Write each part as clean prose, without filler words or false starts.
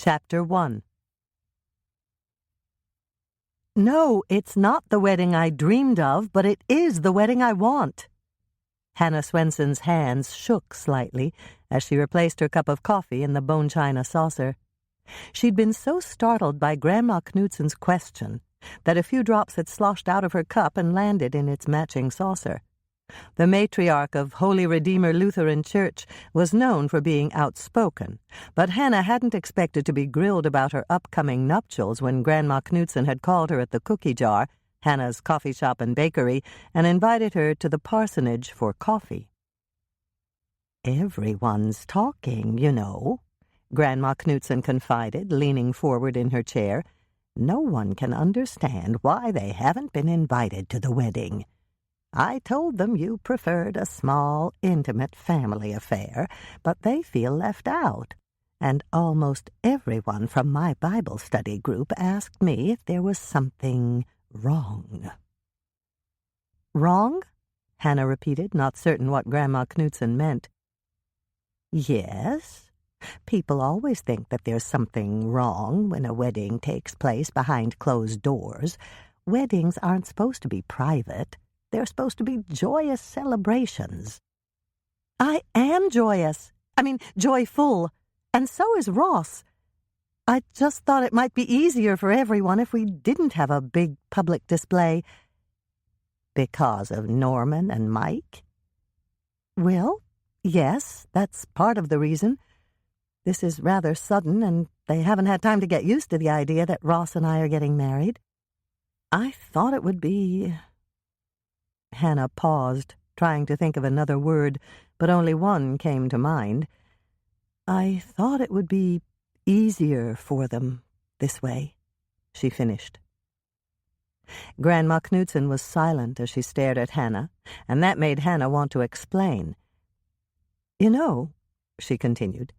Chapter 1. No, it's not the wedding I dreamed of, but it is the wedding I want. Hannah Swensen's hands shook slightly as she replaced her cup of coffee in the bone china saucer. She'd been so startled by Grandma Knudsen's question that a few drops had sloshed out of her cup and landed in its matching saucer. The matriarch of Holy Redeemer Lutheran Church was known for being outspoken, but Hannah hadn't expected to be grilled about her upcoming nuptials when Grandma Knudsen had called her at the Cookie Jar, Hannah's coffee shop and bakery, and invited her to the parsonage for coffee. "Everyone's talking, you know," Grandma Knudsen confided, leaning forward in her chair. "No one can understand why they haven't been invited to the wedding. I told them you preferred a small, intimate family affair, but they feel left out. And almost everyone from my Bible study group asked me if there was something wrong." "Wrong?" Hannah repeated, not certain what Grandma Knudsen meant. "Yes. People always think that there's something wrong when a wedding takes place behind closed doors. Weddings aren't supposed to be private. They're supposed to be joyous celebrations." "I am joyous. Joyful. And so is Ross. I just thought it might be easier for everyone if we didn't have a big public display." "Because of Norman and Mike?" "Well, yes, that's part of the reason. This is rather sudden, and they haven't had time to get used to the idea that Ross and I are getting married. I thought it would be—" Hannah paused, trying to think of another word, but only one came to mind. "I thought it would be easier for them this way," she finished. Grandma Knudsen was silent as she stared at Hannah, and that made Hannah want to explain. "You know," she continued,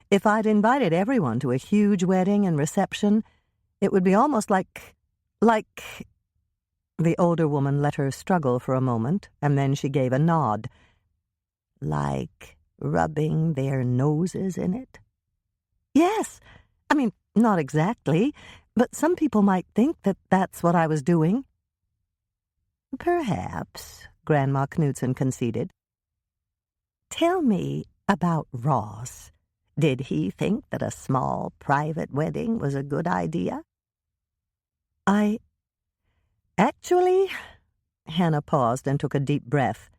"if I'd invited everyone to a huge wedding and reception, it would be almost like... The older woman let her struggle for a moment, and then she gave a nod. "Like rubbing their noses in it?" "Yes. Not exactly, but some people might think that that's what I was doing." "Perhaps," Grandma Knudsen conceded. "Tell me about Ross. Did he think that a small, private wedding was a good idea?" Actually, Hannah paused and took a deep breath.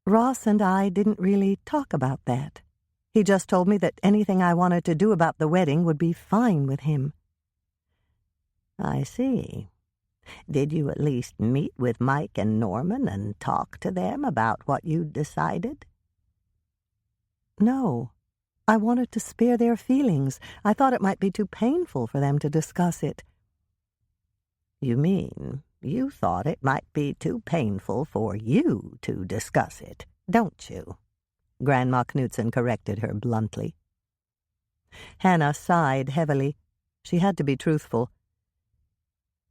"Ross and I didn't really talk about that. He just told me that anything I wanted to do about the wedding would be fine with him." "I see. Did you at least meet with Mike and Norman and talk to them about what you'd decided?" "No. I wanted to spare their feelings. I thought it might be too painful for them to discuss it." "You mean you thought it might be too painful for you to discuss it, don't you?" Grandma Knudsen corrected her bluntly. Hannah sighed heavily. She had to be truthful.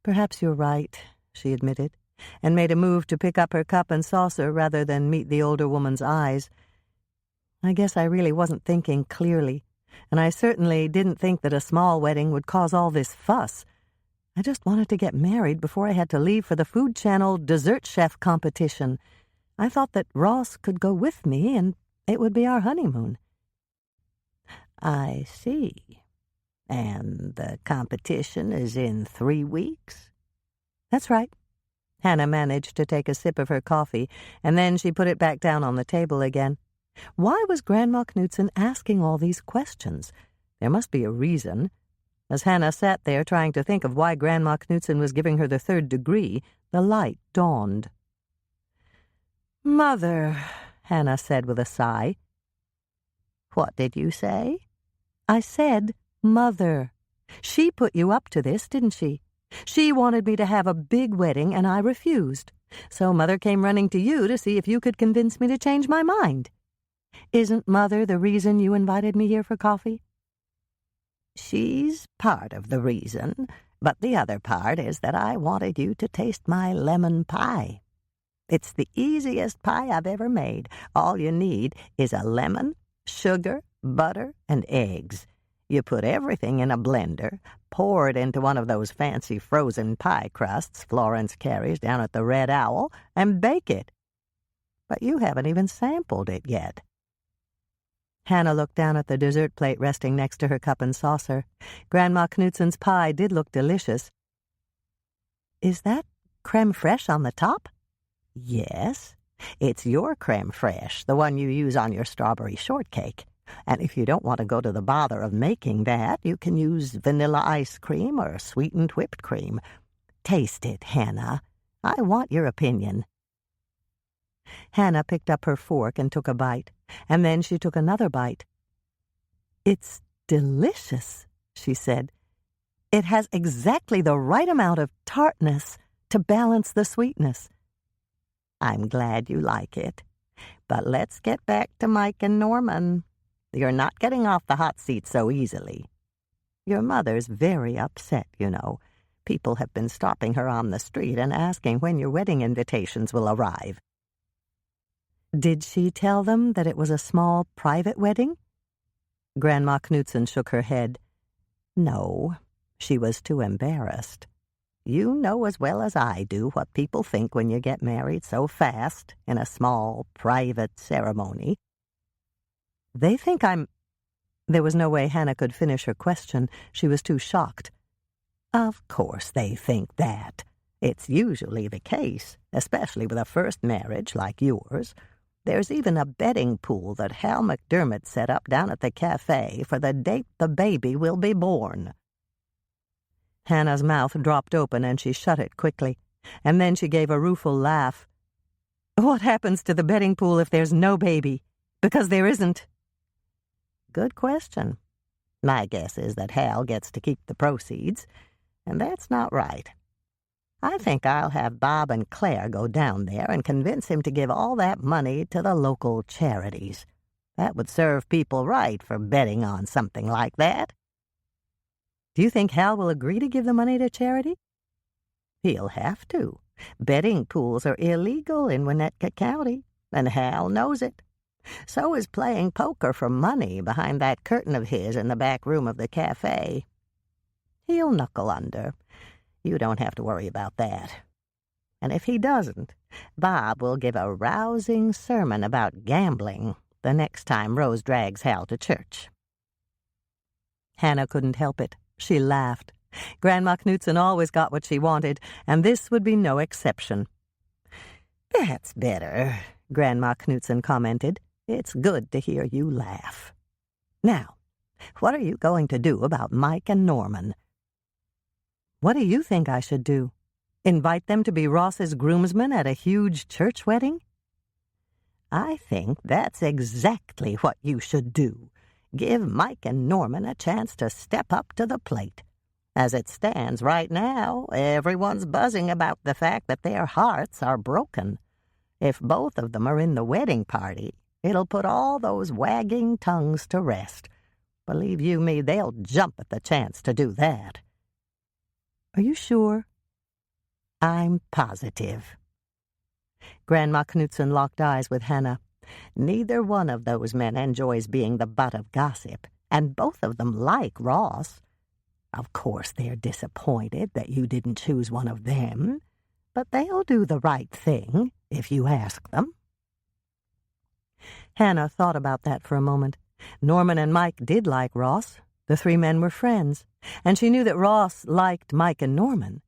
"Perhaps you're right," she admitted, and made a move to pick up her cup and saucer rather than meet the older woman's eyes. "I guess I really wasn't thinking clearly, and I certainly didn't think that a small wedding would cause all this fuss. I just wanted to get married before I had to leave for the Food Channel dessert chef competition. I thought that Ross could go with me, and it would be our honeymoon." "I see. And the competition is in 3 weeks?" "That's right." Hannah managed to take a sip of her coffee, and then she put it back down on the table again. Why was Grandma Knudsen asking all these questions? There must be a reason. As Hannah sat there trying to think of why Grandma Knudsen was giving her the 3rd degree, the light dawned. "Mother," Hannah said with a sigh. "What did you say?" "I said Mother. She put you up to this, didn't she? She wanted me to have a big wedding, and I refused. So Mother came running to you to see if you could convince me to change my mind. Isn't Mother the reason you invited me here for coffee?" "She's part of the reason, but the other part is that I wanted you to taste my lemon pie. It's the easiest pie I've ever made. All you need is a lemon, sugar, butter, and eggs. You put everything in a blender, pour it into one of those fancy frozen pie crusts Florence carries down at the Red Owl, and bake it. But you haven't even sampled it yet." Hannah looked down at the dessert plate resting next to her cup and saucer. Grandma Knudsen's pie did look delicious. "Is that creme fraiche on the top?" "Yes. It's your creme fraiche, the one you use on your strawberry shortcake. And if you don't want to go to the bother of making that, you can use vanilla ice cream or sweetened whipped cream. Taste it, Hannah. I want your opinion." Hannah picked up her fork and took a bite, and then she took another bite. "It's delicious," she said. "It has exactly the right amount of tartness to balance the sweetness." "I'm glad you like it. But let's get back to Mike and Norman. You're not getting off the hot seat so easily. Your mother's very upset, you know. People have been stopping her on the street and asking when your wedding invitations will arrive." "Did she tell them that it was a small private wedding?" Grandma Knudsen shook her head. "No, she was too embarrassed. You know as well as I do what people think when you get married so fast in a small, private ceremony." "They think I'm—" There was no way Hannah could finish her question. She was too shocked. "Of course they think that. It's usually the case, especially with a first marriage like yours. There's even a betting pool that Hal McDermott set up down at the cafe for the date the baby will be born." Hannah's mouth dropped open and she shut it quickly, and then she gave a rueful laugh. "What happens to the betting pool if there's no baby? Because there isn't." "Good question. My guess is that Hal gets to keep the proceeds, and that's not right. I think I'll have Bob and Claire go down there and convince him to give all that money to the local charities. That would serve people right for betting on something like that." "Do you think Hal will agree to give the money to charity?" "He'll have to. Betting pools are illegal in Winnetka County, and Hal knows it. So is playing poker for money behind that curtain of his in the back room of the cafe. He'll knuckle under. You don't have to worry about that. And if he doesn't, Bob will give a rousing sermon about gambling the next time Rose drags Hal to church." Hannah couldn't help it. She laughed. Grandma Knudsen always got what she wanted, and this would be no exception. "That's better," Grandma Knudsen commented. "It's good to hear you laugh. Now, what are you going to do about Mike and Norman?" "What do you think I should do? Invite them to be Ross's groomsmen at a huge church wedding?" "I think that's exactly what you should do. Give Mike and Norman a chance to step up to the plate. As it stands right now, everyone's buzzing about the fact that their hearts are broken. If both of them are in the wedding party, it'll put all those wagging tongues to rest. Believe you me, they'll jump at the chance to do that." "Are you sure?" "I'm positive." Grandma Knudsen locked eyes with Hannah. Neither one of those men enjoys being the butt of gossip, and both of them like Ross. Of course they're disappointed that you didn't choose one of them, but they'll do the right thing if you ask them. Hannah thought about that for a moment. Norman and Mike did like Ross. The three men were friends, and she knew that Ross liked Mike and Norman.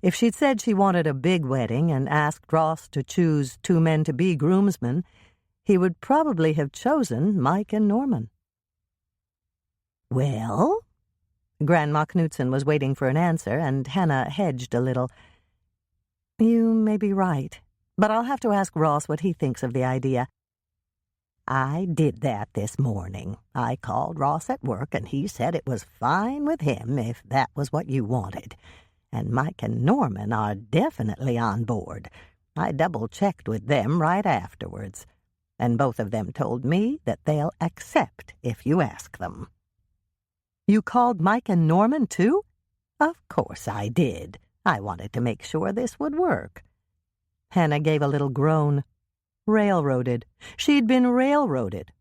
If she'd said she wanted a big wedding and asked Ross to choose two men to be groomsmen, he would probably have chosen Mike and Norman. "Well?" Grandma Knudsen was waiting for an answer, and Hannah hedged a little. "You may be right, but I'll have to ask Ross what he thinks of the idea." "I did that this morning. I called Ross at work, and he said it was fine with him if that was what you wanted. And Mike and Norman are definitely on board. I double-checked with them right afterwards, and both of them told me that they'll accept if you ask them." "You called Mike and Norman, too?" "Of course I did. I wanted to make sure this would work." Hannah gave a little groan. Railroaded. She'd been railroaded.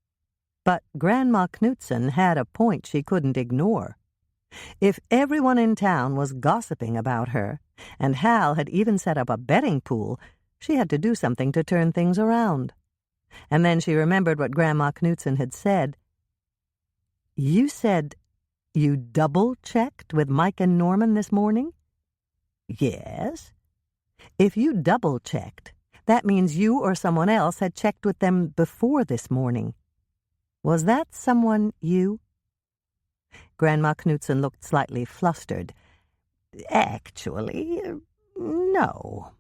But Grandma Knudsen had a point she couldn't ignore. If everyone in town was gossiping about her, and Hal had even set up a betting pool, she had to do something to turn things around. And then she remembered what Grandma Knudsen had said. "You said you double-checked with Mike and Norman this morning?" "Yes." "If you double-checked, that means you or someone else had checked with them before this morning. Was that someone you?" Grandma Knudsen looked slightly flustered. "Actually, no."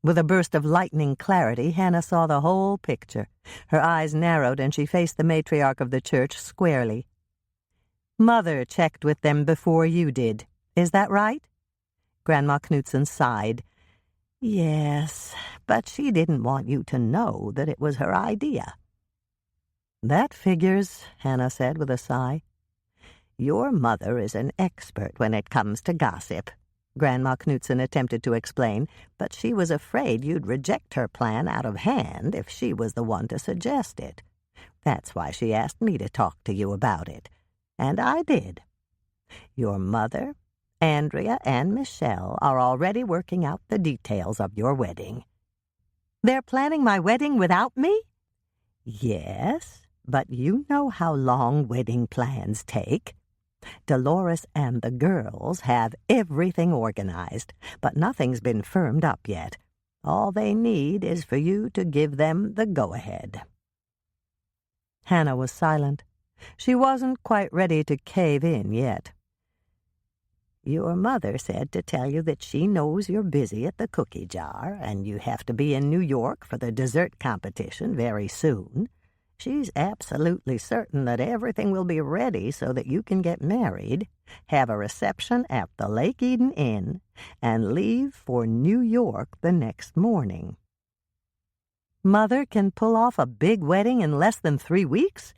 With a burst of lightning clarity, Hannah saw the whole picture. Her eyes narrowed, and she faced the matriarch of the church squarely. "Mother checked with them before you did. Is that right?" Grandma Knudsen sighed. "Yes, but she didn't want you to know that it was her idea." "That figures," Hannah said with a sigh. "Your mother is an expert when it comes to gossip," Grandma Knudsen attempted to explain, but she was afraid you'd reject her plan out of hand if she was the one to suggest it. That's why she asked me to talk to you about it. And I did. Your mother, Andrea, and Michelle are already working out the details of your wedding." "They're planning my wedding without me?" "Yes, but you know how long wedding plans take. Dolores and the girls have everything organized, but nothing's been firmed up yet. All they need is for you to give them the go-ahead." Hannah was silent. She wasn't quite ready to cave in yet. "Your mother said to tell you that she knows you're busy at the cookie jar, and you have to be in New York for the dessert competition very soon. She's absolutely certain that everything will be ready so that you can get married, have a reception at the Lake Eden Inn, and leave for New York the next morning." "Mother can pull off a big wedding in less than 3 weeks?"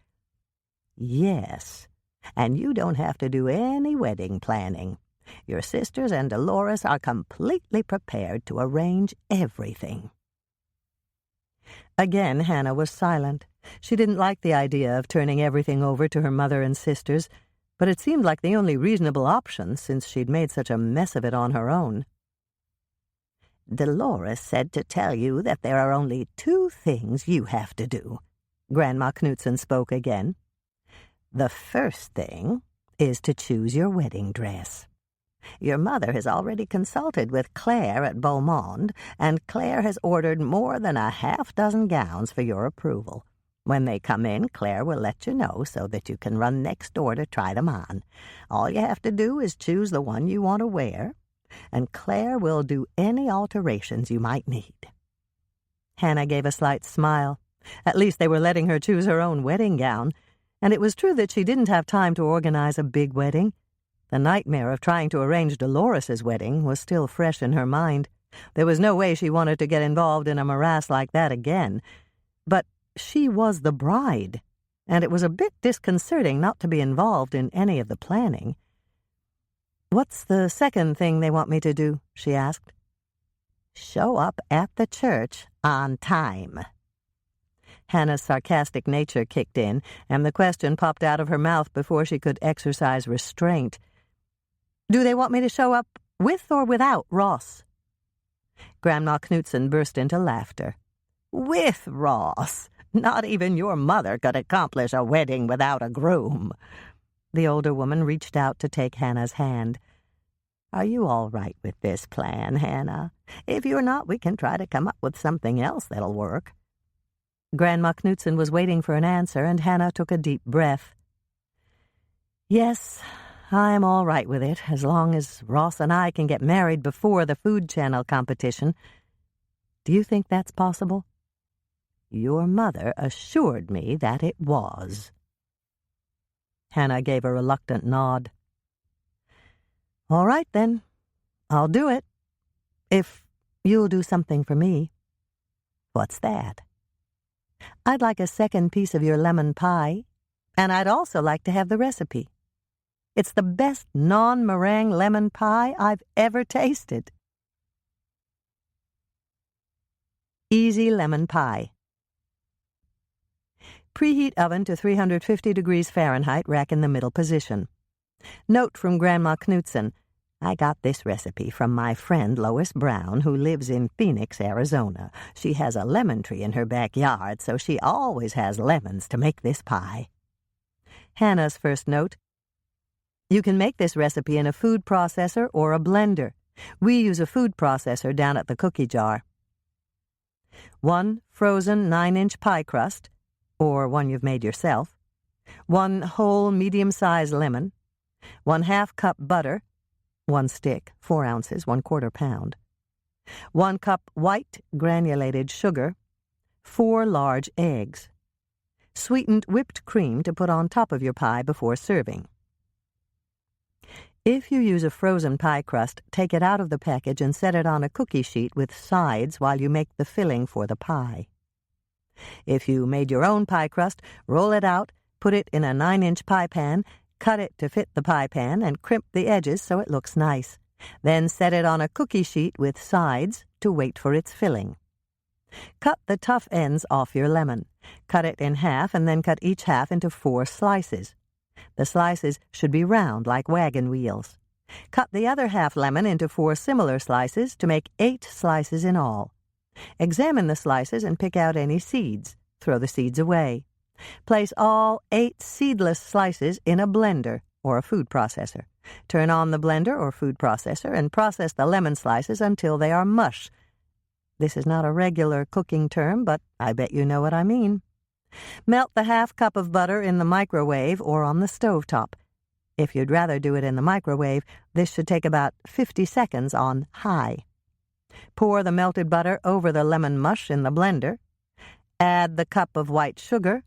"Yes, and you don't have to do any wedding planning. Your sisters and Dolores are completely prepared to arrange everything." Again, Hannah was silent. She didn't like the idea of turning everything over to her mother and sisters, but it seemed like the only reasonable option since she'd made such a mess of it on her own. "Dolores said to tell you that there are only 2 things you have to do." Grandma Knudsen spoke again. "The first thing is to choose your wedding dress. Your mother has already consulted with Claire at Beaumont, and Claire has ordered more than a half-dozen gowns for your approval. When they come in, Claire will let you know so that you can run next door to try them on. All you have to do is choose the one you want to wear, and Claire will do any alterations you might need." Hannah gave a slight smile. At least they were letting her choose her own wedding gown, and it was true that she didn't have time to organize a big wedding. The nightmare of trying to arrange Dolores's wedding was still fresh in her mind. There was no way she wanted to get involved in a morass like that again. But she was the bride, and it was a bit disconcerting not to be involved in any of the planning. "What's the second thing they want me to do?" she asked. "Show up at the church on time." Hannah's sarcastic nature kicked in, and the question popped out of her mouth before she could exercise restraint. "Do they want me to show up with or without Ross?" Grandma Knudsen burst into laughter. "With Ross! Not even your mother could accomplish a wedding without a groom." The older woman reached out to take Hannah's hand. "Are you all right with this plan, Hannah? If you're not, we can try to come up with something else that'll work." Grandma Knudsen was waiting for an answer, and Hannah took a deep breath. "Yes, I'm all right with it, as long as Ross and I can get married before the Food Channel competition. Do you think that's possible?" "Your mother assured me that it was." Hannah gave a reluctant nod. "All right, then. I'll do it. If you'll do something for me." "What's that?" "I'd like a second piece of your lemon pie, and I'd also like to have the recipe. It's the best non-meringue lemon pie I've ever tasted." Easy lemon pie. Preheat oven to 350 degrees Fahrenheit, rack in the middle position. Note from Grandma Knutson: I got this recipe from my friend Lois Brown, who lives in Phoenix, Arizona. She has a lemon tree in her backyard, so she always has lemons to make this pie. Hannah's first note: you can make this recipe in a food processor or a blender. We use a food processor down at the cookie jar. 1 frozen 9-inch pie crust, or one you've made yourself. 1 whole medium-sized lemon. 1/2 cup butter. 1 stick, 4 ounces, 1/4 pound. 1 cup white granulated sugar. 4 large eggs. Sweetened whipped cream to put on top of your pie before serving. If you use a frozen pie crust, take it out of the package and set it on a cookie sheet with sides while you make the filling for the pie. If you made your own pie crust, roll it out, put it in a 9-inch pie pan, cut it to fit the pie pan, and crimp the edges so it looks nice. Then set it on a cookie sheet with sides to wait for its filling. Cut the tough ends off your lemon. Cut it in half and then cut each half into 4 slices. The slices should be round like wagon wheels. Cut the other half lemon into 4 similar slices to make 8 slices in all. Examine the slices and pick out any seeds. Throw the seeds away. Place all 8 seedless slices in a blender or a food processor. Turn on the blender or food processor and process the lemon slices until they are mush. This is not a regular cooking term, but I bet you know what I mean. Melt the 1/2 cup of butter in the microwave or on the stovetop. If you'd rather do it in the microwave, this should take about 50 seconds on high. Pour the melted butter over the lemon mush in the blender. Add the cup of white sugar.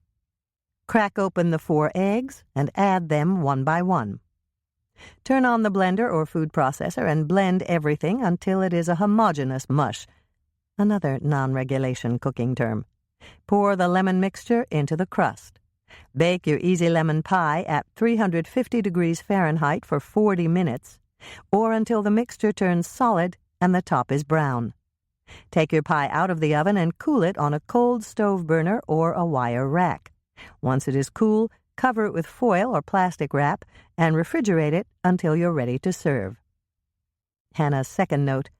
Crack open the 4 eggs and add them one by one. Turn on the blender or food processor and blend everything until it is a homogeneous mush, another non-regulation cooking term. Pour the lemon mixture into the crust. Bake your easy lemon pie at 350 degrees Fahrenheit for 40 minutes, or until the mixture turns solid and the top is brown. Take your pie out of the oven and cool it on a cold stove burner or a wire rack. Once it is cool, cover it with foil or plastic wrap and refrigerate it until you're ready to serve. Hannah's second note: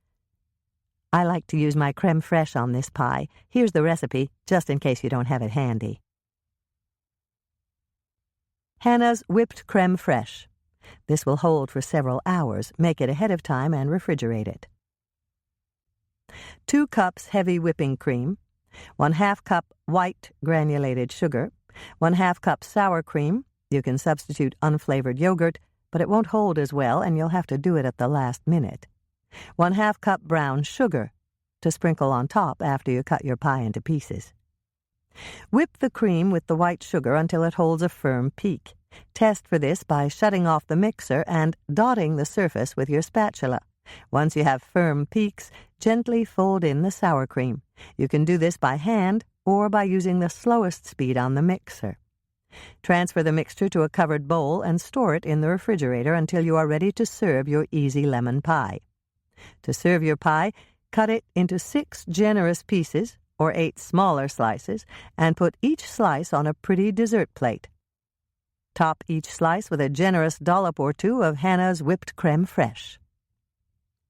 I like to use my creme fraiche on this pie. Here's the recipe, just in case you don't have it handy. Hannah's whipped creme fraiche. This will hold for several hours. Make it ahead of time and refrigerate it. 2 cups heavy whipping cream. 1/2 cup white granulated sugar. 1/2 cup sour cream. You can substitute unflavored yogurt, but it won't hold as well and you'll have to do it at the last minute. 1/2 cup brown sugar to sprinkle on top after you cut your pie into pieces. Whip the cream with the white sugar until it holds a firm peak. Test for this by shutting off the mixer and dotting the surface with your spatula. Once you have firm peaks, gently fold in the sour cream. You can do this by hand or by using the slowest speed on the mixer. Transfer the mixture to a covered bowl and store it in the refrigerator until you are ready to serve your easy lemon pie. To serve your pie, cut it into 6 generous pieces, or 8 smaller slices, and put each slice on a pretty dessert plate. Top each slice with a generous dollop or 2 of Hannah's whipped creme fraiche.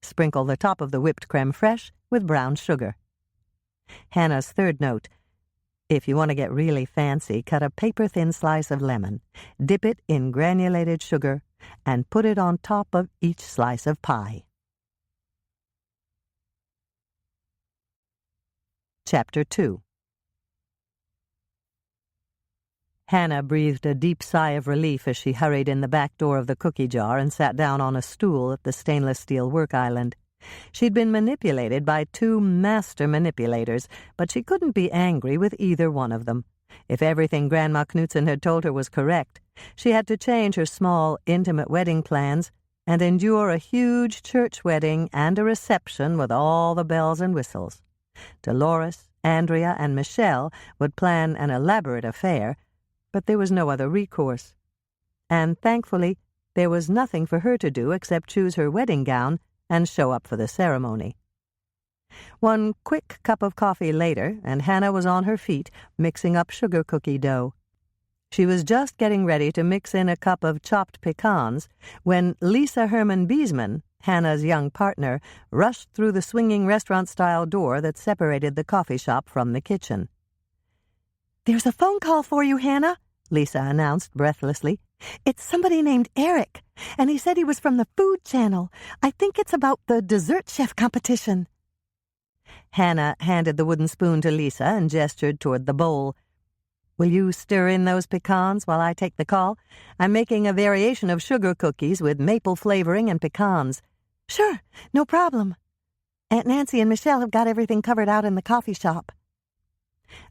Sprinkle the top of the whipped creme fraiche with brown sugar. Hannah's third note: if you want to get really fancy, cut a paper-thin slice of lemon, dip it in granulated sugar, and put it on top of each slice of pie. Chapter 2. Hannah breathed a deep sigh of relief as she hurried in the back door of the cookie jar and sat down on a stool at the stainless steel work island. She'd been manipulated by 2 master manipulators, but she couldn't be angry with either one of them. If everything Grandma Knutson had told her was correct, she had to change her small, intimate wedding plans and endure a huge church wedding and a reception with all the bells and whistles. Dolores, Andrea, and Michelle would plan an elaborate affair, but there was no other recourse. And thankfully, there was nothing for her to do except choose her wedding gown and show up for the ceremony. One quick cup of coffee later, and Hannah was on her feet, mixing up sugar cookie dough. She was just getting ready to mix in a cup of chopped pecans when Lisa Herman Beesman, Hannah's young partner, rushed through the swinging restaurant-style door that separated the coffee shop from the kitchen. "There's a phone call for you, Hannah," Lisa announced breathlessly. "It's somebody named Eric, and he said he was from the Food Channel. I think it's about the dessert chef competition." Hannah handed the wooden spoon to Lisa and gestured toward the bowl. "Will you stir in those pecans while I take the call? I'm making a variation of sugar cookies with maple flavoring and pecans." "Sure, no problem. Aunt Nancy and Michelle have got everything covered out in the coffee shop."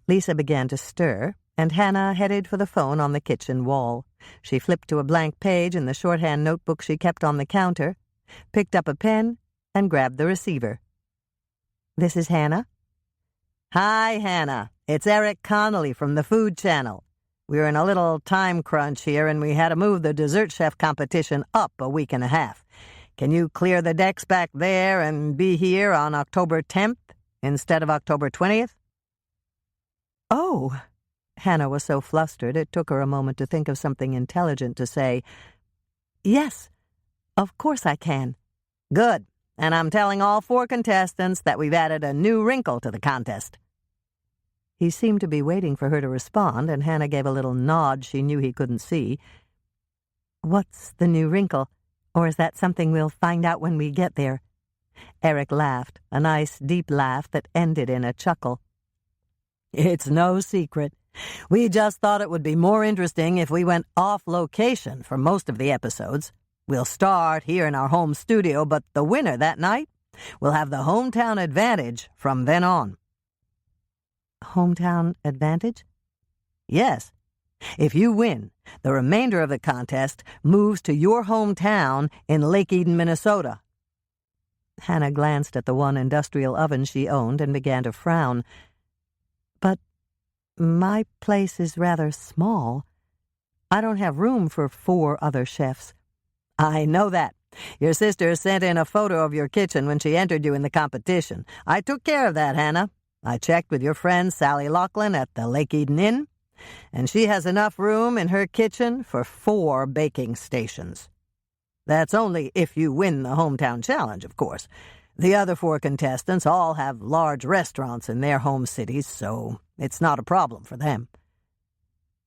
Lisa began to stir, and Hannah headed for the phone on the kitchen wall. She flipped to a blank page in the shorthand notebook she kept on the counter, picked up a pen, and grabbed the receiver. "This is Hannah?" "Hi, Hannah. It's Eric Connolly from the Food Channel. We're in a little time crunch here, and we had to move the dessert chef competition up a week and a half. Can you clear the decks back there and be here on October 10th instead of October 20th? "Oh." Hannah was so flustered it took her a moment to think of something intelligent to say. "Yes, of course I can." "Good. And I'm telling all 4 contestants that we've added a new wrinkle to the contest." He seemed to be waiting for her to respond, and Hannah gave a little nod she knew he couldn't see. "What's the new wrinkle? Or is that something we'll find out when we get there?" Eric laughed, a nice, deep laugh that ended in a chuckle. "It's no secret. We just thought it would be more interesting if we went off location for most of the episodes. We'll start here in our home studio, but the winner that night will have the hometown advantage from then on." "Hometown advantage?" "Yes. If you win, the remainder of the contest moves to your hometown in Lake Eden, Minnesota." Hannah glanced at the one industrial oven she owned and began to frown. "But my place is rather small. I don't have room for 4 other chefs." "I know that. Your sister sent in a photo of your kitchen when she entered you in the competition. I took care of that, Hannah. I checked with your friend Sally Laughlin at the Lake Eden Inn, and she has enough room in her kitchen for 4 baking stations. That's only if you win the hometown challenge, of course. The other 4 contestants all have large restaurants in their home cities, so it's not a problem for them."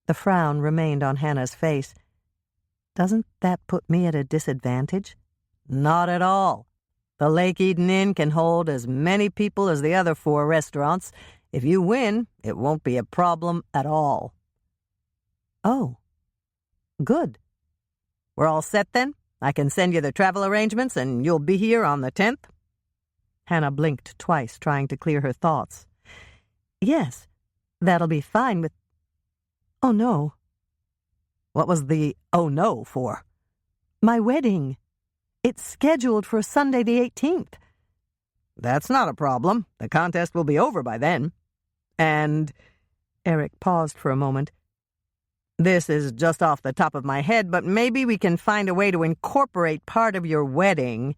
The frown remained on Hannah's face. "Doesn't that put me at a disadvantage?" "Not at all. The Lake Eden Inn can hold as many people as the other 4 restaurants. If you win, it won't be a problem at all." "Oh, good." "We're all set then? I can send you the travel arrangements and you'll be here on the 10th? Hannah blinked twice, trying to clear her thoughts. "Yes, that'll be fine with—" "Oh, no." "What was the oh no for?" "My wedding. It's scheduled for Sunday the 18th. "That's not a problem. The contest will be over by then. And—" Eric paused for a moment. "This is just off the top of my head, but maybe we can find a way to incorporate part of your wedding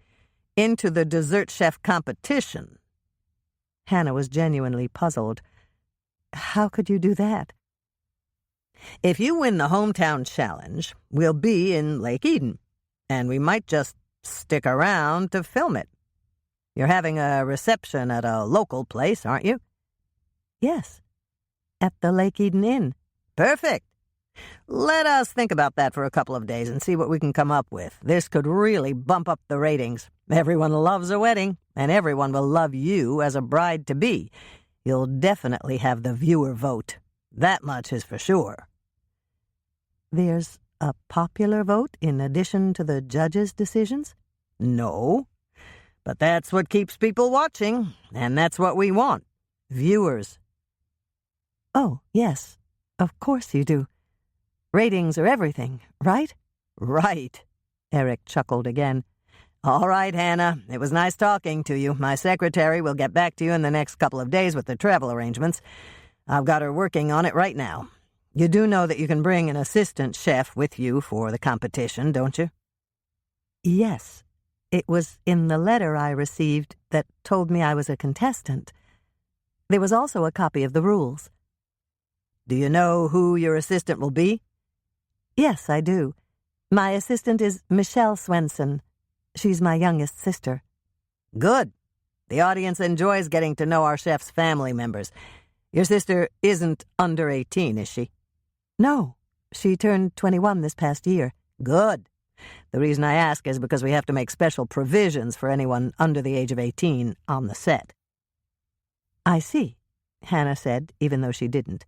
into the dessert chef competition." Hannah was genuinely puzzled. "How could you do that?" "If you win the hometown challenge, we'll be in Lake Eden, and we might just stick around to film it. You're having a reception at a local place, aren't you?" "Yes, at the Lake Eden Inn." "Perfect. Let us think about that for a couple of days and see what we can come up with. This could really bump up the ratings. Everyone loves a wedding, and everyone will love you as a bride-to-be. You'll definitely have the viewer vote. That much is for sure." "There's a popular vote in addition to the judges' decisions?" "No, but that's what keeps people watching, and that's what we want. Viewers." "Oh, yes, of course you do. Ratings are everything, right?" "Right," Eric chuckled again. "All right, Hannah, it was nice talking to you. My secretary will get back to you in the next couple of days with the travel arrangements. I've got her working on it right now. You do know that you can bring an assistant chef with you for the competition, don't you?" "Yes, It was in the letter I received that told me I was a contestant. There was also a copy of the rules. Do you know who your assistant will be? Yes, I do. My assistant is Michelle Swensen. She's my youngest sister. Good. The audience enjoys getting to know our chef's family members. Your sister isn't under 18, is she? No, she turned 21 this past year. Good. The reason I ask is because we have to make special provisions for anyone under the age of 18 on the set. I see, Hannah said, even though she didn't.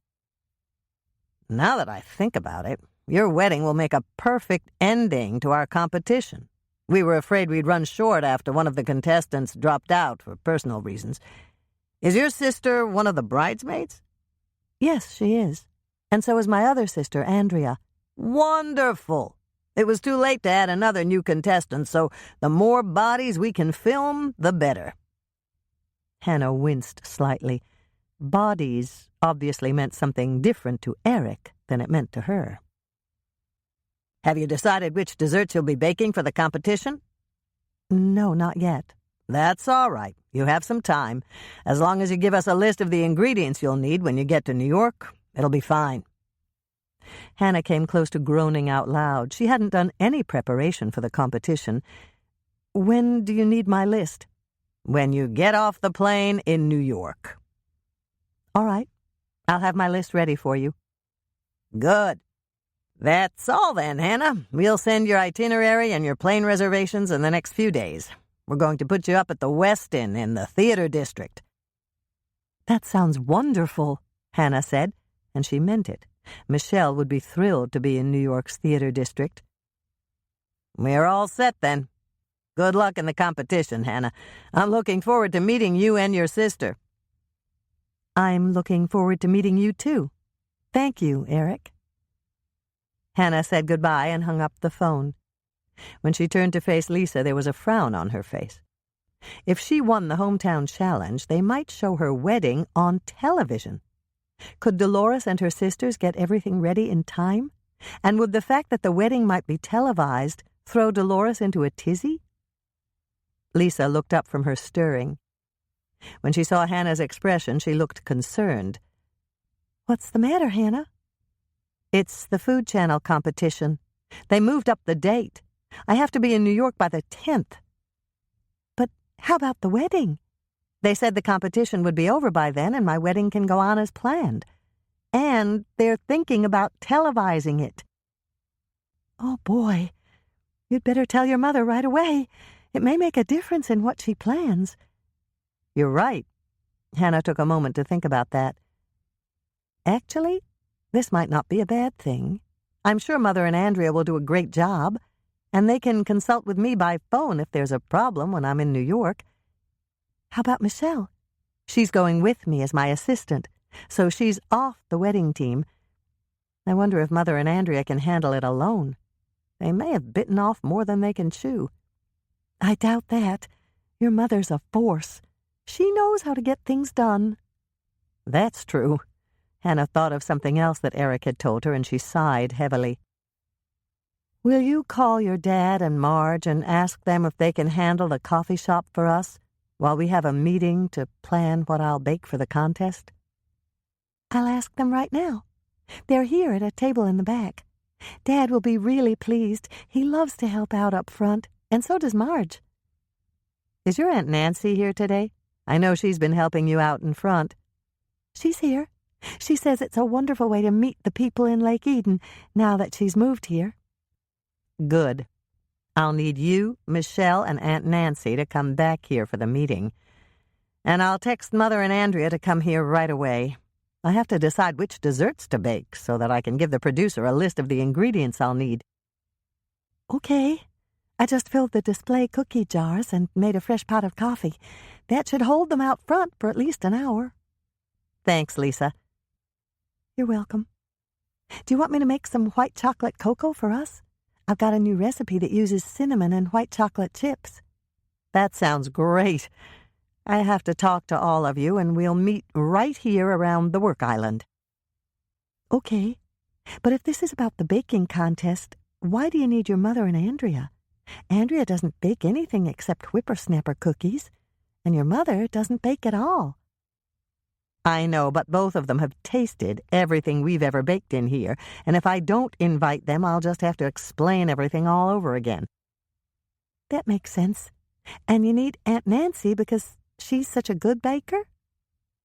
Now that I think about it, your wedding will make a perfect ending to our competition. We were afraid we'd run short after one of the contestants dropped out for personal reasons. Is your sister one of the bridesmaids? Yes, she is. And so is my other sister, Andrea. Wonderful! It was too late to add another new contestant, so the more bodies we can film, the better. Hannah winced slightly. Bodies obviously meant something different to Eric than it meant to her. Have you decided which desserts you'll be baking for the competition? No, not yet. That's all right. You have some time. As long as you give us a list of the ingredients you'll need when you get to New York, it'll be fine. Hannah came close to groaning out loud. She hadn't done any preparation for the competition. When do you need my list? When you get off the plane in New York. All right. I'll have my list ready for you. Good. That's all then, Hannah. We'll send your itinerary and your plane reservations in the next few days. We're going to put you up at the Westin in the theater district. That sounds wonderful, Hannah said, and she meant it. Michelle would be thrilled to be in New York's theater district. We're all set then. Good luck in the competition, Hannah. I'm looking forward to meeting you and your sister. I'm looking forward to meeting you too. Thank you, Eric. Hannah said goodbye and hung up the phone. When she turned to face Lisa, there was a frown on her face. If she won the hometown challenge, they might show her wedding on television. Could Dolores and her sisters get everything ready in time? And would the fact that the wedding might be televised throw Dolores into a tizzy? Lisa looked up from her stirring. When she saw Hannah's expression, she looked concerned. What's the matter, Hannah? It's the Food Channel competition. They moved up the date. I have to be in New York by the 10th. But how about the wedding? They said the competition would be over by then and my wedding can go on as planned. And they're thinking about televising it. Oh, boy. You'd better tell your mother right away. It may make a difference in what she plans. You're right. Hannah took a moment to think about that. Actually, this might not be a bad thing. I'm sure Mother and Andrea will do a great job, and they can consult with me by phone if there's a problem when I'm in New York. How about Michelle? She's going with me as my assistant, so she's off the wedding team. I wonder if Mother and Andrea can handle it alone. They may have bitten off more than they can chew. I doubt that. Your mother's a force. She knows how to get things done. That's true. Hannah thought of something else that Eric had told her, and she sighed heavily. Will you call your dad and Marge and ask them if they can handle the coffee shop for us while we have a meeting to plan what I'll bake for the contest? I'll ask them right now. They're here at a table in the back. Dad will be really pleased. He loves to help out up front, and so does Marge. Is your Aunt Nancy here today? I know she's been helping you out in front. She's here. She says it's a wonderful way to meet the people in Lake Eden now that she's moved here. Good. I'll need you, Michelle, and Aunt Nancy to come back here for the meeting. And I'll text Mother and Andrea to come here right away. I have to decide which desserts to bake so that I can give the producer a list of the ingredients I'll need. Okay. I just filled the display cookie jars and made a fresh pot of coffee. That should hold them out front for at least an hour. Thanks, Lisa. You're welcome. Do you want me to make some white chocolate cocoa for us? I've got a new recipe that uses cinnamon and white chocolate chips. That sounds great. I have to talk to all of you, and we'll meet right here around the work island. Okay, but if this is about the baking contest, why do you need your mother and Andrea? Andrea doesn't bake anything except whippersnapper cookies, and your mother doesn't bake at all. I know, but both of them have tasted everything we've ever baked in here, and if I don't invite them, I'll just have to explain everything all over again. That makes sense. And you need Aunt Nancy because she's such a good baker?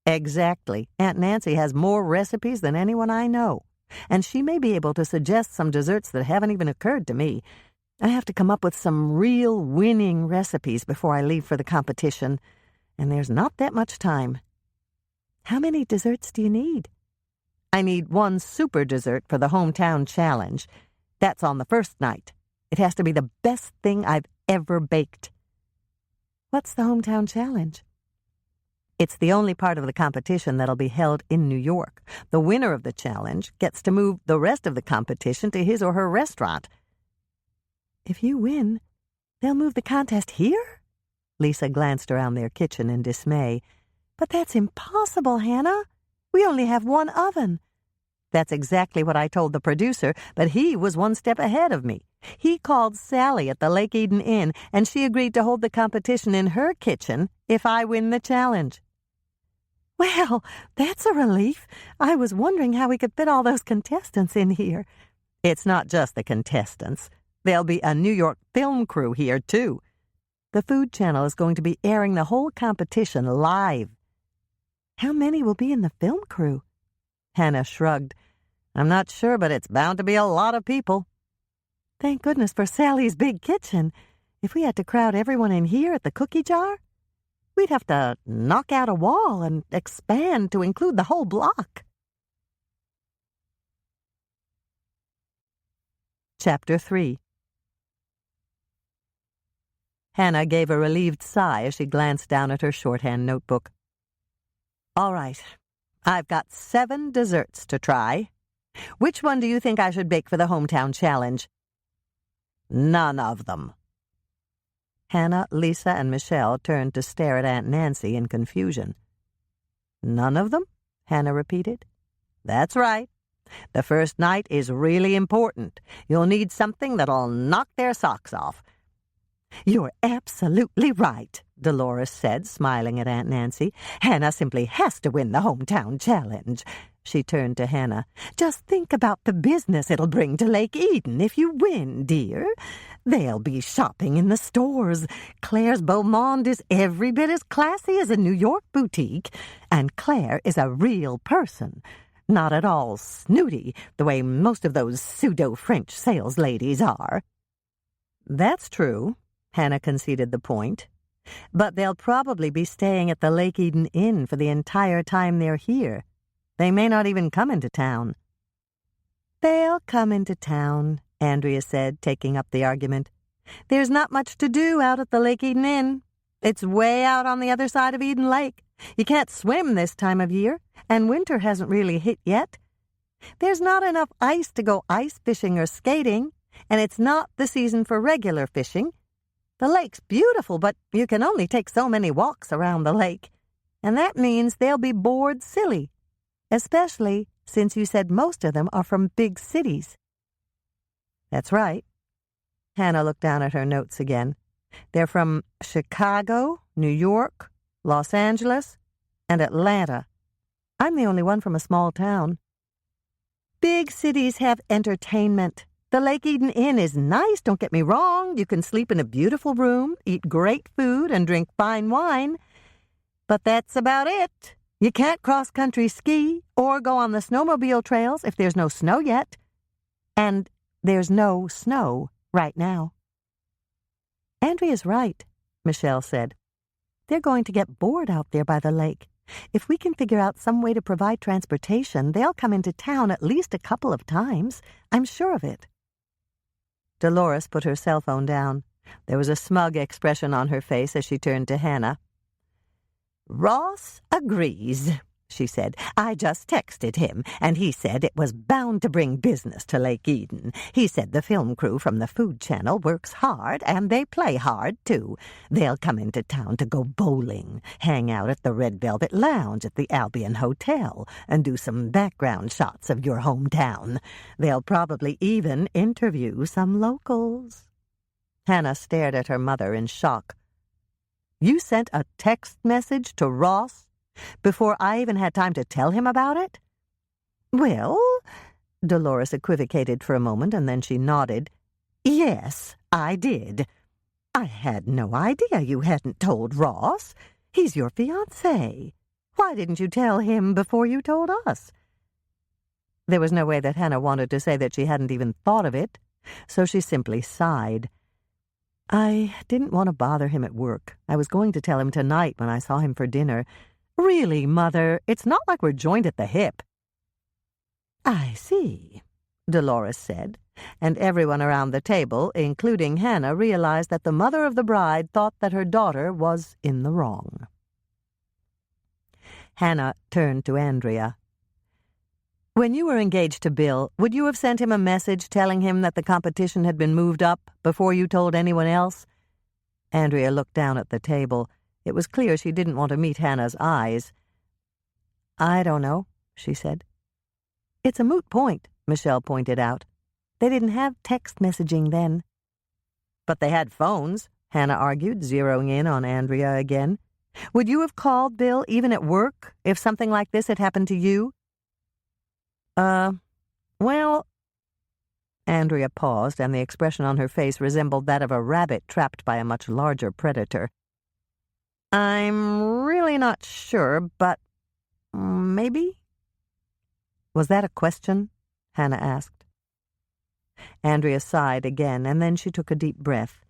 Exactly. Aunt Nancy has more recipes than anyone I know, and she may be able to suggest some desserts that haven't even occurred to me. I have to come up with some real winning recipes before I leave for the competition, and there's not that much time. How many desserts do you need? I need one super dessert for the hometown challenge. That's on the first night. It has to be the best thing I've ever baked. What's the hometown challenge? It's the only part of the competition that'll be held in New York. The winner of the challenge gets to move the rest of the competition to his or her restaurant. If you win, they'll move the contest here? Lisa glanced around their kitchen in dismay. But that's impossible, Hannah. We only have one oven. That's exactly what I told the producer, but he was one step ahead of me. He called Sally at the Lake Eden Inn, and she agreed to hold the competition in her kitchen if I win the challenge. Well, that's a relief. I was wondering how we could fit all those contestants in here. It's not just the contestants. There'll be a New York film crew here, too. The Food Channel is going to be airing the whole competition live. How many will be in the film crew? Hannah shrugged. I'm not sure, but it's bound to be a lot of people. Thank goodness for Sally's big kitchen. If we had to crowd everyone in here at the cookie jar, we'd have to knock out a wall and expand to include the whole block. Chapter 3. Hannah gave a relieved sigh as she glanced down at her shorthand notebook. All right, I've got 7 desserts to try. Which one do you think I should bake for the hometown challenge? None of them. Hannah, Lisa, and Michelle turned to stare at Aunt Nancy in confusion. None of them? Hannah repeated. That's right. The first night is really important. You'll need something that'll knock their socks off. You're absolutely right, Dolores said, smiling at Aunt Nancy. Hannah simply has to win the hometown challenge. She turned to Hannah. Just think about the business it'll bring to Lake Eden if you win, dear. They'll be shopping in the stores. Claire's beau monde is every bit as classy as a New York boutique, and Claire is a real person. Not at all snooty, the way most of those pseudo-French sales ladies are. That's true. Hannah conceded the point. But they'll probably be staying at the Lake Eden Inn for the entire time they're here. They may not even come into town. They'll come into town, Andrea said, taking up the argument. There's not much to do out at the Lake Eden Inn. It's way out on the other side of Eden Lake. You can't swim this time of year, and winter hasn't really hit yet. There's not enough ice to go ice fishing or skating, and it's not the season for regular fishing. The lake's beautiful, but you can only take so many walks around the lake, and that means they'll be bored silly, especially since you said most of them are from big cities. That's right. Hannah looked down at her notes again. They're from Chicago, New York, Los Angeles, and Atlanta. I'm the only one from a small town. Big cities have entertainment. The Lake Eden Inn is nice, don't get me wrong. You can sleep in a beautiful room, eat great food, and drink fine wine. But that's about it. You can't cross-country ski or go on the snowmobile trails if there's no snow yet. And there's no snow right now. Andrea's right, Michelle said. They're going to get bored out there by the lake. If we can figure out some way to provide transportation, they'll come into town at least a couple of times. I'm sure of it. Dolores put her cell phone down. There was a smug expression on her face as she turned to Hannah. Ross agrees, she said. I just texted him, and he said it was bound to bring business to Lake Eden. He said the film crew from the Food Channel works hard, and they play hard, too. They'll come into town to go bowling, hang out at the Red Velvet Lounge at the Albion Hotel, and do some background shots of your hometown. They'll probably even interview some locals. Hannah stared at her mother in shock. "You sent a text message to Ross before I even had time to tell him about it?" "Well," Dolores equivocated for a moment, and then she nodded. "Yes, I did. I had no idea you hadn't told Ross. He's your fiancé. Why didn't you tell him before you told us?" There was no way that Hannah wanted to say that she hadn't even thought of it, so she simply sighed. "I didn't want to bother him at work. I was going to tell him tonight when I saw him for dinner. Really, Mother, it's not like we're joined at the hip." "I see," Dolores said, and everyone around the table, including Hannah, realized that the mother of the bride thought that her daughter was in the wrong. Hannah turned to Andrea. "When you were engaged to Bill, would you have sent him a message telling him that the competition had been moved up before you told anyone else?" Andrea looked down at the table. It was clear she didn't want to meet Hannah's eyes. "I don't know," she said. "It's a moot point," Michelle pointed out. "They didn't have text messaging then." "But they had phones," Hannah argued, zeroing in on Andrea again. "Would you have called Bill even at work if something like this had happened to you?" Well..." Andrea paused, and the expression on her face resembled that of a rabbit trapped by a much larger predator. "I'm really not sure, but maybe." "Was that a question?" Hannah asked. Andrea sighed again, and then she took a deep breath.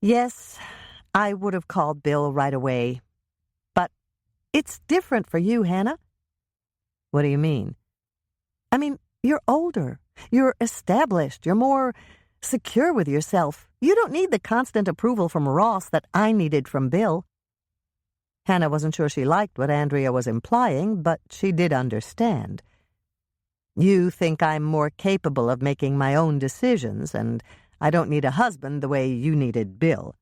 "Yes, I would have called Bill right away. But it's different for you, Hannah." "What do you mean?" "I mean, you're older. You're established. You're more secure with yourself. You don't need the constant approval from Ross that I needed from Bill." Hannah wasn't sure she liked what Andrea was implying, but she did understand. "You think I'm more capable of making my own decisions, and I don't need a husband the way you needed Bill."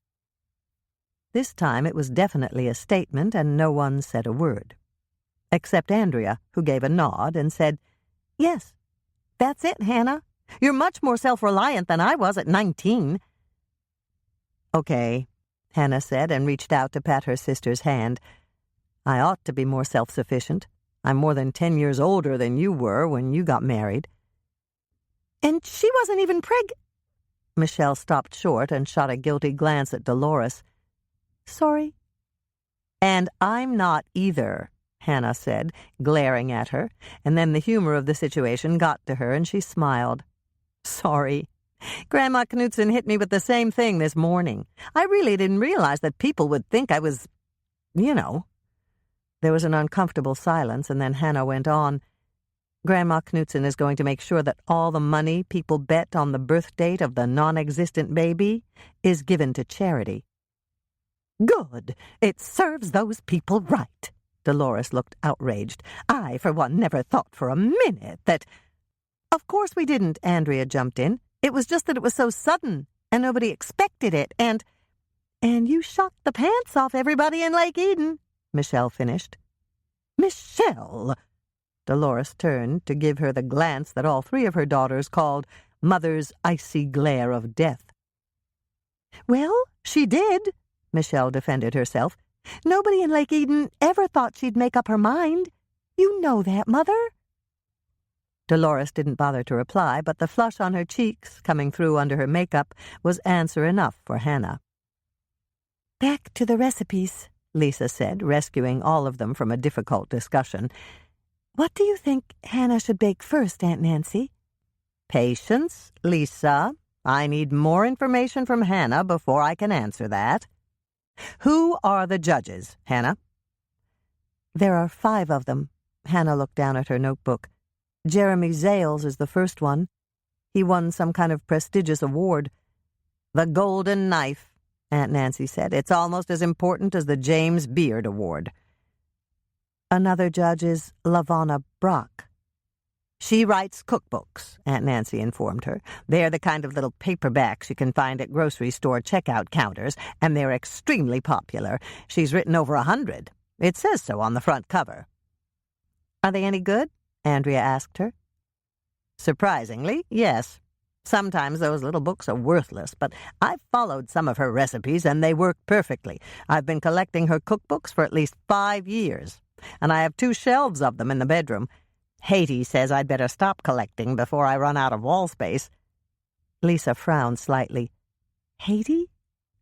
This time it was definitely a statement, and no one said a word. Except Andrea, who gave a nod and said, "Yes, that's it, Hannah. You're much more self-reliant than I was at 19. "Okay," Hannah said, and reached out to pat her sister's hand. "I ought to be more self-sufficient. I'm more than 10 years older than you were when you got married." "And she wasn't even Michelle stopped short and shot a guilty glance at Dolores. "Sorry." "And I'm not either," Hannah said, glaring at her, and then the humor of the situation got to her, and she smiled. "Sorry. Grandma Knudsen hit me with the same thing this morning. I really didn't realize that people would think I was, you know." There was an uncomfortable silence, and then Hannah went on. "Grandma Knudsen is going to make sure that all the money people bet on the birth date of the non-existent baby is given to charity." "Good. It serves those people right." Dolores looked outraged. "I, for one, never thought for a minute that—" "Of course we didn't," Andrea jumped in. "It was just that it was so sudden, and nobody expected it, and you shocked the pants off everybody in Lake Eden," Michelle finished. "Michelle!" Dolores turned to give her the glance that all three of her daughters called Mother's icy glare of death. "Well, she did," Michelle defended herself. "Nobody in Lake Eden ever thought she'd make up her mind. You know that, Mother." Dolores didn't bother to reply, but the flush on her cheeks, coming through under her makeup, was answer enough for Hannah. "Back to the recipes," Lisa said, rescuing all of them from a difficult discussion. "What do you think Hannah should bake first, Aunt Nancy?" "Patience, Lisa. I need more information from Hannah before I can answer that. Who are the judges, Hannah?" "There are 5 of them." Hannah looked down at her notebook. "Jeremy Zales is the first one. He won some kind of prestigious award." "The Golden Knife," Aunt Nancy said. "It's almost as important as the James Beard Award." "Another judge is Lavonna Brock." "She writes cookbooks," Aunt Nancy informed her. "They're the kind of little paperbacks you can find at grocery store checkout counters, and they're extremely popular. She's written over 100. It says so on the front cover." "Are they any good?" Andrea asked her. "Surprisingly, yes. Sometimes those little books are worthless, but I've followed some of her recipes and they work perfectly. I've been collecting her cookbooks for at least 5 years, and I have 2 shelves of them in the bedroom. Haiti says I'd better stop collecting before I run out of wall space. Lisa frowned slightly. Haiti?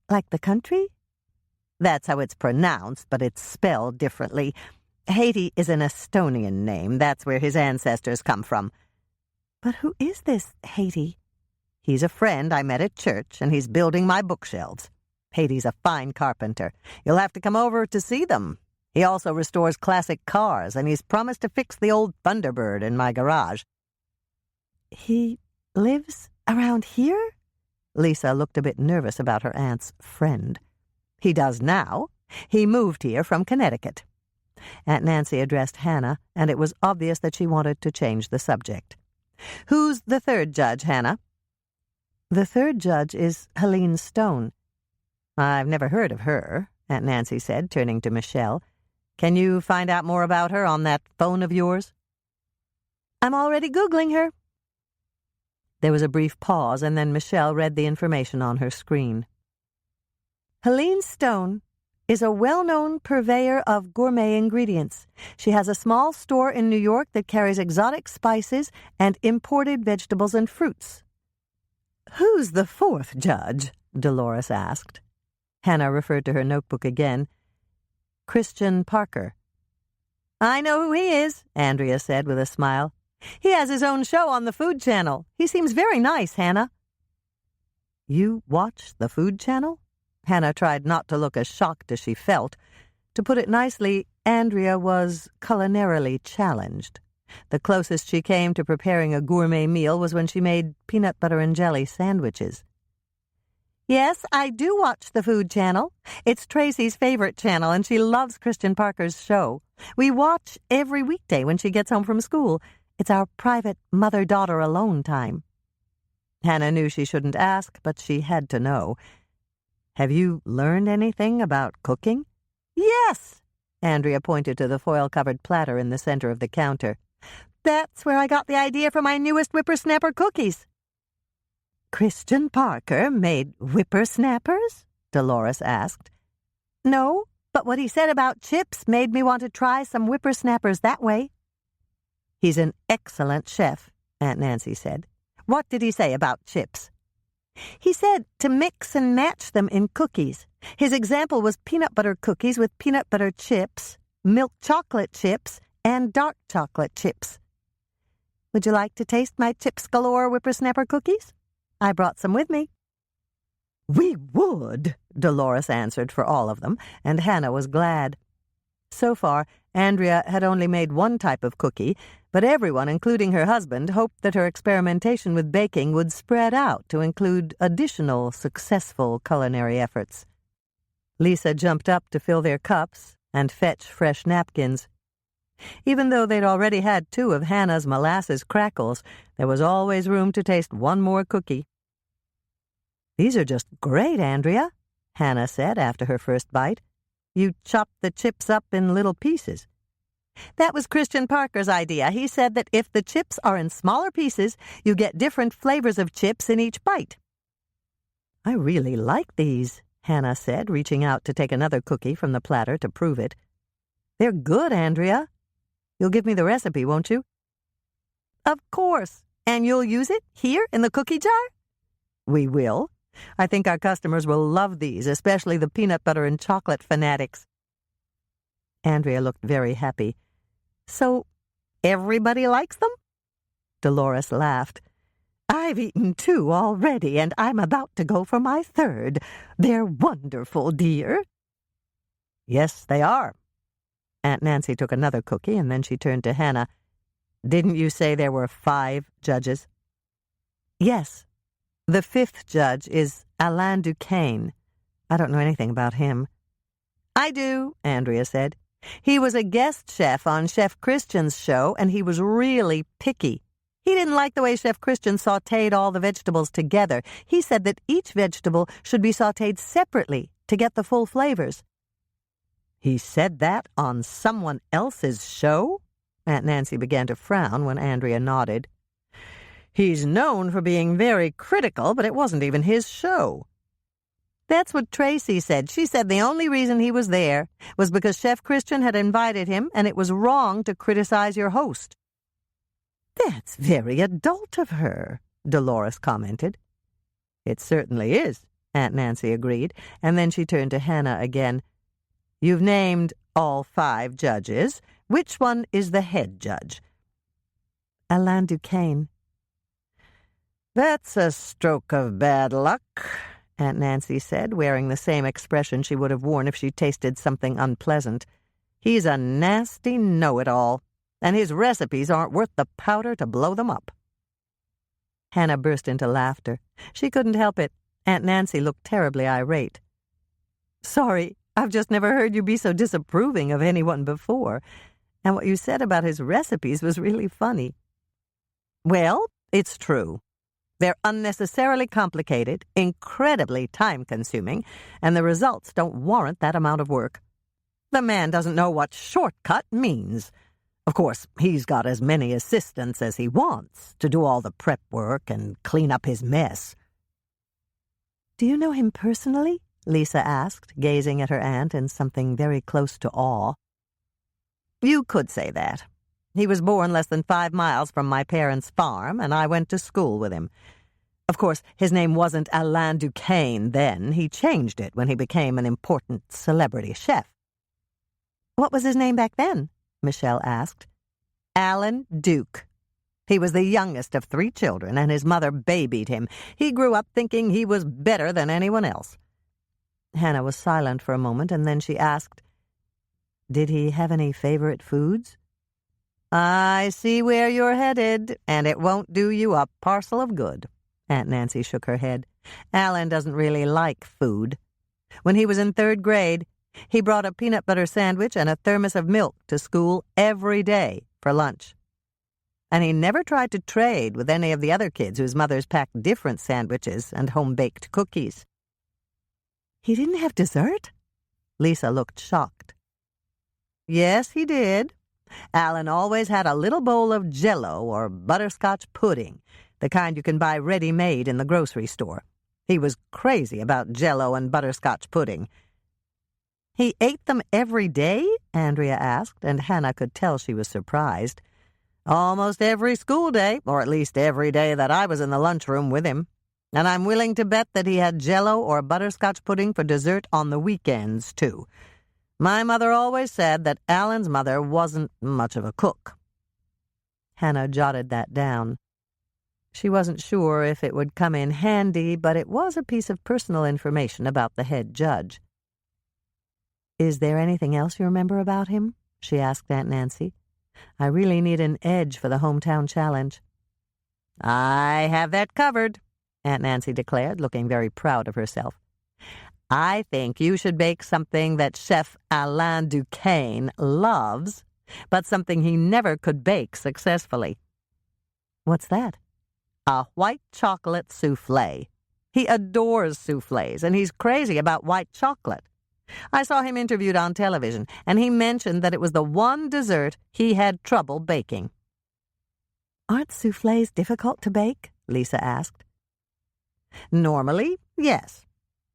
Like the country? That's how it's pronounced, but it's spelled differently. Haiti is an Estonian name. That's where his ancestors come from. But who is this Haiti? He's a friend I met at church, and he's building my bookshelves. Haiti's a fine carpenter. You'll have to come over to see them. He also restores classic cars, and he's promised to fix the old Thunderbird in my garage. He lives around here? Lisa looked a bit nervous about her aunt's friend. He does now. He moved here from Connecticut. Aunt Nancy addressed Hannah, and it was obvious that she wanted to change the subject. Who's the 3rd judge, Hannah? The 3rd judge is Helene Stone. I've never heard of her, Aunt Nancy said, turning to Michelle. Can you find out more about her on that phone of yours? I'm already Googling her. There was a brief pause, and then Michelle read the information on her screen. Helene Stone is a well-known purveyor of gourmet ingredients. She has a small store in New York that carries exotic spices and imported vegetables and fruits. Who's the 4th judge? Dolores asked. Hannah referred to her notebook again. Christian Parker. I know who he is, Andrea said with a smile. He has his own show on the Food Channel. He seems very nice, Hannah. You watch the Food Channel? Hannah tried not to look as shocked as she felt. To put it nicely, Andrea was culinarily challenged. The closest she came to preparing a gourmet meal was when she made peanut butter and jelly sandwiches. Yes, I do watch the Food Channel. It's Tracy's favorite channel, and she loves Christian Parker's show. We watch every weekday when she gets home from school. It's our private mother-daughter alone time. Hannah knew she shouldn't ask, but she had to know. Have you learned anything about cooking? Yes, Andrea pointed to the foil-covered platter in the center of the counter. That's where I got the idea for my newest whippersnapper cookies. Christian Parker made whippersnappers? Dolores asked. No, but what he said about chips made me want to try some whippersnappers that way. He's an excellent chef, Aunt Nancy said. What did he say about chips? He said to mix and match them in cookies. His example was peanut butter cookies with peanut butter chips, milk chocolate chips, and dark chocolate chips. Would you like to taste my Chips Galore whippersnapper cookies? I brought some with me. We would, Dolores answered for all of them, and Hannah was glad. So far, Andrea had only made one type of cookie, but everyone, including her husband, hoped that her experimentation with baking would spread out to include additional successful culinary efforts. Lisa jumped up to fill their cups and fetch fresh napkins. Even though they'd already had 2 of Hannah's molasses crackles, there was always room to taste one more cookie. These are just great, Andrea, Hannah said after her first bite. You chopped the chips up in little pieces. That was Christian Parker's idea. He said that if the chips are in smaller pieces, you get different flavors of chips in each bite. I really like these, Hannah said, reaching out to take another cookie from the platter to prove it. They're good, Andrea. You'll give me the recipe, won't you? Of course. And you'll use it here in the cookie jar? We will. I think our customers will love these, especially the peanut butter and chocolate fanatics. Andrea looked very happy. So, everybody likes them? Dolores laughed. I've eaten 2 already, and I'm about to go for my 3rd. They're wonderful, dear. Yes, they are. Aunt Nancy took another cookie, and then she turned to Hannah. Didn't you say there were 5 judges? Yes. The 5th judge is Alain Duquesne. I don't know anything about him. I do, Andrea said. He was a guest chef on Chef Christian's show, and he was really picky. He didn't like the way Chef Christian sautéed all the vegetables together. He said that each vegetable should be sautéed separately to get the full flavors. He said that on someone else's show? Aunt Nancy began to frown when Andrea nodded. He's known for being very critical, but it wasn't even his show." "That's what Tracy said. She said the only reason he was there was because Chef Christian had invited him, and it was wrong to criticize your host." "That's very adult of her," Dolores commented. "It certainly is," Aunt Nancy agreed, and then she turned to Hannah again. "You've named all 5 judges. Which one is the head judge?" "Alain Duquesne." "That's a stroke of bad luck," Aunt Nancy said, wearing the same expression she would have worn if she tasted something unpleasant. "He's a nasty know-it-all, and his recipes aren't worth the powder to blow them up." Hannah burst into laughter. She couldn't help it. Aunt Nancy looked terribly irate. "Sorry, I've just never heard you be so disapproving of anyone before. And what you said about his recipes was really funny." "Well, it's true. They're unnecessarily complicated, incredibly time-consuming, and the results don't warrant that amount of work. The man doesn't know what shortcut means. Of course, he's got as many assistants as he wants to do all the prep work and clean up his mess." "Do you know him personally?" Lisa asked, gazing at her aunt in something very close to awe. "You could say that. He was born less than 5 miles from my parents' farm, and I went to school with him. Of course, his name wasn't Alain Duquesne then. He changed it when he became an important celebrity chef." "What was his name back then?" Michelle asked. "Alan Duke. He was the youngest of 3 children, and his mother babied him. He grew up thinking he was better than anyone else." Hannah was silent for a moment, and then she asked, "Did he have any favorite foods?" "I see where you're headed, and it won't do you a parcel of good." Aunt Nancy shook her head. "Alan doesn't really like food. When he was in 3rd grade, he brought a peanut butter sandwich and a thermos of milk to school every day for lunch. And he never tried to trade with any of the other kids whose mothers packed different sandwiches and home-baked cookies." "He didn't have dessert?" Lisa looked shocked. "Yes, he did. Alan always had a little bowl of Jell-O or butterscotch pudding, the kind you can buy ready-made in the grocery store. He was crazy about Jell-O and butterscotch pudding." "He ate them every day?" Andrea asked, and Hannah could tell she was surprised. "Almost every school day, or at least every day that I was in the lunchroom with him. And I'm willing to bet that he had Jell-O or butterscotch pudding for dessert on the weekends, too. My mother always said that Alan's mother wasn't much of a cook." Hannah jotted that down. She wasn't sure if it would come in handy, but it was a piece of personal information about the head judge. "Is there anything else you remember about him?" she asked Aunt Nancy. "I really need an edge for the hometown challenge." "I have that covered," Aunt Nancy declared, looking very proud of herself. "I think you should bake something that Chef Alain Duquesne loves, but something he never could bake successfully." "What's that?" "A white chocolate soufflé. He adores soufflés, and he's crazy about white chocolate. I saw him interviewed on television, and he mentioned that it was the one dessert he had trouble baking." "Aren't soufflés difficult to bake?" Lisa asked. "Normally, yes.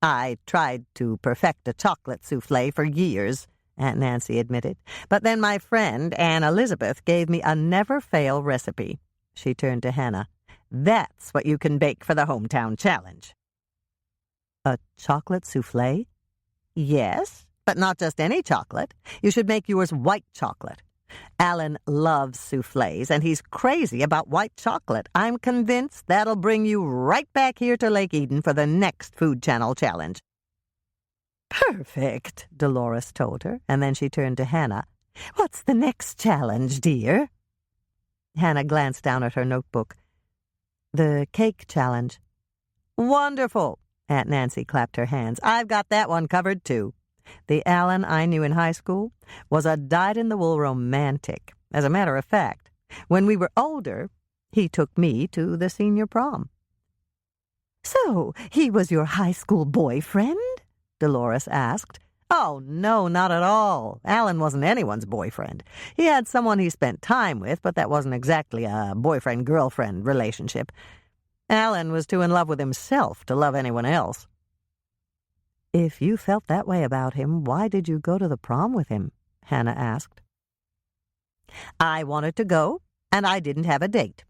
I tried to perfect a chocolate soufflé for years," Aunt Nancy admitted. "But then my friend, Anne Elizabeth, gave me a never-fail recipe." She turned to Hannah. "That's what you can bake for the hometown challenge." "A chocolate soufflé?" "Yes, but not just any chocolate. You should make yours white chocolate. Alan loves soufflés, and he's crazy about white chocolate. I'm convinced that'll bring you right back here to Lake Eden for the next Food Channel challenge." "Perfect," Dolores told her, and then she turned to Hannah. "What's the next challenge, dear?" Hannah glanced down at her notebook. "The cake challenge." "Wonderful!" Aunt Nancy clapped her hands. "I've got that one covered, too. The Alan I knew in high school was a dyed-in-the-wool romantic. As a matter of fact, when we were older, he took me to the senior prom." "So he was your high school boyfriend?" Dolores asked. Oh, no, not at all. Alan wasn't anyone's boyfriend. He had someone he spent time with, but that wasn't exactly a boyfriend-girlfriend relationship. Alan was too in love with himself to love anyone else. If you felt that way about him, why did you go to the prom with him? Hannah asked. I wanted to go, and I didn't have a date.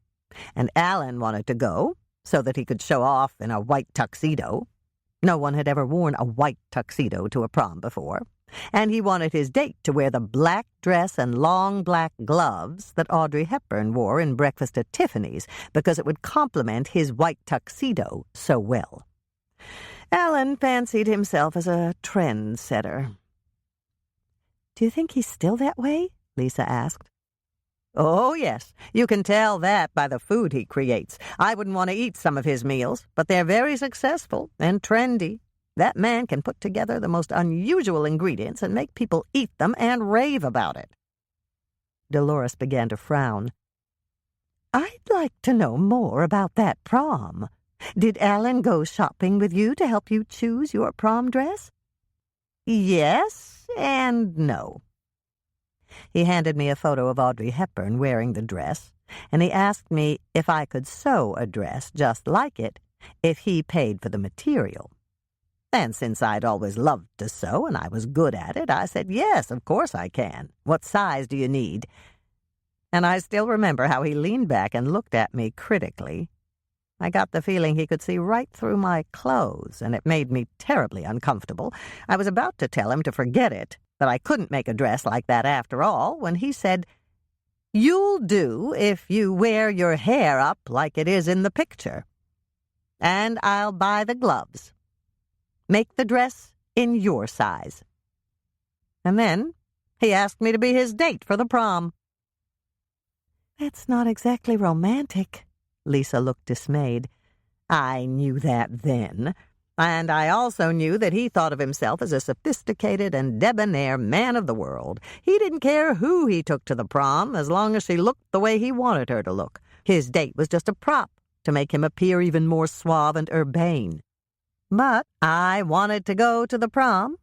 And Alan wanted to go so that he could show off in a white tuxedo. No one had ever worn a white tuxedo to a prom before, and he wanted his date to wear the black dress and long black gloves that Audrey Hepburn wore in Breakfast at Tiffany's because it would complement his white tuxedo so well. Alan fancied himself as a trendsetter. Do you think he's still that way? Lisa asked. Oh, yes. You can tell that by the food he creates. I wouldn't want to eat some of his meals, but they're very successful and trendy. That man can put together the most unusual ingredients and make people eat them and rave about it. Dolores began to frown. I'd like to know more about that prom. Did Alan go shopping with you to help you choose your prom dress? Yes and no. He handed me a photo of Audrey Hepburn wearing the dress, and he asked me if I could sew a dress just like it if he paid for the material. And since I'd always loved to sew and I was good at it, I said, yes, of course I can. What size do you need? And I still remember how he leaned back and looked at me critically. I got the feeling he could see right through my clothes, and it made me terribly uncomfortable. I was about to tell him to forget it, that I couldn't make a dress like that after all, when he said, "You'll do if you wear your hair up like it is in the picture. And I'll buy the gloves. Make the dress in your size." And then he asked me to be his date for the prom. That's not exactly romantic. Lisa looked dismayed. I knew that then. And I also knew that he thought of himself as a sophisticated and debonair man of the world. He didn't care who he took to the prom, as long as she looked the way he wanted her to look. His date was just a prop to make him appear even more suave and urbane. But I wanted to go to the prom,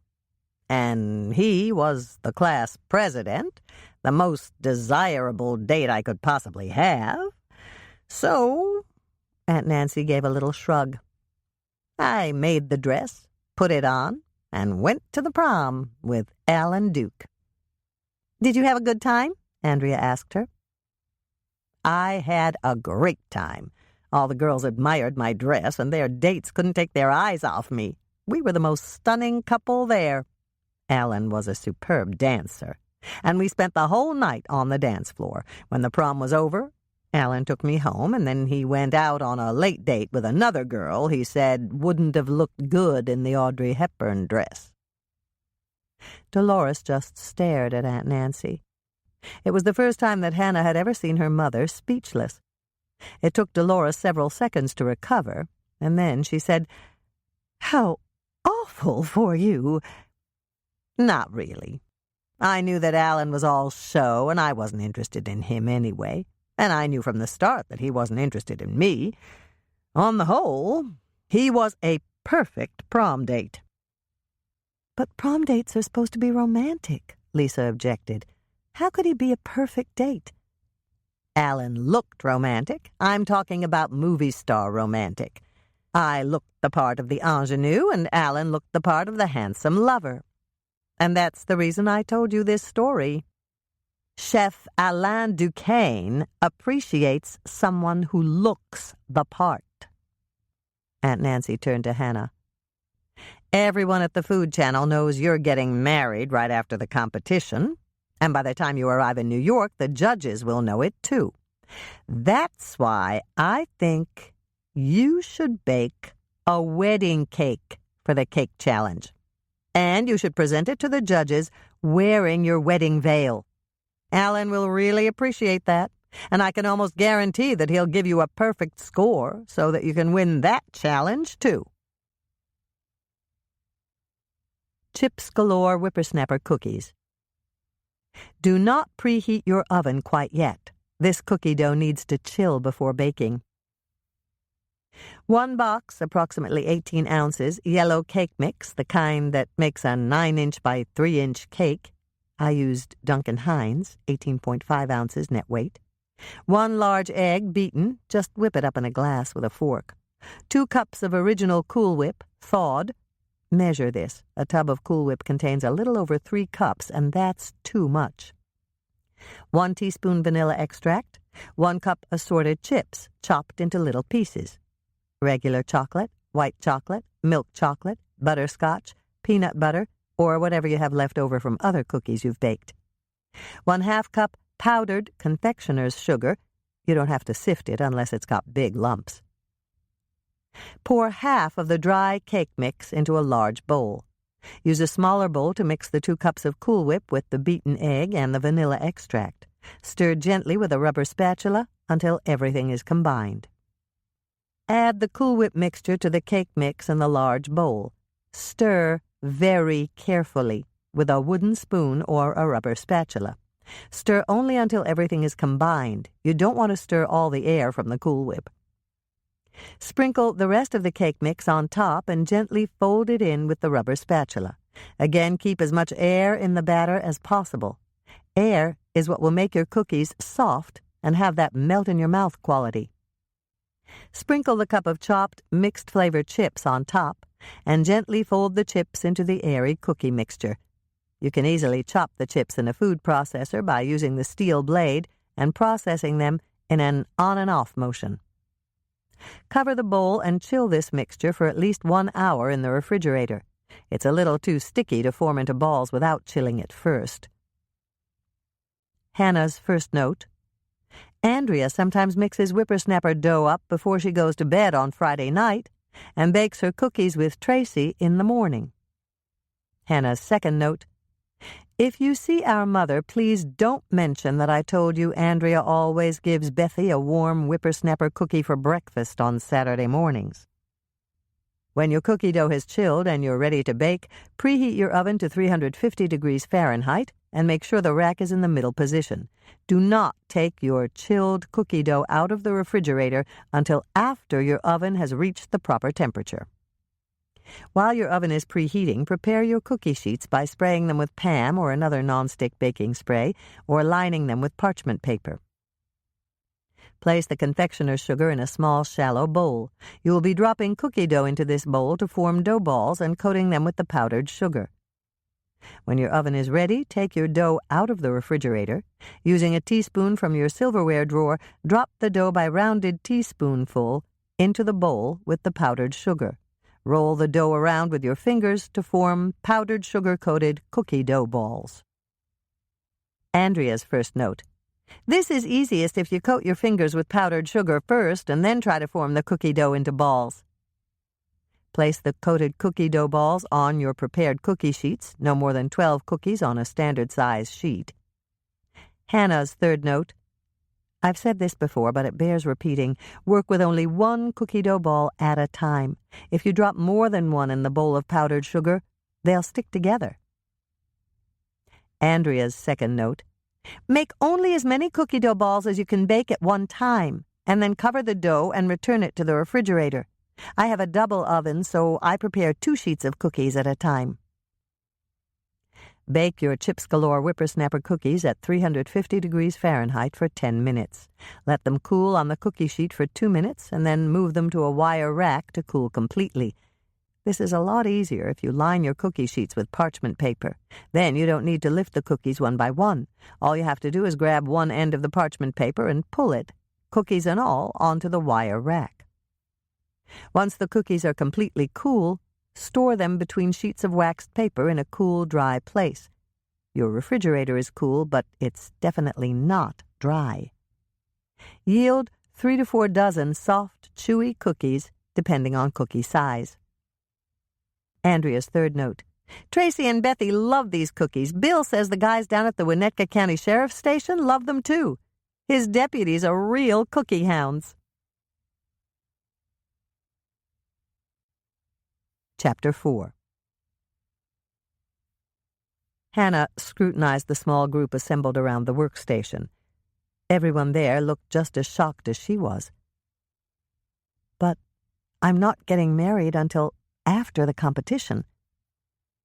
and he was the class president, the most desirable date I could possibly have. So, Aunt Nancy gave a little shrug. I made the dress, put it on, and went to the prom with Alan Duke. Did you have a good time? Andrea asked her. I had a great time. All the girls admired my dress, and their dates couldn't take their eyes off me. We were the most stunning couple there. Alan was a superb dancer, and we spent the whole night on the dance floor. When the prom was over, Alan took me home, and then he went out on a late date with another girl he said wouldn't have looked good in the Audrey Hepburn dress. Dolores just stared at Aunt Nancy. It was the first time that Hannah had ever seen her mother speechless. It took Dolores several seconds to recover, and then she said, "How awful for you." Not really. I knew that Alan was all show, and I wasn't interested in him anyway. And I knew from the start that he wasn't interested in me. On the whole, he was a perfect prom date. But prom dates are supposed to be romantic, Lisa objected. How could he be a perfect date? Alan looked romantic. I'm talking about movie star romantic. I looked the part of the ingenue, and Alan looked the part of the handsome lover. And that's the reason I told you this story. Chef Alain Duquesne appreciates someone who looks the part. Aunt Nancy turned to Hannah. Everyone at the Food Channel knows you're getting married right after the competition, and by the time you arrive in New York, the judges will know it too. That's why I think you should bake a wedding cake for the cake challenge. And you should present it to the judges wearing your wedding veil. Alan will really appreciate that, and I can almost guarantee that he'll give you a perfect score so that you can win that challenge, too. Chips Galore Whippersnapper Cookies. Do not preheat your oven quite yet. This cookie dough needs to chill before baking. 1 box, approximately 18 ounces, yellow cake mix, the kind that makes a 9-inch by 3-inch cake. I used Duncan Hines, 18.5 ounces net weight. 1 large egg, beaten, just whip it up in a glass with a fork. 2 cups of original Cool Whip, thawed. Measure this. A tub of Cool Whip contains a little over 3 cups, and that's too much. 1 teaspoon vanilla extract. 1 cup assorted chips, chopped into little pieces. Regular chocolate, white chocolate, milk chocolate, butterscotch, peanut butter, or whatever you have left over from other cookies you've baked. 1/2 cup powdered confectioner's sugar. You don't have to sift it unless it's got big lumps. Pour half of the dry cake mix into a large bowl. Use a smaller bowl to mix the 2 cups of Cool Whip with the beaten egg and the vanilla extract. Stir gently with a rubber spatula until everything is combined. Add the Cool Whip mixture to the cake mix in the large bowl. Stir very carefully with a wooden spoon or a rubber spatula. Stir only until everything is combined. You don't want to stir all the air from the Cool Whip. Sprinkle the rest of the cake mix on top and gently fold it in with the rubber spatula. Again, keep as much air in the batter as possible. Air is what will make your cookies soft and have that melt-in-your-mouth quality. Sprinkle the cup of chopped, mixed-flavor chips on top and gently fold the chips into the airy cookie mixture. You can easily chop the chips in a food processor by using the steel blade and processing them in an on-and-off motion. Cover the bowl and chill this mixture for at least 1 hour in the refrigerator. It's a little too sticky to form into balls without chilling it first. Hannah's first note. Andrea sometimes mixes whippersnapper dough up before she goes to bed on Friday night and bakes her cookies with Tracy in the morning. Hannah's second note. If you see our mother, please don't mention that I told you Andrea always gives Bethy a warm whippersnapper cookie for breakfast on Saturday mornings. When your cookie dough has chilled and you're ready to bake, preheat your oven to 350 degrees Fahrenheit and make sure the rack is in the middle position. Do not take your chilled cookie dough out of the refrigerator until after your oven has reached the proper temperature. While your oven is preheating, prepare your cookie sheets by spraying them with Pam or another nonstick baking spray or lining them with parchment paper. Place the confectioner's sugar in a small, shallow bowl. You will be dropping cookie dough into this bowl to form dough balls and coating them with the powdered sugar. When your oven is ready, take your dough out of the refrigerator. Using a teaspoon from your silverware drawer, drop the dough by rounded teaspoonful into the bowl with the powdered sugar. Roll the dough around with your fingers to form powdered sugar-coated cookie dough balls. Andrea's first note. This is easiest if you coat your fingers with powdered sugar first and then try to form the cookie dough into balls. Place the coated cookie dough balls on your prepared cookie sheets, no more than 12 cookies on a standard-size sheet. Hannah's third note. I've said this before, but it bears repeating. Work with only 1 cookie dough ball at a time. If you drop more than 1 in the bowl of powdered sugar, they'll stick together. Andrea's second note. Make only as many cookie dough balls as you can bake at one time, and then cover the dough and return it to the refrigerator. I have a double oven, so I prepare 2 sheets of cookies at a time. Bake your Chips Galore whippersnapper cookies at 350 degrees Fahrenheit for 10 minutes. Let them cool on the cookie sheet for 2 minutes and then move them to a wire rack to cool completely. This is a lot easier if you line your cookie sheets with parchment paper. Then you don't need to lift the cookies one by one. All you have to do is grab one end of the parchment paper and pull it, cookies and all, onto the wire rack. Once the cookies are completely cool, store them between sheets of waxed paper in a cool, dry place. Your refrigerator is cool, but it's definitely not dry. Yield 3 to 4 dozen soft, chewy cookies, depending on cookie size. Andrea's third note. Tracy and Bethy love these cookies. Bill says the guys down at the Winnetka County Sheriff's Station love them too. His deputies are real cookie hounds. Chapter 4. Hannah scrutinized the small group assembled around the workstation. Everyone there looked just as shocked as she was. But I'm not getting married until after the competition."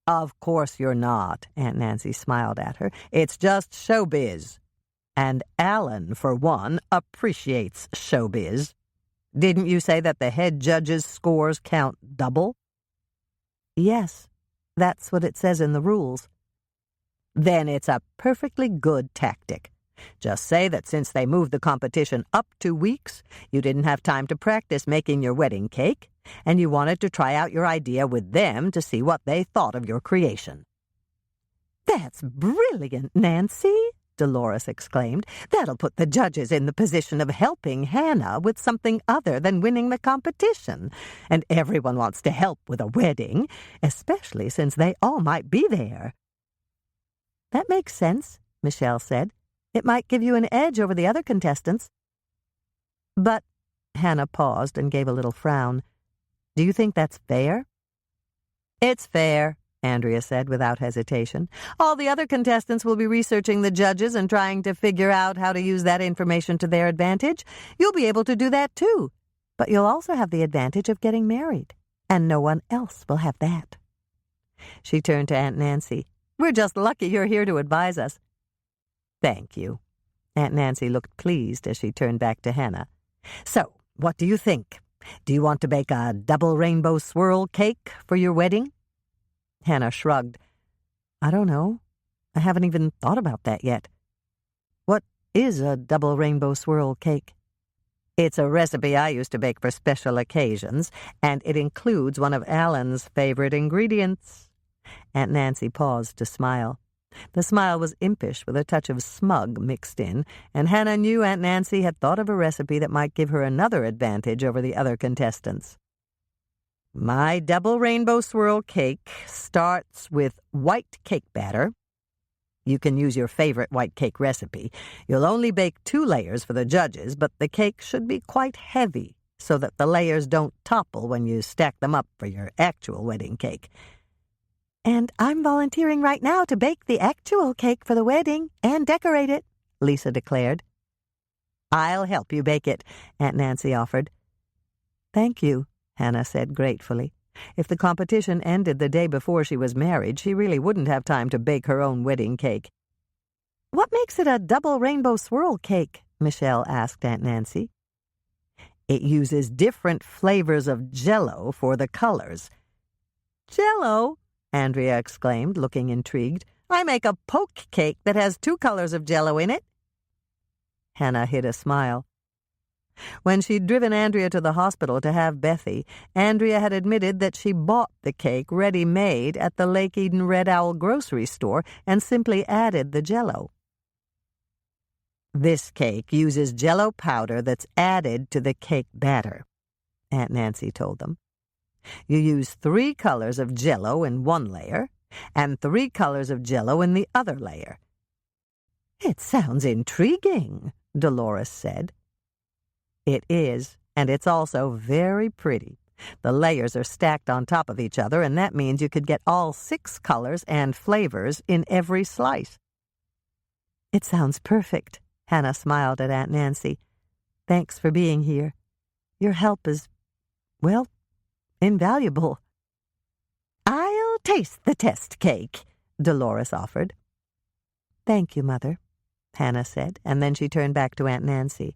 "Of course you're not," Aunt Nancy smiled at her. "It's just showbiz. And Alan, for one, appreciates showbiz. Didn't you say that the head judge's scores count double?" "Yes, that's what it says in the rules." "Then it's a perfectly good tactic. Just say that since they moved the competition up 2 weeks, you didn't have time to practice making your wedding cake, and you wanted to try out your idea with them to see what they thought of your creation." "That's brilliant, Nancy," Dolores exclaimed. "That'll put the judges in the position of helping Hannah with something other than winning the competition. And everyone wants to help with a wedding, especially since they all might be there." "That makes sense," Michelle said. "It might give you an edge over the other contestants." "But," Hannah paused and gave a little frown, "do you think that's fair?" "It's fair," Andrea said without hesitation. "All the other contestants will be researching the judges and trying to figure out how to use that information to their advantage. You'll be able to do that too. But you'll also have the advantage of getting married, and no one else will have that." She turned to Aunt Nancy. "We're just lucky you're here to advise us." "Thank you." Aunt Nancy looked pleased as she turned back to Hannah. "So, what do you think? Do you want to bake a double rainbow swirl cake for your wedding?" Hannah shrugged. "I don't know. I haven't even thought about that yet. What is a double rainbow swirl cake?" "It's a recipe I used to bake for special occasions, and it includes one of Alan's favorite ingredients." Aunt Nancy paused to smile. The smile was impish with a touch of smug mixed in, and Hannah knew Aunt Nancy had thought of a recipe that might give her another advantage over the other contestants. "My double rainbow swirl cake starts with white cake batter. You can use your favorite white cake recipe. You'll only bake 2 layers for the judges, but the cake should be quite heavy so that the layers don't topple when you stack them up for your actual wedding cake." "And I'm volunteering right now to bake the actual cake for the wedding and decorate it," Lisa declared. "I'll help you bake it," Aunt Nancy offered. "Thank you," Hannah said gratefully. If the competition ended the day before she was married, she really wouldn't have time to bake her own wedding cake. "What makes it a double rainbow swirl cake?" Michelle asked Aunt Nancy. "It uses different flavors of Jell-O for the colors." "Jell-O?" Andrea exclaimed, looking intrigued. "I make a poke cake that has 2 colors of Jell-O in it." Hannah hid a smile. When she'd driven Andrea to the hospital to have Bethy, Andrea had admitted that she bought the cake ready-made at the Lake Eden Red Owl grocery store and simply added the Jell-O. "This cake uses Jell-O powder that's added to the cake batter," Aunt Nancy told them. "You use 3 colors of Jell-O in one layer and 3 colors of Jell-O in the other layer." "It sounds intriguing," Dolores said. "It is, and it's also very pretty. The layers are stacked on top of each other, and that means you could get all 6 colors and flavors in every slice." "It sounds perfect," Hannah smiled at Aunt Nancy. "Thanks for being here. Your help is, well, invaluable." "I'll taste the test cake," Dolores offered. "Thank you, Mother," Hannah said, and then she turned back to Aunt Nancy.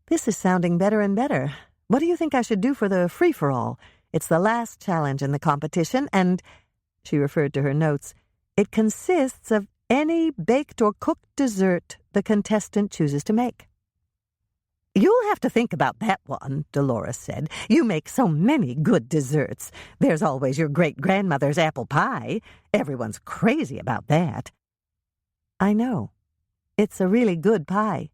"This is sounding better and better. What do you think I should do for the free-for-all? It's the last challenge in the competition, and," she referred to her notes, "it consists of any baked or cooked dessert the contestant chooses to make." "You'll have to think about that one," Dolores said. "You make so many good desserts. There's always your great-grandmother's apple pie. Everyone's crazy about that." "I know. It's a really good pie.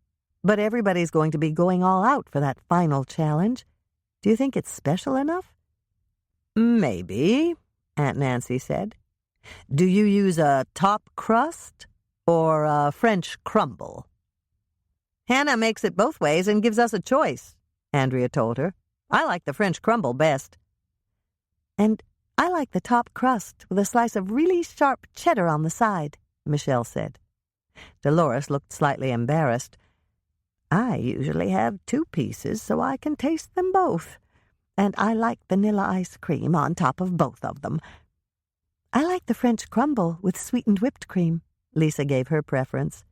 But everybody's going to be going all out for that final challenge. Do you think it's special enough?" "Maybe," Aunt Nancy said. "Do you use a top crust or a French crumble?" "Hannah makes it both ways and gives us a choice," Andrea told her. "I like the French crumble best." "And I like the top crust with a slice of really sharp cheddar on the side," Michelle said. Dolores looked slightly embarrassed. "I usually have 2 pieces so I can taste them both. and I like vanilla ice cream on top of both of them. I like the French crumble with sweetened whipped cream. Lisa gave her preference.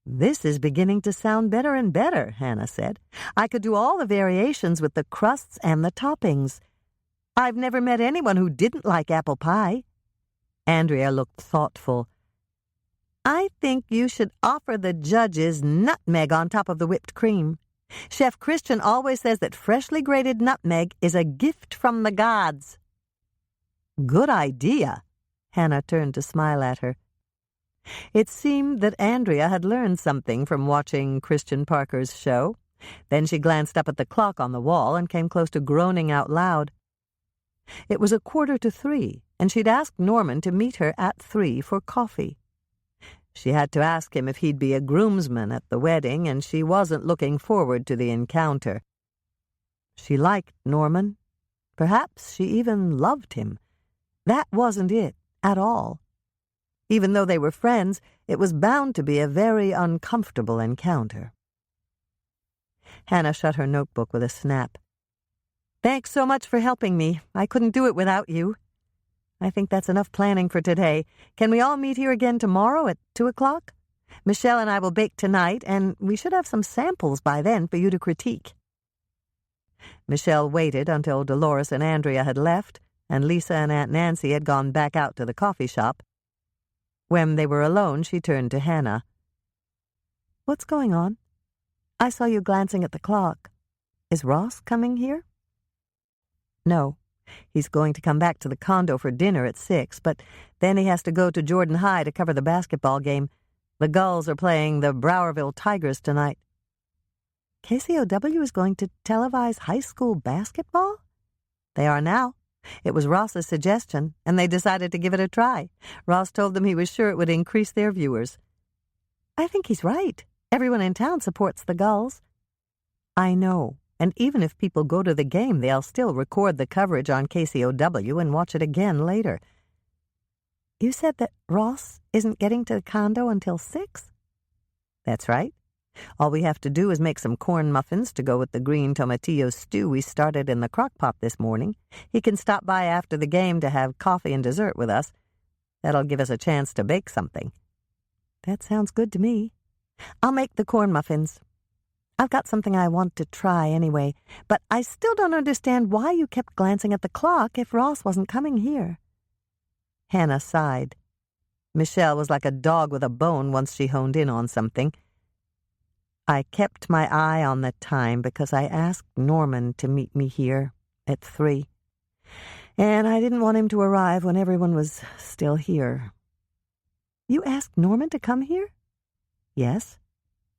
This is beginning to sound better and better, Hannah said. I could do all the variations with the crusts and the toppings. I've never met anyone who didn't like apple pie. Andrea looked thoughtful. I think you should offer the judges nutmeg on top of the whipped cream. Chef Christian always says that freshly grated nutmeg is a gift from the gods. Good idea. Hannah turned to smile at her. It seemed that Andrea had learned something from watching Christian Parker's show. Then she glanced up at the clock on the wall and came close to groaning out loud. It was 2:45, and she'd asked Norman to meet her at 3 for coffee. She had to ask him if he'd be a groomsman at the wedding, and she wasn't looking forward to the encounter. She liked Norman. Perhaps she even loved him. That wasn't it at all. Even though they were friends, it was bound to be a very uncomfortable encounter. Hannah shut her notebook with a snap. Thanks so much for helping me. I couldn't do it without you. I think that's enough planning for today. Can we all meet here again tomorrow at 2 o'clock? Michelle and I will bake tonight, and we should have some samples by then for you to critique. Michelle waited until Dolores and Andrea had left, and Lisa and Aunt Nancy had gone back out to the coffee shop. When they were alone, she turned to Hannah. What's going on? I saw you glancing at the clock. Is Ross coming here? No. He's going to come back to the condo for dinner at 6, but then he has to go to Jordan High to cover the basketball game. The Gulls are playing the Browerville Tigers tonight. KCOW is going to televise high school basketball? They are now. It was Ross's suggestion, and they decided to give it a try. Ross told them he was sure it would increase their viewers. I think he's right. Everyone in town supports the Gulls. I know, and even if people go to the game, they'll still record the coverage on KCOW and watch it again later. You said that Ross isn't getting to the condo until 6? That's right. All we have to do is make some corn muffins to go with the green tomatillo stew we started in the crock pot this morning. He can stop by after the game to have coffee and dessert with us. That'll give us a chance to bake something. That sounds good to me. I'll make the corn muffins. I've got something I want to try anyway, but I still don't understand why you kept glancing at the clock if Ross wasn't coming here. Hannah sighed. Michelle was like a dog with a bone once she honed in on something. I kept my eye on the time because I asked Norman to meet me here at 3. And I didn't want him to arrive when everyone was still here. You asked Norman to come here? Yes.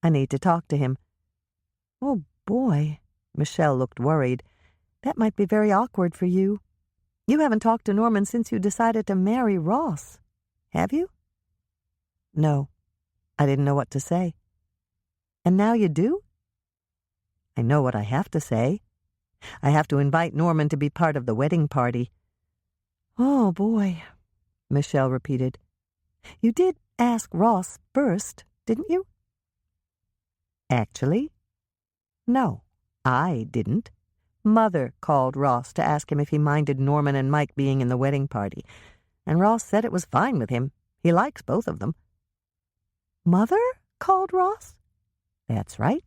I need to talk to him. Oh, boy. Michelle looked worried. That might be very awkward for you. You haven't talked to Norman since you decided to marry Ross. Have you? No. I didn't know what to say. And now you do? I know what I have to say. I have to invite Norman to be part of the wedding party. Oh, boy, Michelle repeated. You did ask Ross first, didn't you? Actually, no, I didn't. Mother called Ross to ask him if he minded Norman and Mike being in the wedding party, and Ross said it was fine with him. He likes both of them. Mother called Ross? That's right.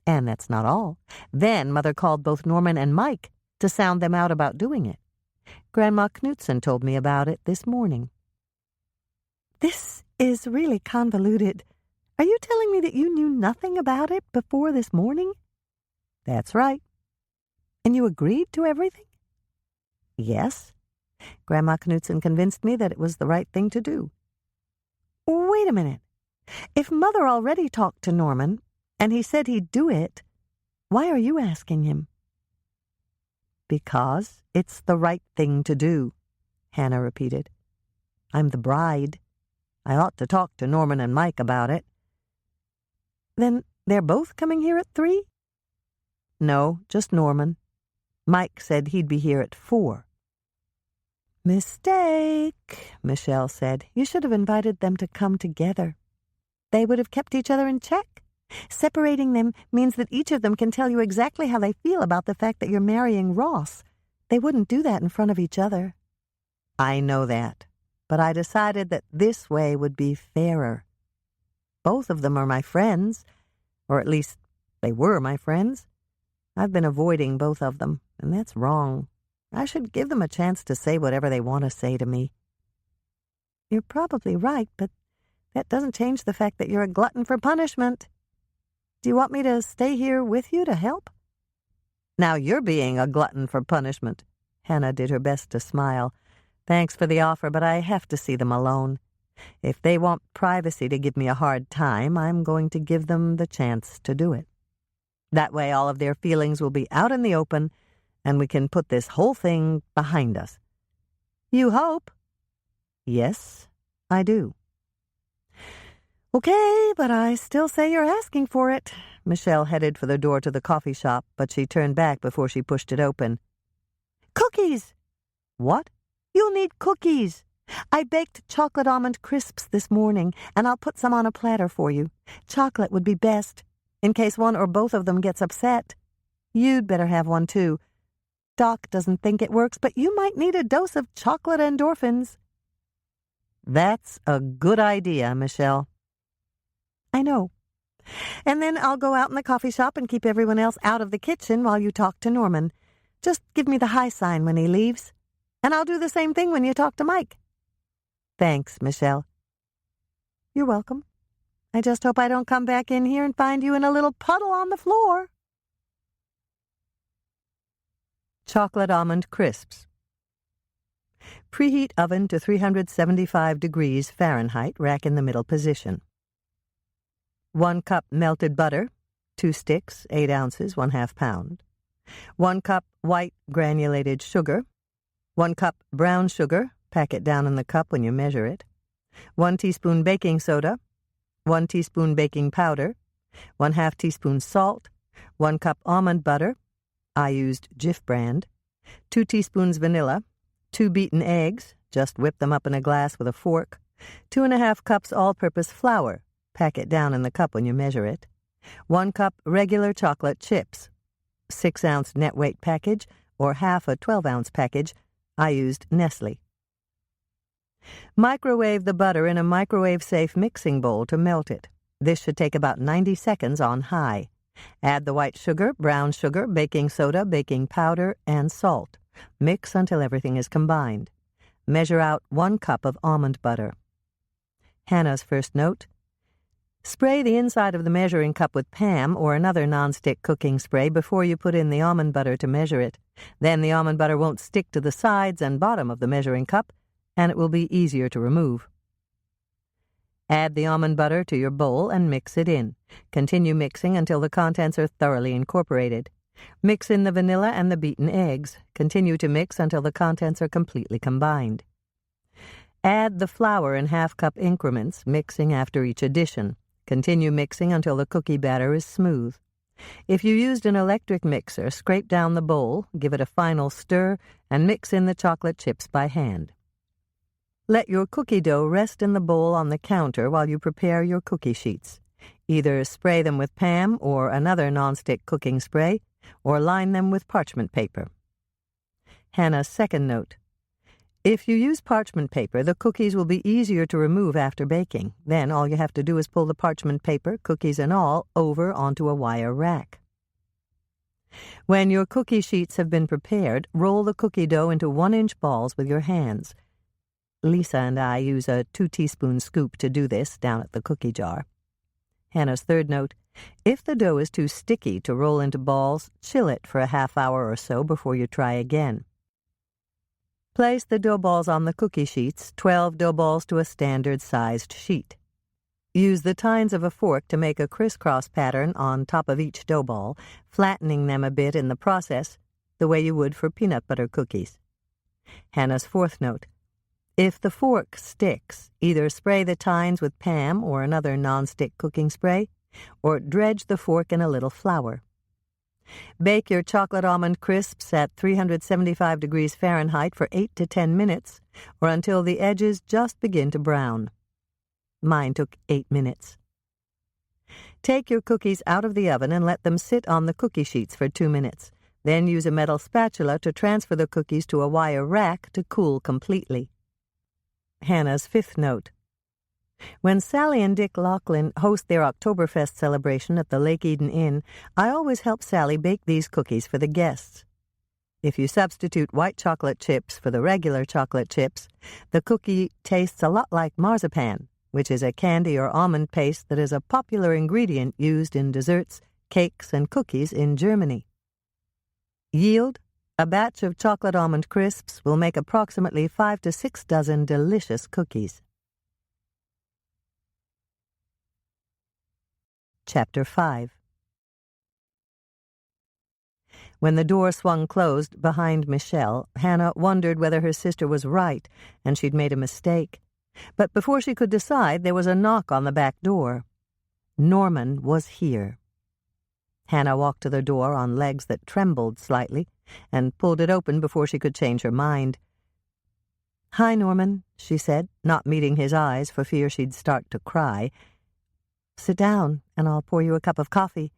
And that's not all. Then Mother called both Norman and Mike to sound them out about doing it. Grandma Knutson told me about it this morning. This is really convoluted. Are you telling me that you knew nothing about it before this morning? That's right. And you agreed to everything? Yes. Grandma Knutson convinced me that it was the right thing to do. Wait a minute. If Mother already talked to Norman, and he said he'd do it, why are you asking him? Because it's the right thing to do, Hannah repeated. I'm the bride. I ought to talk to Norman and Mike about it. Then they're both coming here at 3? No, just Norman. Mike said he'd be here at 4. Mistake, Michelle said. You should have invited them to come together. They would have kept each other in check. Separating them means that each of them can tell you exactly how they feel about the fact that you're marrying Ross. They wouldn't do that in front of each other. I know that, but I decided that this way would be fairer. Both of them are my friends, or at least they were my friends. I've been avoiding both of them, and that's wrong. I should give them a chance to say whatever they want to say to me. You're probably right, but that doesn't change the fact that you're a glutton for punishment. Do you want me to stay here with you to help? Now you're being a glutton for punishment. Hannah did her best to smile. Thanks for the offer, but I have to see them alone. If they want privacy to give me a hard time, I'm going to give them the chance to do it. That way all of their feelings will be out in the open, and we can put this whole thing behind us. You hope? Yes, I do. Okay, but I still say you're asking for it. Michelle headed for the door to the coffee shop, but she turned back before she pushed it open. Cookies! What? You'll need cookies. I baked chocolate almond crisps this morning, and I'll put some on a platter for you. Chocolate would be best, in case one or both of them gets upset. You'd better have one, too. Doc doesn't think it works, but you might need a dose of chocolate endorphins. That's a good idea, Michelle. I know. And then I'll go out in the coffee shop and keep everyone else out of the kitchen while you talk to Norman. Just give me the high sign when he leaves. And I'll do the same thing when you talk to Mike. Thanks, Michelle. You're welcome. I just hope I don't come back in here and find you in a little puddle on the floor. Chocolate almond crisps. Preheat oven to 375 degrees Fahrenheit, rack in the middle position. 1 cup melted butter, 2 sticks, 8 ounces, 1/2 pound. 1 cup white granulated sugar. 1 cup brown sugar, pack it down in the cup when you measure it. 1 teaspoon baking soda. 1 teaspoon baking powder. 1/2 teaspoon salt. 1 cup almond butter. I used Jif brand. 2 teaspoons vanilla. 2 beaten eggs, just whip them up in a glass with a fork. 2½ cups all-purpose flour. Pack it down in the cup when you measure it. 1 cup regular chocolate chips. 6-ounce net weight package, or half a 12-ounce package. I used Nestle. Microwave the butter in a microwave-safe mixing bowl to melt it. This should take about 90 seconds on high. Add the white sugar, brown sugar, baking soda, baking powder, and salt. Mix until everything is combined. Measure out 1 cup of almond butter. Hannah's first note: spray the inside of the measuring cup with Pam or another nonstick cooking spray before you put in the almond butter to measure it. Then the almond butter won't stick to the sides and bottom of the measuring cup, and it will be easier to remove. Add the almond butter to your bowl and mix it in. Continue mixing until the contents are thoroughly incorporated. Mix in the vanilla and the beaten eggs. Continue to mix until the contents are completely combined. Add the flour in half-cup increments, mixing after each addition. Continue mixing until the cookie batter is smooth. If you used an electric mixer, scrape down the bowl, give it a final stir, and mix in the chocolate chips by hand. Let your cookie dough rest in the bowl on the counter while you prepare your cookie sheets. Either spray them with Pam or another nonstick cooking spray, or line them with parchment paper. Hannah's second note: if you use parchment paper, the cookies will be easier to remove after baking. Then all you have to do is pull the parchment paper, cookies and all, over onto a wire rack. When your cookie sheets have been prepared, roll the cookie dough into 1-inch balls with your hands. Lisa and I use a 2-teaspoon scoop to do this down at the cookie jar. Hannah's third note: if the dough is too sticky to roll into balls, chill it for a half hour or so before you try again. Place the dough balls on the cookie sheets, 12 dough balls to a standard-sized sheet. Use the tines of a fork to make a crisscross pattern on top of each dough ball, flattening them a bit in the process, the way you would for peanut butter cookies. Hannah's fourth note: if the fork sticks, either spray the tines with Pam or another nonstick cooking spray, or dredge the fork in a little flour. Bake your chocolate almond crisps at 375 degrees Fahrenheit for 8 to 10 minutes, or until the edges just begin to brown. Mine took 8 minutes. Take your cookies out of the oven and let them sit on the cookie sheets for 2 minutes. Then use a metal spatula to transfer the cookies to a wire rack to cool completely. Hannah's 5th note. When Sally and Dick Laughlin host their Oktoberfest celebration at the Lake Eden Inn, I always help Sally bake these cookies for the guests. If you substitute white chocolate chips for the regular chocolate chips, the cookie tastes a lot like marzipan, which is a candy or almond paste that is a popular ingredient used in desserts, cakes, and cookies in Germany. Yield: a batch of chocolate almond crisps will make approximately 5 to 6 dozen delicious cookies. Chapter 5. When the door swung closed behind Michelle, Hannah wondered whether her sister was right and she'd made a mistake. But before she could decide, there was a knock on the back door. Norman was here. Hannah walked to the door on legs that trembled slightly and pulled it open before she could change her mind. "Hi, Norman," she said, not meeting his eyes for fear she'd start to cry. "Sit down, and I'll pour you a cup of coffee.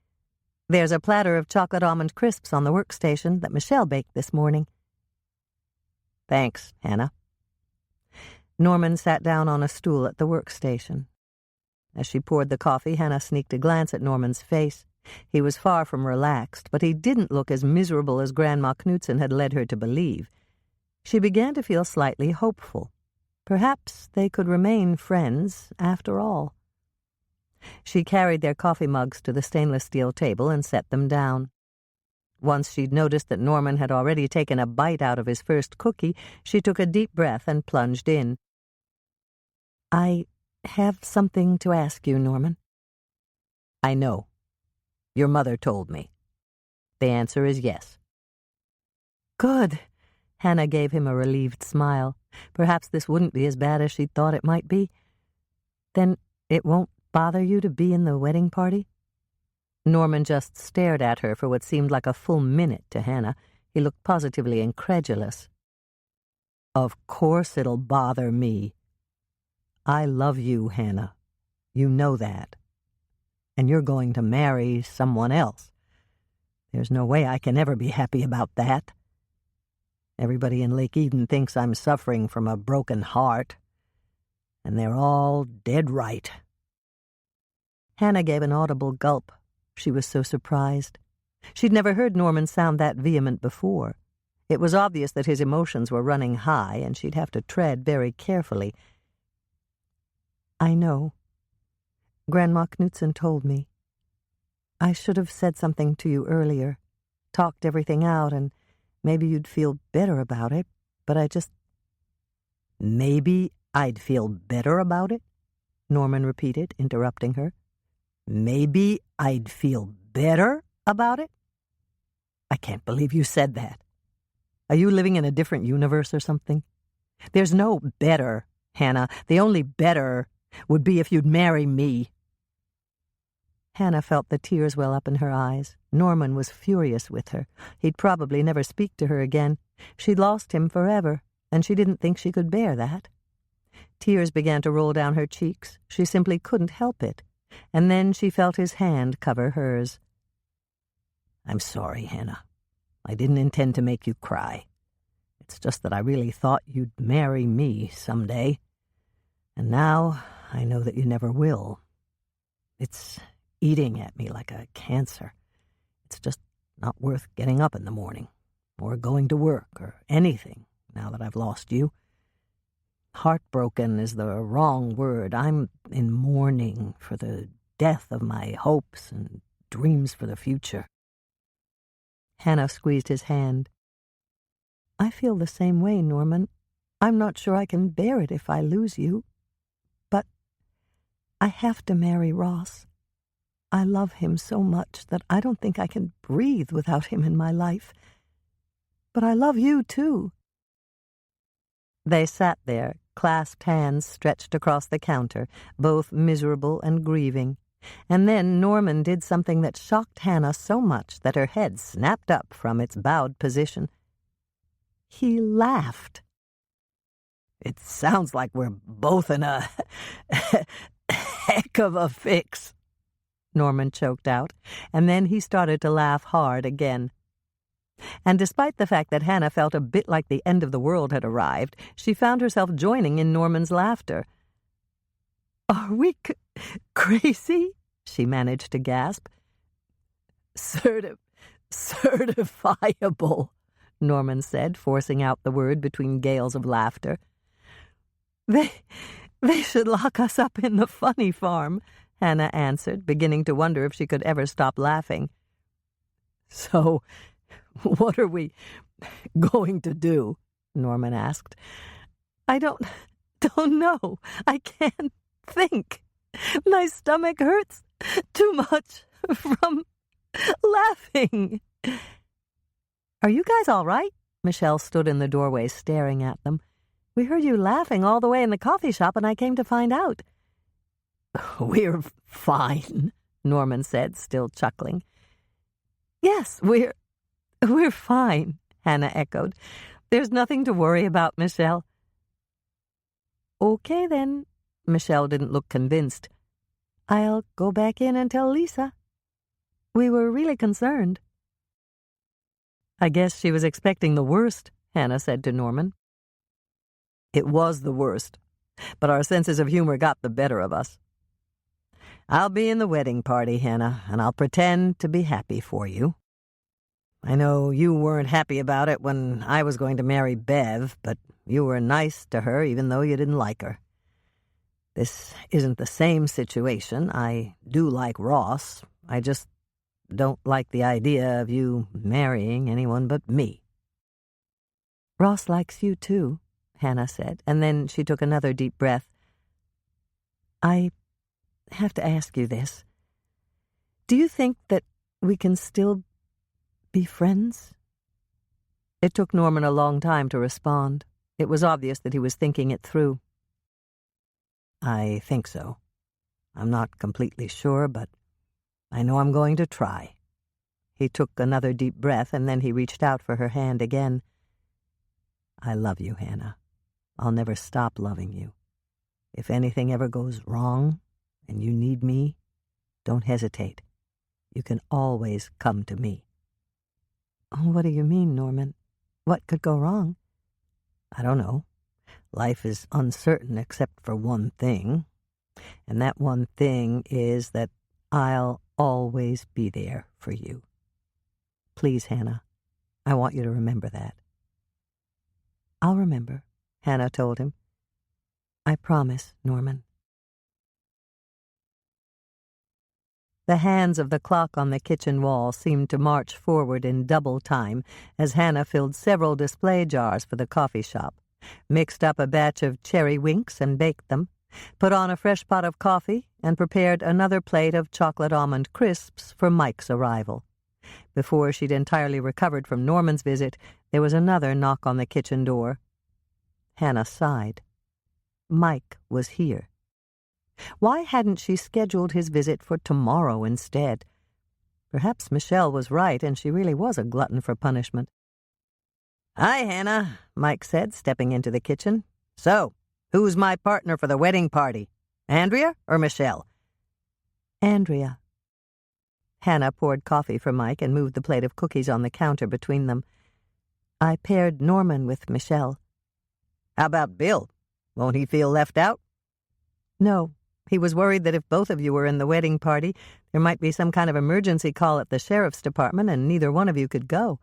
There's a platter of chocolate almond crisps on the workstation that Michelle baked this morning." "Thanks, Hannah." Norman sat down on a stool at the workstation. As she poured the coffee, Hannah sneaked a glance at Norman's face. He was far from relaxed, but he didn't look as miserable as Grandma Knudsen had led her to believe. She began to feel slightly hopeful. Perhaps they could remain friends after all. She carried their coffee mugs to the stainless steel table and set them down. Once she'd noticed that Norman had already taken a bite out of his first cookie, she took a deep breath and plunged in. "I have something to ask you, Norman." "I know. Your mother told me. The answer is yes." "Good." Hannah gave him a relieved smile. Perhaps this wouldn't be as bad as she'd thought it might be. "Then it won't bother you to be in the wedding party?" Norman just stared at her for what seemed like a full minute to Hannah. He looked positively incredulous. "Of course it'll bother me. I love you, Hannah. You know that. And you're going to marry someone else. There's no way I can ever be happy about that. Everybody in Lake Eden thinks I'm suffering from a broken heart. And they're all dead right." Hannah gave an audible gulp. She was so surprised. She'd never heard Norman sound that vehement before. It was obvious that his emotions were running high, and she'd have to tread very carefully. "I know. Grandma Knudsen told me. I should have said something to you earlier, talked everything out, and maybe you'd feel better about it, but I just—" "Maybe I'd feel better about it?" Norman repeated, interrupting her. "Maybe I'd feel better about it? I can't believe you said that. Are you living in a different universe or something? There's no better, Hannah. The only better would be if you'd marry me." Hannah felt the tears well up in her eyes. Norman was furious with her. He'd probably never speak to her again. She'd lost him forever, and she didn't think she could bear that. Tears began to roll down her cheeks. She simply couldn't help it. And then she felt his hand cover hers. "I'm sorry, Hannah. I didn't intend to make you cry. It's just that I really thought you'd marry me someday. And now I know that you never will. It's eating at me like a cancer. It's just not worth getting up in the morning, or going to work, or anything, now that I've lost you. Heartbroken is the wrong word. I'm in mourning for the death of my hopes and dreams for the future." Hannah squeezed his hand. "I feel the same way, Norman. I'm not sure I can bear it if I lose you. But I have to marry Ross. I love him so much that I don't think I can breathe without him in my life. But I love you, too." They sat there, clasped hands stretched across the counter, both miserable and grieving. And then Norman did something that shocked Hannah so much that her head snapped up from its bowed position. He laughed. "It sounds like we're both in a heck of a fix." Norman choked out, and then he started to laugh hard again. And despite the fact that Hannah felt a bit like the end of the world had arrived, she found herself joining in Norman's laughter. "Are we crazy?" she managed to gasp. Certifiable, Norman said, forcing out the word between gales of laughter. They should lock us up in the funny farm," Hannah answered, beginning to wonder if she could ever stop laughing. "So, what are we going to do?" Norman asked. "I don't know. I can't think. My stomach hurts too much from laughing." "Are you guys all right?" Michelle stood in the doorway staring at them. "We heard you laughing all the way in the coffee shop, and I came to find out." "We're fine," Norman said, still chuckling. "Yes, we're fine," Hannah echoed. "There's nothing to worry about, Michelle." "Okay, then." Michelle didn't look convinced. "I'll go back in and tell Lisa. We were really concerned." "I guess she was expecting the worst," Hannah said to Norman. "It was the worst, but our senses of humor got the better of us. I'll be in the wedding party, Hannah, and I'll pretend to be happy for you. I know you weren't happy about it when I was going to marry Bev, but you were nice to her even though you didn't like her. This isn't the same situation. I do like Ross. I just don't like the idea of you marrying anyone but me." "Ross likes you too," Hannah said, and then she took another deep breath. "I have to ask you this. Do you think that we can still be friends?" It took Norman a long time to respond. It was obvious that he was thinking it through. "I think so. I'm not completely sure, but I know I'm going to try." He took another deep breath, and then he reached out for her hand again. "I love you, Hannah. I'll never stop loving you. If anything ever goes wrong and you need me, don't hesitate. You can always come to me." "Oh, what do you mean, Norman? What could go wrong?" "I don't know. Life is uncertain except for one thing, and that one thing is that I'll always be there for you. Please, Hannah, I want you to remember that." "I'll remember," Hannah told him. "I promise, Norman." The hands of the clock on the kitchen wall seemed to march forward in double time as Hannah filled several display jars for the coffee shop, mixed up a batch of cherry winks and baked them, put on a fresh pot of coffee, and prepared another plate of chocolate almond crisps for Mike's arrival. Before she'd entirely recovered from Norman's visit, there was another knock on the kitchen door. Hannah sighed. Mike was here. Why hadn't she scheduled his visit for tomorrow instead? Perhaps Michelle was right, and she really was a glutton for punishment. "Hi, Hannah," Mike said, stepping into the kitchen. "So, who's my partner for the wedding party? Andrea or Michelle?" "Andrea." Hannah poured coffee for Mike and moved the plate of cookies on the counter between them. "I paired Norman with Michelle." "How about Bill? Won't he feel left out?" "No. He was worried that if both of you were in the wedding party, there might be some kind of emergency call at the sheriff's department and neither one of you could go."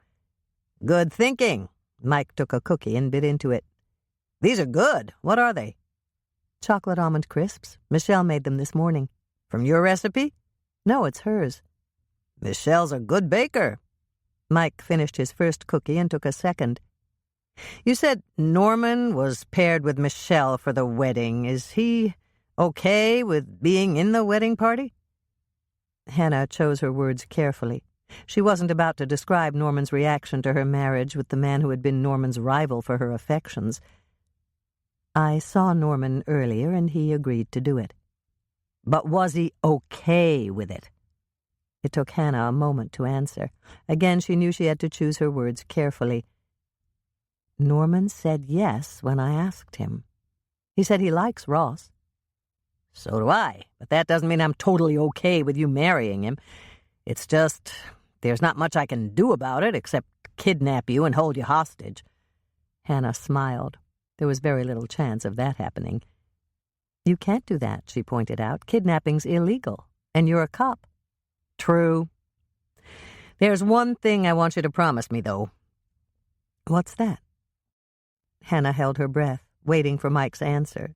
"Good thinking." Mike took a cookie and bit into it. "These are good. What are they?" "Chocolate almond crisps. Michelle made them this morning." "From your recipe?" "No, it's hers." "Michelle's a good baker." Mike finished his first cookie and took a second. "You said Norman was paired with Michelle for the wedding. Is he okay with being in the wedding party?" Hannah chose her words carefully. She wasn't about to describe Norman's reaction to her marriage with the man who had been Norman's rival for her affections. "I saw Norman earlier, and he agreed to do it." "But was he okay with it?" It took Hannah a moment to answer. Again, she knew she had to choose her words carefully. "Norman said yes when I asked him. He said he likes Ross." So do I, but that doesn't mean I'm totally okay with you marrying him. It's just, there's not much I can do about it except kidnap you and hold you hostage. Hannah smiled. There was very little chance of that happening. You can't do that, she pointed out. Kidnapping's illegal, and you're a cop. True. There's one thing I want you to promise me, though. What's that? Hannah held her breath, waiting for Mike's answer.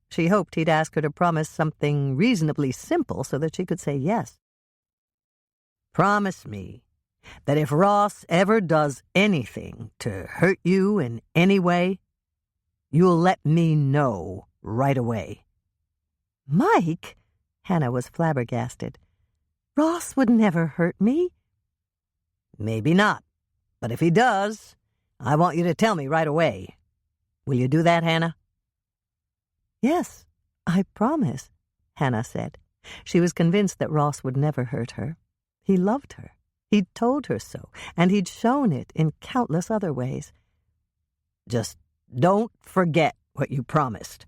She hoped he'd ask her to promise something reasonably simple so that she could say yes. Promise me that if Ross ever does anything to hurt you in any way, you'll let me know right away. Mike? Hannah was flabbergasted. Ross would never hurt me. Maybe not, but if he does, I want you to tell me right away. Will you do that, Hannah? Yes, I promise, Hannah said. She was convinced that Ross would never hurt her. He loved her. He'd told her so, and he'd shown it in countless other ways. Just don't forget what you promised.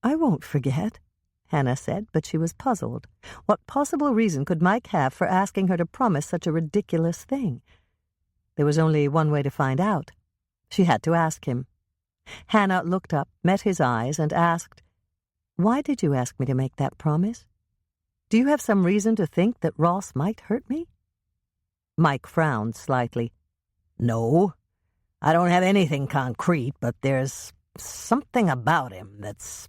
I won't forget, Hannah said, but she was puzzled. What possible reason could Mike have for asking her to promise such a ridiculous thing? There was only one way to find out. She had to ask him. Hannah looked up, met his eyes, and asked, "Why did you ask me to make that promise? Do you have some reason to think that Ross might hurt me?" Mike frowned slightly. No, I don't have anything concrete, but there's something about him that's...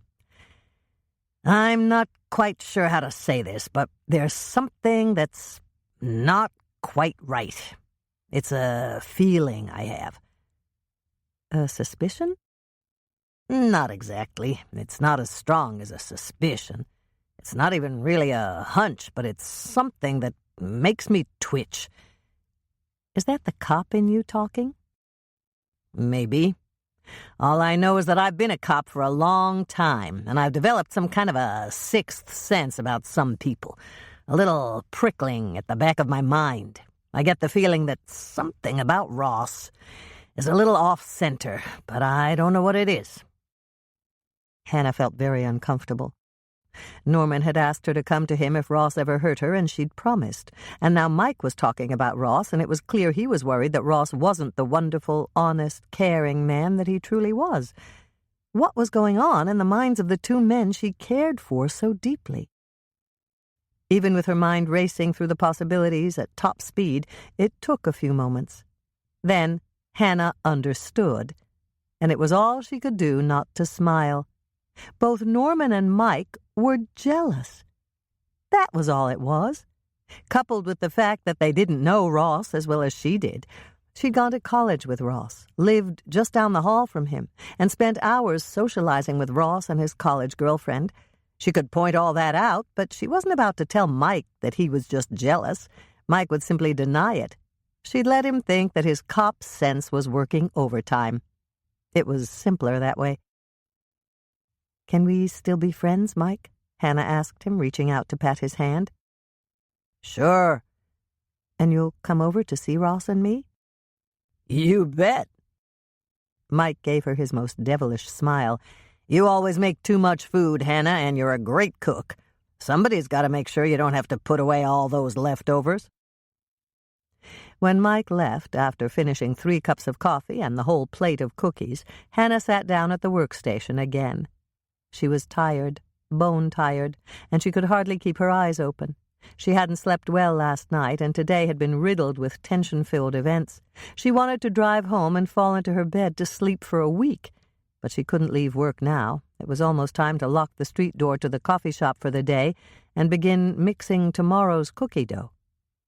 I'm not quite sure how to say this, but there's something that's not quite right. It's a feeling I have. A suspicion? Not exactly. It's not as strong as a suspicion. It's not even really a hunch, but it's something that makes me twitch. Is that the cop in you talking? Maybe. All I know is that I've been a cop for a long time, and I've developed some kind of a sixth sense about some people. A little prickling at the back of my mind. I get the feeling that something about Ross is a little off-center, but I don't know what it is. Hannah felt very uncomfortable. Norman had asked her to come to him if Ross ever hurt her, and she'd promised. And now Mike was talking about Ross, and it was clear he was worried that Ross wasn't the wonderful, honest, caring man that he truly was. What was going on in the minds of the two men she cared for so deeply? Even with her mind racing through the possibilities at top speed, it took a few moments. Then Hannah understood, and it was all she could do not to smile. Both Norman and Mike were jealous. That was all it was. Coupled with the fact that they didn't know Ross as well as she did. She'd gone to college with Ross, lived just down the hall from him, and spent hours socializing with Ross and his college girlfriend. She could point all that out, but she wasn't about to tell Mike that he was just jealous. Mike would simply deny it. She'd let him think that his cop sense was working overtime. It was simpler that way. "Can we still be friends, Mike?" Hannah asked him, reaching out to pat his hand. Sure. "And you'll come over to see Ross and me?" You bet. Mike gave her his most devilish smile. You always make too much food, Hannah, and you're a great cook. Somebody's got to make sure you don't have to put away all those leftovers. When Mike left, after finishing 3 cups of coffee and the whole plate of cookies, Hannah sat down at the workstation again. She was tired, bone-tired, and she could hardly keep her eyes open. She hadn't slept well last night, and today had been riddled with tension-filled events. She wanted to drive home and fall into her bed to sleep for a week, but she couldn't leave work now. It was almost time to lock the street door to the coffee shop for the day and begin mixing tomorrow's cookie dough.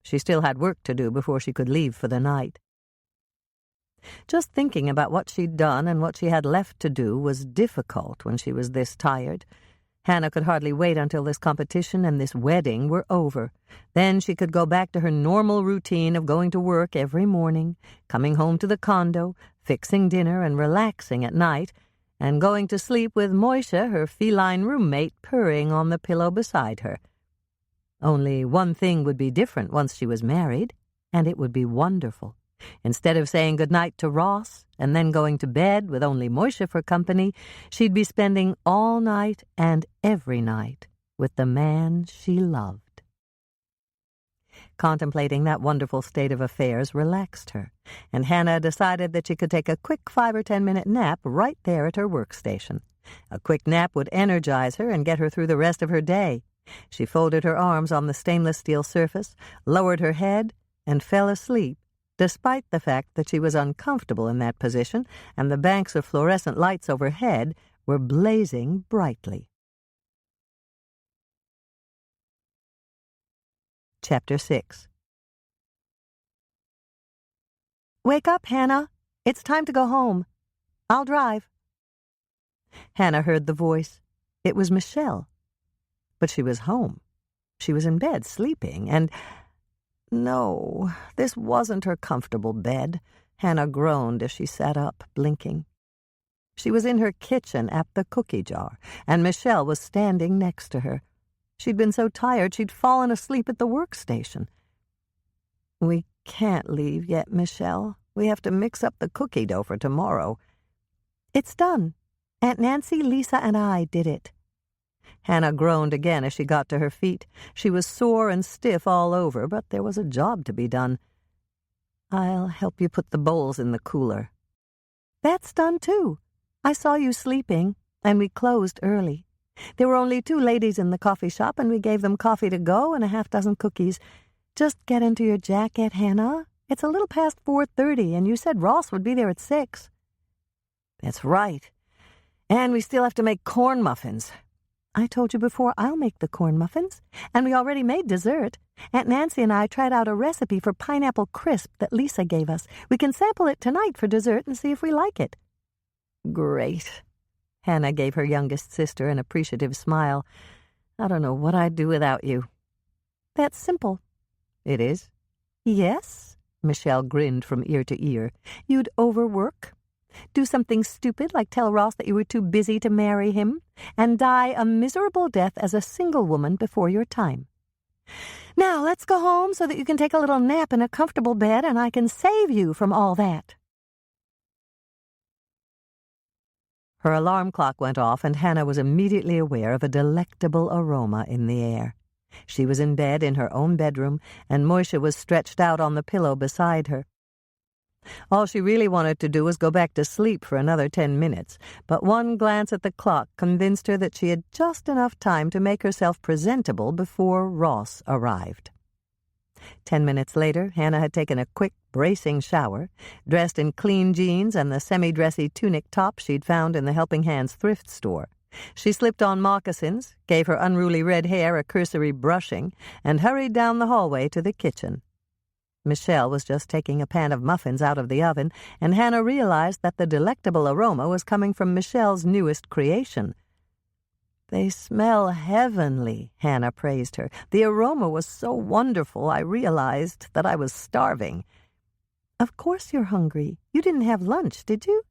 She still had work to do before she could leave for the night. Just thinking about what she'd done and what she had left to do was difficult when she was this tired. Hannah could hardly wait until this competition and this wedding were over. Then she could go back to her normal routine of going to work every morning, coming home to the condo, fixing dinner and relaxing at night, and going to sleep with Moisha, her feline roommate, purring on the pillow beside her. Only one thing would be different once she was married, and it would be wonderful. Instead of saying goodnight to Ross, and then going to bed with only Moisha for company, she'd be spending all night and every night with the man she loved. Contemplating that wonderful state of affairs relaxed her, and Hannah decided that she could take a quick 5 or 10 minute nap right there at her workstation. A quick nap would energize her and get her through the rest of her day. She folded her arms on the stainless steel surface, lowered her head, and fell asleep, despite the fact that she was uncomfortable in that position and the banks of fluorescent lights overhead were blazing brightly. Chapter 6. "Wake up, Hannah. It's time to go home. I'll drive." Hannah heard the voice. It was Michelle. But she was home. She was in bed, sleeping, and... No, this wasn't her comfortable bed. Hannah groaned as she sat up, blinking. She was in her kitchen at the cookie jar, and Michelle was standing next to her. She'd been so tired she'd fallen asleep at the workstation. "We can't leave yet, Michelle. We have to mix up the cookie dough for tomorrow." "It's done. Aunt Nancy, Lisa, and I did it." Hannah groaned again as she got to her feet. She was sore and stiff all over, but there was a job to be done. "I'll help you put the bowls in the cooler." "That's done, too. I saw you sleeping, and we closed early. There were only 2 ladies in the coffee shop, and we gave them coffee to go and a half-dozen cookies. Just get into your jacket, Hannah. It's a little past 4:30, and you said Ross would be there at 6. "That's right. And we still have to make corn muffins." "I told you before I'll make the corn muffins, and we already made dessert. Aunt Nancy and I tried out a recipe for pineapple crisp that Lisa gave us. We can sample it tonight for dessert and see if we like it." "Great." Hannah gave her youngest sister an appreciative smile. "I don't know what I'd do without you." "That's simple." "It is?" "Yes." Michelle grinned from ear to ear. "You'd overwork. Do something stupid like tell Ross that you were too busy to marry him, and die a miserable death as a single woman before your time. Now let's go home so that you can take a little nap in a comfortable bed and I can save you from all that." Her alarm clock went off, and Hannah was immediately aware of a delectable aroma in the air. She was in bed in her own bedroom, and Moisha was stretched out on the pillow beside her. All she really wanted to do was go back to sleep for another 10 minutes, but one glance at the clock convinced her that she had just enough time to make herself presentable before Ross arrived. 10 minutes later, Hannah had taken a quick, bracing shower, dressed in clean jeans and the semi-dressy tunic top she'd found in the Helping Hands thrift store. She slipped on moccasins, gave her unruly red hair a cursory brushing, and hurried down the hallway to the kitchen. Michelle was just taking a pan of muffins out of the oven, and Hannah realized that the delectable aroma was coming from Michelle's newest creation. "They smell heavenly," Hannah praised her. "The aroma was so wonderful I realized that I was starving." "Of course you're hungry. You didn't have lunch, did you?"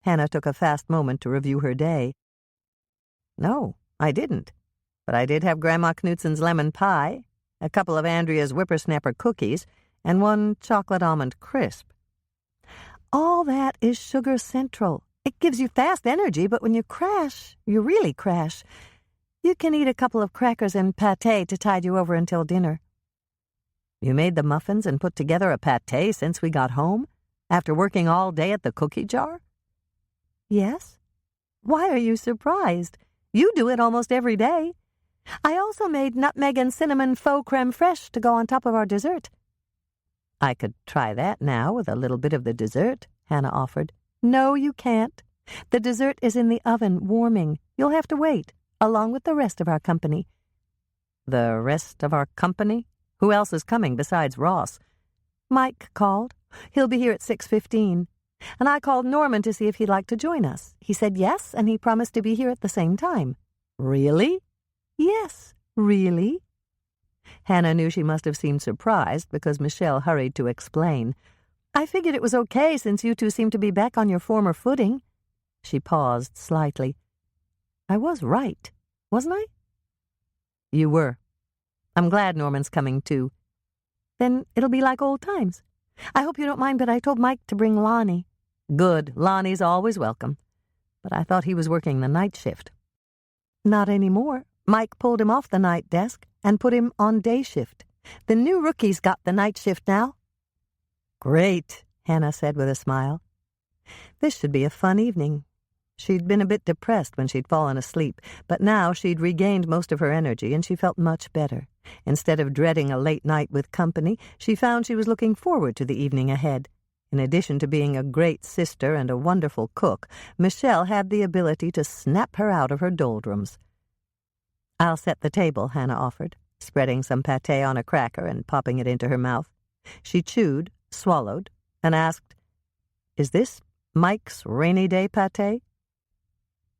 Hannah took a fast moment to review her day. "No, I didn't. But I did have Grandma Knutsen's lemon pie, a couple of Andrea's whippersnapper cookies, and 1 chocolate almond crisp." "All that is sugar central. It gives you fast energy, but when you crash, you really crash. You can eat a couple of crackers and pâté to tide you over until dinner." "You made the muffins and put together a pâté since we got home, after working all day at the cookie jar?" "Yes. Why are you surprised? You do it almost every day. I also made nutmeg and cinnamon faux crème fraîche to go on top of our dessert." "I could try that now with a little bit of the dessert," Hannah offered. "No, you can't. The dessert is in the oven, warming. You'll have to wait, along with the rest of our company." "The rest of our company? Who else is coming besides Ross?" "Mike called. He'll be here at 6:15. And I called Norman to see if he'd like to join us. He said yes, and he promised to be here at the same time." "Really?" "Yes, really." Hannah knew she must have seemed surprised because Michelle hurried to explain. "I figured it was okay since you two seem to be back on your former footing." She paused slightly. "I was right, wasn't I?" "You were. I'm glad Norman's coming, too." "Then it'll be like old times. I hope you don't mind, but I told Mike to bring Lonnie. Good. Lonnie's always welcome. But I thought he was working the night shift. Not anymore. Mike pulled him off the night desk and put him on day shift. The new rookie's got the night shift now. Great, Hannah said with a smile. This should be a fun evening. She'd been a bit depressed when she'd fallen asleep, but now she'd regained most of her energy and she felt much better. Instead of dreading a late night with company, she found she was looking forward to the evening ahead. In addition to being a great sister and a wonderful cook, Michelle had the ability to snap her out of her doldrums. "I'll set the table," Hannah offered, spreading some pâté on a cracker and popping it into her mouth. She chewed, swallowed, and asked, "Is this Mike's rainy day pâté?"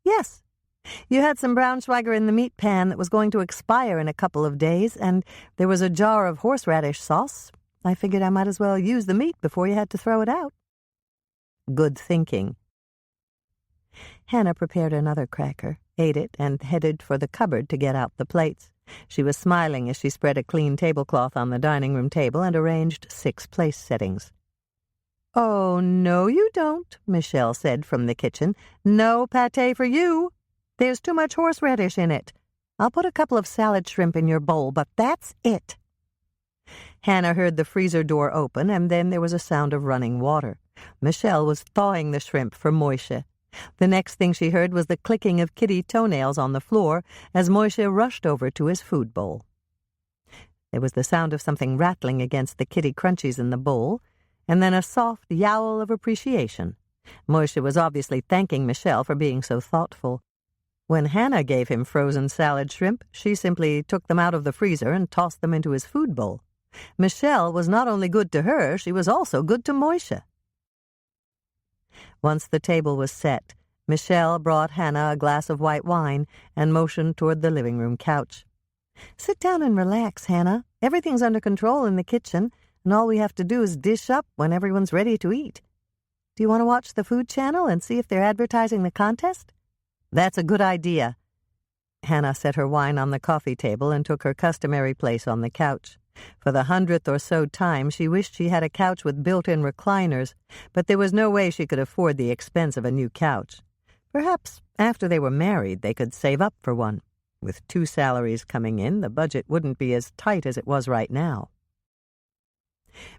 "Yes. You had some Braunschweiger in the meat pan that was going to expire in a couple of days, and there was a jar of horseradish sauce. I figured I might as well use the meat before you had to throw it out." Good thinking. Hannah prepared another cracker, ate it, and headed for the cupboard to get out the plates. She was smiling as she spread a clean tablecloth on the dining room table and arranged 6 place settings. "Oh, no, you don't," Michelle said from the kitchen. "No pâté for you. There's too much horseradish in it. I'll put a couple of salad shrimp in your bowl, but that's it." Hannah heard the freezer door open, and then there was a sound of running water. Michelle was thawing the shrimp for Moishe. The next thing she heard was the clicking of kitty toenails on the floor as Moishe rushed over to his food bowl. There was the sound of something rattling against the kitty crunchies in the bowl, and then a soft yowl of appreciation. Moishe was obviously thanking Michelle for being so thoughtful. When Hannah gave him frozen salad shrimp, she simply took them out of the freezer and tossed them into his food bowl. Michelle was not only good to her, she was also good to Moishe. Once the table was set, Michelle brought Hannah a glass of white wine and motioned toward the living room couch. "Sit down and relax, Hannah. Everything's under control in the kitchen, and all we have to do is dish up when everyone's ready to eat. Do you want to watch the Food Channel and see if they're advertising the contest?" "That's a good idea." Hannah set her wine on the coffee table and took her customary place on the couch. For the 100th or so time, she wished she had a couch with built-in recliners, but there was no way she could afford the expense of a new couch. Perhaps after they were married, they could save up for one. With 2 salaries coming in, the budget wouldn't be as tight as it was right now.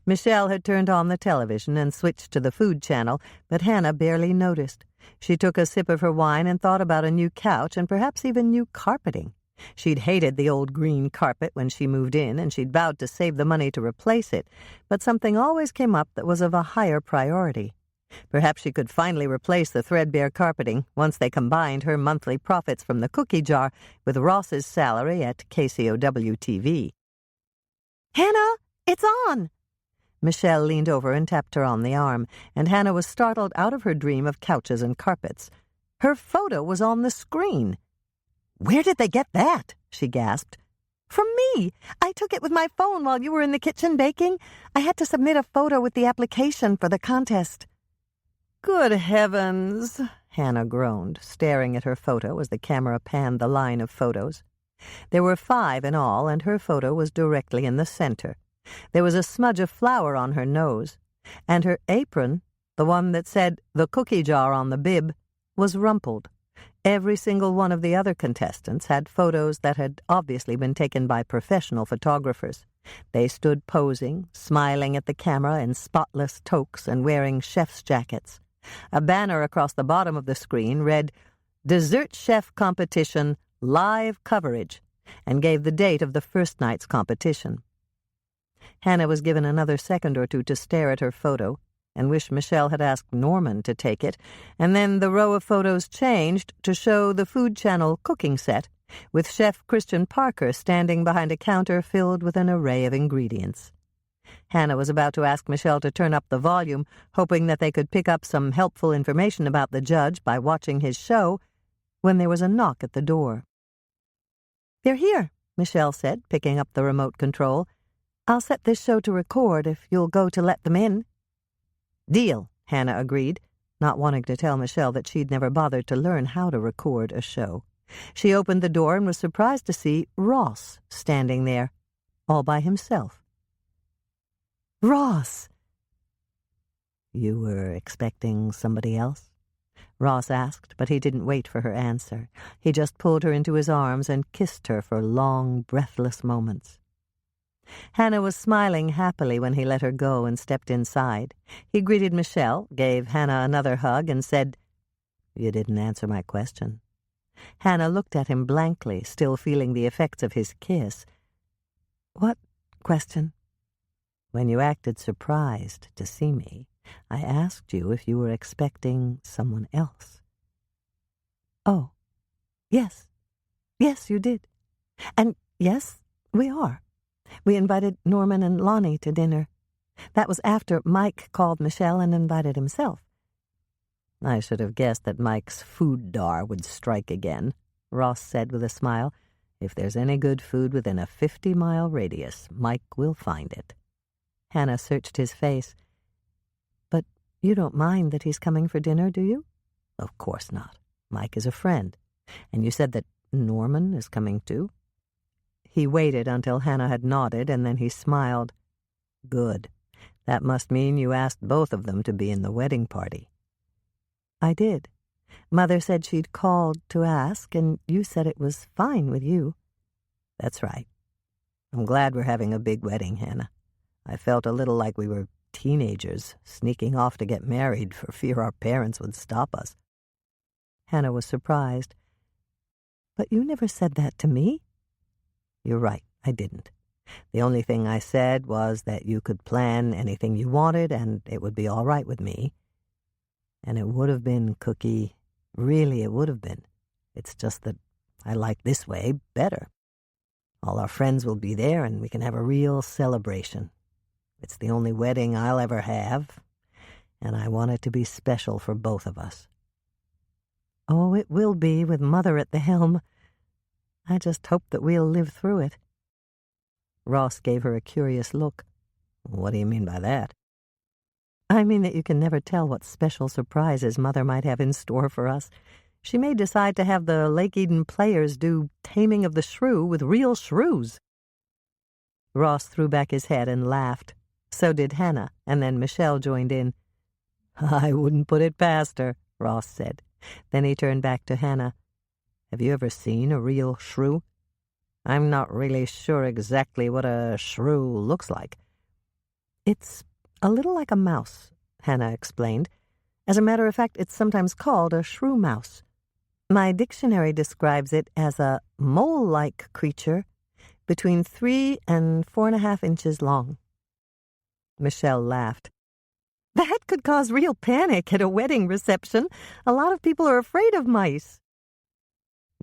Michelle had turned on the television and switched to the Food Channel, but Hannah barely noticed. She took a sip of her wine and thought about a new couch and perhaps even new carpeting. She'd hated the old green carpet when she moved in, and she'd vowed to save the money to replace it, but something always came up that was of a higher priority. Perhaps she could finally replace the threadbare carpeting once they combined her monthly profits from the cookie jar with Ross's salary at KCOW-TV. "Hannah, it's on!" Michelle leaned over and tapped her on the arm, and Hannah was startled out of her dream of couches and carpets. Her photo was on the screen. "Where did they get that?" she gasped. "From me. I took it with my phone while you were in the kitchen baking. I had to submit a photo with the application for the contest." "Good heavens," Hannah groaned, staring at her photo as the camera panned the line of photos. There were 5 in all, and her photo was directly in the center. There was a smudge of flour on her nose, and her apron, the one that said "the cookie jar" on the bib, was rumpled. Every single one of the other contestants had photos that had obviously been taken by professional photographers. They stood posing, smiling at the camera in spotless toques and wearing chef's jackets. A banner across the bottom of the screen read, "Dessert Chef Competition, Live Coverage," and gave the date of the first night's competition. Hannah was given another second or two to stare at her photo and wished Michelle had asked Norman to take it, and then the row of photos changed to show the Food Channel cooking set, with Chef Christian Parker standing behind a counter filled with an array of ingredients. Hannah was about to ask Michelle to turn up the volume, hoping that they could pick up some helpful information about the judge by watching his show, when there was a knock at the door. "They're here," Michelle said, picking up the remote control. "I'll set this show to record if you'll go to let them in." "Deal," Hannah agreed, not wanting to tell Michelle that she'd never bothered to learn how to record a show. She opened the door and was surprised to see Ross standing there, all by himself. "Ross!" You were expecting somebody else? Ross asked, but he didn't wait for her answer. He just pulled her into his arms and kissed her for long, breathless moments. Hannah was smiling happily when he let her go and stepped inside. He greeted Michelle, gave Hannah another hug, and said, "You didn't answer my question." Hannah looked at him blankly, still feeling the effects of his kiss. "What question?" "When you acted surprised to see me, I asked you if you were expecting someone else." "Oh, yes. Yes, you did. And yes, we are. We invited Norman and Lonnie to dinner. That was after Mike called Michelle and invited himself." "I should have guessed that Mike's food dar would strike again," Ross said with a smile. "If there's any good food within a 50-mile radius, Mike will find it." Hannah searched his face. "But you don't mind that he's coming for dinner, do you?" "Of course not. Mike is a friend. And you said that Norman is coming too?" He waited until Hannah had nodded, and then he smiled. "Good. That must mean you asked both of them to be in the wedding party." "I did. Mother said she'd called to ask, and you said it was fine with you." "That's right. I'm glad we're having a big wedding, Hannah. I felt a little like we were teenagers sneaking off to get married for fear our parents would stop us." Hannah was surprised. "But you never said that to me." "You're right, I didn't. The only thing I said was that you could plan anything you wanted and it would be all right with me. And it would have been, Cookie. Really, it would have been. It's just that I like this way better. All our friends will be there and we can have a real celebration. It's the only wedding I'll ever have, and I want it to be special for both of us." "Oh, it will be with Mother at the helm. I just hope that we'll live through it." Ross gave her a curious look. "What do you mean by that?" "I mean that you can never tell what special surprises Mother might have in store for us. She may decide to have the Lake Eden players do Taming of the Shrew with real shrews." Ross threw back his head and laughed. So did Hannah, and then Michelle joined in. "I wouldn't put it past her," Ross said. Then he turned back to Hannah. "Have you ever seen a real shrew?" "I'm not really sure exactly what a shrew looks like." "It's a little like a mouse," Hannah explained. "As a matter of fact, it's sometimes called a shrew mouse. My dictionary describes it as a mole-like creature between 3 and 4.5 inches long." Michelle laughed. "That could cause real panic at a wedding reception. A lot of people are afraid of mice."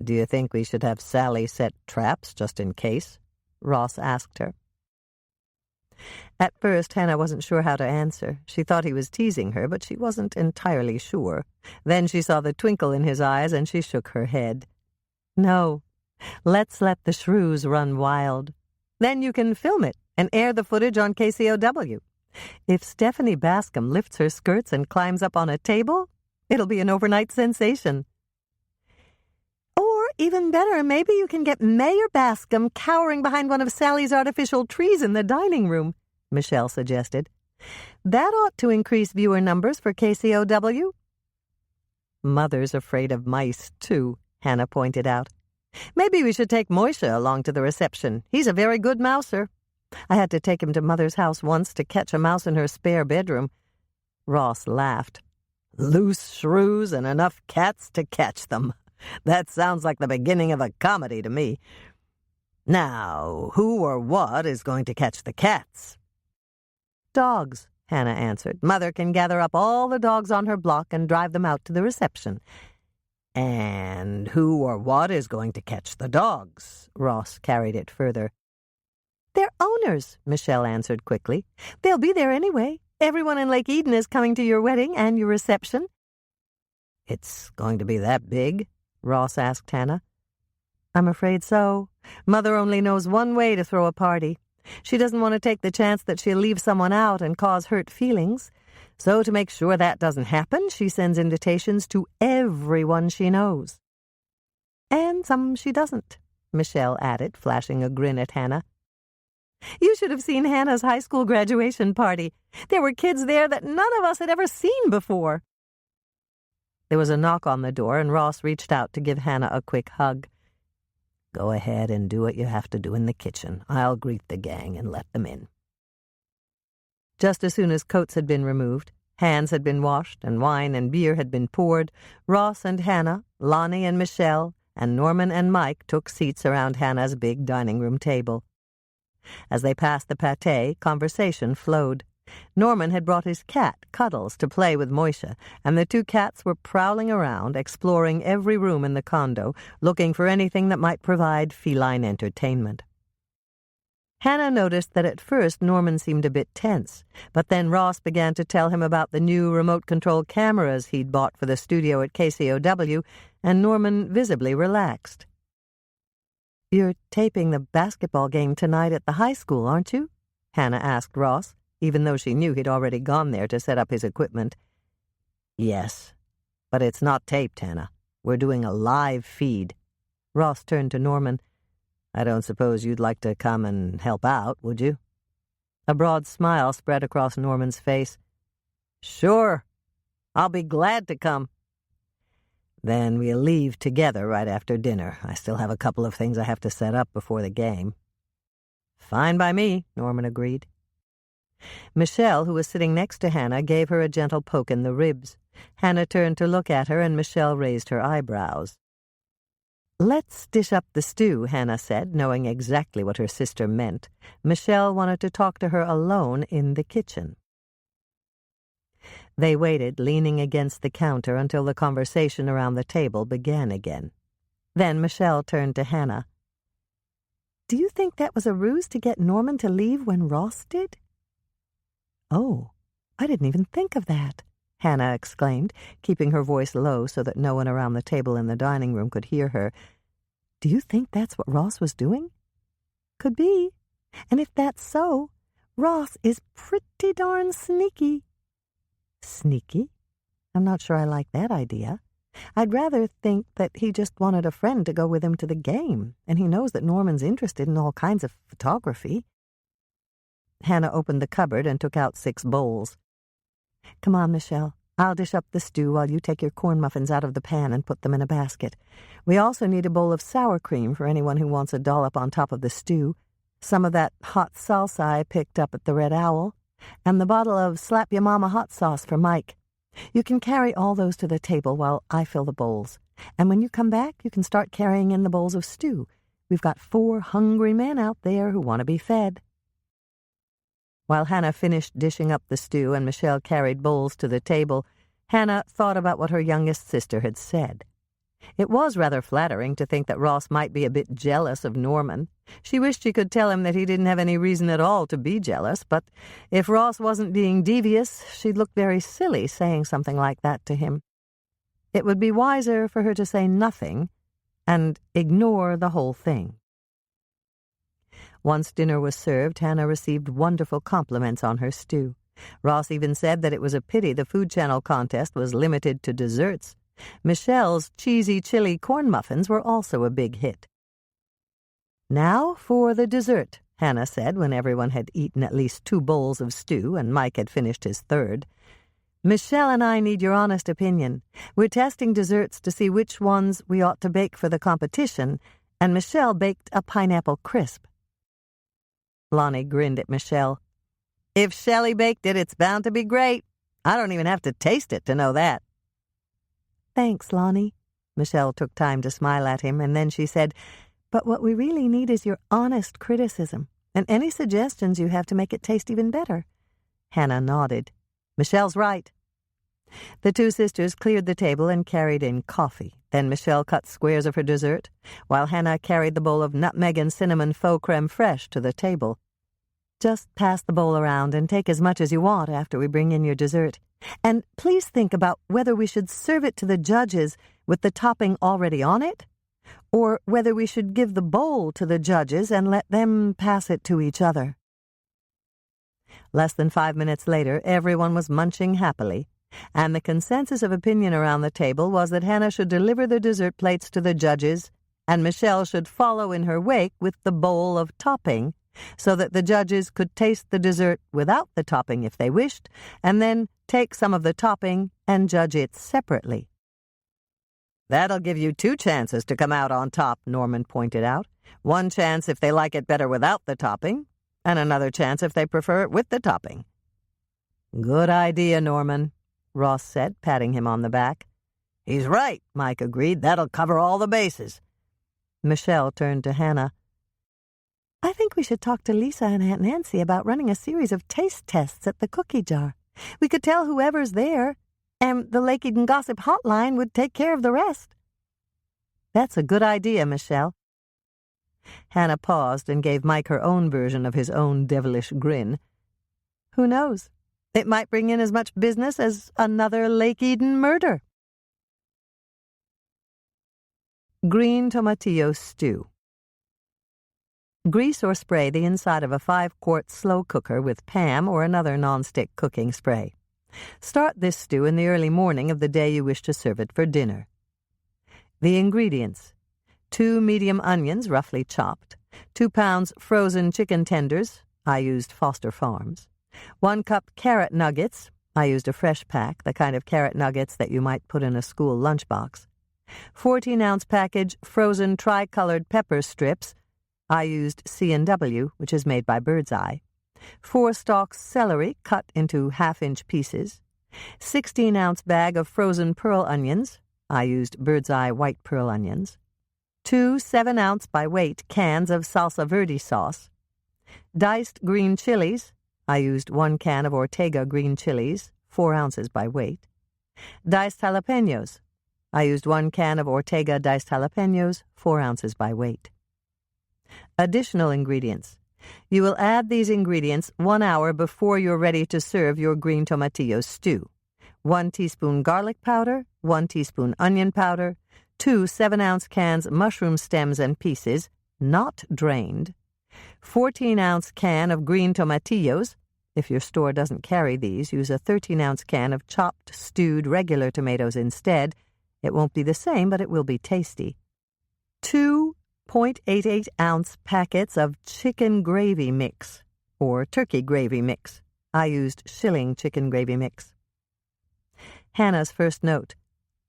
"Do you think we should have Sally set traps just in case?" Ross asked her. At first, Hannah wasn't sure how to answer. She thought he was teasing her, but she wasn't entirely sure. Then she saw the twinkle in his eyes, and she shook her head. "No, let's let the shrews run wild. Then you can film it and air the footage on KCOW. If Stephanie Bascom lifts her skirts and climbs up on a table, it'll be an overnight sensation. Or, even better, maybe you can get Mayor Bascom cowering behind one of Sally's artificial trees in the dining room," Michelle suggested. "That ought to increase viewer numbers for KCOW." "Mother's afraid of mice, too," Hannah pointed out. "Maybe we should take Moishe along to the reception. He's a very good mouser. I had to take him to Mother's house once to catch a mouse in her spare bedroom." Ross laughed. "Loose shrews and enough cats to catch them. That sounds like the beginning of a comedy to me. Now, who or what is going to catch the cats?" "Dogs," Hannah answered. "Mother can gather up all the dogs on her block and drive them out to the reception." "And who or what is going to catch the dogs?" Ross carried it further. "Their owners," Michelle answered quickly. "They'll be there anyway. Everyone in Lake Eden is coming to your wedding and your reception." "It's going to be that big?" Ross asked Hannah. "I'm afraid so. Mother only knows one way to throw a party. She doesn't want to take the chance that she'll leave someone out and cause hurt feelings. So to make sure that doesn't happen, she sends invitations to everyone she knows." "And some she doesn't," Michelle added, flashing a grin at Hannah. You should have seen Hannah's high school graduation party. There were kids there that none of us had ever seen before." There was a knock on the door, and Ross reached out to give Hannah a quick hug. "Go ahead and do what you have to do in the kitchen. I'll greet the gang and let them in." Just as soon as coats had been removed, hands had been washed, and wine and beer had been poured, Ross and Hannah, Lonnie and Michelle, and Norman and Mike took seats around Hannah's big dining-room table. As they passed the pâté, conversation flowed. Norman had brought his cat, Cuddles, to play with Moisha, and the two cats were prowling around, exploring every room in the condo, looking for anything that might provide feline entertainment. Hannah noticed that at first Norman seemed a bit tense, but then Ross began to tell him about the new remote-control cameras he'd bought for the studio at KCOW, and Norman visibly relaxed. "You're taping the basketball game tonight at the high school, aren't you?" Hannah asked Ross, even though she knew he'd already gone there to set up his equipment. "Yes, but it's not taped, Hannah. We're doing a live feed." Ross turned to Norman. "I don't suppose you'd like to come and help out, would you?" A broad smile spread across Norman's face. "Sure. I'll be glad to come." "Then we'll leave together right after dinner. I still have a couple of things I have to set up before the game." "Fine by me," Norman agreed. Michelle, who was sitting next to Hannah, gave her a gentle poke in the ribs. Hannah turned to look at her, and Michelle raised her eyebrows. "Let's dish up the stew," Hannah said, knowing exactly what her sister meant. Michelle wanted to talk to her alone in the kitchen. They waited, leaning against the counter, until the conversation around the table began again. Then Michelle turned to Hannah. "Do you think that was a ruse to get Norman to leave when Ross did?" "Oh, I didn't even think of that," Hannah exclaimed, keeping her voice low so that no one around the table in the dining room could hear her. "Do you think that's what Ross was doing?" "Could be. And if that's so, Ross is pretty darn sneaky." "Sneaky? I'm not sure I like that idea. I'd rather think that he just wanted a friend to go with him to the game, and he knows that Norman's interested in all kinds of photography." Hannah opened the cupboard and took out 6 bowls. "Come on, Michelle. I'll dish up the stew while you take your corn muffins out of the pan and put them in a basket. We also need a bowl of sour cream for anyone who wants a dollop on top of the stew, some of that hot salsa I picked up at the Red Owl, and the bottle of Slap Ya Mama hot sauce for Mike. You can carry all those to the table while I fill the bowls. And when you come back, you can start carrying in the bowls of stew. We've got 4 hungry men out there who want to be fed." While Hannah finished dishing up the stew and Michelle carried bowls to the table, Hannah thought about what her youngest sister had said. It was rather flattering to think that Ross might be a bit jealous of Norman. She wished she could tell him that he didn't have any reason at all to be jealous, but if Ross wasn't being devious, she'd look very silly saying something like that to him. It would be wiser for her to say nothing and ignore the whole thing. Once dinner was served, Hannah received wonderful compliments on her stew. Ross even said that it was a pity the Food Channel contest was limited to desserts. Michelle's cheesy chili corn muffins were also a big hit. "Now for the dessert," Hannah said when everyone had eaten at least 2 bowls of stew and Mike had finished his 3rd. "Michelle and I need your honest opinion. We're testing desserts to see which ones we ought to bake for the competition, and Michelle baked a pineapple crisp." Lonnie grinned at Michelle. "If Shelley baked it, it's bound to be great. I don't even have to taste it to know that." "Thanks, Lonnie." Michelle took time to smile at him, and then she said, "But what we really need is your honest criticism, and any suggestions you have to make it taste even better." Hannah nodded. "Michelle's right." The 2 sisters cleared the table and carried in coffee. Then Michelle cut squares of her dessert, while Hannah carried the bowl of nutmeg and cinnamon faux creme fraiche to the table. "Just pass the bowl around and take as much as you want after we bring in your dessert. And please think about whether we should serve it to the judges with the topping already on it, or whether we should give the bowl to the judges and let them pass it to each other." Less than 5 minutes later, everyone was munching happily, and the consensus of opinion around the table was that Hannah should deliver the dessert plates to the judges, and Michelle should follow in her wake with the bowl of topping, so that the judges could taste the dessert without the topping if they wished, and then take some of the topping and judge it separately. "That'll give you 2 chances to come out on top," Norman pointed out. "One chance if they like it better without the topping, and another chance if they prefer it with the topping." "Good idea, Norman," Ross said, patting him on the back. "He's right," Mike agreed. "That'll cover all the bases." Michelle turned to Hannah. "I think we should talk to Lisa and Aunt Nancy about running a series of taste tests at the cookie jar. We could tell whoever's there, and the Lake Eden Gossip Hotline would take care of the rest." "That's a good idea, Michelle." Hannah paused and gave Mike her own version of his own devilish grin. "Who knows? It might bring in as much business as another Lake Eden murder." Green Tomatillo Stew. Grease or spray the inside of a 5-quart slow cooker with Pam or another nonstick cooking spray. Start this stew in the early morning of the day you wish to serve it for dinner. The ingredients: 2 medium onions roughly chopped, 2 pounds frozen chicken tenders, I used Foster Farms, 1 cup carrot nuggets, I used a fresh pack, the kind of carrot nuggets that you might put in a school lunchbox, 14-ounce package frozen tri-colored pepper strips, I used C&W, which is made by Birdseye, 4 stalks celery cut into half-inch pieces, 16-ounce bag of frozen pearl onions, I used Birdseye white pearl onions, 2 7-ounce by weight cans of salsa verde sauce, diced green chilies, I used 1 can of Ortega green chilies, 4 ounces by weight, diced jalapenos, I used 1 can of Ortega diced jalapenos, 4 ounces by weight. Additional ingredients. You will add these ingredients 1 hour before you're ready to serve your green tomatillo stew. 1 teaspoon garlic powder, 1 teaspoon onion powder, 2 7-ounce cans mushroom stems and pieces, not drained, 14-ounce can of green tomatillos. If your store doesn't carry these, use a 13-ounce can of chopped, stewed regular tomatoes instead. It won't be the same, but it will be tasty. 2 0.88-ounce packets of chicken gravy mix, or turkey gravy mix. I used Schilling chicken gravy mix. Hannah's first note.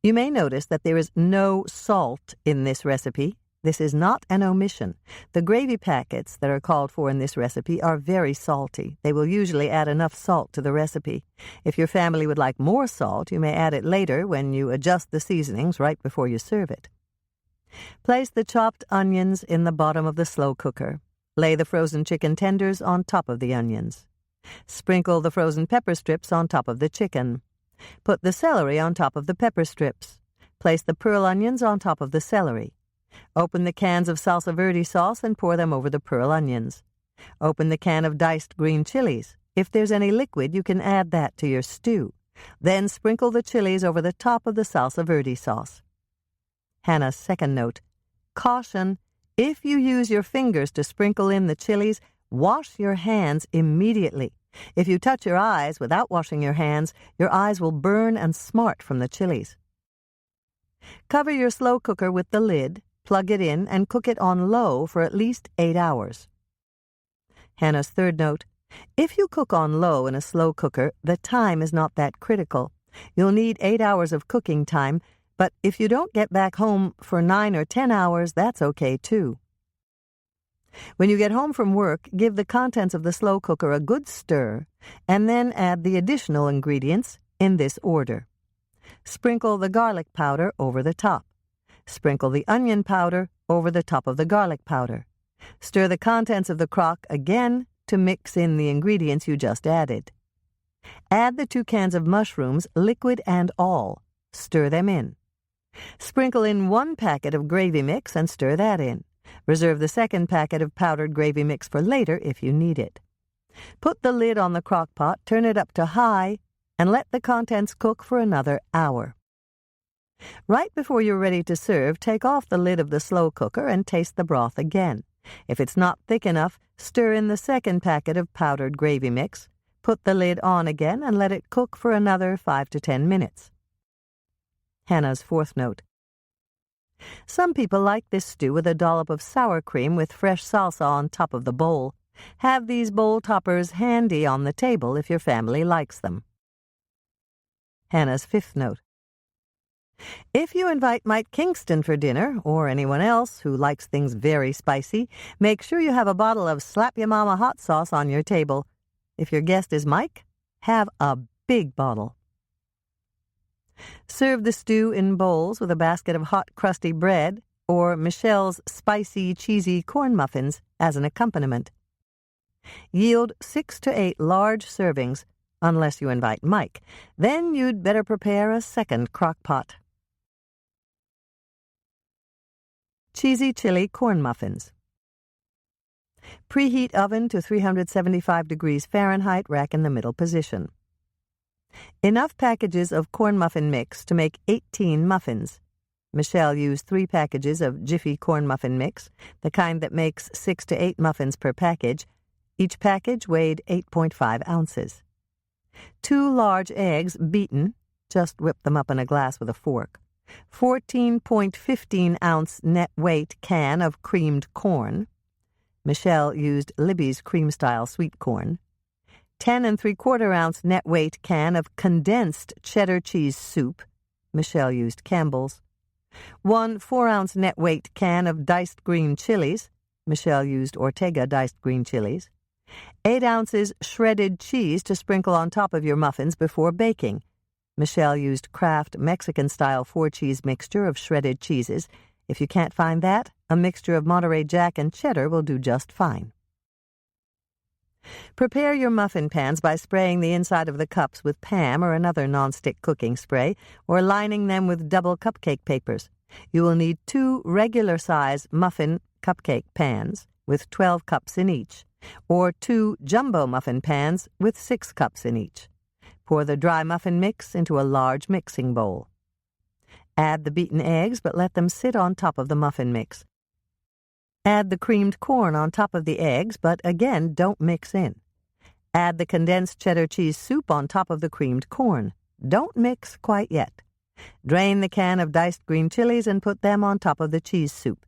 You may notice that there is no salt in this recipe. This is not an omission. The gravy packets that are called for in this recipe are very salty. They will usually add enough salt to the recipe. If your family would like more salt, you may add it later when you adjust the seasonings right before you serve it. Place the chopped onions in the bottom of the slow cooker. Lay the frozen chicken tenders on top of the onions. Sprinkle the frozen pepper strips on top of the chicken. Put the celery on top of the pepper strips. Place the pearl onions on top of the celery. Open the cans of salsa verde sauce and pour them over the pearl onions. Open the can of diced green chilies. If there's any liquid, you can add that to your stew. Then sprinkle the chilies over the top of the salsa verde sauce. Hannah's second note. Caution, if you use your fingers to sprinkle in the chilies, wash your hands immediately. If you touch your eyes without washing your hands, your eyes will burn and smart from the chilies. Cover your slow cooker with the lid, plug it in, and cook it on low for at least 8 hours. Hannah's third note. If you cook on low in a slow cooker, the time is not that critical. You'll need 8 hours of cooking time, but if you don't get back home for 9 or 10 hours, that's okay too. When you get home from work, give the contents of the slow cooker a good stir, and then add the additional ingredients in this order. Sprinkle the garlic powder over the top. Sprinkle the onion powder over the top of the garlic powder. Stir the contents of the crock again to mix in the ingredients you just added. Add the 2 cans of mushrooms, liquid and all. Stir them in. Sprinkle in 1 packet of gravy mix and stir that in. Reserve the second packet of powdered gravy mix for later if you need it. Put the lid on the crock pot, turn it up to high, and let the contents cook for another hour. Right before you're ready to serve, take off the lid of the slow cooker and taste the broth again. If it's not thick enough, stir in the second packet of powdered gravy mix, put the lid on again, and let it cook for another 5 to 10 minutes. Hannah's fourth note. Some people like this stew with a dollop of sour cream with fresh salsa on top of the bowl. Have these bowl toppers handy on the table if your family likes them. Hannah's fifth note. If you invite Mike Kingston for dinner, or anyone else who likes things very spicy, make sure you have a bottle of Slap Ya Mama hot sauce on your table. If your guest is Mike, have a big bottle. Serve the stew in bowls with a basket of hot, crusty bread or Michelle's spicy, cheesy corn muffins as an accompaniment. Yield 6 to 8 large servings, unless you invite Mike. Then you'd better prepare a second crock pot. Cheesy chili corn muffins. Preheat oven to 375 degrees Fahrenheit, rack in the middle position. Enough packages of corn muffin mix to make 18 muffins. Michelle used 3 packages of Jiffy corn muffin mix, the kind that makes 6 to 8 muffins per package. Each package weighed 8.5 ounces. 2 large eggs beaten, just whip them up in a glass with a fork. 14.15-ounce net weight can of creamed corn. Michelle used Libby's cream-style sweet corn. 10 3/4-ounce net weight can of condensed cheddar cheese soup. Michelle used Campbell's. 1 4-ounce net weight can of diced green chilies. Michelle used Ortega diced green chilies. 8 ounces shredded cheese to sprinkle on top of your muffins before baking. Michelle used Kraft Mexican-style 4-cheese mixture of shredded cheeses. If you can't find that, a mixture of Monterey Jack and cheddar will do just fine. Prepare your muffin pans by spraying the inside of the cups with Pam or another nonstick cooking spray, or lining them with double cupcake papers. You will need 2 regular-size muffin cupcake pans with 12 cups in each, or 2 jumbo muffin pans with 6 cups in each. Pour the dry muffin mix into a large mixing bowl. Add the beaten eggs, but let them sit on top of the muffin mix. Add the creamed corn on top of the eggs, but again, don't mix in. Add the condensed cheddar cheese soup on top of the creamed corn. Don't mix quite yet. Drain the can of diced green chilies and put them on top of the cheese soup.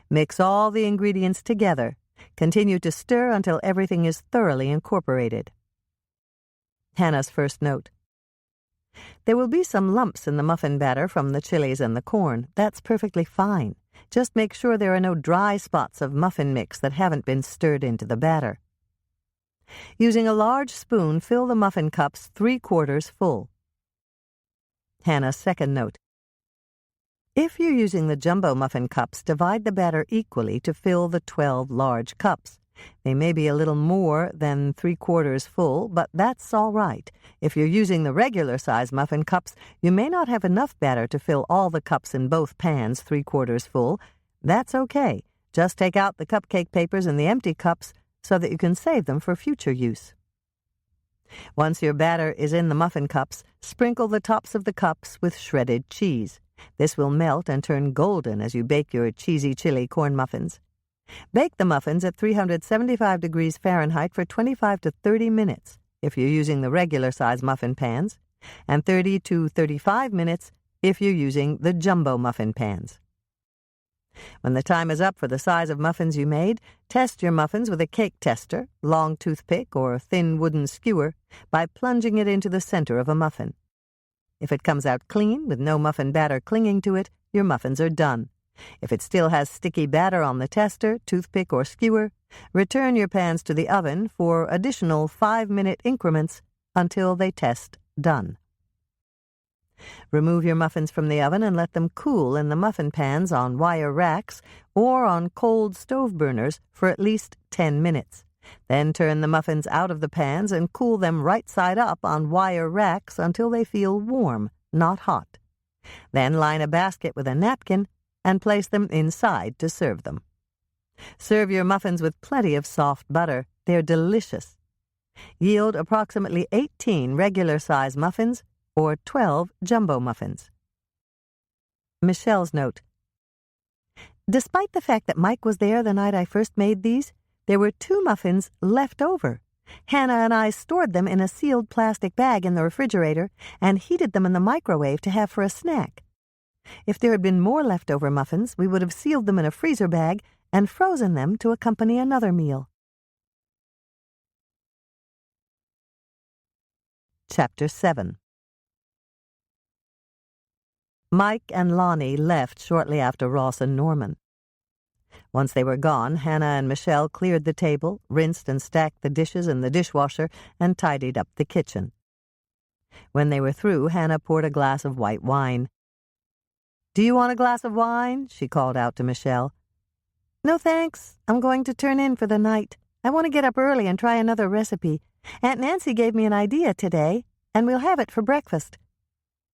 Mix all the ingredients together. Continue to stir until everything is thoroughly incorporated. Hannah's first note. There will be some lumps in the muffin batter from the chilies and the corn. That's perfectly fine. Just make sure there are no dry spots of muffin mix that haven't been stirred into the batter. Using a large spoon, fill the muffin cups 3/4 full. Hannah's second note. If you're using the jumbo muffin cups, divide the batter equally to fill the 12 large cups. They may be a little more than 3/4 full, but that's all right. If you're using the regular-size muffin cups, you may not have enough batter to fill all the cups in both pans 3/4 full. That's okay. Just take out the cupcake papers in the empty cups so that you can save them for future use. Once your batter is in the muffin cups, sprinkle the tops of the cups with shredded cheese. This will melt and turn golden as you bake your cheesy chili corn muffins. Bake the muffins at 375 degrees Fahrenheit for 25 to 30 minutes if you're using the regular-size muffin pans, and 30 to 35 minutes if you're using the jumbo muffin pans. When the time is up for the size of muffins you made, test your muffins with a cake tester, long toothpick, or thin wooden skewer by plunging it into the center of a muffin. If it comes out clean with no muffin batter clinging to it, your muffins are done. If it still has sticky batter on the tester, toothpick, or skewer, return your pans to the oven for additional 5-minute increments until they test done. Remove your muffins from the oven and let them cool in the muffin pans on wire racks or on cold stove burners for at least 10 minutes. Then turn the muffins out of the pans and cool them right side up on wire racks until they feel warm, not hot. Then line a basket with a napkin and place them inside to serve them. Serve your muffins with plenty of soft butter. They're delicious. Yield approximately 18 regular-size muffins or 12 jumbo muffins. Michelle's note. Despite the fact that Mike was there the night I first made these, there were 2 muffins left over. Hannah and I stored them in a sealed plastic bag in the refrigerator and heated them in the microwave to have for a snack. If there had been more leftover muffins, we would have sealed them in a freezer bag and frozen them to accompany another meal. Chapter 7. Mike and Lonnie left shortly after Ross and Norman. Once they were gone, Hannah and Michelle cleared the table, rinsed and stacked the dishes in the dishwasher, and tidied up the kitchen. When they were through, Hannah poured a glass of white wine. "Do you want a glass of wine?" she called out to Michelle. "No, thanks. I'm going to turn in for the night. I want to get up early and try another recipe. Aunt Nancy gave me an idea today, and we'll have it for breakfast."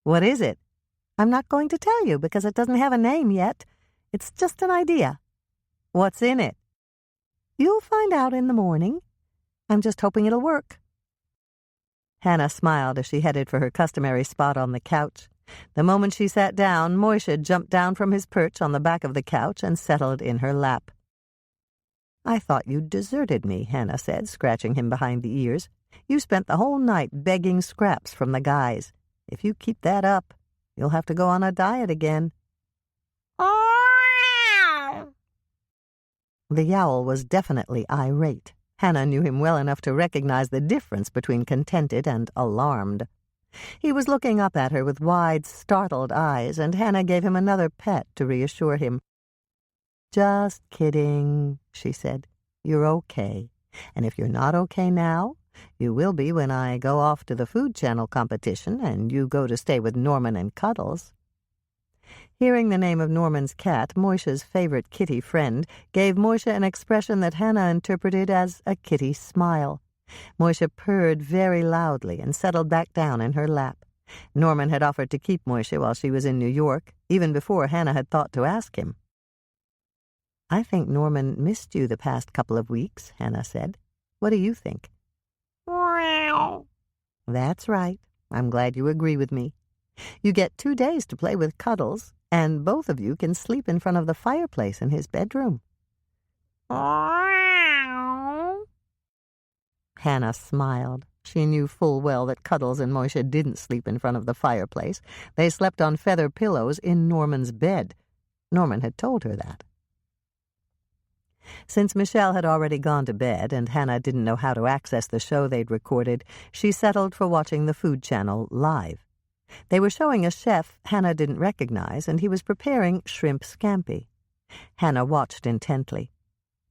"What is it?" "I'm not going to tell you because it doesn't have a name yet. It's just an idea." "What's in it?" "You'll find out in the morning. I'm just hoping it'll work." Hannah smiled as she headed for her customary spot on the couch. The moment she sat down, Moishe jumped down from his perch on the back of the couch and settled in her lap. "I thought you'd deserted me," Hannah said, scratching him behind the ears. "You spent the whole night begging scraps from the guys. If you keep that up, you'll have to go on a diet again." The yowl was definitely irate. Hannah knew him well enough to recognize the difference between contented and alarmed. He was looking up at her with wide, startled eyes, and Hannah gave him another pet to reassure him. "Just kidding," she said. "You're okay. And if you're not okay now, you will be when I go off to the Food Channel competition and you go to stay with Norman and Cuddles." Hearing the name of Norman's cat, Moishe's favorite kitty friend, gave Moishe an expression that Hannah interpreted as a kitty smile. Moishe purred very loudly and settled back down in her lap. Norman had offered to keep Moishe while she was in New York, even before Hannah had thought to ask him. "I think Norman missed you the past couple of weeks," Hannah said. "What do you think?" "Meow." "That's right. I'm glad you agree with me. You get 2 days to play with Cuddles, and both of you can sleep in front of the fireplace in his bedroom." "Meow." Hannah smiled. She knew full well that Cuddles and Moishe didn't sleep in front of the fireplace. They slept on feather pillows in Norman's bed. Norman had told her that. Since Michelle had already gone to bed and Hannah didn't know how to access the show they'd recorded, she settled for watching the Food Channel live. They were showing a chef Hannah didn't recognize, and he was preparing shrimp scampi. Hannah watched intently.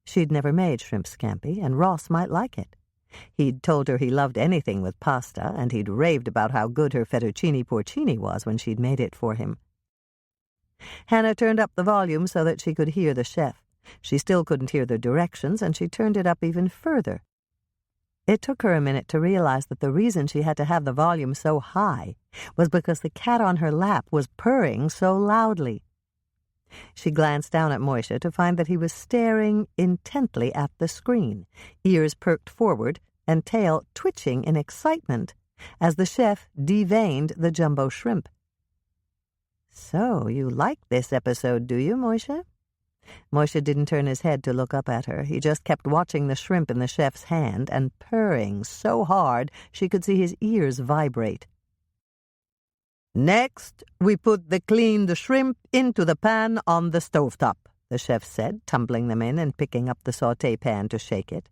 She'd never made shrimp scampi, and Ross might like it. He'd told her he loved anything with pasta, and he'd raved about how good her fettuccine porcini was when she'd made it for him. Hannah turned up the volume so that she could hear the chef. She still couldn't hear the directions, and she turned it up even further. It took her a minute to realize that the reason she had to have the volume so high was because the cat on her lap was purring so loudly. She glanced down at Moishe to find that he was staring intently at the screen, ears perked forward and tail twitching in excitement as the chef deveined the jumbo shrimp. "So you like this episode, do you, Moishe?" Moishe didn't turn his head to look up at her. He just kept watching the shrimp in the chef's hand and purring so hard she could see his ears vibrate. "Next, we put the cleaned shrimp into the pan on the stovetop," the chef said, tumbling them in and picking up the sauté pan to shake it.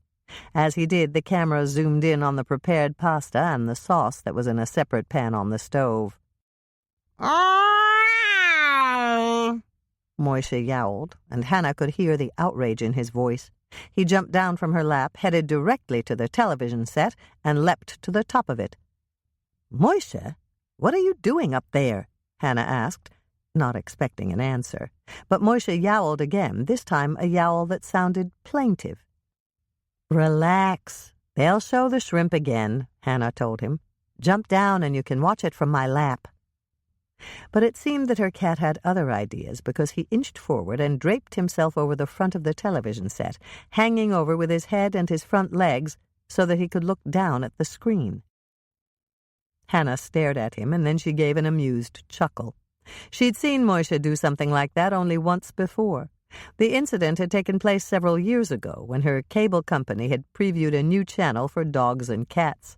As he did, the camera zoomed in on the prepared pasta and the sauce that was in a separate pan on the stove. Moishe yowled, and Hannah could hear the outrage in his voice. He jumped down from her lap, headed directly to the television set, and leapt to the top of it. "Moishe, what are you doing up there?" Hannah asked, not expecting an answer. But Moishe yowled again, this time a yowl that sounded plaintive. "Relax. They'll show the shrimp again," Hannah told him. "Jump down and you can watch it from my lap." But it seemed that her cat had other ideas, because he inched forward and draped himself over the front of the television set, hanging over with his head and his front legs so that he could look down at the screen. Hannah stared at him, and then she gave an amused chuckle. She'd seen Moishe do something like that only once before. The incident had taken place several years ago, when her cable company had previewed a new channel for dogs and cats.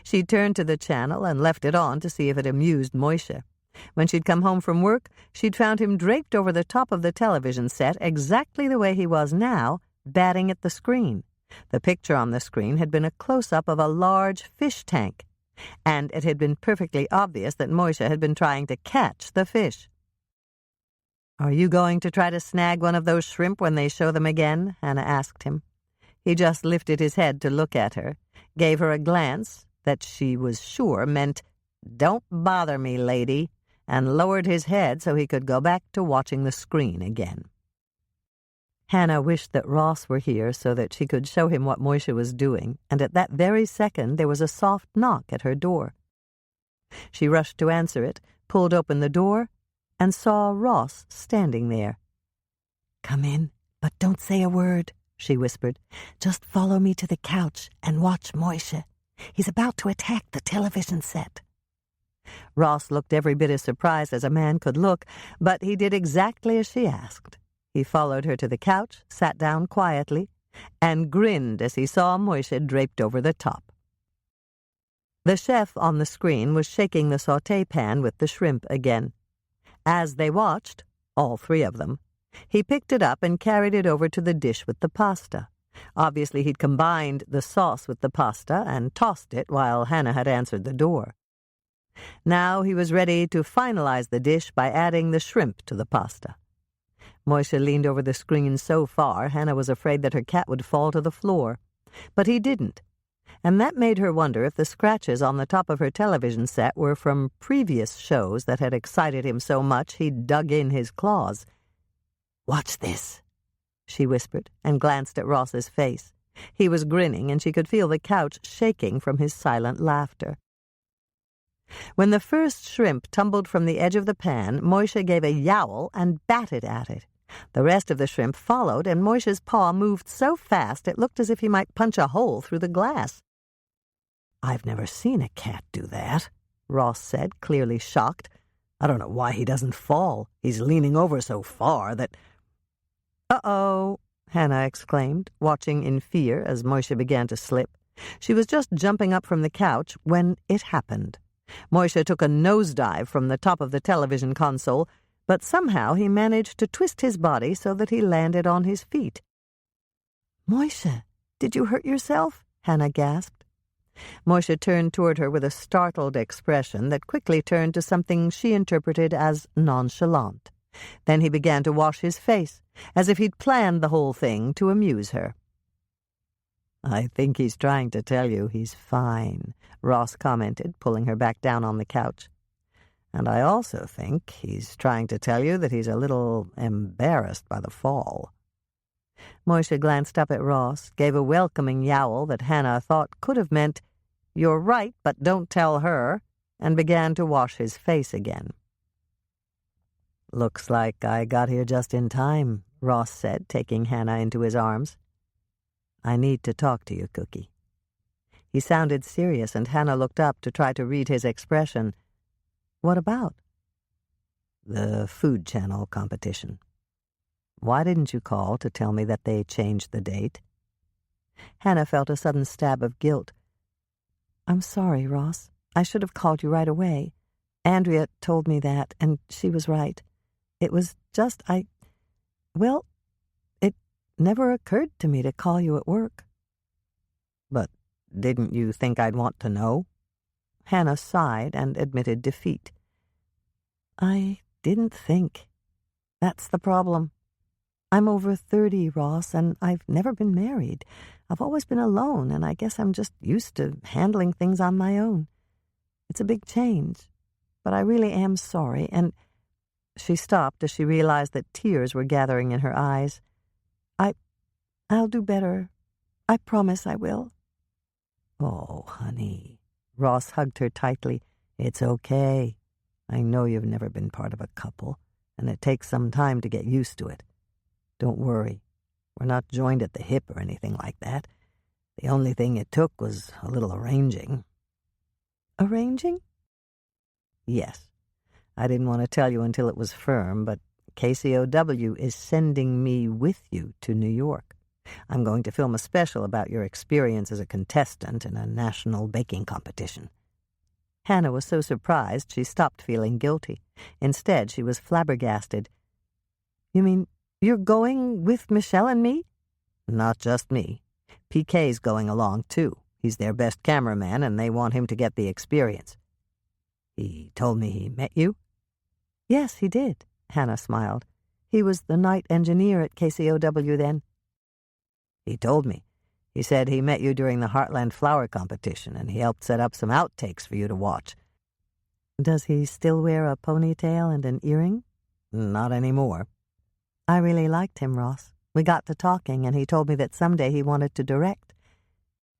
She turned to the channel and left it on to see if it amused Moishe. When she'd come home from work, she'd found him draped over the top of the television set exactly the way he was now, batting at the screen. The picture on the screen had been a close-up of a large fish tank. and it had been perfectly obvious that Moishe had been trying to catch the fish. "Are you going to try to snag one of those shrimp when they show them again?" Hannah asked him. He just lifted his head to look at her, gave her a glance that she was sure meant, "Don't bother me, lady," and lowered his head so he could go back to watching the screen again. Hannah wished that Ross were here so that she could show him what Moishe was doing, and at that very second there was a soft knock at her door. She rushed to answer it, pulled open the door, and saw Ross standing there. "Come in, but don't say a word," she whispered. "Just follow me to the couch and watch Moishe. He's about to attack the television set." Ross looked every bit as surprised as a man could look, but he did exactly as she asked. He followed her to the couch, sat down quietly, and grinned as he saw Moishe draped over the top. The chef on the screen was shaking the sauté pan with the shrimp again. As they watched, all three of them, he picked it up and carried it over to the dish with the pasta. Obviously he'd combined the sauce with the pasta and tossed it while Hannah had answered the door. Now he was ready to finalize the dish by adding the shrimp to the pasta. Moishe leaned over the screen so far Hannah was afraid that her cat would fall to the floor. But he didn't, and that made her wonder if the scratches on the top of her television set were from previous shows that had excited him so much he'd dug in his claws. "Watch this," she whispered, and glanced at Ross's face. He was grinning, and she could feel the couch shaking from his silent laughter. When the first shrimp tumbled from the edge of the pan, Moishe gave a yowl and batted at it. The rest of the shrimp followed, and Moishe's paw moved so fast it looked as if he might punch a hole through the glass. "I've never seen a cat do that," Ross said, clearly shocked. "I don't know why he doesn't fall. He's leaning over so far that—" "Uh-oh," Hannah exclaimed, watching in fear as Moishe began to slip. She was just jumping up from the couch when it happened. Moishe took a nosedive from the top of the television console, but somehow he managed to twist his body so that he landed on his feet. "Moishe, did you hurt yourself?" Hannah gasped. Moishe turned toward her with a startled expression that quickly turned to something she interpreted as nonchalant. Then he began to wash his face, as if he'd planned the whole thing to amuse her. "I think he's trying to tell you he's fine," Ross commented, pulling her back down on the couch. "And I also think he's trying to tell you that he's a little embarrassed by the fall." Moishe glanced up at Ross, gave a welcoming yowl that Hannah thought could have meant, "You're right, but don't tell her," and began to wash his face again. "Looks like I got here just in time," Ross said, taking Hannah into his arms. "I need to talk to you, Cookie." He sounded serious, and Hannah looked up to try to read his expression. "What about?" "The Food Channel competition. Why didn't you call to tell me that they changed the date?" Hannah felt a sudden stab of guilt. "I'm sorry, Ross. I should have called you right away. Andrea told me that, and she was right. It was just it never occurred to me to call you at work." "But didn't you think I'd want to know?" Hannah sighed and admitted defeat. "I didn't think. That's the problem. I'm over 30, Ross, and I've never been married. I've always been alone, and I guess I'm just used to handling things on my own. It's a big change, but I really am sorry, and—" She stopped as she realized that tears were gathering in her eyes. I'll do better. I promise I will." "Oh, honey." Ross hugged her tightly. "It's okay. I know you've never been part of a couple, and it takes some time to get used to it. Don't worry. We're not joined at the hip or anything like that. The only thing it took was a little arranging." "Arranging?" "Yes. I didn't want to tell you until it was firm, but KCOW is sending me with you to New York. I'm going to film a special about your experience as a contestant in a national baking competition." Hannah was so surprised she stopped feeling guilty. Instead, she was flabbergasted. "You mean you're going with Michelle and me?" "Not just me. PK's going along, too. He's their best cameraman, and they want him to get the experience. He told me he met you? Yes, he did, Hannah smiled. He was the night engineer at KCOW then. He told me. He said he met you during the Heartland Flower Competition, and he helped set up some outtakes for you to watch. Does he still wear a ponytail and an earring? Not anymore. I really liked him, Ross. We got to talking, and he told me that someday he wanted to direct.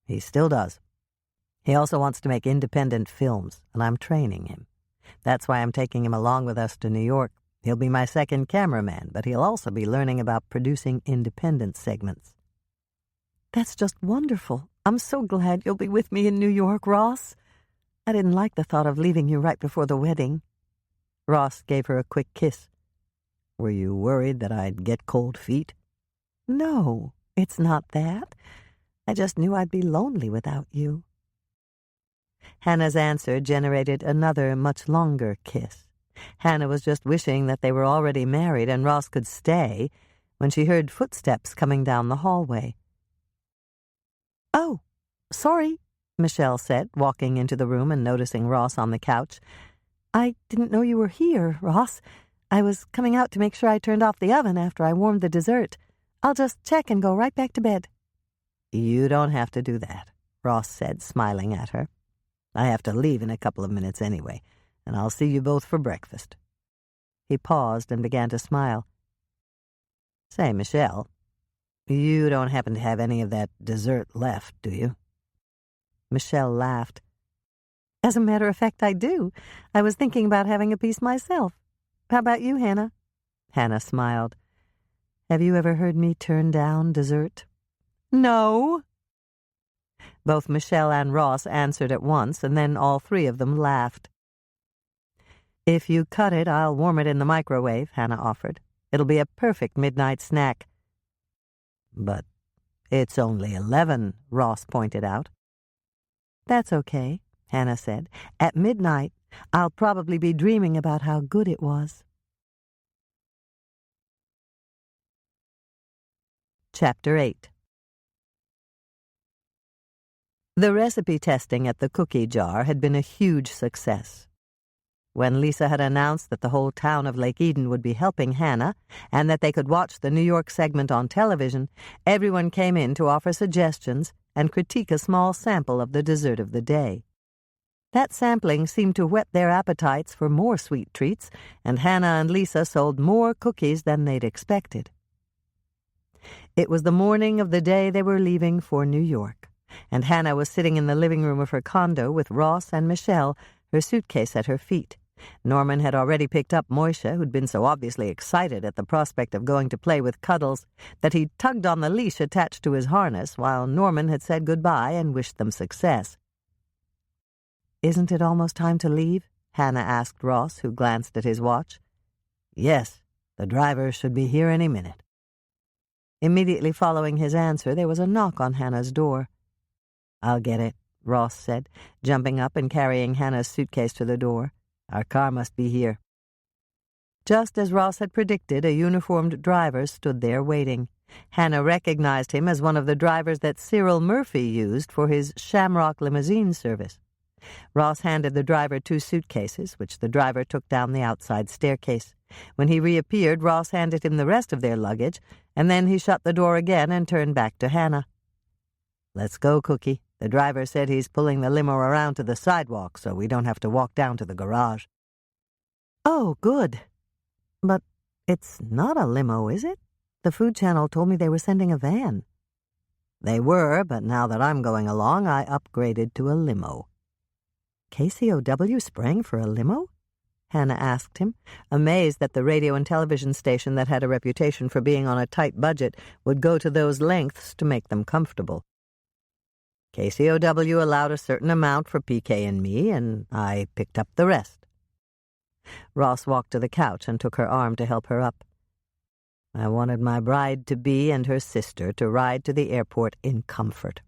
He still does. He also wants to make independent films, and I'm training him. That's why I'm taking him along with us to New York. He'll be my second cameraman, but he'll also be learning about producing independent segments. That's just wonderful. I'm so glad you'll be with me in New York, Ross. I didn't like the thought of leaving you right before the wedding. Ross gave her a quick kiss. Were you worried that I'd get cold feet? No, it's not that. I just knew I'd be lonely without you. Hannah's answer generated another, much longer kiss. Hannah was just wishing that they were already married and Ross could stay when she heard footsteps coming down the hallway. Oh, sorry, Michelle said, walking into the room and noticing Ross on the couch. I didn't know you were here, Ross. I was coming out to make sure I turned off the oven after I warmed the dessert. I'll just check and go right back to bed. You don't have to do that, Ross said, smiling at her. I have to leave in a couple of minutes anyway, and I'll see you both for breakfast. He paused and began to smile. Say, Michelle, you don't happen to have any of that dessert left, do you? Michelle laughed. As a matter of fact, I do. I was thinking about having a piece myself. How about you, Hannah? Hannah smiled. Have you ever heard me turn down dessert? No. Both Michelle and Ross answered at once, and then all three of them laughed. If you cut it, I'll warm it in the microwave, Hannah offered. It'll be a perfect midnight snack. But it's only 11, Ross pointed out. That's okay, Hannah said. At midnight, I'll probably be dreaming about how good it was. Chapter 8. The recipe testing at the cookie jar had been a huge success. When Lisa had announced that the whole town of Lake Eden would be helping Hannah and that they could watch the New York segment on television, everyone came in to offer suggestions and critique a small sample of the dessert of the day. That sampling seemed to whet their appetites for more sweet treats, and Hannah and Lisa sold more cookies than they'd expected. It was the morning of the day they were leaving for New York, and Hannah was sitting in the living room of her condo with Ross and Michelle, her suitcase at her feet. Norman had already picked up Moisha, who'd been so obviously excited at the prospect of going to play with Cuddles that he tugged on the leash attached to his harness while Norman had said goodbye and wished them success. Isn't it almost time to leave? Hannah asked Ross, who glanced at his watch. Yes, the driver should be here any minute. Immediately following his answer, there was a knock on Hannah's door. I'll get it, Ross said, jumping up and carrying Hannah's suitcase to the door. Our car must be here. Just as Ross had predicted, a uniformed driver stood there waiting. Hannah recognized him as one of the drivers that Cyril Murphy used for his Shamrock limousine service. Ross handed the driver 2 suitcases, which the driver took down the outside staircase. When he reappeared, Ross handed him the rest of their luggage, and then he shut the door again and turned back to Hannah. Let's go, Cookie. The driver said he's pulling the limo around to the sidewalk, so we don't have to walk down to the garage. Oh, good. But it's not a limo, is it? The Food Channel told me they were sending a van. They were, but now that I'm going along, I upgraded to a limo. KCOW sprang for a limo? Hannah asked him, amazed that the radio and television station that had a reputation for being on a tight budget would go to those lengths to make them comfortable. KCOW allowed a certain amount for PK and me, and I picked up the rest. Ross walked to the couch and took her arm to help her up. I wanted my bride-to-be and her sister to ride to the airport in comfort.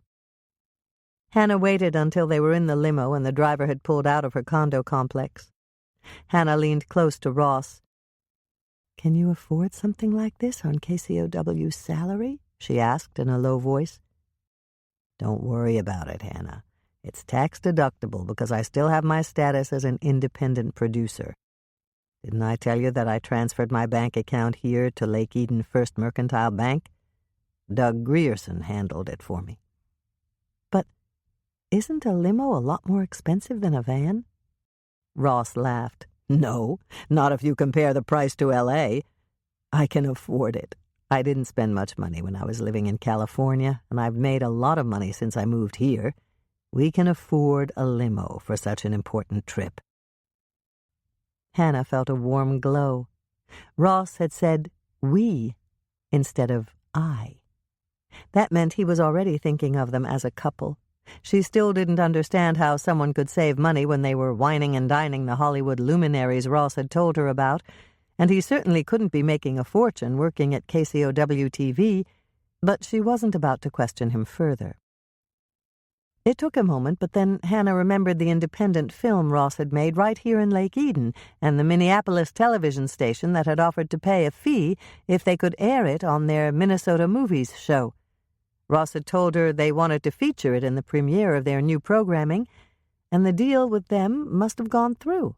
Hannah waited until they were in the limo and the driver had pulled out of her condo complex. Hannah leaned close to Ross. Can you afford something like this on KCOW's salary? She asked in a low voice. Don't worry about it, Hannah. It's tax-deductible because I still have my status as an independent producer. Didn't I tell you that I transferred my bank account here to Lake Eden First Mercantile Bank? Doug Grierson handled it for me. But isn't a limo a lot more expensive than a van? Ross laughed. No, not if you compare the price to L.A. I can afford it. I didn't spend much money when I was living in California, and I've made a lot of money since I moved here. We can afford a limo for such an important trip. Hannah felt a warm glow. Ross had said we instead of I. That meant he was already thinking of them as a couple. She still didn't understand how someone could save money when they were wining and dining the Hollywood luminaries Ross had told her about, and he certainly couldn't be making a fortune working at KCOW-TV, but she wasn't about to question him further. It took a moment, but then Hannah remembered the independent film Ross had made right here in Lake Eden and the Minneapolis television station that had offered to pay a fee if they could air it on their Minnesota Movies show. Ross had told her they wanted to feature it in the premiere of their new programming, and the deal with them must have gone through.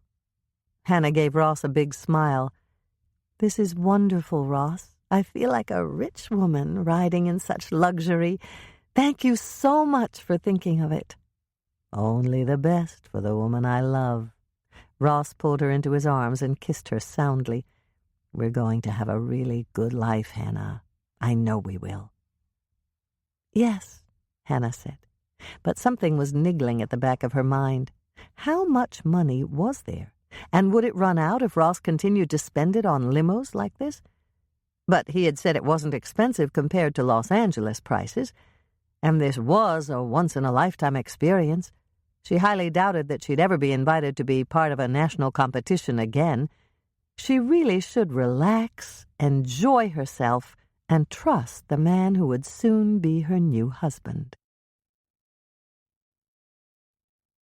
Hannah gave Ross a big smile. "This is wonderful, Ross. I feel like a rich woman riding in such luxury. Thank you so much for thinking of it." "Only the best for the woman I love." Ross pulled her into his arms and kissed her soundly. "We're going to have a really good life, Hannah. I know we will." "Yes," Hannah said, but something was niggling at the back of her mind. How much money was there? And would it run out if Ross continued to spend it on limos like this? But he had said it wasn't expensive compared to Los Angeles prices, and this was a once-in-a-lifetime experience. She highly doubted that she'd ever be invited to be part of a national competition again. She really should relax, enjoy herself, and trust the man who would soon be her new husband.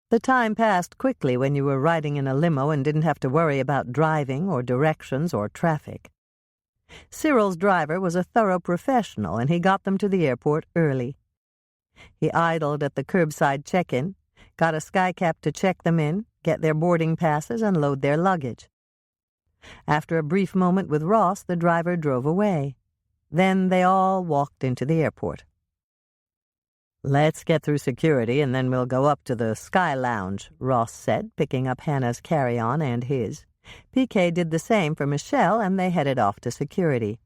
The time passed quickly when you were riding in a limo and didn't have to worry about driving or directions or traffic. Cyril's driver was a thorough professional, and he got them to the airport early. He idled at the curbside check-in, got a skycap to check them in, get their boarding passes, and load their luggage. After a brief moment with Ross, the driver drove away. Then they all walked into the airport. "Let's get through security, and then we'll go up to the Sky Lounge," Ross said, picking up Hannah's carry-on and his. PK did the same for Michelle, and they headed off to security.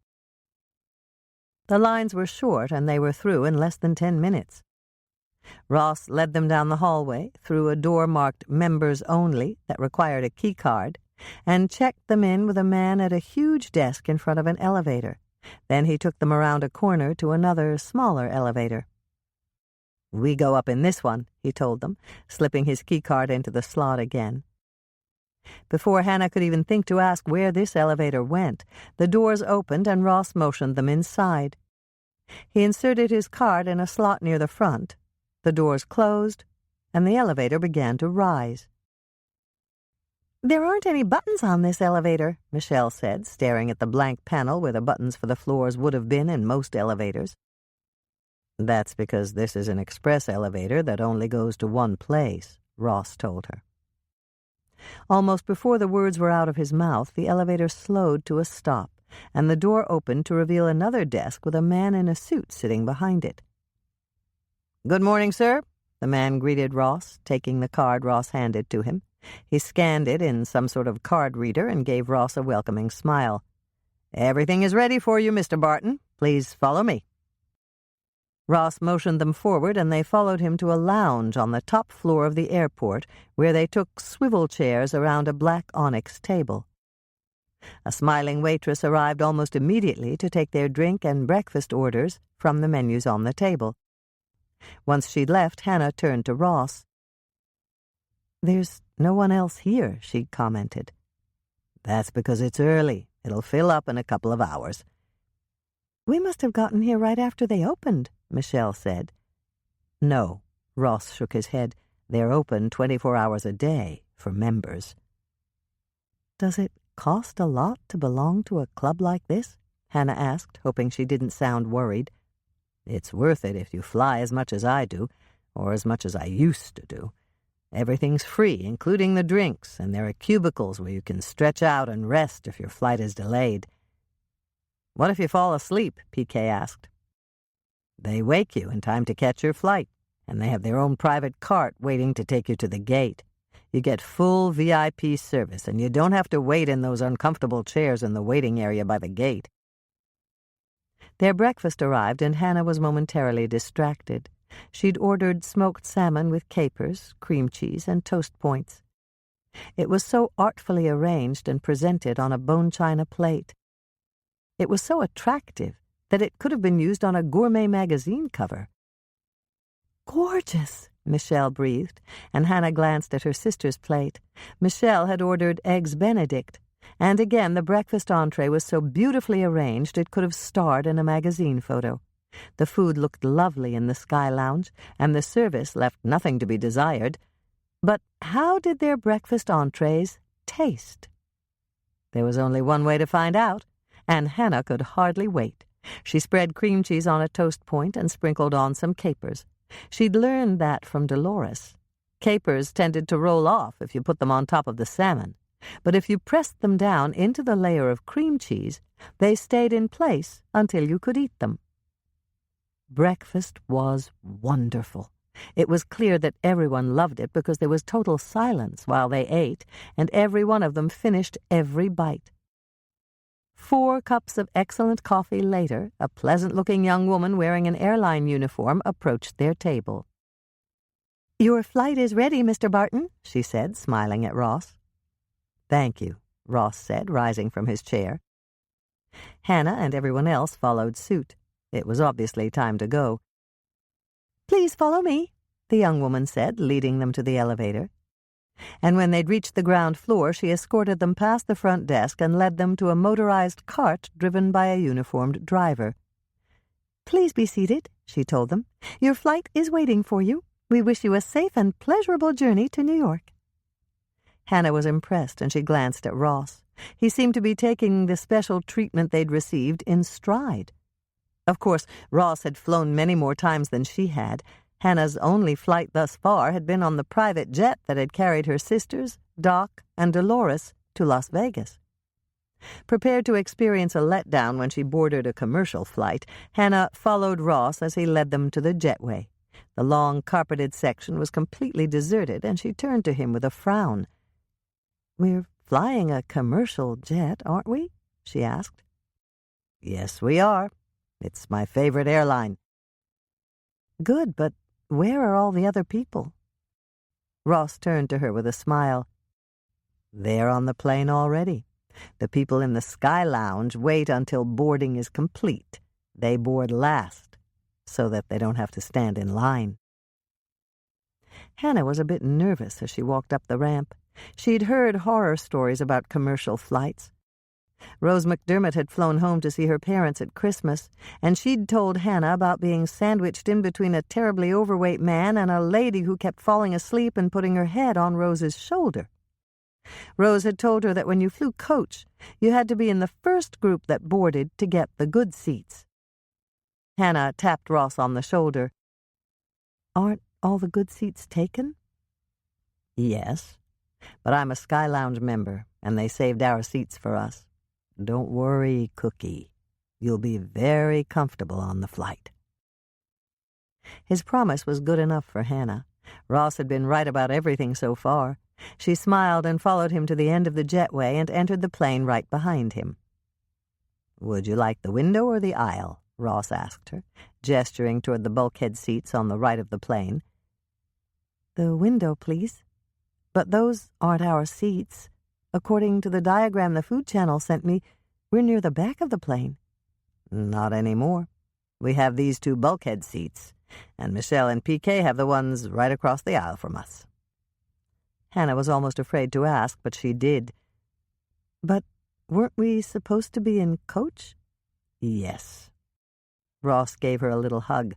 The lines were short, and they were through in less than 10 minutes. Ross led them down the hallway, through a door marked Members Only that required a key card, and checked them in with a man at a huge desk in front of an elevator. Then he took them around a corner to another, smaller elevator. "We go up in this one," he told them, slipping his key card into the slot again. Before Hannah could even think to ask where this elevator went, the doors opened and Ross motioned them inside. He inserted his card in a slot near the front, the doors closed, and the elevator began to rise. "There aren't any buttons on this elevator," Michelle said, staring at the blank panel where the buttons for the floors would have been in most elevators. "That's because this is an express elevator that only goes to one place," Ross told her. Almost before the words were out of his mouth, the elevator slowed to a stop, and the door opened to reveal another desk with a man in a suit sitting behind it. "Good morning, sir," the man greeted Ross, taking the card Ross handed to him. He scanned it in some sort of card reader and gave Ross a welcoming smile. "Everything is ready for you, Mr. Barton. Please follow me." Ross motioned them forward, and they followed him to a lounge on the top floor of the airport, where they took swivel chairs around a black onyx table. A smiling waitress arrived almost immediately to take their drink and breakfast orders from the menus on the table. Once she'd left, Hannah turned to Ross. "There's no one else here," she commented. "That's because it's early. It'll fill up in a couple of hours." "We must have gotten here right after they opened," Michelle said. "No," Ross shook his head. "They're open 24 hours a day for members." "Does it cost a lot to belong to a club like this?" Hannah asked, hoping she didn't sound worried. It's worth it if you fly as much as I do, or as much as I used to do. Everything's free, including the drinks, and there are cubicles where you can stretch out and rest if your flight is delayed. What if you fall asleep? PK asked. They wake you in time to catch your flight, and they have their own private cart waiting to take you to the gate. You get full VIP service, and you don't have to wait in those uncomfortable chairs in the waiting area by the gate. Their breakfast arrived, and Hannah was momentarily distracted. She'd ordered smoked salmon with capers, cream cheese, and toast points. It was so artfully arranged and presented on a bone china plate. It was so attractive that it could have been used on a gourmet magazine cover. "Gorgeous," Michelle breathed, and Hannah glanced at her sister's plate. Michelle had ordered eggs Benedict, and again the breakfast entree was so beautifully arranged it could have starred in a magazine photo. The food looked lovely in the Sky Lounge, and the service left nothing to be desired. But how did their breakfast entrees taste? There was only one way to find out, and Hannah could hardly wait. She spread cream cheese on a toast point and sprinkled on some capers. She'd learned that from Dolores. Capers tended to roll off if you put them on top of the salmon, but if you pressed them down into the layer of cream cheese, they stayed in place until you could eat them. Breakfast was wonderful. It was clear that everyone loved it because there was total silence while they ate, and every one of them finished every bite. 4 cups of excellent coffee later, a pleasant-looking young woman wearing an airline uniform approached their table. "Your flight is ready, Mr. Barton," she said, smiling at Ross. "Thank you," Ross said, rising from his chair. Hannah and everyone else followed suit. It was obviously time to go. "Please follow me," the young woman said, leading them to the elevator. And when they'd reached the ground floor, she escorted them past the front desk and led them to a motorized cart driven by a uniformed driver. "Please be seated," she told them. "Your flight is waiting for you. We wish you a safe and pleasurable journey to New York." Hannah was impressed, and she glanced at Ross. He seemed to be taking the special treatment they'd received in stride. Of course, Ross had flown many more times than she had. Hannah's only flight thus far had been on the private jet that had carried her sisters, Doc, and Dolores to Las Vegas. Prepared to experience a letdown when she boarded a commercial flight, Hannah followed Ross as he led them to the jetway. The long, carpeted section was completely deserted, and she turned to him with a frown. "We're flying a commercial jet, aren't we?" she asked. "Yes, we are. It's my favorite airline." "Good, but where are all the other people?" Ross turned to her with a smile. "They're on the plane already. The people in the Sky Lounge wait until boarding is complete. They board last, so that they don't have to stand in line." Hannah was a bit nervous as she walked up the ramp. She'd heard horror stories about commercial flights. Rose McDermott had flown home to see her parents at Christmas, and she'd told Hannah about being sandwiched in between a terribly overweight man and a lady who kept falling asleep and putting her head on Rose's shoulder. Rose had told her that when you flew coach, you had to be in the first group that boarded to get the good seats. Hannah tapped Ross on the shoulder. "Aren't all the good seats taken?" "Yes, but I'm a Sky Lounge member, and they saved our seats for us. Don't worry, Cookie. You'll be very comfortable on the flight." His promise was good enough for Hannah. Ross had been right about everything so far. She smiled and followed him to the end of the jetway and entered the plane right behind him. "Would you like the window or the aisle?" Ross asked her, gesturing toward the bulkhead seats on the right of the plane. "The window, please. But those aren't our seats. According to the diagram the Food Channel sent me, we're near the back of the plane." "Not anymore. We have these 2 bulkhead seats, and Michelle and PK have the ones right across the aisle from us." Hannah was almost afraid to ask, but she did. "But weren't we supposed to be in coach?" "Yes." Ross gave her a little hug.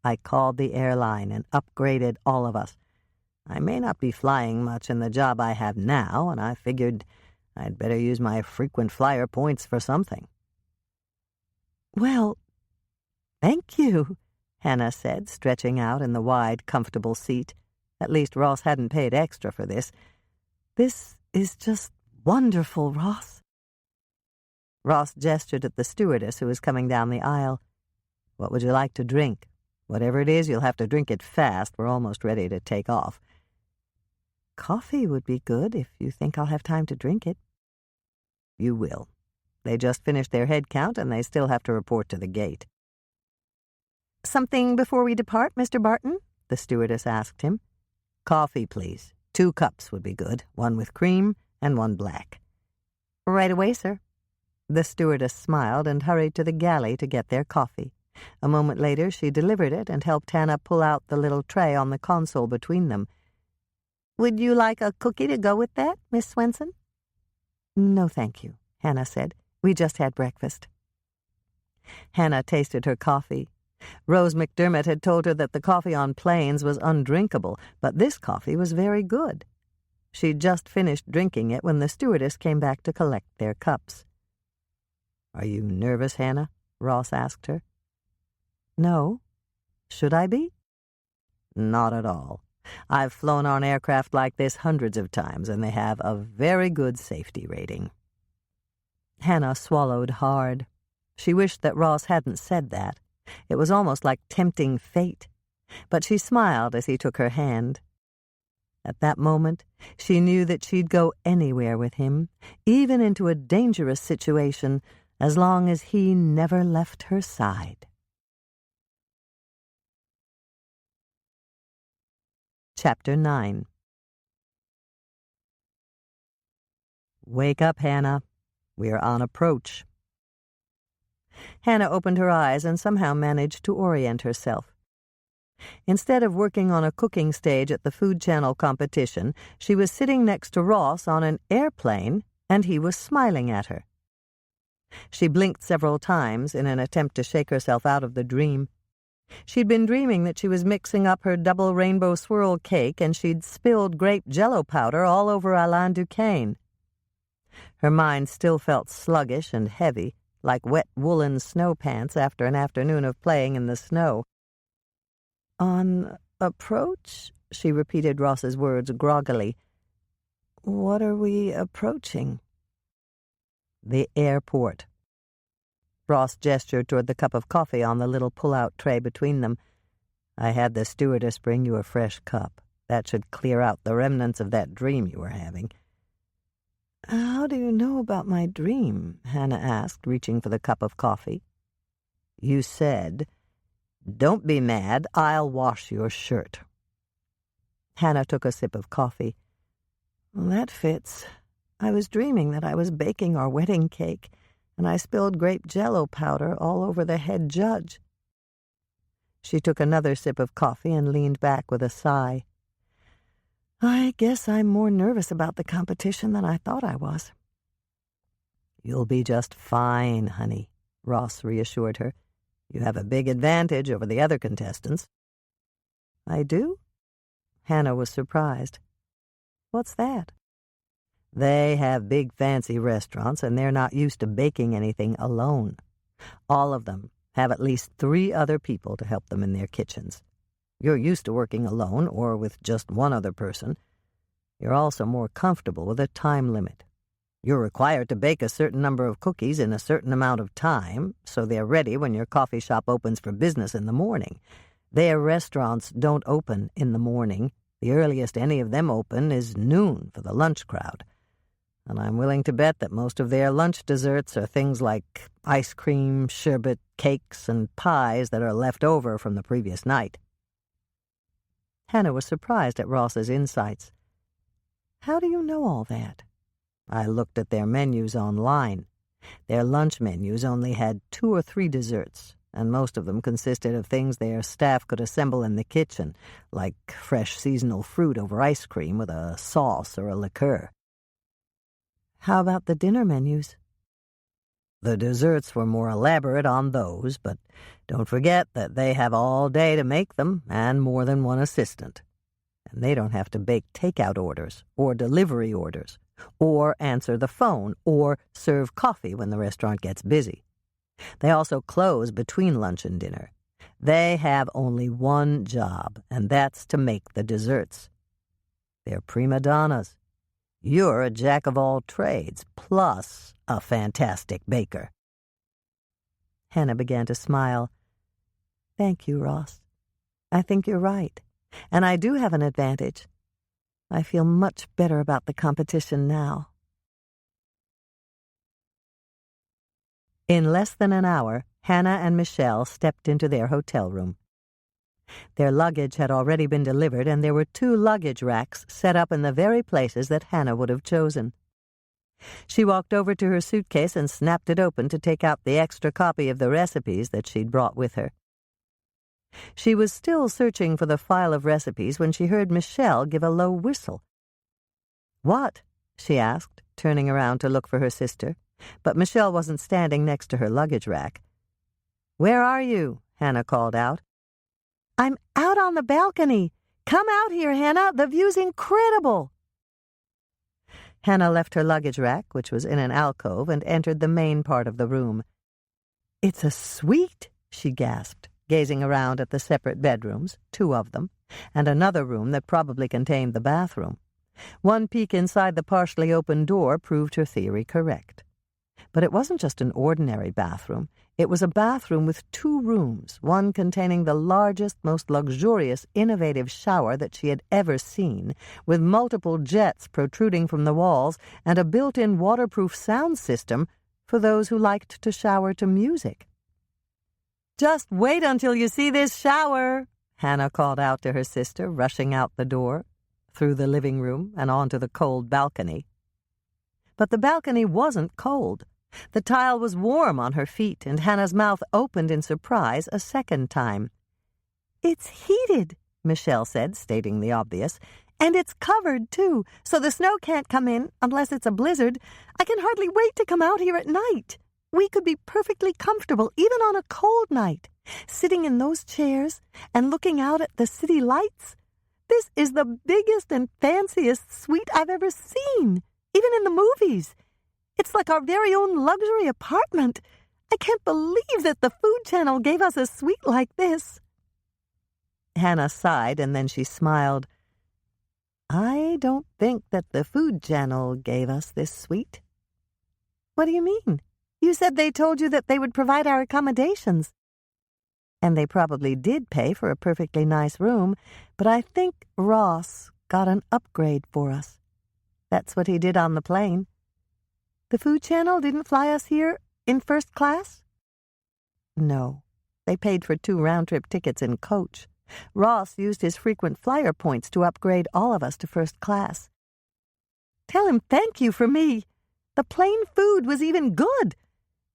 "I called the airline and upgraded all of us. I may not be flying much in the job I have now, and I figured I'd better use my frequent flyer points for something." "Well, "Thank you," Hannah said, stretching out in the wide, comfortable seat. At least Ross hadn't paid extra for this. "This is just wonderful, Ross." Ross gestured at the stewardess who was coming down the aisle. "What would you like to drink? Whatever it is, you'll have to drink it fast. We're almost ready to take off." "Coffee would be good if you think I'll have time to drink it." "You will. They just finished their head count, and they still have to report to the gate." "Something before we depart, Mr. Barton?" the stewardess asked him. "Coffee, please. 2 cups would be good, 1 with cream and 1 black." "Right away, sir." The stewardess smiled and hurried to the galley to get their coffee. A moment later she delivered it and helped Hannah pull out the little tray on the console between them. "Would you like a cookie to go with that, Miss Swensen?" "No, thank you," Hannah said. "We just had breakfast." Hannah tasted her coffee. Rose McDermott had told her that the coffee on planes was undrinkable, but this coffee was very good. She'd just finished drinking it when the stewardess came back to collect their cups. "Are you nervous, Hannah?" Ross asked her. "No. Should I be?" "Not at all. I've flown on aircraft like this hundreds of times, and they have a very good safety rating." Hannah swallowed hard. She wished that Ross hadn't said that. It was almost like tempting fate. But she smiled as he took her hand. At that moment, she knew that she'd go anywhere with him, even into a dangerous situation, as long as he never left her side. Chapter 9. "Wake up, Hannah. We're on approach." Hannah opened her eyes and somehow managed to orient herself. Instead of working on a cooking stage at the Food Channel competition, she was sitting next to Ross on an airplane, and he was smiling at her. She blinked several times in an attempt to shake herself out of the dream. She'd been dreaming that she was mixing up her double rainbow swirl cake, and she'd spilled grape jello powder all over Alain Duquesne. Her mind still felt sluggish and heavy, like wet woolen snow pants after an afternoon of playing in the snow. "On approach?" she repeated Ross's words groggily. "What are we approaching?" "The airport." Ross gestured toward the cup of coffee on the little pull-out tray between them. "I had the stewardess bring you a fresh cup. That should clear out the remnants of that dream you were having." "How do you know about my dream?" Hannah asked, reaching for the cup of coffee. "You said, 'Don't be mad, I'll wash your shirt.'" Hannah took a sip of coffee. "Well, that fits. I was dreaming that I was baking our wedding cake, and I spilled grape jello powder all over the head judge." She took another sip of coffee and leaned back with a sigh. "I guess I'm more nervous about the competition than I thought I was." "You'll be just fine, honey," Ross reassured her. "You have a big advantage over the other contestants." "I do?" Hannah was surprised. "What's that?" "They have big fancy restaurants, and they're not used to baking anything alone. All of them have at least 3 other people to help them in their kitchens. You're used to working alone or with just one other person. You're also more comfortable with a time limit. You're required to bake a certain number of cookies in a certain amount of time, so they're ready when your coffee shop opens for business in the morning. Their restaurants don't open in the morning. The earliest any of them open is noon for the lunch crowd. And I'm willing to bet that most of their lunch desserts are things like ice cream, sherbet, cakes, and pies that are left over from the previous night." Hannah was surprised at Ross's insights. "How do you know all that?" "I looked at their menus online. Their lunch menus only had 2 or 3 desserts, and most of them consisted of things their staff could assemble in the kitchen, like fresh seasonal fruit over ice cream with a sauce or a liqueur." "How about the dinner menus?" "The desserts were more elaborate on those, but don't forget that they have all day to make them and more than one assistant. And they don't have to bake takeout orders or delivery orders or answer the phone or serve coffee when the restaurant gets busy. They also close between lunch and dinner. They have only one job, and that's to make the desserts. They're prima donnas. You're a jack of all trades, plus a fantastic baker. Hannah began to smile. Thank you, Ross. I think you're right, and I do have an advantage. I feel much better about the competition now. In less than an hour, Hannah and Michelle stepped into their hotel room. Their luggage had already been delivered, and there were 2 luggage racks set up in the very places that Hannah would have chosen. She walked over to her suitcase and snapped it open to take out the extra copy of the recipes that she'd brought with her. She was still searching for the file of recipes when she heard Michelle give a low whistle. "What?" she asked, turning around to look for her sister, but Michelle wasn't standing next to her luggage rack. "Where are you?" Hannah called out. I'm out on the balcony. Come out here, Hannah. The view's incredible. Hannah left her luggage rack, which was in an alcove, and entered the main part of the room. "It's a suite," she gasped, gazing around at the separate bedrooms, 2 of them, and another room that probably contained the bathroom. One peek inside the partially open door proved her theory correct. But it wasn't just an ordinary bathroom. It was a bathroom with 2 rooms, one containing the largest, most luxurious, innovative shower that she had ever seen, with multiple jets protruding from the walls and a built-in waterproof sound system for those who liked to shower to music. "Just wait until you see this shower," Hannah called out to her sister, rushing out the door, through the living room and onto the cold balcony. But the balcony wasn't cold. The tile was warm on her feet, and Hannah's mouth opened in surprise a second time. "It's heated," Michelle said, stating the obvious. "And it's covered, too, so the snow can't come in unless it's a blizzard. I can hardly wait to come out here at night. We could be perfectly comfortable even on a cold night, sitting in those chairs and looking out at the city lights. This is the biggest and fanciest suite I've ever seen, even in the movies. It's like our very own luxury apartment. I can't believe that the Food Channel gave us a suite like this." Hannah sighed, and then she smiled. "I don't think that the Food Channel gave us this suite." "What do you mean? You said they told you that they would provide our accommodations." "And they probably did pay for a perfectly nice room, but I think Ross got an upgrade for us. That's what he did on the plane." "The Food Channel didn't fly us here in first class?" "No. They paid for 2 round-trip tickets in coach. Ross used his frequent flyer points to upgrade all of us to first class." "Tell him thank you for me. The plane food was even good.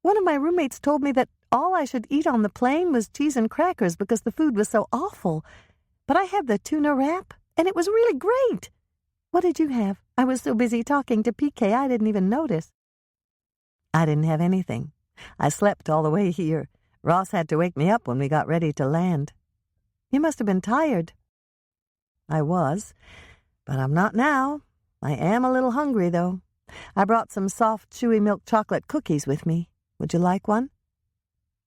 One of my roommates told me that all I should eat on the plane was cheese and crackers because the food was so awful. But I had the tuna wrap, and it was really great. What did you have? I was so busy talking to PK I didn't even notice." "I didn't have anything. I slept all the way here. Ross had to wake me up when we got ready to land." "You must have been tired." "I was, but I'm not now. I am a little hungry, though. I brought some soft, chewy milk chocolate cookies with me. Would you like one?"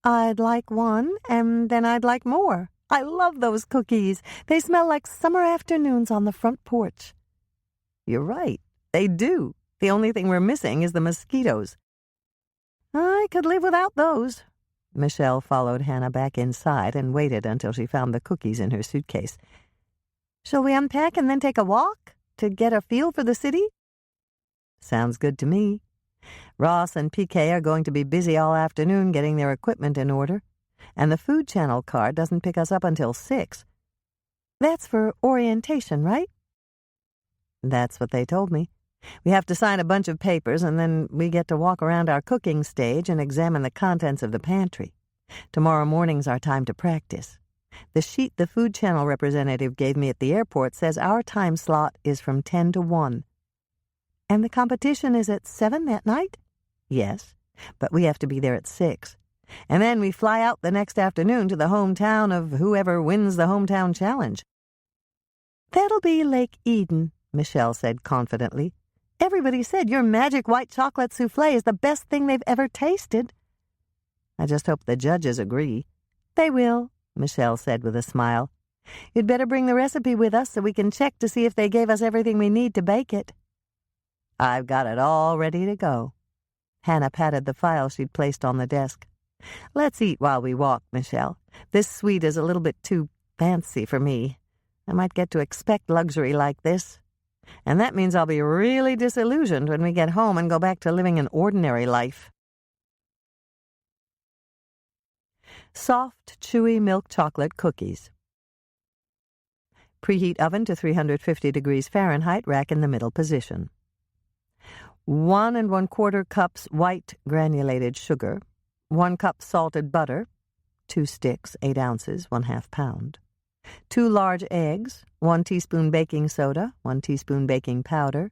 "I'd like one, and then I'd like more. I love those cookies. They smell like summer afternoons on the front porch." "You're right. They do. The only thing we're missing is the mosquitoes." "I could live without those." Michelle followed Hannah back inside and waited until she found the cookies in her suitcase. "Shall we unpack and then take a walk to get a feel for the city?" "Sounds good to me. Ross and PK are going to be busy all afternoon getting their equipment in order, and the Food Channel car doesn't pick us up until 6. "That's for orientation, right?" "That's what they told me. We have to sign a bunch of papers, and then we get to walk around our cooking stage and examine the contents of the pantry. Tomorrow morning's our time to practice. The sheet the Food Channel representative gave me at the airport says our time slot is from 10 to 1. "And the competition is at 7 that night?" "Yes, but we have to be there at 6. And then we fly out the next afternoon to the hometown of whoever wins the hometown challenge." "That'll be Lake Eden," Michelle said confidently. "Everybody said your magic white chocolate soufflé is the best thing they've ever tasted." I just hope the judges agree." "They will," Michelle said with a smile. "You'd better bring the recipe with us so we can check to see if they gave us everything we need to bake it." "I've got it all ready to go." Hannah patted the file she'd placed on the desk. "Let's eat while we walk, Michelle. This suite is a little bit too fancy for me. I might get to expect luxury like this. And that means I'll be really disillusioned when we get home and go back to living an ordinary life." Soft, chewy milk chocolate cookies. Preheat oven to 350 degrees Fahrenheit, rack in the middle position. 1 1/4 cups white granulated sugar, 1 cup salted butter, 2 sticks, 8 ounces, 1/2 pound, 2 large eggs, 1 teaspoon baking soda, 1 teaspoon baking powder,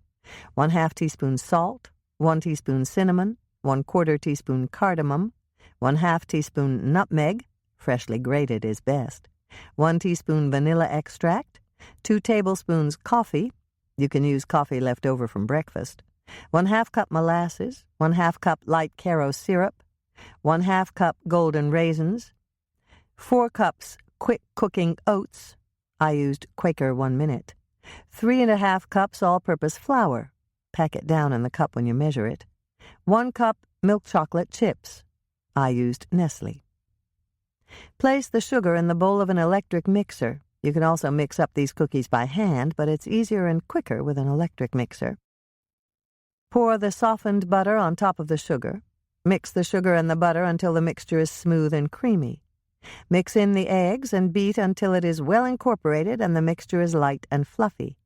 1/2 teaspoon salt, 1 teaspoon cinnamon, 1/4 teaspoon cardamom, 1/2 teaspoon nutmeg, freshly grated is best, 1 teaspoon vanilla extract, 2 tablespoons coffee, you can use coffee left over from breakfast, 1/2 cup molasses, 1/2 cup light Caro syrup, 1/2 cup golden raisins, 4 cups quick cooking oats, I used Quaker 1 minute, 3 1/2 cups all-purpose flour, pack it down in the cup when you measure it, 1 cup milk chocolate chips, I used Nestle. Place the sugar in the bowl of an electric mixer. You can also mix up these cookies by hand, but it's easier and quicker with an electric mixer. Pour the softened butter on top of the sugar. Mix the sugar and the butter until the mixture is smooth and creamy. Mix in the eggs and beat until it is well incorporated and the mixture is light and fluffy.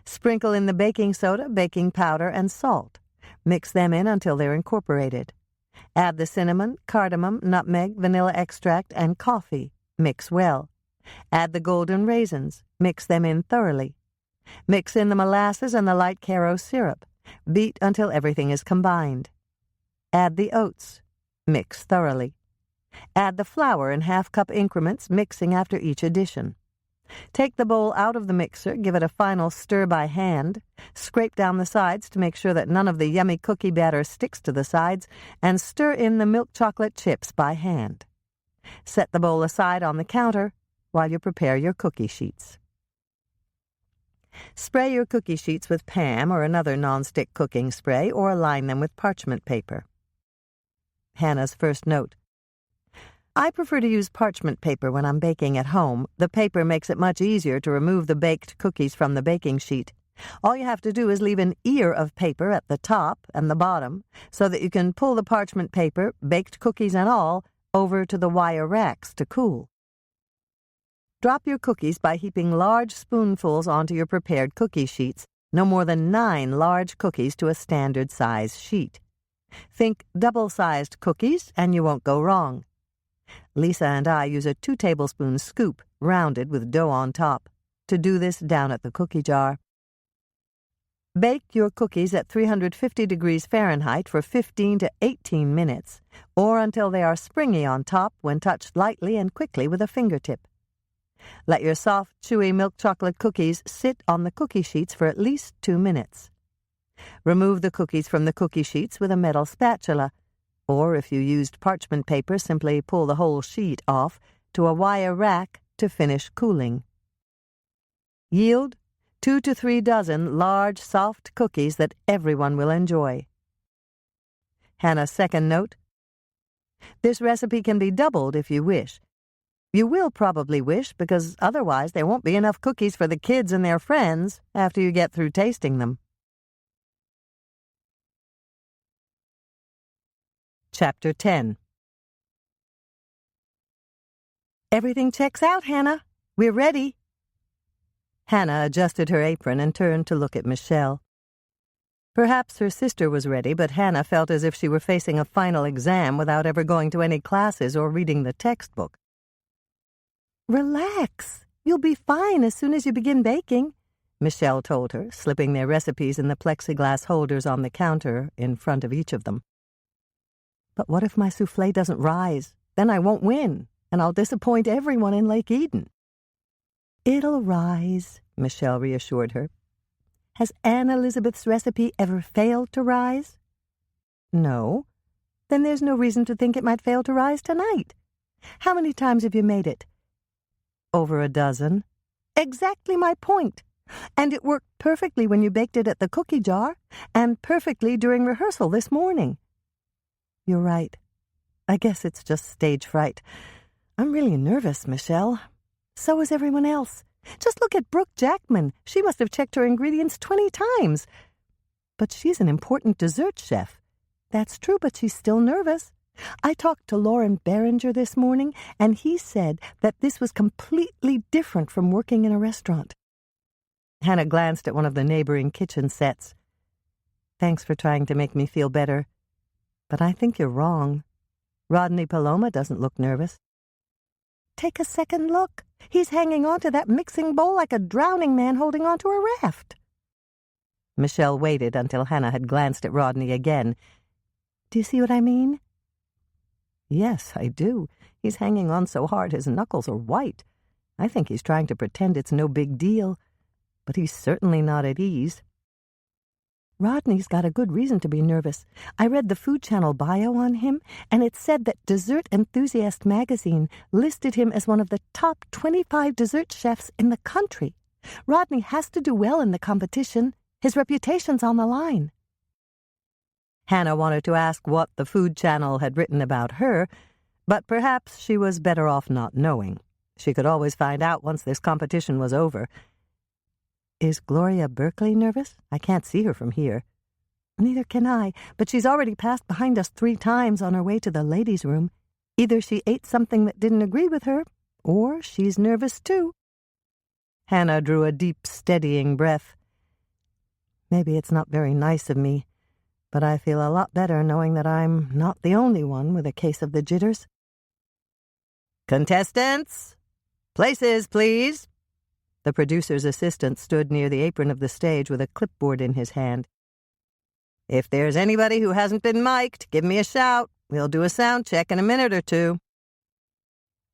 Sprinkle in the baking soda, baking powder, and salt. Mix them in until they're incorporated. Add the cinnamon, cardamom, nutmeg, vanilla extract, and coffee. Mix well. Add the golden raisins. Mix them in thoroughly. Mix in the molasses and the light Caro syrup. Beat until everything is combined. Add the oats. Mix thoroughly. Add the flour in 1/2 cup increments, mixing after each addition. Take the bowl out of the mixer, give it a final stir by hand, scrape down the sides to make sure that none of the yummy cookie batter sticks to the sides, and stir in the milk chocolate chips by hand. Set the bowl aside on the counter while you prepare your cookie sheets. Spray your cookie sheets with Pam or another nonstick cooking spray, or line them with parchment paper. Hannah's first note. I prefer to use parchment paper when I'm baking at home. The paper makes it much easier to remove the baked cookies from the baking sheet. All you have to do is leave an ear of paper at the top and the bottom so that you can pull the parchment paper, baked cookies and all, over to the wire racks to cool. Drop your cookies by heaping large spoonfuls onto your prepared cookie sheets, no more than 9 large cookies to a standard size sheet. Think double-sized cookies and you won't go wrong. Lisa and I use a 2-tablespoon scoop, rounded with dough on top. To do this, down at the cookie jar. Bake your cookies at 350 degrees Fahrenheit for 15 to 18 minutes, or until they are springy on top when touched lightly and quickly with a fingertip. Let your soft, chewy milk chocolate cookies sit on the cookie sheets for at least 2 minutes. Remove the cookies from the cookie sheets with a metal spatula, or if you used parchment paper, simply pull the whole sheet off to a wire rack to finish cooling. Yield 2 to 3 dozen large, soft cookies that everyone will enjoy. Hannah's second note. This recipe can be doubled if you wish. You will probably wish, because otherwise there won't be enough cookies for the kids and their friends after you get through tasting them. Chapter 10. Everything checks out, Hannah. We're ready. Hannah adjusted her apron and turned to look at Michelle. Perhaps her sister was ready, but Hannah felt as if she were facing a final exam without ever going to any classes or reading the textbook. Relax. You'll be fine as soon as you begin baking, Michelle told her, slipping their recipes in the plexiglass holders on the counter in front of each of them. But what if my soufflé doesn't rise? Then I won't win, and I'll disappoint everyone in Lake Eden. It'll rise, Michelle reassured her. Has Anne Elizabeth's recipe ever failed to rise? No. then there's no reason to think it might fail to rise tonight. How many times have you made it? Over a dozen. Exactly my point. And it worked perfectly when you baked it at the cookie jar, and perfectly during rehearsal this morning. You're right. I guess it's just stage fright. I'm really nervous, Michelle. So is everyone else. Just look at Brooke Jackman. She must have checked her ingredients 20 times. But she's an important dessert chef. That's true, but she's still nervous. I talked to Lauren Behringer this morning, and he said that this was completely different from working in a restaurant. Hannah glanced at one of the neighboring kitchen sets. Thanks for trying to make me feel better. But I think you're wrong. Rodney Paloma doesn't look nervous. Take a second look. He's hanging onto that mixing bowl like a drowning man holding onto a raft. Michelle waited until Hannah had glanced at Rodney again. Do you see what I mean? Yes, I do. He's hanging on so hard his knuckles are white. I think he's trying to pretend it's no big deal. But he's certainly not at ease. Rodney's got a good reason to be nervous. I read the Food Channel bio on him, and it said that Dessert Enthusiast magazine listed him as one of the top 25 dessert chefs in the country. Rodney has to do well in the competition. His reputation's on the line. Hannah wanted to ask what the Food Channel had written about her, but perhaps she was better off not knowing. She could always find out once this competition was over. Is Gloria Berkeley nervous? I can't see her from here. Neither can I, but she's already passed behind us 3 times on her way to the ladies' room. Either she ate something that didn't agree with her, or she's nervous too. Hannah drew a deep, steadying breath. Maybe it's not very nice of me, but I feel a lot better knowing that I'm not the only one with a case of the jitters. Contestants, places, please. The producer's assistant stood near the apron of the stage with a clipboard in his hand. If there's anybody who hasn't been mic'd, give me a shout. We'll do a sound check in a minute or two.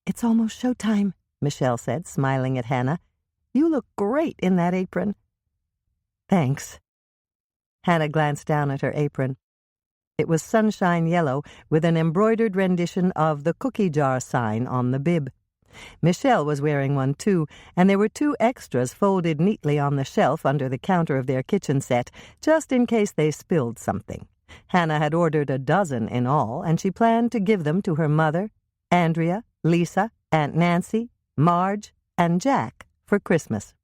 It's almost showtime, Michelle said, smiling at Hannah. You look great in that apron. Thanks. Hannah glanced down at her apron. It was sunshine yellow with an embroidered rendition of the cookie jar sign on the bib. Michelle was wearing one too, and there were 2 extras folded neatly on the shelf under the counter of their kitchen set, just in case they spilled something. Hannah had ordered a dozen in all, and she planned to give them to her mother, Andrea, Lisa, Aunt Nancy, Marge, and Jack for Christmas.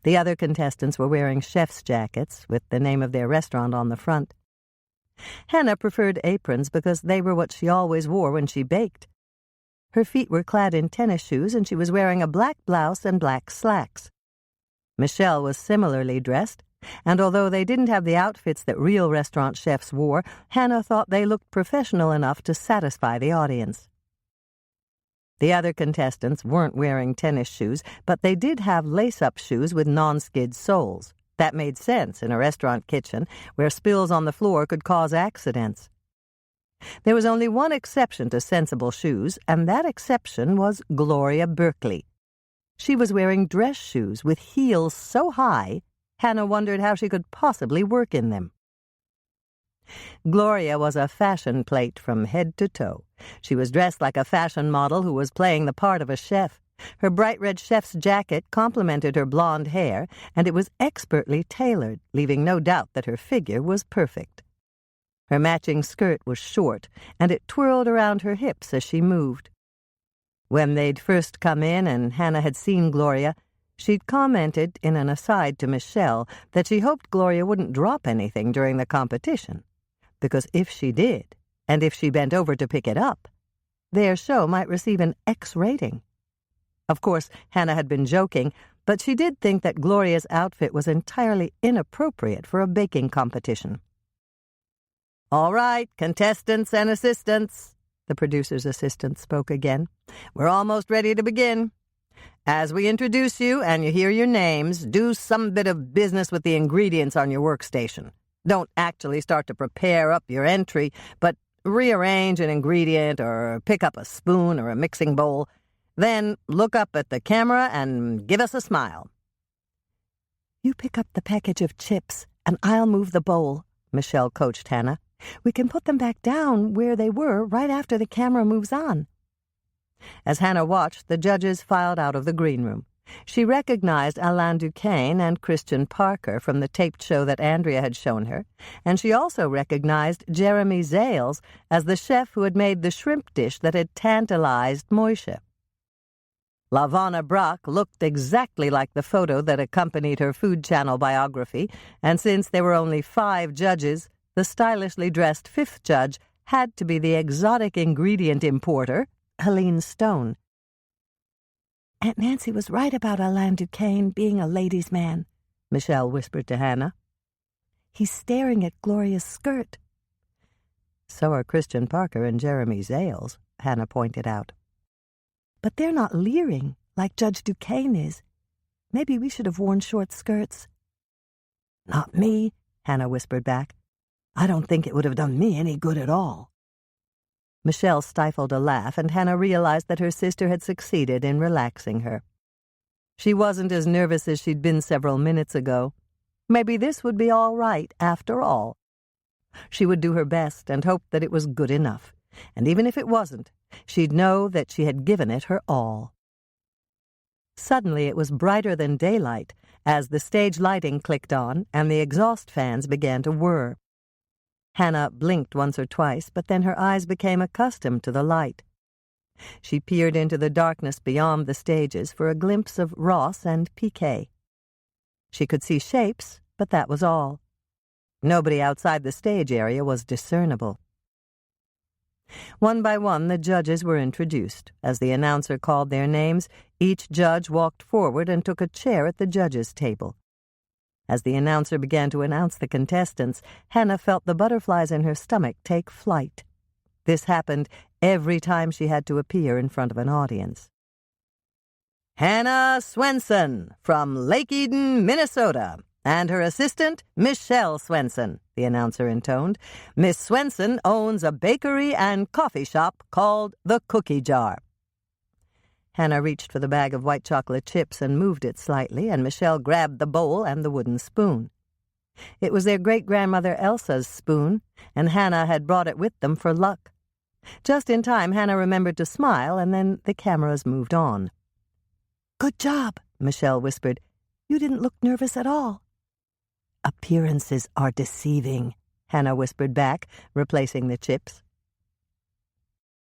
The other contestants were wearing chef's jackets with the name of their restaurant on the front. Hannah preferred aprons because they were what she always wore when she baked. Her feet were clad in tennis shoes, and she was wearing a black blouse and black slacks. Michelle was similarly dressed, and although they didn't have the outfits that real restaurant chefs wore, Hannah thought they looked professional enough to satisfy the audience. The other contestants weren't wearing tennis shoes, but they did have lace-up shoes with non-skid soles. That made sense in a restaurant kitchen, where spills on the floor could cause accidents. There was only one exception to sensible shoes, and that exception was Gloria Berkeley. She was wearing dress shoes with heels so high, Hannah wondered how she could possibly work in them. Gloria was a fashion plate from head to toe. She was dressed like a fashion model who was playing the part of a chef. Her bright red chef's jacket complemented her blonde hair, and it was expertly tailored, leaving no doubt that her figure was perfect. Her matching skirt was short, and it twirled around her hips as she moved. When they'd first come in and Hannah had seen Gloria, she'd commented in an aside to Michelle that she hoped Gloria wouldn't drop anything during the competition, because if she did, and if she bent over to pick it up, their show might receive an X rating. Of course, Hannah had been joking, but she did think that Gloria's outfit was entirely inappropriate for a baking competition. "All right, contestants and assistants," the producer's assistant spoke again. "We're almost ready to begin. As we introduce you and you hear your names, do some bit of business with the ingredients on your workstation. Don't actually start to prepare up your entry, but rearrange an ingredient or pick up a spoon or a mixing bowl. Then look up at the camera and give us a smile." "You pick up the package of chips, and I'll move the bowl," Michelle coached Hannah. We can put them back down where they were right after the camera moves on. As Hannah watched, the judges filed out of the green room. She recognized Alain Duquesne and Christian Parker from the taped show that Andrea had shown her, and she also recognized Jeremy Zales as the chef who had made the shrimp dish that had tantalized Moishe. LaVonna Brock looked exactly like the photo that accompanied her Food Channel biography, and since there were only 5 judges, the stylishly dressed 5th judge had to be the exotic ingredient importer, Helene Stone. Aunt Nancy was right about Alain Duquesne being a ladies' man, Michelle whispered to Hannah. He's staring at Gloria's skirt. So are Christian Parker and Jeremy Zales, Hannah pointed out. But they're not leering like Judge Duquesne is. Maybe we should have worn short skirts. Not me, Hannah whispered back. I don't think it would have done me any good at all. Michelle stifled a laugh, and Hannah realized that her sister had succeeded in relaxing her. She wasn't as nervous as she'd been several minutes ago. Maybe this would be all right, after all. She would do her best and hope that it was good enough, and even if it wasn't, she'd know that she had given it her all. Suddenly it was brighter than daylight as the stage lighting clicked on and the exhaust fans began to whir. Hannah blinked once or twice, but then her eyes became accustomed to the light. She peered into the darkness beyond the stages for a glimpse of Ross and Piquet. She could see shapes, but that was all. Nobody outside the stage area was discernible. One by one, the judges were introduced. As the announcer called their names, each judge walked forward and took a chair at the judges' table. As the announcer began to announce the contestants, Hannah felt the butterflies in her stomach take flight. This happened every time she had to appear in front of an audience. Hannah Swensen, from Lake Eden, Minnesota, and her assistant, Michelle Swensen, the announcer intoned. Miss Swensen owns a bakery and coffee shop called The Cookie Jar. Hannah reached for the bag of white chocolate chips and moved it slightly, and Michelle grabbed the bowl and the wooden spoon. It was their great-grandmother Elsa's spoon, and Hannah had brought it with them for luck. Just in time, Hannah remembered to smile, and then the cameras moved on. Good job, Michelle whispered. You didn't look nervous at all. Appearances are deceiving, Hannah whispered back, replacing the chips.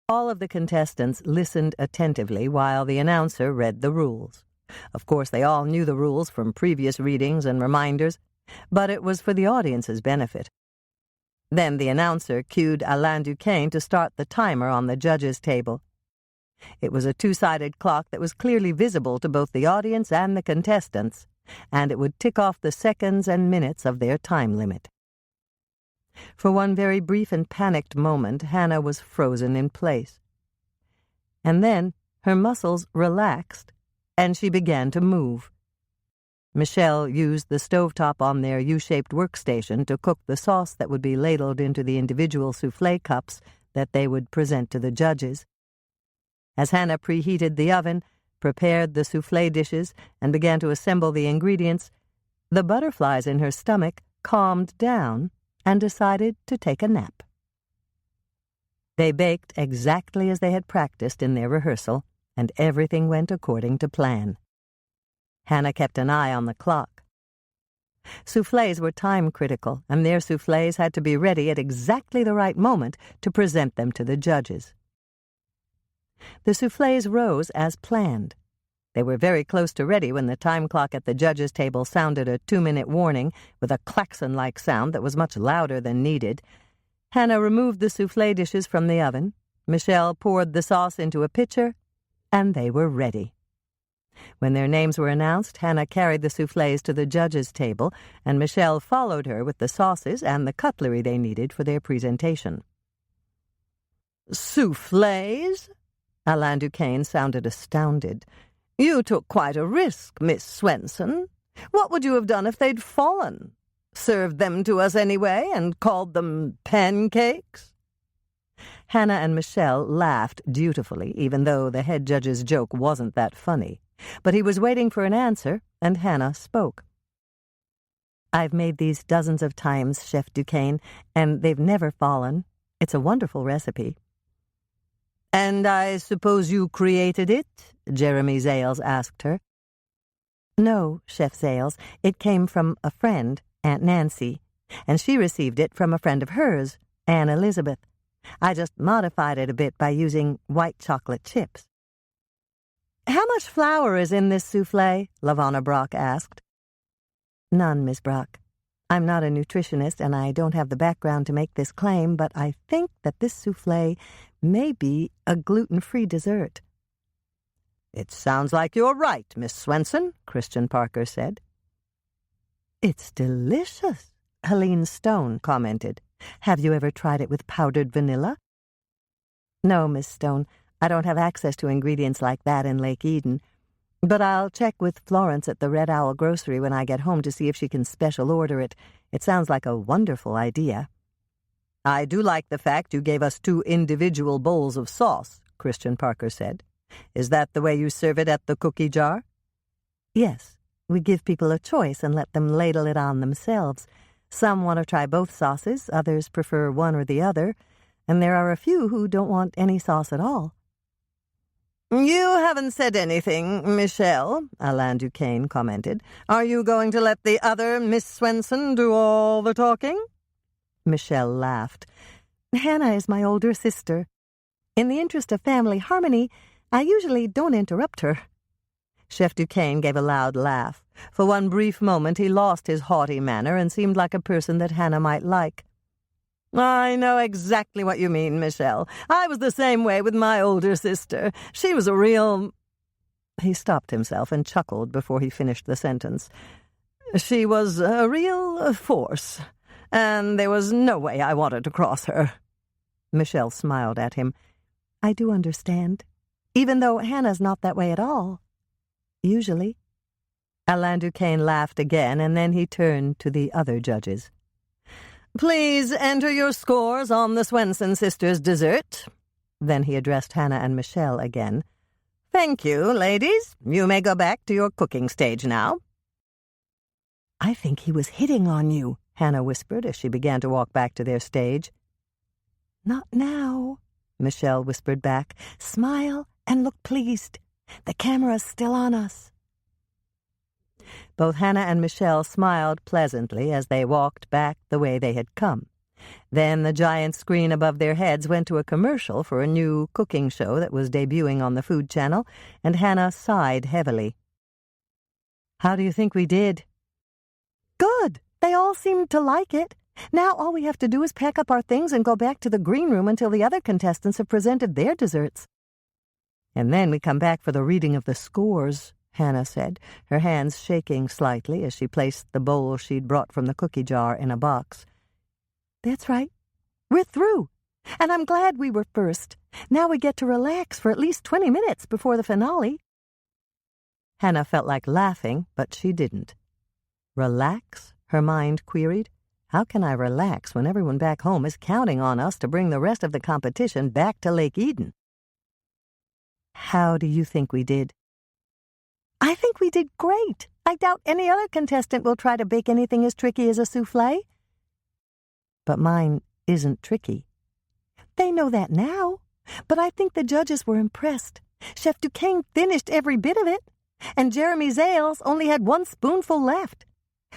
All of the contestants listened attentively while the announcer read the rules. Of course, they all knew the rules from previous readings and reminders, but it was for the audience's benefit. Then the announcer cued Alain Duquesne to start the timer on the judges' table. It was a 2-sided clock that was clearly visible to both the audience and the contestants, and it would tick off the seconds and minutes of their time limit. For one very brief and panicked moment, Hannah was frozen in place. And then her muscles relaxed, and she began to move. Michelle used the stovetop on their U-shaped workstation to cook the sauce that would be ladled into the individual soufflé cups that they would present to the judges. As Hannah preheated the oven, prepared the soufflé dishes, and began to assemble the ingredients, the butterflies in her stomach calmed down and decided to take a nap. They baked exactly as they had practiced in their rehearsal, and everything went according to plan. Hannah kept an eye on the clock. Soufflés were time-critical, and their soufflés had to be ready at exactly the right moment to present them to the judges. The soufflés rose as planned. They were very close to ready when the time clock at the judges' table sounded a 2-minute warning with a klaxon-like sound that was much louder than needed. Hannah removed the soufflé dishes from the oven. Michelle poured the sauce into a pitcher, and they were ready. When their names were announced, Hannah carried the soufflés to the judges' table, and Michelle followed her with the sauces and the cutlery they needed for their presentation. "Soufflés?" Alain Duquesne sounded astounded. "You took quite a risk, Miss Swensen. What would you have done if they'd fallen? Served them to us anyway and called them pancakes?" Hannah and Michelle laughed dutifully, even though the head judge's joke wasn't that funny. But he was waiting for an answer, and Hannah spoke. I've made these dozens of times, Chef Duquesne, and they've never fallen. It's a wonderful recipe. And I suppose you created it? Jeremy Zales asked her. No, Chef Zales. It came from a friend, Aunt Nancy, and she received it from a friend of hers, Anne Elizabeth. I just modified it a bit by using white chocolate chips. How much flour is in this soufflé? Lavanna Brock asked. None, Miss Brock. I'm not a nutritionist, and I don't have the background to make this claim, but I think that this soufflé may be a gluten-free dessert. It sounds like you're right, Miss Swensen, Christian Parker said. It's delicious, Helene Stone commented. Have you ever tried it with powdered vanilla? No, Miss Stone. I don't have access to ingredients like that in Lake Eden. But I'll check with Florence at the Red Owl Grocery when I get home to see if she can special order it. It sounds like a wonderful idea. I do like the fact you gave us 2 individual bowls of sauce, Christian Parker said. Is that the way you serve it at the cookie jar? Yes. We give people a choice and let them ladle it on themselves. Some want to try both sauces, others prefer one or the other, and there are a few who don't want any sauce at all. You haven't said anything, Michelle, Alain Duquesne commented. Are you going to let the other Miss Swensen do all the talking? Michelle laughed. Hannah is my older sister. In the interest of family harmony, I usually don't interrupt her. Chef Duquesne gave a loud laugh. For one brief moment he lost his haughty manner and seemed like a person that Hannah might like. I know exactly what you mean, Michelle. I was the same way with my older sister. She was a real... He stopped himself and chuckled before he finished the sentence. She was a real force, and there was no way I wanted to cross her. Michelle smiled at him. I do understand, even though Hannah's not that way at all. Usually. Alain Duquesne laughed again, and then he turned to the other judges. Please enter your scores on the Swensen sisters' dessert. Then he addressed Hannah and Michelle again. Thank you, ladies. You may go back to your cooking stage now. I think he was hitting on you, Hannah whispered as she began to walk back to their stage. Not now, Michelle whispered back. Smile and look pleased. The camera's still on us. Both Hannah and Michelle smiled pleasantly as they walked back the way they had come. Then the giant screen above their heads went to a commercial for a new cooking show that was debuting on the Food Channel, and Hannah sighed heavily. How do you think we did? Good. They all seemed to like it. Now all we have to do is pack up our things and go back to the green room until the other contestants have presented their desserts. And then we come back for the reading of the scores, Hannah said, her hands shaking slightly as she placed the bowl she'd brought from the cookie jar in a box. That's right. We're through. And I'm glad we were first. Now we get to relax for at least 20 minutes before the finale. Hannah felt like laughing, but she didn't. Relax? Her mind queried. How can I relax when everyone back home is counting on us to bring the rest of the competition back to Lake Eden? How do you think we did? I think we did great. I doubt any other contestant will try to bake anything as tricky as a soufflé. But mine isn't tricky. They know that now, but I think the judges were impressed. Chef Duquesne finished every bit of it, and Jeremy Zales only had 1 spoonful left.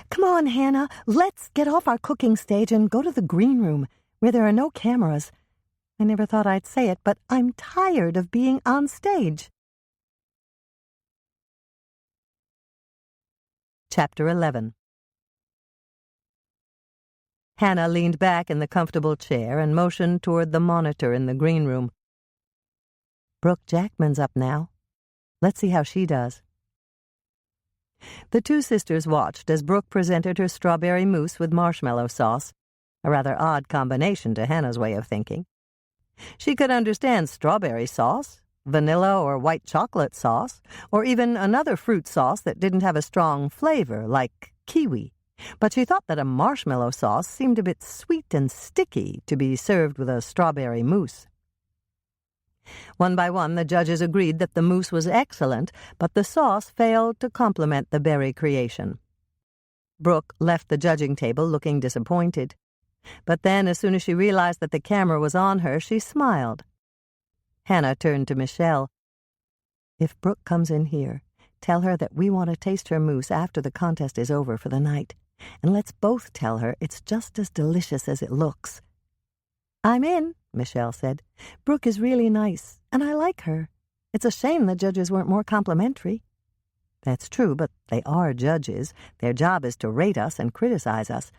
Come on, Hannah, let's get off our cooking stage and go to the green room, where there are no cameras. I never thought I'd say it, but I'm tired of being on stage. Chapter 11. Hannah leaned back in the comfortable chair and motioned toward the monitor in the green room. Brooke Jackman's up now. Let's see how she does. The 2 sisters watched as Brooke presented her strawberry mousse with marshmallow sauce, a rather odd combination to Hannah's way of thinking. She could understand strawberry sauce, vanilla or white chocolate sauce, or even another fruit sauce that didn't have a strong flavor, like kiwi. But she thought that a marshmallow sauce seemed a bit sweet and sticky to be served with a strawberry mousse. One by one, the judges agreed that the mousse was excellent, but the sauce failed to complement the berry creation. Brooke left the judging table looking disappointed. But then, as soon as she realized that the camera was on her, she smiled. Hannah turned to Michelle. "If Brooke comes in here, tell her that we want to taste her mousse after the contest is over for the night. And let's both tell her it's just as delicious as it looks." "I'm in," Michelle said. "Brooke is really nice, and I like her. It's a shame the judges weren't more complimentary." "That's true, but they are judges. Their job is to rate us and criticize us.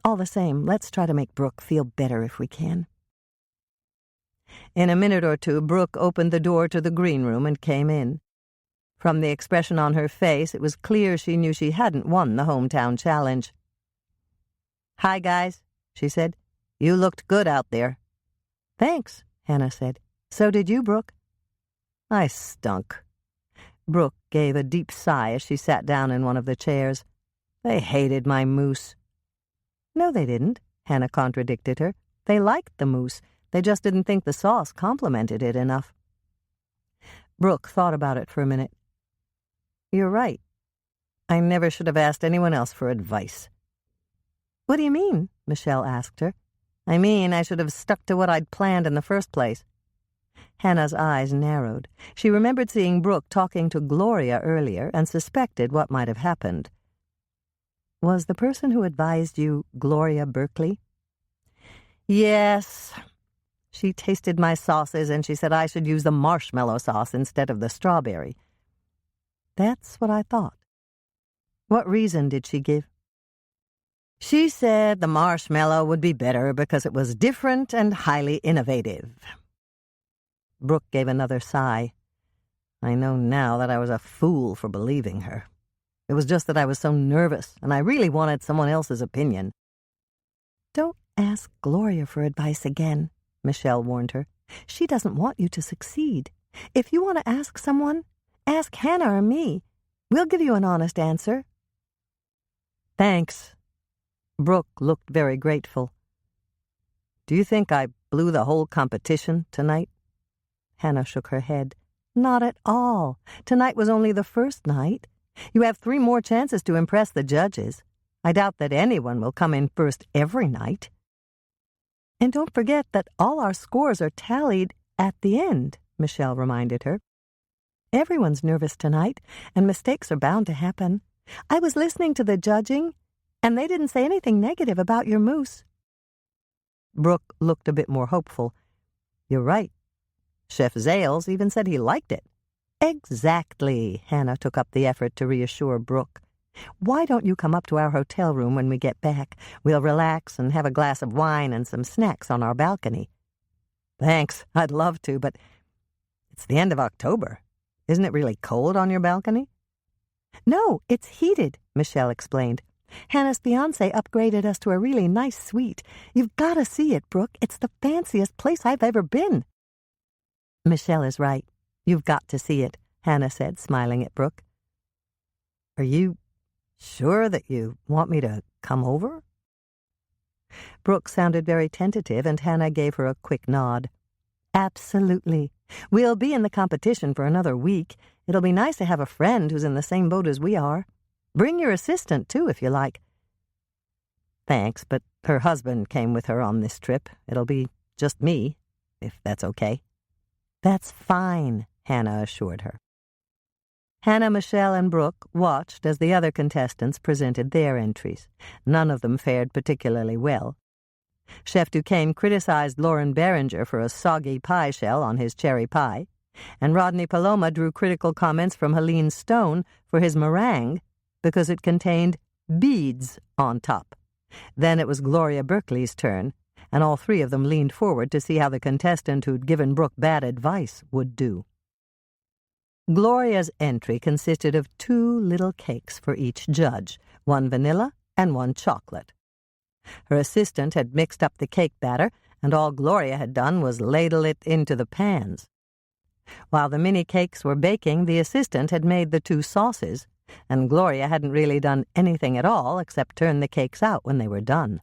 All the same, let's try to make Brooke feel better if we can." In a minute or two, Brooke opened the door to the green room and came in. From the expression on her face, it was clear she knew she hadn't won the hometown challenge. "Hi, guys," she said. "You looked good out there." "Thanks," Hannah said. "So did you, Brooke." "I stunk." Brooke gave a deep sigh as she sat down in one of the chairs. "They hated my mousse." "No, they didn't," Hannah contradicted her. "They liked the mousse. They just didn't think the sauce complimented it enough." Brooke thought about it for a minute. "You're right. I never should have asked anyone else for advice." "What do you mean?" Michelle asked her. "I mean I should have stuck to what I'd planned in the first place." Hannah's eyes narrowed. She remembered seeing Brooke talking to Gloria earlier and suspected what might have happened. "Was the person who advised you Gloria Berkeley?" "Yes. She tasted my sauces and she said I should use the marshmallow sauce instead of the strawberry." "That's what I thought. What reason did she give?" "She said the marshmallow would be better because it was different and highly innovative." Brooke gave another sigh. "I know now that I was a fool for believing her. It was just that I was so nervous, and I really wanted someone else's opinion." "Don't ask Gloria for advice again," Michelle warned her. "She doesn't want you to succeed. If you want to ask someone, ask Hannah or me. We'll give you an honest answer." "Thanks." Brooke looked very grateful. "Do you think I blew the whole competition tonight?" Hannah shook her head. "Not at all. Tonight was only the first night. You have 3 more chances to impress the judges. I doubt that anyone will come in first every night." "And don't forget that all our scores are tallied at the end," Michelle reminded her. "Everyone's nervous tonight, and mistakes are bound to happen. I was listening to the judging, and they didn't say anything negative about your mousse." Brooke looked a bit more hopeful. "You're right. Chef Zales even said he liked it." "Exactly," Hannah took up the effort to reassure Brooke. "Why don't you come up to our hotel room when we get back? We'll relax and have a glass of wine and some snacks on our balcony." "Thanks, I'd love to, but it's the end of October. Isn't it really cold on your balcony?" "No, it's heated," Michelle explained. "Hannah's fiancé upgraded us to a really nice suite. You've got to see it, Brooke. It's the fanciest place I've ever been." "Michelle is right. You've got to see it," Hannah said, smiling at Brooke. "Are you sure that you want me to come over?" Brooke sounded very tentative, and Hannah gave her a quick nod. "Absolutely. We'll be in the competition for another week. It'll be nice to have a friend who's in the same boat as we are. Bring your assistant, too, if you like." "Thanks, but her husband came with her on this trip. It'll be just me, if that's okay." "That's fine," Hannah assured her. Hannah, Michelle, and Brooke watched as the other contestants presented their entries. None of them fared particularly well. Chef Duquesne criticized Lauren Behringer for a soggy pie shell on his cherry pie, and Rodney Paloma drew critical comments from Helene Stone for his meringue because it contained beads on top. Then it was Gloria Berkeley's turn, and all 3 of them leaned forward to see how the contestant who'd given Brooke bad advice would do. Gloria's entry consisted of 2 little cakes for each judge, 1 vanilla and 1 chocolate. Her assistant had mixed up the cake batter, and all Gloria had done was ladle it into the pans. While the mini cakes were baking, the assistant had made the 2 sauces, and Gloria hadn't really done anything at all except turn the cakes out when they were done.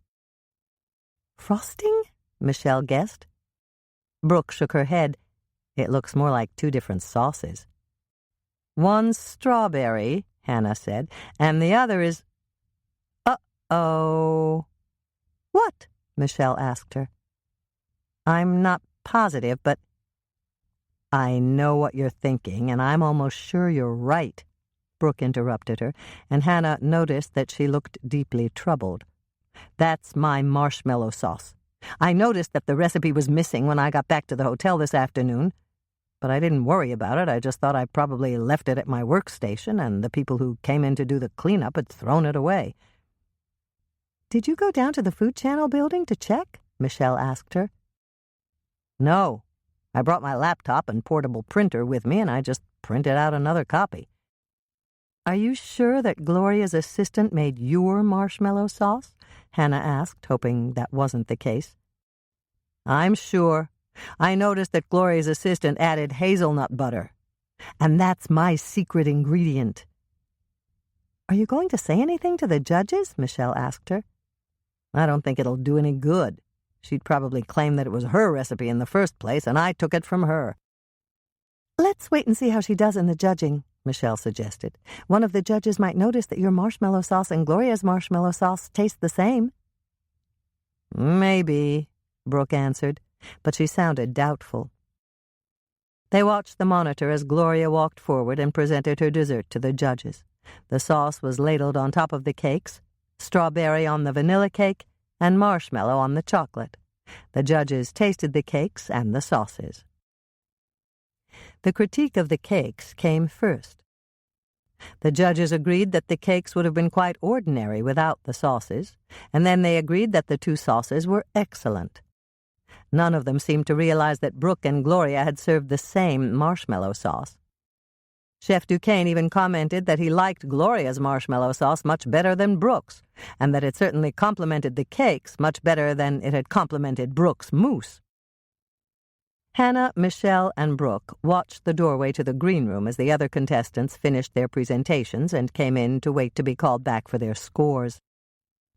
"Frosting?" Michelle guessed. Brooke shook her head. "It looks more like 2 different sauces." "One's strawberry," Hannah said, "and the other is—" Oh. What? Michelle asked her. I'm not positive, but I know what you're thinking, and I'm almost sure you're right, Brooke interrupted her, and Hannah noticed that she looked deeply troubled. That's my marshmallow sauce. I noticed that the recipe was missing when I got back to the hotel this afternoon, but I didn't worry about it. I just thought I probably left it at my workstation, and the people who came in to do the cleanup had thrown it away. Did you go down to the Food Channel building to check? Michelle asked her. No. I brought my laptop and portable printer with me, and I just printed out another copy. Are you sure that Gloria's assistant made your marshmallow sauce? Hannah asked, hoping that wasn't the case. I'm sure. I noticed that Gloria's assistant added hazelnut butter. And that's my secret ingredient. Are you going to say anything to the judges? Michelle asked her. I don't think it'll do any good. She'd probably claim that it was her recipe in the first place, and I took it from her. Let's wait and see how she does in the judging, Michelle suggested. One of the judges might notice that your marshmallow sauce and Gloria's marshmallow sauce taste the same. Maybe, Brooke answered, but she sounded doubtful. They watched the monitor as Gloria walked forward and presented her dessert to the judges. The sauce was ladled on top of the cakes, strawberry on the vanilla cake, and marshmallow on the chocolate. The judges tasted the cakes and the sauces. The critique of the cakes came first. The judges agreed that the cakes would have been quite ordinary without the sauces, and then they agreed that the two sauces were excellent. None of them seemed to realize that Brooke and Gloria had served the same marshmallow sauce. Chef Duquesne even commented that he liked Gloria's marshmallow sauce much better than Brooke's, and that it certainly complimented the cakes much better than it had complimented Brooke's mousse. Hannah, Michelle, and Brooke watched the doorway to the green room as the other contestants finished their presentations and came in to wait to be called back for their scores.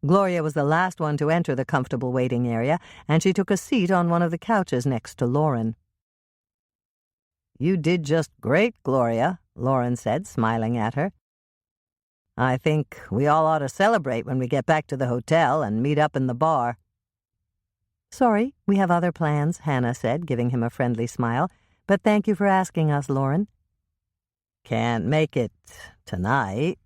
Gloria was the last one to enter the comfortable waiting area, and she took a seat on one of the couches next to Lauren. You did just great, Gloria, Lauren said, smiling at her. I think we all ought to celebrate when we get back to the hotel and meet up in the bar. Sorry, we have other plans, Hannah said, giving him a friendly smile, but thank you for asking us, Lauren. Can't make it tonight,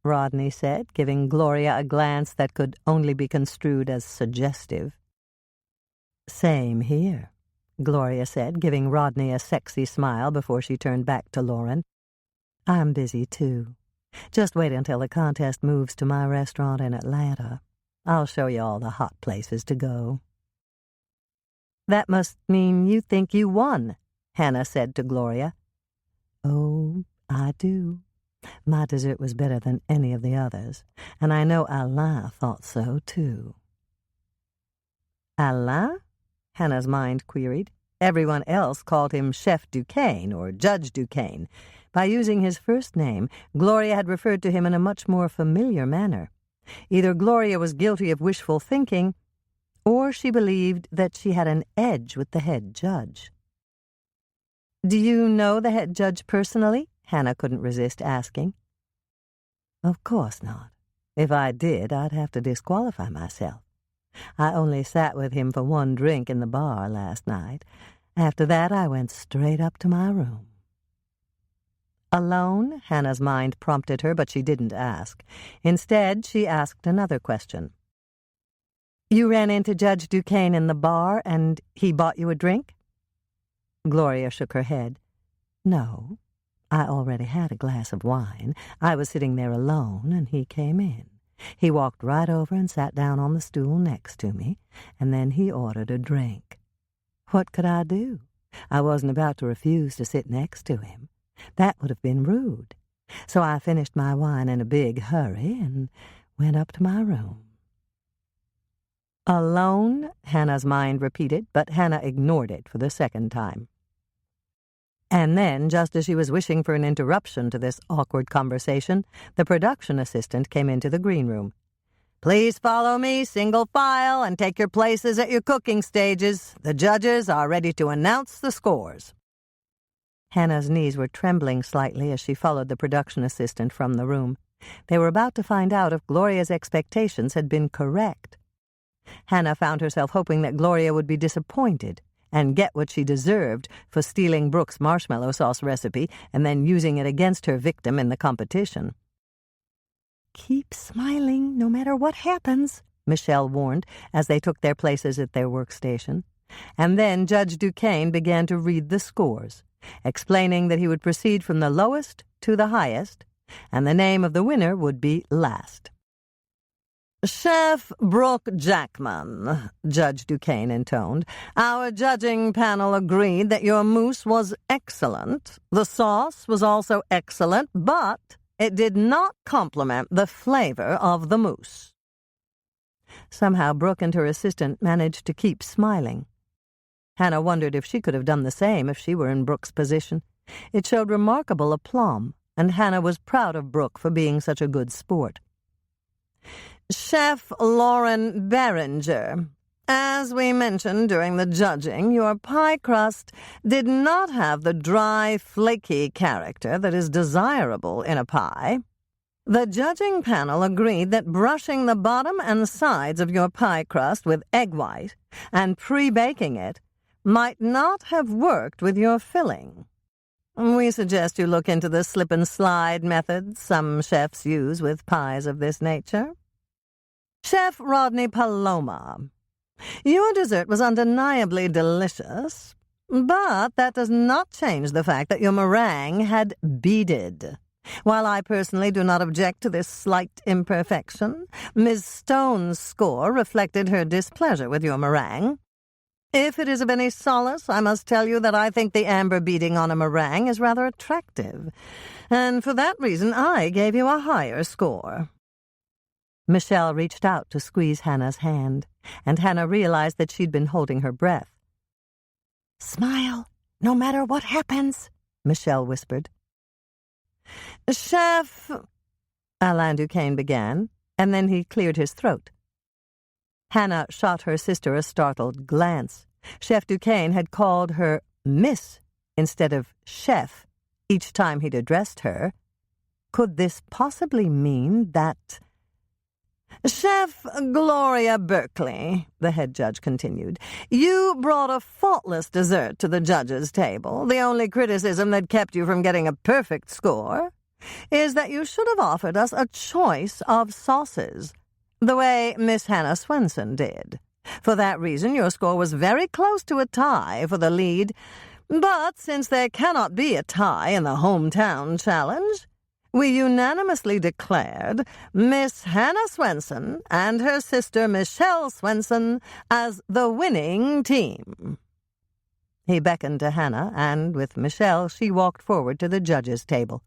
Rodney said, giving Gloria a glance that could only be construed as suggestive. Same here, Gloria said, giving Rodney a sexy smile before she turned back to Lauren. I'm busy, too. Just wait until the contest moves to my restaurant in Atlanta. I'll show you all the hot places to go. That must mean you think you won, Hannah said to Gloria. Oh, I do. My dessert was better than any of the others, and I know Alain thought so, too. Alain? Hannah's mind queried. Everyone else called him Chef Duquesne or Judge Duquesne. By using his first name, Gloria had referred to him in a much more familiar manner. Either Gloria was guilty of wishful thinking, or she believed that she had an edge with the head judge. Do you know the head judge personally? Hannah couldn't resist asking. Of course not. If I did, I'd have to disqualify myself. I only sat with him for one drink in the bar last night. After that, I went straight up to my room. Alone? Hannah's mind prompted her, but she didn't ask. Instead, she asked another question. You ran into Judge Duquesne in the bar, and he bought you a drink? Gloria shook her head. No, I already had a glass of wine. I was sitting there alone, and he came in. He walked right over and sat down on the stool next to me, and then he ordered a drink. What could I do? I wasn't about to refuse to sit next to him. That would have been rude. So I finished my wine in a big hurry and went up to my room. Alone? Hannah's mind repeated, but Hannah ignored it for the second time. And then, just as she was wishing for an interruption to this awkward conversation, the production assistant came into the green room. Please follow me, single file, and take your places at your cooking stages. The judges are ready to announce the scores. Hannah's knees were trembling slightly as she followed the production assistant from the room. They were about to find out if Gloria's expectations had been correct. Hannah found herself hoping that Gloria would be disappointed and get what she deserved for stealing Brooke's marshmallow sauce recipe and then using it against her victim in the competition. "Keep smiling no matter what happens," Michelle warned as they took their places at their workstation. And then Judge Duquesne began to read the scores, explaining that he would proceed from the lowest to the highest, and the name of the winner would be last. "Chef Brooke Jackman," Judge Duquesne intoned, "our judging panel agreed that your mousse was excellent. The sauce was also excellent, but it did not complement the flavor of the mousse." Somehow Brooke and her assistant managed to keep smiling. Hannah wondered if she could have done the same if she were in Brooke's position. It showed remarkable aplomb, and Hannah was proud of Brooke for being such a good sport. "Chef Lauren Berenger, as we mentioned during the judging, your pie crust did not have the dry, flaky character that is desirable in a pie. The judging panel agreed that brushing the bottom and sides of your pie crust with egg white and pre-baking it might not have worked with your filling. We suggest you look into the slip-and-slide method some chefs use with pies of this nature. Chef Rodney Paloma, your dessert was undeniably delicious, but that does not change the fact that your meringue had beaded. While I personally do not object to this slight imperfection, Ms. Stone's score reflected her displeasure with your meringue. If it is of any solace, I must tell you that I think the amber beading on a meringue is rather attractive, and for that reason I gave you a higher score." Michelle reached out to squeeze Hannah's hand, and Hannah realized that she'd been holding her breath. "Smile, no matter what happens," Michelle whispered. "Chef," Alain Duquesne began, and then he cleared his throat. Hannah shot her sister a startled glance. Chef Duquesne had called her Miss instead of Chef each time he'd addressed her. Could this possibly mean that... "Chef Gloria Berkeley," the head judge continued, "you brought a faultless dessert to the judges' table. The only criticism that kept you from getting a perfect score is that you should have offered us a choice of sauces, the way Miss Hannah Swensen did. For that reason, your score was very close to a tie for the lead. But since there cannot be a tie in the hometown challenge, we unanimously declared Miss Hannah Swensen and her sister Michelle Swensen as the winning team." He beckoned to Hannah, and with Michelle she walked forward to the judges' table.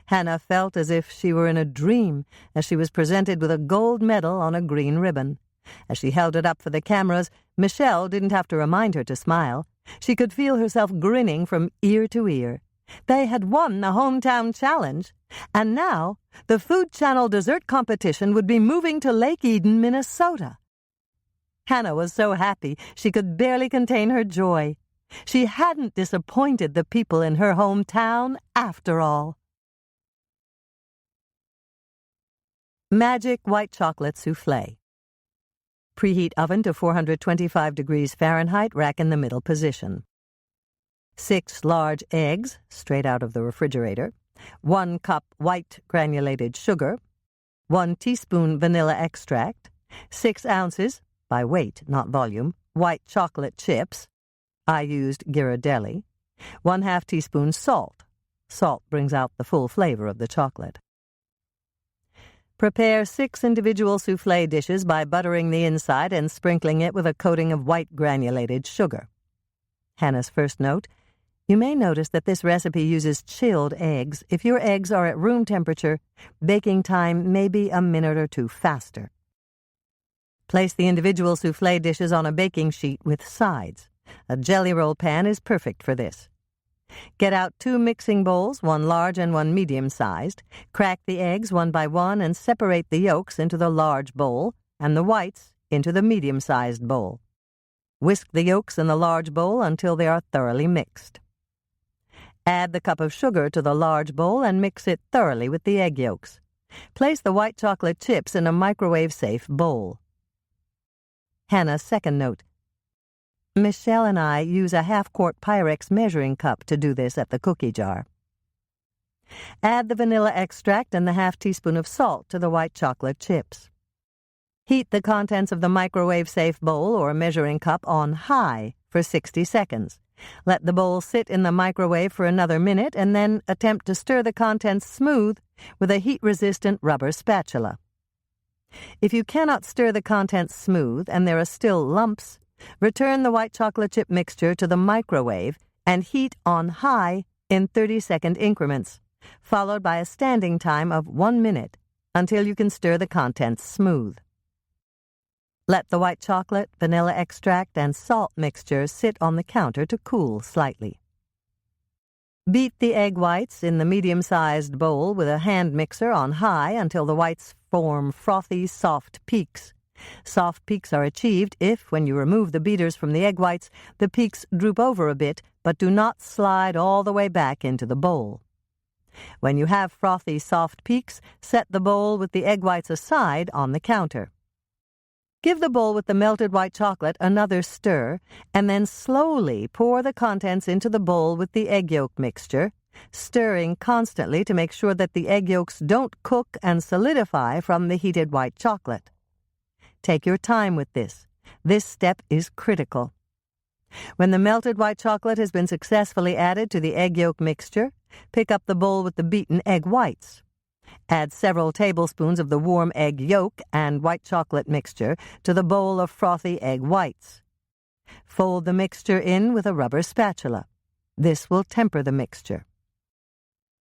Hannah felt as if she were in a dream as she was presented with a gold medal on a green ribbon. As she held it up for the cameras, Michelle didn't have to remind her to smile. She could feel herself grinning from ear to ear. They had won the hometown challenge, and now the Food Channel dessert competition would be moving to Lake Eden, Minnesota. Hannah was so happy she could barely contain her joy. She hadn't disappointed the people in her hometown after all. Magic white chocolate soufflé. Preheat oven to 425 degrees Fahrenheit, rack in the middle position. 6 large eggs, straight out of the refrigerator. 1 cup white granulated sugar. 1 teaspoon vanilla extract. 6 ounces, by weight, not volume, white chocolate chips. I used Ghirardelli. 1/2 teaspoon salt. Salt brings out the full flavor of the chocolate. Prepare 6 individual soufflé dishes by buttering the inside and sprinkling it with a coating of white granulated sugar. Hannah's first note: you may notice that this recipe uses chilled eggs. If your eggs are at room temperature, baking time may be a minute or 2 faster. Place the individual soufflé dishes on a baking sheet with sides. A jelly roll pan is perfect for this. Get out 2 mixing bowls, 1 large and 1 medium-sized. Crack the eggs 1 by 1 and separate the yolks into the large bowl and the whites into the medium-sized bowl. Whisk the yolks in the large bowl until they are thoroughly mixed. Add the cup of sugar to the large bowl and mix it thoroughly with the egg yolks. Place the white chocolate chips in a microwave-safe bowl. Hannah's second note. Michelle and I use a half-quart Pyrex measuring cup to do this at the cookie jar. Add the vanilla extract and the half-teaspoon of salt to the white chocolate chips. Heat the contents of the microwave-safe bowl or measuring cup on high for 60 seconds. Let the bowl sit in the microwave for another minute and then attempt to stir the contents smooth with a heat-resistant rubber spatula. If you cannot stir the contents smooth and there are still lumps, return the white chocolate chip mixture to the microwave and heat on high in 30-second increments, followed by a standing time of 1 minute until you can stir the contents smooth. Let the white chocolate, vanilla extract, and salt mixture sit on the counter to cool slightly. Beat the egg whites in the medium-sized bowl with a hand mixer on high until the whites form frothy, soft peaks. Soft peaks are achieved if, when you remove the beaters from the egg whites, the peaks droop over a bit but do not slide all the way back into the bowl. When you have frothy, soft peaks, set the bowl with the egg whites aside on the counter. Give the bowl with the melted white chocolate another stir, and then slowly pour the contents into the bowl with the egg yolk mixture, stirring constantly to make sure that the egg yolks don't cook and solidify from the heated white chocolate. Take your time with this. This step is critical. When the melted white chocolate has been successfully added to the egg yolk mixture, pick up the bowl with the beaten egg whites. Add several tablespoons of the warm egg yolk and white chocolate mixture to the bowl of frothy egg whites. Fold the mixture in with a rubber spatula. This will temper the mixture.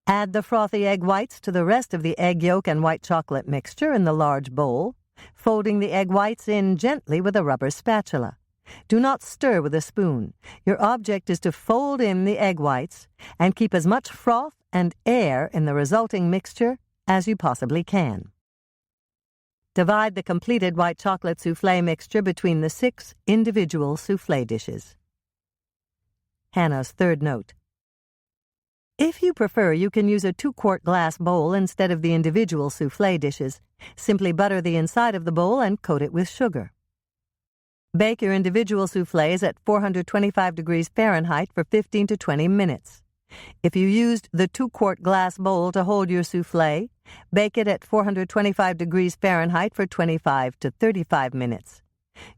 Add the frothy egg whites to the rest of the egg yolk and white chocolate mixture in the large bowl, folding the egg whites in gently with a rubber spatula. Do not stir with a spoon. Your object is to fold in the egg whites and keep as much froth and air in the resulting mixture as you possibly can. Divide the completed white chocolate soufflé mixture between the 6 individual soufflé dishes. Hannah's third note. If you prefer, you can use a 2-quart glass bowl instead of the individual soufflé dishes. Simply butter the inside of the bowl and coat it with sugar. Bake your individual soufflés at 425 degrees Fahrenheit for 15 to 20 minutes. If you used the 2-quart glass bowl to hold your soufflé, bake it at 425 degrees Fahrenheit for 25 to 35 minutes.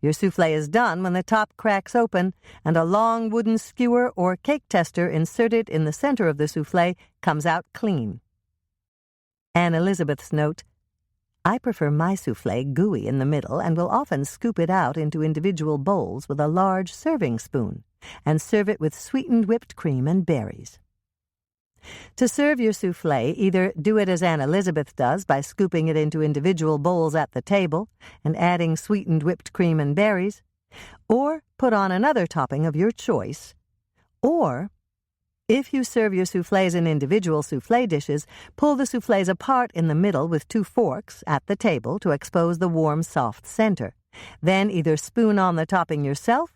Your soufflé is done when the top cracks open and a long wooden skewer or cake tester inserted in the center of the soufflé comes out clean. Anne Elizabeth's note. I prefer my soufflé gooey in the middle and will often scoop it out into individual bowls with a large serving spoon and serve it with sweetened whipped cream and berries. To serve your soufflé, either do it as Anne Elizabeth does by scooping it into individual bowls at the table and adding sweetened whipped cream and berries, or put on another topping of your choice, or, if you serve your soufflés in individual soufflé dishes, pull the soufflés apart in the middle with 2 forks at the table to expose the warm, soft center. Then either spoon on the topping yourself,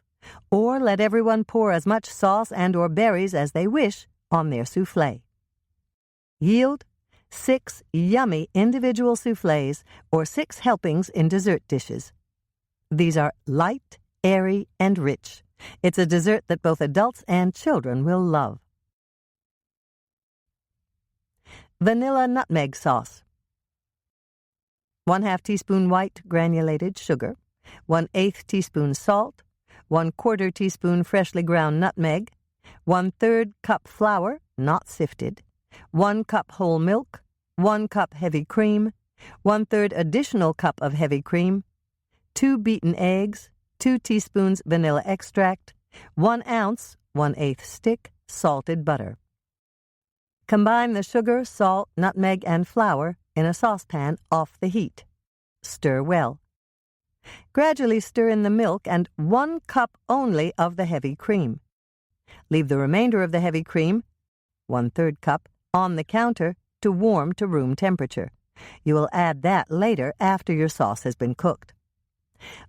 or let everyone pour as much sauce and/or berries as they wish on their soufflé. Yield 6 yummy individual soufflés or 6 helpings in dessert dishes. These are light, airy, and rich. It's a dessert that both adults and children will love. Vanilla nutmeg sauce. 1/2 teaspoon white granulated sugar, 1/8 teaspoon salt, 1/4 teaspoon freshly ground nutmeg, 1/3 cup flour, not sifted, 1 cup whole milk, 1 cup heavy cream, 1/3 additional cup of heavy cream, 2 beaten eggs, 2 teaspoons vanilla extract, 1 ounce, 1/8 stick, salted butter. Combine the sugar, salt, nutmeg, and flour in a saucepan off the heat. Stir well. Gradually stir in the milk and 1 cup only of the heavy cream. Leave the remainder of the heavy cream, 1/3 cup, on the counter to warm to room temperature. You will add that later after your sauce has been cooked.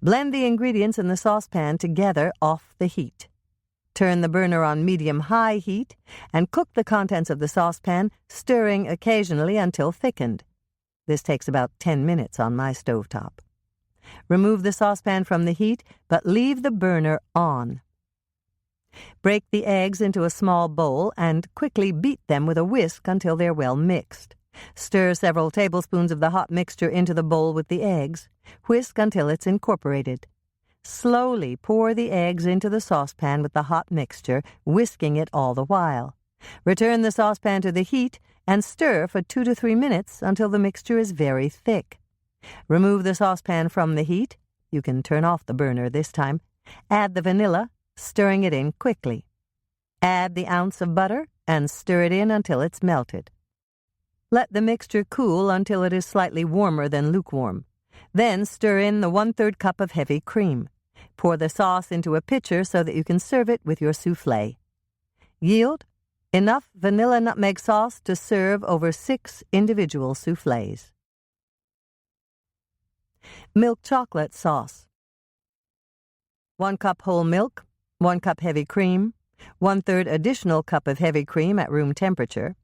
Blend the ingredients in the saucepan together off the heat. Turn the burner on medium-high heat and cook the contents of the saucepan, stirring occasionally until thickened. This takes about 10 minutes on my stovetop. Remove the saucepan from the heat, but leave the burner on. Break the eggs into a small bowl and quickly beat them with a whisk until they're well mixed. Stir several tablespoons of the hot mixture into the bowl with the eggs. Whisk until it's incorporated. Slowly pour the eggs into the saucepan with the hot mixture, whisking it all the while. Return the saucepan to the heat and stir for 2 to 3 minutes until the mixture is very thick. Remove the saucepan from the heat. You can turn off the burner this time. Add the vanilla, stirring it in quickly. Add the ounce of butter and stir it in until it's melted. Let the mixture cool until it is slightly warmer than lukewarm. Then stir in the 1/3 cup of heavy cream. Pour the sauce into a pitcher so that you can serve it with your soufflé. Yield enough vanilla nutmeg sauce to serve over 6 individual soufflés. Milk chocolate sauce. 1 cup whole milk, 1 cup heavy cream, 1/3 additional cup of heavy cream at room temperature,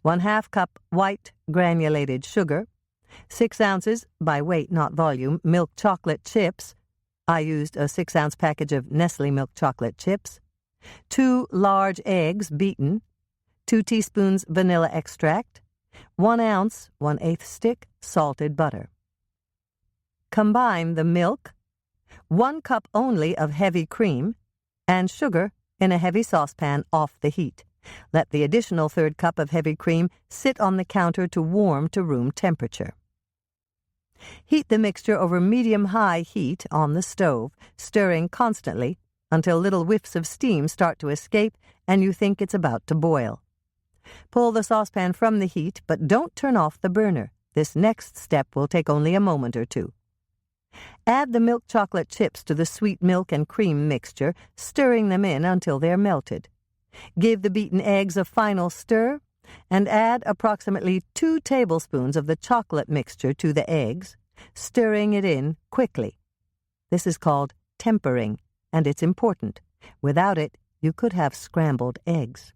1/2 cup white granulated sugar, 6 ounces, by weight not volume, milk chocolate chips. I used a 6-ounce package of Nestle milk chocolate chips, 2 large eggs beaten, 2 teaspoons vanilla extract, 1 ounce, 1/8 stick, salted butter. Combine the milk, 1 cup only of heavy cream, and sugar in a heavy saucepan off the heat. Let the additional 1/3 cup of heavy cream sit on the counter to warm to room temperature. Heat the mixture over medium-high heat on the stove, stirring constantly until little whiffs of steam start to escape and you think it's about to boil. Pull the saucepan from the heat, but don't turn off the burner. This next step will take only a moment or two. Add the milk chocolate chips to the sweet milk and cream mixture, stirring them in until they're melted. Give the beaten eggs a final stir, and add approximately 2 tablespoons of the chocolate mixture to the eggs, stirring it in quickly. This is called tempering, and it's important. Without it, you could have scrambled eggs.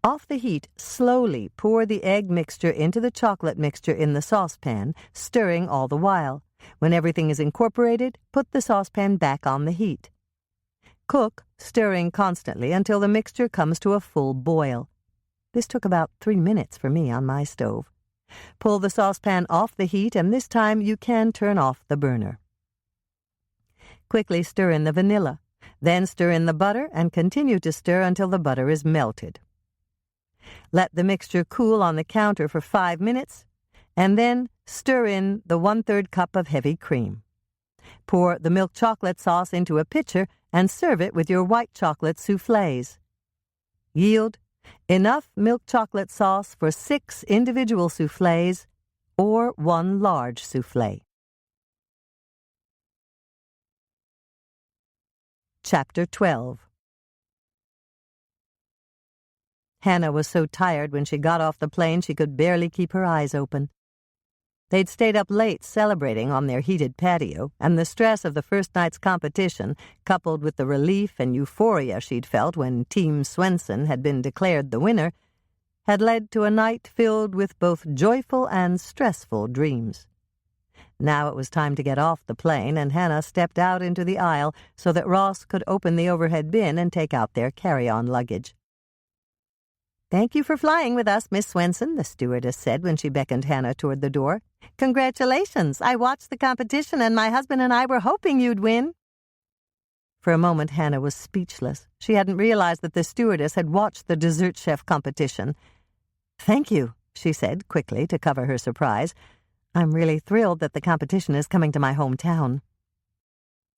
Off the heat, slowly pour the egg mixture into the chocolate mixture in the saucepan, stirring all the while. When everything is incorporated, put the saucepan back on the heat. Cook, stirring constantly until the mixture comes to a full boil. This took about 3 minutes for me on my stove. Pull the saucepan off the heat, and this time you can turn off the burner. Quickly stir in the vanilla. Then stir in the butter and continue to stir until the butter is melted. Let the mixture cool on the counter for 5 minutes, and then stir in the 1/3 cup of heavy cream. Pour the milk chocolate sauce into a pitcher and serve it with your white chocolate soufflés. Yield enough milk chocolate sauce for 6 individual soufflés or 1 large soufflé. Chapter 12. Hannah was so tired when she got off the plane she could barely keep her eyes open. They'd stayed up late celebrating on their heated patio, and the stress of the first night's competition, coupled with the relief and euphoria she'd felt when Team Swensen had been declared the winner, had led to a night filled with both joyful and stressful dreams. Now it was time to get off the plane, and Hannah stepped out into the aisle so that Ross could open the overhead bin and take out their carry-on luggage. "Thank you for flying with us, Miss Swensen," the stewardess said when she beckoned Hannah toward the door. "Congratulations! I watched the competition, and my husband and I were hoping you'd win." For a moment, Hannah was speechless. She hadn't realized that the stewardess had watched the dessert chef competition. "Thank you," she said quickly to cover her surprise. "I'm really thrilled that the competition is coming to my hometown."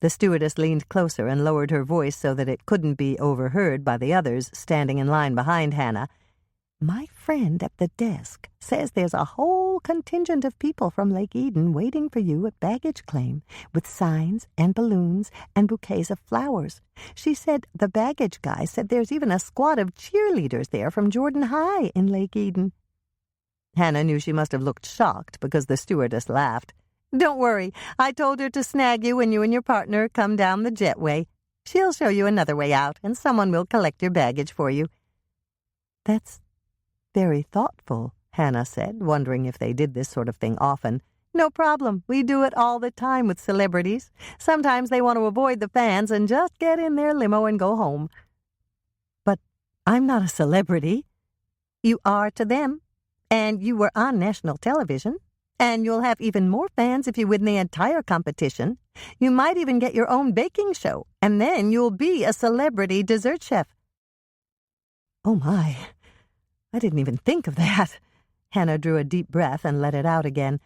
The stewardess leaned closer and lowered her voice so that it couldn't be overheard by the others standing in line behind Hannah. "My friend at the desk says there's a whole contingent of people from Lake Eden waiting for you at baggage claim, with signs and balloons and bouquets of flowers. She said the baggage guy said there's even a squad of cheerleaders there from Jordan High in Lake Eden." Hannah knew she must have looked shocked because the stewardess laughed. "Don't worry, I told her to snag you when you and your partner come down the jetway. She'll show you another way out, and someone will collect your baggage for you." "That's very thoughtful," Hannah said, wondering if they did this sort of thing often. "No problem. We do it all the time with celebrities. Sometimes they want to avoid the fans and just get in their limo and go home." "But I'm not a celebrity." "You are to them. And you were on national television. And you'll have even more fans if you win the entire competition. You might even get your own baking show, and then you'll be a celebrity dessert chef." "Oh, my. I didn't even think of that." Hannah drew a deep breath and let it out again.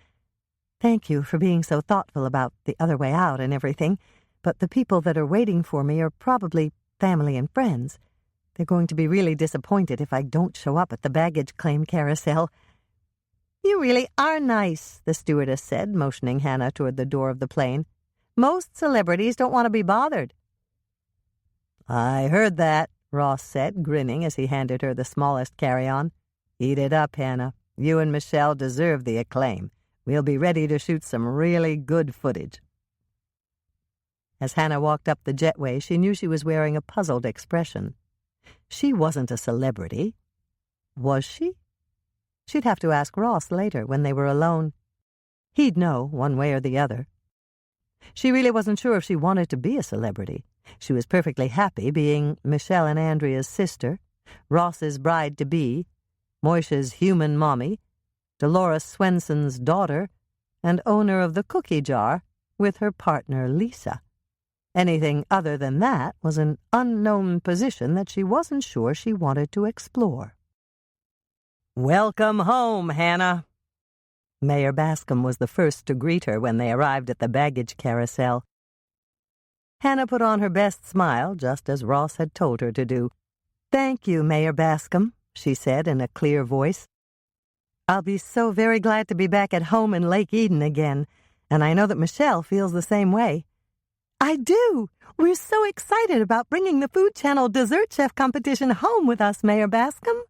"Thank you for being so thoughtful about the other way out and everything, but the people that are waiting for me are probably family and friends. They're going to be really disappointed if I don't show up at the baggage claim carousel." "You really are nice," the stewardess said, motioning Hannah toward the door of the plane. "Most celebrities don't want to be bothered." "I heard that," Ross said, grinning as he handed her the smallest carry-on. "Eat it up, Hannah. You and Michelle deserve the acclaim. We'll be ready to shoot some really good footage." As Hannah walked up the jetway, she knew she was wearing a puzzled expression. She wasn't a celebrity. Was she? She'd have to ask Ross later when they were alone. He'd know, one way or the other. She really wasn't sure if she wanted to be a celebrity. She was perfectly happy being Michelle and Andrea's sister, Ross's bride-to-be, Moisha's human mommy, Dolores Swensen's daughter, and owner of the cookie jar with her partner Lisa. Anything other than that was an unknown position that she wasn't sure she wanted to explore. "Welcome home, Hannah." Mayor Bascom was the first to greet her when they arrived at the baggage carousel. Hannah put on her best smile, just as Ross had told her to do. "Thank you, Mayor Bascom," she said in a clear voice. "I'll be so very glad to be back at home in Lake Eden again, and I know that Michelle feels the same way." "I do. We're so excited about bringing the Food Channel Dessert Chef competition home with us, Mayor Bascom."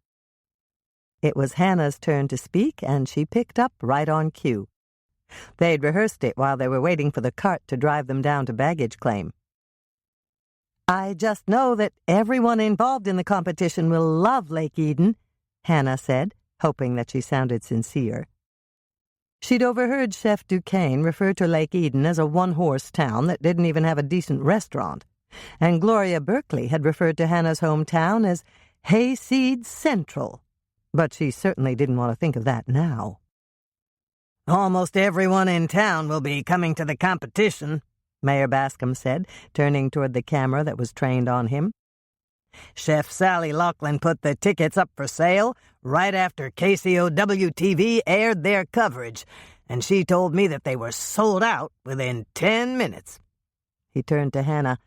It was Hannah's turn to speak, and she picked up right on cue. They'd rehearsed it while they were waiting for the cart to drive them down to baggage claim. "I just know that everyone involved in the competition will love Lake Eden," Hannah said, hoping that she sounded sincere. She'd overheard Chef Duquesne refer to Lake Eden as a one-horse town that didn't even have a decent restaurant, and Gloria Berkeley had referred to Hannah's hometown as Hayseed Central, but she certainly didn't want to think of that now. "Almost everyone in town will be coming to the competition," Mayor Bascom said, turning toward the camera that was trained on him. "Chef Sally Laughlin put the tickets up for sale right after KCOW-TV aired their coverage, and she told me that they were sold out within 10 minutes. He turned to Hannah.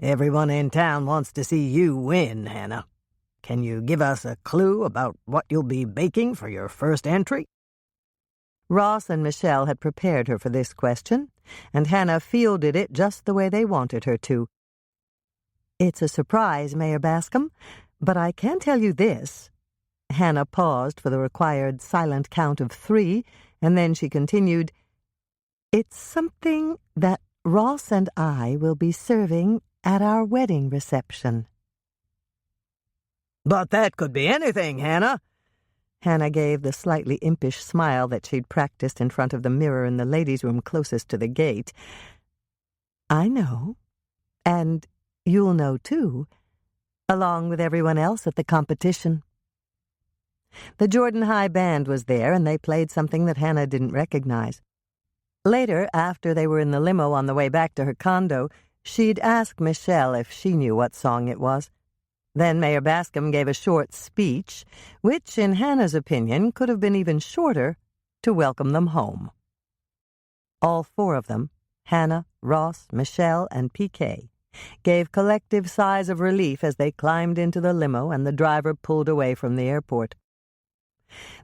"Everyone in town wants to see you win, Hannah. Can you give us a clue about what you'll be baking for your first entry?" Ross and Michelle had prepared her for this question, and Hannah fielded it just the way they wanted her to. "It's a surprise, Mayor Bascom, but I can tell you this." Hannah paused for the required silent count of 3, and then she continued, "It's something that Ross and I will be serving at our wedding reception." "But that could be anything, Hannah." Hannah gave the slightly impish smile that she'd practiced in front of the mirror in the ladies' room closest to the gate. "I know, and you'll know, too, along with everyone else at the competition." The Jordan High Band was there, and they played something that Hannah didn't recognize. Later, after they were in the limo on the way back to her condo, she'd asked Michelle if she knew what song it was. Then Mayor Bascom gave a short speech, which, in Hannah's opinion, could have been even shorter, to welcome them home. All 4 of them, Hannah, Ross, Michelle, and PK, gave collective sighs of relief as they climbed into the limo and the driver pulled away from the airport.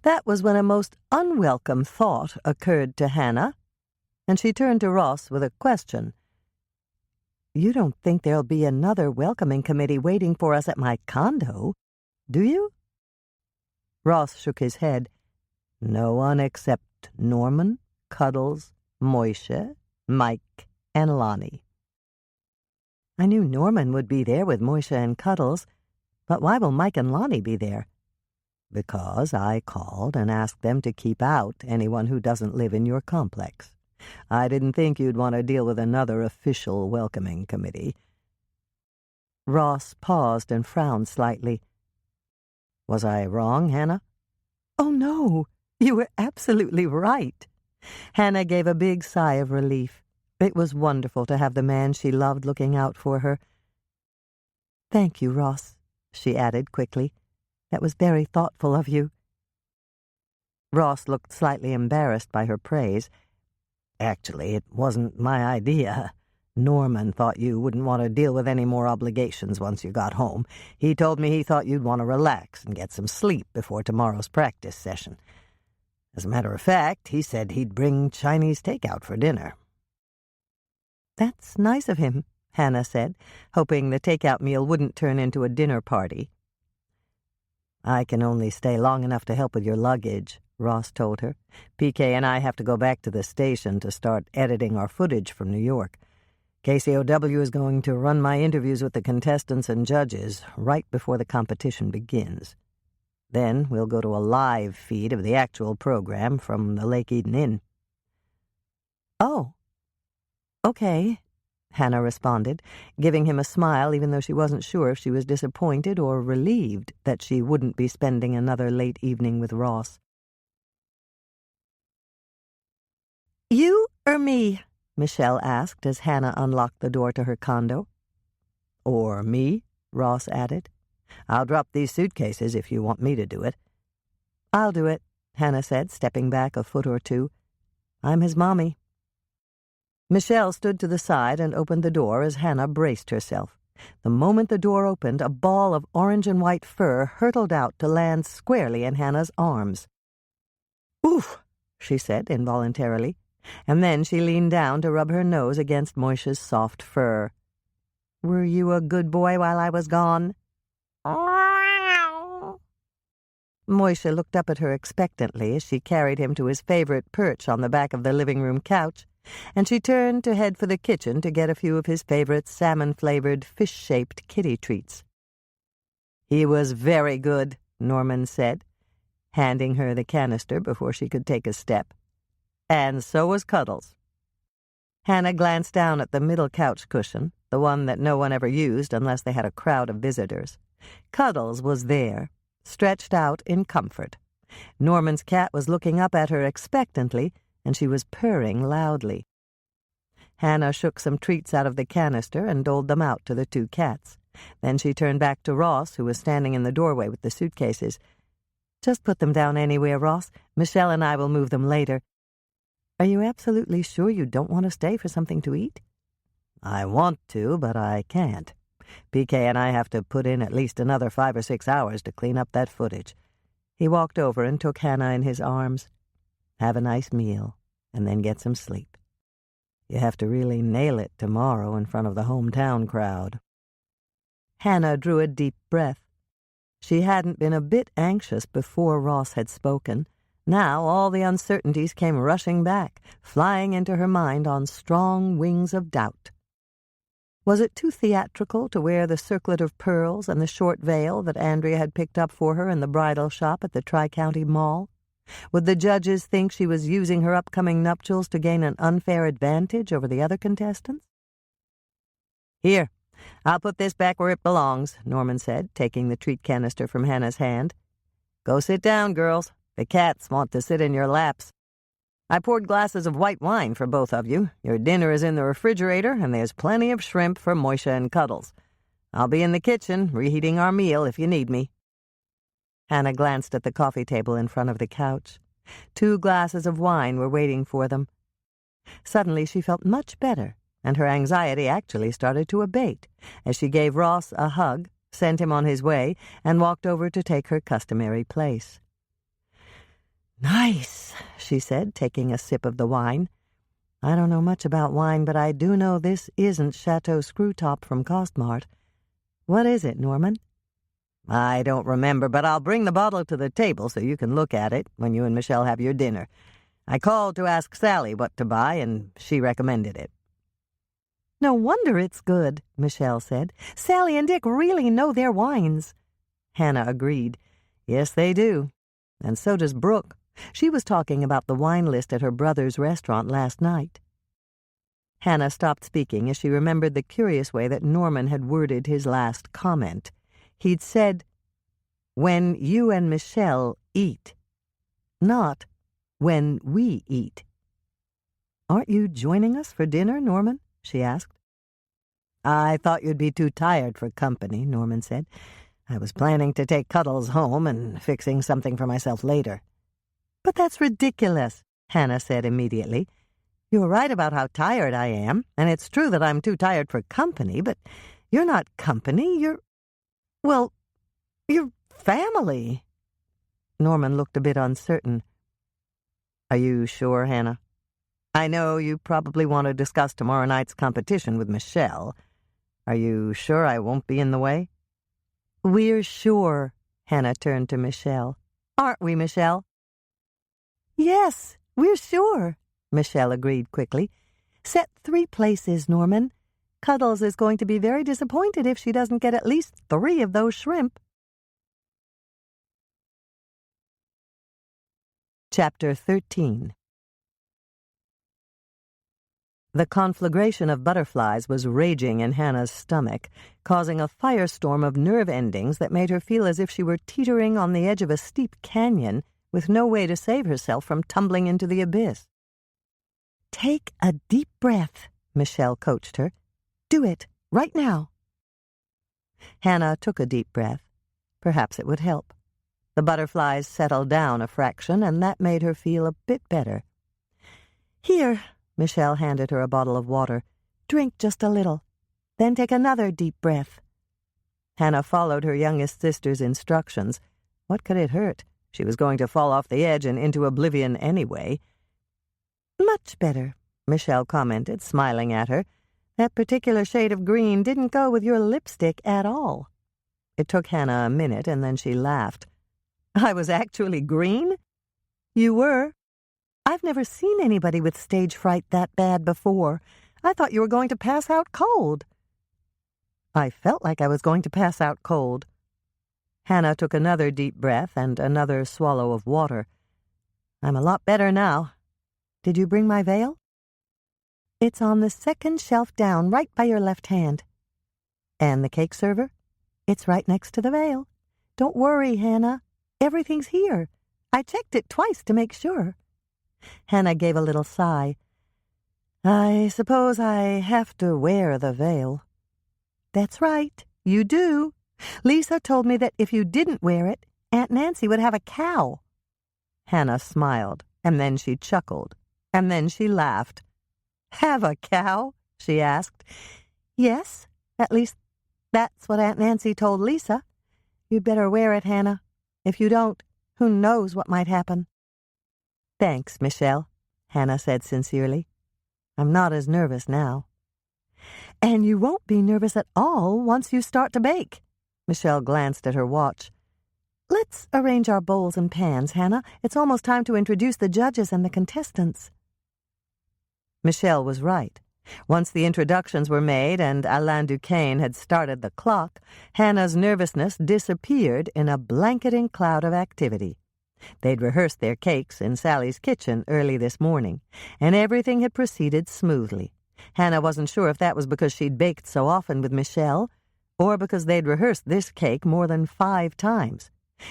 That was when a most unwelcome thought occurred to Hannah, and she turned to Ross with a question. "You don't think there'll be another welcoming committee waiting for us at my condo, do you?" Ross shook his head. "No one except Norman, Cuddles, Moisha, Mike, and Lonnie." "I knew Norman would be there with Moisha and Cuddles, but why will Mike and Lonnie be there?" Because I called and asked them to keep out anyone who doesn't live in your complex. I didn't think you'd want to deal with another official welcoming committee." Ross paused and frowned slightly. "Was I wrong, Hannah?" "Oh, no, you were absolutely right." Hannah gave a big sigh of relief. It was wonderful to have the man she loved looking out for her. "Thank you, Ross," she added quickly. "That was very thoughtful of you." Ross looked slightly embarrassed by her praise. "Actually, it wasn't my idea. Norman thought you wouldn't want to deal with any more obligations once you got home. He told me he thought you'd want to relax and get some sleep before tomorrow's practice session. As a matter of fact, he said he'd bring Chinese takeout for dinner." "That's nice of him," Hannah said, hoping the takeout meal wouldn't turn into a dinner party. "I can only stay long enough to help with your luggage," Ross told her. "PK and I have to go back to the station to start editing our footage from New York. KCOW is going to run my interviews with the contestants and judges right before the competition begins. Then we'll go to a live feed of the actual program from the Lake Eden Inn." "Oh, okay," Hannah responded, giving him a smile even though she wasn't sure if she was disappointed or relieved that she wouldn't be spending another late evening with Ross. "You or me?" Michelle asked as Hannah unlocked the door to her condo. "Or me," Ross added. "I'll drop these suitcases if you want me to do it." "I'll do it," Hannah said, stepping back a foot or two. "I'm his mommy." Michelle stood to the side and opened the door as Hannah braced herself. The moment the door opened, a ball of orange and white fur hurtled out to land squarely in Hannah's arms. "Oof," she said involuntarily, and then she leaned down to rub her nose against Moisha's soft fur. "Were you a good boy while I was gone?" Moisha looked up at her expectantly as she carried him to his favorite perch on the back of the living-room couch, and she turned to head for the kitchen to get a few of his favorite salmon-flavored, fish-shaped kitty treats. "He was very good," Norman said, handing her the canister before she could take a step. "And so was Cuddles." Hannah glanced down at the middle couch cushion, the one that no one ever used unless they had a crowd of visitors. Cuddles was there, stretched out in comfort. Norman's cat was looking up at her expectantly, and she was purring loudly. Hannah shook some treats out of the canister and doled them out to the two cats. Then she turned back to Ross, who was standing in the doorway with the suitcases. "Just put them down anywhere, Ross. Michelle and I will move them later. Are you absolutely sure you don't want to stay for something to eat?" "I want to, but I can't. PK and I have to put in at least another 5 or 6 hours to clean up that footage." He walked over and took Hannah in his arms. "Have a nice meal, and then get some sleep. You have to really nail it tomorrow in front of the hometown crowd." Hannah drew a deep breath. She hadn't been a bit anxious before Ross had spoken. Now all the uncertainties came rushing back, flying into her mind on strong wings of doubt. Was it too theatrical to wear the circlet of pearls and the short veil that Andrea had picked up for her in the bridal shop at the Tri-County Mall? Would the judges think she was using her upcoming nuptials to gain an unfair advantage over the other contestants? "Here, I'll put this back where it belongs," Norman said, taking the treat canister from Hannah's hand. "Go sit down, girls. The cats want to sit in your laps. I poured glasses of white wine for both of you. Your dinner is in the refrigerator, and there's plenty of shrimp for Moisha and Cuddles. I'll be in the kitchen, reheating our meal if you need me." Hannah glanced at the coffee table in front of the couch. 2 glasses of wine were waiting for them. Suddenly she felt much better, and her anxiety actually started to abate as she gave Ross a hug, sent him on his way, and walked over to take her customary place. "Nice," she said, taking a sip of the wine. "I don't know much about wine, but I do know this isn't Chateau Screwtop from Costmart. What is it, Norman?" "I don't remember, but I'll bring the bottle to the table so you can look at it when you and Michelle have your dinner. I called to ask Sally what to buy, and she recommended it." "No wonder it's good," Michelle said. "Sally and Dick really know their wines." Hannah agreed. Yes, they do. And so does Brooke. She was talking about the wine list at her brother's restaurant last night. Hannah stopped speaking as she remembered the curious way that Norman had worded his last comment. He'd said, "When you and Michelle eat," not "when we eat." "Aren't you joining us for dinner, Norman?" she asked. "I thought you'd be too tired for company," Norman said. "I was planning to take Cuddles home and fixing something for myself later." "But that's ridiculous," Hannah said immediately. "You're right about how tired I am, and it's true that I'm too tired for company, but you're not company, you're family." Norman looked a bit uncertain. "Are you sure, Hannah? I know you probably want to discuss tomorrow night's competition with Michelle. Are you sure I won't be in the way?" "We're sure," Hannah turned to Michelle. "Aren't we, Michelle?" "Yes, we're sure," Michelle agreed quickly. "Set 3 places, Norman. Cuddles is going to be very disappointed if she doesn't get at least 3 of those shrimp." Chapter 13. The conflagration of butterflies was raging in Hannah's stomach, causing a firestorm of nerve endings that made her feel as if she were teetering on the edge of a steep canyon with no way to save herself from tumbling into the abyss. "Take a deep breath," Michelle coached her. "Do it, right now." Hannah took a deep breath. Perhaps it would help. The butterflies settled down a fraction, and that made her feel a bit better. "Here," Michelle handed her a bottle of water. "Drink just a little. Then take another deep breath." Hannah followed her youngest sister's instructions. What could it hurt? She was going to fall off the edge and into oblivion anyway. "Much better," Michelle commented, smiling at her. "That particular shade of green didn't go with your lipstick at all." It took Hannah a minute, and then she laughed. "I was actually green?" "You were. I've never seen anybody with stage fright that bad before. I thought you were going to pass out cold." "I felt like I was going to pass out cold." Hannah took another deep breath and another swallow of water. "I'm a lot better now. Did you bring my veil?" "It's on the 2nd shelf down, right by your left hand." "And the cake server?" "It's right next to the veil. Don't worry, Hannah. Everything's here. I checked it twice to make sure." Hannah gave a little sigh. "I suppose I have to wear the veil." "That's right, you do. Lisa told me that if you didn't wear it, Aunt Nancy would have a cow." Hannah smiled, and then she chuckled, and then she laughed. "Have a cow?" she asked. "Yes, at least that's what Aunt Nancy told Lisa. You'd better wear it, Hannah. If you don't, who knows what might happen." "Thanks, Michelle," Hannah said sincerely. "I'm not as nervous now." "And you won't be nervous at all once you start to bake." Michelle glanced at her watch. "Let's arrange our bowls and pans, Hannah. It's almost time to introduce the judges and the contestants." Michelle was right. Once the introductions were made and Alain Duquesne had started the clock, Hannah's nervousness disappeared in a blanketing cloud of activity. They'd rehearsed their cakes in Sally's kitchen early this morning, and everything had proceeded smoothly. Hannah wasn't sure if that was because she'd baked so often with Michelle, or because they'd rehearsed this cake more than 5 times.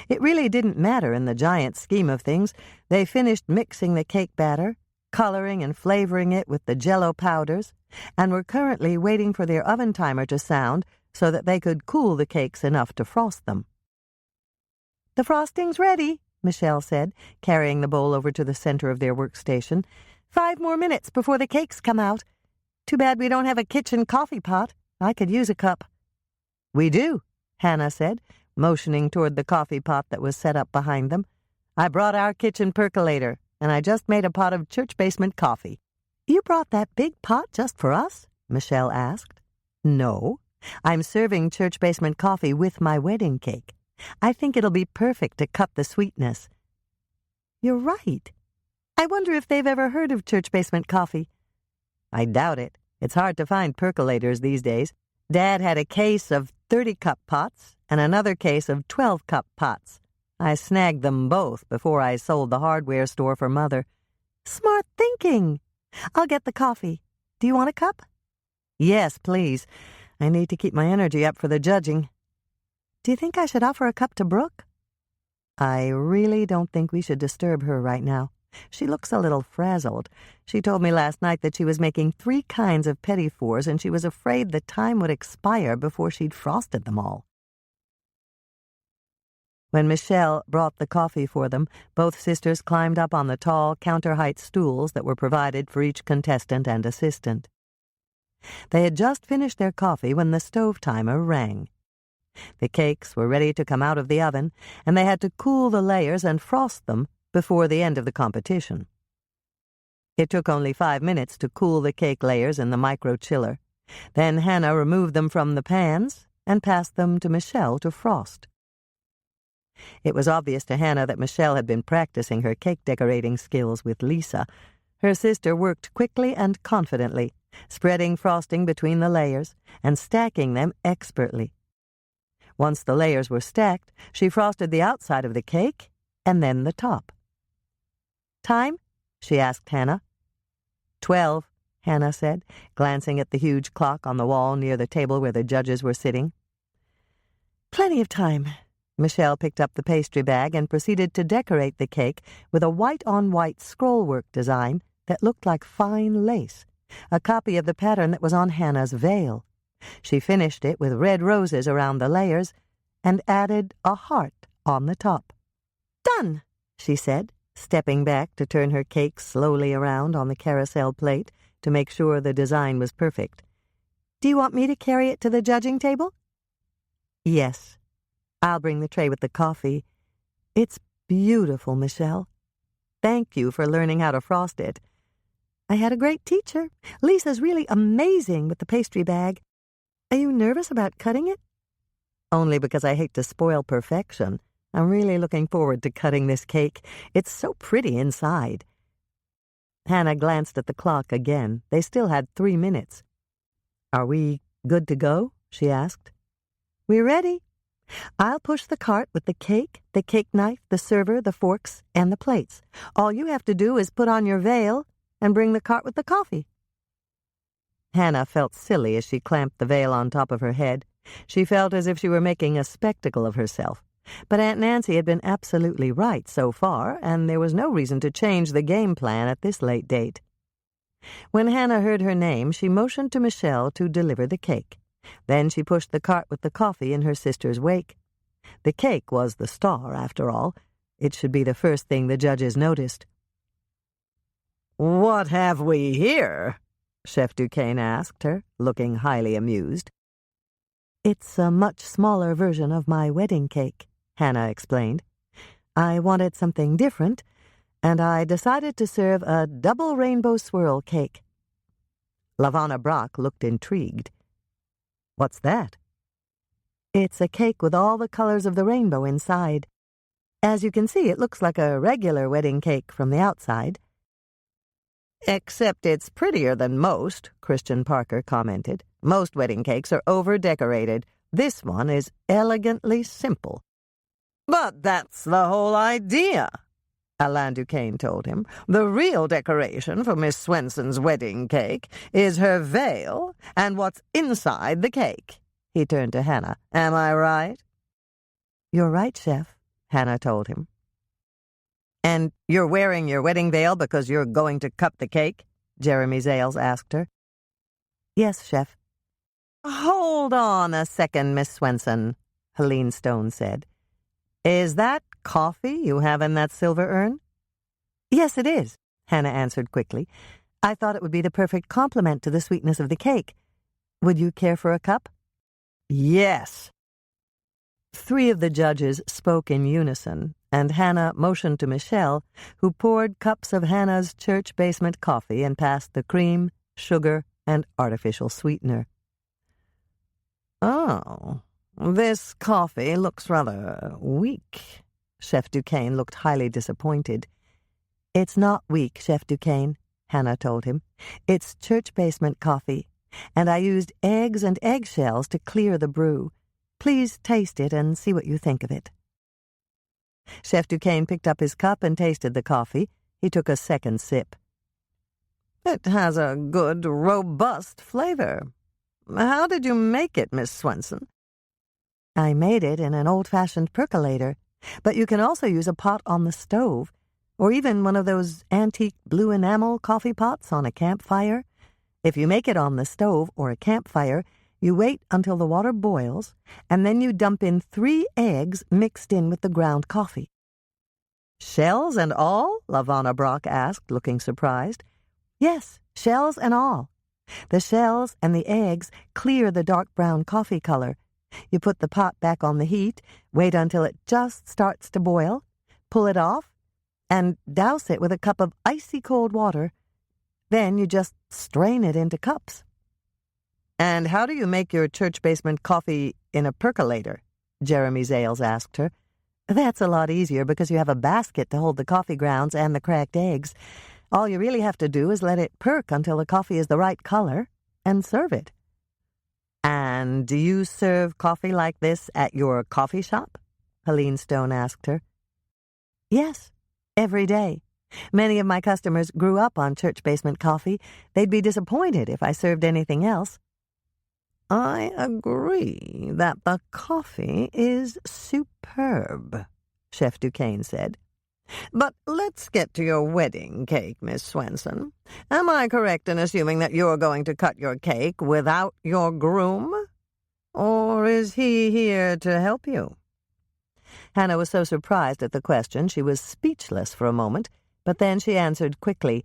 It really didn't matter in the giant scheme of things. They finished mixing the cake batter, coloring and flavoring it with the Jell-O powders, and were currently waiting for their oven timer to sound so that they could cool the cakes enough to frost them. "The frosting's ready," Michelle said, carrying the bowl over to the center of their workstation. 5 more minutes before the cakes come out. Too bad we don't have a kitchen coffee pot. I could use a cup." "We do," Hannah said, motioning toward the coffee pot that was set up behind them. "I brought our kitchen percolator, and I just made a pot of church basement coffee." "You brought that big pot just for us?" Michelle asked. "No, I'm serving church basement coffee with my wedding cake. I think it'll be perfect to cut the sweetness." "You're right. I wonder if they've ever heard of church basement coffee." "I doubt it. It's hard to find percolators these days. Dad had a case of 30-cup pots and another case of 12-cup pots. I snagged them both before I sold the hardware store for Mother. Smart thinking. I'll get the coffee. Do you want a cup? Yes, please. I need to keep my energy up for the judging. Do you think I should offer a cup to Brooke? I really don't think we should disturb her right now. She looks a little frazzled. She told me last night that she was making 3 kinds of petit fours, and she was afraid the time would expire before she'd frosted them all. When Michelle brought the coffee for them, both sisters climbed up on the tall, counter-height stools that were provided for each contestant and assistant. They had just finished their coffee when the stove timer rang. The cakes were ready to come out of the oven, and they had to cool the layers and frost them before the end of the competition. It took only 5 minutes to cool the cake layers in the micro-chiller. Then Hannah removed them from the pans and passed them to Michelle to frost. It was obvious to Hannah that Michelle had been practicing her cake decorating skills with Lisa. Her sister worked quickly and confidently, spreading frosting between the layers and stacking them expertly. Once the layers were stacked, she frosted the outside of the cake and then the top. "Time?" she asked Hannah. 12, Hannah said, glancing at the huge clock on the wall near the table where the judges were sitting. Plenty of time. Michelle picked up the pastry bag and proceeded to decorate the cake with a white-on-white scrollwork design that looked like fine lace, a copy of the pattern that was on Hannah's veil. She finished it with red roses around the layers and added a heart on the top. "Done," she said, stepping back to turn her cake slowly around on the carousel plate to make sure the design was perfect. "Do you want me to carry it to the judging table?" "Yes. I'll bring the tray with the coffee. It's beautiful, Michelle. Thank you for learning how to frost it." "I had a great teacher. Lisa's really amazing with the pastry bag. Are you nervous about cutting it?" "Only because I hate to spoil perfection. I'm really looking forward to cutting this cake. It's so pretty inside." Hannah glanced at the clock again. They still had 3 minutes. "Are we good to go?" she asked. "We're ready. I'll push the cart with the cake knife, the server, the forks, and the plates. All you have to do is put on your veil and bring the cart with the coffee." Hannah felt silly as she clamped the veil on top of her head. She felt as if she were making a spectacle of herself. But Aunt Nancy had been absolutely right so far, and there was no reason to change the game plan at this late date. When Hannah heard her name, she motioned to Michelle to deliver the cake. Then she pushed the cart with the coffee in her sister's wake. The cake was the star, after all. It should be the first thing the judges noticed. "What have we here?" Chef Duquesne asked her, looking highly amused. "It's a much smaller version of my wedding cake," Hannah explained. "I wanted something different, and I decided to serve a double rainbow swirl cake." Lavanna Brock looked intrigued. "What's that?" "It's a cake with all the colors of the rainbow inside. As you can see, it looks like a regular wedding cake from the outside." "Except it's prettier than most," Christian Parker commented. "Most wedding cakes are over-decorated. This one is elegantly simple." "But that's the whole idea," Alain Duquesne told him. "The real decoration for Miss Swensen's wedding cake is her veil and what's inside the cake." He turned to Hannah. "Am I right?" "You're right, Chef," Hannah told him. "And you're wearing your wedding veil because you're going to cut the cake?" Jeremy Zales asked her. "Yes, Chef." "Hold on a second, Miss Swensen," Helene Stone said. "Is that coffee you have in that silver urn?" "Yes, it is," Hannah answered quickly. "I thought it would be the perfect complement to the sweetness of the cake. Would you care for a cup?" "Yes." 3 of the judges spoke in unison, and Hannah motioned to Michelle, who poured cups of Hannah's church basement coffee and passed the cream, sugar, and artificial sweetener. "Oh, this coffee looks rather weak." Chef Duquesne looked highly disappointed. "It's not weak, Chef Duquesne," Hannah told him. "It's church basement coffee, and I used eggs and eggshells to clear the brew. Please taste it and see what you think of it." Chef Duquesne picked up his cup and tasted the coffee. He took a second sip. It has a good, robust flavor. How did you make it, Miss Swensen? I made it in an old-fashioned percolator, but you can also use a pot on the stove, or even one of those antique blue enamel coffee pots on a campfire. If you make it on the stove or a campfire, you wait until the water boils, and then you dump in 3 eggs mixed in with the ground coffee. Shells and all? Lavanna Brock asked, looking surprised. Yes, shells and all. The shells and the eggs clear the dark brown coffee color. You put the pot back on the heat, wait until it just starts to boil, pull it off, and douse it with a cup of icy cold water. Then you just strain it into cups. And how do you make your church basement coffee in a percolator? Jeremy Zales asked her. That's a lot easier because you have a basket to hold the coffee grounds and the cracked eggs. All you really have to do is let it perk until the coffee is the right color and serve it. And do you serve coffee like this at your coffee shop? Helene Stone asked her. Yes, every day. Many of my customers grew up on church basement coffee. They'd be disappointed if I served anything else. I agree that the coffee is superb, Chef Duquesne said. But let's get to your wedding cake, Miss Swensen. Am I correct in assuming that you're going to cut your cake without your groom? Or is he here to help you? Hannah was so surprised at the question she was speechless for a moment, but then she answered quickly,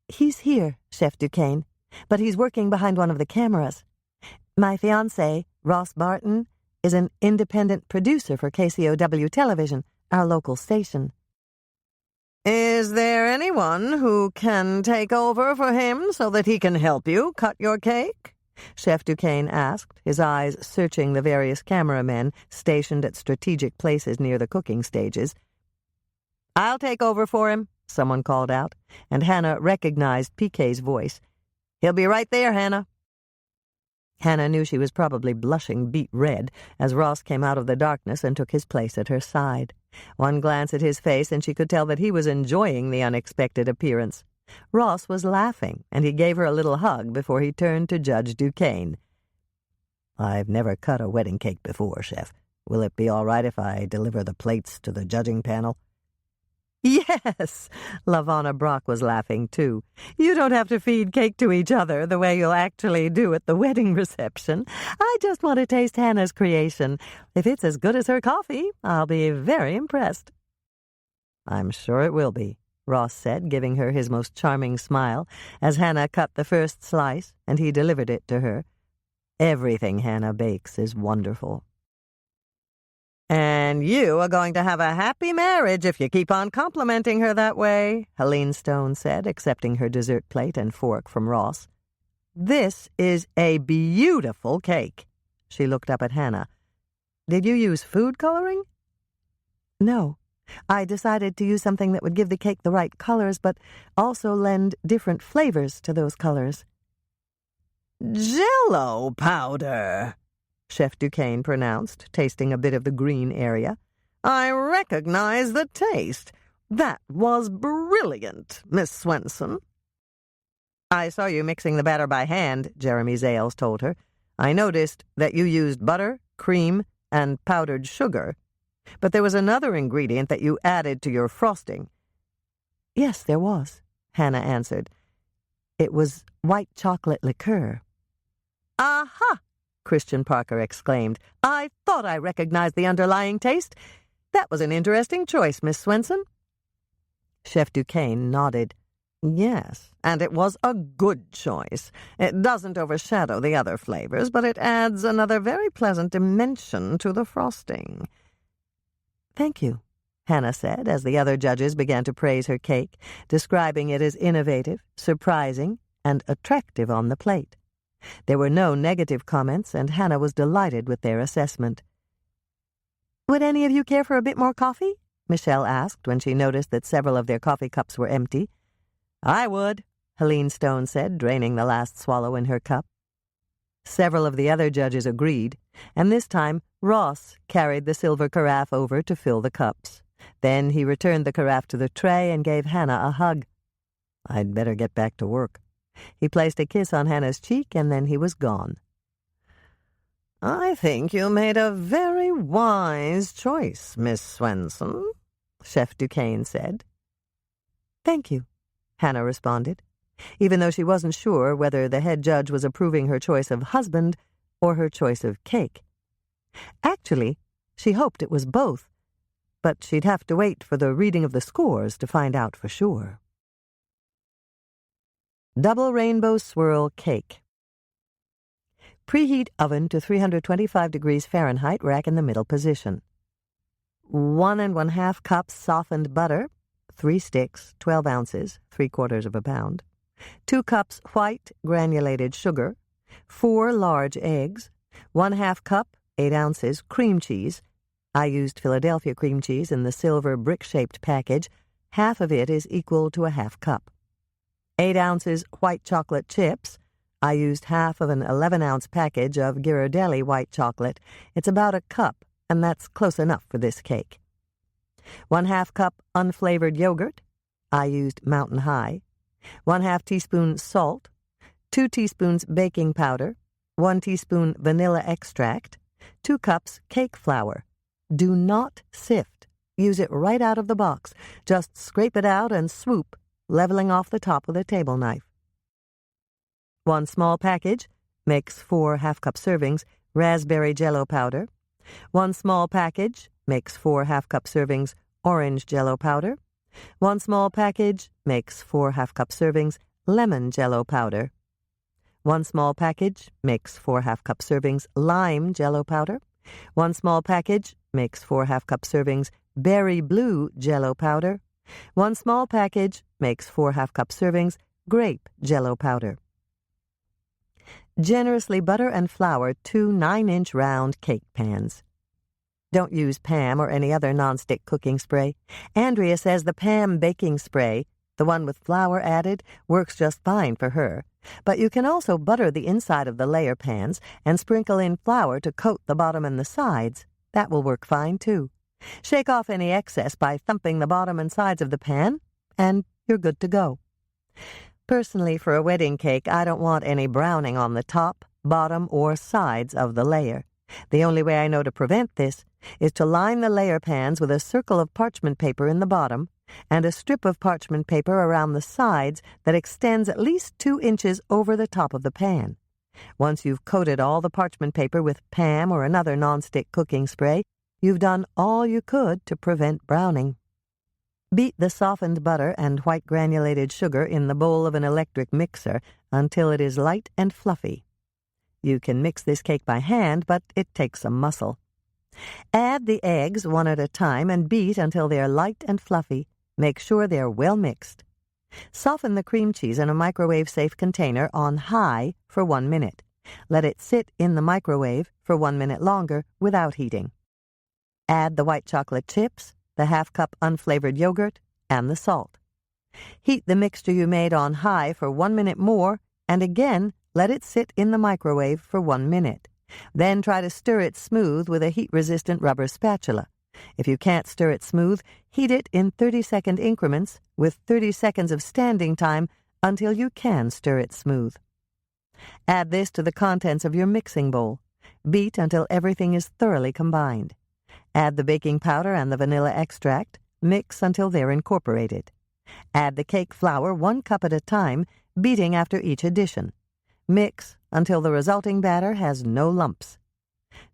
He's here, Chef Duquesne, but he's working behind one of the cameras. My fiancé, Ross Barton, is an independent producer for KCOW Television, our local station. Is there anyone who can take over for him so that he can help you cut your cake? Chef Duquesne asked, his eyes searching the various cameramen stationed at strategic places near the cooking stages. I'll take over for him, someone called out, and Hannah recognized Piquet's voice. He'll be right there, Hannah. Hannah knew she was probably blushing beet red as Ross came out of the darkness and took his place at her side. One glance at his face and she could tell that he was enjoying the unexpected appearance. Ross was laughing, and he gave her a little hug before he turned to Judge Duquesne. I've never cut a wedding cake before, Chef. Will it be all right if I deliver the plates to the judging panel? Yes, Lavanna Brock was laughing, too. You don't have to feed cake to each other the way you'll actually do at the wedding reception. I just want to taste Hannah's creation. If it's as good as her coffee, I'll be very impressed. I'm sure it will be, Ross said, giving her his most charming smile as Hannah cut the first slice and he delivered it to her. Everything Hannah bakes is wonderful. And you are going to have a happy marriage if you keep on complimenting her that way, Helene Stone said, accepting her dessert plate and fork from Ross. This is a beautiful cake. She looked up at Hannah. Did you use food coloring? No. I decided to use something that would give the cake the right colors, but also lend different flavors to those colors. Jell-O powder, Chef Duquesne pronounced, tasting a bit of the green area. I recognize the taste. That was brilliant, Miss Swensen. I saw you mixing the batter by hand, Jeremy Zales told her. I noticed that you used butter, cream, and powdered sugar. But there was another ingredient that you added to your frosting. Yes, there was, Hannah answered. It was white chocolate liqueur. Aha! Christian Parker exclaimed. I thought I recognized the underlying taste. That was an interesting choice, Miss Swensen. Chef Duquesne nodded. Yes, and it was a good choice. It doesn't overshadow the other flavors, but it adds another very pleasant dimension to the frosting. Thank you, Hannah said, as the other judges began to praise her cake, describing it as innovative, surprising, and attractive on the plate. There were no negative comments, and Hannah was delighted with their assessment. Would any of you care for a bit more coffee? Michelle asked when she noticed that several of their coffee cups were empty. I would, Helene Stone said, draining the last swallow in her cup. Several of the other judges agreed, and this time Ross carried the silver carafe over to fill the cups. Then he returned the carafe to the tray and gave Hannah a hug. "I'd better get back to work." He placed a kiss on Hannah's cheek, and then he was gone. "I think you made a very wise choice, Miss Swensen," Chef Duquesne said. "Thank you," Hannah responded, even though she wasn't sure whether the head judge was approving her choice of husband or her choice of cake. Actually, she hoped it was both, but she'd have to wait for the reading of the scores to find out for sure. Double Rainbow Swirl Cake. Preheat oven to 325 degrees Fahrenheit, rack in the middle position. 1 1/2 cups softened butter, 3 sticks, 12 ounces, 3/4 pound. 2 cups white granulated sugar, 4 large eggs, 1/2 cup, 8 ounces, cream cheese. I used Philadelphia cream cheese in the silver brick-shaped package. Half of it is equal to a 1/2 cup. 8 ounces white chocolate chips. I used half of an 11-ounce package of Ghirardelli white chocolate. It's about a cup, and that's close enough for this cake. 1/2 cup unflavored yogurt. I used Mountain High. 1/2 teaspoon salt. 2 teaspoons baking powder. 1 teaspoon vanilla extract. 2 cups cake flour. Do not sift. Use it right out of the box. Just scrape it out and swoop, leveling off the top with a table knife. 1 small package makes 4 half-cup servings raspberry Jell-O powder. 1 small package makes 4 half-cup servings orange Jell-O powder. 1 small package makes 4 half-cup servings lemon Jell-O powder. 1 small package makes 4 half-cup servings lime Jell-O powder. 1 small package makes 4 half-cup servings berry blue Jell-O powder. 1 small package makes 4 half-cup servings grape Jell-O powder. Generously butter and flour 2 9-inch round cake pans. Don't use Pam or any other nonstick cooking spray. Andrea says the Pam baking spray, the one with flour added, works just fine for her. But you can also butter the inside of the layer pans and sprinkle in flour to coat the bottom and the sides. That will work fine, too. Shake off any excess by thumping the bottom and sides of the pan, and you're good to go. Personally, for a wedding cake, I don't want any browning on the top, bottom, or sides of the layer. The only way I know to prevent this is to line the layer pans with a circle of parchment paper in the bottom and a strip of parchment paper around the sides that extends at least 2 inches over the top of the pan. Once you've coated all the parchment paper with Pam or another nonstick cooking spray, you've done all you could to prevent browning. Beat the softened butter and white granulated sugar in the bowl of an electric mixer until it is light and fluffy. You can mix this cake by hand, but it takes some muscle. Add the eggs 1 at a time and beat until they are light and fluffy. Make sure they are well mixed. Soften the cream cheese in a microwave-safe container on high for 1 minute. Let it sit in the microwave for 1 minute longer without heating. Add the white chocolate chips, the half-cup unflavored yogurt, and the salt. Heat the mixture you made on high for 1 minute more, and again let it sit in the microwave for 1 minute. Then try to stir it smooth with a heat-resistant rubber spatula. If you can't stir it smooth, heat it in 30-second increments with 30 seconds of standing time until you can stir it smooth. Add this to the contents of your mixing bowl. Beat until everything is thoroughly combined. Add the baking powder and the vanilla extract. Mix until they're incorporated. Add the cake flour 1 cup at a time, beating after each addition. Mix until the resulting batter has no lumps.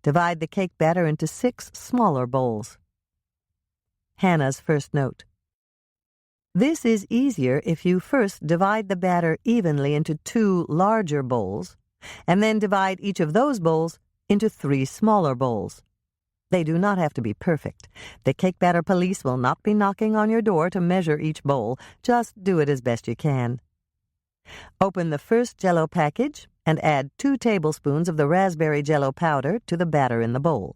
Divide the cake batter into 6 smaller bowls. Hannah's first note. This is easier if you first divide the batter evenly into 2 larger bowls, and then divide each of those bowls into 3 smaller bowls. They do not have to be perfect. The cake batter police will not be knocking on your door to measure each bowl. Just do it as best you can. Open the first Jell-O package and add 2 tablespoons of the raspberry Jell-O powder to the batter in the bowl.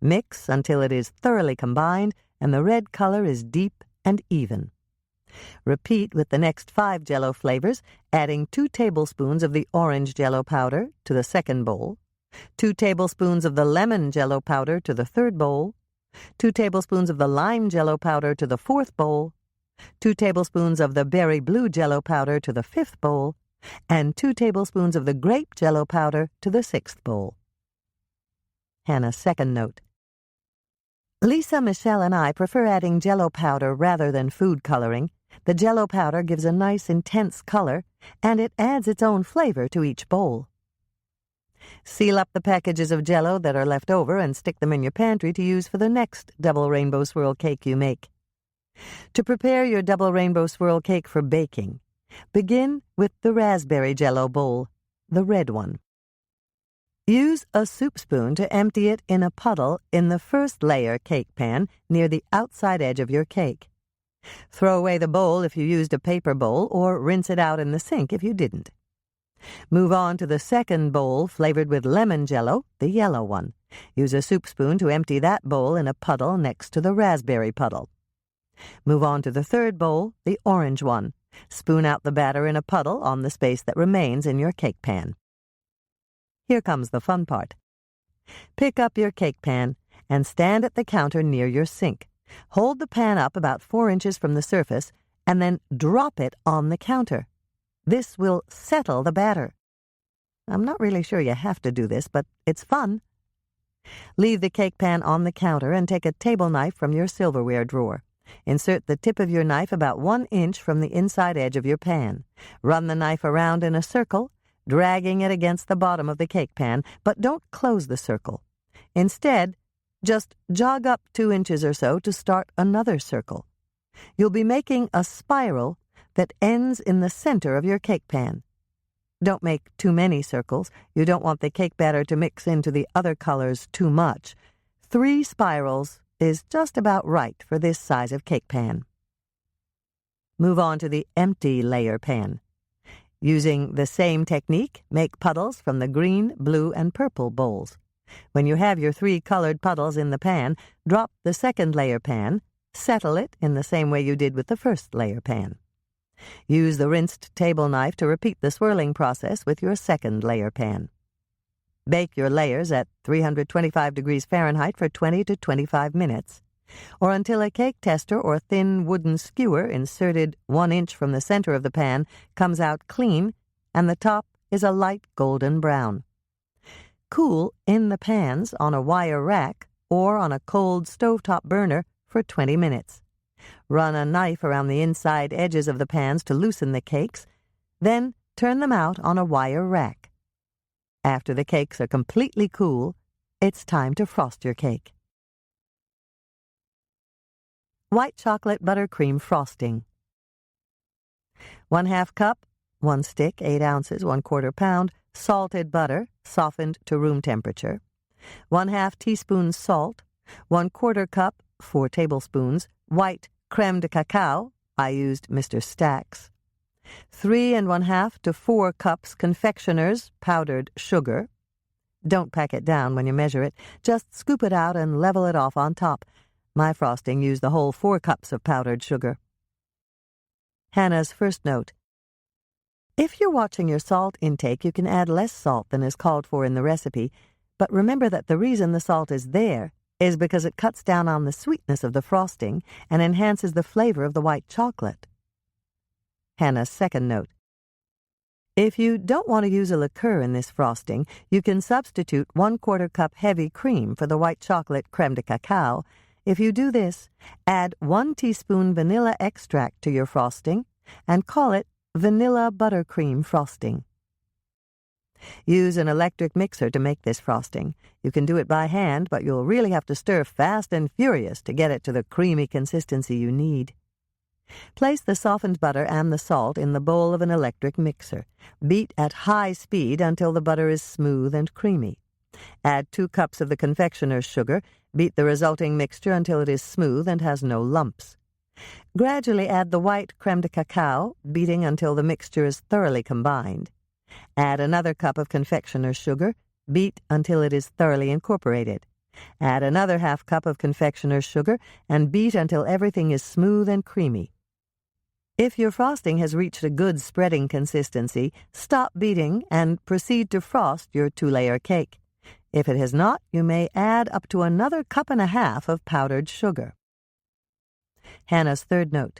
Mix until it is thoroughly combined and the red color is deep and even. Repeat with the next 5 Jell-O flavors, adding 2 tablespoons of the orange Jell-O powder to the second bowl, 2 tablespoons of the lemon Jell-O powder to the third bowl, 2 tablespoons of the lime Jell-O powder to the 4th bowl, 2 tablespoons of the berry blue Jell-O powder to the 5th bowl, and 2 tablespoons of the grape Jell-O powder to the 6th bowl. Hannah's second note. Lisa, Michelle, and I prefer adding Jell-O powder rather than food coloring. The Jell-O powder gives a nice, intense color, and it adds its own flavor to each bowl. Seal up the packages of Jell-O that are left over and stick them in your pantry to use for the next double rainbow swirl cake you make. To prepare your double rainbow swirl cake for baking, begin with the raspberry Jell-O bowl, the red one. Use a soup spoon to empty it in a puddle in the first layer cake pan near the outside edge of your cake. Throw away the bowl if you used a paper bowl, or rinse it out in the sink if you didn't. Move on to the second bowl flavored with lemon Jell-O, the yellow one. Use a soup spoon to empty that bowl in a puddle next to the raspberry puddle. Move on to the third bowl, the orange one. Spoon out the batter in a puddle on the space that remains in your cake pan. Here comes the fun part. Pick up your cake pan and stand at the counter near your sink. Hold the pan up about 4 inches from the surface and then drop it on the counter. This will settle the batter. I'm not really sure you have to do this, but it's fun. Leave the cake pan on the counter and take a table knife from your silverware drawer. Insert the tip of your knife about 1 inch from the inside edge of your pan. Run the knife around in a circle, dragging it against the bottom of the cake pan, but don't close the circle. Instead, just jog up 2 inches or so to start another circle. You'll be making a spiral that ends in the center of your cake pan. Don't make too many circles. You don't want the cake batter to mix into the other colors too much. 3 spirals is just about right for this size of cake pan. Move on to the empty layer pan. Using the same technique, make puddles from the green, blue, and purple bowls. When you have your 3 colored puddles in the pan, drop the second layer pan, settle it in the same way you did with the first layer pan. Use the rinsed table knife to repeat the swirling process with your second layer pan. Bake your layers at 325 degrees Fahrenheit for 20 to 25 minutes, or until a cake tester or thin wooden skewer inserted 1 inch from the center of the pan comes out clean and the top is a light golden brown. Cool in the pans on a wire rack or on a cold stovetop burner for 20 minutes. Run a knife around the inside edges of the pans to loosen the cakes, then turn them out on a wire rack. After the cakes are completely cool, it's time to frost your cake. White chocolate buttercream frosting. 1/2 cup, 1 stick, 8 ounces, 1/4 pound, salted butter, softened to room temperature. 1/2 teaspoon salt, 1/4 cup, 4 tablespoons, white creme de cacao, I used Mr. Stack's. 3 1/2 to 4 cups confectioner's powdered sugar. Don't pack it down when you measure it. Just scoop it out and level it off on top. My frosting used the whole 4 cups of powdered sugar. Hannah's first note. If you're watching your salt intake, you can add less salt than is called for in the recipe, but remember that the reason the salt is there is because it cuts down on the sweetness of the frosting and enhances the flavor of the white chocolate. Hannah's second note. If you don't want to use a liqueur in this frosting, you can substitute 1/4 cup heavy cream for the white chocolate creme de cacao. If you do this, add 1 teaspoon vanilla extract to your frosting and call it vanilla buttercream frosting. Use an electric mixer to make this frosting. You can do it by hand, but you'll really have to stir fast and furious to get it to the creamy consistency you need. Place the softened butter and the salt in the bowl of an electric mixer. Beat at high speed until the butter is smooth and creamy. Add 2 cups of the confectioner's sugar. Beat the resulting mixture until it is smooth and has no lumps. Gradually add the white creme de cacao, beating until the mixture is thoroughly combined. Add another cup of confectioner's sugar. Beat until it is thoroughly incorporated. Add another 1/2 cup of confectioner's sugar and beat until everything is smooth and creamy. If your frosting has reached a good spreading consistency, stop beating and proceed to frost your 2-layer cake. If it has not, you may add up to another 1.5 cups of powdered sugar. Hannah's third note.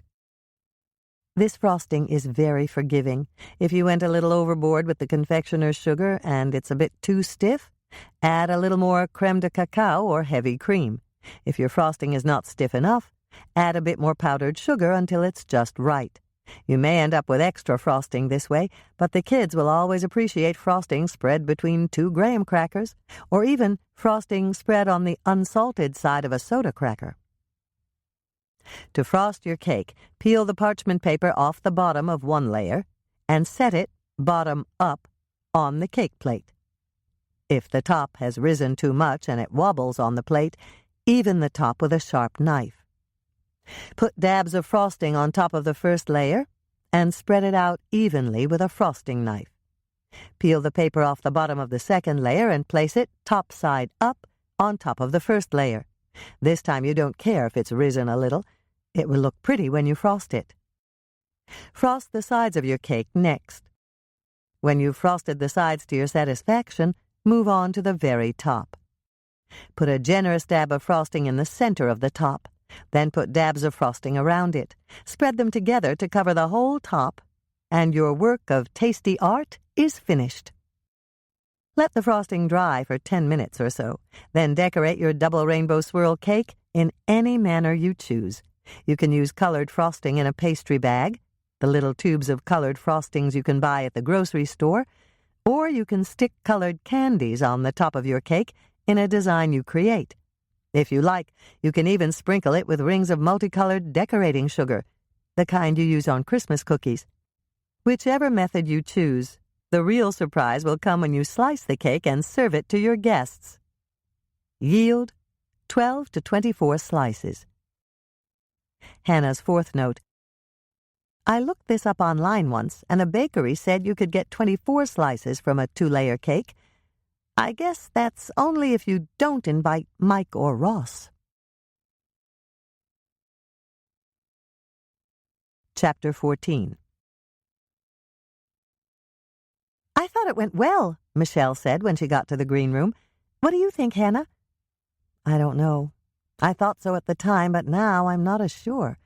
This frosting is very forgiving. If you went a little overboard with the confectioner's sugar and it's a bit too stiff, add a little more creme de cacao or heavy cream. If your frosting is not stiff enough, add a bit more powdered sugar until it's just right. You may end up with extra frosting this way, but the kids will always appreciate frosting spread between 2 graham crackers, or even frosting spread on the unsalted side of a soda cracker. To frost your cake, peel the parchment paper off the bottom of one layer and set it, bottom up, on the cake plate. If the top has risen too much and it wobbles on the plate, even the top with a sharp knife. Put dabs of frosting on top of the first layer and spread it out evenly with a frosting knife. Peel the paper off the bottom of the second layer and place it top side up on top of the first layer. This time you don't care if it's risen a little. It will look pretty when you frost it. Frost the sides of your cake next. When you've frosted the sides to your satisfaction, move on to the very top. Put a generous dab of frosting in the center of the top. Then put dabs of frosting around it. Spread them together to cover the whole top, and your work of tasty art is finished. Let the frosting dry for 10 minutes or so. Then decorate your double rainbow swirl cake in any manner you choose. You can use colored frosting in a pastry bag, the little tubes of colored frostings you can buy at the grocery store, or you can stick colored candies on the top of your cake in a design you create. If you like, you can even sprinkle it with rings of multicolored decorating sugar, the kind you use on Christmas cookies. Whichever method you choose, the real surprise will come when you slice the cake and serve it to your guests. Yield 12 to 24 slices. Hannah's fourth note. I looked this up online once, and a bakery said you could get 24 slices from a 2-layer cake. I guess that's only if you don't invite Mike or Ross. Chapter 14. I thought it went well, Michelle said when she got to the green room. What do you think, Hannah? I don't know. I thought so at the time, but now I'm not as sure.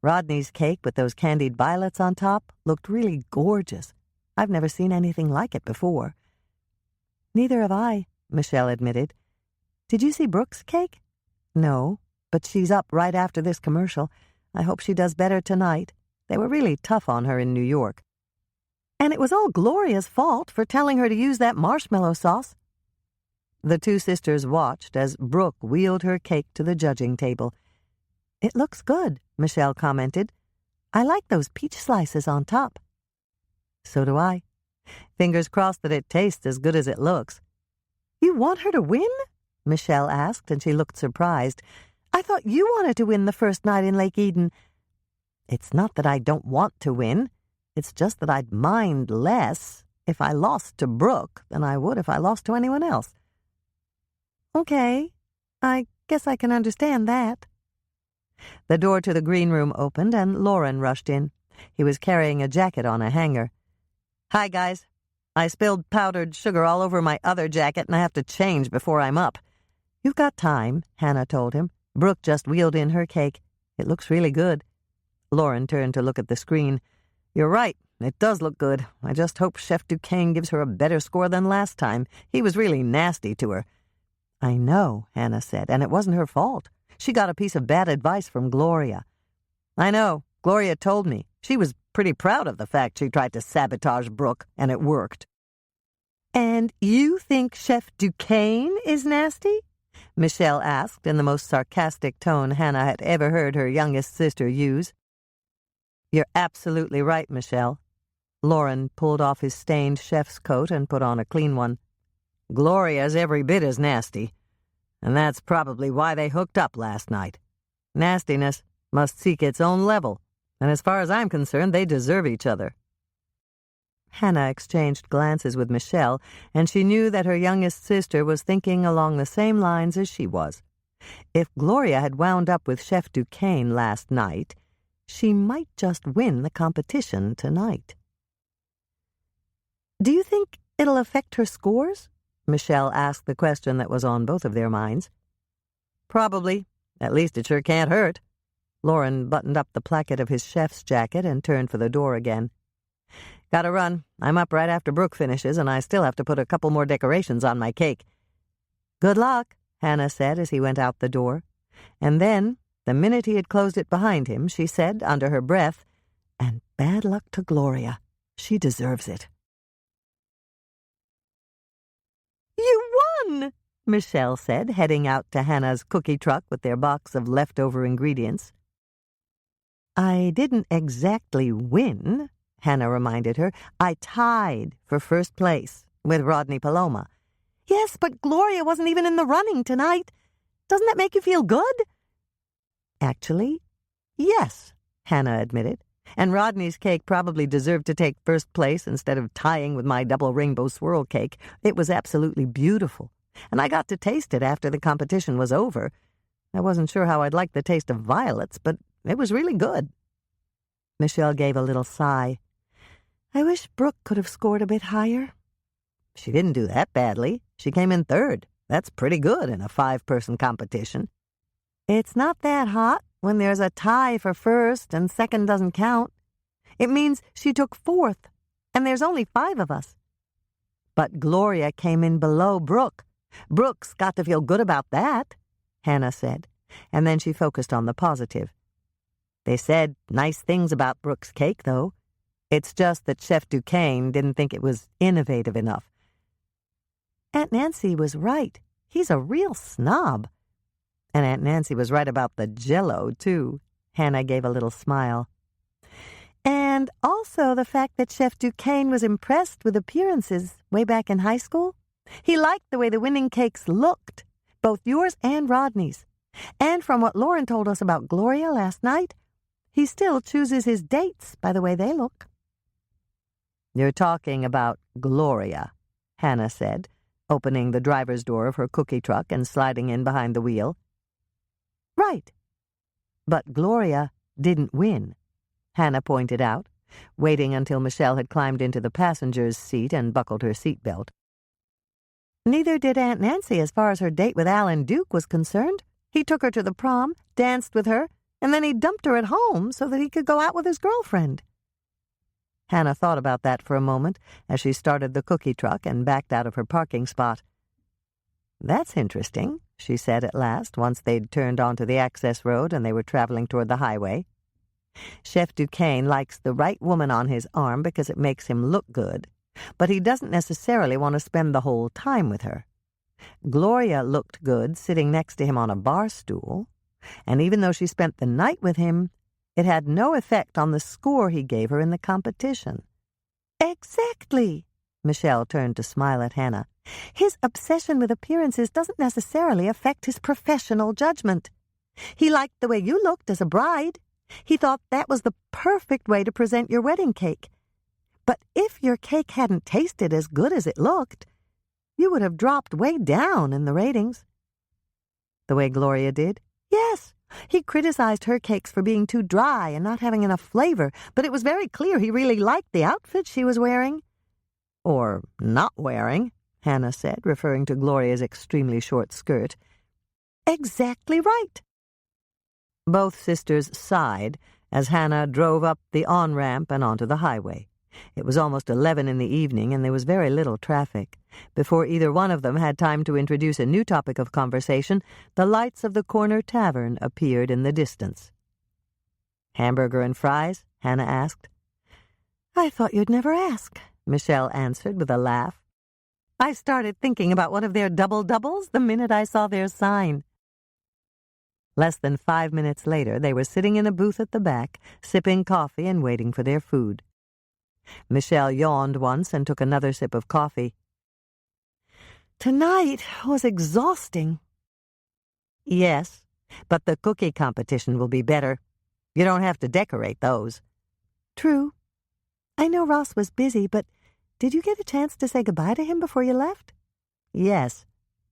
Rodney's cake with those candied violets on top looked really gorgeous. I've never seen anything like it before. Neither have I, Michelle admitted. Did you see Brooke's cake? No, but she's up right after this commercial. I hope she does better tonight. They were really tough on her in New York. And it was all Gloria's fault for telling her to use that marshmallow sauce. The two sisters watched as Brooke wheeled her cake to the judging table. It looks good, Michelle commented. I like those peach slices on top. So do I. Fingers crossed that it tastes as good as it looks. You want her to win? Michelle asked, and she looked surprised. I thought you wanted to win the first night in Lake Eden. It's not that I don't want to win. It's just that I'd mind less if I lost to Brooke than I would if I lost to anyone else. Okay, I guess I can understand that. The door to the green room opened, and Lauren rushed in. He was carrying a jacket on a hanger. Hi, guys. I spilled powdered sugar all over my other jacket, and I have to change before I'm up. You've got time, Hannah told him. Brooke just wheeled in her cake. It looks really good. Lauren turned to look at the screen. You're right. It does look good. I just hope Chef Duquesne gives her a better score than last time. He was really nasty to her. I know, Hannah said, and it wasn't her fault. She got a piece of bad advice from Gloria. I know. Gloria told me. She was pretty proud of the fact she tried to sabotage Brooke, and it worked. And you think Chef Duquesne is nasty? Michelle asked in the most sarcastic tone Hannah had ever heard her youngest sister use. You're absolutely right, Michelle. Lauren pulled off his stained chef's coat and put on a clean one. Gloria's every bit as nasty, and that's probably why they hooked up last night. Nastiness must seek its own level, and as far as I'm concerned, they deserve each other. Hannah exchanged glances with Michelle, and she knew that her youngest sister was thinking along the same lines as she was. If Gloria had wound up with Chef Duquesne last night, she might just win the competition tonight. Do you think it'll affect her scores? Michelle asked the question that was on both of their minds. Probably. At least it sure can't hurt. Lauren buttoned up the placket of his chef's jacket and turned for the door again. Gotta run. I'm up right after Brooke finishes, and I still have to put a couple more decorations on my cake. Good luck, Hannah said as he went out the door. And then, the minute he had closed it behind him, she said, under her breath, "And bad luck to Gloria. She deserves it." "You won!" Michelle said, heading out to Hannah's cookie truck with their box of leftover ingredients. "I didn't exactly win," Hannah reminded her. "I tied for first place with Rodney Paloma." "Yes, but Gloria wasn't even in the running tonight. Doesn't that make you feel good?" "Actually, yes," Hannah admitted. "And Rodney's cake probably deserved to take first place instead of tying with my double rainbow swirl cake. It was absolutely beautiful, and I got to taste it after the competition was over. I wasn't sure how I'd like the taste of violets, but it was really good." Michelle gave a little sigh. "I wish Brooke could have scored a bit higher." "She didn't do that badly. She came in third. That's pretty good in a 5-person competition." "It's not that hot when there's a tie for first and second doesn't count. It means she took fourth, and there's only 5 of us." "But Gloria came in below Brooke. Brooke's got to feel good about that," Hannah said, and then she focused on the positive. "They said nice things about Brooke's cake, though. It's just that Chef Duquesne didn't think it was innovative enough." "Aunt Nancy was right. He's a real snob." "And Aunt Nancy was right about the Jell-O, too." Hannah gave a little smile. "And also the fact that Chef Duquesne was impressed with appearances way back in high school. He liked the way the winning cakes looked, both yours and Rodney's. And from what Lauren told us about Gloria last night, he still chooses his dates by the way they look." "You're talking about Gloria," Hannah said, opening the driver's door of her cookie truck and sliding in behind the wheel. "Right." "But Gloria didn't win," Hannah pointed out, waiting until Michelle had climbed into the passenger's seat and buckled her seatbelt. "Neither did Aunt Nancy as far as her date with Alan Duke was concerned. He took her to the prom, danced with her, and then he dumped her at home so that he could go out with his girlfriend." Hannah thought about that for a moment as she started the cookie truck and backed out of her parking spot. "That's interesting," she said at last, once they'd turned onto the access road and they were traveling toward the highway. "Chef Duquesne likes the right woman on his arm because it makes him look good, but he doesn't necessarily want to spend the whole time with her. Gloria looked good sitting next to him on a bar stool, and even though she spent the night with him, it had no effect on the score he gave her in the competition." "Exactly." Michelle turned to smile at Hannah. "His obsession with appearances doesn't necessarily affect his professional judgment. He liked the way you looked as a bride. He thought that was the perfect way to present your wedding cake. But if your cake hadn't tasted as good as it looked, you would have dropped way down in the ratings." "The way Gloria did?" "Yes. He criticized her cakes for being too dry and not having enough flavor, but it was very clear he really liked the outfit she was wearing." "Or not wearing," Hannah said, referring to Gloria's extremely short skirt. "Exactly right." Both sisters sighed as Hannah drove up the on-ramp and onto the highway. It was almost 11 in the evening, and there was very little traffic. Before either one of them had time to introduce a new topic of conversation, the lights of the corner tavern appeared in the distance. "Hamburger and fries?" Hannah asked. "I thought you'd never ask," Michelle answered with a laugh. "I started thinking about one of their double-doubles the minute I saw their sign." Less than 5 minutes later, they were sitting in a booth at the back, sipping coffee and waiting for their food. Michelle yawned once and took another sip of coffee. "Tonight was exhausting." "Yes, but the cookie competition will be better. You don't have to decorate those." "True. I know Ross was busy, but did you get a chance to say goodbye to him before you left?" "Yes.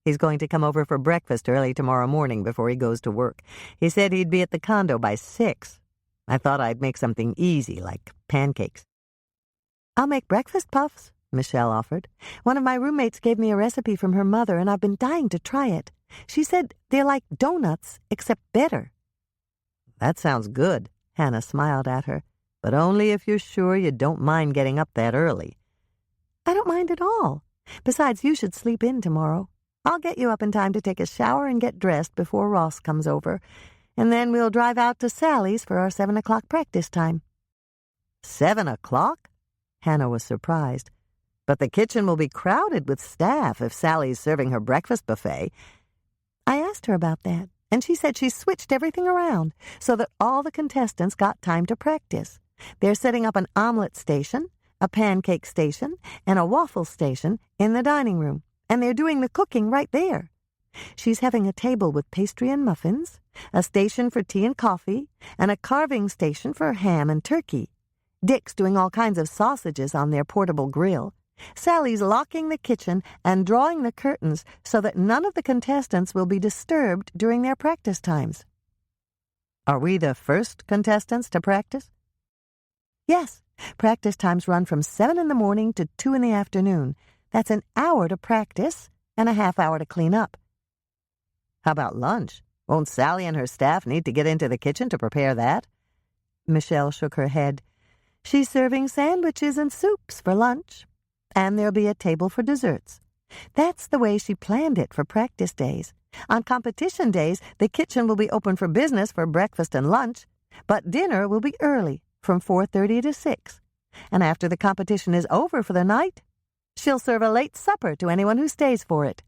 He's going to come over for breakfast early tomorrow morning before he goes to work. He said he'd be at the condo by 6. I thought I'd make something easy, like pancakes." "I'll make breakfast puffs," Michelle offered. "One of my roommates gave me a recipe from her mother, and I've been dying to try it. She said they're like donuts, except better." "That sounds good," Hannah smiled at her, "but only if you're sure you don't mind getting up that early." "I don't mind at all. Besides, you should sleep in tomorrow. I'll get you up in time to take a shower and get dressed before Ross comes over, and then we'll drive out to Sally's for our 7 o'clock practice time." 7 o'clock? Hannah was surprised. "But the kitchen will be crowded with staff if Sally's serving her breakfast buffet." I asked her about that, and she said she switched everything around so that all the contestants got time to practice. They're setting up an omelet station, a pancake station, and a waffle station in the dining room, and they're doing the cooking right there. She's having a table with pastry and muffins, a station for tea and coffee, and a carving station for ham and turkey. Dick's doing all kinds of sausages on their portable grill. Sally's locking the kitchen and drawing the curtains so that none of the contestants will be disturbed during their practice times. "Are we the first contestants to practice?" "Yes. Practice times run from 7 in the morning to 2 in the afternoon. That's an hour to practice and a half hour to clean up." "How about lunch? Won't Sally and her staff need to get into the kitchen to prepare that?" Michelle shook her head. "She's serving sandwiches and soups for lunch. And there'll be a table for desserts. That's the way she planned it for practice days. On competition days, the kitchen will be open for business for breakfast and lunch, but dinner will be early, from 4:30 to 6. And after the competition is over for the night, she'll serve a late supper to anyone who stays for it."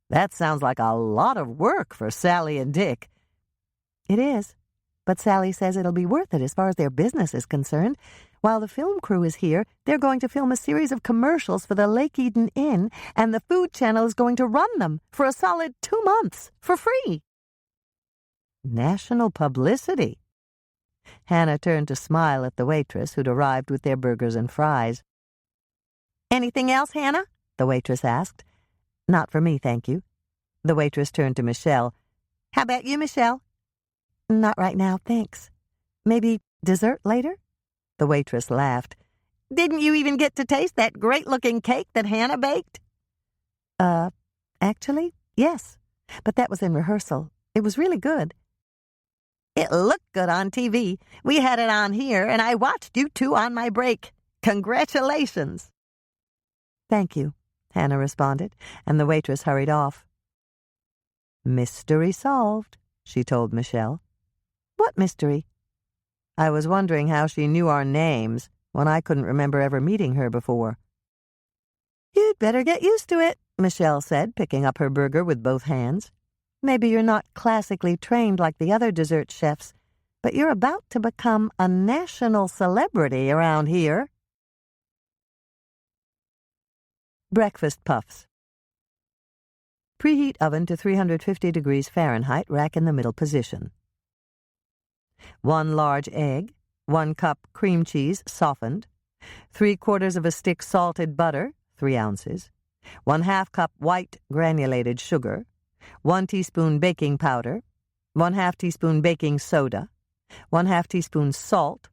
"That sounds like a lot of work for Sally and Dick." "It is, but Sally says it'll be worth it as far as their business is concerned. While the film crew is here, they're going to film a series of commercials for the Lake Eden Inn, and the Food Channel is going to run them for a solid 2 months for free." National publicity. Hannah turned to smile at the waitress who'd arrived with their burgers and fries. "Anything else, Hannah?" the waitress asked. "Not for me, thank you." The waitress turned to Michelle. "How about you, Michelle?" "Not right now, thanks. Maybe dessert later?" The waitress laughed. "Didn't you even get to taste that great-looking cake that Hannah baked?" Actually, yes. But that was in rehearsal. It was really good." "It looked good on TV. We had it on here, and I watched you two on my break. Congratulations." "Thank you," Hannah responded, and the waitress hurried off. "Mystery solved," she told Michelle. "What mystery?" "I was wondering how she knew our names when I couldn't remember ever meeting her before." "You'd better get used to it," Michelle said, picking up her burger with both hands. "Maybe you're not classically trained like the other dessert chefs, but you're about to become a national celebrity around here." Breakfast puffs. Preheat oven to 350 degrees Fahrenheit, rack in the middle position. 1 large egg, 1 cup cream cheese softened, 3/4 of a stick salted butter, 3 ounces, 1/2 cup white granulated sugar, 1 teaspoon baking powder, 1/2 teaspoon baking soda, 1/2 teaspoon salt,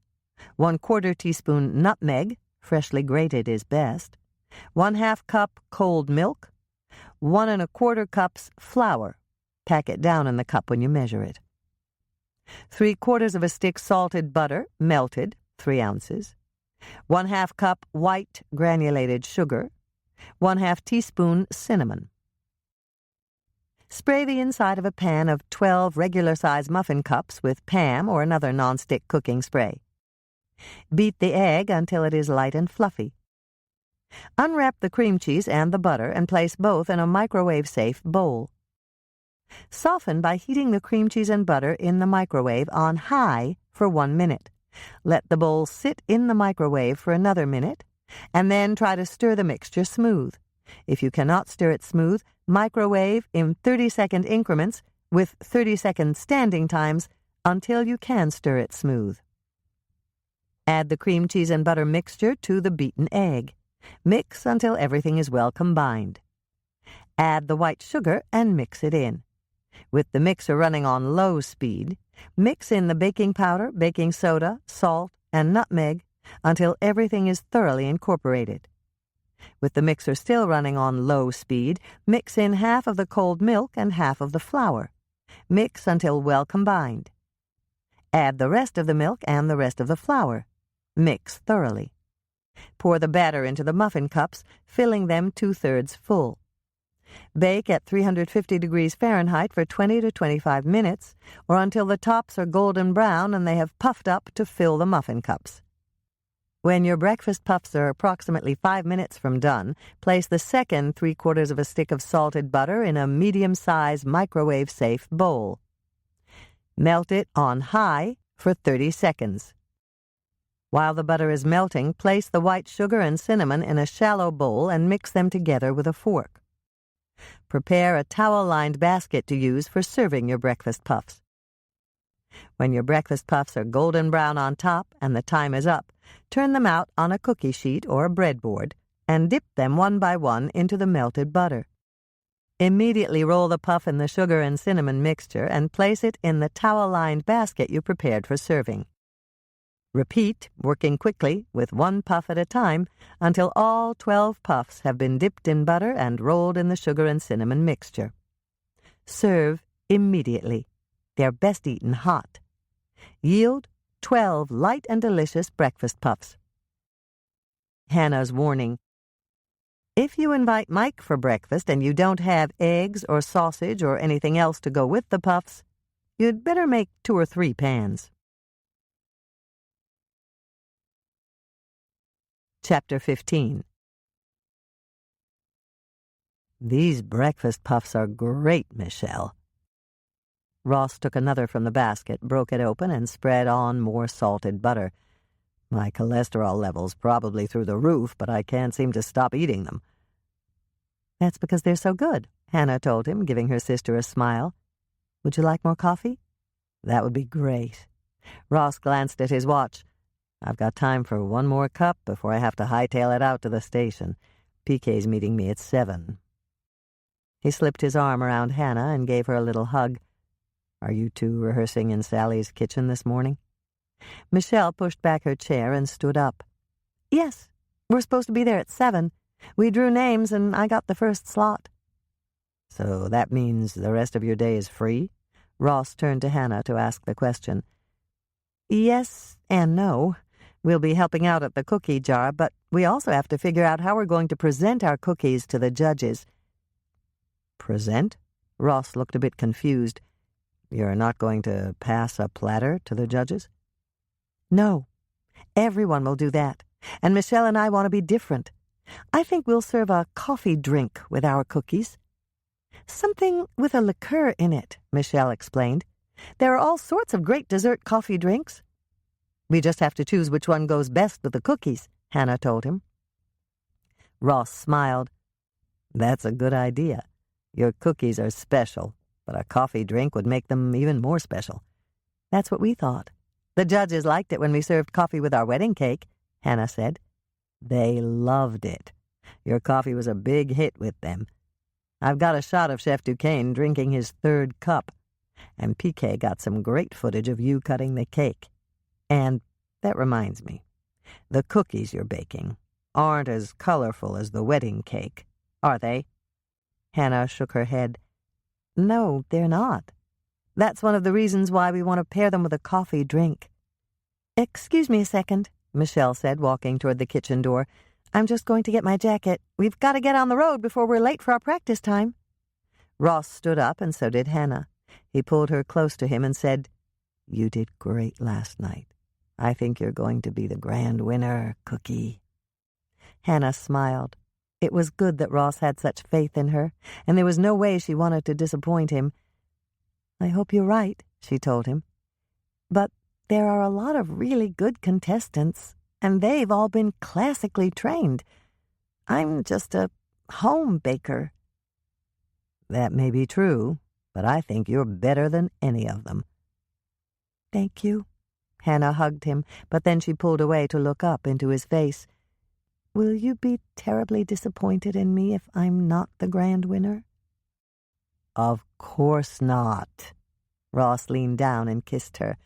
1/4 teaspoon nutmeg, freshly grated is best, 1/2 cup cold milk, 1 1/4 cups flour. Pack it down in the cup when you measure it. 3/4 of a stick salted butter, melted, 3 ounces, 1/2 cup white granulated sugar, 1/2 teaspoon cinnamon. Spray the inside of a pan of 12 regular-size muffin cups with Pam or another nonstick cooking spray. Beat the egg until it is light and fluffy. Unwrap the cream cheese and the butter and place both in a microwave-safe bowl. Soften by heating the cream cheese and butter in the microwave on high for 1 minute. Let the bowl sit in the microwave for another minute, and then try to stir the mixture smooth. If you cannot stir it smooth, microwave in 30-second increments with 30-second standing times until you can stir it smooth. Add the cream cheese and butter mixture to the beaten egg. Mix until everything is well combined. Add the white sugar and mix it in. With the mixer running on low speed, mix in the baking powder, baking soda, salt, and nutmeg until everything is thoroughly incorporated. With the mixer still running on low speed, mix in half of the cold milk and half of the flour. Mix until well combined. Add the rest of the milk and the rest of the flour. Mix thoroughly. Pour the batter into the muffin cups, filling them 2/3 full. Bake at 350 degrees Fahrenheit for 20 to 25 minutes, or until the tops are golden brown and they have puffed up to fill the muffin cups. When your breakfast puffs are approximately 5 minutes from done, place the second 3/4 of a stick of salted butter in a medium-sized microwave-safe bowl. Melt it on high for 30 seconds. While the butter is melting, place the white sugar and cinnamon in a shallow bowl and mix them together with a fork. Prepare a towel-lined basket to use for serving your breakfast puffs. When your breakfast puffs are golden brown on top and the time is up, turn them out on a cookie sheet or a breadboard and dip them one by one into the melted butter. Immediately roll the puff in the sugar and cinnamon mixture and place it in the towel-lined basket you prepared for serving. Repeat, working quickly, with one puff at a time, until all 12 puffs have been dipped in butter and rolled in the sugar and cinnamon mixture. Serve immediately. They're best eaten hot. Yield 12 light and delicious breakfast puffs. Hannah's warning. If you invite Mike for breakfast and you don't have eggs or sausage or anything else to go with the puffs, you'd better make 2 or 3 pans. Chapter 15. These breakfast puffs are great, Michelle. Ross took another from the basket, broke it open, and spread on more salted butter. My cholesterol level's probably through the roof, but I can't seem to stop eating them. That's because they're so good, Hannah told him, giving her sister a smile. Would you like more coffee? That would be great. Ross glanced at his watch. I've got time for one more cup before I have to hightail it out to the station. PK's meeting me at 7. He slipped his arm around Hannah and gave her a little hug. Are you two rehearsing in Sally's kitchen this morning? Michelle pushed back her chair and stood up. Yes, we're supposed to be there at 7. We drew names and I got the first slot. So that means the rest of your day is free? Ross turned to Hannah to ask the question. Yes and no. We'll be helping out at the cookie jar, but we also have to figure out how we're going to present our cookies to the judges. Present? Ross looked a bit confused. You're not going to pass a platter to the judges? No. Everyone will do that. And Michelle and I want to be different. I think we'll serve a coffee drink with our cookies. Something with a liqueur in it, Michelle explained. There are all sorts of great dessert coffee drinks. We just have to choose which one goes best with the cookies, Hannah told him. Ross smiled. That's a good idea. Your cookies are special, but a coffee drink would make them even more special. That's what we thought. The judges liked it when we served coffee with our wedding cake, Hannah said. They loved it. Your coffee was a big hit with them. I've got a shot of Chef Duquesne drinking his 3rd cup, and PK got some great footage of you cutting the cake. And that reminds me, the cookies you're baking aren't as colorful as the wedding cake, are they? Hannah shook her head. No, they're not. That's one of the reasons why we want to pair them with a coffee drink. Excuse me a second, Michelle said, walking toward the kitchen door. I'm just going to get my jacket. We've got to get on the road before we're late for our practice time. Ross stood up, and so did Hannah. He pulled her close to him and said, You did great last night. I think you're going to be the grand winner, Cookie. Hannah smiled. It was good that Ross had such faith in her, and there was no way she wanted to disappoint him. I hope you're right, she told him. But there are a lot of really good contestants, and they've all been classically trained. I'm just a home baker. That may be true, but I think you're better than any of them. Thank you. Hannah hugged him, but then she pulled away to look up into his face. Will you be terribly disappointed in me if I'm not the grand winner? Of course not. Ross leaned down and kissed her.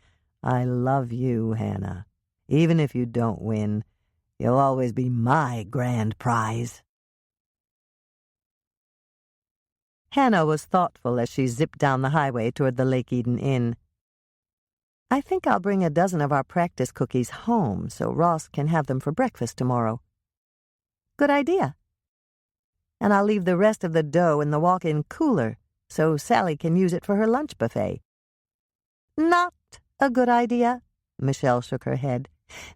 I love you, Hannah. Even if you don't win, You'll always be my grand prize." Hannah was thoughtful as she zipped down the highway toward the Lake Eden Inn. "I think I'll bring a dozen of our practice cookies home so Ross can have them for breakfast tomorrow." "Good idea." "And I'll leave the rest of the dough in the walk-in cooler so Sally can use it for her lunch buffet." "Not a good idea." Michelle shook her head.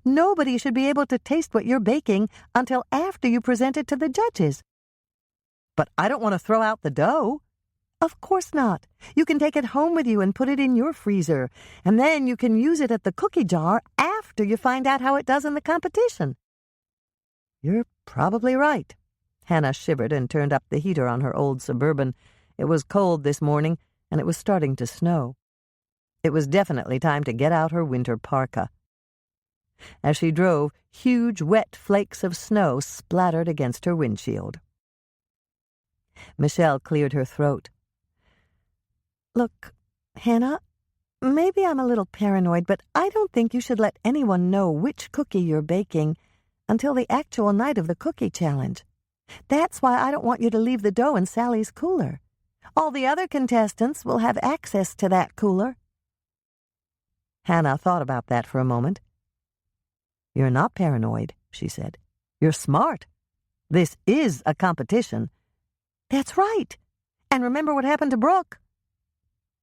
"Nobody should be able to taste what you're baking until after you present it to the judges." "But I don't want to throw out the dough." "Of course not. You can take it home with you and put it in your freezer, and then you can use it at the cookie jar after you find out how it does in the competition." "You're probably right." Hannah shivered and turned up the heater on her old Suburban. It was cold this morning, and it was starting to snow. It was definitely time to get out her winter parka. As she drove, huge wet flakes of snow splattered against her windshield. Michelle cleared her throat. "Look, Hannah, maybe I'm a little paranoid, but I don't think you should let anyone know which cookie you're baking until the actual night of the cookie challenge. That's why I don't want you to leave the dough in Sally's cooler. All the other contestants will have access to that cooler." Hannah thought about that for a moment. "You're not paranoid," she said. "You're smart. This is a competition." "That's right. And remember what happened to Brooke."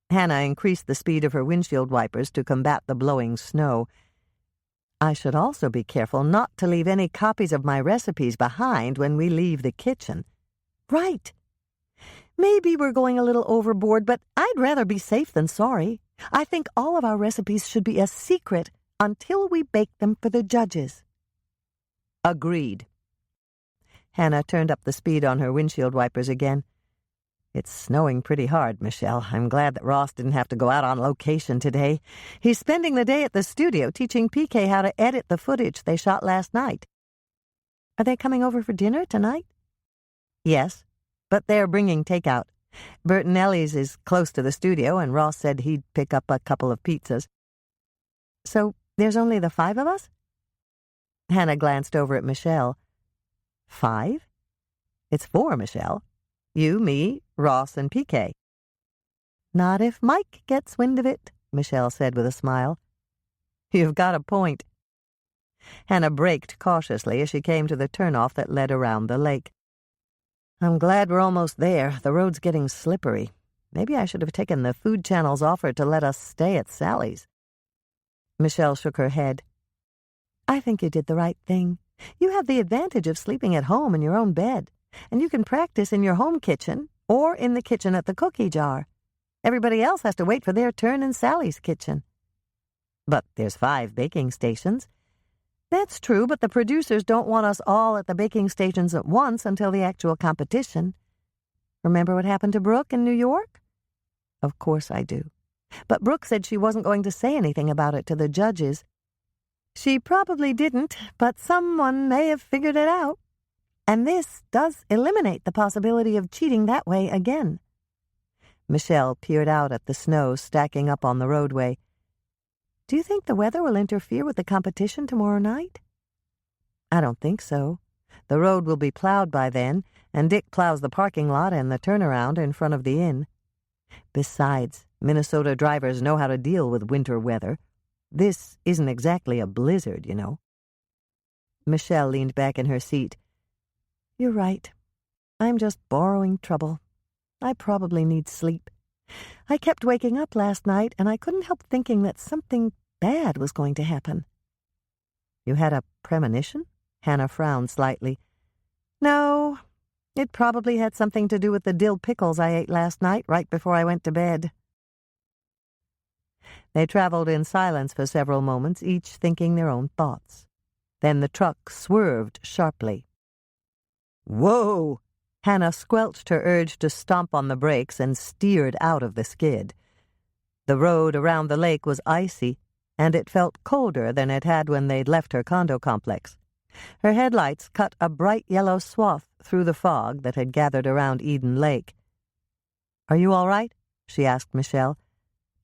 Hannah increased the speed of her windshield wipers to combat the blowing snow. "I should also be careful not to leave any copies of my recipes behind when we leave the kitchen." "Right. Maybe we're going a little overboard, but I'd rather be safe than sorry. I think all of our recipes should be a secret until we bake them for the judges." "Agreed." Hannah turned up the speed on her windshield wipers again. "It's snowing pretty hard, Michelle. I'm glad that Ross didn't have to go out on location today. He's spending the day at the studio teaching PK how to edit the footage they shot last night." "Are they coming over for dinner tonight?" "Yes, but they're bringing takeout. Bertinelli's is close to the studio, and Ross said he'd pick up a couple of pizzas." "So there's only the 5 of us?" Hannah glanced over at Michelle. 5? It's 4, Michelle. You, me, Ross, and PK. "Not if Mike gets wind of it," Michelle said with a smile. "You've got a point." Hannah braked cautiously as she came to the turnoff that led around the lake. "I'm glad we're almost there. The road's getting slippery. Maybe I should have taken the Food Channel's offer to let us stay at Sally's." Michelle shook her head. "I think you did the right thing. You have the advantage of sleeping at home in your own bed, and you can practice in your home kitchen or in the kitchen at the cookie jar. Everybody else has to wait for their turn in Sally's kitchen." "But there's 5 baking stations." "That's true, but the producers don't want us all at the baking stations at once until the actual competition. Remember what happened to Brooke in New York?" "Of course I do. But Brooke said she wasn't going to say anything about it to the judges." "She probably didn't, but someone may have figured it out. And this does eliminate the possibility of cheating that way again." Michelle peered out at the snow stacking up on the roadway. "Do you think the weather will interfere with the competition tomorrow night?" "I don't think so. The road will be plowed by then, and Dick plows the parking lot and the turnaround in front of the inn. Besides, Minnesota drivers know how to deal with winter weather. This isn't exactly a blizzard, you know." Michelle leaned back in her seat. "You're right. I'm just borrowing trouble. I probably need sleep. I kept waking up last night, and I couldn't help thinking that something bad was going to happen." "You had a premonition?" Hannah frowned slightly. "No, it probably had something to do with the dill pickles I ate last night right before I went to bed." They traveled in silence for several moments, each thinking their own thoughts. Then the truck swerved sharply. "Whoa!" Hannah squelched her urge to stomp on the brakes and steered out of the skid. The road around the lake was icy, and it felt colder than it had when they'd left her condo complex. Her headlights cut a bright yellow swath through the fog that had gathered around Eden Lake. "Are you all right?" she asked Michelle.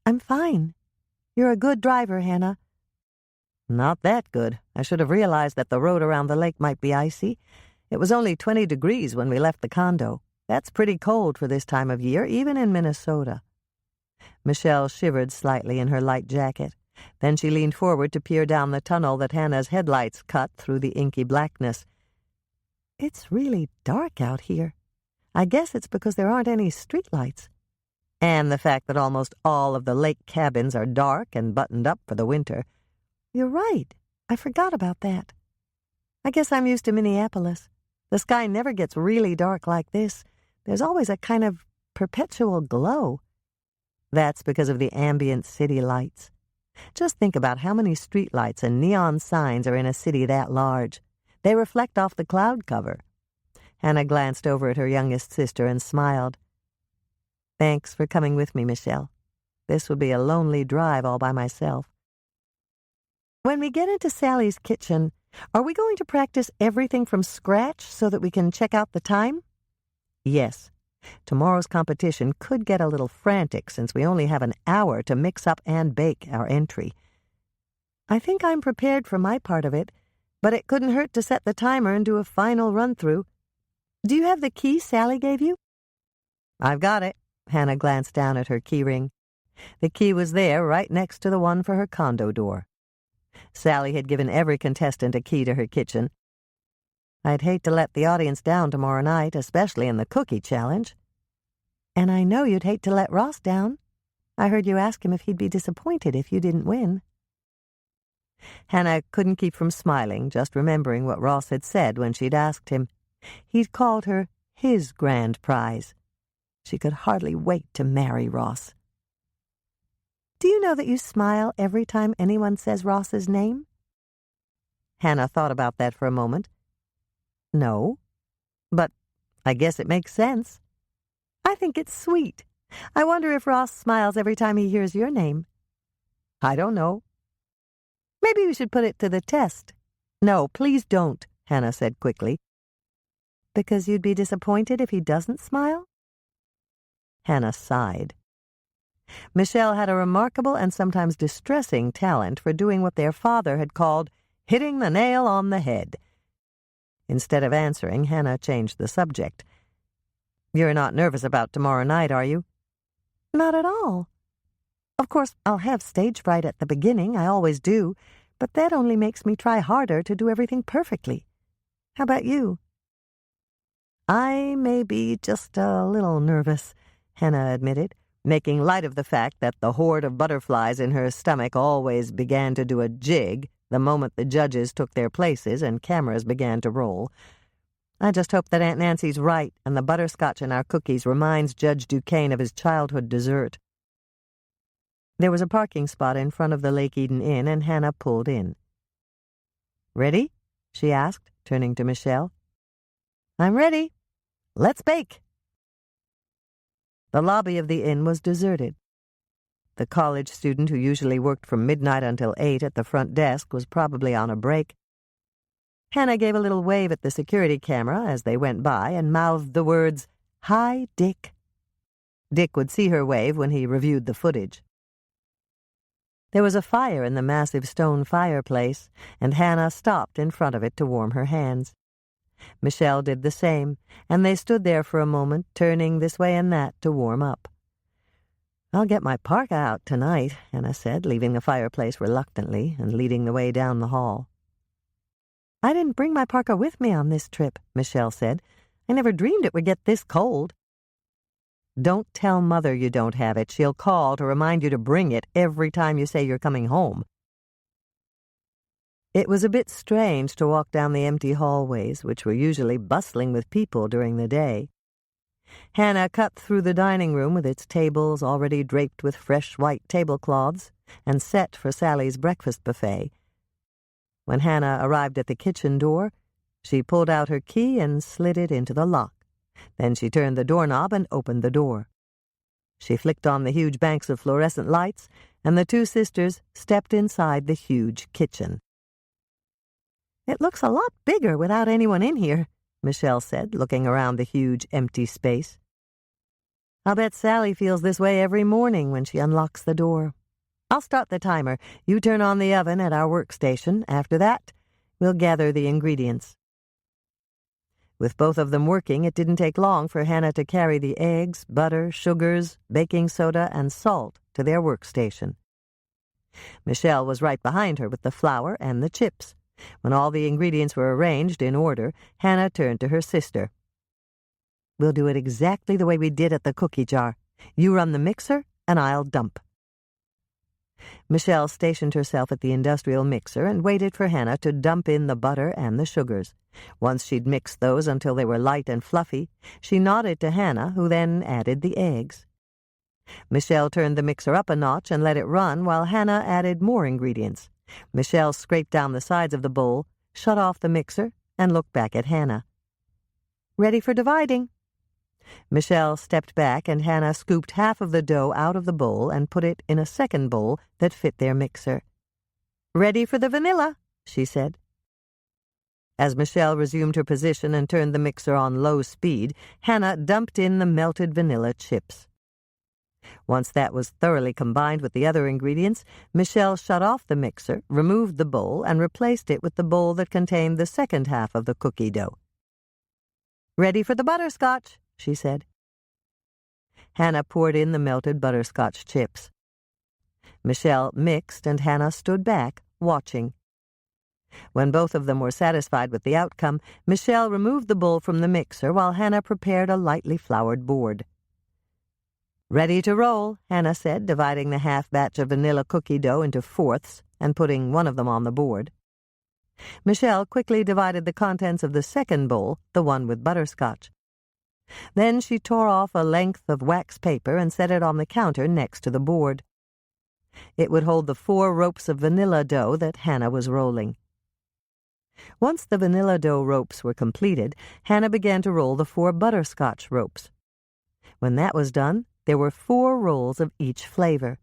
"I'm fine. You're a good driver, Hannah." "Not that good. I should have realized that the road around the lake might be icy. It was only 20 degrees when we left the condo. That's pretty cold for this time of year, even in Minnesota." Michelle shivered slightly in her light jacket. Then she leaned forward to peer down the tunnel that Hannah's headlights cut through the inky blackness. "It's really dark out here. I guess it's because there aren't any streetlights. And the fact that almost all of the lake cabins are dark and buttoned up for the winter." "You're right. I forgot about that. I guess I'm used to Minneapolis. The sky never gets really dark like this. There's always a kind of perpetual glow." "That's because of the ambient city lights. Just think about how many streetlights and neon signs are in a city that large. They reflect off the cloud cover." Hannah glanced over at her youngest sister and smiled. "Thanks for coming with me, Michelle. This would be a lonely drive all by myself." "When we get into Sally's kitchen, are we going to practice everything from scratch so that we can check out the time?" "Yes. Tomorrow's competition could get a little frantic since we only have an hour to mix up and bake our entry." "I think I'm prepared for my part of it, but it couldn't hurt to set the timer and do a final run-through. Do you have the key Sally gave you?" "I've got it." Hannah glanced down at her key ring. The key was there, right next to the one for her condo door. Sally had given every contestant a key to her kitchen. "I'd hate to let the audience down tomorrow night, especially in the cookie challenge." "And I know you'd hate to let Ross down. I heard you ask him if he'd be disappointed if you didn't win." Hannah couldn't keep from smiling, just remembering what Ross had said when she'd asked him. He'd called her his grand prize. She could hardly wait to marry Ross. "Do you know that you smile every time anyone says Ross's name?" Hannah thought about that for a moment. "No, but I guess it makes sense. I think it's sweet. I wonder if Ross smiles every time he hears your name." "I don't know." "Maybe we should put it to the test." "No, please don't," Hannah said quickly. "Because you'd be disappointed if he doesn't smile?" Hannah sighed. Michelle had a remarkable and sometimes distressing talent for doing what their father had called hitting the nail on the head. Instead of answering, Hannah changed the subject. "You're not nervous about tomorrow night, are you?" "Not at all. Of course, I'll have stage fright at the beginning, I always do, but that only makes me try harder to do everything perfectly. How about you?" "I may be just a little nervous," Hannah admitted, making light of the fact that the horde of butterflies in her stomach always began to do a jig the moment the judges took their places and cameras began to roll. "I just hope that Aunt Nancy's right and the butterscotch in our cookies reminds Judge Duquesne of his childhood dessert." There was a parking spot in front of the Lake Eden Inn, and Hannah pulled in. "Ready?" she asked, turning to Michelle. "I'm ready. Let's bake." The lobby of the inn was deserted. The college student who usually worked from midnight until 8 at the front desk was probably on a break. Hannah gave a little wave at the security camera as they went by and mouthed the words, "Hi, Dick." Dick would see her wave when he reviewed the footage. There was a fire in the massive stone fireplace, and Hannah stopped in front of it to warm her hands. Michelle did the same, and they stood there for a moment, turning this way and that to warm up. "I'll get my parka out tonight," Hannah said, leaving the fireplace reluctantly and leading the way down the hall. "I didn't bring my parka with me on this trip," Michelle said. "I never dreamed it would get this cold." "Don't tell Mother you don't have it. She'll call to remind you to bring it every time you say you're coming home." It was a bit strange to walk down the empty hallways, which were usually bustling with people during the day. Hannah cut through the dining room with its tables already draped with fresh white tablecloths and set for Sally's breakfast buffet. When Hannah arrived at the kitchen door, she pulled out her key and slid it into the lock. Then she turned the doorknob and opened the door. She flicked on the huge banks of fluorescent lights, and the two sisters stepped inside the huge kitchen. "It looks a lot bigger without anyone in here," Michelle said, looking around the huge empty space. "I'll bet Sally feels this way every morning when she unlocks the door. I'll start the timer. You turn on the oven at our workstation. After that, We'll gather the ingredients." With both of them working, it didn't take long for Hannah to carry the eggs, butter, sugars, baking soda, and salt to their workstation. Michelle was right behind her with the flour and the chips. When all the ingredients were arranged in order, Hannah turned to her sister. "We'll do it exactly the way we did at the cookie jar. You run the mixer, and I'll dump." Michelle stationed herself at the industrial mixer and waited for Hannah to dump in the butter and the sugars. Once she'd mixed those until they were light and fluffy, she nodded to Hannah, who then added the eggs. Michelle turned the mixer up a notch and let it run while Hannah added more ingredients. Michelle scraped down the sides of the bowl, shut off the mixer, and looked back at Hannah. "Ready for dividing." Michelle stepped back, and Hannah scooped half of the dough out of the bowl and put it in a second bowl that fit their mixer. "Ready for the vanilla," she said. As Michelle resumed her position and turned the mixer on low speed, Hannah dumped in the melted vanilla chips. Once that was thoroughly combined with the other ingredients, Michelle shut off the mixer, removed the bowl, and replaced it with the bowl that contained the second half of the cookie dough. "Ready for the butterscotch," she said. Hannah poured in the melted butterscotch chips. Michelle mixed, and Hannah stood back, watching. When both of them were satisfied with the outcome, Michelle removed the bowl from the mixer while Hannah prepared a lightly floured board. "Ready to roll," Hannah said, dividing the half batch of vanilla cookie dough into fourths and putting one of them on the board. Michelle quickly divided the contents of the second bowl, the one with butterscotch. Then she tore off a length of wax paper and set it on the counter next to the board. It would hold the 4 ropes of vanilla dough that Hannah was rolling. Once the vanilla dough ropes were completed, Hannah began to roll the 4 butterscotch ropes. When that was done, there were 4 rolls of each flavor.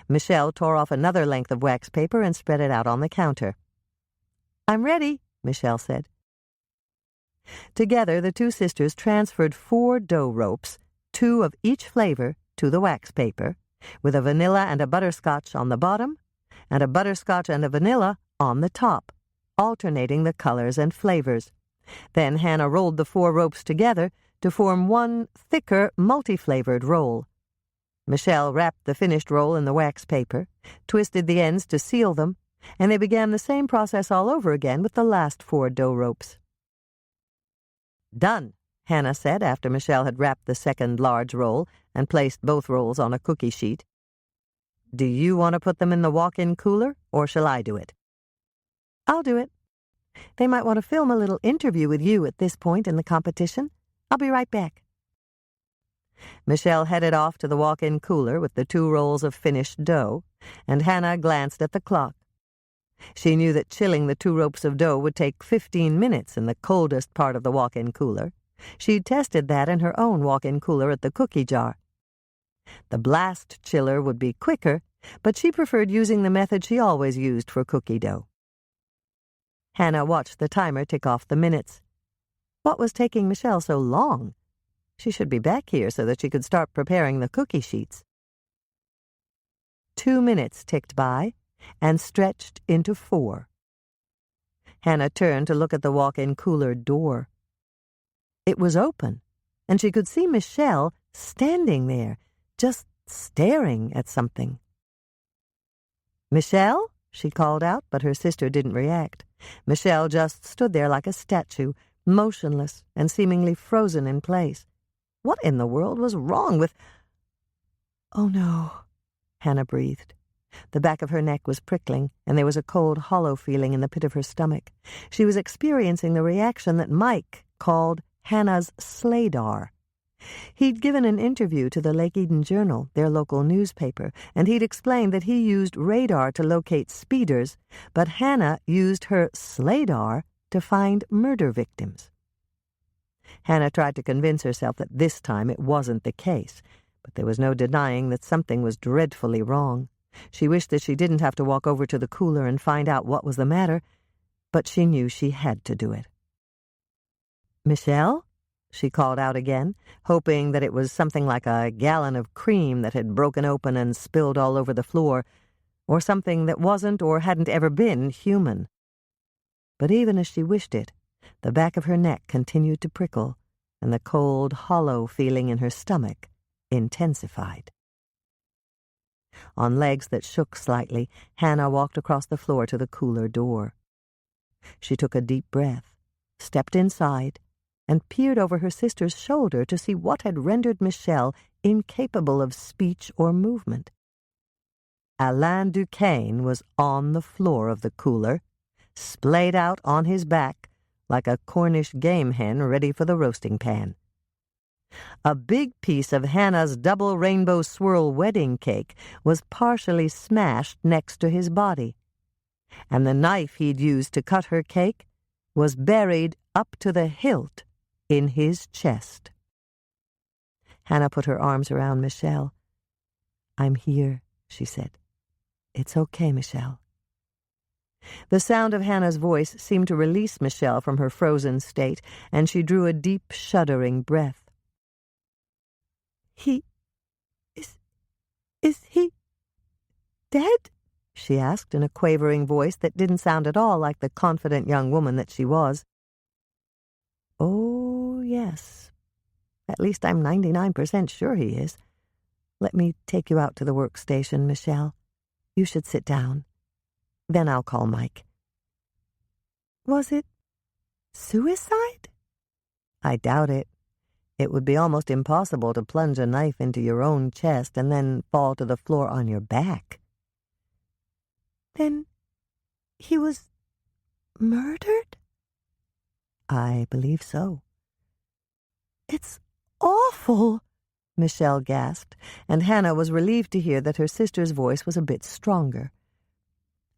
Michelle tore off another length of wax paper and spread it out on the counter. "I'm ready," Michelle said. Together, the two sisters transferred 4 dough ropes, 2 of each flavor, to the wax paper, with a vanilla and a butterscotch on the bottom, and a butterscotch and a vanilla on the top, alternating the colors and flavors. Then Hannah rolled the 4 ropes together to form one thicker, multi-flavored roll. Michelle wrapped the finished roll in the wax paper, twisted the ends to seal them, and they began the same process all over again with the last 4 dough ropes. "Done," Hannah said after Michelle had wrapped the second large roll and placed both rolls on a cookie sheet. "Do you want to put them in the walk-in cooler, or shall I do it?" "I'll do it. They might want to film a little interview with you at this point in the competition. I'll be right back." Michelle headed off to the walk-in cooler with the 2 rolls of finished dough, and Hannah glanced at the clock. She knew that chilling the 2 ropes of dough would take 15 minutes in the coldest part of the walk-in cooler. She'd tested that in her own walk-in cooler at the cookie jar. The blast chiller would be quicker, but she preferred using the method she always used for cookie dough. Hannah watched the timer tick off the minutes. What was taking Michelle so long? She should be back here so that she could start preparing the cookie sheets. 2 minutes ticked by and stretched into 4. Hannah turned to look at the walk-in cooler door. It was open, and she could see Michelle standing there, just staring at something. "Michelle?" she called out, but her sister didn't react. Michelle just stood there like a statue, motionless and seemingly frozen in place. What in the world was wrong with— "Oh, no," Hannah breathed. The back of her neck was prickling, and there was a cold, hollow feeling in the pit of her stomach. She was experiencing the reaction that Mike called Hannah's slaydar. He'd given an interview to the Lake Eden Journal, their local newspaper, and he'd explained that he used radar to locate speeders, but Hannah used her slaydar to find murder victims. Hannah tried to convince herself that this time it wasn't the case, but there was no denying that something was dreadfully wrong. She wished that she didn't have to walk over to the cooler and find out what was the matter, but she knew she had to do it. "Michelle?" she called out again, hoping that it was something like a gallon of cream that had broken open and spilled all over the floor, or something that wasn't or hadn't ever been human. But even as she wished it, the back of her neck continued to prickle, and the cold, hollow feeling in her stomach intensified. On legs that shook slightly, Hannah walked across the floor to the cooler door. She took a deep breath, stepped inside, and peered over her sister's shoulder to see what had rendered Michel incapable of speech or movement. Alain Duquesne was on the floor of the cooler, splayed out on his back like a Cornish game hen ready for the roasting pan. A big piece of Hannah's double rainbow swirl wedding cake was partially smashed next to his body, and the knife he'd used to cut her cake was buried up to the hilt in his chest. Hannah put her arms around Michel. "I'm here," she said. "It's okay, Michel." The sound of Hannah's voice seemed to release Michel from her frozen state, and she drew a deep, shuddering breath. Is he dead?" she asked in a quavering voice that didn't sound at all like the confident young woman that she was. "Oh, yes. At least I'm 99% sure he is. Let me take you out to the workstation, Michel. You should sit down. Then I'll call Mike." "Was it suicide?" "I doubt it. It would be almost impossible to plunge a knife into your own chest and then fall to the floor on your back." "Then he was murdered?" "I believe so." "It's awful," Michel gasped, and Hannah was relieved to hear that her sister's voice was a bit stronger.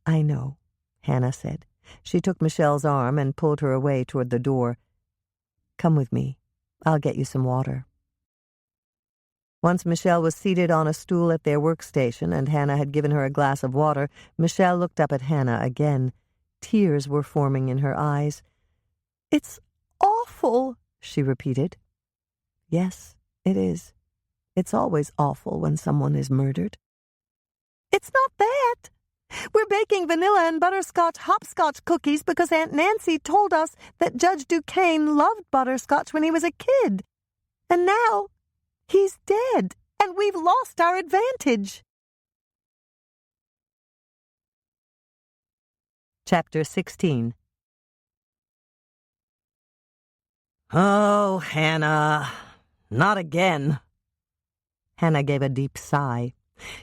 "I know," Hannah said. She took Michel's arm and pulled her away toward the door. "Come with me. I'll get you some water." Once Michel was seated on a stool at their workstation and Hannah had given her a glass of water, Michel looked up at Hannah again. Tears were forming in her eyes. "It's awful," she repeated. "Yes, it is. It's always awful when someone is murdered." "It's not that. We're baking vanilla and butterscotch hopscotch cookies because Aunt Nancy told us that Judge Duquesne loved butterscotch when he was a kid. And now he's dead, and we've lost our advantage." Chapter 16. "Oh, Hannah, not again." Hannah gave a deep sigh.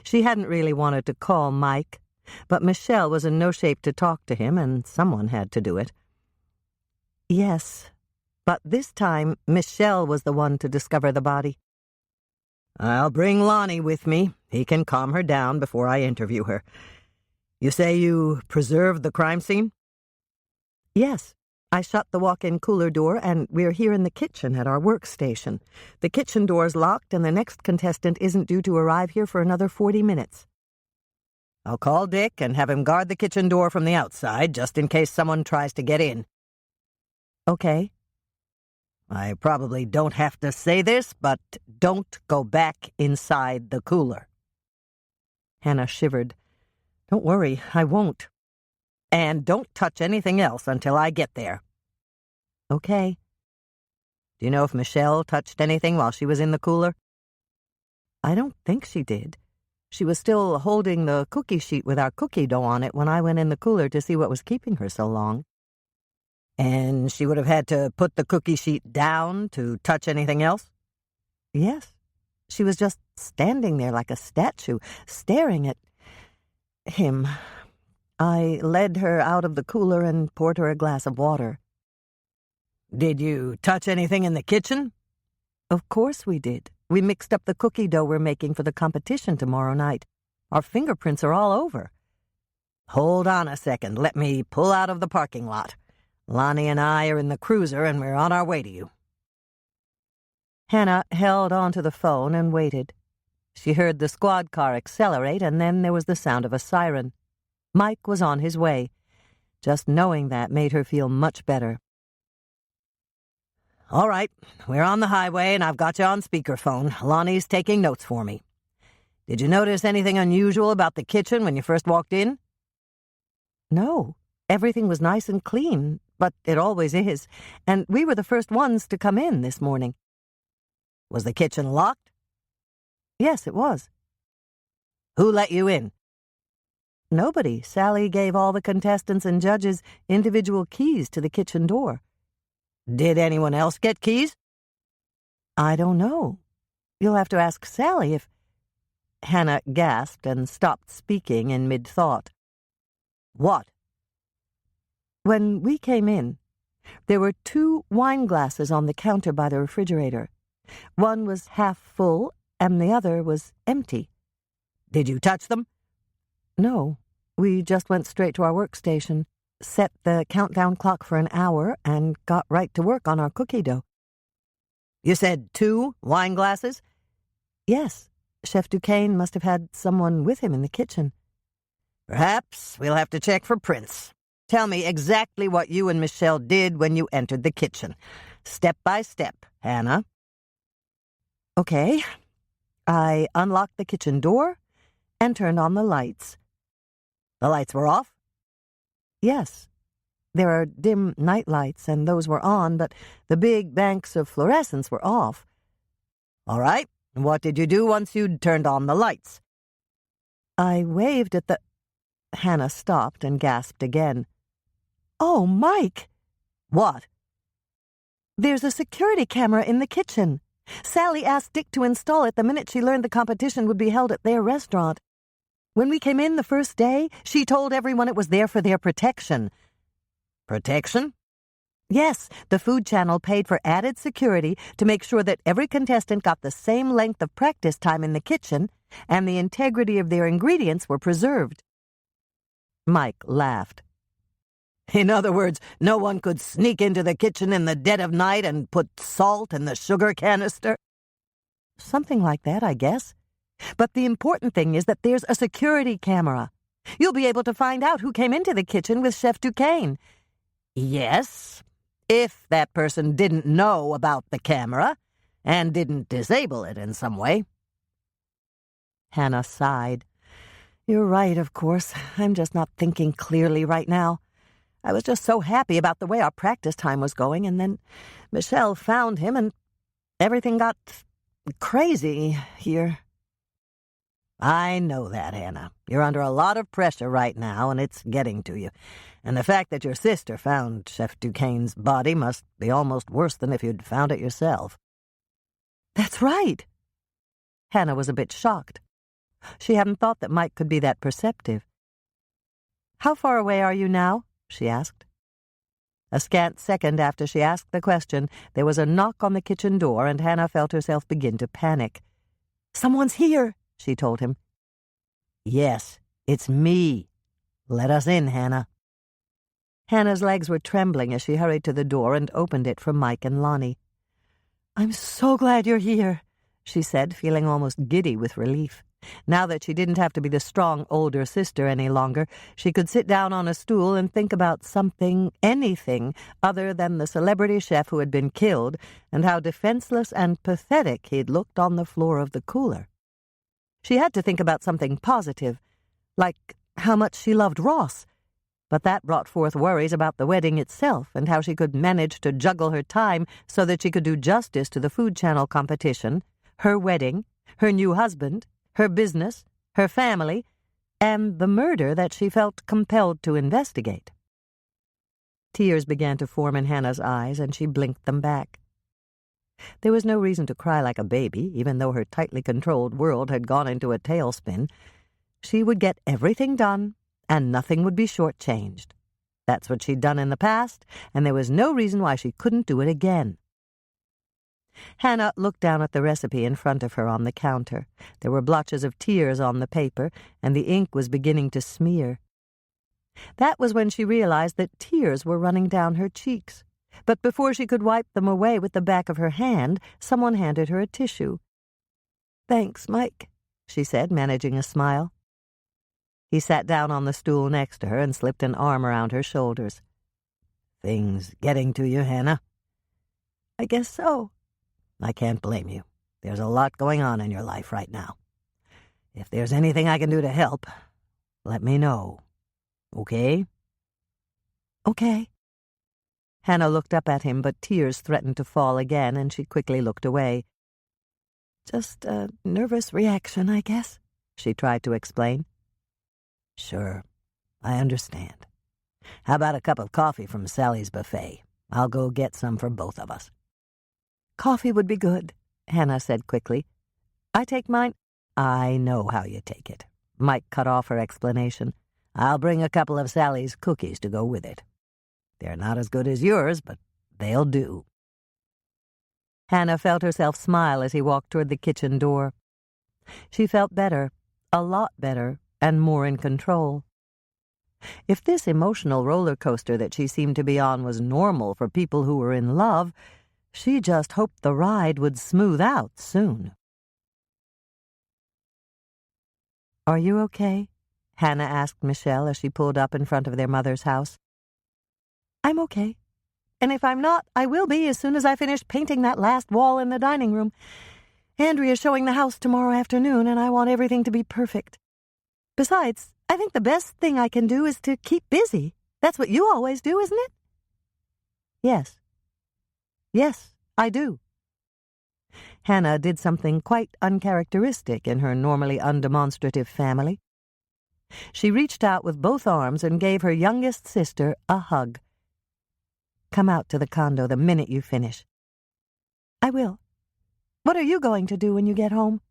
She hadn't really wanted to call Mike, but Michel was in no shape to talk to him, and someone had to do it. Yes, but this time Michel was the one to discover the body. "I'll bring Lonnie with me. He can calm her down before I interview her. You say you preserved the crime scene?" "Yes. I shut the walk-in cooler door, and we're here in the kitchen at our workstation. The kitchen door's locked, and the next contestant isn't due to arrive here for another 40 minutes. "I'll call Dick and have him guard the kitchen door from the outside, just in case someone tries to get in." Okay." "I probably don't have to say this, but don't go back inside the cooler." Hannah shivered. "Don't worry, I won't." "And don't touch anything else until I get there." Okay." "Do you know if Michelle touched anything while she was in the cooler?" "I don't think she did. She was still holding the cookie sheet with our cookie dough on it when I went in the cooler to see what was keeping her so long." "And she would have had to put the cookie sheet down to touch anything else?" "Yes. She was just standing there like a statue, staring at him. I led her out of the cooler and poured her a glass of water." "Did you touch anything in the kitchen?" "Of course we did. We mixed up the cookie dough we're making for the competition tomorrow night. Our fingerprints are all over." "Hold on a second. Let me pull out of the parking lot. Lonnie and I are in the cruiser, and we're on our way to you." Hannah held onto the phone and waited. She heard the squad car accelerate, and then there was the sound of a siren. Mike was on his way. Just knowing that made her feel much better. "All right, we're on the highway, and I've got you on speakerphone. Lonnie's taking notes for me. Did you notice anything unusual about the kitchen when you first walked in?" "No. Everything was nice and clean, but it always is, and we were the first ones to come in this morning. Was the kitchen locked? Yes, it was. Who let you in? Nobody. Sally gave all the contestants and judges individual keys to the kitchen door. Did anyone else get keys? I don't know. You'll have to ask Sally if... Hannah gasped and stopped speaking in mid-thought. What? When we came in, there were 2 wine glasses on the counter by the refrigerator. One was half full, and the other was empty. Did you touch them? No. We just went straight to our workstation, set the countdown clock for an hour, and got right to work on our cookie dough. You said 2 wine glasses? Yes. Chef Duquesne must have had someone with him in the kitchen. Perhaps we'll have to check for prints. Tell me exactly what you and Michelle did when you entered the kitchen. Step by step, Hannah. Okay. I unlocked the kitchen door and turned on the lights. The lights were off? Yes. There are dim night lights, and those were on, but the big banks of fluorescence were off. All right. What did you do once you'd turned on the lights? I waved at the... Hannah stopped and gasped again. Oh, Mike! What? There's a security camera in the kitchen. Sally asked Dick to install it the minute she learned the competition would be held at their restaurant. When we came in the first day, she told everyone it was there for their protection. Protection? Yes, the Food Channel paid for added security to make sure that every contestant got the same length of practice time in the kitchen and the integrity of their ingredients were preserved. Mike laughed. In other words, no one could sneak into the kitchen in the dead of night and put salt in the sugar canister? Something like that, I guess. But the important thing is that there's a security camera. You'll be able to find out who came into the kitchen with Chef Duquesne. Yes, if that person didn't know about the camera and didn't disable it in some way. Hannah sighed. You're right, of course. I'm just not thinking clearly right now. I was just so happy about the way our practice time was going, and then Michelle found him, and everything got crazy here. I know that, Hannah. You're under a lot of pressure right now, and it's getting to you. And the fact that your sister found Chef Duquesne's body must be almost worse than if you'd found it yourself. That's right. Hannah was a bit shocked. She hadn't thought that Mike could be that perceptive. How far away are you now? She asked. A scant second after she asked the question, there was a knock on the kitchen door, and Hannah felt herself begin to panic. Someone's here, she told him. Yes, it's me. Let us in, Hannah. Hannah's legs were trembling as she hurried to the door and opened it for Mike and Lonnie. I'm so glad you're here, she said, feeling almost giddy with relief. Now that she didn't have to be the strong older sister any longer, she could sit down on a stool and think about something, anything, other than the celebrity chef who had been killed and how defenseless and pathetic he'd looked on the floor of the cooler. She had to think about something positive, like how much she loved Ross, but that brought forth worries about the wedding itself and how she could manage to juggle her time so that she could do justice to the Food Channel competition, her wedding, her new husband, her business, her family, and the murder that she felt compelled to investigate. Tears began to form in Hannah's eyes, and she blinked them back. There was no reason to cry like a baby, even though her tightly controlled world had gone into a tailspin. She would get everything done, and nothing would be shortchanged. That's what she'd done in the past, and there was no reason why she couldn't do it again. Hannah looked down at the recipe in front of her on the counter. There were blotches of tears on the paper, and the ink was beginning to smear. That was when she realized that tears were running down her cheeks. But before she could wipe them away with the back of her hand, someone handed her a tissue. "Thanks, Mike," she said, managing a smile. He sat down on the stool next to her and slipped an arm around her shoulders. Things getting to you, Hannah? I guess so. I can't blame you. There's a lot going on in your life right now. If there's anything I can do to help, let me know. Okay? Okay. Hannah looked up at him, but tears threatened to fall again, and she quickly looked away. Just a nervous reaction, I guess, she tried to explain. Sure, I understand. How about a cup of coffee from Sally's buffet? I'll go get some for both of us. Coffee would be good, Hannah said quickly. I take mine. I know how you take it. Mike cut off her explanation. I'll bring a couple of Sally's cookies to go with it. They're not as good as yours, but they'll do. Hannah felt herself smile as he walked toward the kitchen door. She felt better, a lot better, and more in control. If this emotional roller coaster that she seemed to be on was normal for people who were in love, she just hoped the ride would smooth out soon. "Are you okay?" Hannah asked Michelle as she pulled up in front of their mother's house. "I'm okay. And if I'm not, I will be as soon as I finish painting that last wall in the dining room. Andrea's showing the house tomorrow afternoon, and I want everything to be perfect. Besides, I think the best thing I can do is to keep busy. That's what you always do, isn't it?" "Yes. Yes, I do." Hannah did something quite uncharacteristic in her normally undemonstrative family. She reached out with both arms and gave her youngest sister a hug. "Come out to the condo the minute you finish." "I will. What are you going to do when you get home?"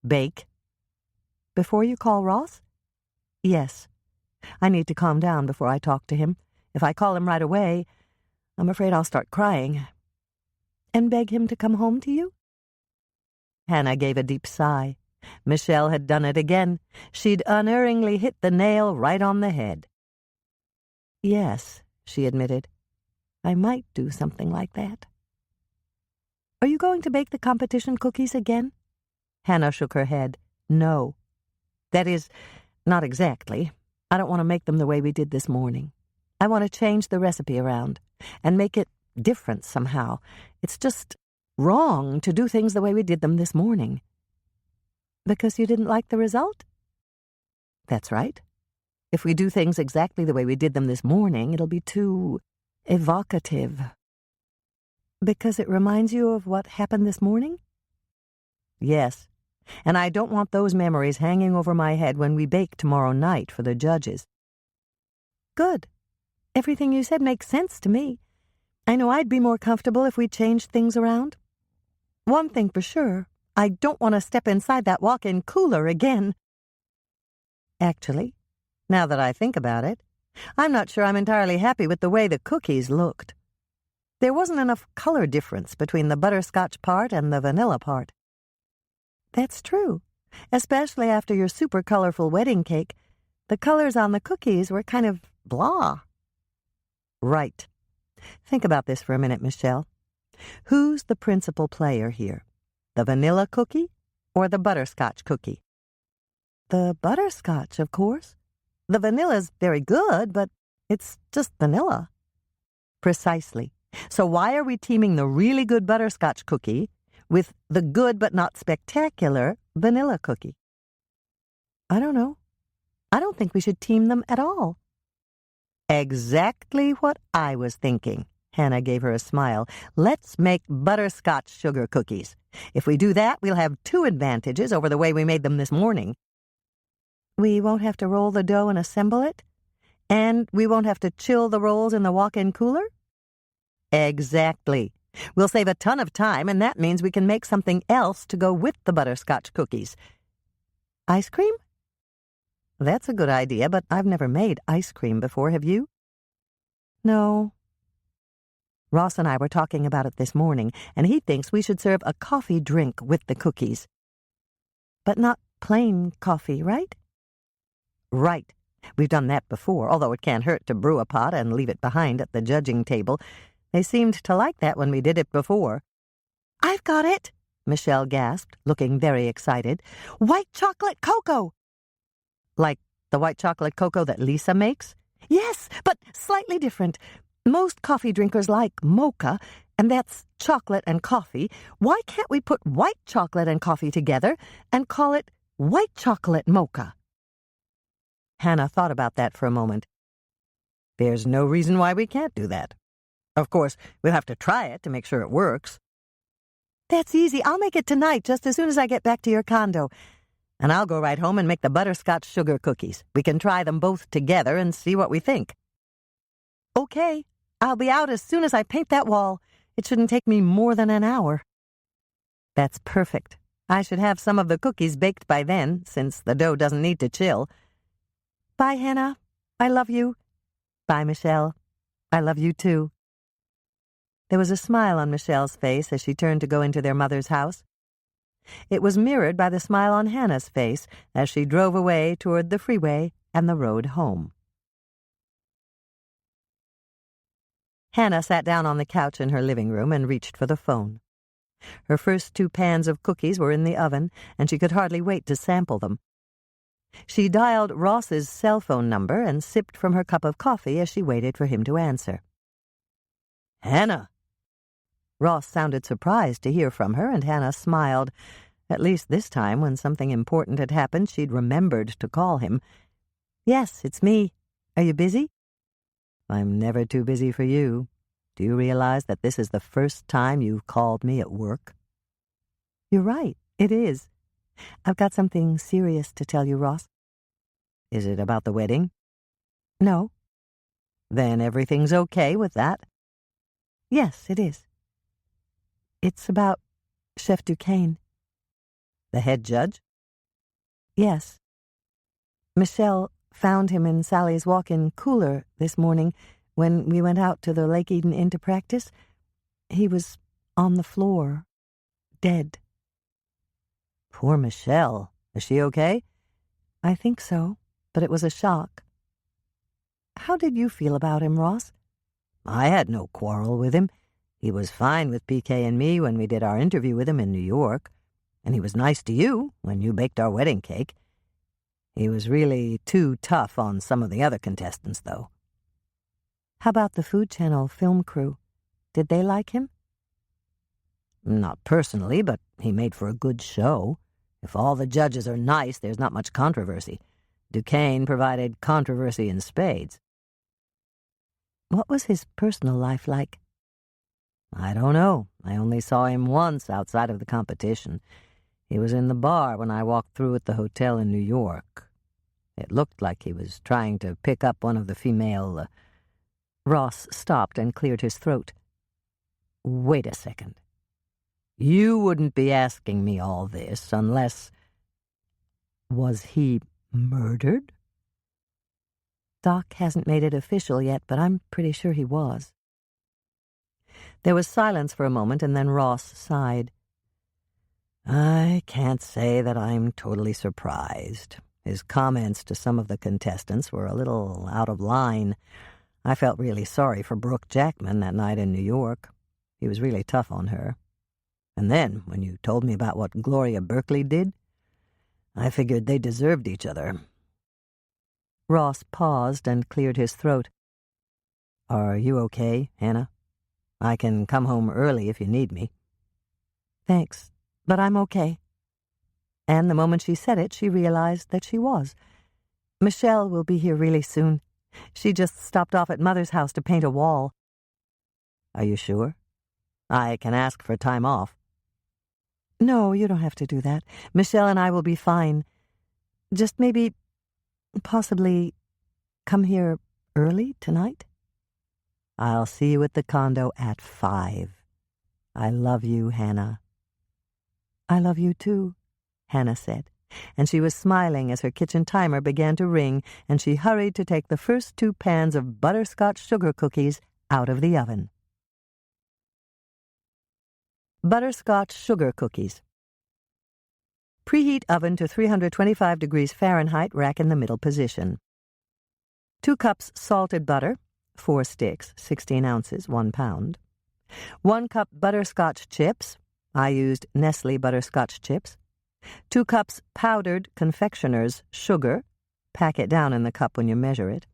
"Bake." "Before you call Ross?" "Yes. I need to calm down before I talk to him. If I call him right away, I'm afraid I'll start crying." "And beg him to come home to you?" Hannah gave a deep sigh. Michelle had done it again. She'd unerringly hit the nail right on the head. "Yes," she admitted. "I might do something like that." "Are you going to bake the competition cookies again?" Hannah shook her head. "No. That is, not exactly. I don't want to make them the way we did this morning. I want to change the recipe around and make it different somehow. It's just wrong to do things the way we did them this morning." "Because you didn't like the result?" "That's right. If we do things exactly the way we did them this morning, it'll be too evocative." "Because it reminds you of what happened this morning?" "Yes, and I don't want those memories hanging over my head when we bake tomorrow night for the judges." "Good. Everything you said makes sense to me. I know I'd be more comfortable if we changed things around. One thing for sure, I don't want to step inside that walk-in cooler again." Actually, now that I think about it, I'm not sure I'm entirely happy with the way the cookies looked. There wasn't enough color difference between the butterscotch part and the vanilla part. "That's true, especially after your super colorful wedding cake. The colors on the cookies were kind of blah." "Right. Think about this for a minute, Michelle. Who's the principal player here? The vanilla cookie or the butterscotch cookie?" "The butterscotch, of course. The vanilla's very good, but it's just vanilla." "Precisely. So why are we teaming the really good butterscotch cookie with the good but not spectacular vanilla cookie?" "I don't know. I don't think we should team them at all." "Exactly what I was thinking." Hannah gave her a smile. "Let's make butterscotch sugar cookies. If we do that, we'll have two advantages over the way we made them this morning. We won't have to roll the dough and assemble it, and we won't have to chill the rolls in the walk-in cooler?" "Exactly. We'll save a ton of time, and that means we can make something else to go with the butterscotch cookies." "Ice cream?" "That's a good idea, but I've never made ice cream before, have you?" "No." "Ross and I were talking about it this morning, and he thinks we should serve a coffee drink with the cookies." "But not plain coffee, right?" "Right. We've done that before, although it can't hurt to brew a pot and leave it behind at the judging table. They seemed to like that when we did it before." "I've got it!" Michelle gasped, looking very excited. "White chocolate cocoa!" "Like the white chocolate cocoa that Lisa makes?" "Yes, but slightly different. Most coffee drinkers like mocha, and that's chocolate and coffee. Why can't we put white chocolate and coffee together and call it white chocolate mocha?" Hannah thought about that for a moment. There's no reason why we can't do that. Of course, we'll have to try it to make sure it works. That's easy. I'll make it tonight, just as soon as I get back to your condo. And I'll go right home and make the butterscotch sugar cookies. We can try them both together and see what we think. Okay. I'll be out as soon as I paint that wall. It shouldn't take me more than an hour. That's perfect. I should have some of the cookies baked by then, since the dough doesn't need to chill. Bye, Hannah. I love you. Bye, Michelle. I love you too. There was a smile on Michelle's face as she turned to go into their mother's house. It was mirrored by the smile on Hannah's face as she drove away toward the freeway and the road home. Hannah sat down on the couch in her living room and reached for the phone. Her first 2 pans of cookies were in the oven, and she could hardly wait to sample them. She dialed Ross's cell phone number and sipped from her cup of coffee as she waited for him to answer. "Hannah!" Ross sounded surprised to hear from her, and Hannah smiled. At least this time, when something important had happened, she'd remembered to call him. "Yes, it's me. Are you busy?" "I'm never too busy for you. Do you realize that this is the first time you've called me at work?" "You're right. It is. I've got something serious to tell you, Ross." "Is it about the wedding?" "No." "Then everything's okay with that?" "Yes, it is. It's about Chef Duquesne." "The head judge?" "Yes. Michelle found him in Sally's walk-in cooler this morning when we went out to the Lake Eden Inn to practice. He was on the floor, dead." "Poor Michelle. Is she okay?" "I think so, but it was a shock." "How did you feel about him, Ross?" "I had no quarrel with him. He was fine with PK and me when we did our interview with him in New York, and he was nice to you when you baked our wedding cake. He was really too tough on some of the other contestants, though." "How about the Food Channel film crew? Did they like him?" "Not personally, but he made for a good show. If all the judges are nice, there's not much controversy. Duquesne provided controversy in spades." "What was his personal life like?" "I don't know. I only saw him once outside of the competition. He was in the bar when I walked through at the hotel in New York. It looked like he was trying to pick up one of the female—" Ross stopped and cleared his throat. "Wait a second. You wouldn't be asking me all this unless— Was he murdered?" "Doc hasn't made it official yet, but I'm pretty sure he was." There was silence for a moment, and then Ross sighed. "I can't say that I'm totally surprised. His comments to some of the contestants were a little out of line. I felt really sorry for Brooke Jackman that night in New York. He was really tough on her. And then, when you told me about what Gloria Berkeley did, I figured they deserved each other." Ross paused and cleared his throat. "Are you okay, Hannah? I can come home early if you need me." "Thanks, but I'm okay." And the moment she said it, she realized that she was. "Michelle will be here really soon. She just stopped off at Mother's house to paint a wall." "Are you sure? I can ask for time off." "No, you don't have to do that. Michelle and I will be fine. Just maybe, possibly, come here early tonight?" "I'll see you at the condo at 5. I love you, Hannah." "I love you too," Hannah said, and she was smiling as her kitchen timer began to ring, and she hurried to take the first 2 pans of butterscotch sugar cookies out of the oven. Butterscotch sugar cookies. Preheat oven to 325 degrees Fahrenheit, rack in the middle position. 2 cups salted butter, 4 sticks, 16 ounces, 1 pound. 1 cup butterscotch chips. I used Nestle butterscotch chips. 2 cups powdered confectioner's sugar. Pack it down in the cup when you measure it.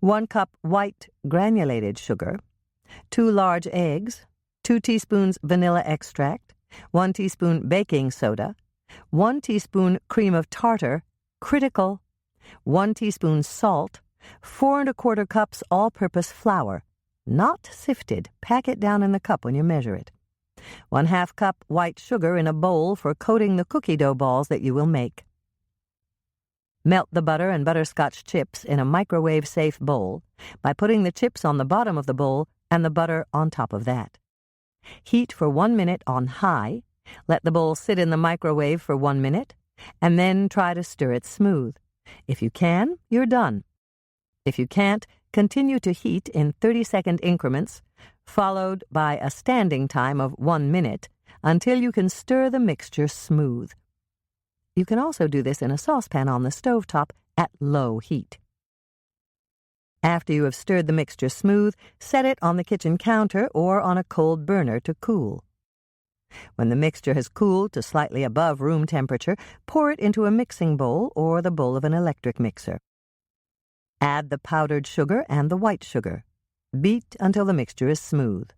1 cup white granulated sugar. 2 large eggs. 2 teaspoons vanilla extract. 1 teaspoon baking soda. 1 teaspoon cream of tartar, critical. 1 teaspoon salt. 4 1/4 cups all-purpose flour, not sifted. Pack it down in the cup when you measure it. 1/2 cup white sugar in a bowl for coating the cookie dough balls that you will make. Melt the butter and butterscotch chips in a microwave-safe bowl by putting the chips on the bottom of the bowl and the butter on top of that. Heat for 1 minute on high, let the bowl sit in the microwave for 1 minute, and then try to stir it smooth. If you can, you're done. If you can't, continue to heat in 30-second increments, followed by a standing time of 1 minute until you can stir the mixture smooth. You can also do this in a saucepan on the stovetop at low heat. After you have stirred the mixture smooth, set it on the kitchen counter or on a cold burner to cool. When the mixture has cooled to slightly above room temperature, pour it into a mixing bowl or the bowl of an electric mixer. Add the powdered sugar and the white sugar. Beat until the mixture is smooth.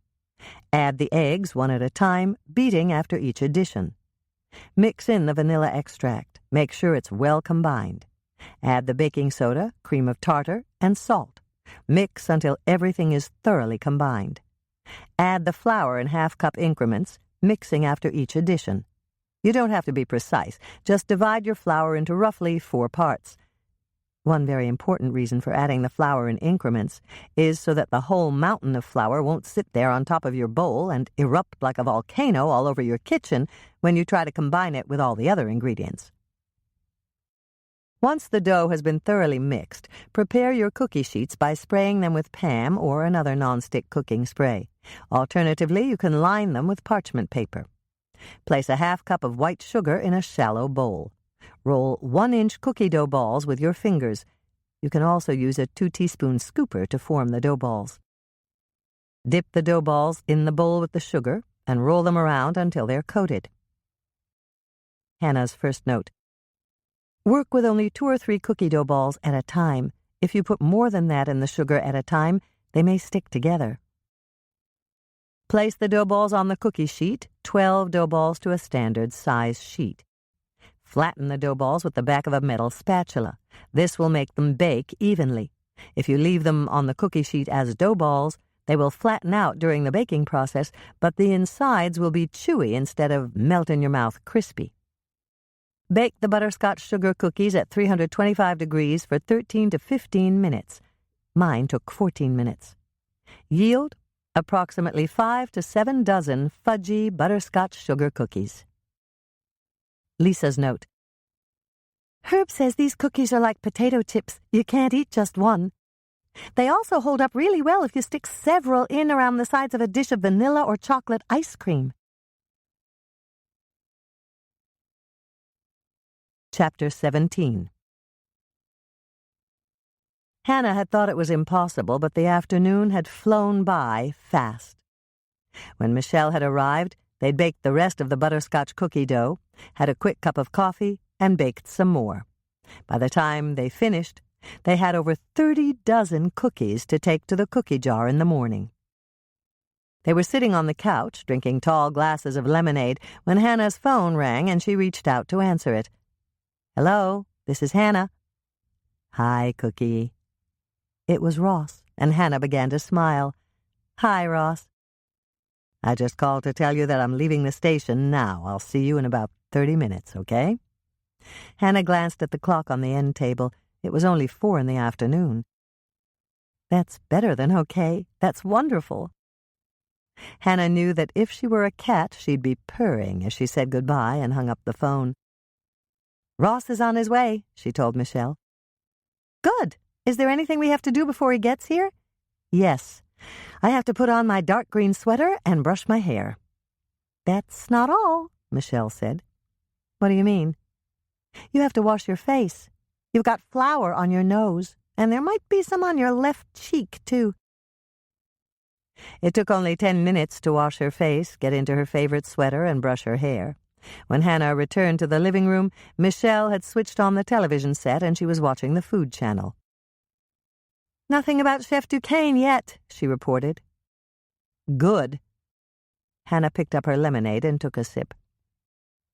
Add the eggs one at a time, beating after each addition. Mix in the vanilla extract. Make sure it's well combined. Add the baking soda, cream of tartar, and salt. Mix until everything is thoroughly combined. Add the flour in 1/2 cup increments, mixing after each addition. You don't have to be precise. Just divide your flour into roughly 4 parts. One very important reason for adding the flour in increments is so that the whole mountain of flour won't sit there on top of your bowl and erupt like a volcano all over your kitchen when you try to combine it with all the other ingredients. Once the dough has been thoroughly mixed, prepare your cookie sheets by spraying them with Pam or another nonstick cooking spray. Alternatively, you can line them with parchment paper. Place a 1/2 cup of white sugar in a shallow bowl. Roll 1-inch cookie dough balls with your fingers. You can also use a 2-teaspoon scooper to form the dough balls. Dip the dough balls in the bowl with the sugar and roll them around until they're coated. Hannah's first note. Work with only 2 or 3 cookie dough balls at a time. If you put more than that in the sugar at a time, they may stick together. Place the dough balls on the cookie sheet, 12 dough balls to a standard size sheet. Flatten the dough balls with the back of a metal spatula. This will make them bake evenly. If you leave them on the cookie sheet as dough balls, they will flatten out during the baking process, but the insides will be chewy instead of melt-in-your-mouth crispy. Bake the butterscotch sugar cookies at 325 degrees for 13 to 15 minutes. Mine took 14 minutes. Yield approximately 5 to 7 dozen fudgy butterscotch sugar cookies. Lisa's note. Herb says these cookies are like potato chips. You can't eat just one. They also hold up really well if you stick several in around the sides of a dish of vanilla or chocolate ice cream. Chapter 17. Hannah had thought it was impossible, but the afternoon had flown by fast. When Michelle had arrived, they'd baked the rest of the butterscotch cookie dough, had a quick cup of coffee, and baked some more. By the time they finished, they had over 30 dozen cookies to take to the cookie jar in the morning. They were sitting on the couch, drinking tall glasses of lemonade, when Hannah's phone rang and she reached out to answer it. Hello, this is Hannah. Hi, Cookie. It was Ross, and Hannah began to smile. Hi, Ross. I just called to tell you that I'm leaving the station now. I'll see you in about 30 minutes, okay? Hannah glanced at the clock on the end table. It was only 4 in the afternoon. That's better than okay. That's wonderful. Hannah knew that if she were a cat, she'd be purring as she said goodbye and hung up the phone. Ross is on his way, she told Michelle. Good. Is there anything we have to do before he gets here? Yes. I have to put on my dark green sweater and brush my hair. That's not all, Michelle said. What do you mean? You have to wash your face. You've got flour on your nose, and there might be some on your left cheek, too. It took only 10 minutes to wash her face, get into her favorite sweater, and brush her hair. When Hannah returned to the living room, Michelle had switched on the television set and she was watching the Food Channel. Nothing about Chef Duquesne yet, she reported. Good. Hannah picked up her lemonade and took a sip.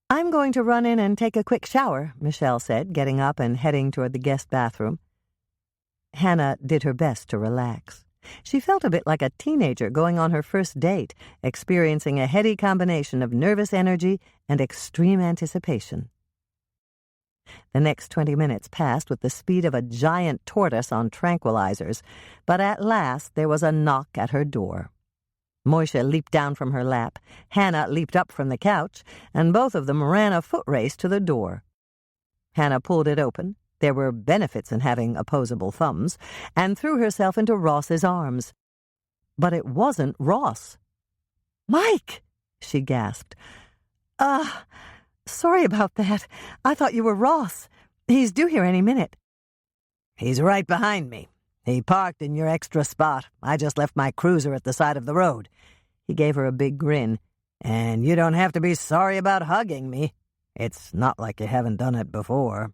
I'm going to run in and take a quick shower, Michelle said, getting up and heading toward the guest bathroom. Hannah did her best to relax. She felt a bit like a teenager going on her first date, experiencing a heady combination of nervous energy and extreme anticipation. The next 20 minutes passed with the speed of a giant tortoise on tranquilizers, but at last there was a knock at her door. Moisha leaped down from her lap, Hannah leaped up from the couch, and both of them ran a foot race to the door. Hannah pulled it open. There were benefits in having opposable thumbs, and threw herself into Ross's arms. But it wasn't Ross. "Mike!" she gasped. Sorry about that. I thought you were Ross. He's due here any minute." "He's right behind me. He parked in your extra spot. I just left my cruiser at the side of the road." He gave her a big grin. "And you don't have to be sorry about hugging me. It's not like you haven't done it before."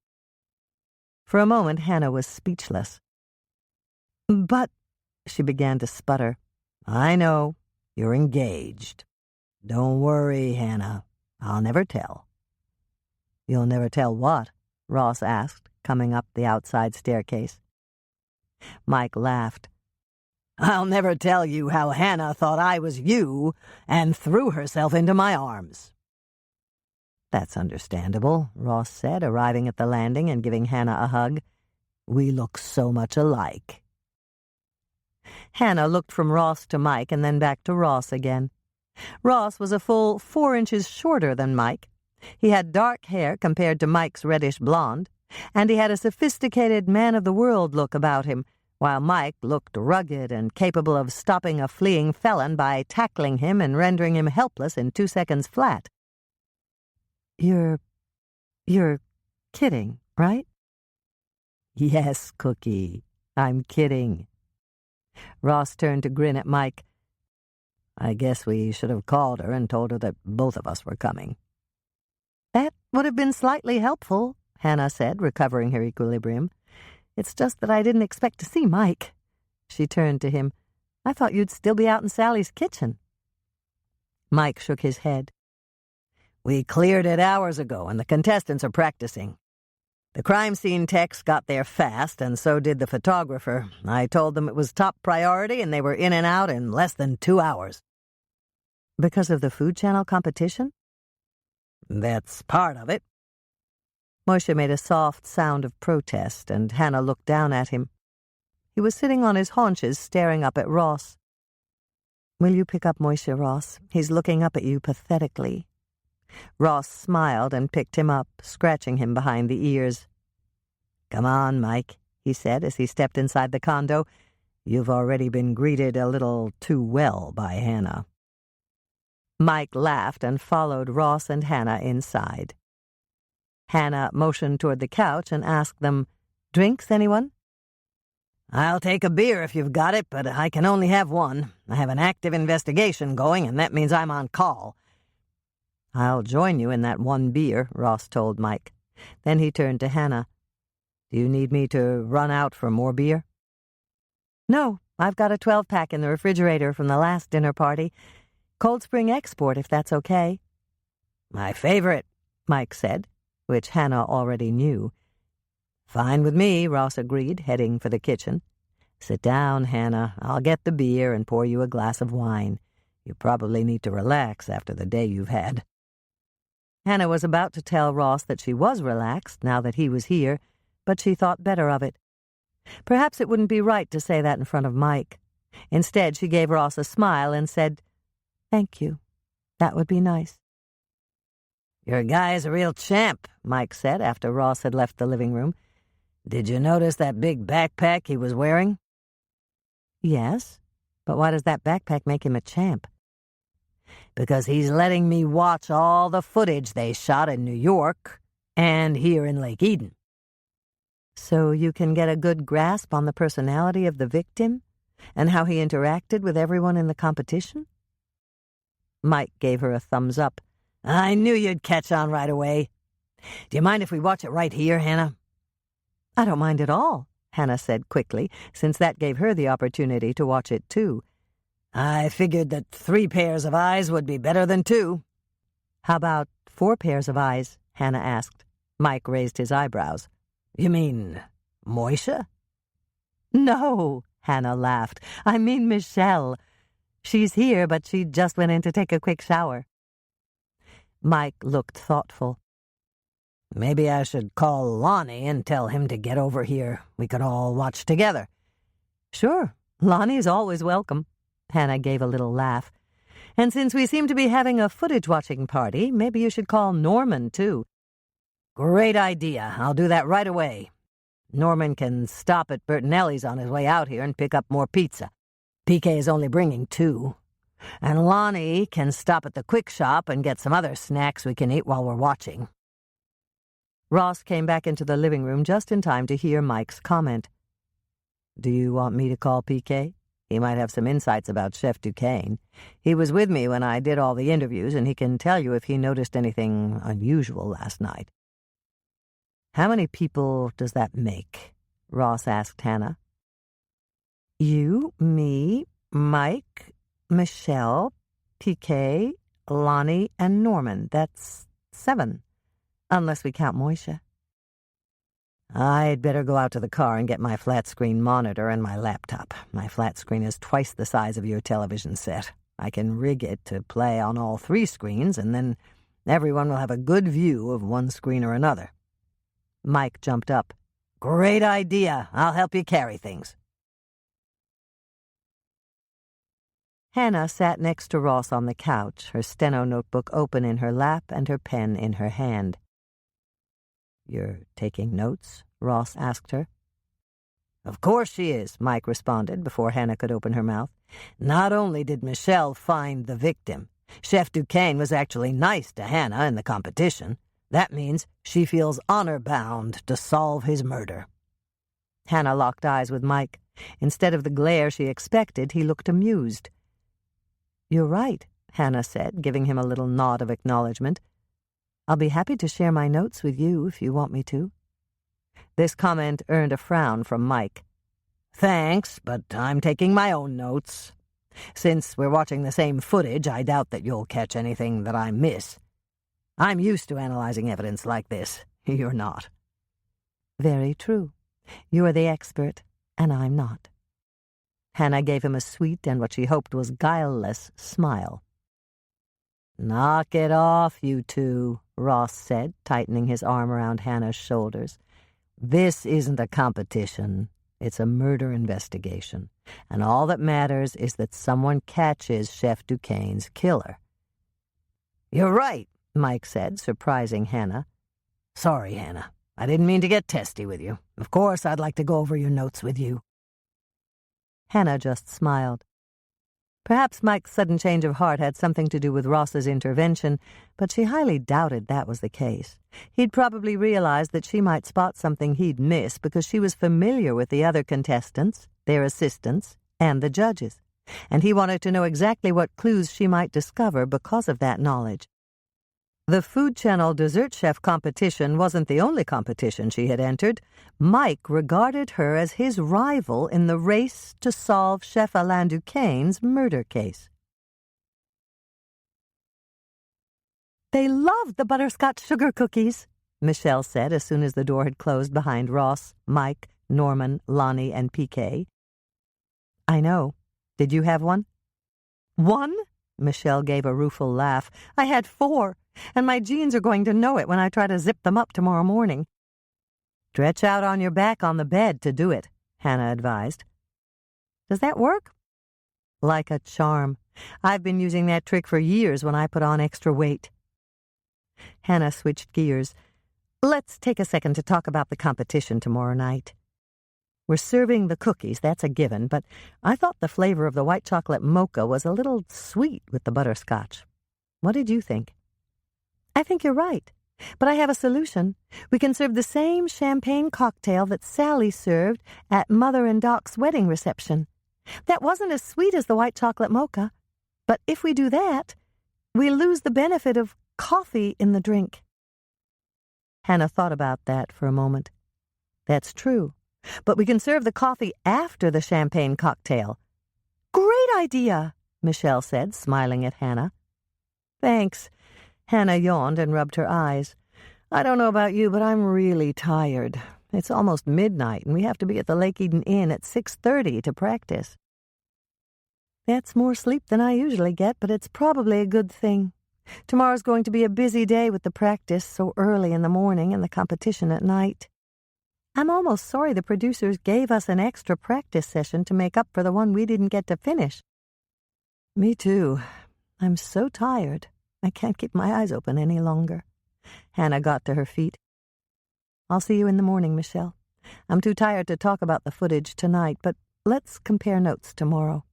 For a moment, Hannah was speechless. "But," she began to sputter. "I know. You're engaged. Don't worry, Hannah. I'll never tell." "You'll never tell what?" Ross asked, coming up the outside staircase. Mike laughed. "I'll never tell you how Hannah thought I was you and threw herself into my arms." "That's understandable," Ross said, arriving at the landing and giving Hannah a hug. "We look so much alike." Hannah looked from Ross to Mike and then back to Ross again. Ross was a full 4 inches shorter than Mike. He had dark hair compared to Mike's reddish blonde, and he had a sophisticated man-of-the-world look about him, while Mike looked rugged and capable of stopping a fleeing felon by tackling him and rendering him helpless in 2 seconds flat. You're kidding, right?" "Yes, Cookie, I'm kidding." Ross turned to grin at Mike. "I guess we should have called her and told her that both of us were coming." "That would have been slightly helpful," Hannah said, recovering her equilibrium. "It's just that I didn't expect to see Mike." She turned to him. "I thought you'd still be out in Sally's kitchen." Mike shook his head. "We cleared it hours ago, and the contestants are practicing. The crime scene techs got there fast, and so did the photographer. I told them it was top priority, and they were in and out in less than 2 hours." "Because of the Food Channel competition?" "That's part of it." Moisha made a soft sound of protest, and Hannah looked down at him. He was sitting on his haunches, staring up at Ross. "Will you pick up Moisha, Ross? He's looking up at you pathetically." Ross smiled and picked him up, scratching him behind the ears. "Come on, Mike," he said as he stepped inside the condo. "You've already been greeted a little too well by Hannah." Mike laughed and followed Ross and Hannah inside. Hannah motioned toward the couch and asked them, "Drinks, anyone?" "I'll take a beer if you've got it, but I can only have one. I have an active investigation going, and that means I'm on call." "I'll join you in that one beer," Ross told Mike. Then he turned to Hannah. "Do you need me to run out for more beer?" "No, I've got a 12-pack in the refrigerator from the last dinner party. Cold Spring Export, if that's okay." "My favorite," Mike said, which Hannah already knew. "Fine with me," Ross agreed, heading for the kitchen. "Sit down, Hannah. I'll get the beer and pour you a glass of wine. You probably need to relax after the day you've had." Hannah was about to tell Ross that she was relaxed now that he was here, but she thought better of it. Perhaps it wouldn't be right to say that in front of Mike. Instead, she gave Ross a smile and said, "Thank you. That would be nice." "Your guy's a real champ," Mike said after Ross had left the living room. "Did you notice that big backpack he was wearing?" "Yes, but why does that backpack make him a champ?" "Because he's letting me watch all the footage they shot in New York and here in Lake Eden." "So you can get a good grasp on the personality of the victim and how he interacted with everyone in the competition?" Mike gave her a thumbs up. "I knew you'd catch on right away. Do you mind if we watch it right here, Hannah?" "I don't mind at all," Hannah said quickly, since that gave her the opportunity to watch it too. "I figured that 3 pairs of eyes would be better than 2. "How about 4 pairs of eyes?" Hannah asked. Mike raised his eyebrows. "You mean Moisha?" No, Hannah laughed. I mean Michelle. She's here, but she just went in to take a quick shower. Mike looked thoughtful. Maybe I should call Lonnie and tell him to get over here. We could all watch together. Sure, Lonnie's always welcome. Hannah gave a little laugh. And since we seem to be having a footage-watching party, maybe you should call Norman, too. Great idea. I'll do that right away. Norman can stop at Bertinelli's on his way out here and pick up more pizza. PK is only bringing 2. And Lonnie can stop at the quick shop and get some other snacks we can eat while we're watching. Ross came back into the living room just in time to hear Mike's comment. Do you want me to call PK? He might have some insights about Chef Duquesne. He was with me when I did all the interviews, and he can tell you if he noticed anything unusual last night. How many people does that make? Ross asked Hannah. You, me, Mike, Michelle, PK, Lonnie, and Norman. That's 7, unless we count Moisha. I'd better go out to the car and get my flat-screen monitor and my laptop. My flat screen is twice the size of your television set. I can rig it to play on all 3 screens, and then everyone will have a good view of one screen or another. Mike jumped up. Great idea. I'll help you carry things. Hannah sat next to Ross on the couch, her steno notebook open in her lap and her pen in her hand. You're taking notes? Ross asked her. Of course she is, Mike responded before Hannah could open her mouth. Not only did Michelle find the victim, Chef Duquesne was actually nice to Hannah in the competition. That means she feels honor-bound to solve his murder. Hannah locked eyes with Mike. Instead of the glare she expected, he looked amused. You're right, Hannah said, giving him a little nod of acknowledgement. I'll be happy to share my notes with you if you want me to. This comment earned a frown from Mike. Thanks, but I'm taking my own notes. Since we're watching the same footage, I doubt that you'll catch anything that I miss. I'm used to analyzing evidence like this. You're not. Very true. You're the expert, and I'm not. Hannah gave him a sweet and what she hoped was guileless smile. Knock it off, you two, Ross said, tightening his arm around Hannah's shoulders. This isn't a competition. It's a murder investigation, and all that matters is that someone catches Chef Duquesne's killer. You're right, Mike said, surprising Hannah. Sorry, Hannah. I didn't mean to get testy with you. Of course, I'd like to go over your notes with you. Hannah just smiled. Perhaps Mike's sudden change of heart had something to do with Ross's intervention, but she highly doubted that was the case. He'd probably realized that she might spot something he'd miss because she was familiar with the other contestants, their assistants, and the judges, and he wanted to know exactly what clues she might discover because of that knowledge. The Food Channel dessert chef competition wasn't the only competition she had entered. Mike regarded her as his rival in the race to solve Chef Alain Duquesne's murder case. They loved the butterscotch sugar cookies, Michelle said as soon as the door had closed behind Ross, Mike, Norman, Lonnie, and PK. I know. Did you have one? 1? Michelle gave a rueful laugh. I had 4, and my jeans are going to know it when I try to zip them up tomorrow morning. Stretch out on your back on the bed to do it, Hannah advised. Does that work? Like a charm. I've been using that trick for years when I put on extra weight. Hannah switched gears. Let's take a second to talk about the competition tomorrow night. We're serving the cookies, that's a given, but I thought the flavor of the white chocolate mocha was a little sweet with the butterscotch. What did you think? I think you're right, but I have a solution. We can serve the same champagne cocktail that Sally served at Mother and Doc's wedding reception. That wasn't as sweet as the white chocolate mocha, but if we do that, we lose the benefit of coffee in the drink. Hannah thought about that for a moment. That's true. But we can serve the coffee after the champagne cocktail. Great idea, Michelle said, smiling at Hannah. Thanks. Hannah yawned and rubbed her eyes. I don't know about you, but I'm really tired. It's almost midnight, and we have to be at the Lake Eden Inn at 6:30 to practice. That's more sleep than I usually get, but it's probably a good thing. Tomorrow's going to be a busy day with the practice so early in the morning and the competition at night. I'm almost sorry the producers gave us an extra practice session to make up for the one we didn't get to finish. Me too. I'm so tired. I can't keep my eyes open any longer. Hannah got to her feet. I'll see you in the morning, Michelle. I'm too tired to talk about the footage tonight, but let's compare notes tomorrow.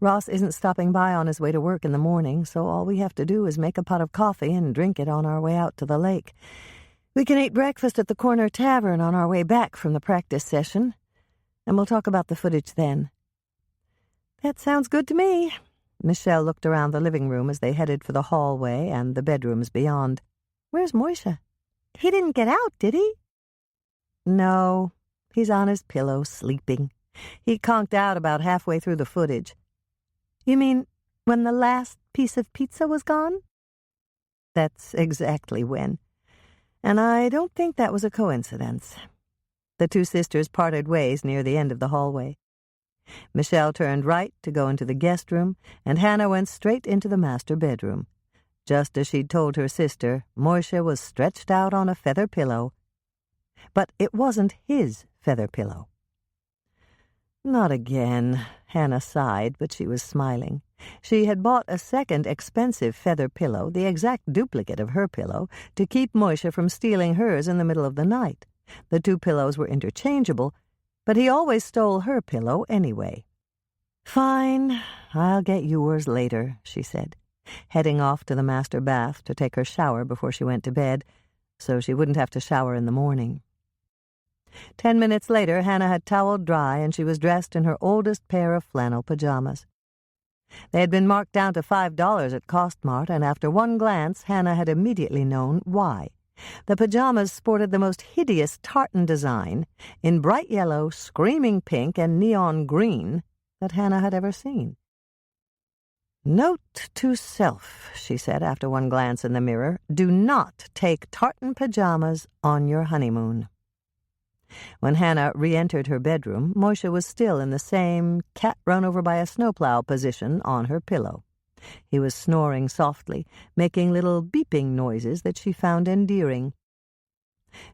Ross isn't stopping by on his way to work in the morning, so all we have to do is make a pot of coffee and drink it on our way out to the lake. We can eat breakfast at the corner tavern on our way back from the practice session, and we'll talk about the footage then. That sounds good to me. Michelle looked around the living room as they headed for the hallway and the bedrooms beyond. Where's Moishe? He didn't get out, did he? No, he's on his pillow, sleeping. He conked out about halfway through the footage. You mean when the last piece of pizza was gone? That's exactly when. And I don't think that was a coincidence. The two sisters parted ways near the end of the hallway. Michelle turned right to go into the guest room, and Hannah went straight into the master bedroom. Just as she'd told her sister, Moishe was stretched out on a feather pillow. But it wasn't his feather pillow. Not again, Hannah sighed, but she was smiling. She had bought a second expensive feather pillow, the exact duplicate of her pillow, to keep Moishe from stealing hers in the middle of the night. The two pillows were interchangeable, but he always stole her pillow anyway. Fine, I'll get yours later, she said, heading off to the master bath to take her shower before she went to bed, so she wouldn't have to shower in the morning. 10 minutes later, Hannah had toweled dry, and she was dressed in her oldest pair of flannel pajamas. They had been marked down to $5 at Costmart, and after one glance, Hannah had immediately known why. The pajamas sported the most hideous tartan design in bright yellow, screaming pink, and neon green that Hannah had ever seen. Note to self, she said after one glance in the mirror, do not take tartan pajamas on your honeymoon. When Hannah re-entered her bedroom, Moishe was still in the same cat-run-over-by-a-snowplow position on her pillow. He was snoring softly, making little beeping noises that she found endearing.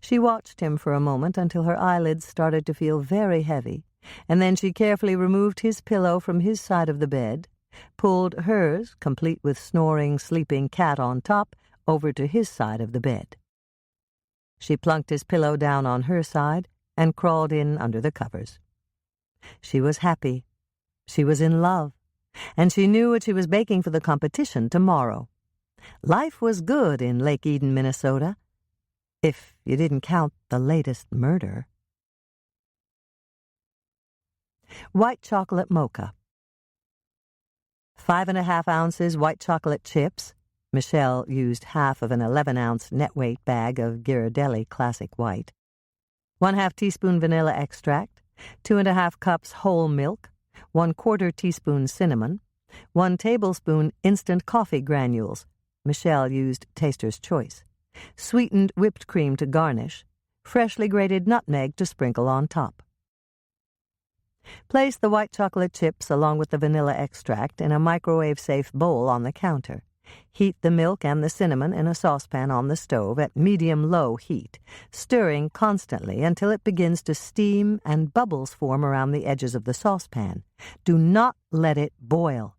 She watched him for a moment until her eyelids started to feel very heavy, and then she carefully removed his pillow from his side of the bed, pulled hers, complete with snoring, sleeping cat on top, over to his side of the bed. She plunked his pillow down on her side and crawled in under the covers. She was happy. She was in love. And she knew what she was baking for the competition tomorrow. Life was good in Lake Eden, Minnesota, if you didn't count the latest murder. White chocolate mocha. 5½ ounces white chocolate chips. Michelle used half of an 11-ounce net weight bag of Ghirardelli Classic White. 1/2 teaspoon vanilla extract, 2½ cups whole milk, 1/4 teaspoon cinnamon, 1 tablespoon instant coffee granules. Michelle used Taster's Choice. Sweetened whipped cream to garnish, freshly grated nutmeg to sprinkle on top. Place the white chocolate chips along with the vanilla extract in a microwave-safe bowl on the counter. Heat the milk and the cinnamon in a saucepan on the stove at medium-low heat, stirring constantly until it begins to steam and bubbles form around the edges of the saucepan. Do not let it boil.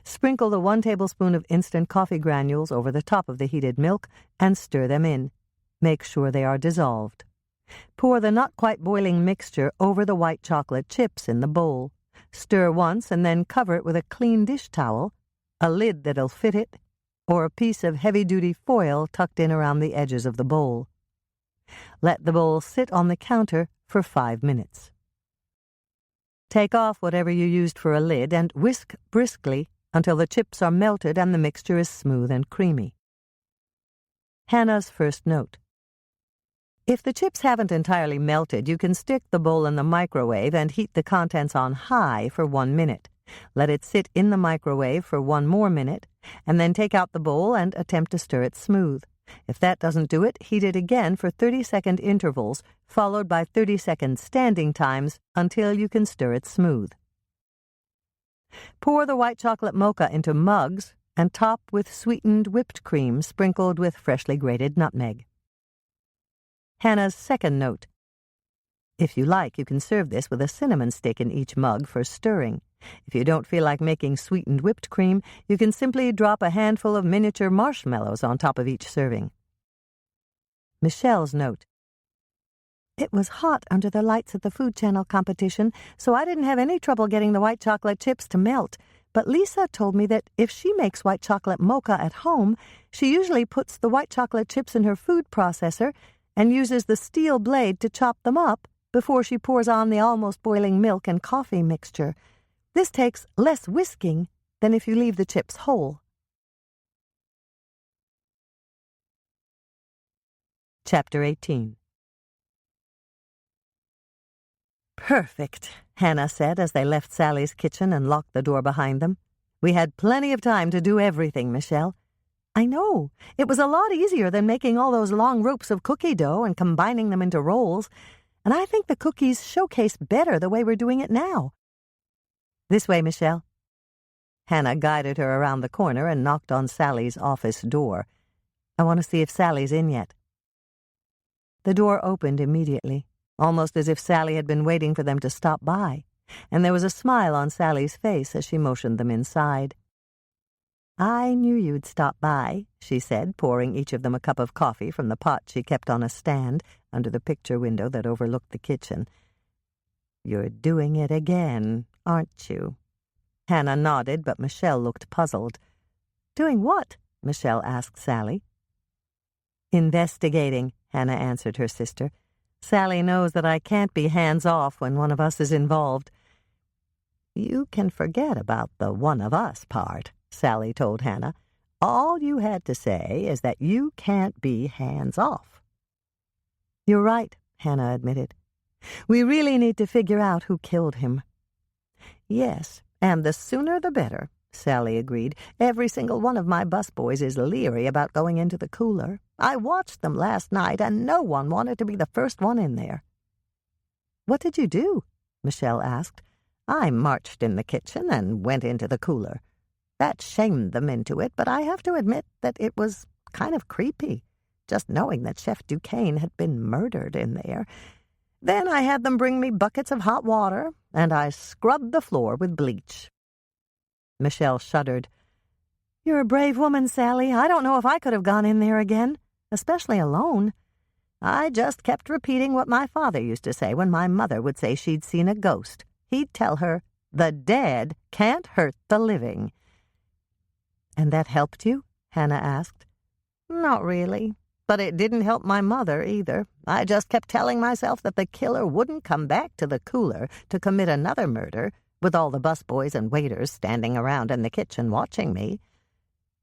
Sprinkle the 1 tablespoon of instant coffee granules over the top of the heated milk and stir them in. Make sure they are dissolved. Pour the not-quite-boiling mixture over the white chocolate chips in the bowl. Stir once and then cover it with a clean dish towel, a lid that'll fit it, or a piece of heavy-duty foil tucked in around the edges of the bowl. Let the bowl sit on the counter for 5 minutes. Take off whatever you used for a lid and whisk briskly until the chips are melted and the mixture is smooth and creamy. Hannah's first note. If the chips haven't entirely melted, you can stick the bowl in the microwave and heat the contents on high for 1 minute. Let it sit in the microwave for 1 more minute, and then take out the bowl and attempt to stir it smooth. If that doesn't do it, heat it again for 30-second intervals, followed by 30-second standing times until you can stir it smooth. Pour the white chocolate mocha into mugs and top with sweetened whipped cream sprinkled with freshly grated nutmeg. Hannah's second note. If you like, you can serve this with a cinnamon stick in each mug for stirring. If you don't feel like making sweetened whipped cream, you can simply drop a handful of miniature marshmallows on top of each serving. Michelle's note. It was hot under the lights at the Food Channel competition, so I didn't have any trouble getting the white chocolate chips to melt. But Lisa told me that if she makes white chocolate mocha at home, she usually puts the white chocolate chips in her food processor and uses the steel blade to chop them up before she pours on the almost boiling milk and coffee mixture. This takes less whisking than if you leave the chips whole. Chapter 18. Perfect, Hannah said as they left Sally's kitchen and locked the door behind them. We had plenty of time to do everything, Michelle. I know. It was a lot easier than making all those long ropes of cookie dough and combining them into rolls. And I think the cookies showcase better the way we're doing it now. This way, Michelle. Hannah guided her around the corner and knocked on Sally's office door. I want to see if Sally's in yet. The door opened immediately, almost as if Sally had been waiting for them to stop by, and there was a smile on Sally's face as she motioned them inside. I knew you'd stop by, she said, pouring each of them a cup of coffee from the pot she kept on a stand under the picture window that overlooked the kitchen. You're doing it again, aren't you? Hannah nodded, but Michelle looked puzzled. Doing what? Michelle asked Sally. Investigating, Hannah answered her sister. Sally knows that I can't be hands-off when one of us is involved. You can forget about the one of us part, Sally told Hannah. All you had to say is that you can't be hands-off. You're right, Hannah admitted. We really need to figure out who killed him. Yes, and the sooner the better, Sally agreed. Every single one of my busboys is leery about going into the cooler. I watched them last night, and no one wanted to be the first one in there. What did you do? Michelle asked. I marched in the kitchen and went into the cooler. That shamed them into it, but I have to admit that it was kind of creepy, just knowing that Chef Duquesne had been murdered in there. Then I had them bring me buckets of hot water, and I scrubbed the floor with bleach. Michelle shuddered. You're a brave woman, Sally. I don't know if I could have gone in there again, especially alone. I just kept repeating what my father used to say when my mother would say she'd seen a ghost. He'd tell her, the dead can't hurt the living. And that helped you? Hannah asked. Not really, but it didn't help my mother either. I just kept telling myself that the killer wouldn't come back to the cooler to commit another murder, with all the busboys and waiters standing around in the kitchen watching me.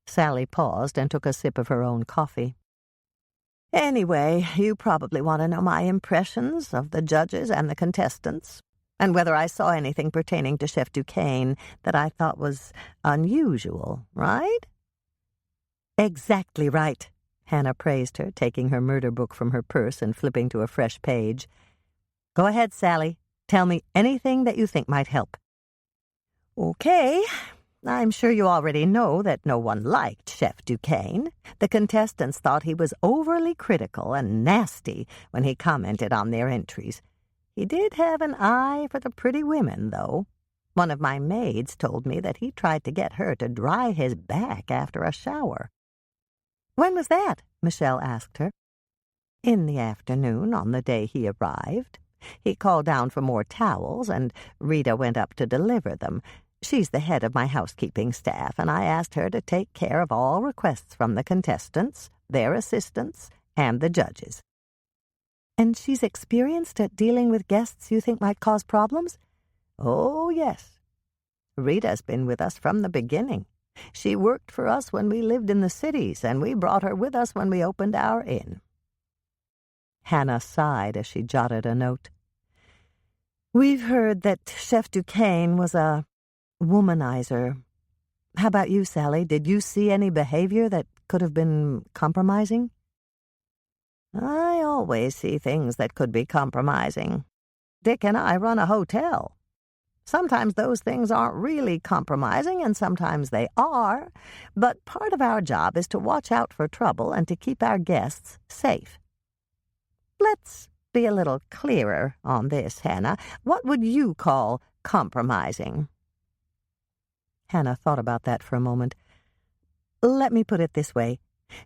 Sally paused and took a sip of her own coffee. Anyway, you probably want to know my impressions of the judges and the contestants, and whether I saw anything pertaining to Chef Duquesne that I thought was unusual, right? Exactly right, Hannah praised her, taking her murder book from her purse and flipping to a fresh page. Go ahead, Sally. Tell me anything that you think might help. Okay. I'm sure you already know that no one liked Chef Duquesne. The contestants thought he was overly critical and nasty when he commented on their entries. He did have an eye for the pretty women, though. One of my maids told me that he tried to get her to dry his back after a shower. When was that? Michelle asked her. In the afternoon, on the day he arrived. He called down for more towels, and Rita went up to deliver them. She's the head of my housekeeping staff, and I asked her to take care of all requests from the contestants, their assistants, and the judges. And she's experienced at dealing with guests you think might cause problems? Oh, yes. Rita's been with us from the beginning. She worked for us when we lived in the cities, and we brought her with us when we opened our inn. Hannah sighed as she jotted a note. We've heard that Chef Duquesne was a womanizer. How about you, Sally? Did you see any behavior that could have been compromising? I always see things that could be compromising. Dick and I run a hotel. Sometimes those things aren't really compromising, and sometimes they are, but part of our job is to watch out for trouble and to keep our guests safe. Let's be a little clearer on this, Hannah. What would you call compromising? Hannah thought about that for a moment. Let me put it this way.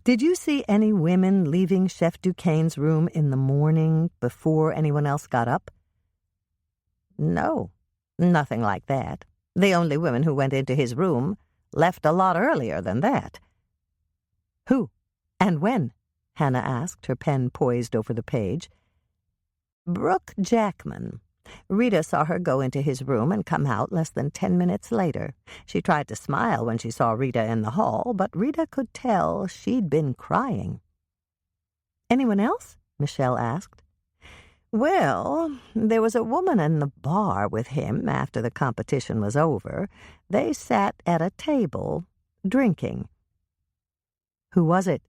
Did you see any women leaving Chef Duquesne's room in the morning before anyone else got up? No, nothing like that. The only women who went into his room left a lot earlier than that. Who? And when? Hannah asked, her pen poised over the page. Brooke Jackman. Rita saw her go into his room and come out less than 10 minutes later. She tried to smile when she saw Rita in the hall, but Rita could tell she'd been crying. Anyone else? Michelle asked. Well, there was a woman in the bar with him after the competition was over. They sat at a table, drinking. Who was it?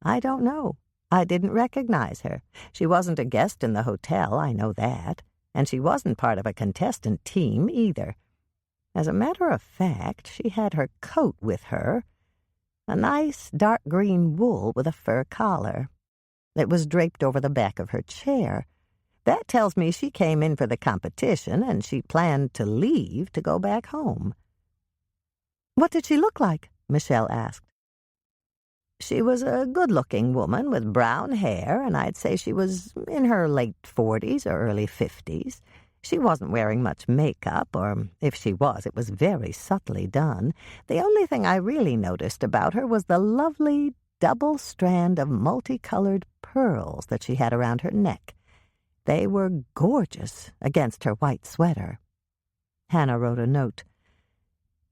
I don't know. I didn't recognize her. She wasn't a guest in the hotel, I know that, and she wasn't part of a contestant team either. As a matter of fact, she had her coat with her, a nice dark green wool with a fur collar. It was draped over the back of her chair. That tells me she came in for the competition, and she planned to leave to go back home. What did she look like? Michelle asked. She was a good-looking woman with brown hair, and I'd say she was in her late 40s or early 50s. She wasn't wearing much makeup, or if she was, it was very subtly done. The only thing I really noticed about her was the lovely double strand of multicolored pearls that she had around her neck. They were gorgeous against her white sweater. Hannah wrote a note.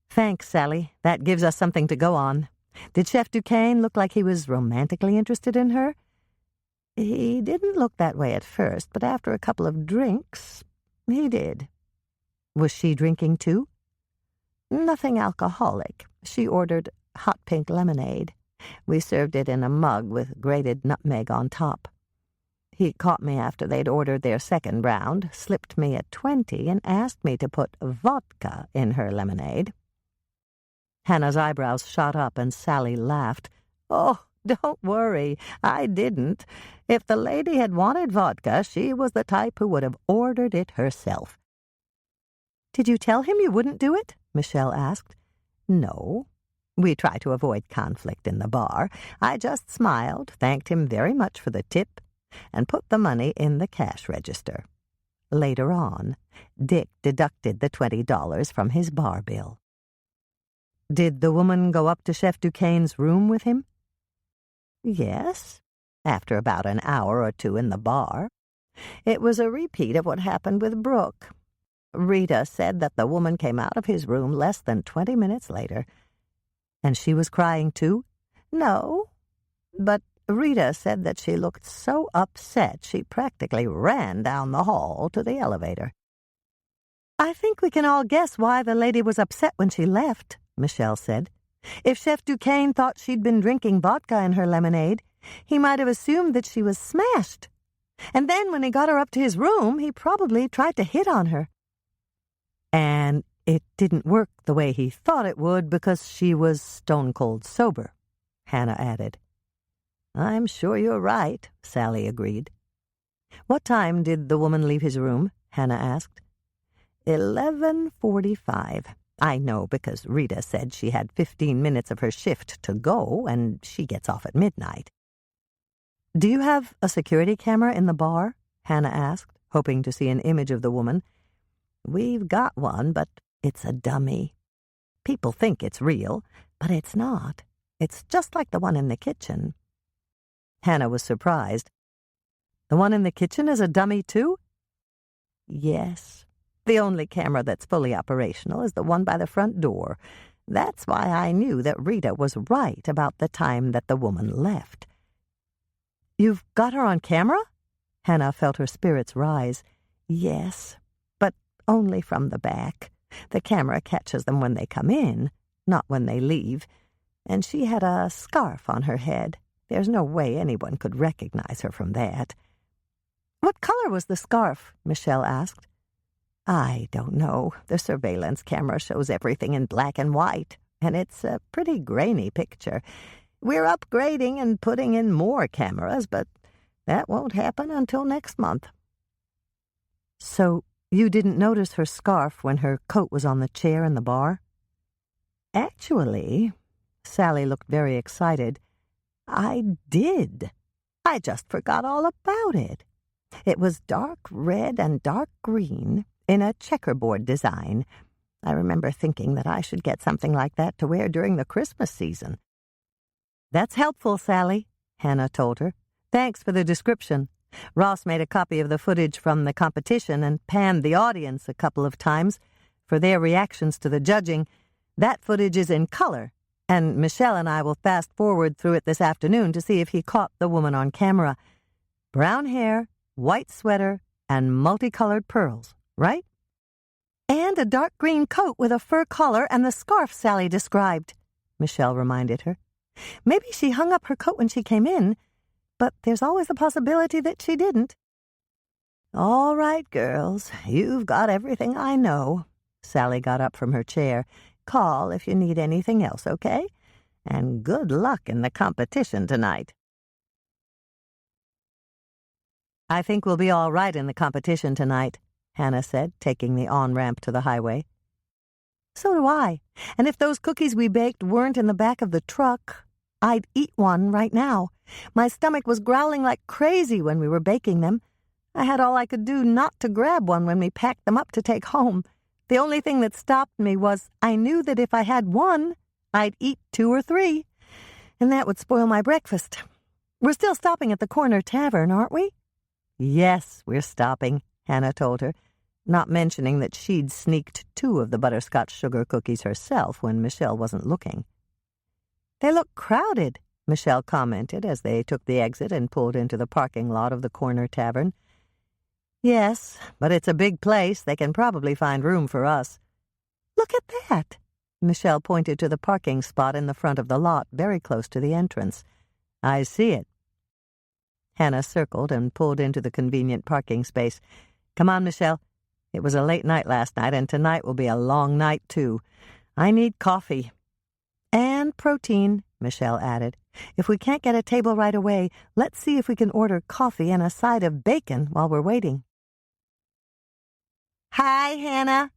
Thanks, Sally. That gives us something to go on. Did Chef Duquesne look like he was romantically interested in her? He didn't look that way at first, but after a couple of drinks, he did. Was she drinking too? Nothing alcoholic. She ordered hot pink lemonade. We served it in a mug with grated nutmeg on top. He caught me after they'd ordered their second round, slipped me a 20, and asked me to put vodka in her lemonade. Hannah's eyebrows shot up, and Sally laughed. Oh, don't worry, I didn't. If the lady had wanted vodka, she was the type who would have ordered it herself. Did you tell him you wouldn't do it? Michelle asked. No. We try to avoid conflict in the bar. I just smiled, thanked him very much for the tip, and put the money in the cash register. Later on, Dick deducted the $20 from his bar bill. Did the woman go up to Chef Duquesne's room with him? Yes, after about an hour or two in the bar. It was a repeat of what happened with Brooke. Rita said that the woman came out of his room less than 20 minutes later. And she was crying too? No, but Rita said that she looked so upset she practically ran down the hall to the elevator. I think we can all guess why the lady was upset when she left, Michelle said. If Chef Duquesne thought she'd been drinking vodka in her lemonade, he might have assumed that she was smashed. And then when he got her up to his room, he probably tried to hit on her. And it didn't work the way he thought it would because she was stone-cold sober, Hannah added. I'm sure you're right, Sally agreed. What time did the woman leave his room? Hannah asked. 11:45. I know because Rita said she had 15 minutes of her shift to go, and she gets off at midnight. Do you have a security camera in the bar? Hannah asked, hoping to see an image of the woman. We've got one, but it's a dummy. People think it's real, but it's not. It's just like the one in the kitchen. Hannah was surprised. The one in the kitchen is a dummy too? Yes. The only camera that's fully operational is the one by the front door. That's why I knew that Rita was right about the time that the woman left. You've got her on camera? Hannah felt her spirits rise. Yes, but only from the back. The camera catches them when they come in, not when they leave. and she had a scarf on her head. There's no way anyone could recognize her from that." "What color was the scarf?" Michelle asked. "I don't know. The surveillance camera shows everything in black and white, and it's a pretty grainy picture. We're upgrading and putting in more cameras, but that won't happen until next month." "So you didn't notice her scarf when her coat was on the chair in the bar?" "Actually," Sally looked very excited, "I did. I just forgot all about it. It was dark red and dark green in a checkerboard design. I remember thinking that I should get something like that to wear during the Christmas season." "That's helpful, Sally," Hannah told her. "Thanks for the description. Ross made a copy of the footage from the competition and panned the audience a couple of times for their reactions to the judging. That footage is in color, and Michelle and I will fast-forward through it this afternoon to see if he caught the woman on camera. Brown hair, white sweater, and multicolored pearls, right?" "And a dark green coat with a fur collar and the scarf Sally described," Michelle reminded her. "Maybe she hung up her coat when she came in, but there's always the possibility that she didn't." "All right, girls, you've got everything I know." Sally got up from her chair. "Call if you need anything else, okay? And good luck in the competition tonight." "I think we'll be all right in the competition tonight," Hannah said, taking the on-ramp to the highway. "So do I. And if those cookies we baked weren't in the back of the truck, I'd eat one right now. My stomach was growling like crazy when we were baking them. I had all I could do not to grab one when we packed them up to take home. The only thing that stopped me was I knew that if I had one, I'd eat 2 or 3, and that would spoil my breakfast. We're still stopping at the corner tavern, aren't we?" "Yes, we're stopping," Hannah told her, not mentioning that she'd sneaked 2 of the butterscotch sugar cookies herself when Michelle wasn't looking. "They look crowded," Michelle commented as they took the exit and pulled into the parking lot of the corner tavern. "Yes, but it's a big place. They can probably find room for us." "Look at that!" Michelle pointed to the parking spot in the front of the lot, very close to the entrance. "I see it." Hannah circled and pulled into the convenient parking space. "Come on, Michelle. It was a late night last night, and tonight will be a long night, too. I need coffee." "And protein," Michelle added. "If we can't get a table right away, let's see if we can order coffee and a side of bacon while we're waiting." "Hi, Hannah."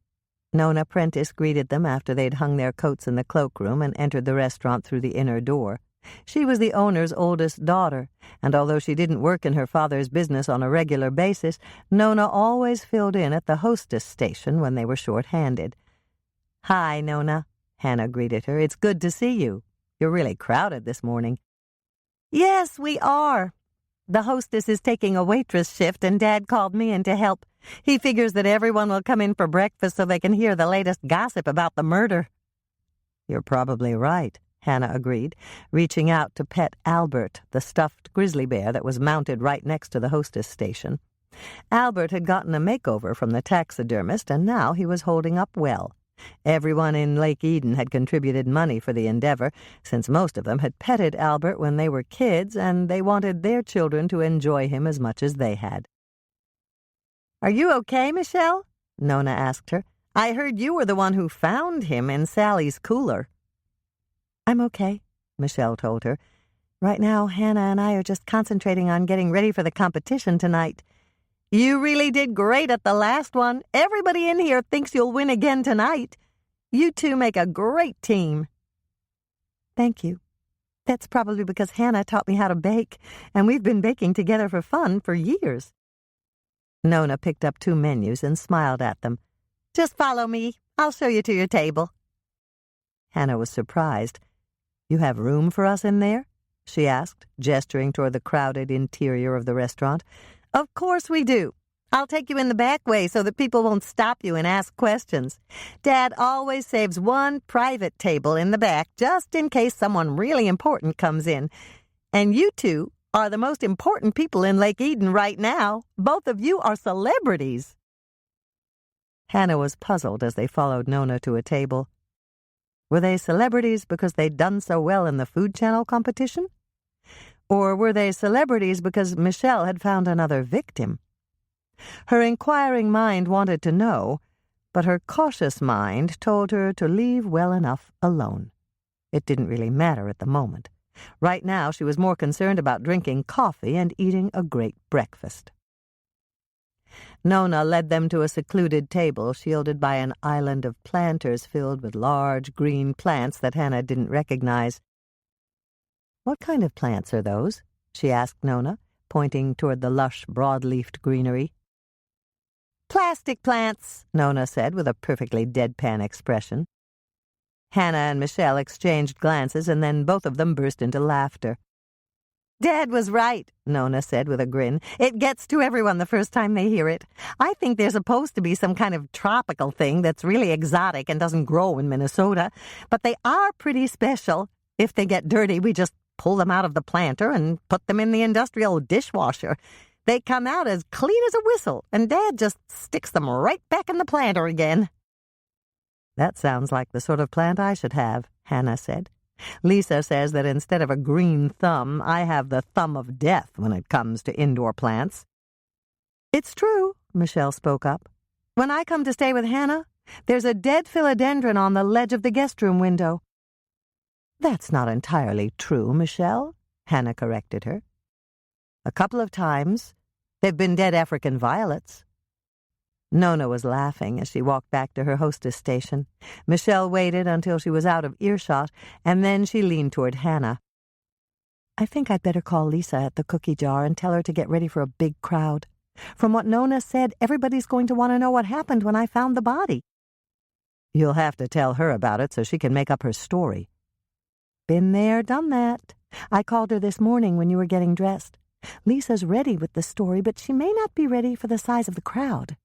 Nona Prentice greeted them after they'd hung their coats in the cloakroom and entered the restaurant through the inner door. She was the owner's oldest daughter, and although she didn't work in her father's business on a regular basis, Nona always filled in at the hostess station when they were short-handed. "Hi, Nona," Hannah greeted her. "It's good to see you. You're really crowded this morning." "Yes, we are. The hostess is taking a waitress shift, and Dad called me in to help. He figures that everyone will come in for breakfast so they can hear the latest gossip about the murder." "You're probably right," Hannah agreed, reaching out to pet Albert, the stuffed grizzly bear that was mounted right next to the hostess station. Albert had gotten a makeover from the taxidermist, and now he was holding up well. Everyone in Lake Eden had contributed money for the endeavor, since most of them had petted Albert when they were kids, and they wanted their children to enjoy him as much as they had. "Are you okay, Michelle?" Nona asked her. "I heard you were the one who found him in Sally's cooler." "I'm okay," Michelle told her. "Right now, Hannah and I are just concentrating on getting ready for the competition tonight." "You really did great at the last one. Everybody in here thinks you'll win again tonight. You two make a great team." "Thank you. That's probably because Hannah taught me how to bake, and we've been baking together for fun for years." Nona picked up 2 menus and smiled at them. "Just follow me. I'll show you to your table." Hannah was surprised. "You have room for us in there?" she asked, gesturing toward the crowded interior of the restaurant. "Of course we do. I'll take you in the back way so that people won't stop you and ask questions. Dad always saves one private table in the back just in case someone really important comes in. And you two are the most important people in Lake Eden right now. Both of you are celebrities." Hannah was puzzled as they followed Nona to a table. Were they celebrities because they'd done so well in the Food Channel competition? Or were they celebrities because Michelle had found another victim? Her inquiring mind wanted to know, but her cautious mind told her to leave well enough alone. It didn't really matter at the moment. Right now she was more concerned about drinking coffee and eating a great breakfast. Nona led them to a secluded table shielded by an island of planters filled with large green plants that Hannah didn't recognize. "What kind of plants are those?" she asked Nona, pointing toward the lush, broad-leafed greenery. "Plastic plants," Nona said with a perfectly deadpan expression. Hannah and Michelle exchanged glances, and then both of them burst into laughter. "Dad was right," Nona said with a grin. "It gets to everyone the first time they hear it. I think they're supposed to be some kind of tropical thing that's really exotic and doesn't grow in Minnesota, but they are pretty special. If they get dirty, we just pull them out of the planter and put them in the industrial dishwasher. They come out as clean as a whistle, and Dad just sticks them right back in the planter again." "That sounds like the sort of plant I should have," Hannah said. "Lisa says that instead of a green thumb, I have the thumb of death when it comes to indoor plants." "It's true," Michelle spoke up. "When I come to stay with Hannah, there's a dead philodendron on the ledge of the guest room window." "That's not entirely true, Michelle," Hannah corrected her. "A couple of times. They've been dead African violets." Nona was laughing as she walked back to her hostess station. Michelle waited until she was out of earshot, and then she leaned toward Hannah. "I think I'd better call Lisa at the cookie jar and tell her to get ready for a big crowd. From what Nona said, everybody's going to want to know what happened when I found the body." "You'll have to tell her about it so she can make up her story." "Been there, done that. I called her this morning when you were getting dressed. Lisa's ready with the story, but she may not be ready for the size of the crowd."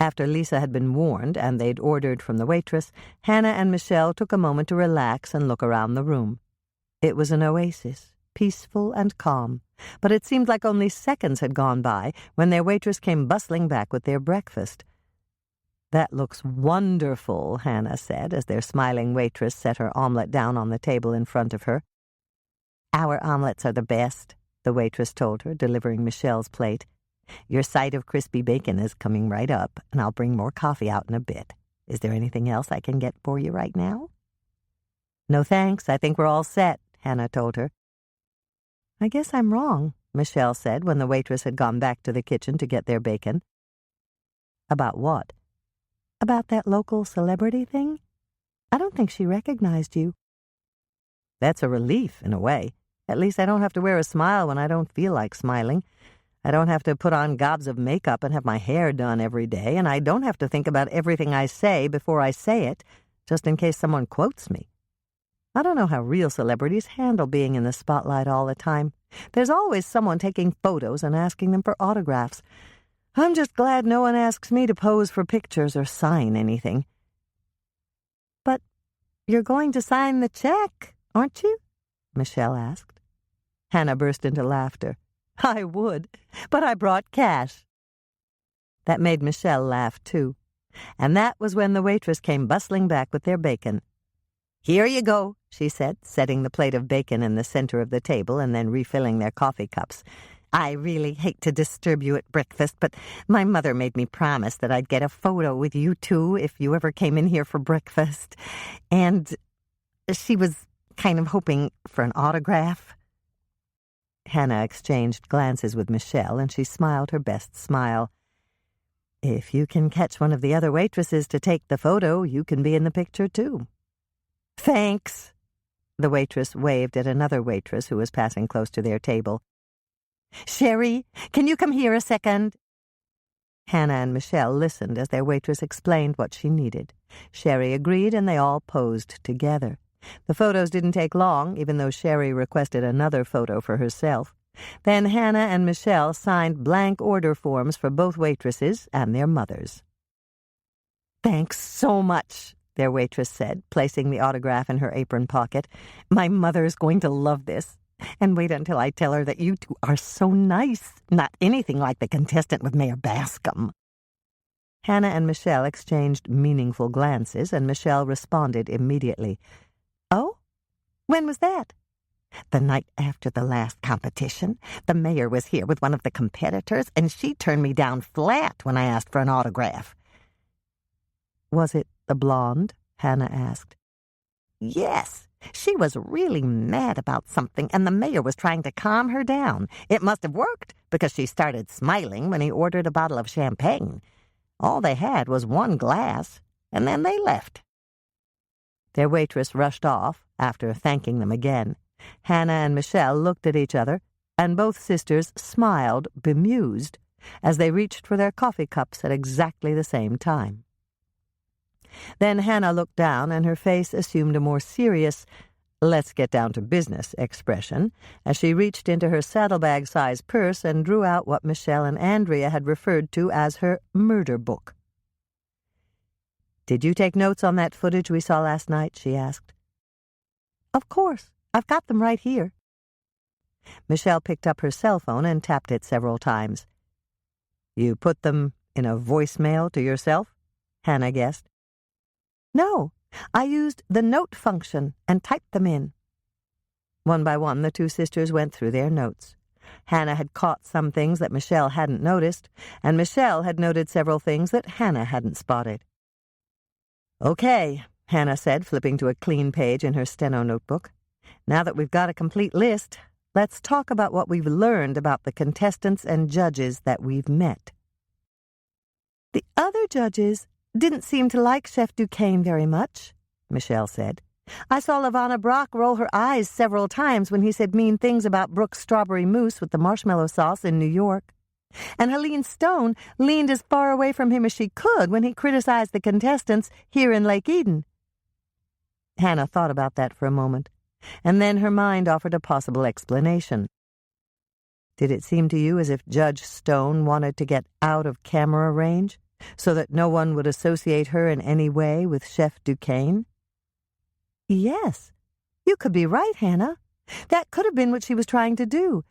After Lisa had been warned and they'd ordered from the waitress, Hannah and Michelle took a moment to relax and look around the room. It was an oasis, peaceful and calm, but it seemed like only seconds had gone by when their waitress came bustling back with their breakfast. "That looks wonderful," Hannah said, as their smiling waitress set her omelet down on the table in front of her. "Our omelets are the best," the waitress told her, delivering Michelle's plate. "Your side of crispy bacon is coming right up, and I'll bring more coffee out in a bit. Is there anything else I can get for you right now?" "No thanks, I think we're all set," Hannah told her. "I guess I'm wrong," Michelle said when the waitress had gone back to the kitchen to get their bacon. "About what?" "About that local celebrity thing. I don't think she recognized you." "That's a relief, in a way. At least I don't have to wear a smile when I don't feel like smiling. I don't have to put on gobs of makeup and have my hair done every day, and I don't have to think about everything I say before I say it, just in case someone quotes me. I don't know how real celebrities handle being in the spotlight all the time. There's always someone taking photos and asking them for autographs. I'm just glad no one asks me to pose for pictures or sign anything." "But you're going to sign the check, aren't you?" Michelle asked. Hannah burst into laughter. "I would, but I brought cash." That made Michelle laugh, too. And that was when the waitress came bustling back with their bacon. "Here you go," she said, setting the plate of bacon in the center of the table and then refilling their coffee cups. "I really hate to disturb you at breakfast, but my mother made me promise that I'd get a photo with you two if you ever came in here for breakfast. And she was kind of hoping for an autograph." Hannah exchanged glances with Michelle, and she smiled her best smile. "If you can catch one of the other waitresses to take the photo, you can be in the picture, too." "Thanks." The waitress waved at another waitress who was passing close to their table. "Sherry, can you come here a second?" Hannah and Michelle listened as their waitress explained what she needed. Sherry agreed, and they all posed together. The photos didn't take long, even though Sherry requested another photo for herself. Then Hannah and Michelle signed blank order forms for both waitresses and their mothers. "Thanks so much," their waitress said, placing the autograph in her apron pocket. "My mother's going to love this. And wait until I tell her that you two are so nice, not anything like the contestant with Mayor Bascom." Hannah and Michelle exchanged meaningful glances, and Michelle responded immediately. "Oh? When was that?" "The night after the last competition. The mayor was here with one of the competitors, and she turned me down flat when I asked for an autograph." "Was it the blonde?" Hannah asked. "Yes. She was really mad about something, and the mayor was trying to calm her down. It must have worked, because she started smiling when he ordered a bottle of champagne. All they had was one glass, and then they left." Their waitress rushed off, after thanking them again. Hannah and Michelle looked at each other, and both sisters smiled, bemused, as they reached for their coffee cups at exactly the same time. Then Hannah looked down, and her face assumed a more serious, "let's get down to business" expression, as she reached into her saddlebag-sized purse and drew out what Michelle and Andrea had referred to as her murder book. "Did you take notes on that footage we saw last night?" she asked. "Of course. I've got them right here." Michelle picked up her cell phone and tapped it several times. "You put them in a voicemail to yourself?" Hannah guessed. "No, I used the note function and typed them in." One by one, the two sisters went through their notes. Hannah had caught some things that Michelle hadn't noticed, and Michelle had noted several things that Hannah hadn't spotted. "Okay," Hannah said, flipping to a clean page in her steno notebook. "Now that we've got a complete list, let's talk about what we've learned about the contestants and judges that we've met." "The other judges didn't seem to like Chef Duquesne very much," Michelle said. "I saw Lavanna Brock roll her eyes several times when he said mean things about Brooke's strawberry mousse with the marshmallow sauce in New York. And Helene Stone leaned as far away from him as she could when he criticized the contestants here in Lake Eden." Hannah thought about that for a moment, and then her mind offered a possible explanation. "Did it seem to you as if Judge Stone wanted to get out of camera range, so that no one would associate her in any way with Chef Duquesne?" "Yes. You could be right, Hannah. That could have been what she was trying to do.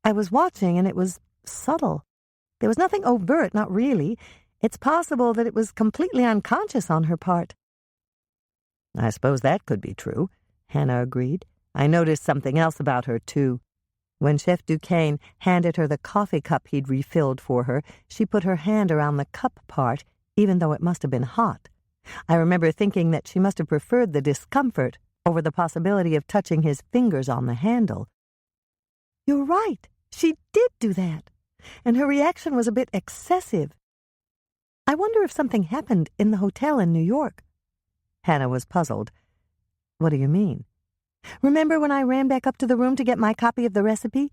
I was watching, and it was subtle. There was nothing overt, not really. It's possible that it was completely unconscious on her part." "I suppose that could be true," Hannah agreed. "I noticed something else about her, too. When Chef Duquesne handed her the coffee cup he'd refilled for her, she put her hand around the cup part, even though it must have been hot. I remember thinking that she must have preferred the discomfort over the possibility of touching his fingers on the handle." "You're right. She did do that. And her reaction was a bit excessive. I wonder if something happened in the hotel in New York." Hannah was puzzled. "What do you mean?" "Remember when I ran back up to the room to get my copy of the recipe?"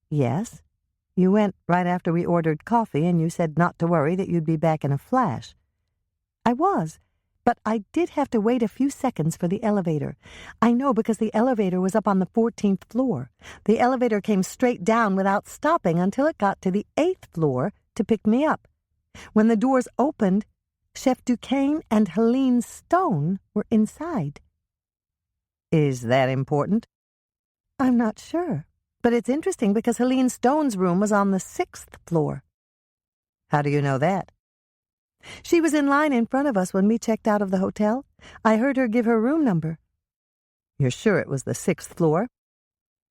"Yes. You went right after we ordered coffee, and you said not to worry, that you'd be back in a flash." "I was, but I did have to wait a few seconds for the elevator. I know because the elevator was up on the 14th floor. The elevator came straight down without stopping until it got to the 8th floor to pick me up. When the doors opened, Chef Duquesne and Helene Stone were inside." "Is that important?" "I'm not sure, but it's interesting because Helene Stone's room was on the 6th floor." "How do you know that?" "She was in line in front of us when we checked out of the hotel. I heard her give her room number." "You're sure it was the 6th floor?"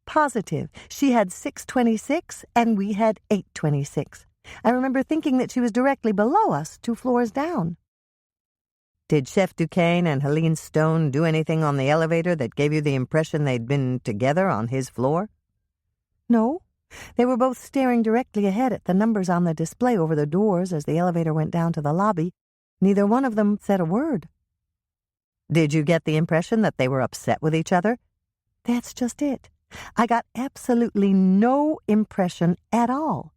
"Positive. She had 626 and we had 826. I remember thinking that she was directly below us, 2 floors down." "Did Chef Duquesne and Helene Stone do anything on the elevator that gave you the impression they'd been together on his floor?" "No. They were both staring directly ahead at the numbers on the display over the doors as the elevator went down to the lobby. Neither one of them said a word." "Did you get the impression that they were upset with each other?" "That's just it. I got absolutely no impression at all.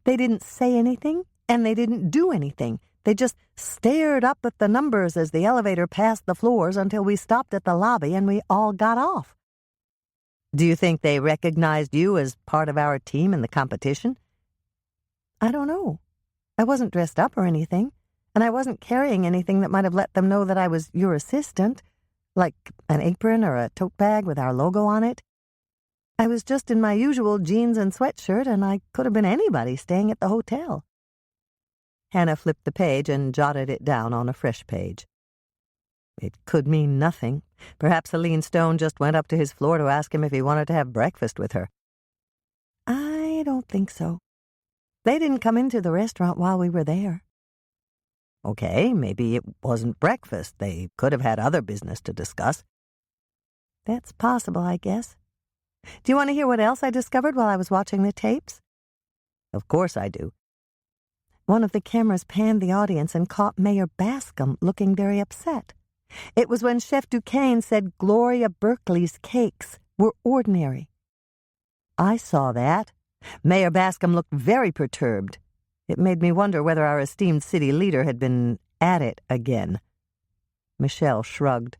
They didn't say anything, and they didn't do anything. They just stared up at the numbers as the elevator passed the floors until we stopped at the lobby and we all got off." "Do you think they recognized you as part of our team in the competition?" "I don't know. I wasn't dressed up or anything, and I wasn't carrying anything that might have let them know that I was your assistant, like an apron or a tote bag with our logo on it. I was just in my usual jeans and sweatshirt, and I could have been anybody staying at the hotel." Hannah flipped the page and jotted it down on a fresh page. It could mean nothing. Perhaps Helene Stone just went up to his floor to ask him if he wanted to have breakfast with her. I don't think so. They didn't come into the restaurant while we were there. Okay, maybe it wasn't breakfast. They could have had other business to discuss. That's possible, I guess. Do you want to hear what else I discovered while I was watching the tapes? Of course I do. One of the cameras panned the audience and caught Mayor Bascom looking very upset. It was when Chef Duquesne said Gloria Berkeley's cakes were ordinary. I saw that. Mayor Bascom looked very perturbed. It made me wonder whether our esteemed city leader had been at it again. Michelle shrugged.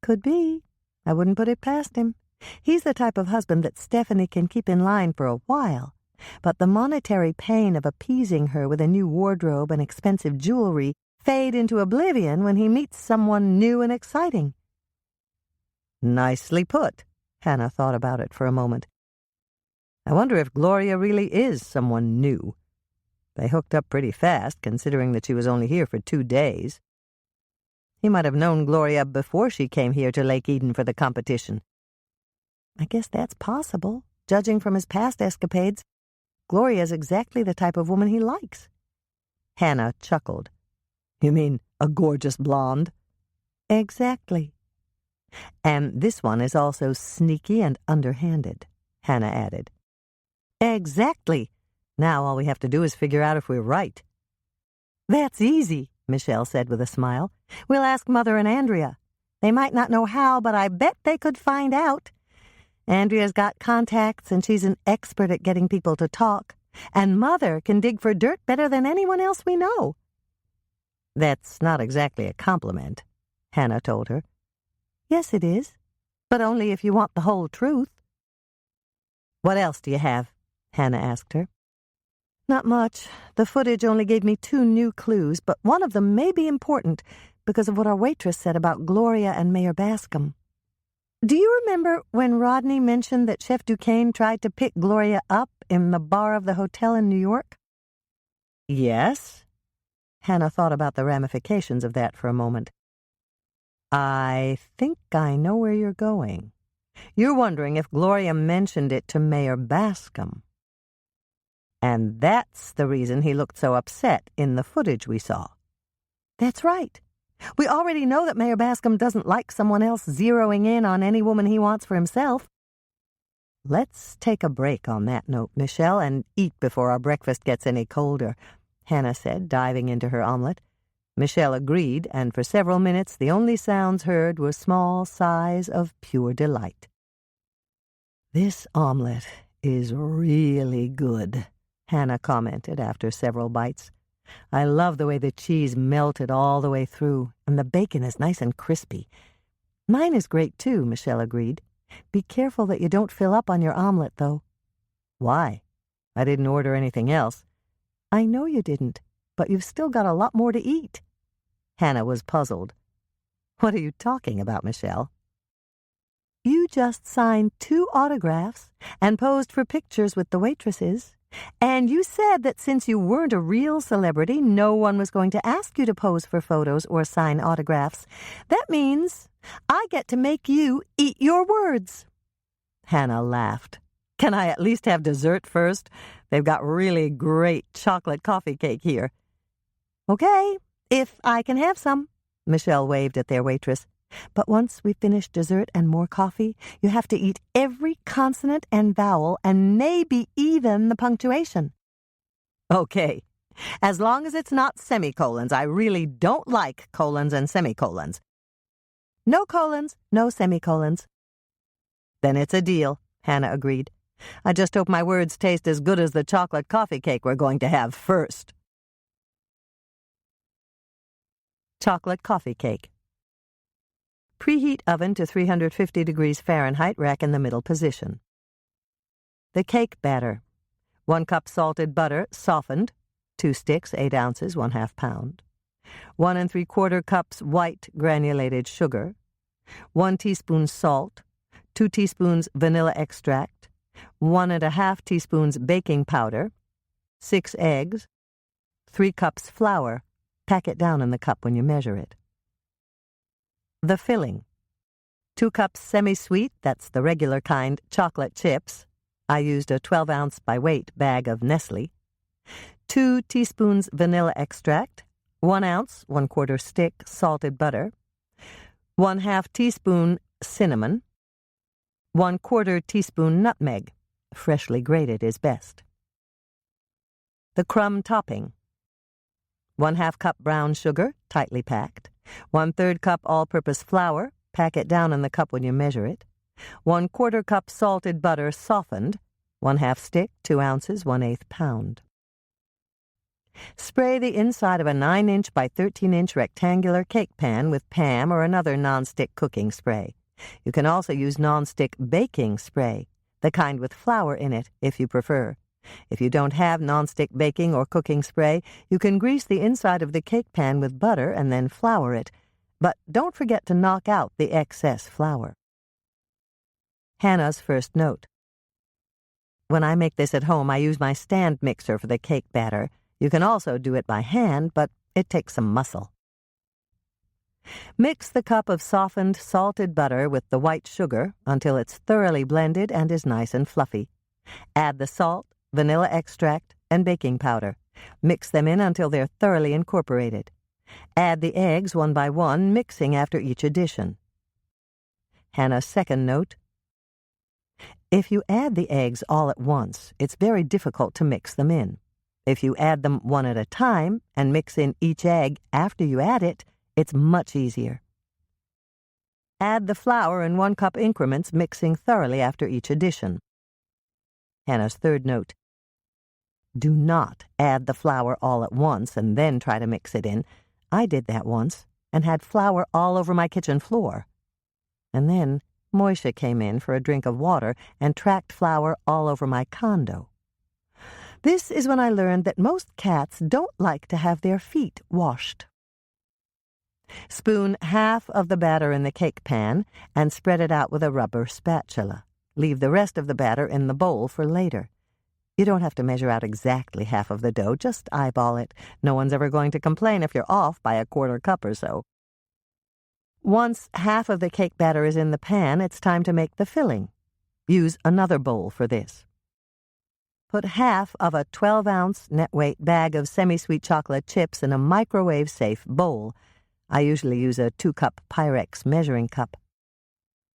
Could be. I wouldn't put it past him. He's the type of husband that Stephanie can keep in line for a while, but the monetary pain of appeasing her with a new wardrobe and expensive jewelry fade into oblivion when he meets someone new and exciting. Nicely put. Hannah thought about it for a moment. I wonder if Gloria really is someone new. They hooked up pretty fast, considering that she was only here for 2 days. He might have known Gloria before she came here to Lake Eden for the competition. I guess that's possible. Judging from his past escapades, Gloria's exactly the type of woman he likes. Hannah chuckled. You mean a gorgeous blonde? Exactly. And this one is also sneaky and underhanded, Hannah added. Exactly. Now all we have to do is figure out if we're right. That's easy, Michelle said with a smile. We'll ask Mother and Andrea. They might not know how, but I bet they could find out. Andrea's got contacts, and she's an expert at getting people to talk. And Mother can dig for dirt better than anyone else we know. That's not exactly a compliment, Hannah told her. Yes, it is, but only if you want the whole truth. What else do you have? Hannah asked her. Not much. The footage only gave me 2 new clues, but one of them may be important because of what our waitress said about Gloria and Mayor Bascom. Do you remember when Rodney mentioned that Chef Duquesne tried to pick Gloria up in the bar of the hotel in New York? Yes. Hannah thought about the ramifications of that for a moment. I think I know where you're going. You're wondering if Gloria mentioned it to Mayor Bascom. And that's the reason he looked so upset in the footage we saw. That's right. We already know that Mayor Bascom doesn't like someone else zeroing in on any woman he wants for himself. Let's take a break on that note, Michelle, and eat before our breakfast gets any colder, Hannah said, diving into her omelet. Michelle agreed, and for several minutes the only sounds heard were small sighs of pure delight. This omelet is really good, Hannah commented after several bites. I love the way the cheese melted all the way through, and the bacon is nice and crispy. Mine is great, too, Michelle agreed. Be careful that you don't fill up on your omelet, though. Why? I didn't order anything else. I know you didn't, but you've still got a lot more to eat. Hannah was puzzled. What are you talking about, Michelle? You just signed 2 autographs and posed for pictures with the waitresses. And you said that since you weren't a real celebrity, no one was going to ask you to pose for photos or sign autographs. That means I get to make you eat your words. Hannah laughed. Can I at least have dessert first? They've got really great chocolate coffee cake here. Okay, if I can have some, Michelle waved at their waitress. But once we finish dessert and more coffee, you have to eat every consonant and vowel and maybe even the punctuation. Okay, as long as it's not semicolons. I really don't like colons and semicolons. No colons, no semicolons. Then it's a deal, Hannah agreed. I just hope my words taste as good as the chocolate coffee cake we're going to have first. Chocolate coffee cake. Preheat oven to 350 degrees Fahrenheit, rack in the middle position. The cake batter. 1 cup salted butter, softened. 2 sticks, 8 ounces, 1/2 pound. 1 3/4 cups white granulated sugar. 1 teaspoon salt. 2 teaspoons vanilla extract. 1 1/2 teaspoons baking powder. 6 eggs. 3 cups flour. Pack it down in the cup when you measure it. The filling. 2 cups semi-sweet, that's the regular kind, chocolate chips. I used a 12-ounce by weight bag of Nestle. 2 teaspoons vanilla extract. 1 ounce, 1/4 stick, salted butter. 1/2 teaspoon cinnamon. 1/4 teaspoon nutmeg. Freshly grated is best. The crumb topping. 1/2 cup brown sugar, tightly packed. 1/3 cup all-purpose flour. Pack it down in the cup when you measure it. 1/4 cup salted butter, softened. 1/2 stick, 2 ounces, 1/8 pound. Spray the inside of a 9-inch by 13-inch rectangular cake pan with Pam or another nonstick cooking spray. You can also use nonstick baking spray, the kind with flour in it, if you prefer. If you don't have nonstick baking or cooking spray, you can grease the inside of the cake pan with butter and then flour it. But don't forget to knock out the excess flour. Hannah's first note. When I make this at home, I use my stand mixer for the cake batter. You can also do it by hand, but it takes some muscle. Mix the cup of softened salted butter with the white sugar until it's thoroughly blended and is nice and fluffy. Add the salt, vanilla extract, and baking powder. Mix them in until they're thoroughly incorporated. Add the eggs 1 by 1, mixing after each addition. Hannah's second note. If you add the eggs all at once, it's very difficult to mix them in. If you add them one at a time and mix in each egg after you add it, it's much easier. Add the flour in 1 cup increments, mixing thoroughly after each addition. Hannah's third note. Do not add the flour all at once and then try to mix it in. I did that once and had flour all over my kitchen floor. And then Moisha came in for a drink of water and tracked flour all over my condo. This is when I learned that most cats don't like to have their feet washed. Spoon half of the batter in the cake pan and spread it out with a rubber spatula. Leave the rest of the batter in the bowl for later. You don't have to measure out exactly half of the dough, just eyeball it. No one's ever going to complain if you're off by a 1/4 cup or so. Once half of the cake batter is in the pan, it's time to make the filling. Use another bowl for this. Put half of a 12-ounce net weight bag of semi-sweet chocolate chips in a microwave-safe bowl. I usually use a 2-cup Pyrex measuring cup.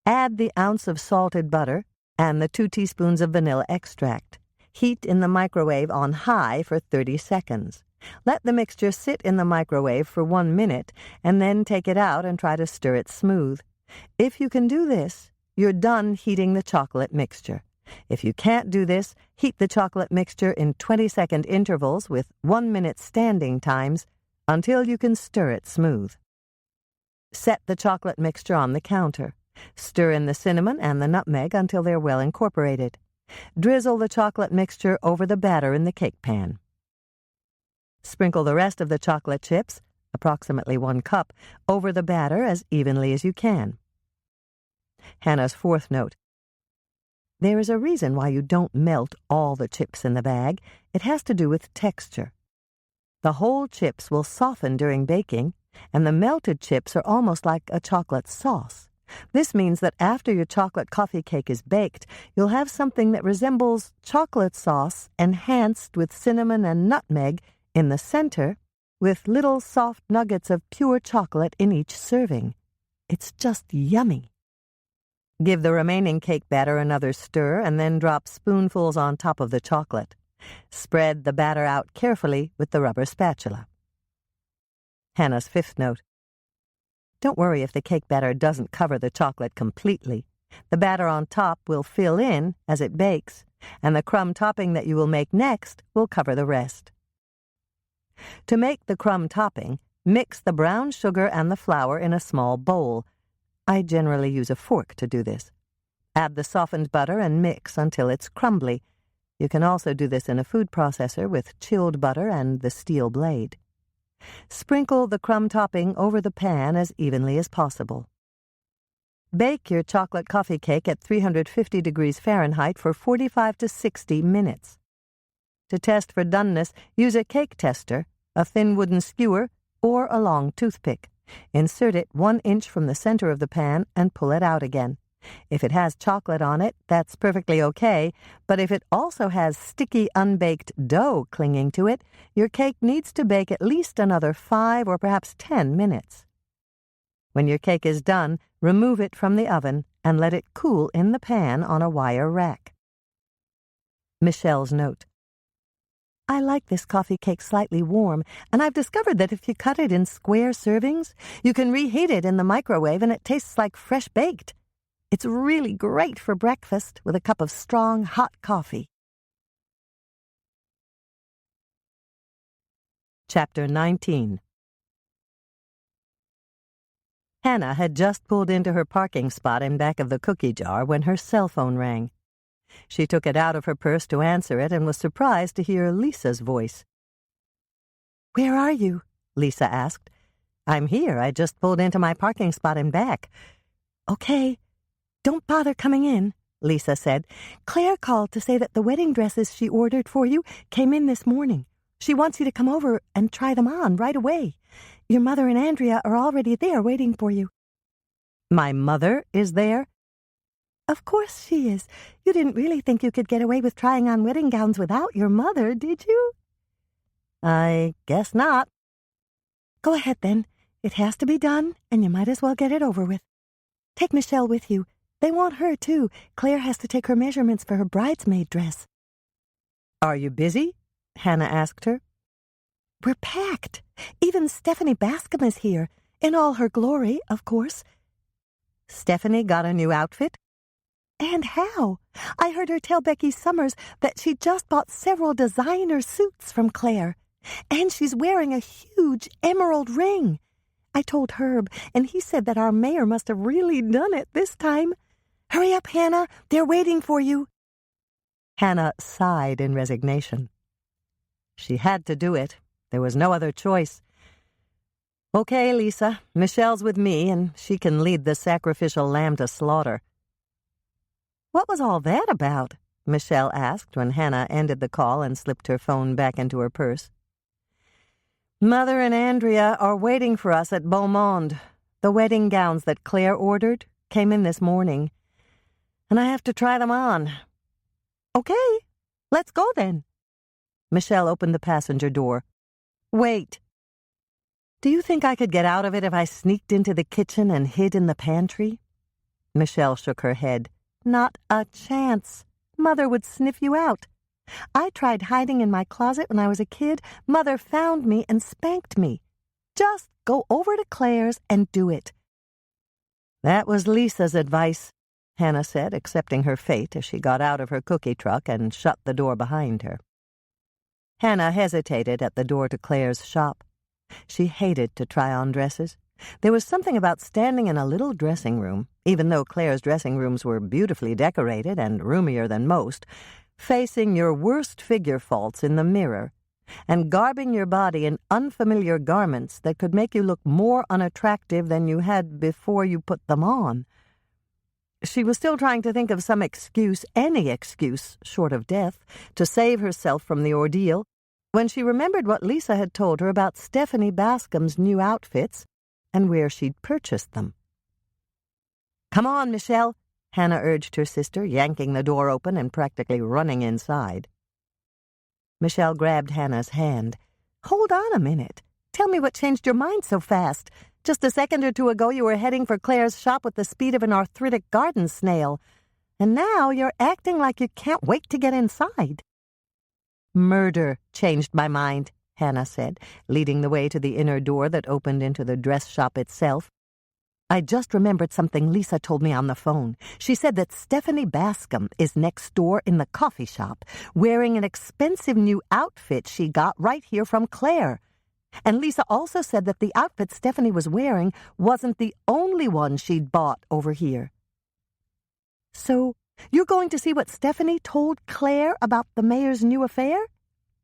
Add the ounce of salted butter and the 2 teaspoons of vanilla extract. Heat in the microwave on high for 30 seconds. Let the mixture sit in the microwave for 1 minute and then take it out and try to stir it smooth. If you can do this, you're done heating the chocolate mixture. If you can't do this, heat the chocolate mixture in 20-second intervals with 1-minute standing times until you can stir it smooth. Set the chocolate mixture on the counter. Stir in the cinnamon and the nutmeg until they're well incorporated. Drizzle the chocolate mixture over the batter in the cake pan. Sprinkle the rest of the chocolate chips, approximately 1 cup, over the batter as evenly as you can. Hannah's fourth note. There is a reason why you don't melt all the chips in the bag. It has to do with texture. The whole chips will soften during baking, and the melted chips are almost like a chocolate sauce. This means that after your chocolate coffee cake is baked, you'll have something that resembles chocolate sauce enhanced with cinnamon and nutmeg in the center, with little soft nuggets of pure chocolate in each serving. It's just yummy. Give the remaining cake batter another stir and then drop spoonfuls on top of the chocolate. Spread the batter out carefully with the rubber spatula. Hannah's fifth note. Don't worry if the cake batter doesn't cover the chocolate completely. The batter on top will fill in as it bakes, and the crumb topping that you will make next will cover the rest. To make the crumb topping, mix the brown sugar and the flour in a small bowl. I generally use a fork to do this. Add the softened butter and mix until it's crumbly. You can also do this in a food processor with chilled butter and the steel blade. Sprinkle the crumb topping over the pan as evenly as possible. Bake your chocolate coffee cake at 350 degrees Fahrenheit for 45 to 60 minutes. To test for doneness, use a cake tester a thin wooden skewer, or a long toothpick. Insert it 1 inch from the center of the pan and pull it out again. If it has chocolate on it, that's perfectly okay, but if it also has sticky, unbaked dough clinging to it, your cake needs to bake at least another 5 or perhaps 10 minutes. When your cake is done, remove it from the oven and let it cool in the pan on a wire rack. Michelle's note. I like this coffee cake slightly warm, and I've discovered that if you cut it in square servings, you can reheat it in the microwave and it tastes like fresh baked. It's really great for breakfast with a cup of strong, hot coffee. Chapter 19. Hannah had just pulled into her parking spot in back of the cookie jar when her cell phone rang. She took it out of her purse to answer it and was surprised to hear Lisa's voice. "Where are you?" Lisa asked. "I'm here. I just pulled into my parking spot and back." "Okay. Don't bother coming in," Lisa said. "Claire called to say that the wedding dresses she ordered for you came in this morning. She wants you to come over and try them on right away. Your mother and Andrea are already there waiting for you." "My mother is there?" "Of course she is. You didn't really think you could get away with trying on wedding gowns without your mother, did you?" "I guess not." "Go ahead, then. It has to be done, and you might as well get it over with. Take Michelle with you. They want her, too. Claire has to take her measurements for her bridesmaid dress." "Are you busy?" Hannah asked her. "We're packed. Even Stephanie Bascom is here, in all her glory, of course." "Stephanie got a new outfit?" "And how? I heard her tell Becky Summers that she just bought several designer suits from Claire. And she's wearing a huge emerald ring. I told Herb, and he said that our mayor must have really done it this time. Hurry up, Hannah. They're waiting for you." Hannah sighed in resignation. She had to do it. There was no other choice. "Okay, Lisa, Michelle's with me, and she can lead the sacrificial lamb to slaughter." "What was all that about?" Michelle asked when Hannah ended the call and slipped her phone back into her purse. "Mother and Andrea are waiting for us at Beaumont. The wedding gowns that Claire ordered came in this morning, and I have to try them on." "Okay, let's go then." Michelle opened the passenger door. "Wait. Do you think I could get out of it if I sneaked into the kitchen and hid in the pantry?" Michelle shook her head. "Not a chance. Mother would sniff you out. I tried hiding in my closet when I was a kid. Mother found me and spanked me. Just go over to Claire's and do it." "That was Lisa's advice," Hannah said, accepting her fate as she got out of her cookie truck and shut the door behind her. Hannah hesitated at the door to Claire's shop. She hated to try on dresses. There was something about standing in a little dressing room, even though Claire's dressing rooms were beautifully decorated and roomier than most, facing your worst figure faults in the mirror, and garbing your body in unfamiliar garments that could make you look more unattractive than you had before you put them on. She was still trying to think of some excuse, any excuse, short of death, to save herself from the ordeal, when she remembered what Lisa had told her about Stephanie Bascom's new outfits and where she'd purchased them. "Come on, Michelle," Hannah urged her sister, yanking the door open and practically running inside. Michelle grabbed Hannah's hand. "Hold on a minute. Tell me what changed your mind so fast. Just a second or two ago you were heading for Claire's shop with the speed of an arthritic garden snail, and now you're acting like you can't wait to get inside." "Murder changed my mind," Hannah said, leading the way to the inner door that opened into the dress shop itself. "I just remembered something Lisa told me on the phone. She said that Stephanie Bascom is next door in the coffee shop, wearing an expensive new outfit she got right here from Claire. And Lisa also said that the outfit Stephanie was wearing wasn't the only one she'd bought over here." "So you're going to see what Stephanie told Claire about the mayor's new affair?"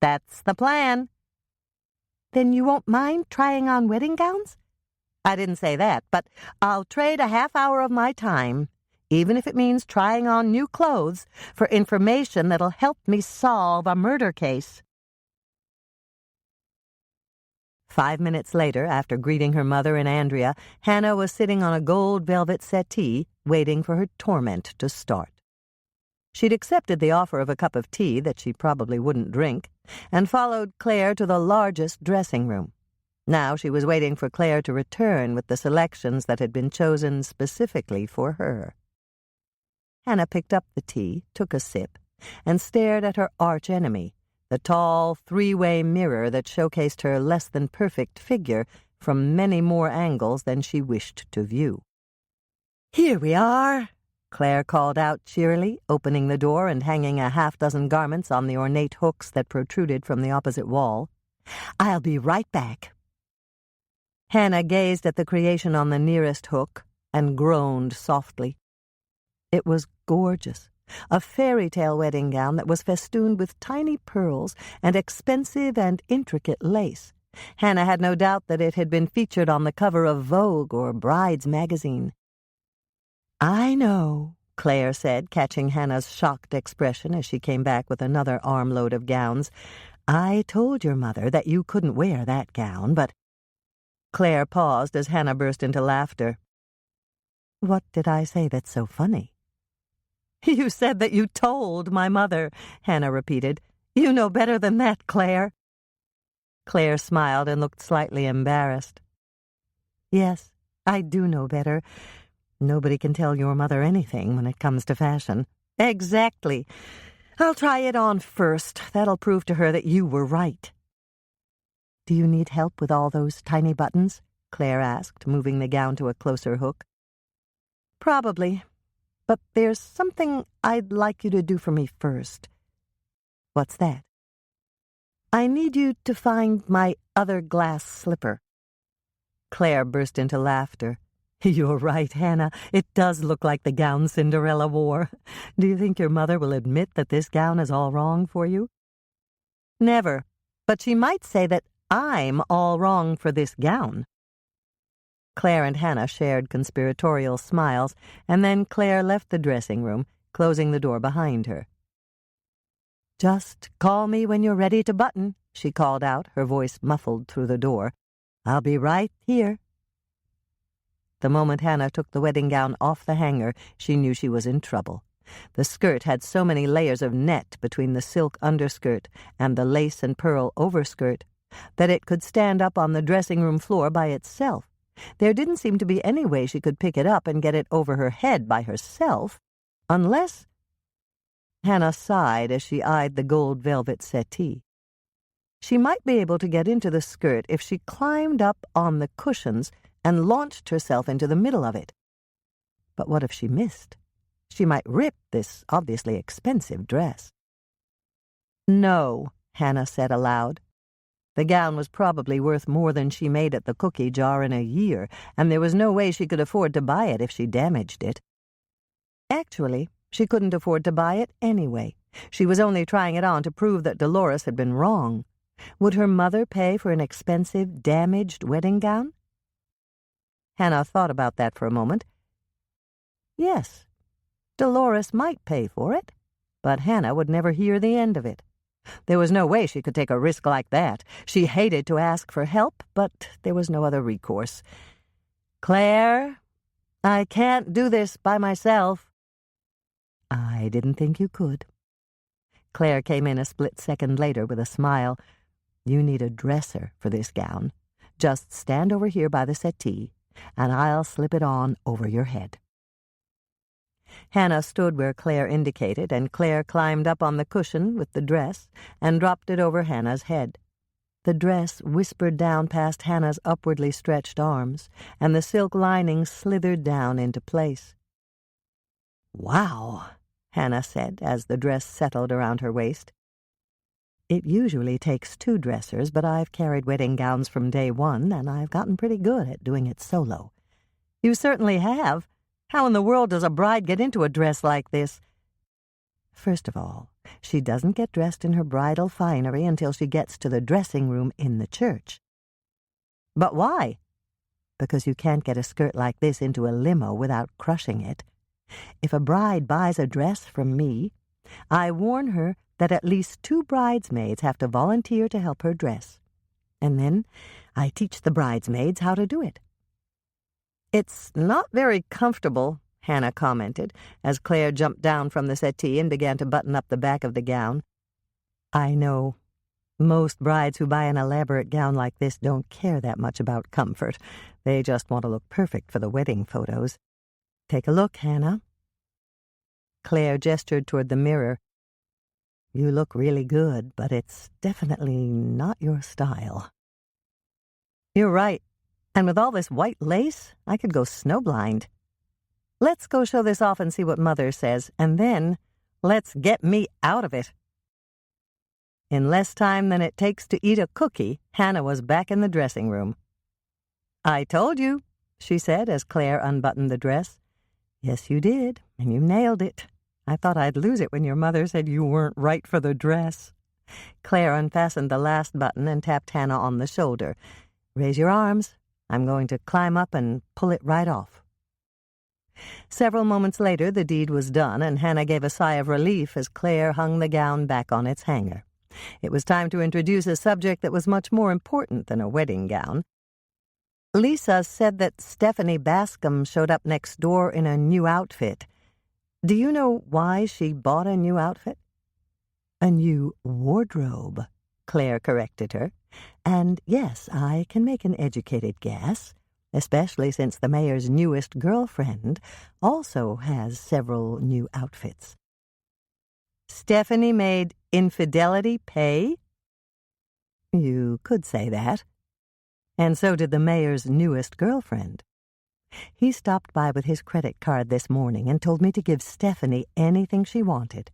"That's the plan." "Then you won't mind trying on wedding gowns?" "I didn't say that, but I'll trade a half hour of my time, even if it means trying on new clothes, for information that'll help me solve a murder case." 5 minutes later, after greeting her mother and Andrea, Hannah was sitting on a gold velvet settee, waiting for her torment to start. She'd accepted the offer of a cup of tea that she probably wouldn't drink, and followed Claire to the largest dressing room. Now she was waiting for Claire to return with the selections that had been chosen specifically for her. Hannah picked up the tea, took a sip, and stared at her arch-enemy, the tall, three-way mirror that showcased her less-than-perfect figure from many more angles than she wished to view. "Here we are," Claire called out cheerily, opening the door and hanging a half-dozen garments on the ornate hooks that protruded from the opposite wall. "I'll be right back." Hannah gazed at the creation on the nearest hook and groaned softly. It was gorgeous, a fairy-tale wedding gown that was festooned with tiny pearls and expensive and intricate lace. Hannah had no doubt that it had been featured on the cover of Vogue or Bride's magazine. "I know," Claire said, catching Hannah's shocked expression as she came back with another armload of gowns. "I told your mother that you couldn't wear that gown, but—" Claire paused as Hannah burst into laughter. "What did I say that's so funny?" "You said that you told my mother," Hannah repeated. "You know better than that, Claire." Claire smiled and looked slightly embarrassed. "Yes, I do know better. Nobody can tell your mother anything when it comes to fashion." "Exactly. I'll try it on first. That'll prove to her that you were right." "Do you need help with all those tiny buttons?" Claire asked, moving the gown to a closer hook. "Probably. But there's something I'd like you to do for me first." "What's that?" "I need you to find my other glass slipper." Claire burst into laughter. "You're right, Hannah. It does look like the gown Cinderella wore. Do you think your mother will admit that this gown is all wrong for you?" "Never. But she might say that I'm all wrong for this gown." Claire and Hannah shared conspiratorial smiles, and then Claire left the dressing room, closing the door behind her. "Just call me when you're ready to button," she called out, her voice muffled through the door. "I'll be right here." The moment Hannah took the wedding gown off the hanger, she knew she was in trouble. The skirt had so many layers of net between the silk underskirt and the lace and pearl overskirt that it could stand up on the dressing-room floor by itself. There didn't seem to be any way she could pick it up and get it over her head by herself, unless— Hannah sighed as she eyed the gold velvet settee. She might be able to get into the skirt if she climbed up on the cushions and launched herself into the middle of it. But what if she missed? She might rip this obviously expensive dress. "No," Hannah said aloud. The gown was probably worth more than she made at the cookie jar in a year, and there was no way she could afford to buy it if she damaged it. Actually, she couldn't afford to buy it anyway. She was only trying it on to prove that Dolores had been wrong. Would her mother pay for an expensive, damaged wedding gown? Hannah thought about that for a moment. Yes, Dolores might pay for it, but Hannah would never hear the end of it. There was no way she could take a risk like that. She hated to ask for help, but there was no other recourse. "Claire, I can't do this by myself." "I didn't think you could." Claire came in a split second later with a smile. "You need a dresser for this gown. Just stand over here by the settee, and I'll slip it on over your head." Hannah stood where Claire indicated, and Claire climbed up on the cushion with the dress and dropped it over Hannah's head. The dress whispered down past Hannah's upwardly stretched arms, and the silk lining slithered down into place. "Wow," Hannah said as the dress settled around her waist. "It usually takes 2 dressers, but I've carried wedding gowns from day one, and I've gotten pretty good at doing it solo." "You certainly have. How in the world does a bride get into a dress like this?" "First of all, she doesn't get dressed in her bridal finery until she gets to the dressing room in the church." "But why?" "Because you can't get a skirt like this into a limo without crushing it. If a bride buys a dress from me, I warn her that at least 2 bridesmaids have to volunteer to help her dress. And then I teach the bridesmaids how to do it." "It's not very comfortable," Hannah commented, as Claire jumped down from the settee and began to button up the back of the gown. "I know. Most brides who buy an elaborate gown like this don't care that much about comfort. They just want to look perfect for the wedding photos. Take a look, Hannah." Claire gestured toward the mirror. "You look really good, but it's definitely not your style." "You're right. And with all this white lace, I could go snowblind. Let's go show this off and see what Mother says, and then let's get me out of it." In less time than it takes to eat a cookie, Hannah was back in the dressing room. "I told you," she said as Claire unbuttoned the dress. "Yes, you did, and you nailed it. I thought I'd lose it when your mother said you weren't right for the dress." Claire unfastened the last button and tapped Hannah on the shoulder. "Raise your arms. I'm going to climb up and pull it right off." Several moments later, the deed was done, and Hannah gave a sigh of relief as Claire hung the gown back on its hanger. It was time to introduce a subject that was much more important than a wedding gown. "Lisa said that Stephanie Bascom showed up next door in a new outfit. Do you know why she bought a new outfit?" "A new wardrobe," Claire corrected her. "And yes, I can make an educated guess, especially since the mayor's newest girlfriend also has several new outfits." "Stephanie made infidelity pay?" "You could say that." "And so did the mayor's newest girlfriend." "He stopped by with his credit card this morning and told me to give Stephanie anything she wanted.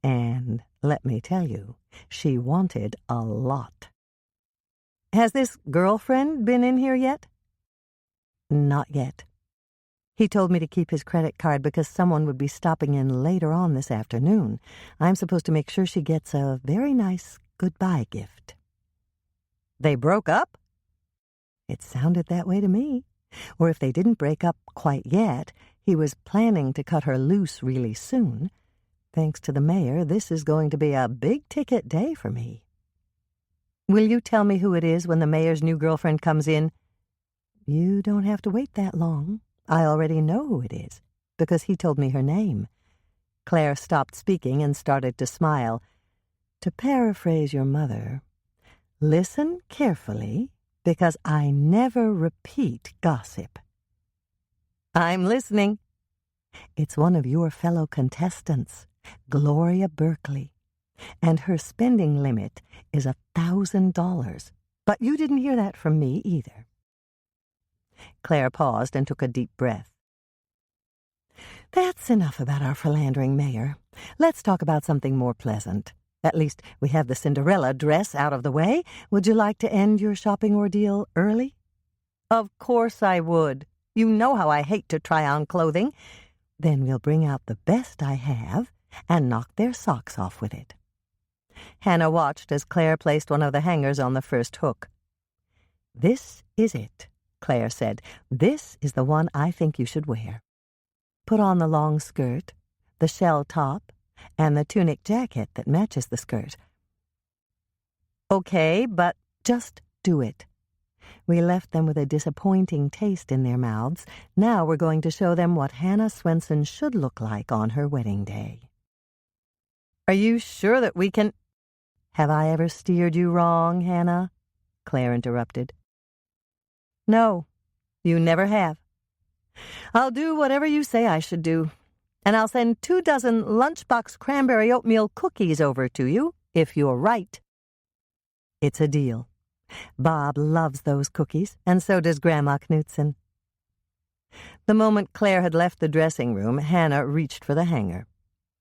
And let me tell you, she wanted a lot." "Has this girlfriend been in here yet?" "Not yet. He told me to keep his credit card because someone would be stopping in later on this afternoon. I'm supposed to make sure she gets a very nice goodbye gift." "They broke up?" "It sounded that way to me. Or if they didn't break up quite yet, he was planning to cut her loose really soon. Thanks to the mayor, this is going to be a big-ticket day for me." "Will you tell me who it is when the mayor's new girlfriend comes in?" "You don't have to wait that long. I already know who it is, because he told me her name." Claire stopped speaking and started to smile. "To paraphrase your mother, listen carefully, because I never repeat gossip." "I'm listening." "It's one of your fellow contestants, Gloria Berkeley, and her spending limit is $1,000. But you didn't hear that from me either." Claire paused and took a deep breath. "That's enough about our philandering mayor. Let's talk about something more pleasant. At least we have the Cinderella dress out of the way. Would you like to end your shopping ordeal early?" "Of course I would. You know how I hate to try on clothing." "Then we'll bring out the best I have and knock their socks off with it." Hannah watched as Claire placed one of the hangers on the first hook. "This is it," Claire said. "This is the one I think you should wear. Put on the long skirt, the shell top, and the tunic jacket that matches the skirt." "Okay, but..." "Just do it. We left them with a disappointing taste in their mouths. Now we're going to show them what Hannah Swensen should look like on her wedding day." "Are you sure that we can..." "Have I ever steered you wrong, Hannah?" Claire interrupted. "No, you never have. I'll do whatever you say I should do, and I'll send 2 dozen lunchbox cranberry oatmeal cookies over to you, if you're right." "It's a deal. Bob loves those cookies, and so does Grandma Knudsen." The moment Claire had left the dressing room, Hannah reached for the hanger.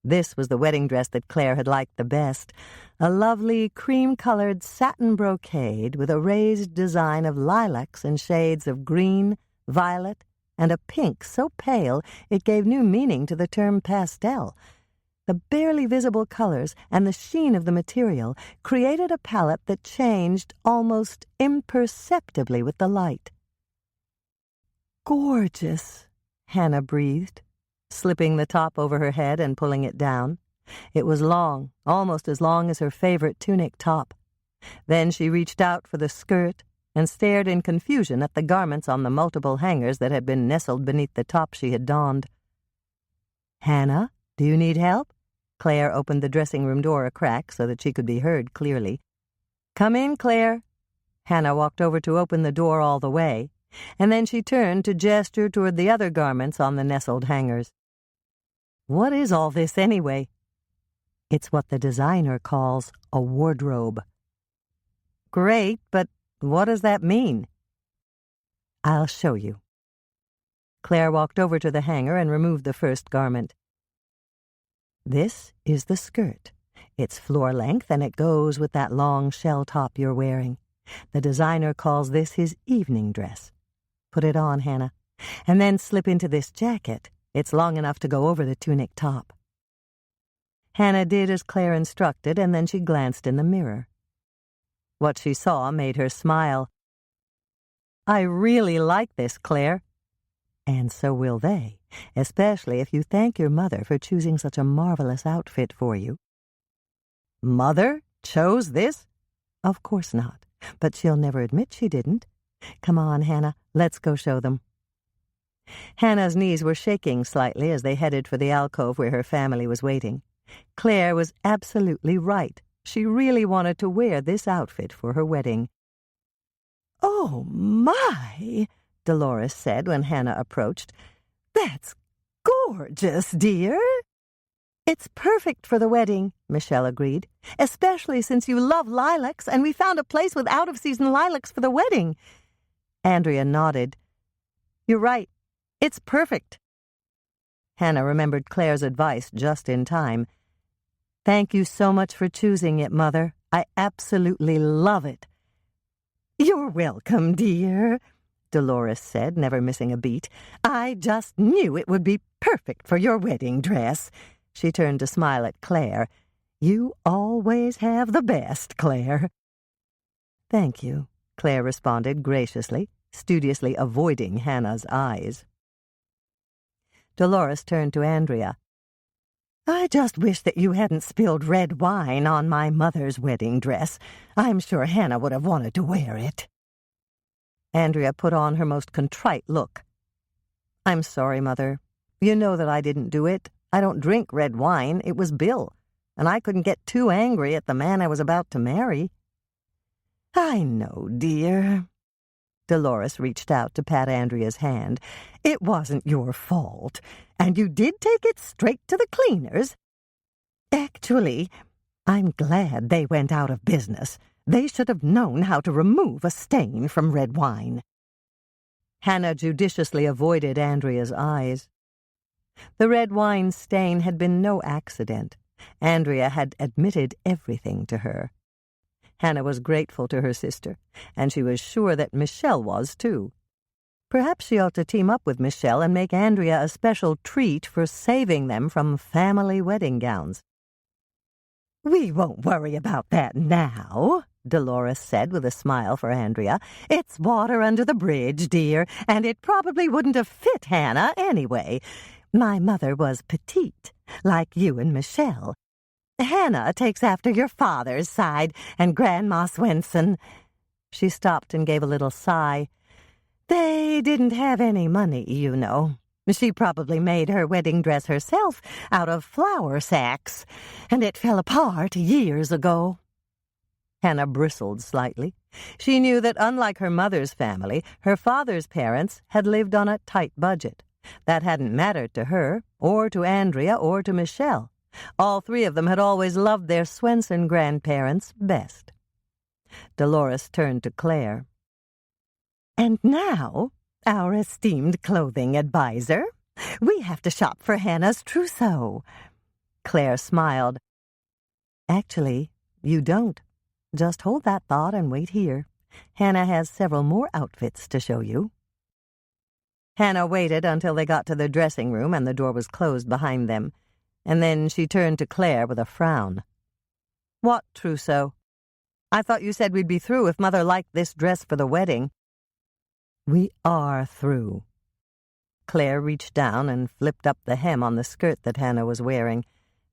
This was the wedding dress that Claire had liked the best, a lovely cream-colored satin brocade with a raised design of lilacs and shades of green, violet, and a pink so pale it gave new meaning to the term pastel. The barely visible colors and the sheen of the material created a palette that changed almost imperceptibly with the light. "Gorgeous," Hannah breathed, slipping the top over her head and pulling it down. It was long, almost as long as her favorite tunic top. Then she reached out for the skirt and stared in confusion at the garments on the multiple hangers that had been nestled beneath the top she had donned. "Hannah, do you need help?" Claire opened the dressing-room door a crack so that she could be heard clearly. "Come in, Claire." Hannah walked over to open the door all the way, and then she turned to gesture toward the other garments on the nestled hangers. "What is all this, anyway?" "It's what the designer calls a wardrobe." "Great, but what does that mean?" "I'll show you." Claire walked over to the hanger and removed the first garment. "This is the skirt. It's floor length, and it goes with that long shell top you're wearing. The designer calls this his evening dress. Put it on, Hannah, and then slip into this jacket. It's long enough to go over the tunic top." Hannah did as Claire instructed, and then she glanced in the mirror. What she saw made her smile. "I really like this, Claire." "And so will they, especially if you thank your mother for choosing such a marvelous outfit for you." "Mother chose this?" "Of course not, but she'll never admit she didn't. Come on, Hannah, let's go show them." Hannah's knees were shaking slightly as they headed for the alcove where her family was waiting. Claire was absolutely right. She really wanted to wear this outfit for her wedding. "Oh, my!" Dolores said when Hannah approached. "That's gorgeous, dear." "It's perfect for the wedding," Michelle agreed, "especially since you love lilacs, and we found a place with out-of-season lilacs for the wedding." Andrea nodded. "You're right. It's perfect." Hannah remembered Claire's advice just in time. "Thank you so much for choosing it, Mother. I absolutely love it." "You're welcome, dear," Dolores said, never missing a beat. "I just knew it would be perfect for your wedding dress." She turned to smile at Claire. "You always have the best, Claire." "Thank you," Claire responded graciously, studiously avoiding Hannah's eyes. Dolores turned to Andrea. "I just wish that you hadn't spilled red wine on my mother's wedding dress. I'm sure Hannah would have wanted to wear it." Andrea put on her most contrite look. "I'm sorry, Mother. You know that I didn't do it. I don't drink red wine. It was Bill, and I couldn't get too angry at the man I was about to marry." "I know, dear." Dolores reached out to pat Andrea's hand. "It wasn't your fault, and you did take it straight to the cleaners. Actually, I'm glad they went out of business. They should have known how to remove a stain from red wine." Hannah judiciously avoided Andrea's eyes. The red wine stain had been no accident. Andrea had admitted everything to her. Hannah was grateful to her sister, and she was sure that Michelle was, too. Perhaps she ought to team up with Michelle and make Andrea a special treat for saving them from family wedding gowns. "We won't worry about that now," Dolores said with a smile for Andrea. "It's water under the bridge, dear, and it probably wouldn't have fit Hannah anyway. My mother was petite, like you and Michelle. Hannah takes after your father's side and Grandma Swensen." She stopped and gave a little sigh. "They didn't have any money, you know. She probably made her wedding dress herself out of flour sacks, and it fell apart years ago." Hannah bristled slightly. She knew that unlike her mother's family, her father's parents had lived on a tight budget. That hadn't mattered to her, or to Andrea, or to Michelle. All three of them had always loved their Swensen grandparents best. Dolores turned to Claire. "And now, our esteemed clothing advisor, we have to shop for Hannah's trousseau." Claire smiled. "Actually, you don't. Just hold that thought and wait here. Hannah has several more outfits to show you." Hannah waited until they got to the dressing room and the door was closed behind them, and then she turned to Claire with a frown. "What trousseau? I thought you said we'd be through if Mother liked this dress for the wedding." "We are through." Claire reached down and flipped up the hem on the skirt that Hannah was wearing.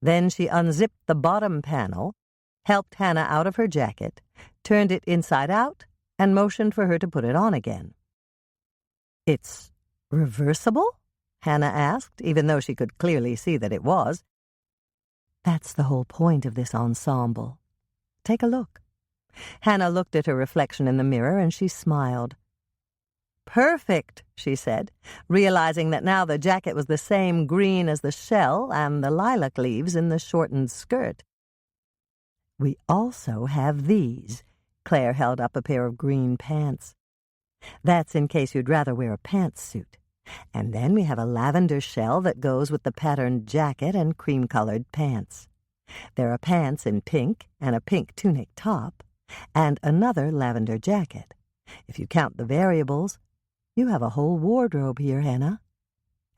Then she unzipped the bottom panel, helped Hannah out of her jacket, turned it inside out, and motioned for her to put it on again. "It's reversible?" Hannah asked, even though she could clearly see that it was. "That's the whole point of this ensemble. Take a look." Hannah looked at her reflection in the mirror, and she smiled. "Perfect," she said, realizing that now the jacket was the same green as the shell and the lilac leaves in the shortened skirt. "We also have these." Claire held up a pair of green pants. "That's in case you'd rather wear a pantsuit. And then we have a lavender shell that goes with the patterned jacket and cream-colored pants. There are pants in pink and a pink tunic top, and another lavender jacket. If you count the variables, you have a whole wardrobe here, Hannah.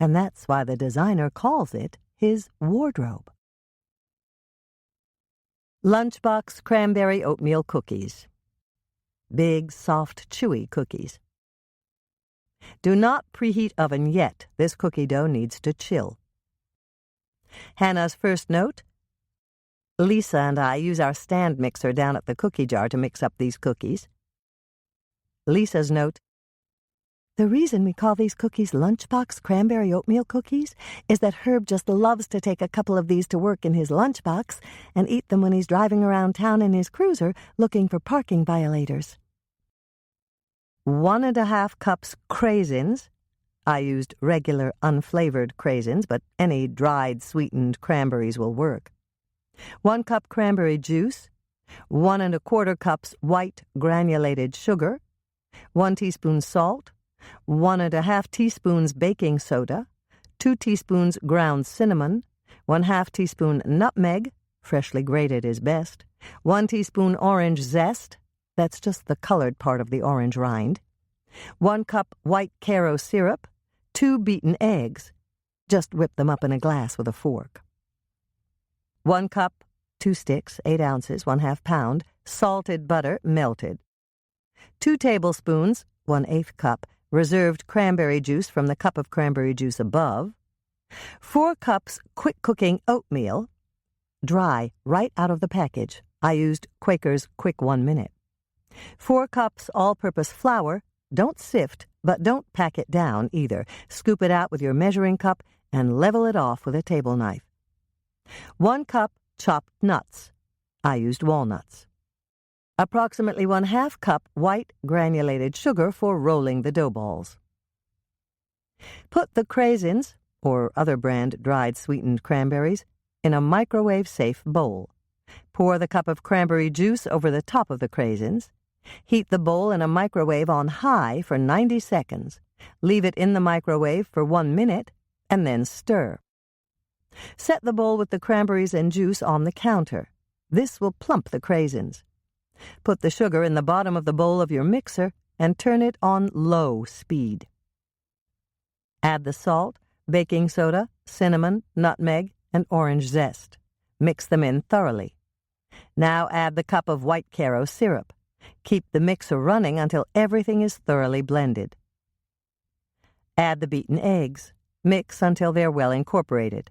And that's why the designer calls it his wardrobe." Lunchbox cranberry oatmeal cookies. Big, soft, chewy cookies. Do not preheat oven yet. This cookie dough needs to chill. Hannah's first note: Lisa and I use our stand mixer down at the cookie jar to mix up these cookies. Lisa's note: The reason we call these cookies lunchbox cranberry oatmeal cookies is that Herb just loves to take a couple of these to work in his lunchbox and eat them when he's driving around town in his cruiser looking for parking violators. 1½ cups craisins. I used regular unflavored craisins, but any dried sweetened cranberries will work. 1 cup cranberry juice. 1¼ cups white granulated sugar. 1 teaspoon salt. 1½ teaspoons baking soda. 2 teaspoons ground cinnamon. 1/2 teaspoon nutmeg, freshly grated is best. 1 teaspoon orange zest. That's just the colored part of the orange rind. 1 cup white Caro syrup. 2 beaten eggs. Just whip them up in a glass with a fork. 1 cup, 2 sticks, 8 ounces, 1/2 pound, salted butter, melted. 2 tablespoons, 1/8 cup, reserved cranberry juice from the cup of cranberry juice above. 4 cups quick-cooking oatmeal, dry, right out of the package. I used Quaker's Quick 1 Minute. 4 cups all-purpose flour. Don't sift, but don't pack it down either. Scoop it out with your measuring cup and level it off with a table knife. 1 cup chopped nuts. I used walnuts. Approximately 1/2 cup white granulated sugar for rolling the dough balls. Put the craisins, or other brand dried sweetened cranberries, in a microwave-safe bowl. Pour the cup of cranberry juice over the top of the craisins. Heat the bowl in a microwave on high for 90 seconds. Leave it in the microwave for 1 minute, and then stir. Set the bowl with the cranberries and juice on the counter. This will plump the craisins. Put the sugar in the bottom of the bowl of your mixer and turn it on low speed. Add the salt, baking soda, cinnamon, nutmeg, and orange zest. Mix them in thoroughly. Now add the cup of white Caro syrup. Keep the mixer running until everything is thoroughly blended. Add the beaten eggs. Mix until they're well incorporated.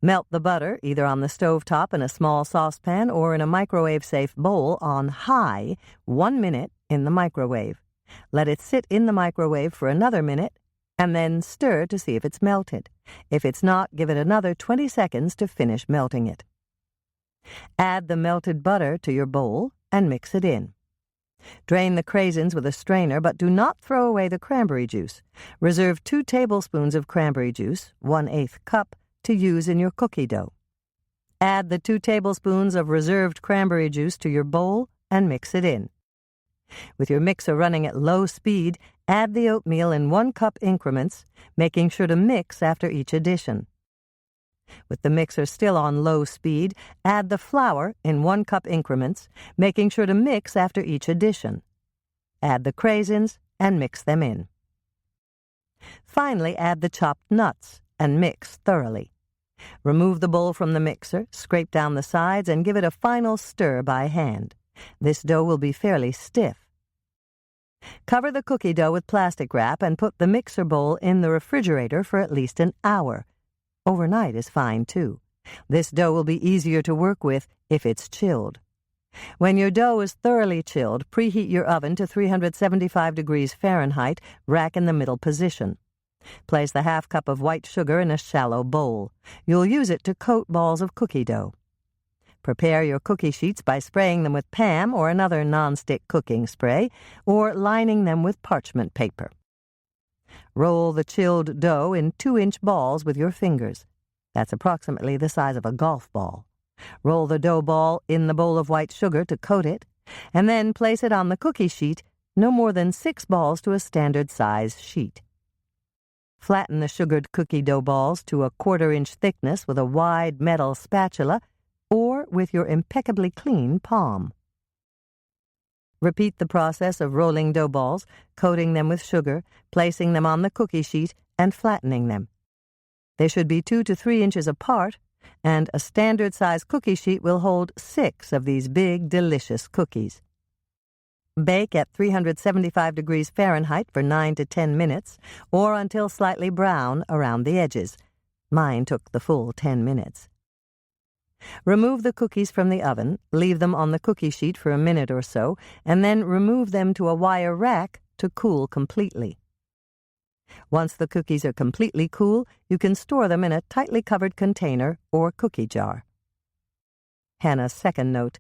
Melt the butter either on the stove top in a small saucepan or in a microwave-safe bowl on high 1 minute in the microwave. Let it sit in the microwave for another minute and then stir to see if it's melted. If it's not, give it another 20 seconds to finish melting it. Add the melted butter to your bowl and mix it in. Drain the craisins with a strainer, but do not throw away the cranberry juice. Reserve 2 tablespoons of cranberry juice, 1/8 cup, to use in your cookie dough. Add the 2 tablespoons of reserved cranberry juice to your bowl and mix it in. With your mixer running at low speed, add the oatmeal in 1 cup increments, making sure to mix after each addition. With the mixer still on low speed, add the flour in 1 cup increments, making sure to mix after each addition. Add the craisins and mix them in. Finally, add the chopped nuts and mix thoroughly. Remove the bowl from the mixer, scrape down the sides, and give it a final stir by hand. This dough will be fairly stiff. Cover the cookie dough with plastic wrap and put the mixer bowl in the refrigerator for at least an hour. Overnight is fine, too. This dough will be easier to work with if it's chilled. When your dough is thoroughly chilled, preheat your oven to 375 degrees Fahrenheit, rack in the middle position. Place the half cup of white sugar in a shallow bowl. You'll use it to coat balls of cookie dough. Prepare your cookie sheets by spraying them with Pam or another nonstick cooking spray, or lining them with parchment paper. Roll the chilled dough in 2-inch balls with your fingers. That's approximately the size of a golf ball. Roll the dough ball in the bowl of white sugar to coat it, and then place it on the cookie sheet, no more than 6 balls to a standard-size sheet. Flatten the sugared cookie dough balls to a 1/4-inch thickness with a wide metal spatula or with your impeccably clean palm. Repeat the process of rolling dough balls, coating them with sugar, placing them on the cookie sheet, and flattening them. They should be 2 to 3 inches apart, and a standard-size cookie sheet will hold 6 of these big, delicious cookies. Bake at 375 degrees Fahrenheit for 9 to 10 minutes, or until slightly brown around the edges. Mine took the full 10 minutes. Remove the cookies from the oven, leave them on the cookie sheet for a minute or so, and then remove them to a wire rack to cool completely. Once the cookies are completely cool, you can store them in a tightly covered container or cookie jar. Hannah's second note.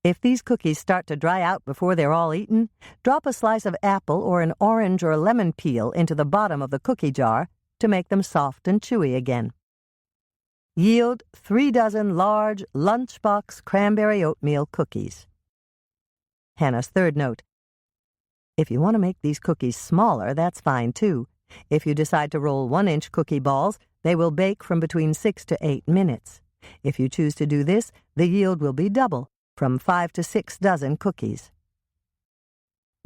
If these cookies start to dry out before they're all eaten, drop a slice of apple or an orange or lemon peel into the bottom of the cookie jar to make them soft and chewy again. Yield 3 dozen large lunchbox cranberry oatmeal cookies. Hannah's third note. If you want to make these cookies smaller, that's fine too. If you decide to roll 1-inch cookie balls, they will bake from between 6 to 8 minutes. If you choose to do this, the yield will be double, from 5 to 6 dozen cookies.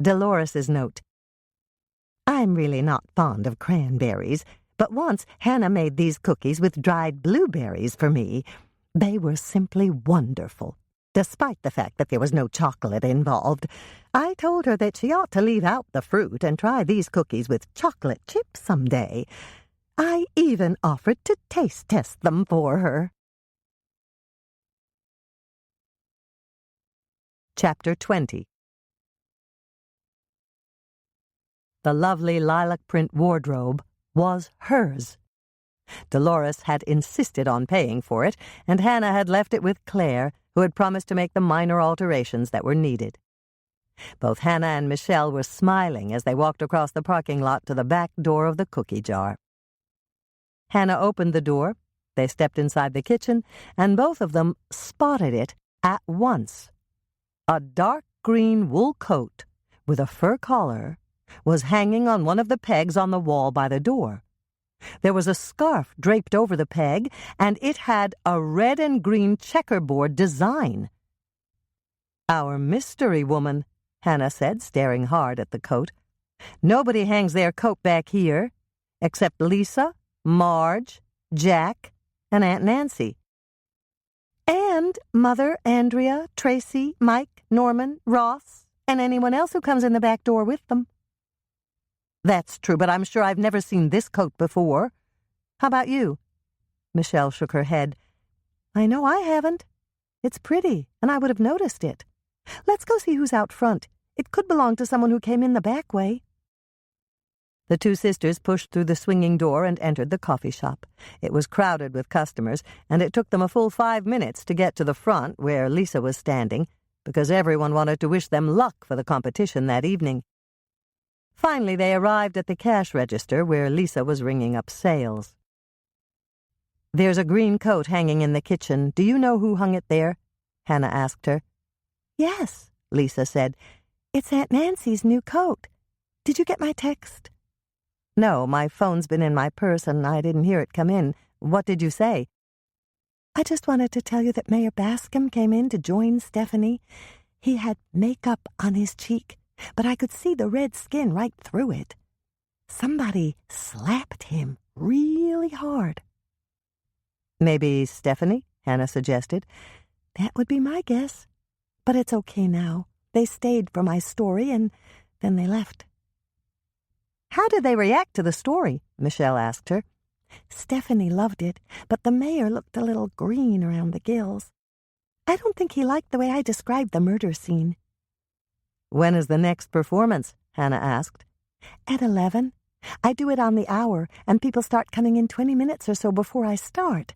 Dolores's note. I'm really not fond of cranberries, but once Hannah made these cookies with dried blueberries for me. They were simply wonderful. Despite the fact that there was no chocolate involved, I told her that she ought to leave out the fruit and try these cookies with chocolate chips someday. I even offered to taste test them for her. Chapter 20. The lovely lilac print wardrobe was hers. Dolores had insisted on paying for it, and Hannah had left it with Claire, who had promised to make the minor alterations that were needed. Both Hannah and Michelle were smiling as they walked across the parking lot to the back door of the cookie jar. Hannah opened the door, they stepped inside the kitchen, and both of them spotted it at once. A dark green wool coat with a fur collar was hanging on one of the pegs on the wall by the door. There was a scarf draped over the peg, and it had a red and green checkerboard design. Our mystery woman, Hannah said, staring hard at the coat. Nobody hangs their coat back here, except Lisa, Marge, Jack, and Aunt Nancy. And Mother, Andrea, Tracy, Mike, Norman, Ross, and anyone else who comes in the back door with them. That's true, but I'm sure I've never seen this coat before. How about you? Michelle shook her head. I know I haven't. It's pretty, and I would have noticed it. Let's go see who's out front. It could belong to someone who came in the back way. The two sisters pushed through the swinging door and entered the coffee shop. It was crowded with customers, and it took them a full 5 minutes to get to the front where Lisa was standing, because everyone wanted to wish them luck for the competition that evening. Finally, they arrived at the cash register where Lisa was ringing up sales. There's a green coat hanging in the kitchen. Do you know who hung it there? Hannah asked her. Yes, Lisa said. It's Aunt Nancy's new coat. Did you get my text? No, my phone's been in my purse and I didn't hear it come in. What did you say? I just wanted to tell you that Mayor Bascom came in to join Stephanie. He had makeup on his cheek, but I could see the red skin right through it. Somebody slapped him really hard. Maybe Stephanie, Hannah suggested. That would be my guess. But it's okay now. They stayed for my story and then they left. How did they react to the story? Michelle asked her. Stephanie loved it, but the mayor looked a little green around the gills. I don't think he liked the way I described the murder scene. When is the next performance? Hannah asked. At 11. I do it on the hour, and people start coming in 20 minutes or so before I start.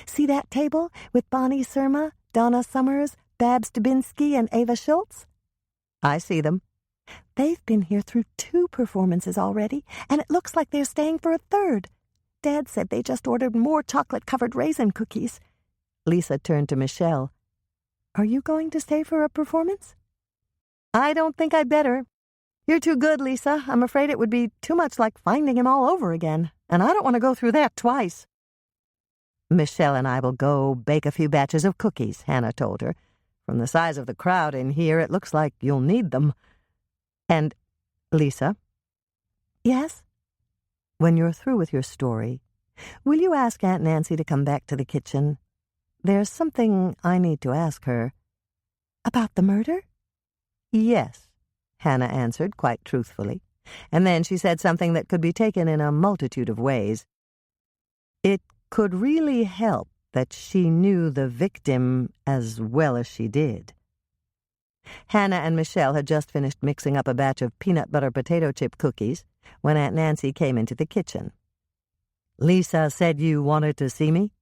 See that table with Bonnie Surma, Donna Summers, Babs Dubinsky, and Ava Schultz? I see them. They've been here through 2 performances already, and it looks like they're staying for a 3rd. Dad said they just ordered more chocolate-covered raisin cookies. Lisa turned to Michelle. Are you going to stay for a performance? I don't think I'd better. You're too good, Lisa. I'm afraid it would be too much like finding him all over again, and I don't want to go through that twice. Michelle and I will go bake a few batches of cookies, Hannah told her. From the size of the crowd in here, it looks like you'll need them. And, Lisa? Yes? When you're through with your story, will you ask Aunt Nancy to come back to the kitchen? There's something I need to ask her. About the murder? Yes, Hannah answered quite truthfully, and then she said something that could be taken in a multitude of ways. It could really help that she knew the victim as well as she did. Hannah and Michelle had just finished mixing up a batch of peanut butter potato chip cookies when Aunt Nancy came into the kitchen. Lisa said you wanted to see me?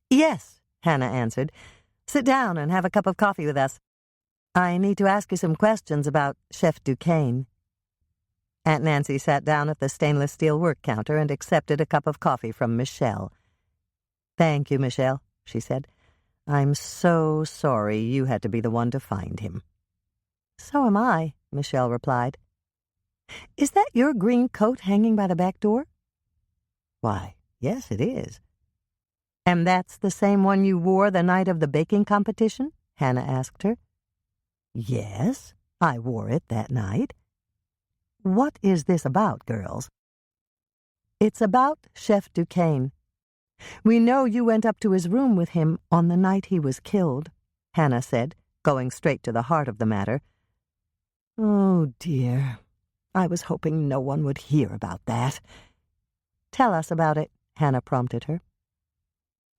Yes, Hannah answered. Sit down and have a cup of coffee with us. I need to ask you some questions about Chef Duquesne. Aunt Nancy sat down at the stainless steel work counter and accepted a cup of coffee from Michelle. Thank you, Michelle, she said. I'm so sorry you had to be the one to find him. So am I, Michelle replied. Is that your green coat hanging by the back door? Why, yes, it is. And that's the same one you wore the night of the baking competition? Hannah asked her. Yes, I wore it that night. What is this about, girls? It's about Chef Duquesne. We know you went up to his room with him on the night he was killed, Hannah said, going straight to the heart of the matter. Oh, dear. I was hoping no one would hear about that. Tell us about it, Hannah prompted her.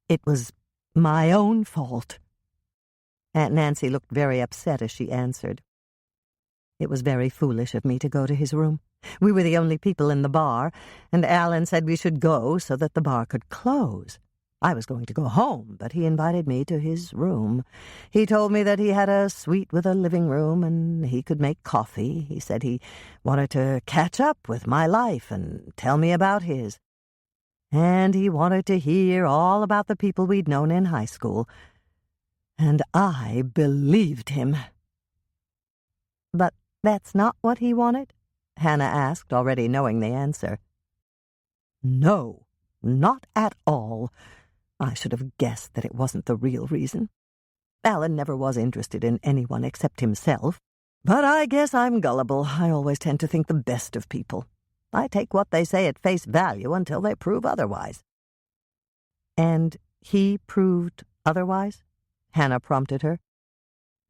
It was my own fault. Aunt Nancy looked very upset as she answered. It was very foolish of me to go to his room. We were the only people in the bar, and Alan said we should go so that the bar could close. I was going to go home, but he invited me to his room. He told me that he had a suite with a living room, and he could make coffee. He said he wanted to catch up with my life and tell me about his. And he wanted to hear all about the people we'd known in high school. And I believed him. But that's not what he wanted? Hannah asked, already knowing the answer. No, not at all. I should have guessed that it wasn't the real reason. Alan never was interested in anyone except himself. But I guess I'm gullible. I always tend to think the best of people. I take what they say at face value until they prove otherwise. And he proved otherwise? Hannah prompted her.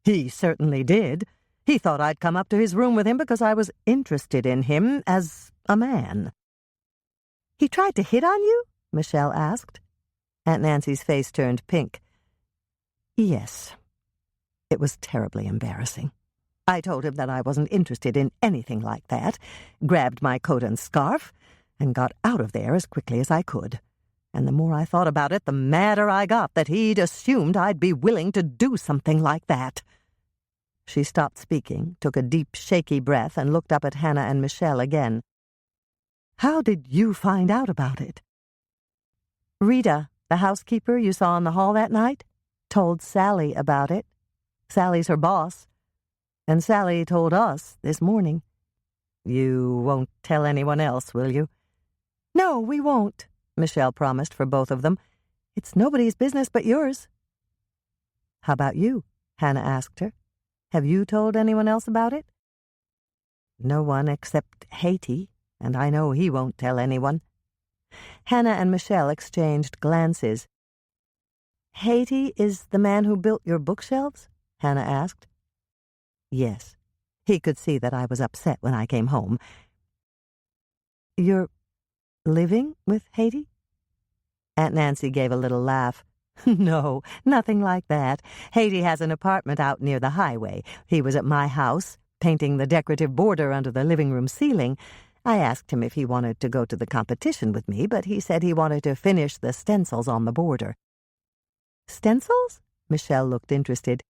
He certainly did. He thought I'd come up to his room with him because I was interested in him as a man. He tried to hit on you? Michelle asked. Aunt Nancy's face turned pink. Yes. It was terribly embarrassing. I told him that I wasn't interested in anything like that, grabbed my coat and scarf, and got out of there as quickly as I could. And the more I thought about it, the madder I got that he'd assumed I'd be willing to do something like that. She stopped speaking, took a deep, shaky breath, and looked up at Hannah and Michelle again. How did you find out about it? Rita, the housekeeper you saw in the hall that night, told Sally about it. Sally's her boss. And Sally told us this morning. You won't tell anyone else, will you? No, we won't, Michelle promised for both of them. It's nobody's business but yours. How about you? Hannah asked her. Have you told anyone else about it? No one except Haiti, and I know he won't tell anyone. Hannah and Michelle exchanged glances. Haiti is the man who built your bookshelves? Hannah asked. Yes. He could see that I was upset when I came home. You're living with Haiti? Aunt Nancy gave a little laugh. No, nothing like that. Haiti has an apartment out near the highway. He was at my house, painting the decorative border under the living room ceiling. I asked him if he wanted to go to the competition with me, but he said he wanted to finish the stencils on the border. Stencils? Michelle looked interested.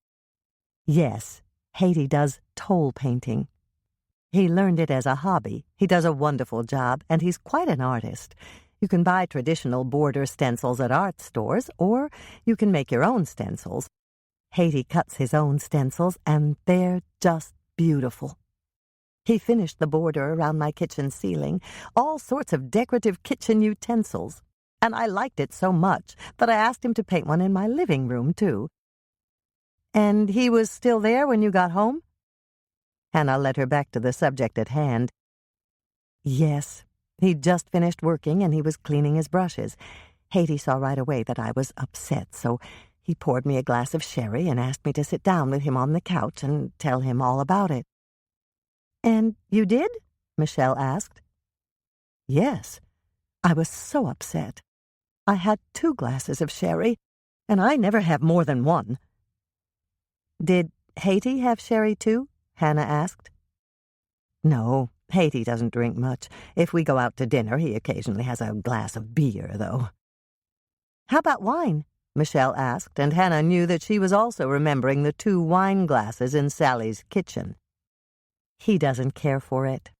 Yes, Haiti does toll painting. He learned it as a hobby. He does a wonderful job, and he's quite an artist. You can buy traditional border stencils at art stores, or you can make your own stencils. Haiti cuts his own stencils, and they're just beautiful. He finished the border around my kitchen ceiling, all sorts of decorative kitchen utensils, and I liked it so much that I asked him to paint one in my living room, too. And he was still there when you got home? Hannah led her back to the subject at hand. Yes, he'd just finished working and he was cleaning his brushes. Haiti saw right away that I was upset, so he poured me a glass of sherry and asked me to sit down with him on the couch and tell him all about it. And you did? Michelle asked. Yes, I was so upset. I had 2 glasses of sherry, and I never have more than one. Did Haiti have sherry too? Hannah asked. No, Haiti doesn't drink much. If we go out to dinner, he occasionally has a glass of beer, though. How about wine? Michelle asked, and Hannah knew that she was also remembering the 2 wine glasses in Sally's kitchen. He doesn't care for it.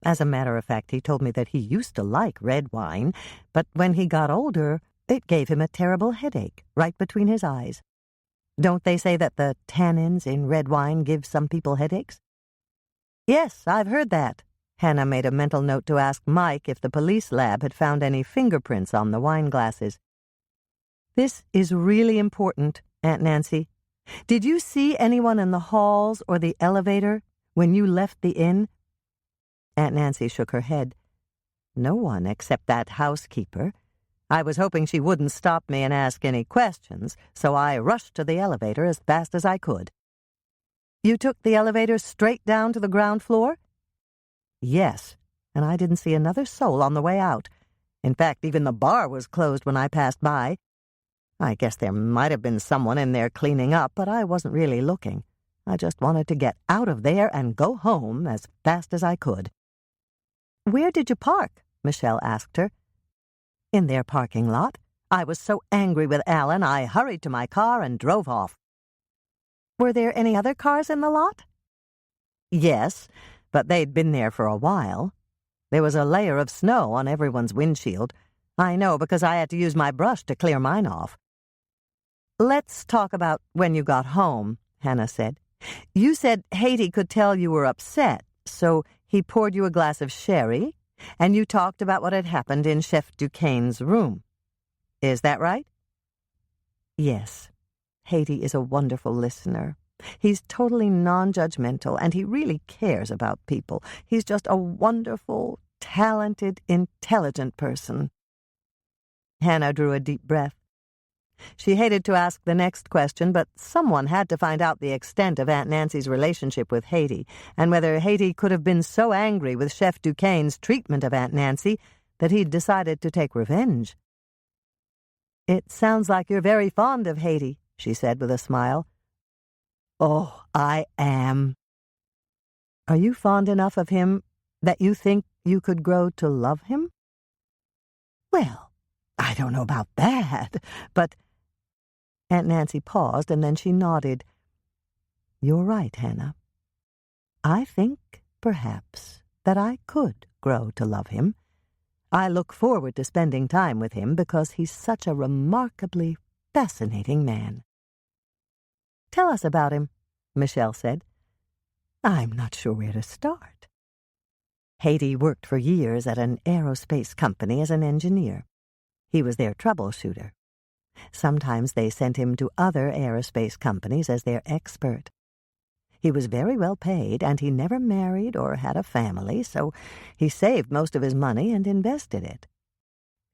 As a matter of fact, he told me that he used to like red wine, but when he got older, it gave him a terrible headache right between his eyes. Don't they say that the tannins in red wine give some people headaches? Yes, I've heard that. Hannah made a mental note to ask Mike if the police lab had found any fingerprints on the wine glasses. This is really important, Aunt Nancy. Did you see anyone in the halls or the elevator when you left the inn? Aunt Nancy shook her head. No one except that housekeeper. I was hoping she wouldn't stop me and ask any questions, so I rushed to the elevator as fast as I could. You took the elevator straight down to the ground floor? Yes, and I didn't see another soul on the way out. In fact, even the bar was closed when I passed by. I guess there might have been someone in there cleaning up, but I wasn't really looking. I just wanted to get out of there and go home as fast as I could. Where did you park? Michelle asked her. In their parking lot. I was so angry with Alan, I hurried to my car and drove off. Were there any other cars in the lot? Yes, but they'd been there for a while. There was a layer of snow on everyone's windshield. I know because I had to use my brush to clear mine off. Let's talk about when you got home, Hannah said. You said Haiti could tell you were upset, so he poured you a glass of sherry, and you talked about what had happened in Chef Duquesne's room. Is that right? Yes. Haiti is a wonderful listener. He's totally non-judgmental, and he really cares about people. He's just a wonderful, talented, intelligent person. Hannah drew a deep breath. She hated to ask the next question, but someone had to find out the extent of Aunt Nancy's relationship with Haiti, and whether Haiti could have been so angry with Chef Duquesne's treatment of Aunt Nancy that he'd decided to take revenge. It sounds like you're very fond of Haiti, she said with a smile. Oh, I am. Are you fond enough of him that you think you could grow to love him? Well, I don't know about that, but... Aunt Nancy paused, and then she nodded. You're right, Hannah. I think, perhaps, that I could grow to love him. I look forward to spending time with him because he's such a remarkably fascinating man. Tell us about him, Michelle said. I'm not sure where to start. Haiti worked for years at an aerospace company as an engineer. He was their troubleshooter. Sometimes they sent him to other aerospace companies as their expert. He was very well paid, and he never married or had a family, so he saved most of his money and invested it.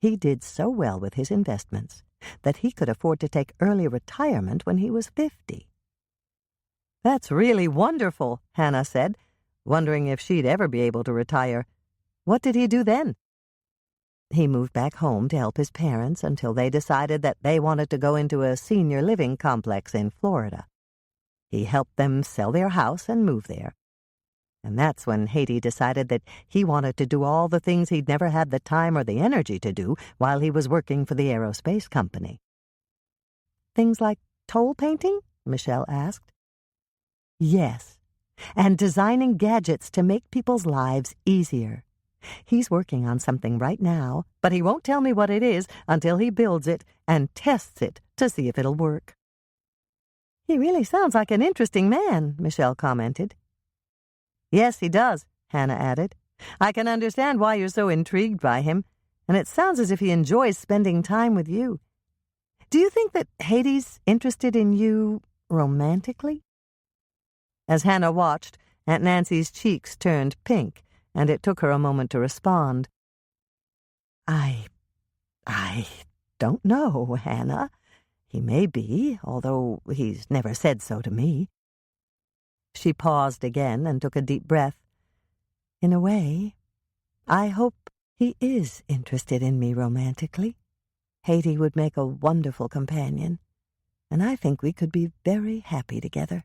He did so well with his investments that he could afford to take early retirement when he was 50. That's really wonderful, Hannah said, wondering if she'd ever be able to retire. What did he do then? He moved back home to help his parents until they decided that they wanted to go into a senior living complex in Florida. He helped them sell their house and move there. And that's when Haiti decided that he wanted to do all the things he'd never had the time or the energy to do while he was working for the aerospace company. "Things like toll painting?" Michelle asked. "Yes, and designing gadgets to make people's lives easier. He's working on something right now, but he won't tell me what it is until he builds it and tests it to see if it'll work." "He really sounds like an interesting man," Michelle commented. "Yes, he does," Hannah added. "I can understand why you're so intrigued by him, and it sounds as if he enjoys spending time with you. Do you think that Haiti's interested in you romantically?" As Hannah watched, Aunt Nancy's cheeks turned pink, and it took her a moment to respond. I don't know, Hannah. He may be, although he's never said so to me." She paused again and took a deep breath. "In a way, I hope he is interested in me romantically. Haiti would make a wonderful companion, and I think we could be very happy together."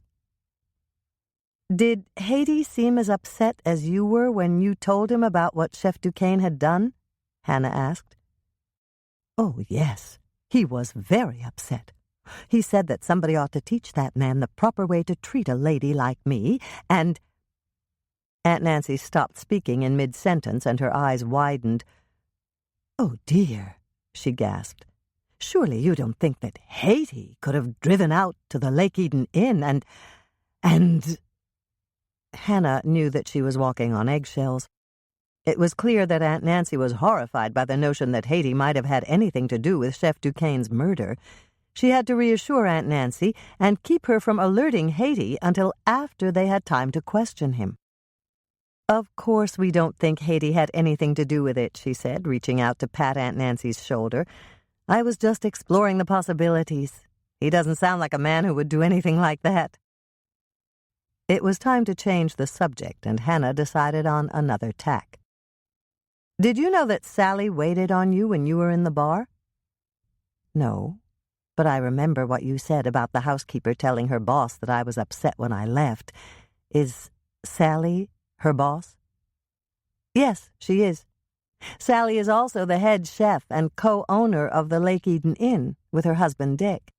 "Did Haiti seem as upset as you were when you told him about what Chef Duquesne had done?" Hannah asked. "Oh, yes. He was very upset. He said that somebody ought to teach that man the proper way to treat a lady like me, and—" Aunt Nancy stopped speaking in mid-sentence, and her eyes widened. "Oh, dear," she gasped. "Surely you don't think that Haiti could have driven out to the Lake Eden Inn and—" Hannah knew that she was walking on eggshells. It was clear that Aunt Nancy was horrified by the notion that Haiti might have had anything to do with Chef Duquesne's murder. She had to reassure Aunt Nancy and keep her from alerting Haiti until after they had time to question him. "Of course we don't think Haiti had anything to do with it," she said, reaching out to pat Aunt Nancy's shoulder. "I was just exploring the possibilities. He doesn't sound like a man who would do anything like that." It was time to change the subject, and Hannah decided on another tack. "Did you know that Sally waited on you when you were in the bar?" "No, but I remember what you said about the housekeeper telling her boss that I was upset when I left. Is Sally her boss?" "Yes, she is. Sally is also the head chef and co-owner of the Lake Eden Inn with her husband Dick.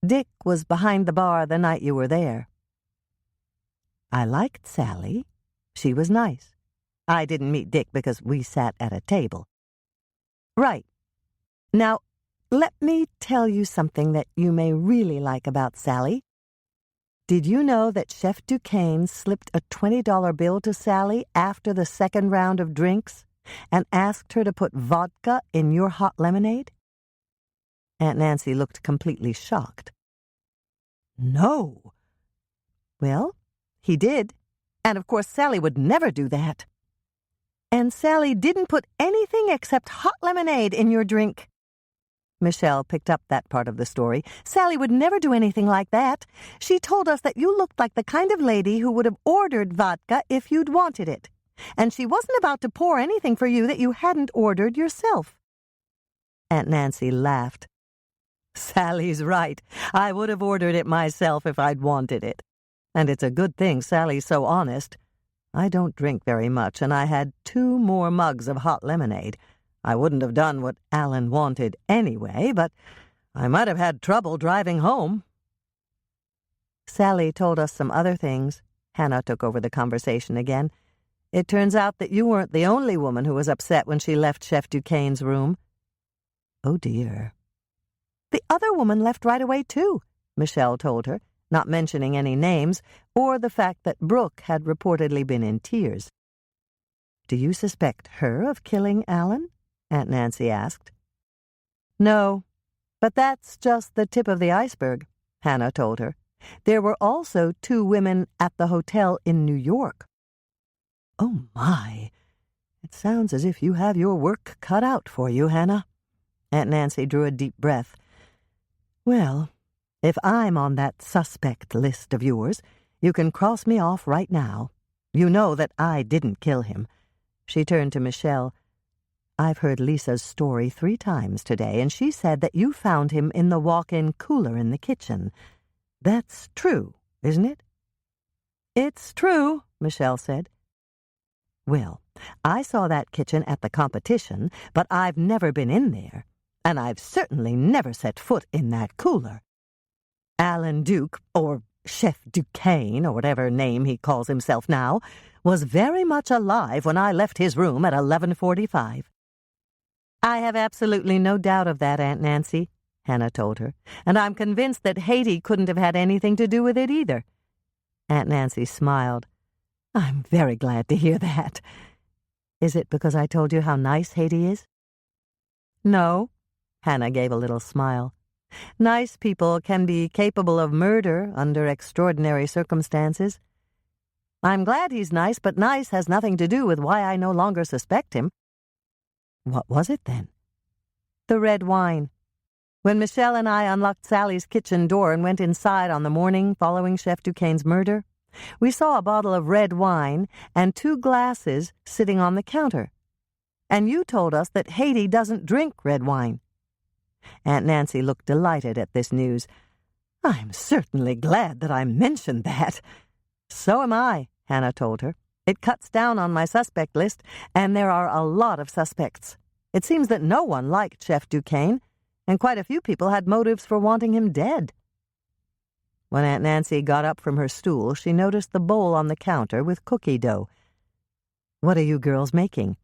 Dick was behind the bar the night you were there." "I liked Sally. She was nice. I didn't meet Dick because we sat at a table." "Right. Now, let me tell you something that you may really like about Sally. Did you know that Chef Duquesne slipped a $20 bill to Sally after the second round of drinks and asked her to put vodka in your hot lemonade?" Aunt Nancy looked completely shocked. "No." "Well, he did, and of course Sally would never do that. And Sally didn't put anything except hot lemonade in your drink." Michelle picked up that part of the story. "Sally would never do anything like that. She told us that you looked like the kind of lady who would have ordered vodka if you'd wanted it. And she wasn't about to pour anything for you that you hadn't ordered yourself." Aunt Nancy laughed. "Sally's right. I would have ordered it myself if I'd wanted it. And it's a good thing Sally's so honest. I don't drink very much, and I had 2 more mugs of hot lemonade. I wouldn't have done what Alan wanted anyway, but I might have had trouble driving home." "Sally told us some other things." Hannah took over the conversation again. "It turns out that you weren't the only woman who was upset when she left Chef Duquesne's room." "Oh, dear." "The other woman left right away, too," Michelle told her, not mentioning any names or the fact that Brooke had reportedly been in tears. "Do you suspect her of killing Alan?" Aunt Nancy asked. "No, but that's just the tip of the iceberg," Hannah told her. "There were also 2 women at the hotel in New York." "Oh, my. It sounds as if you have your work cut out for you, Hannah." Aunt Nancy drew a deep breath. "Well, if I'm on that suspect list of yours, you can cross me off right now. You know that I didn't kill him." She turned to Michelle. I've heard Lisa's story 3 times today, and she said that you found him in the walk-in cooler in the kitchen. That's true, isn't it?" "It's true," Michelle said. "Well, I saw that kitchen at the competition, but I've never been in there, and I've certainly never set foot in that cooler. Alan Duke, or Chef Duquesne, or whatever name he calls himself now, was very much alive when I left his room at 11:45. "I have absolutely no doubt of that, Aunt Nancy," Hannah told her, "and I'm convinced that Haiti couldn't have had anything to do with it either." Aunt Nancy smiled. "I'm very glad to hear that. Is it because I told you how nice Haiti is?" "No," Hannah gave a little smile. "Nice people can be capable of murder under extraordinary circumstances. I'm glad he's nice, but nice has nothing to do with why I no longer suspect him." "What was it, then?" "The red wine. When Michelle and I unlocked Sally's kitchen door and went inside on the morning following Chef Duquesne's murder, we saw a bottle of red wine and 2 glasses sitting on the counter. And you told us that Haiti doesn't drink red wine." Aunt Nancy looked delighted at this news. "I'm certainly glad that I mentioned that." "So am I," Hannah told her. "It cuts down on my suspect list, and there are a lot of suspects. It seems that no one liked Chef Duquesne, and quite a few people had motives for wanting him dead." When Aunt Nancy got up from her stool, she noticed the bowl on the counter with cookie dough. "What are you girls making?"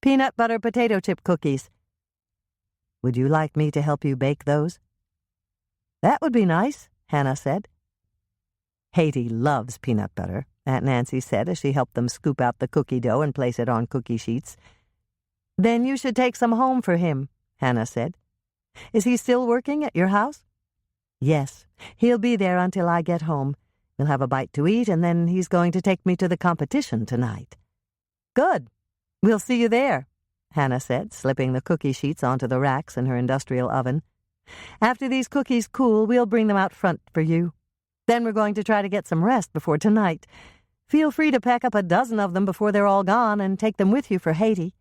"Peanut butter potato chip cookies." "Would you like me to help you bake those?" "That would be nice," Hannah said. "Haiti loves peanut butter," Aunt Nancy said as she helped them scoop out the cookie dough and place it on cookie sheets. "Then you should take some home for him," Hannah said. "Is he still working at your house?" "Yes, he'll be there until I get home. We'll have a bite to eat, and then he's going to take me to the competition tonight." "Good. We'll see you there," Hannah said, slipping the cookie sheets onto the racks in her industrial oven. "After these cookies cool, we'll bring them out front for you. Then we're going to try to get some rest before tonight. Feel free to pack up a dozen of them before they're all gone and take them with you for Haiti."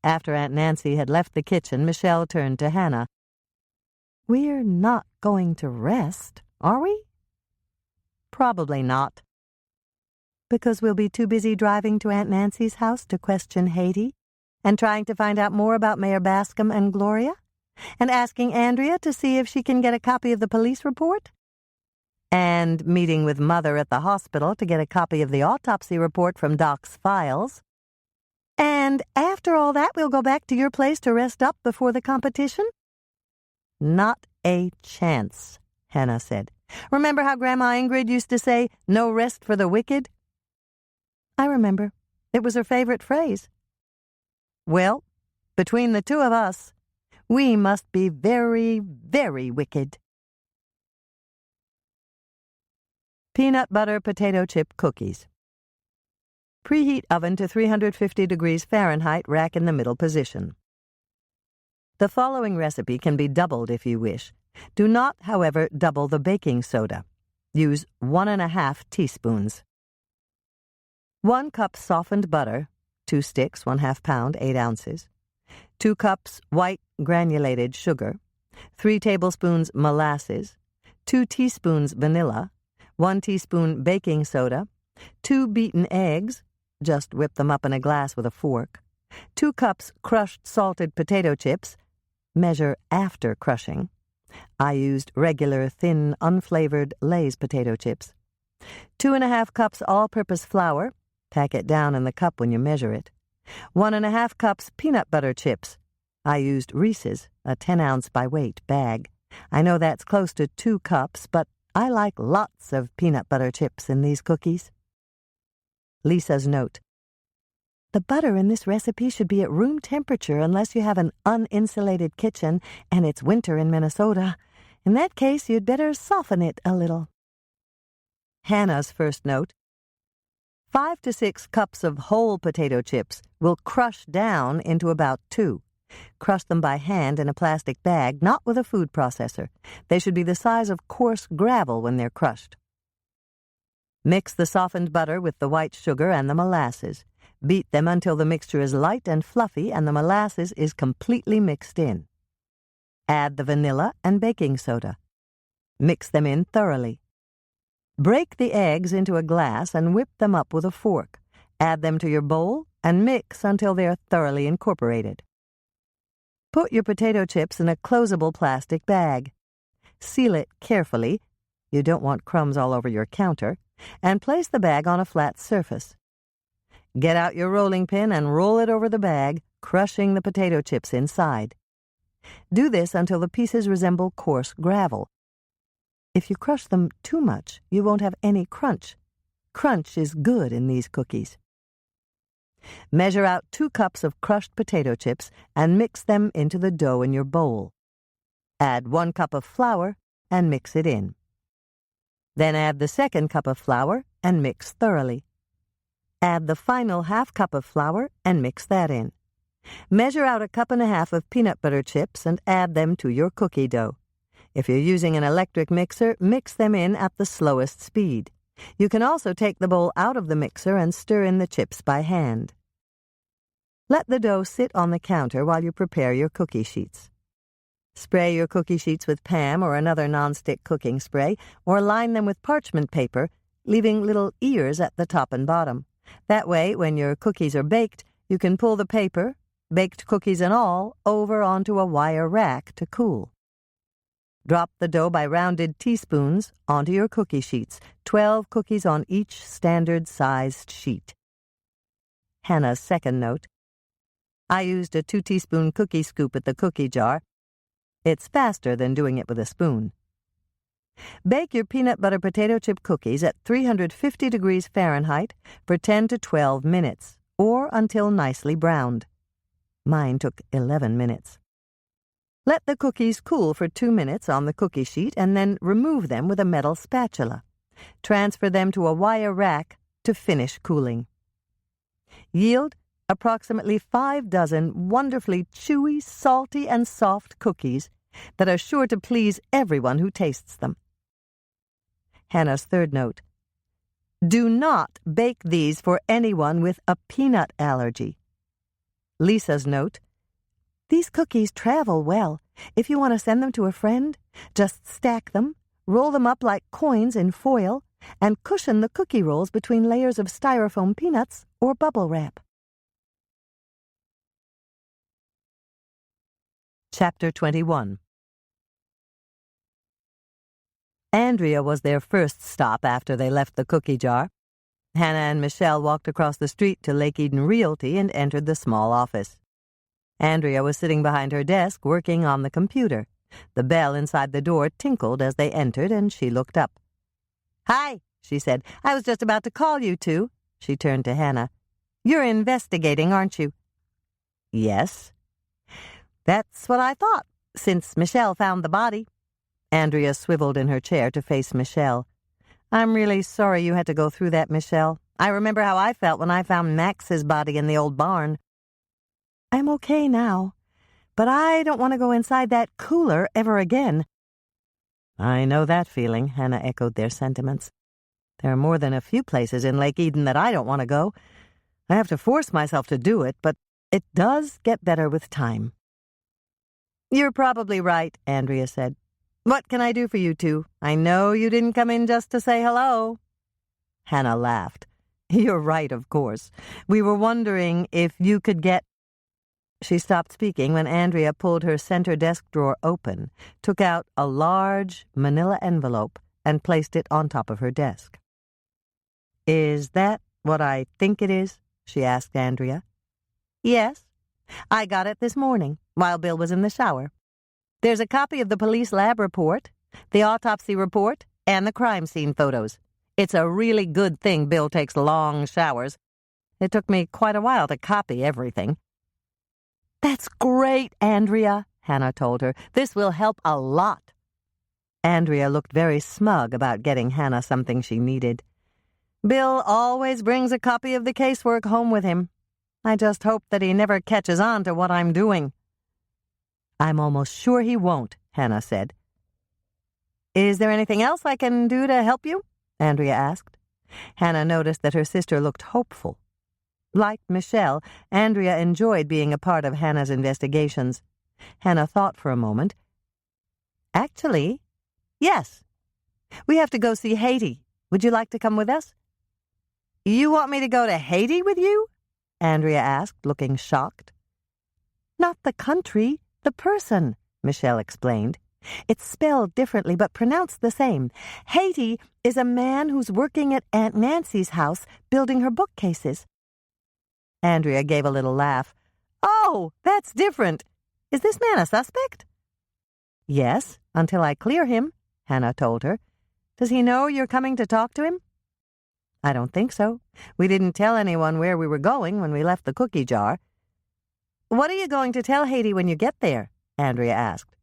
After Aunt Nancy had left the kitchen, Michelle turned to Hannah. "We're not going to rest, are we?" "Probably not." "Because we'll be too busy driving to Aunt Nancy's house to question Haiti, and trying to find out more about Mayor Bascom and Gloria, and asking Andrea to see if she can get a copy of the police report, and meeting with Mother at the hospital to get a copy of the autopsy report from Doc's files. And after all that, we'll go back to your place to rest up before the competition?" "Not a chance," Hannah said. "Remember how Grandma Ingrid used to say, 'No rest for the wicked'?" "I remember. It was her favorite phrase." "Well, between the 2 of us, we must be very, very wicked." Peanut butter potato chip cookies. Preheat oven to 350 degrees Fahrenheit, rack in the middle position. The following recipe can be doubled if you wish. Do not, however, double the baking soda. Use 1½ teaspoons. 1 cup softened butter, 2 sticks, 1/2 pound, 8 ounces. 2 cups white granulated sugar, 3 tablespoons molasses, 2 teaspoons vanilla, 1 teaspoon baking soda, 2 beaten eggs, just whip them up in a glass with a fork, 2 cups crushed salted potato chips, measure after crushing. I used regular, thin, unflavored Lay's potato chips. 2½ cups all-purpose flour, pack it down in the cup when you measure it. 1½ cups peanut butter chips. I used Reese's, a 10-ounce by weight bag. I know that's close to 2 cups, but I like lots of peanut butter chips in these cookies. Lisa's note. The butter in this recipe should be at room temperature unless you have an uninsulated kitchen and it's winter in Minnesota. In that case, you'd better soften it a little. Hannah's first note. 5 to 6 cups of whole potato chips will crush down into about 2. Crush them by hand in a plastic bag, not with a food processor. They should be the size of coarse gravel when they're crushed. Mix the softened butter with the white sugar and the molasses. Beat them until the mixture is light and fluffy and the molasses is completely mixed in. Add the vanilla and baking soda. Mix them in thoroughly. Break the eggs into a glass and whip them up with a fork. Add them to your bowl and mix until they are thoroughly incorporated. Put your potato chips in a closable plastic bag. Seal it carefully, you don't want crumbs all over your counter, and place the bag on a flat surface. Get out your rolling pin and roll it over the bag, crushing the potato chips inside. Do this until the pieces resemble coarse gravel. If you crush them too much, you won't have any crunch. Crunch is good in these cookies. Measure out 2 cups of crushed potato chips and mix them into the dough in your bowl. Add 1 cup of flour and mix it in. Then add the 2nd cup of flour and mix thoroughly. Add the final ½ cup of flour and mix that in. Measure out 1.5 cups of peanut butter chips and add them to your cookie dough. If you're using an electric mixer, mix them in at the slowest speed. You can also take the bowl out of the mixer and stir in the chips by hand. Let the dough sit on the counter while you prepare your cookie sheets. Spray your cookie sheets with Pam or another nonstick cooking spray, or line them with parchment paper, leaving little ears at the top and bottom. That way, when your cookies are baked, you can pull the paper, baked cookies and all, over onto a wire rack to cool. Drop the dough by rounded teaspoons onto your cookie sheets, 12 cookies on each standard-sized sheet. Hannah's second note. I used a 2-teaspoon cookie scoop at the cookie jar. It's faster than doing it with a spoon. Bake your peanut butter potato chip cookies at 350 degrees Fahrenheit for 10 to 12 minutes, or until nicely browned. Mine took 11 minutes. Let the cookies cool for 2 minutes on the cookie sheet and then remove them with a metal spatula. Transfer them to a wire rack to finish cooling. Yield approximately 5 dozen wonderfully chewy, salty, and soft cookies that are sure to please everyone who tastes them. Hannah's third note. Do not bake these for anyone with a peanut allergy. Lisa's note. These cookies travel well. If you want to send them to a friend, just stack them, roll them up like coins in foil, and cushion the cookie rolls between layers of styrofoam peanuts or bubble wrap. Chapter 21. Andrea was their first stop after they left the cookie jar. Hannah and Michelle walked across the street to Lake Eden Realty and entered the small office. Andrea was sitting behind her desk working on the computer. The bell inside the door tinkled as they entered, and she looked up. "Hi," she said. "I was just about to call you two." She turned to Hannah. "You're investigating, aren't you?" "Yes." "That's what I thought, since Michelle found the body." Andrea swiveled in her chair to face Michelle. "I'm really sorry you had to go through that, Michelle. I remember how I felt when I found Max's body in the old barn." "I'm okay now, but I don't want to go inside that cooler ever again." "I know that feeling," Hannah echoed their sentiments. "There are more than a few places in Lake Eden that I don't want to go. I have to force myself to do it, but it does get better with time." "You're probably right," Andrea said. "What can I do for you two? I know you didn't come in just to say hello." Hannah laughed. "You're right, of course. We were wondering if you could get—" She stopped speaking when Andrea pulled her center desk drawer open, took out a large manila envelope, and placed it on top of her desk. "Is that what I think it is?" she asked Andrea. "Yes. I got it this morning, while Bill was in the shower. There's a copy of the police lab report, the autopsy report, and the crime scene photos. It's a really good thing Bill takes long showers. It took me quite a while to copy everything." "That's great, Andrea," Hannah told her. "This will help a lot." Andrea looked very smug about getting Hannah something she needed. "Bill always brings a copy of the casework home with him. I just hope that he never catches on to what I'm doing." "I'm almost sure he won't," Hannah said. "Is there anything else I can do to help you?" Andrea asked. Hannah noticed that her sister looked hopeful. Like Michelle, Andrea enjoyed being a part of Hannah's investigations. Hannah thought for a moment. Actually, yes. We have to go see Haiti. Would you like to come with us? You want me to go to Haiti with you? Andrea asked, looking shocked. Not the country, the person, Michelle explained. It's spelled differently but pronounced the same. Haiti is a man who's working at Aunt Nancy's house building her bookcases. Andrea gave a little laugh. Oh, that's different. Is this man a suspect? Yes, until I clear him, Hannah told her. Does he know you're coming to talk to him? I don't think so. We didn't tell anyone where we were going when we left the cookie jar. What are you going to tell Haiti when you get there? Andrea asked.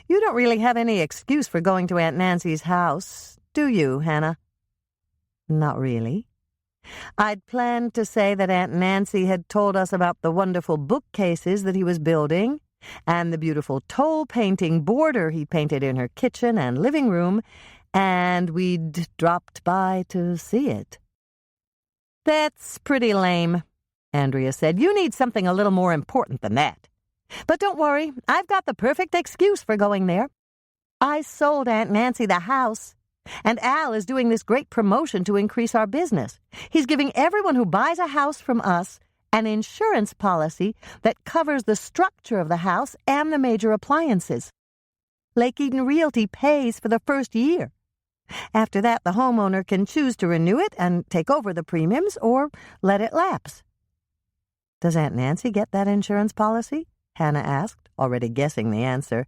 You don't really have any excuse for going to Aunt Nancy's house, do you, Hannah? Not really. I'd planned to say that Aunt Nancy had told us about the wonderful bookcases that he was building and the beautiful toll painting border he painted in her kitchen and living room, and we'd dropped by to see it. That's pretty lame, Andrea said. You need something a little more important than that. But don't worry, I've got the perfect excuse for going there. I sold Aunt Nancy the house, and Al is doing this great promotion to increase our business. He's giving everyone who buys a house from us an insurance policy that covers the structure of the house and the major appliances. Lake Eden Realty pays for the first year. After that, the homeowner can choose to renew it and take over the premiums or let it lapse. Does Aunt Nancy get that insurance policy? Hannah asked, already guessing the answer.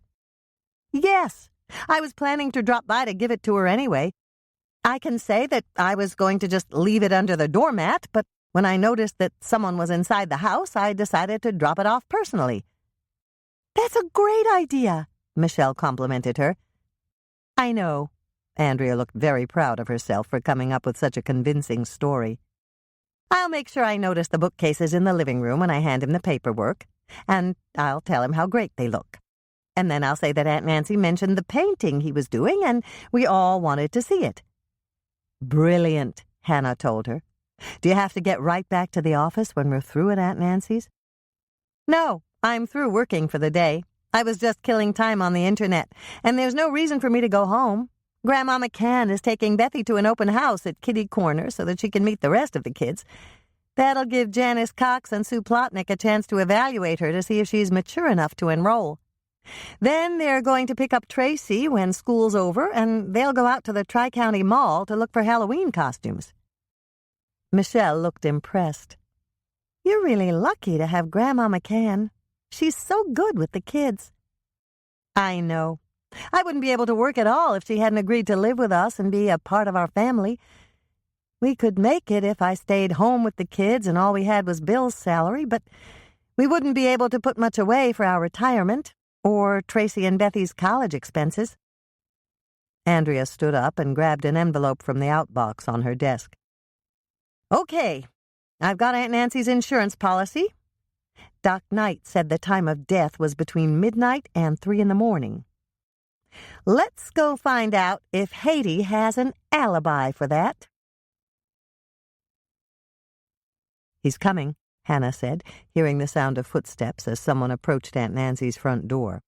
Yes. I was planning to drop by to give it to her anyway. I can say that I was going to just leave it under the doormat, but when I noticed that someone was inside the house, I decided to drop it off personally. That's a great idea, Michelle complimented her. I know. Andrea looked very proud of herself for coming up with such a convincing story. I'll make sure I notice the bookcases in the living room when I hand him the paperwork, and I'll tell him how great they look. And then I'll say that Aunt Nancy mentioned the painting he was doing, and we all wanted to see it. Brilliant, Hannah told her. Do you have to get right back to the office when we're through at Aunt Nancy's? No, I'm through working for the day. I was just killing time on the internet, and there's no reason for me to go home. Grandma McCann is taking Bethy to an open house at Kitty Corner so that she can meet the rest of the kids. That'll give Janice Cox and Sue Plotnick a chance to evaluate her to see if she's mature enough to enroll. Then they're going to pick up Tracy when school's over, and they'll go out to the Tri-County Mall to look for Halloween costumes. Michelle looked impressed. You're really lucky to have Grandma McCann. She's so good with the kids. I know. I wouldn't be able to work at all if she hadn't agreed to live with us and be a part of our family. We could make it if I stayed home with the kids and all we had was Bill's salary, but we wouldn't be able to put much away for our retirement or Tracy and Bethy's college expenses. Andrea stood up and grabbed an envelope from the outbox on her desk. Okay, I've got Aunt Nancy's insurance policy. Doc Knight said the time of death was between midnight and 3 a.m. Let's go find out if Haiti has an alibi for that. He's coming, Hannah said, hearing the sound of footsteps as someone approached Aunt Nancy's front door.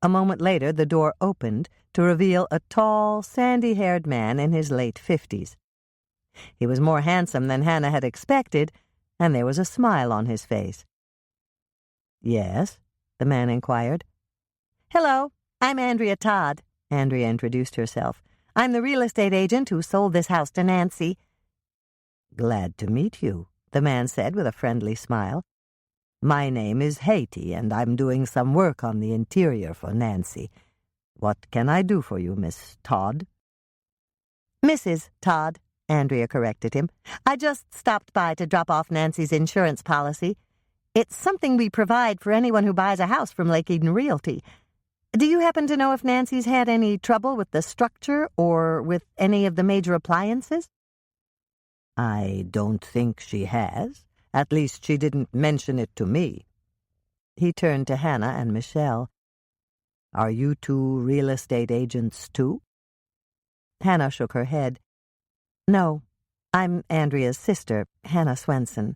A moment later, the door opened to reveal a tall, sandy-haired man in his late 50s. He was more handsome than Hannah had expected, and there was a smile on his face. Yes? The man inquired. Hello, I'm Andrea Todd, Andrea introduced herself. I'm the real estate agent who sold this house to Nancy. Glad to meet you, the man said with a friendly smile. My name is Haiti, and I'm doing some work on the interior for Nancy. What can I do for you, Miss Todd? Mrs. Todd, Andrea corrected him. I just stopped by to drop off Nancy's insurance policy. It's something we provide for anyone who buys a house from Lake Eden Realty. Do you happen to know if Nancy's had any trouble with the structure or with any of the major appliances? I don't think she has. At least she didn't mention it to me. He turned to Hannah and Michelle. Are you two real estate agents too? Hannah shook her head. No, I'm Andrea's sister, Hannah Swensen.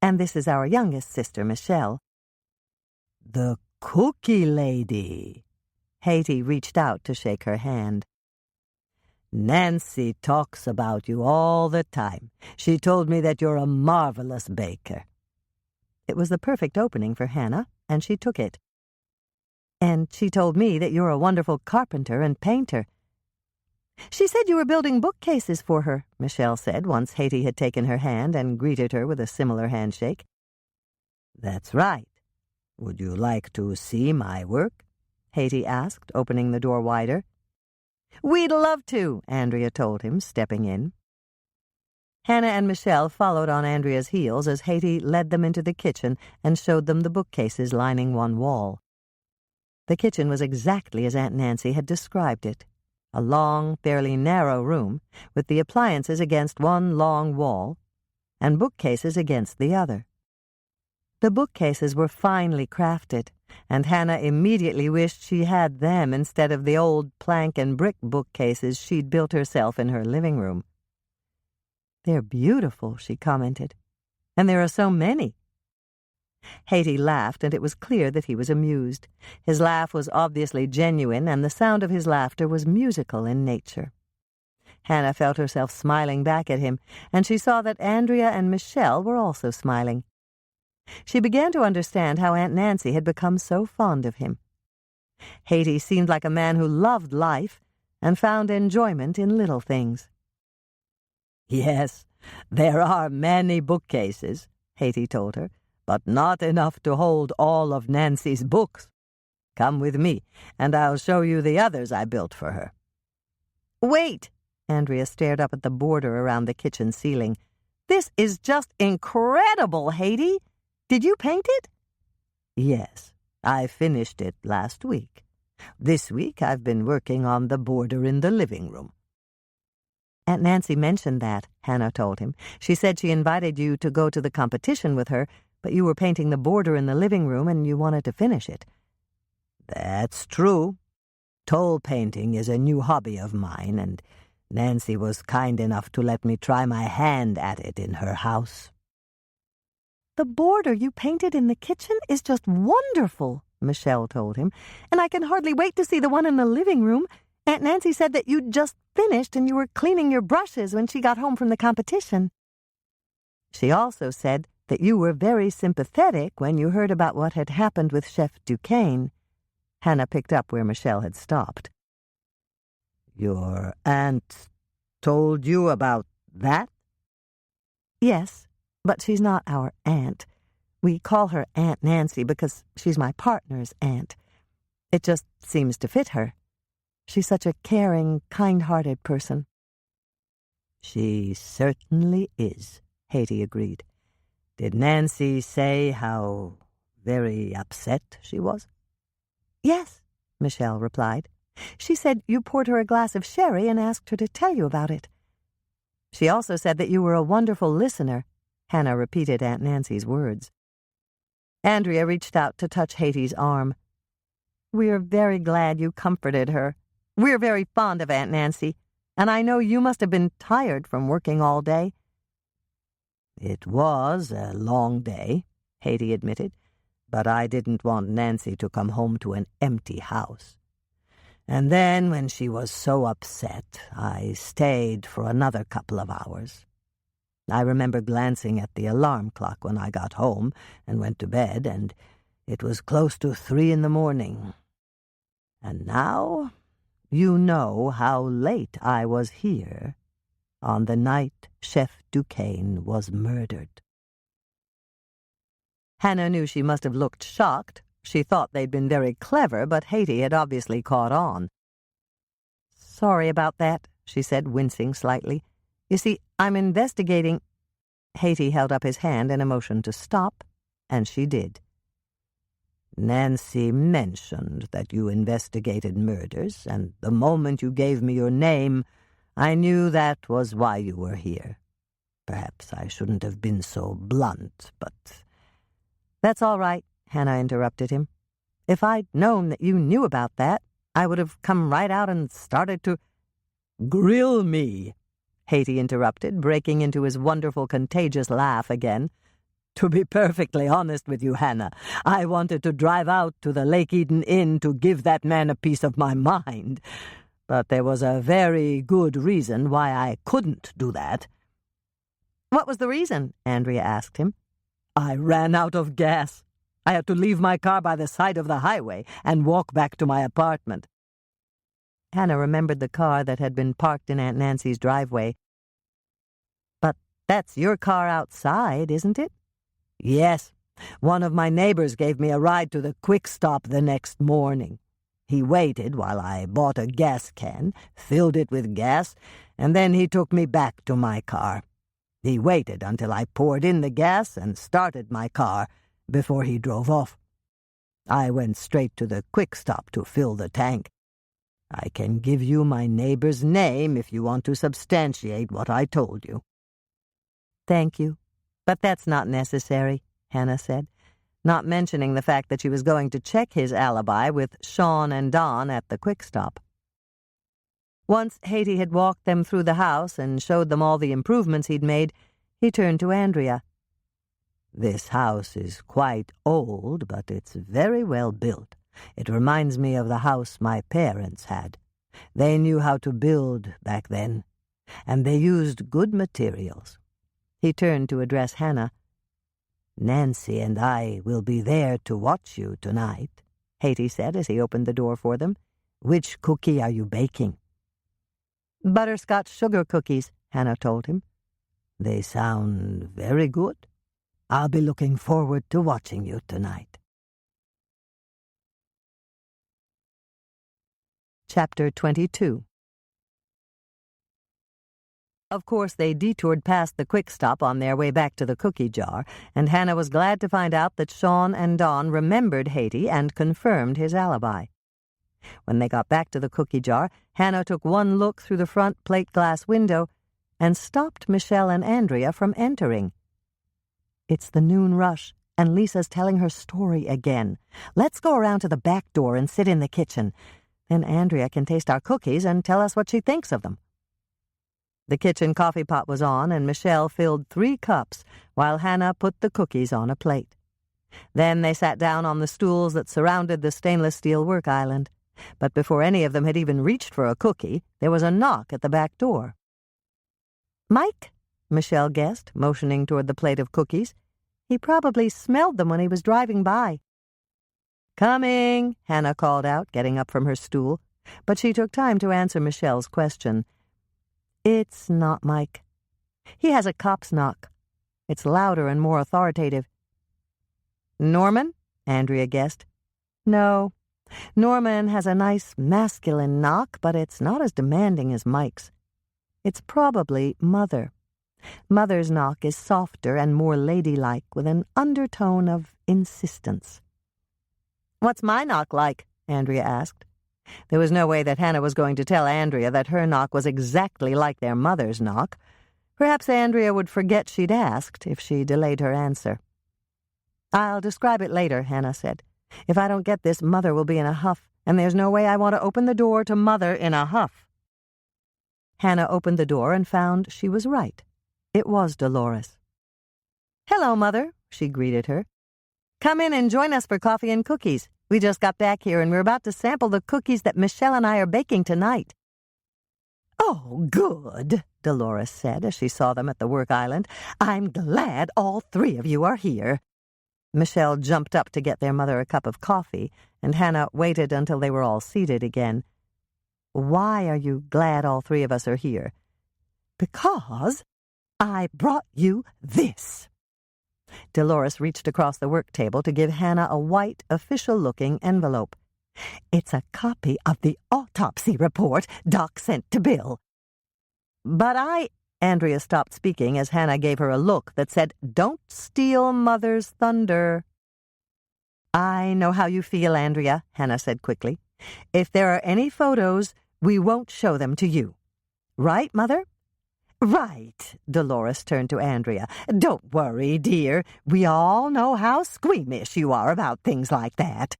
And this is our youngest sister, Michelle." "The cookie lady." Haiti reached out to shake her hand. "Nancy talks about you all the time. She told me that you're a marvelous baker." It was the perfect opening for Hannah, and she took it. "And she told me that you're a wonderful carpenter and painter." "She said you were building bookcases for her," Michelle said once Haiti had taken her hand and greeted her with a similar handshake. "That's right. Would you like to see my work?" Haiti asked, opening the door wider. "We'd love to," Andrea told him, stepping in. Hannah and Michelle followed on Andrea's heels as Haiti led them into the kitchen and showed them the bookcases lining one wall. The kitchen was exactly as Aunt Nancy had described it. A long, fairly narrow room, with the appliances against one long wall, and bookcases against the other. The bookcases were finely crafted, and Hannah immediately wished she had them instead of the old plank and brick bookcases she'd built herself in her living room. "They're beautiful," she commented, "and there are so many." Haiti laughed, and it was clear that he was amused. His laugh was obviously genuine, and the sound of his laughter was musical in nature. Hannah felt herself smiling back at him, and she saw that Andrea and Michelle were also smiling. She began to understand how Aunt Nancy had become so fond of him. Haiti seemed like a man who loved life and found enjoyment in little things. "Yes, there are many bookcases," Haiti told her, "but not enough to hold all of Nancy's books. Come with me, and I'll show you the others I built for her." "Wait!" Andrea stared up at the border around the kitchen ceiling. "This is just incredible, Haiti! Did you paint it?" "Yes, I finished it last week. This week I've been working on the border in the living room." "Aunt Nancy mentioned that," Hannah told him. "She said she invited you to go to the competition with her, but you were painting the border in the living room and you wanted to finish it." "That's true. Toll painting is a new hobby of mine, and Nancy was kind enough to let me try my hand at it in her house." "The border you painted in the kitchen is just wonderful," Michelle told him, "and I can hardly wait to see the one in the living room. Aunt Nancy said that you'd just finished and you were cleaning your brushes when she got home from the competition." She also said that you were very sympathetic when you heard about what had happened with Chef Duquesne. Hannah picked up where Michelle had stopped. "Your aunt told you about that?" "Yes, but she's not our aunt. We call her Aunt Nancy because she's my partner's aunt. It just seems to fit her. She's such a caring, kind-hearted person." "She certainly is," Haiti agreed. "Did Nancy say how very upset she was?" "Yes," Michelle replied. "She said you poured her a glass of sherry and asked her to tell you about it." "She also said that you were a wonderful listener." Hannah repeated Aunt Nancy's words. Andrea reached out to touch Haiti's arm. "We're very glad you comforted her. We're very fond of Aunt Nancy, and I know you must have been tired from working all day." "It was a long day," Haiti admitted, "but I didn't want Nancy to come home to an empty house. And then, when she was so upset, I stayed for another couple of hours. I remember glancing at the alarm clock when I got home and went to bed, and it was close to 3 a.m. And now you know how late I was here on the night Chef Duquesne was murdered." Hannah knew she must have looked shocked. She thought they'd been very clever, but Haiti had obviously caught on. "Sorry about that," she said, wincing slightly. "You see, I'm investigating—" Haiti held up his hand in a motion to stop, and she did. "Nancy mentioned that you investigated murders, and the moment you gave me your name, I knew that was why you were here. Perhaps I shouldn't have been so blunt, but—" "That's all right," Hannah interrupted him. "If I'd known that you knew about that, I would have come right out and started to—" "Grill me," Haiti interrupted, breaking into his wonderful contagious laugh again. To be perfectly honest with you, Hannah, I wanted to drive out to the Lake Eden Inn to give that man a piece of my mind. But there was a very good reason why I couldn't do that. What was the reason? Andrea asked him. I ran out of gas. I had to leave my car by the side of the highway and walk back to my apartment. Hannah remembered the car that had been parked in Aunt Nancy's driveway. But that's your car outside, isn't it? Yes. One of my neighbors gave me a ride to the quick stop the next morning. He waited while I bought a gas can, filled it with gas, and then he took me back to my car. He waited until I poured in the gas and started my car before he drove off. I went straight to the quick stop to fill the tank. I can give you my neighbor's name if you want to substantiate what I told you. Thank you, but that's not necessary, Hannah said, not mentioning the fact that she was going to check his alibi with Sean and Don at the quick stop. Once Haiti had walked them through the house and showed them all the improvements he'd made, he turned to Andrea. This house is quite old, but it's very well built. It reminds me of the house my parents had. They knew how to build back then, and they used good materials. He turned to address Hannah. Nancy and I will be there to watch you tonight, Haiti said as he opened the door for them. Which cookie are you baking? Butterscotch sugar cookies, Hannah told him. They sound very good. I'll be looking forward to watching you tonight. Chapter 22. Of course, they detoured past the quick stop on their way back to the cookie jar, and Hannah was glad to find out that Sean and Don remembered Haiti and confirmed his alibi. When they got back to the cookie jar, Hannah took one look through the front plate glass window and stopped Michelle and Andrea from entering. It's the noon rush, and Lisa's telling her story again. Let's go around to the back door and sit in the kitchen. Then Andrea can taste our cookies and tell us what she thinks of them. The kitchen coffee pot was on, and Michelle filled 3 cups while Hannah put the cookies on a plate. Then they sat down on the stools that surrounded the stainless steel work island. But before any of them had even reached for a cookie, there was a knock at the back door. "Mike?" Michelle guessed, motioning toward the plate of cookies. "He probably smelled them when he was driving by." "Coming," Hannah called out, getting up from her stool, but she took time to answer Michelle's question. "It's not Mike. He has a cop's knock. It's louder and more authoritative." "Norman?" Andrea guessed. "No. Norman has a nice masculine knock, but it's not as demanding as Mike's. It's probably Mother. Mother's knock is softer and more ladylike, with an undertone of insistence." "What's my knock like?" Andrea asked. There was no way that Hannah was going to tell Andrea that her knock was exactly like their mother's knock. Perhaps Andrea would forget she'd asked if she delayed her answer. "I'll describe it later," Hannah said. "If I don't get this, Mother will be in a huff, and there's no way I want to open the door to Mother in a huff." Hannah opened the door and found she was right. It was Dolores. "Hello, Mother," she greeted her. "Come in and join us for coffee and cookies. We just got back here, and we're about to sample the cookies that Michelle and I are baking tonight." "Oh, good," Dolores said as she saw them at the work island. "I'm glad all 3 of you are here." Michelle jumped up to get their mother a cup of coffee, and Hannah waited until they were all seated again. "Why are you glad all 3 of us are here?" "Because I brought you this." Dolores reached across the work table to give Hannah a white, official-looking envelope. "It's a copy of the autopsy report Doc sent to Bill." "But Andrea stopped speaking as Hannah gave her a look that said, "Don't steal Mother's thunder." "I know how you feel, Andrea," Hannah said quickly. "If there are any photos, we won't show them to you. Right, Mother?" "Right," Dolores turned to Andrea. "Don't worry, dear. We all know how squeamish you are about things like that."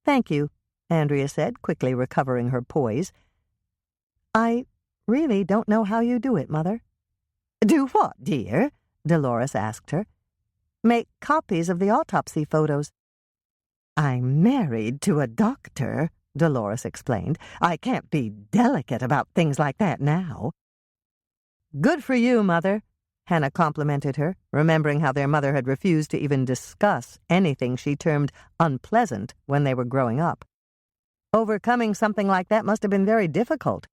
"Thank you," Andrea said, quickly recovering her poise. "I really don't know how you do it, Mother." "Do what, dear?" Dolores asked her. make copies of the autopsy photos. I'm married to a doctor, Dolores explained. I can't be delicate about things like that now. Good for you, Mother, Hannah complimented her, remembering how their mother had refused to even discuss anything she termed unpleasant when they were growing up. Overcoming something like that must have been very difficult.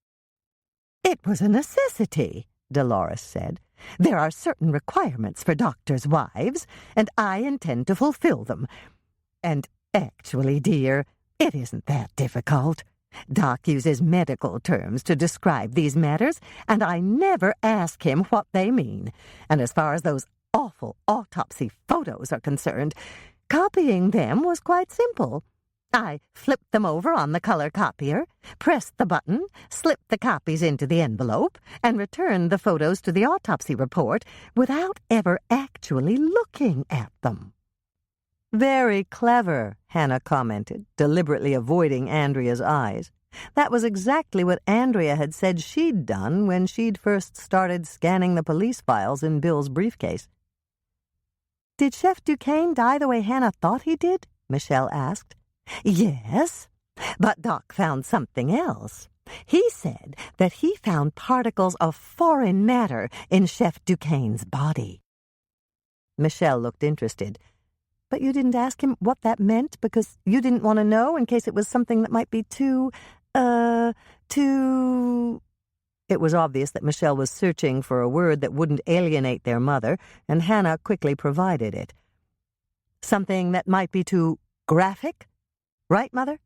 It was a necessity, Dolores said. There are certain requirements for doctors' wives, and I intend to fulfill them. And actually, dear, it isn't that difficult. Doc uses medical terms to describe these matters, and I never ask him what they mean. And as far as those awful autopsy photos are concerned, copying them was quite simple. I flipped them over on the color copier, pressed the button, slipped the copies into the envelope, and returned the photos to the autopsy report without ever actually looking at them. Very clever, Hannah commented, deliberately avoiding Andrea's eyes. That was exactly what Andrea had said she'd done when she'd first started scanning the police files in Bill's briefcase. Did Chef Duquesne die the way Hannah thought he did? Michelle asked. Yes, but Doc found something else. He said that he found particles of foreign matter in Chef Duquesne's body. Michelle looked interested. But you didn't ask him what that meant because you didn't want to know in case it was something that might be too... It was obvious that Michelle was searching for a word that wouldn't alienate their mother, and Hannah quickly provided it. Something that might be too graphic? Right, Mother?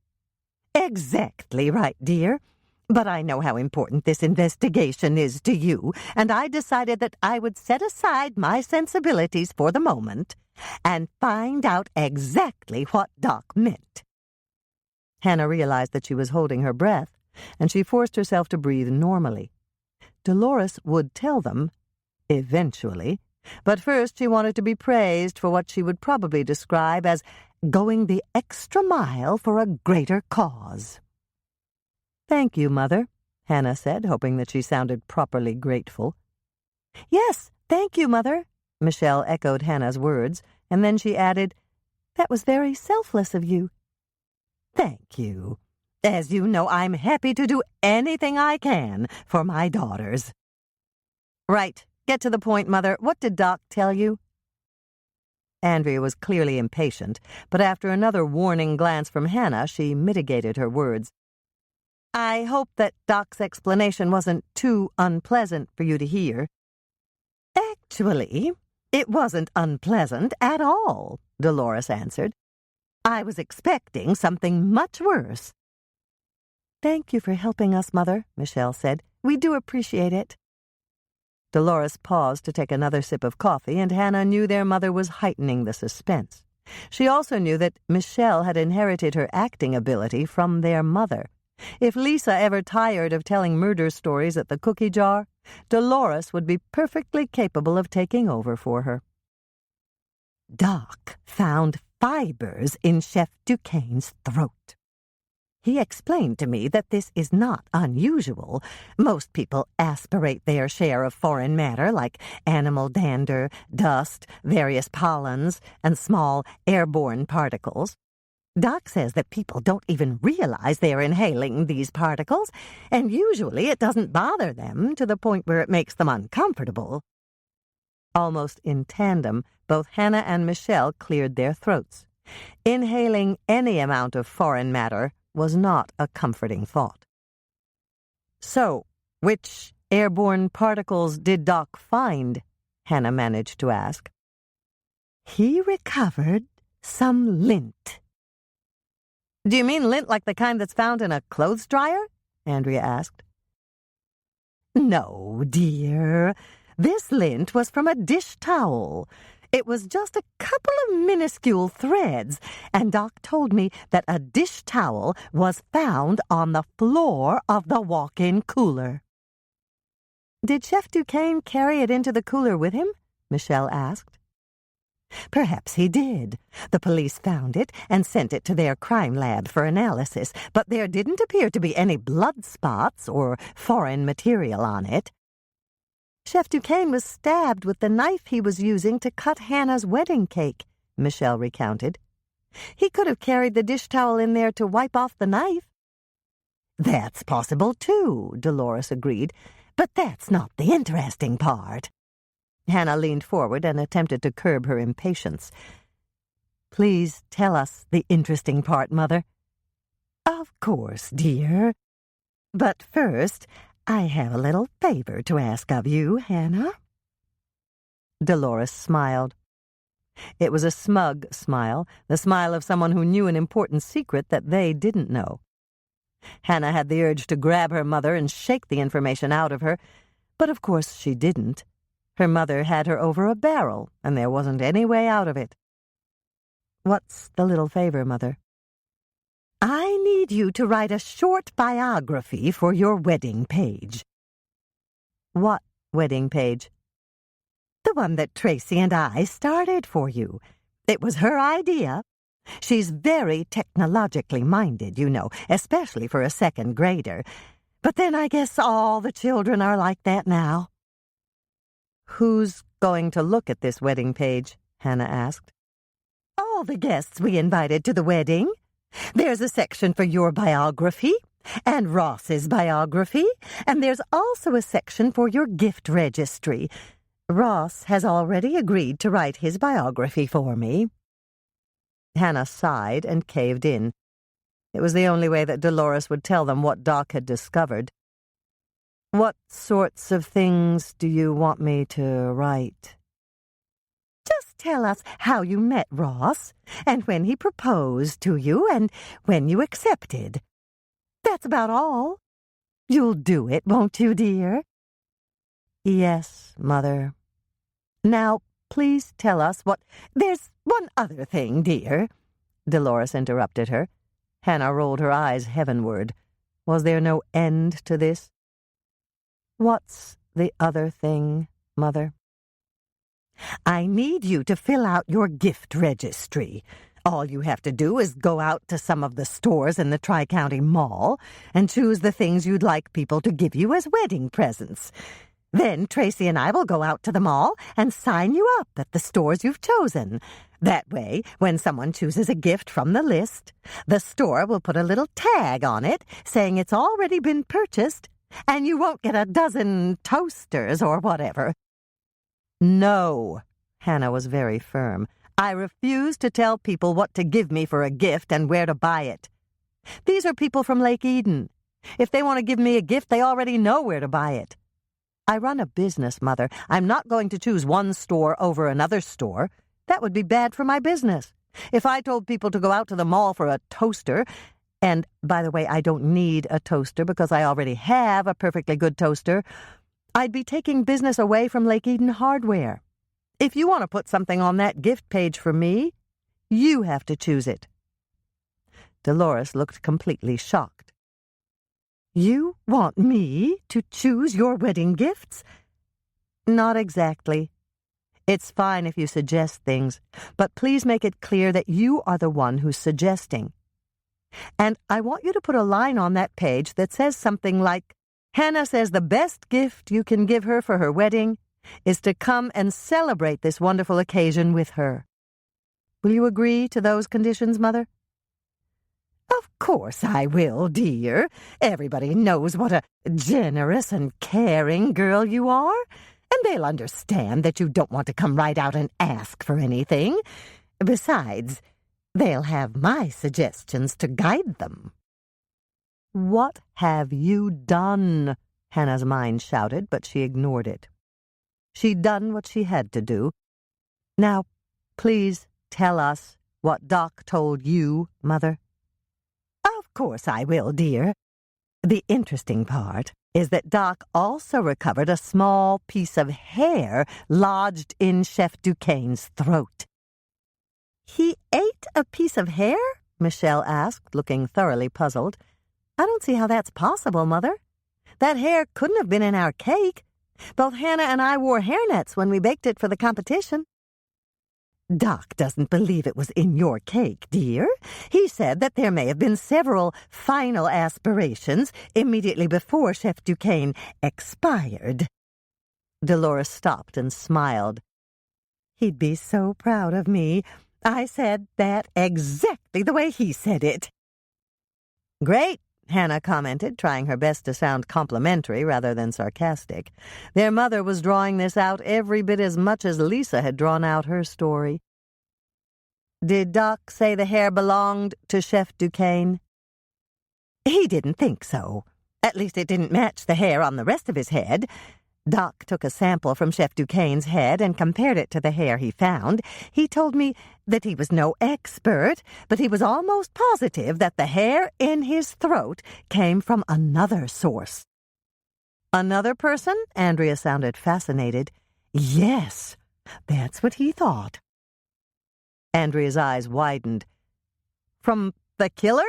Exactly right, dear. But I know how important this investigation is to you, and I decided that I would set aside my sensibilities for the moment and find out exactly what Doc meant. Hannah realized that she was holding her breath, and she forced herself to breathe normally. Dolores would tell them, eventually, but first she wanted to be praised for what she would probably describe as going the extra mile for a greater cause. Thank you, Mother, Hannah said, hoping that she sounded properly grateful. Yes, thank you, Mother, Michelle echoed Hannah's words, and then she added, That was very selfless of you. Thank you. As you know, I'm happy to do anything I can for my daughters. Right, get to the point, Mother. What did Doc tell you? Andrea was clearly impatient, but after another warning glance from Hannah, she mitigated her words. I hope that Doc's explanation wasn't too unpleasant for you to hear. Actually, it wasn't unpleasant at all, Dolores answered. I was expecting something much worse. Thank you for helping us, Mother, Michelle said. We do appreciate it. Dolores paused to take another sip of coffee, and Hannah knew their mother was heightening the suspense. She also knew that Michelle had inherited her acting ability from their mother. If Lisa ever tired of telling murder stories at the cookie jar, Dolores would be perfectly capable of taking over for her. Doc found fibers in Chef Duquesne's throat. He explained to me that this is not unusual. Most people aspirate their share of foreign matter, like animal dander, dust, various pollens, and small airborne particles. Doc says that people don't even realize they're inhaling these particles, and usually it doesn't bother them to the point where it makes them uncomfortable. Almost in tandem, both Hannah and Michelle cleared their throats. Inhaling any amount of foreign matter was not a comforting thought. So, which airborne particles did Doc find? Hannah managed to ask. He recovered some lint. Do you mean lint like the kind that's found in a clothes dryer? Andrea asked. No, dear. This lint was from a dish towel. It was just a couple of minuscule threads, and Doc told me that a dish towel was found on the floor of the walk-in cooler. Did Chef Duquesne carry it into the cooler with him? Michelle asked. Perhaps he did. The police found it and sent it to their crime lab for analysis, but there didn't appear to be any blood spots or foreign material on it. Chef Duquesne was stabbed with the knife he was using to cut Hannah's wedding cake, Michelle recounted. He could have carried the dish towel in there to wipe off the knife. That's possible, too, Dolores agreed, but that's not the interesting part. Hannah leaned forward and attempted to curb her impatience. Please tell us the interesting part, Mother. Of course, dear. But first, I have a little favor to ask of you, Hannah. Dolores smiled. It was a smug smile, the smile of someone who knew an important secret that they didn't know. Hannah had the urge to grab her mother and shake the information out of her, but of course she didn't. Her mother had her over a barrel, and there wasn't any way out of it. What's the little favor, Mother? I need you to write a short biography for your wedding page. What wedding page? The one that Tracy and I started for you. It was her idea. She's very technologically minded, you know, especially for a second grader. But then I guess all the children are like that now. Who's going to look at this wedding page? Hannah asked. All the guests we invited to the wedding. There's a section for your biography and Ross's biography, and there's also a section for your gift registry. Ross has already agreed to write his biography for me. Hannah sighed and caved in. It was the only way that Dolores would tell them what Doc had discovered. What sorts of things do you want me to write? Just tell us how you met Ross, and when he proposed to you, and when you accepted. That's about all. You'll do it, won't you, dear? Yes, Mother. Now, please tell us what— There's one other thing, dear, Dolores interrupted her. Hannah rolled her eyes heavenward. Was there no end to this? What's the other thing, Mother? I need you to fill out your gift registry. All you have to do is go out to some of the stores in the Tri-County Mall and choose the things you'd like people to give you as wedding presents. Then Tracy and I will go out to the mall and sign you up at the stores you've chosen. That way, when someone chooses a gift from the list, the store will put a little tag on it saying it's already been purchased, and you won't get a dozen toasters or whatever. No, Hannah was very firm. I refuse to tell people what to give me for a gift and where to buy it. These are people from Lake Eden. If they want to give me a gift, they already know where to buy it. I run a business, Mother. I'm not going to choose one store over another store. That would be bad for my business. If I told people to go out to the mall for a toaster— and, by the way, I don't need a toaster because I already have a perfectly good toaster— I'd be taking business away from Lake Eden Hardware. If you want to put something on that gift page for me, you have to choose it. Dolores looked completely shocked. You want me to choose your wedding gifts? Not exactly. It's fine if you suggest things, but please make it clear that you are the one who's suggesting. And I want you to put a line on that page that says something like, Hannah says the best gift you can give her for her wedding is to come and celebrate this wonderful occasion with her. Will you agree to those conditions, Mother? Of course I will, dear. Everybody knows what a generous and caring girl you are, and they'll understand that you don't want to come right out and ask for anything. Besides, they'll have my suggestions to guide them. What have you done? Hannah's mind shouted, but she ignored it. She'd done what she had to do. Now, please tell us what Doc told you, Mother. Of course I will, dear. The interesting part is that Doc also recovered a small piece of hair lodged in Chef Duquesne's throat. He ate a piece of hair? Michelle asked, looking thoroughly puzzled. I don't see how that's possible, Mother. That hair couldn't have been in our cake. Both Hannah and I wore hairnets when we baked it for the competition. Doc doesn't believe it was in your cake, dear. He said that there may have been several final aspirations immediately before Chef Duquesne expired. Dolores stopped and smiled. He'd be so proud of me. I said that exactly the way he said it. Great, Hannah commented, trying her best to sound complimentary rather than sarcastic. Their mother was drawing this out every bit as much as Lisa had drawn out her story. Did Doc say the hair belonged to Chef Duquesne? He didn't think so. At least it didn't match the hair on the rest of his head. Doc took a sample from Chef Duquesne's head and compared it to the hair he found. He told me that he was no expert, but he was almost positive that the hair in his throat came from another source. Another person? Andrea sounded fascinated. Yes, that's what he thought. Andrea's eyes widened. From the killer?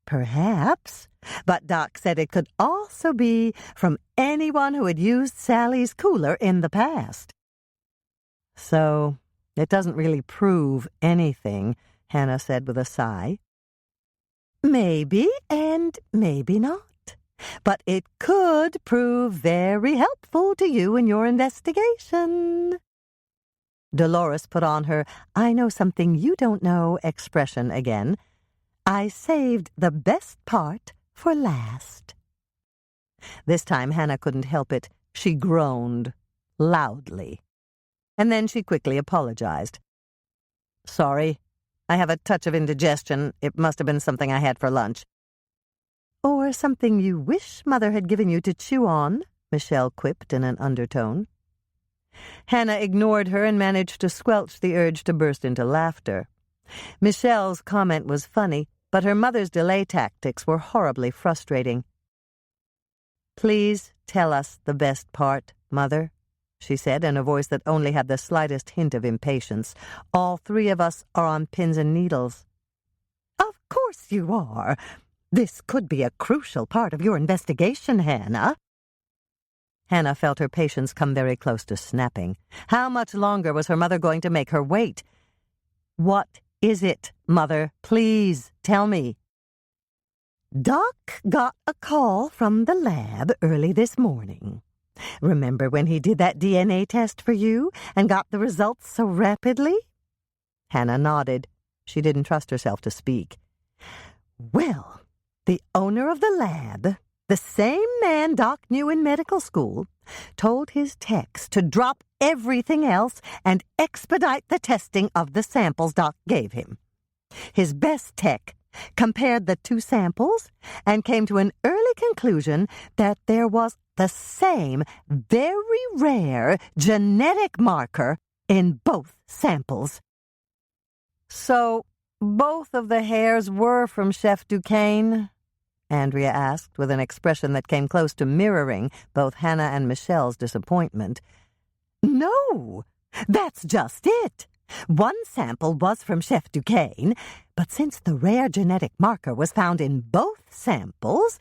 Perhaps, but Doc said it could also be from anyone who had used Sally's cooler in the past. So, it doesn't really prove anything, Hannah said with a sigh. Maybe and maybe not, but it could prove very helpful to you in your investigation. Dolores put on her "I know something you don't know" expression again. I saved the best part for last. This time Hannah couldn't help it. She groaned loudly. And then she quickly apologized. Sorry, I have a touch of indigestion. It must have been something I had for lunch. Or something you wish Mother had given you to chew on, Michelle quipped in an undertone. Hannah ignored her and managed to squelch the urge to burst into laughter. Michelle's comment was funny, but her mother's delay tactics were horribly frustrating. Please tell us the best part, Mother, she said in a voice that only had the slightest hint of impatience. All three of us are on pins and needles. Of course you are. This could be a crucial part of your investigation, Hannah. Hannah felt her patience come very close to snapping. How much longer was her mother going to make her wait? What is it, Mother? Please tell me. Doc got a call from the lab early this morning. Remember when he did that DNA test for you and got the results so rapidly? Hannah nodded. She didn't trust herself to speak. Well, the owner of the lab, the same man Doc knew in medical school, told his techs to drop everything else and expedite the testing of the samples Doc gave him. His best tech compared the two samples and came to an early conclusion that there was the same very rare genetic marker in both samples. So, both of the hairs were from Chef Duquesne? Andrea asked with an expression that came close to mirroring both Hannah and Michelle's disappointment. No, that's just it. One sample was from Chef Duquesne, but since the rare genetic marker was found in both samples,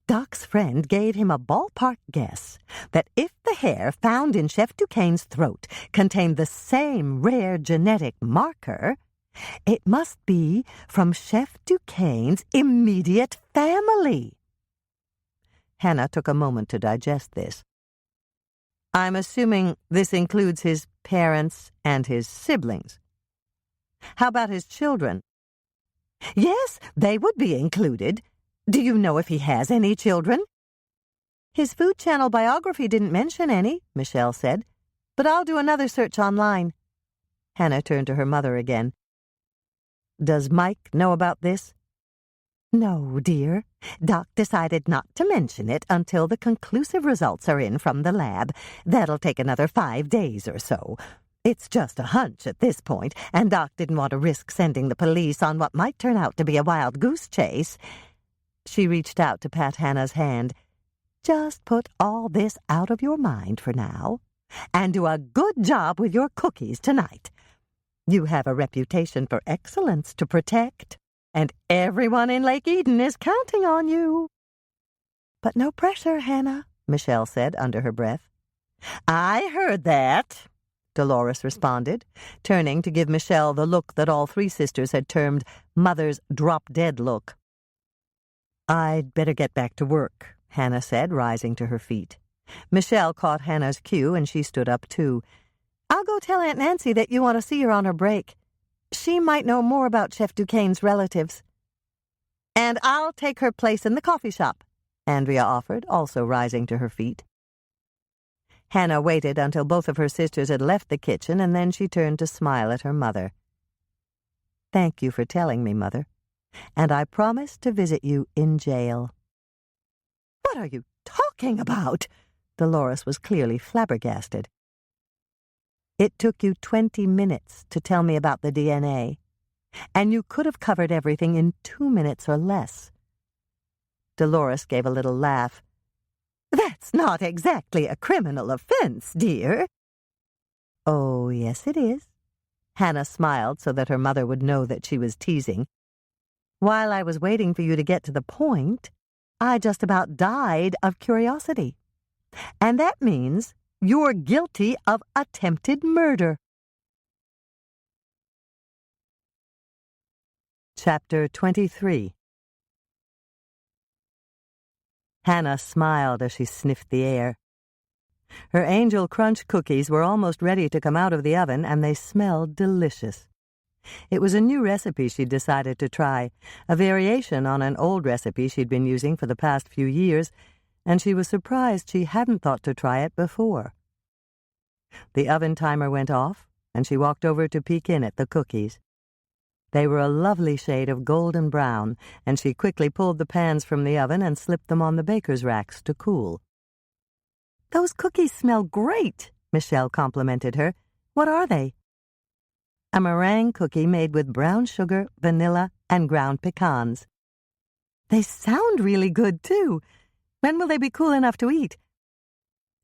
Doc's friend gave him a ballpark guess that if the hair found in Chef Duquesne's throat contained the same rare genetic marker, it must be from Chef Duquesne's immediate family. Hannah took a moment to digest this. I'm assuming this includes his parents and his siblings. How about his children? Yes, they would be included. Do you know if he has any children? His Food Channel biography didn't mention any, Michelle said, but I'll do another search online. Hannah turned to her mother again. Does Mike know about this? No, dear. Doc decided not to mention it until the conclusive results are in from the lab. That'll take another 5 days or so. It's just a hunch at this point, and Doc didn't want to risk sending the police on what might turn out to be a wild goose chase. She reached out to pat Hannah's hand. Just put all this out of your mind for now, and do a good job with your cookies tonight. You have a reputation for excellence to protect, and everyone in Lake Eden is counting on you. But no pressure, Hannah, Michelle said under her breath. I heard that, Dolores responded, turning to give Michelle the look that all three sisters had termed Mother's drop-dead look. I'd better get back to work, Hannah said, rising to her feet. Michelle caught Hannah's cue, and she stood up too. "I'll go tell Aunt Nancy that you want to see her on her break. She might know more about Chef Duquesne's relatives." "And I'll take her place in the coffee shop," Andrea offered, also rising to her feet. Hannah waited until both of her sisters had left the kitchen, and then she turned to smile at her mother. "Thank you for telling me, Mother, and I promise to visit you in jail." "What are you talking about?" Dolores was clearly flabbergasted. "It took you 20 minutes to tell me about the DNA, and you could have covered everything in 2 minutes or less." Dolores gave a little laugh. "That's not exactly a criminal offense, dear." "Oh, yes, it is." Hannah smiled so that her mother would know that she was teasing. "While I was waiting for you to get to the point, I just about died of curiosity. And that means you're guilty of attempted murder." Chapter 23. Hannah smiled as she sniffed the air. Her Angel Crunch cookies were almost ready to come out of the oven, and they smelled delicious. It was a new recipe she'd decided to try, a variation on an old recipe she'd been using for the past few years, and she was surprised she hadn't thought to try it before. The oven timer went off, and she walked over to peek in at the cookies. They were a lovely shade of golden brown, and she quickly pulled the pans from the oven and slipped them on the baker's racks to cool. "Those cookies smell great," Michelle complimented her. "What are they?" "A meringue cookie made with brown sugar, vanilla, and ground pecans." "They sound really good, too. When will they be cool enough to eat?"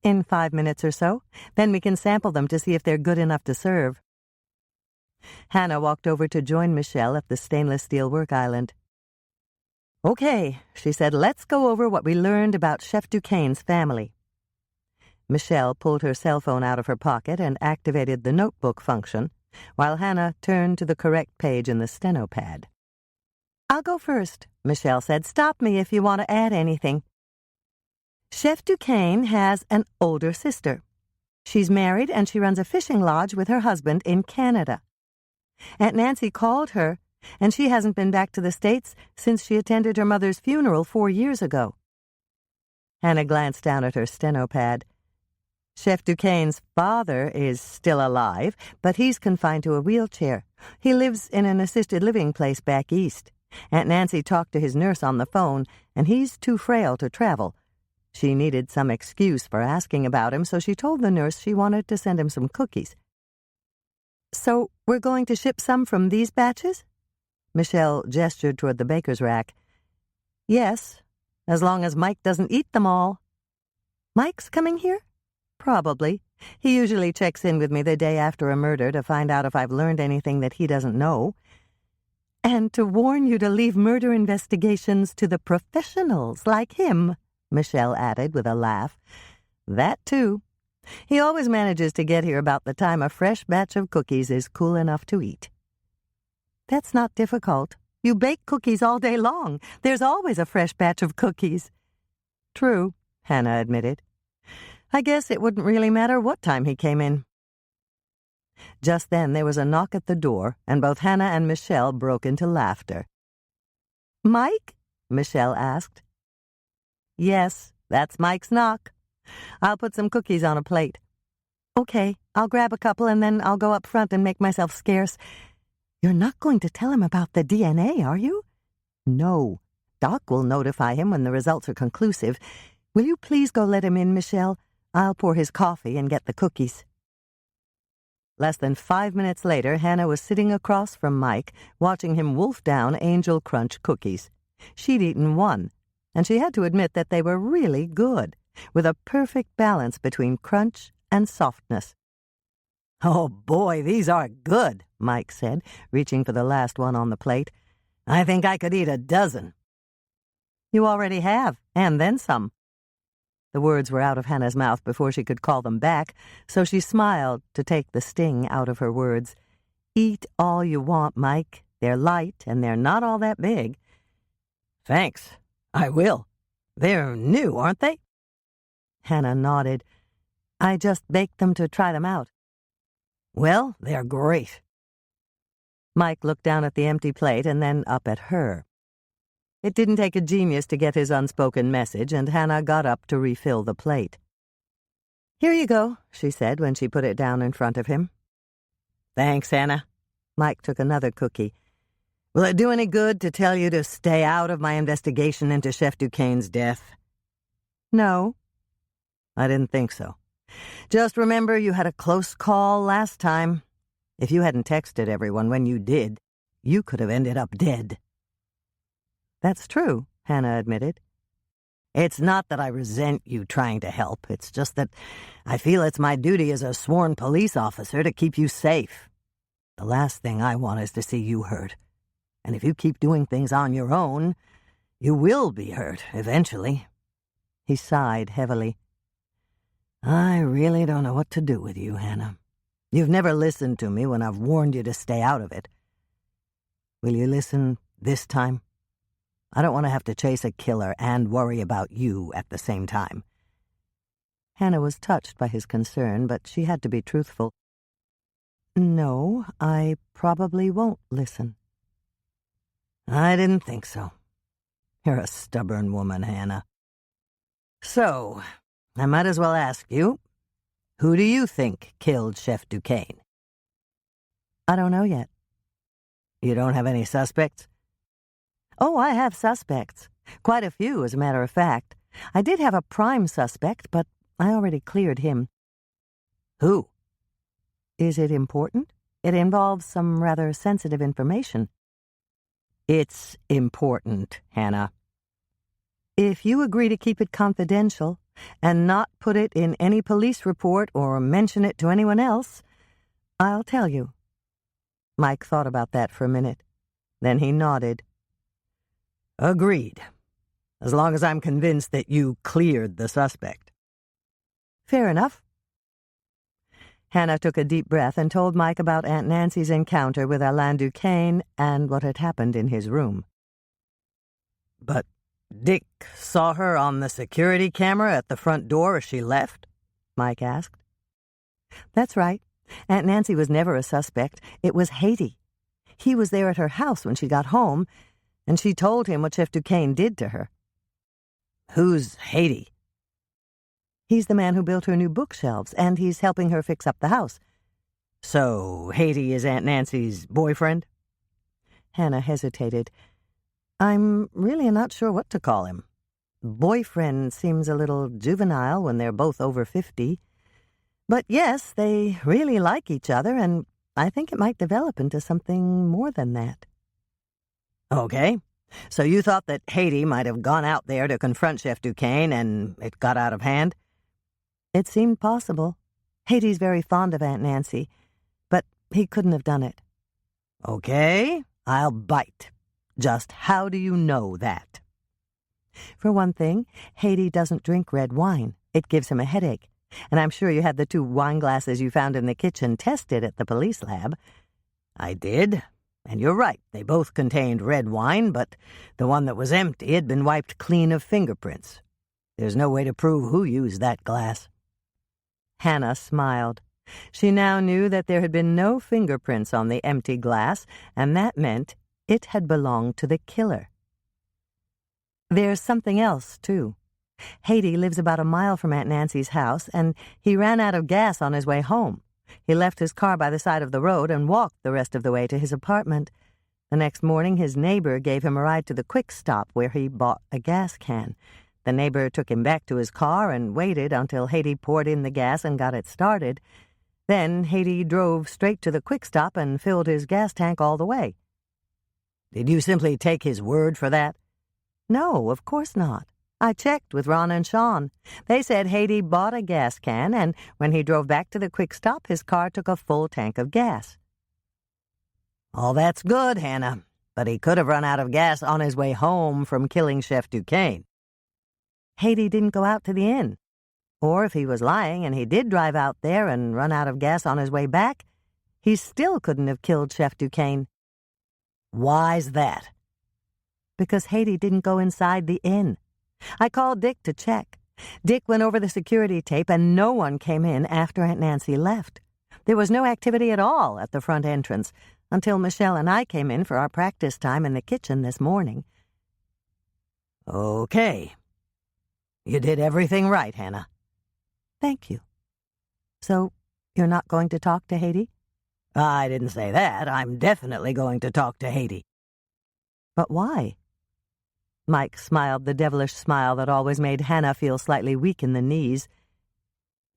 "In 5 minutes or so. Then we can sample them to see if they're good enough to serve." Hannah walked over to join Michelle at the stainless steel work island. "Okay," she said, "let's go over what we learned about Chef Duquesne's family." Michelle pulled her cell phone out of her pocket and activated the notebook function, while Hannah turned to the correct page in the steno pad. "I'll go first," Michelle said. "Stop me if you want to add anything." Chef Duquesne has an older sister. She's married, and she runs a fishing lodge with her husband in Canada. Aunt Nancy called her, and she hasn't been back to the States since she attended her mother's funeral 4 years ago. Hannah glanced down at her steno pad. Chef Duquesne's father is still alive, but he's confined to a wheelchair. He lives in an assisted living place back east. Aunt Nancy talked to his nurse on the phone, and he's too frail to travel. She needed some excuse for asking about him, so she told the nurse she wanted to send him some cookies. "So we're going to ship some from these batches?" Michelle gestured toward the baker's rack. "Yes, as long as Mike doesn't eat them all." "Mike's coming here?" "Probably. He usually checks in with me the day after a murder to find out if I've learned anything that he doesn't know." "And to warn you to leave murder investigations to the professionals like him," Michelle added with a laugh. "That, too. He always manages to get here about the time a fresh batch of cookies is cool enough to eat." "That's not difficult. You bake cookies all day long. There's always a fresh batch of cookies." "True," Hannah admitted. "I guess it wouldn't really matter what time he came in." Just then there was a knock at the door, and both Hannah and Michelle broke into laughter. "Mike?" Michelle asked. "Yes, that's Mike's knock. I'll put some cookies on a plate." "Okay, I'll grab a couple and then I'll go up front and make myself scarce. You're not going to tell him about the DNA, are you?" "No. Doc will notify him when the results are conclusive. Will you please go let him in, Michelle? I'll pour his coffee and get the cookies." Less than 5 minutes later, Hannah was sitting across from Mike, watching him wolf down Angel Crunch cookies. She'd eaten one, and she had to admit that they were really good, with a perfect balance between crunch and softness. "Oh, boy, these are good," Mike said, reaching for the last one on the plate. "I think I could eat a dozen." "You already have, and then some." The words were out of Hannah's mouth before she could call them back, so she smiled to take the sting out of her words. "Eat all you want, Mike. They're light, and they're not all that big." "Thanks. I will. They're new, aren't they?" Hannah nodded. I just baked them to try them out. Well, they're great. Mike looked down at the empty plate and then up at her. It didn't take a genius to get his unspoken message, and Hannah got up to refill the plate. Here you go, she said when she put it down in front of him. Thanks, Hannah. Mike took another cookie. Will it do any good to tell you to stay out of my investigation into Chef Duquesne's death? No. I didn't think so. Just remember you had a close call last time. If you hadn't texted everyone when you did, you could have ended up dead. That's true, Hannah admitted. It's not that I resent you trying to help. It's just that I feel it's my duty as a sworn police officer to keep you safe. The last thing I want is to see you hurt. And if you keep doing things on your own, you will be hurt eventually. He sighed heavily. I really don't know what to do with you, Hannah. You've never listened to me when I've warned you to stay out of it. Will you listen this time? I don't want to have to chase a killer and worry about you at the same time. Hannah was touched by his concern, but she had to be truthful. No, I probably won't listen. I didn't think so. You're a stubborn woman, Hannah. So, I might as well ask you, who do you think killed Chef Duquesne? I don't know yet. You don't have any suspects? Oh, I have suspects. Quite a few, as a matter of fact. I did have a prime suspect, but I already cleared him. Who? Is it important? It involves some rather sensitive information. It's important, Hannah. If you agree to keep it confidential and not put it in any police report or mention it to anyone else, I'll tell you. Mike thought about that for a minute. Then he nodded. Agreed. As long as I'm convinced that you cleared the suspect. Fair enough. Hannah took a deep breath and told Mike about Aunt Nancy's encounter with Alain Duquesne and what had happened in his room. But Dick saw her on the security camera at the front door as she left? Mike asked. That's right. Aunt Nancy was never a suspect. It was Haiti. He was there at her house when she got home, and she told him what Chef Duquesne did to her. Who's Haiti? He's the man who built her new bookshelves, and he's helping her fix up the house. So Haiti is Aunt Nancy's boyfriend? Hannah hesitated. I'm really not sure what to call him. Boyfriend seems a little juvenile when they're both over 50. But yes, they really like each other, and I think it might develop into something more than that. Okay, so you thought that Haiti might have gone out there to confront Chef Duquesne and it got out of hand? It seemed possible. Haiti's very fond of Aunt Nancy, but he couldn't have done it. Okay, I'll bite. Just how do you know that? For one thing, Haiti doesn't drink red wine. It gives him a headache. And I'm sure you had the 2 wine glasses you found in the kitchen tested at the police lab. I did. And you're right, they both contained red wine, but the one that was empty had been wiped clean of fingerprints. There's no way to prove who used that glass. Hannah smiled. She now knew that there had been no fingerprints on the empty glass, and that meant it had belonged to the killer. There's something else, too. Haiti lives about a mile from Aunt Nancy's house, and he ran out of gas on his way home. He left his car by the side of the road and walked the rest of the way to his apartment. The next morning, his neighbor gave him a ride to the quick stop where he bought a gas can. The neighbor took him back to his car and waited until Haiti poured in the gas and got it started. Then Haiti drove straight to the quick stop and filled his gas tank all the way. Did you simply take his word for that? No, of course not. I checked with Ron and Sean. They said Haiti bought a gas can, and when he drove back to the quick stop, his car took a full tank of gas. All that's good, Hannah, but he could have run out of gas on his way home from killing Chef Duquesne. Haiti didn't go out to the inn. Or if he was lying and he did drive out there and run out of gas on his way back, he still couldn't have killed Chef Duquesne. Why's that? Because Haiti didn't go inside the inn. I called Dick to check. Dick went over the security tape, and no one came in after Aunt Nancy left. There was no activity at all at the front entrance until Michelle and I came in for our practice time in the kitchen this morning. Okay. You did everything right, Hannah. Thank you. So, you're not going to talk to Haiti? I didn't say that. I'm definitely going to talk to Haiti. But why? Mike smiled the devilish smile that always made Hannah feel slightly weak in the knees.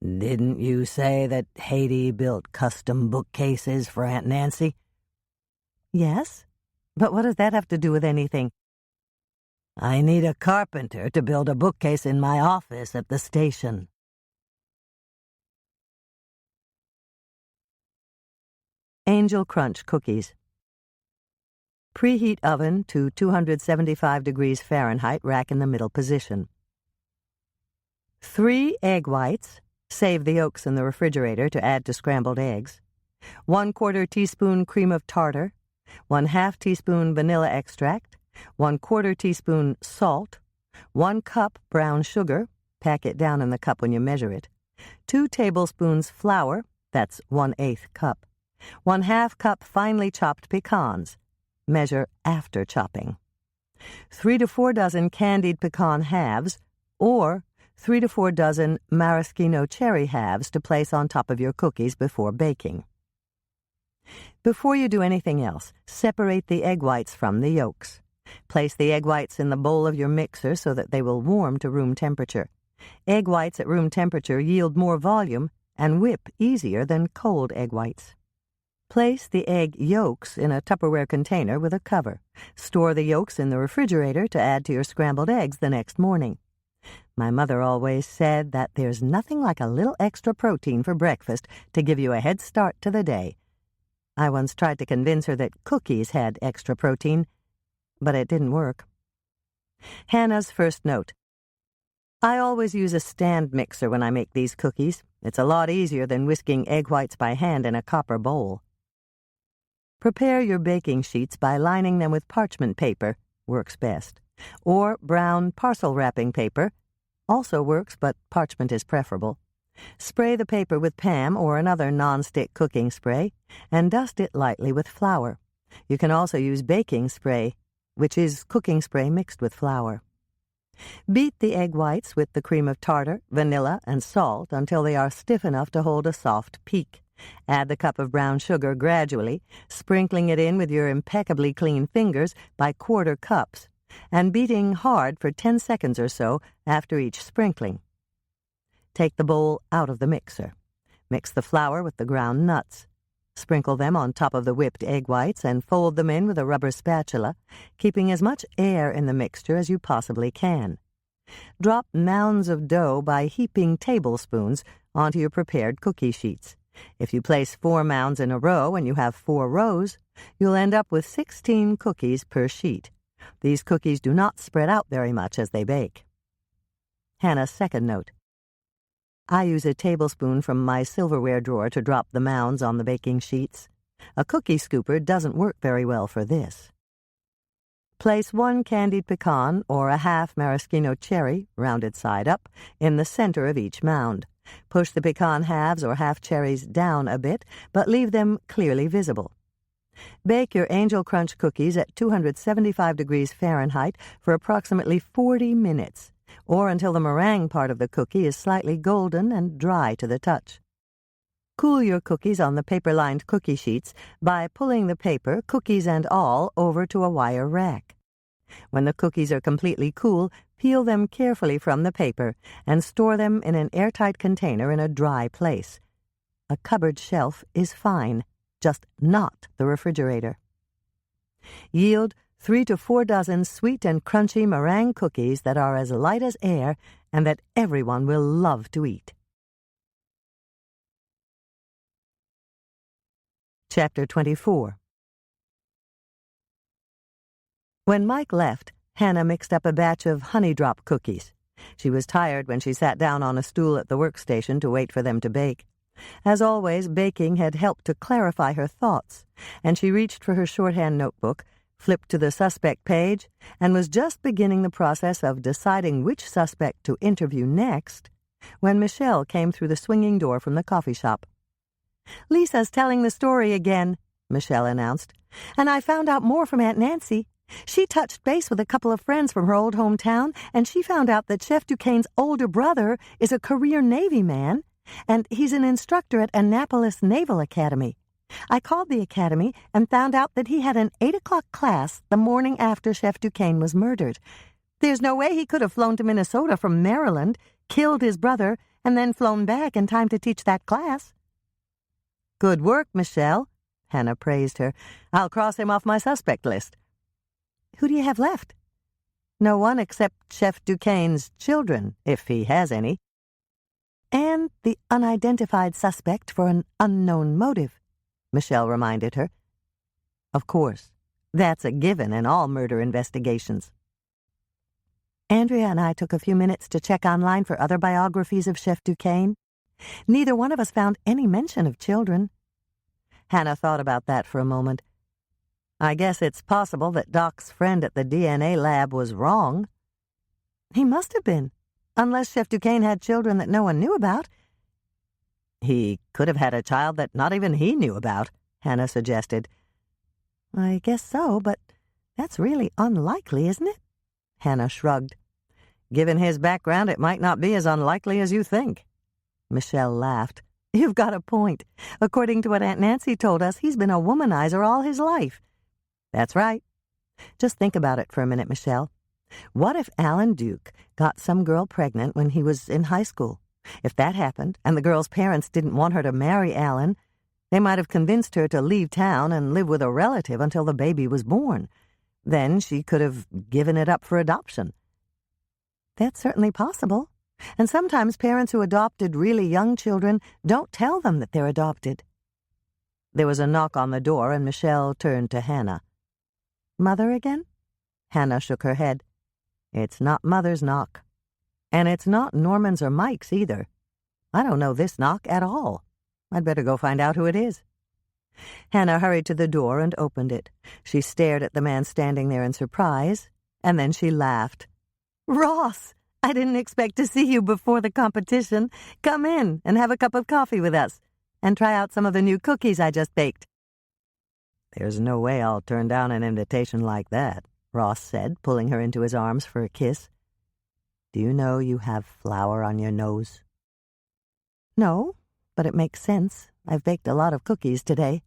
Didn't you say that Haiti built custom bookcases for Aunt Nancy? Yes, but what does that have to do with anything? I need a carpenter to build a bookcase in my office at the station. Angel Crunch Cookies. Preheat oven to 275 degrees Fahrenheit, rack in the middle position. 3 egg whites. Save the yolks in the refrigerator to add to scrambled eggs. 1/4 teaspoon cream of tartar. 1/2 teaspoon vanilla extract. 1/4 teaspoon salt. 1 cup brown sugar. Pack it down in the cup when you measure it. 2 tablespoons flour. That's 1/8 cup. 1/2 cup finely chopped pecans. Measure after chopping. 3 to 4 dozen candied pecan halves, or 3 to 4 dozen maraschino cherry halves to place on top of your cookies before baking. Before you do anything else, separate the egg whites from the yolks. Place the egg whites in the bowl of your mixer so that they will warm to room temperature. Egg whites at room temperature yield more volume and whip easier than cold egg whites. Place the egg yolks in a Tupperware container with a cover. Store the yolks in the refrigerator to add to your scrambled eggs the next morning. My mother always said that there's nothing like a little extra protein for breakfast to give you a head start to the day. I once tried to convince her that cookies had extra protein, but it didn't work. Hannah's first note. I always use a stand mixer when I make these cookies. It's a lot easier than whisking egg whites by hand in a copper bowl. Prepare your baking sheets by lining them with parchment paper, works best, or brown parcel wrapping paper, also works, but parchment is preferable. Spray the paper with Pam or another non-stick cooking spray, and dust it lightly with flour. You can also use baking spray, which is cooking spray mixed with flour. Beat the egg whites with the cream of tartar, vanilla, and salt until they are stiff enough to hold a soft peak. Add the cup of brown sugar gradually, sprinkling it in with your impeccably clean fingers by quarter cups, and beating hard for 10 seconds or so after each sprinkling. Take the bowl out of the mixer. Mix the flour with the ground nuts. Sprinkle them on top of the whipped egg whites and fold them in with a rubber spatula, keeping as much air in the mixture as you possibly can. Drop mounds of dough by heaping tablespoons onto your prepared cookie sheets. If you place 4 mounds in a row and you have 4 rows, you'll end up with 16 cookies per sheet. These cookies do not spread out very much as they bake. Hannah's second note. I use a tablespoon from my silverware drawer to drop the mounds on the baking sheets. A cookie scooper doesn't work very well for this. Place 1 candied pecan or a half maraschino cherry, rounded side up, in the center of each mound. Push the pecan halves or half cherries down a bit, but leave them clearly visible. Bake your Angel Crunch cookies at 275 degrees Fahrenheit for approximately 40 minutes, or until the meringue part of the cookie is slightly golden and dry to the touch. Cool your cookies on the paper-lined cookie sheets by pulling the paper, cookies and all, over to a wire rack. When the cookies are completely cool, peel them carefully from the paper and store them in an airtight container in a dry place. A cupboard shelf is fine, just not the refrigerator. Yield 3 to 4 dozen sweet and crunchy meringue cookies that are as light as air and that everyone will love to eat. Chapter 24. When Mike left, Hannah mixed up a batch of honey drop cookies. She was tired when she sat down on a stool at the workstation to wait for them to bake. As always, baking had helped to clarify her thoughts, and she reached for her shorthand notebook, flipped to the suspect page, and was just beginning the process of deciding which suspect to interview next when Michelle came through the swinging door from the coffee shop. "Lisa's telling the story again," Michelle announced, "and I found out more from Aunt Nancy. She touched base with a couple of friends from her old hometown, and she found out that Chef Duquesne's older brother is a career Navy man, and he's an instructor at Annapolis Naval Academy. I called the academy and found out that he had an 8 o'clock class the morning after Chef Duquesne was murdered. There's no way he could have flown to Minnesota from Maryland, killed his brother, and then flown back in time to teach that class." "Good work, Michelle," Hannah praised her. "I'll cross him off my suspect list." "Who do you have left?" "No one except Chef Duquesne's children, if he has any." "And the unidentified suspect for an unknown motive," Michelle reminded her. "Of course. That's a given in all murder investigations." "Andrea and I took a few minutes to check online for other biographies of Chef Duquesne. Neither one of us found any mention of children." Hannah thought about that for a moment. "I guess it's possible that Doc's friend at the DNA lab was wrong." "He must have been, unless Chef Duquesne had children that no one knew about." "He could have had a child that not even he knew about," Hannah suggested. "I guess so, but that's really unlikely, isn't it?" Hannah shrugged. "Given his background, it might not be as unlikely as you think." Michelle laughed. "You've got a point. According to what Aunt Nancy told us, he's been a womanizer all his life." "That's right. Just think about it for a minute, Michelle. What if Alan Duke got some girl pregnant when he was in high school? If that happened, and the girl's parents didn't want her to marry Alan, they might have convinced her to leave town and live with a relative until the baby was born. Then she could have given it up for adoption." "That's certainly possible. And sometimes parents who adopted really young children don't tell them that they're adopted." There was a knock on the door, and Michelle turned to Hannah. "Mother again?" Hannah shook her head. "It's not Mother's knock. And it's not Norman's or Mike's either. I don't know this knock at all. I'd better go find out who it is." Hannah hurried to the door and opened it. She stared at the man standing there in surprise, and then she laughed. "Ross, I didn't expect to see you before the competition. Come in and have a cup of coffee with us, and try out some of the new cookies I just baked." "There's no way I'll turn down an invitation like that," Ross said, pulling her into his arms for a kiss. "Do you know you have flour on your nose?" "No, but it makes sense. I've baked a lot of cookies today."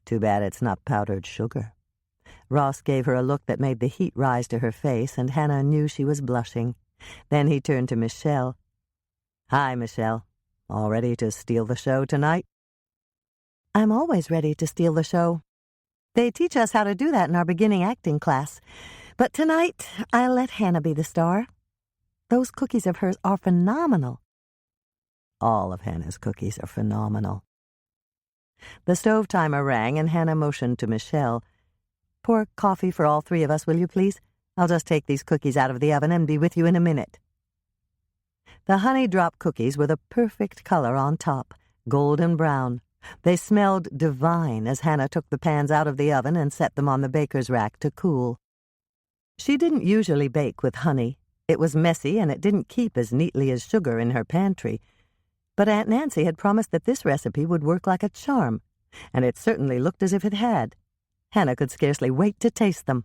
"Too bad it's not powdered sugar." Ross gave her a look that made the heat rise to her face, and Hannah knew she was blushing. Then he turned to Michelle. "Hi, Michelle. All ready to steal the show tonight?" "I'm always ready to steal the show. They teach us how to do that in our beginning acting class. But tonight, I'll let Hannah be the star. Those cookies of hers are phenomenal." "All of Hannah's cookies are phenomenal." The stove timer rang, and Hannah motioned to Michelle. "Pour coffee for all three of us, will you please? I'll just take these cookies out of the oven and be with you in a minute." The honey drop cookies were the perfect color on top, golden brown. They smelled divine as Hannah took the pans out of the oven and set them on the baker's rack to cool. She didn't usually bake with honey. It was messy, and it didn't keep as neatly as sugar in her pantry. But Aunt Nancy had promised that this recipe would work like a charm, and it certainly looked as if it had. Hannah could scarcely wait to taste them.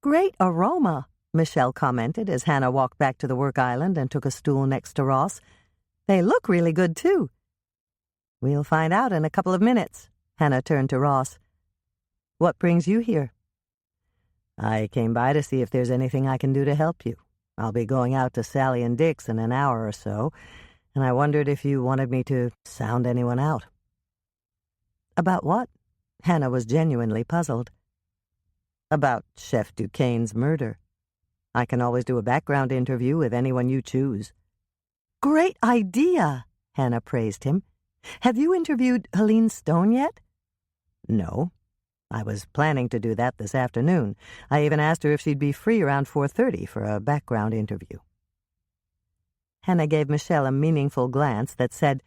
"Great aroma," Michelle commented as Hannah walked back to the work island and took a stool next to Ross. "They look really good, too." "We'll find out in a couple of minutes." Hannah turned to Ross. "What brings you here?" "I came by to see if there's anything I can do to help you. I'll be going out to Sally and Dick's in an hour or so, and I wondered if you wanted me to sound anyone out." "About what?" Hannah was genuinely puzzled. "About Chef Duquesne's murder. I can always do a background interview with anyone you choose." "Great idea!" Hannah praised him. "Have you interviewed Helene Stone yet?" "No. I was planning to do that this afternoon. I even asked her if she'd be free around 4:30 for a background interview." Hannah gave Michelle a meaningful glance that said,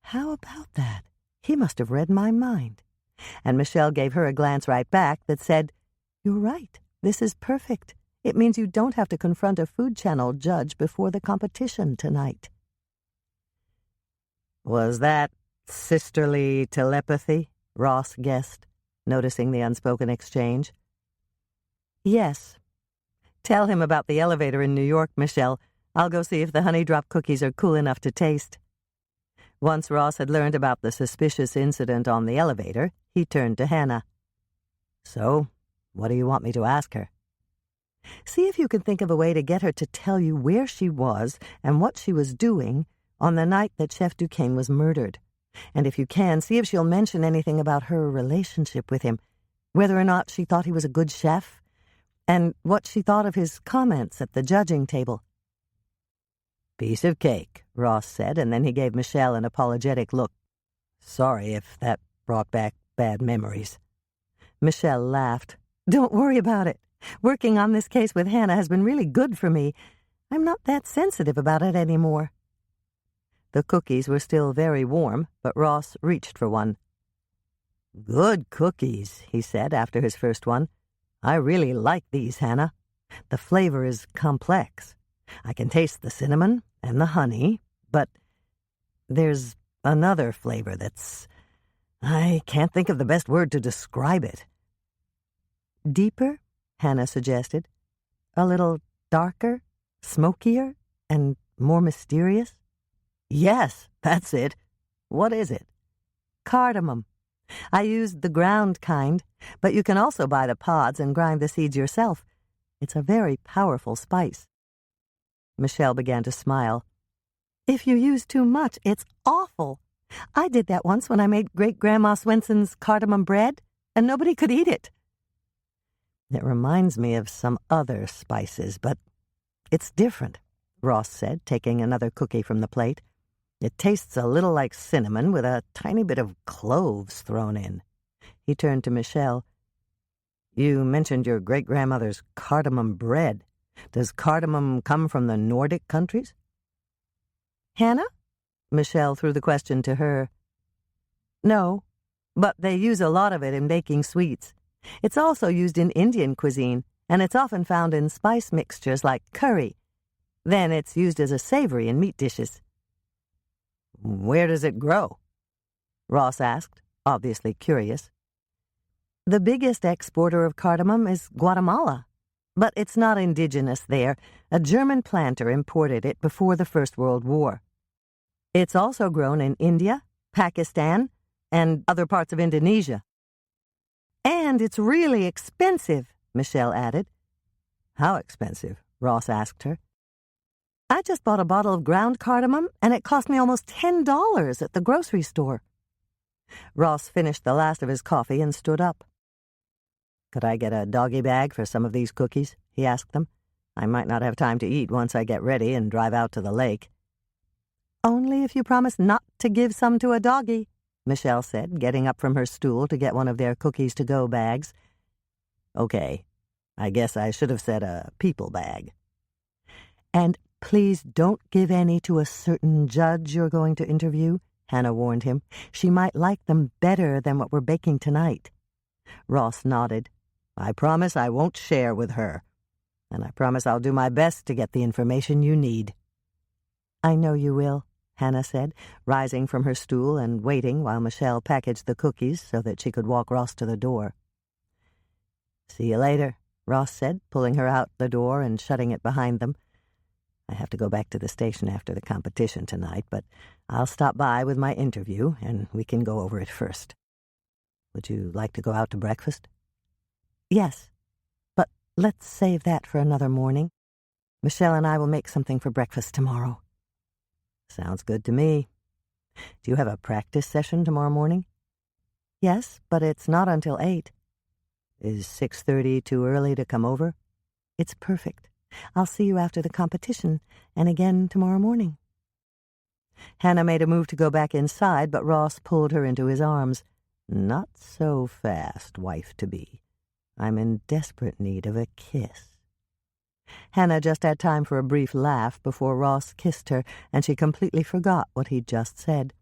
"How about that? He must have read my mind." And Michelle gave her a glance right back that said, "You're right. This is perfect. It means you don't have to confront a Food Channel judge before the competition tonight." Was that sisterly telepathy? Ross guessed, noticing the unspoken exchange. Yes. Tell him about the elevator in New York, Michelle. I'll go see if the honey drop cookies are cool enough to taste. Once Ross had learned about the suspicious incident on the elevator, he turned to Hannah. "So, what do you want me to ask her?" "See if you can think of a way to get her to tell you where she was and what she was doing on the night that Chef Duquesne was murdered. And if you can, see if she'll mention anything about her relationship with him, whether or not she thought he was a good chef, and what she thought of his comments at the judging table." "Piece of cake," Ross said, and then he gave Michelle an apologetic look. "Sorry if that brought back bad memories." Michelle laughed. "Don't worry about it. Working on this case with Hannah has been really good for me. I'm not that sensitive about it anymore." The cookies were still very warm, but Ross reached for one. "Good cookies," he said after his first one. "I really like these, Hannah. The flavor is complex. I can taste the cinnamon and the honey, but there's another flavor I can't think of the best word to describe it." "Deeper?" Hannah suggested. "A little darker, smokier, and more mysterious?" "Yes, that's it. What is it?" "Cardamom. I used the ground kind, but you can also buy the pods and grind the seeds yourself. It's a very powerful spice." Michelle began to smile. "If you use too much, it's awful. I did that once when I made Great-Grandma Swensen's cardamom bread, and nobody could eat it." "It reminds me of some other spices, but it's different," Ross said, taking another cookie from the plate. "It tastes a little like cinnamon with a tiny bit of cloves thrown in." He turned to Michelle. "You mentioned your great-grandmother's cardamom bread. Does cardamom come from the Nordic countries?" "Hannah?" Michelle threw the question to her. "No, but they use a lot of it in baking sweets. It's also used in Indian cuisine, and it's often found in spice mixtures like curry. Then it's used as a savory in meat dishes." "Where does it grow?" Ross asked, obviously curious. "The biggest exporter of cardamom is Guatemala, but it's not indigenous there. A German planter imported it before the First World War. It's also grown in India, Pakistan, and other parts of Indonesia." "And it's really expensive," Michelle added. "How expensive?" Ross asked her. "I just bought a bottle of ground cardamom, and it cost me almost $10 at the grocery store." Ross finished the last of his coffee and stood up. "Could I get a doggy bag for some of these cookies?" he asked them. "I might not have time to eat once I get ready and drive out to the lake." "Only if you promise not to give some to a doggy," Michelle said, getting up from her stool to get one of their cookies-to-go bags. "Okay, I guess I should have said a people bag." "And please don't give any to a certain judge you're going to interview," Hannah warned him. "She might like them better than what we're baking tonight." Ross nodded. "I promise I won't share with her. And I promise I'll do my best to get the information you need." "I know you will," Hannah said, rising from her stool and waiting while Michelle packaged the cookies so that she could walk Ross to the door. "See you later," Ross said, pulling her out the door and shutting it behind them. "I have to go back to the station after the competition tonight, but I'll stop by with my interview, and we can go over it first. Would you like to go out to breakfast?" "Yes, but let's save that for another morning. Michelle and I will make something for breakfast tomorrow." "Sounds good to me. Do you have a practice session tomorrow morning?" "Yes, but it's not until 8. Is 6:30 too early to come over?" "It's perfect. I'll see you after the competition, and again tomorrow morning." Hannah made a move to go back inside, but Ross pulled her into his arms. "Not so fast, wife-to-be. I'm in desperate need of a kiss." Hannah just had time for a brief laugh before Ross kissed her, and she completely forgot what he'd just said.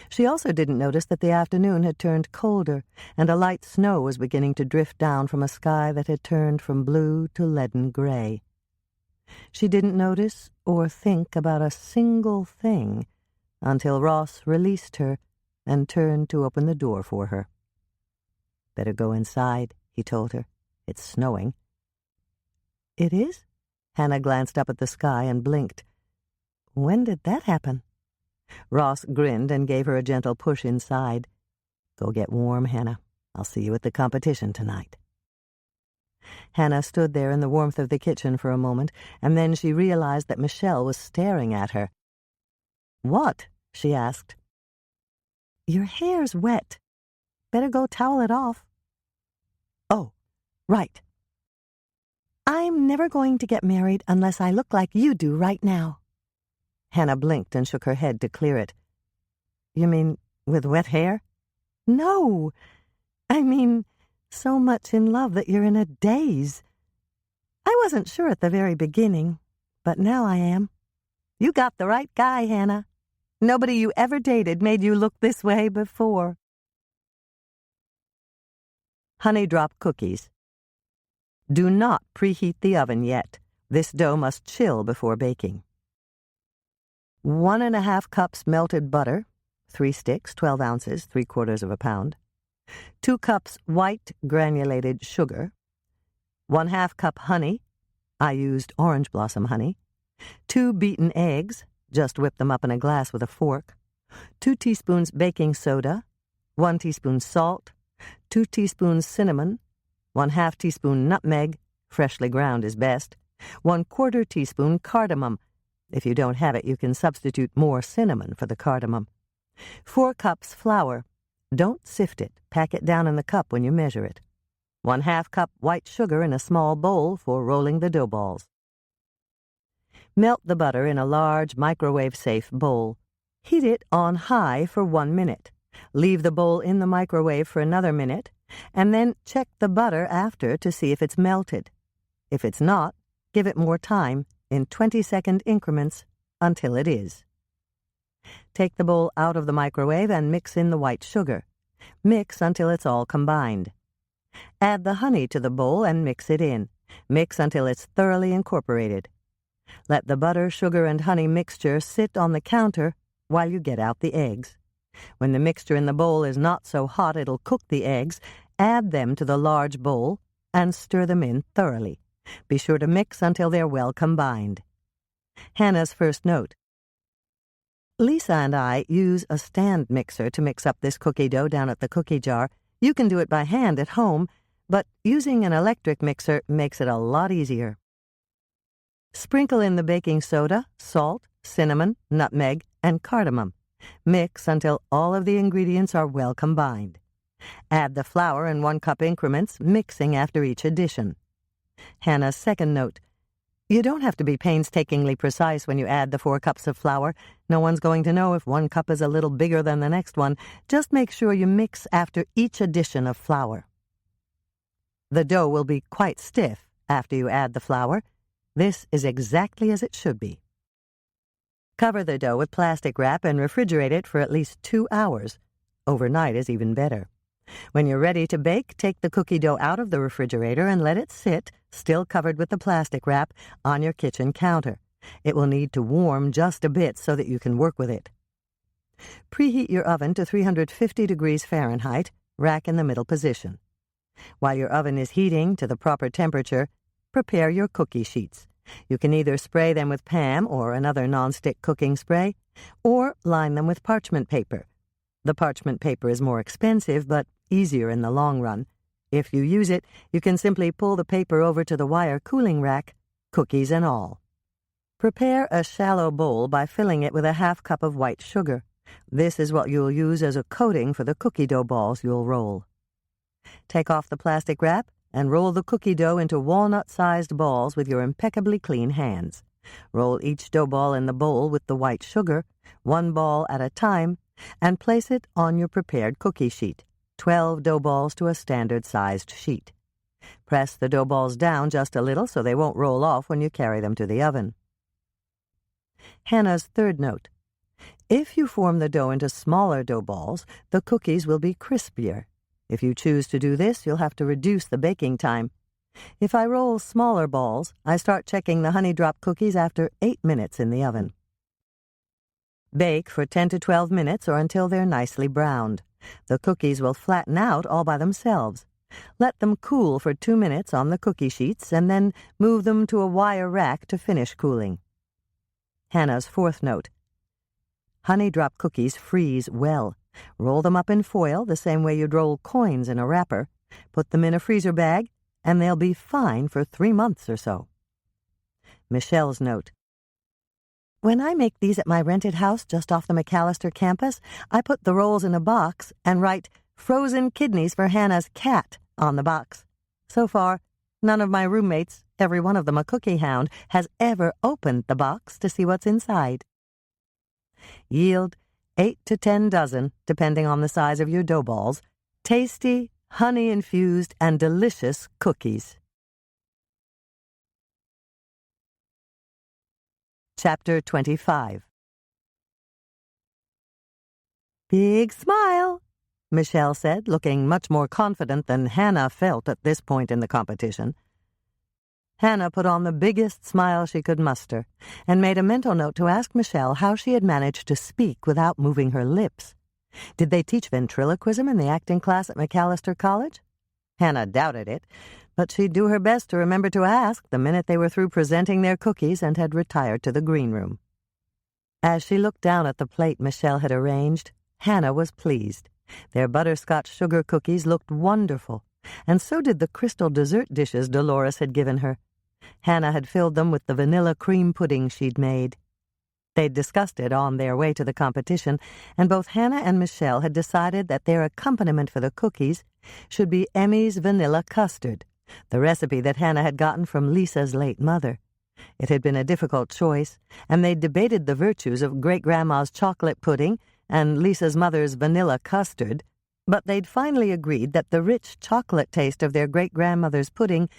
She also didn't notice that the afternoon had turned colder, and a light snow was beginning to drift down from a sky that had turned from blue to leaden gray. She didn't notice or think about a single thing until Ross released her and turned to open the door for her. "Better go inside," he told her. "It's snowing." "It is?" Hannah glanced up at the sky and blinked. "When did that happen?" Ross grinned and gave her a gentle push inside. "Go get warm, Hannah. I'll see you at the competition tonight." Hannah stood there in the warmth of the kitchen for a moment, and then she realized that Michelle was staring at her. "What?" she asked. "Your hair's wet. Better go towel it off." "Oh, right." "I'm never going to get married unless I look like you do right now." Hannah blinked and shook her head to clear it. "You mean with wet hair?" "No, I mean so much in love that you're in a daze. I wasn't sure at the very beginning, but now I am. You got the right guy, Hannah. Nobody you ever dated made you look this way before." Honey Drop Cookies. Do not preheat the oven yet. This dough must chill before baking. 1½ cups melted butter, 3 sticks, 12 ounces, 3/4 pound. 2 cups white granulated sugar. 1/2 cup honey. I used orange blossom honey. 2 beaten eggs. Just whip them up in a glass with a fork. 2 teaspoons baking soda. 1 teaspoon salt. 2 teaspoons cinnamon. 1/2 teaspoon nutmeg. Freshly ground is best. 1/4 teaspoon cardamom. If you don't have it, you can substitute more cinnamon for the cardamom. 4 cups flour. Don't sift it. Pack it down in the cup when you measure it. 1/2 cup white sugar in a small bowl for rolling the dough balls. Melt the butter in a large microwave-safe bowl. Heat it on high for 1 minute. Leave the bowl in the microwave for another minute, and then check the butter after to see if it's melted. If it's not, give it more time in 20-second increments until it is. Take the bowl out of the microwave and mix in the white sugar. Mix until it's all combined. Add the honey to the bowl and mix it in. Mix until it's thoroughly incorporated. Let the butter, sugar, and honey mixture sit on the counter while you get out the eggs. When the mixture in the bowl is not so hot it'll cook the eggs, add them to the large bowl and stir them in thoroughly. Be sure to mix until they're well combined. Hannah's first note. Lisa and I use a stand mixer to mix up this cookie dough down at the cookie jar. You can do it by hand at home, but using an electric mixer makes it a lot easier. Sprinkle in the baking soda, salt, cinnamon, nutmeg, and cardamom. Mix until all of the ingredients are well combined. Add the flour in 1 cup increments, mixing after each addition. Hannah's second note. You don't have to be painstakingly precise when you add the 4 cups of flour. No one's going to know if 1 cup is a little bigger than the next one. Just make sure you mix after each addition of flour. The dough will be quite stiff after you add the flour. This is exactly as it should be. Cover the dough with plastic wrap and refrigerate it for at least 2 hours. Overnight is even better. When you're ready to bake, take the cookie dough out of the refrigerator and let it sit, still covered with the plastic wrap, on your kitchen counter. It will need to warm just a bit so that you can work with it. Preheat your oven to 350 degrees Fahrenheit, rack in the middle position. While your oven is heating to the proper temperature, prepare your cookie sheets. You can either spray them with Pam or another nonstick cooking spray, or line them with parchment paper. The parchment paper is more expensive, but easier in the long run. If you use it, you can simply pull the paper over to the wire cooling rack, cookies and all. Prepare a shallow bowl by filling it with a 1/2 cup of white sugar. This is what you'll use as a coating for the cookie dough balls you'll roll. Take off the plastic wrap and roll the cookie dough into walnut-sized balls with your impeccably clean hands. Roll each dough ball in the bowl with the white sugar, 1 ball at a time, and place it on your prepared cookie sheet, 12 dough balls to a standard-sized sheet. Press the dough balls down just a little so they won't roll off when you carry them to the oven. Hannah's third note. If you form the dough into smaller dough balls, the cookies will be crispier. If you choose to do this, you'll have to reduce the baking time. If I roll smaller balls, I start checking the honey drop cookies after 8 minutes in the oven. Bake for 10 to 12 minutes or until they're nicely browned. The cookies will flatten out all by themselves. Let them cool for 2 minutes on the cookie sheets and then move them to a wire rack to finish cooling. Hannah's fourth note. Honey drop cookies freeze well. Roll them up in foil the same way you'd roll coins in a wrapper. Put them in a freezer bag, and they'll be fine for 3 months or so. Michelle's note. When I make these at my rented house just off the McAllister campus, I put the rolls in a box and write "Frozen Kidneys for Hannah's Cat" on the box. So far, none of my roommates, every one of them a cookie hound, has ever opened the box to see what's inside. Yield 8 to 10 dozen, depending on the size of your dough balls. Tasty, honey-infused, and delicious cookies. Chapter 25. Big smile, Michelle said, looking much more confident than Hannah felt at this point in the competition. Hannah put on the biggest smile she could muster and made a mental note to ask Michelle how she had managed to speak without moving her lips. Did they teach ventriloquism in the acting class at McAllister College? Hannah doubted it, but she'd do her best to remember to ask the minute they were through presenting their cookies and had retired to the green room. As she looked down at the plate Michelle had arranged, Hannah was pleased. Their butterscotch sugar cookies looked wonderful, and so did the crystal dessert dishes Dolores had given her. Hannah had filled them with the vanilla cream pudding she'd made. They'd discussed it on their way to the competition, and both Hannah and Michelle had decided that their accompaniment for the cookies should be Emmy's vanilla custard, the recipe that Hannah had gotten from Lisa's late mother. It had been a difficult choice, and they'd debated the virtues of Great-Grandma's chocolate pudding and Lisa's mother's vanilla custard, but they'd finally agreed that the rich chocolate taste of their great-grandmother's pudding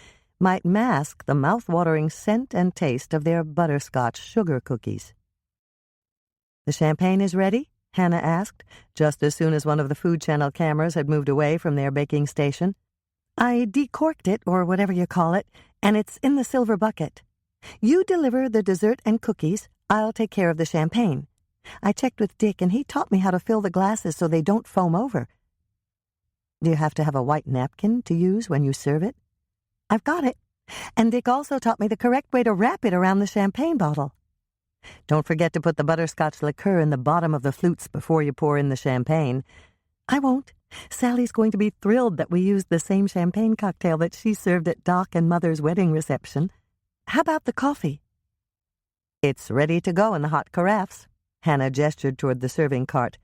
might mask the mouth-watering scent and taste of their butterscotch sugar cookies. "The champagne is ready?" Hannah asked, just as soon as one of the Food Channel cameras had moved away from their baking station. "I decorked it, or whatever you call it, and it's in the silver bucket. You deliver the dessert and cookies. I'll take care of the champagne. I checked with Dick, and he taught me how to fill the glasses so they don't foam over. Do you have to have a white napkin to use when you serve it?" "I've got it. And Dick also taught me the correct way to wrap it around the champagne bottle." "Don't forget to put the butterscotch liqueur in the bottom of the flutes before you pour in the champagne." "I won't. Sally's going to be thrilled that we used the same champagne cocktail that she served at Doc and Mother's wedding reception. How about the coffee?" "It's ready to go in the hot carafes." Hannah gestured toward the serving cart.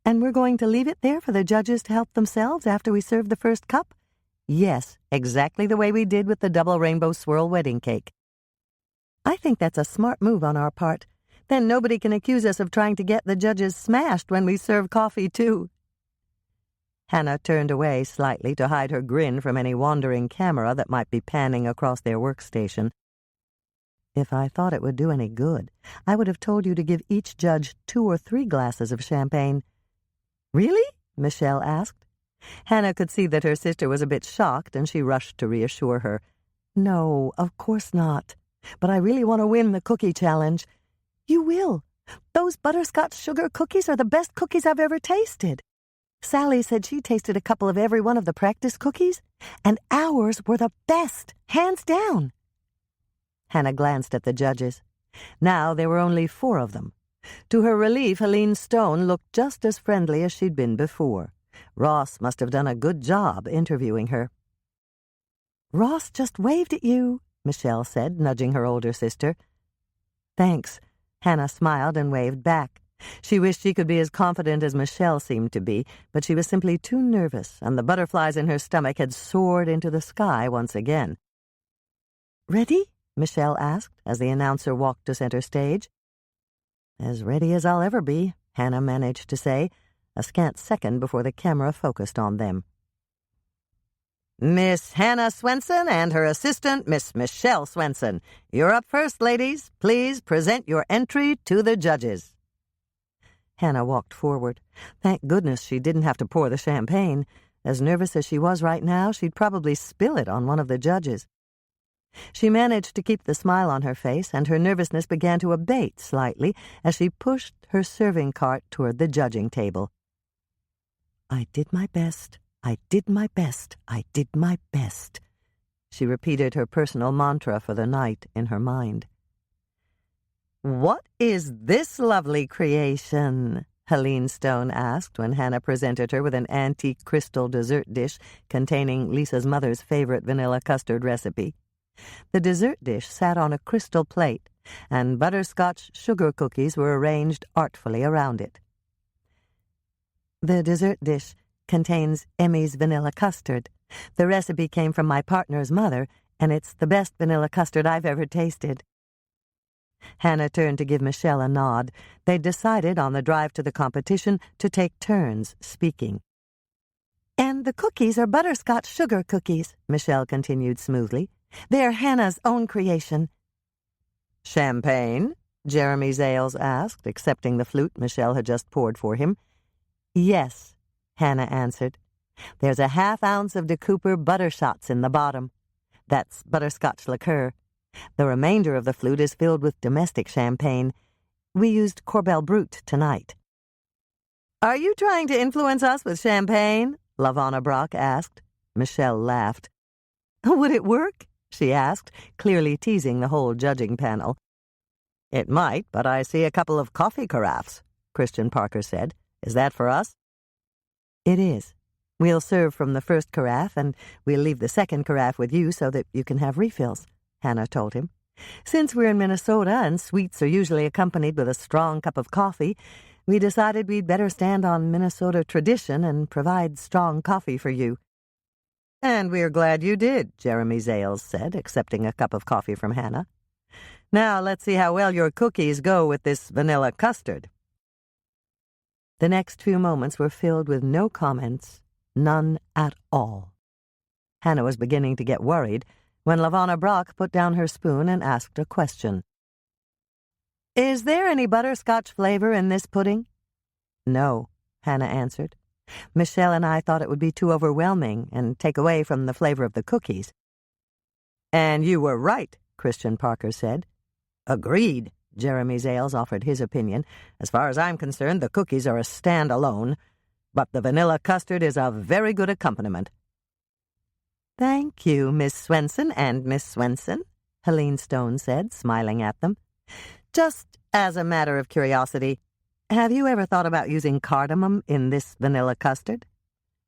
"And we're going to leave it there for the judges to help themselves after we serve the first cup?" "Yes, exactly the way we did with the double rainbow swirl wedding cake." "I think that's a smart move on our part. Then nobody can accuse us of trying to get the judges smashed when we serve coffee, too." Hannah turned away slightly to hide her grin from any wandering camera that might be panning across their workstation. "If I thought it would do any good, I would have told you to give each judge 2 or 3 glasses of champagne." "Really?" Michelle asked. Hannah could see that her sister was a bit shocked, and she rushed to reassure her. "No, of course not. But I really want to win the cookie challenge." "You will. Those butterscotch sugar cookies are the best cookies I've ever tasted. Sally said she tasted a couple of every one of the practice cookies, and ours were the best, hands down." Hannah glanced at the judges. Now there were only 4 of them. To her relief, Helene Stone looked just as friendly as she'd been before. Ross must have done a good job interviewing her. "Ross just waved at you," Michelle said, nudging her older sister. "Thanks." Hannah smiled and waved back. She wished she could be as confident as Michelle seemed to be, but she was simply too nervous, and the butterflies in her stomach had soared into the sky once again. "Ready?" Michelle asked as the announcer walked to center stage. "As ready as I'll ever be," Hannah managed to say, a scant second before the camera focused on them. "Miss Hannah Swensen and her assistant, Miss Michelle Swensen. You're up first, ladies. Please present your entry to the judges." Hannah walked forward. Thank goodness she didn't have to pour the champagne. As nervous as she was right now, she'd probably spill it on one of the judges. She managed to keep the smile on her face, and her nervousness began to abate slightly as she pushed her serving cart toward the judging table. "I did my best. I did my best. I did my best." She repeated her personal mantra for the night in her mind. "What is this lovely creation?" Helene Stone asked when Hannah presented her with an antique crystal dessert dish containing Lisa's mother's favorite vanilla custard recipe. The dessert dish sat on a crystal plate, and butterscotch sugar cookies were arranged artfully around it. "The dessert dish contains Emmy's vanilla custard. The recipe came from my partner's mother, and it's the best vanilla custard I've ever tasted." Hannah turned to give Michelle a nod. They'd decided on the drive to the competition to take turns speaking. "And the cookies are butterscotch sugar cookies," Michelle continued smoothly. "They're Hannah's own creation." "Champagne?" Jeremy Zales asked, accepting the flute Michelle had just poured for him. "Yes," Hannah answered. "There's a half-ounce of de Cooper buttershots in the bottom. That's butterscotch liqueur. The remainder of the flute is filled with domestic champagne. We used Corbel Brut tonight." "Are you trying to influence us with champagne?" LaVonna Brock asked. Michelle laughed. "Would it work?" she asked, clearly teasing the whole judging panel. "It might, but I see a couple of coffee carafes," Christian Parker said. "Is that for us?" "It is. We'll serve from the first carafe, and we'll leave the second carafe with you so that you can have refills," Hannah told him. "Since we're in Minnesota and sweets are usually accompanied with a strong cup of coffee, we decided we'd better stand on Minnesota tradition and provide strong coffee for you." "And we're glad you did," Jeremy Zales said, accepting a cup of coffee from Hannah. "Now let's see how well your cookies go with this vanilla custard." The next few moments were filled with no comments, none at all. Hannah was beginning to get worried when LaVonna Brock put down her spoon and asked a question. "Is there any butterscotch flavor in this pudding?" "No," Hannah answered. "Michelle and I thought it would be too overwhelming and take away from the flavor of the cookies." "And you were right," Christian Parker said. "Agreed," Jeremy Zales offered his opinion. "As far as I'm concerned, the cookies are a stand-alone, but the vanilla custard is a very good accompaniment." "Thank you, Miss Swensen and Miss Swensen," Helene Stone said, smiling at them. "Just as a matter of curiosity, have you ever thought about using cardamom in this vanilla custard?"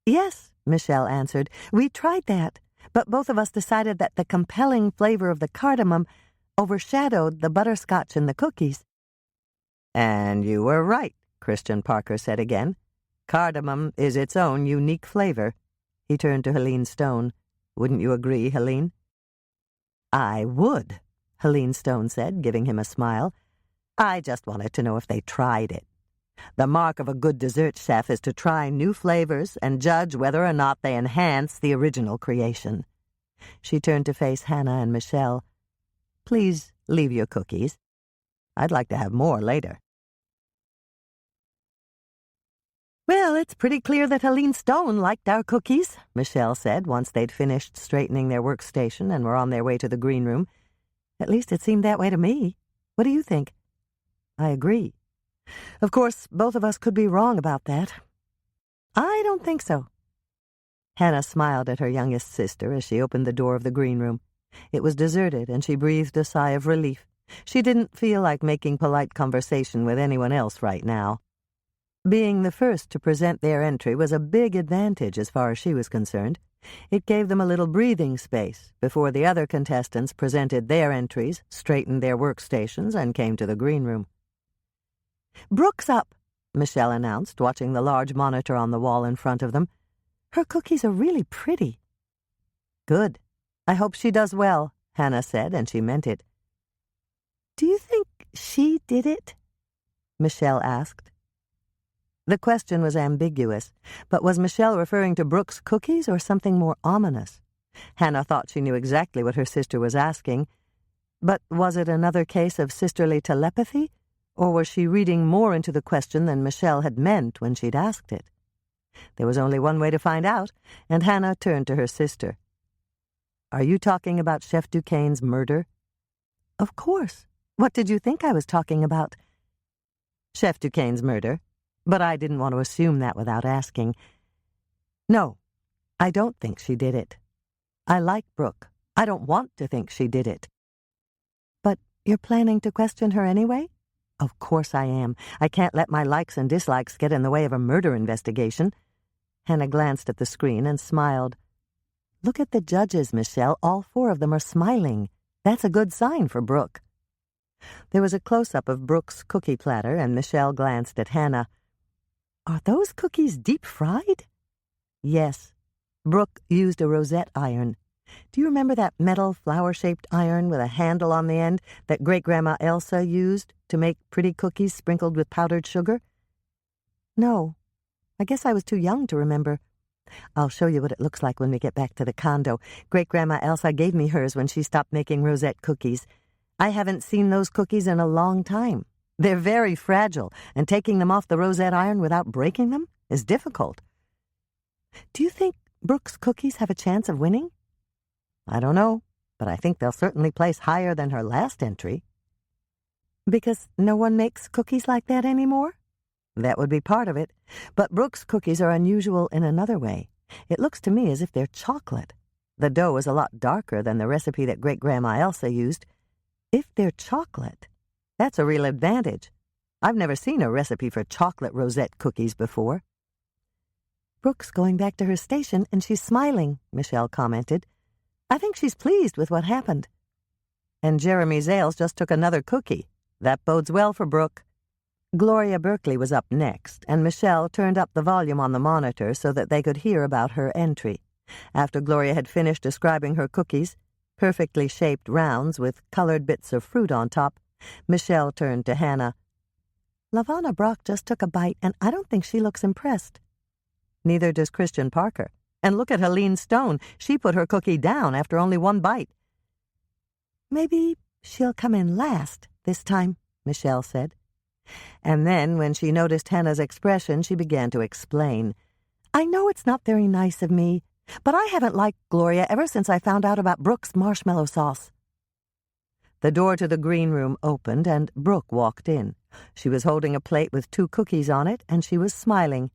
"Yes," Michelle answered. "We tried that, but both of us decided that the compelling flavor of the cardamom overshadowed the butterscotch in the cookies." "And you were right," Christian Parker said again. "Cardamom is its own unique flavor." He turned to Helene Stone. "Wouldn't you agree, Helene?" "I would," Helene Stone said, giving him a smile. "I just wanted to know if they tried it. The mark of a good dessert chef is to try new flavors and judge whether or not they enhance the original creation." She turned to face Hannah and Michelle. "Please leave your cookies. I'd like to have more later." "Well, it's pretty clear that Helene Stone liked our cookies," Michelle said once they'd finished straightening their workstation and were on their way to the green room. "At least it seemed that way to me. What do you think?" "I agree. Of course, both of us could be wrong about that." "I don't think so." Hannah smiled at her youngest sister as she opened the door of the green room. It was deserted, and she breathed a sigh of relief. She didn't feel like making polite conversation with anyone else right now. Being the first to present their entry was a big advantage as far as she was concerned. It gave them a little breathing space before the other contestants presented their entries, straightened their workstations, and came to the green room. "Brooke's up," Michelle announced, watching the large monitor on the wall in front of them. "Her cookies are really pretty." "Good. I hope she does well," Hannah said, and she meant it. "Do you think she did it?" Michelle asked. The question was ambiguous, but was Michelle referring to Brooke's cookies or something more ominous? Hannah thought she knew exactly what her sister was asking, but was it another case of sisterly telepathy, Or was she reading more into the question than Michelle had meant when she'd asked it? There was only one way to find out, and Hannah turned to her sister. "Are you talking about Chef Duquesne's murder?" "Of course. What did you think I was talking about?" "Chef Duquesne's murder, but I didn't want to assume that without asking. No, I don't think she did it. I like Brooke. I don't want to think she did it." "But you're planning to question her anyway?" "Of course I am. I can't let my likes and dislikes get in the way of a murder investigation." Hannah glanced at the screen and smiled. "Look at the judges, Michelle. All 4 of them are smiling. That's a good sign for Brooke." There was a close-up of Brooke's cookie platter, and Michelle glanced at Hannah. "Are those cookies deep-fried?" "Yes. Brooke used a rosette iron. Do you remember that metal flower-shaped iron with a handle on the end that Great-Grandma Elsa used to make pretty cookies sprinkled with powdered sugar?" "No. I guess I was too young to remember. I'll show you what it looks like when we get back to the condo. Great-Grandma Elsa gave me hers when she stopped making rosette cookies. I haven't seen those cookies in a long time. They're very fragile, and taking them off the rosette iron without breaking them is difficult." "Do you think Brooke's cookies have a chance of winning?" "I don't know, but I think they'll certainly place higher than her last entry." "Because no one makes cookies like that anymore?" "That would be part of it. But Brooke's cookies are unusual in another way. It looks to me as if they're chocolate. The dough is a lot darker than the recipe that Great-Grandma Elsa used. If they're chocolate, that's a real advantage. I've never seen a recipe for chocolate rosette cookies before." "Brooke's going back to her station, and she's smiling," Michelle commented. "I think she's pleased with what happened." "And Jeremy Zales just took another cookie. That bodes well for Brooke." Gloria Berkeley was up next, and Michelle turned up the volume on the monitor so that they could hear about her entry. After Gloria had finished describing her cookies, perfectly shaped rounds with colored bits of fruit on top, Michelle turned to Hannah. "Lavanna Brock just took a bite, and I don't think she looks impressed." "Neither does Christian Parker. And look at Helene Stone. She put her cookie down after only 1 bite." "Maybe she'll come in last this time," Michelle said. And then, when she noticed Hannah's expression, she began to explain. "I know it's not very nice of me, but I haven't liked Gloria ever since I found out about Brooke's marshmallow sauce." The door to the green room opened, and Brooke walked in. She was holding a plate with 2 cookies on it, and she was smiling.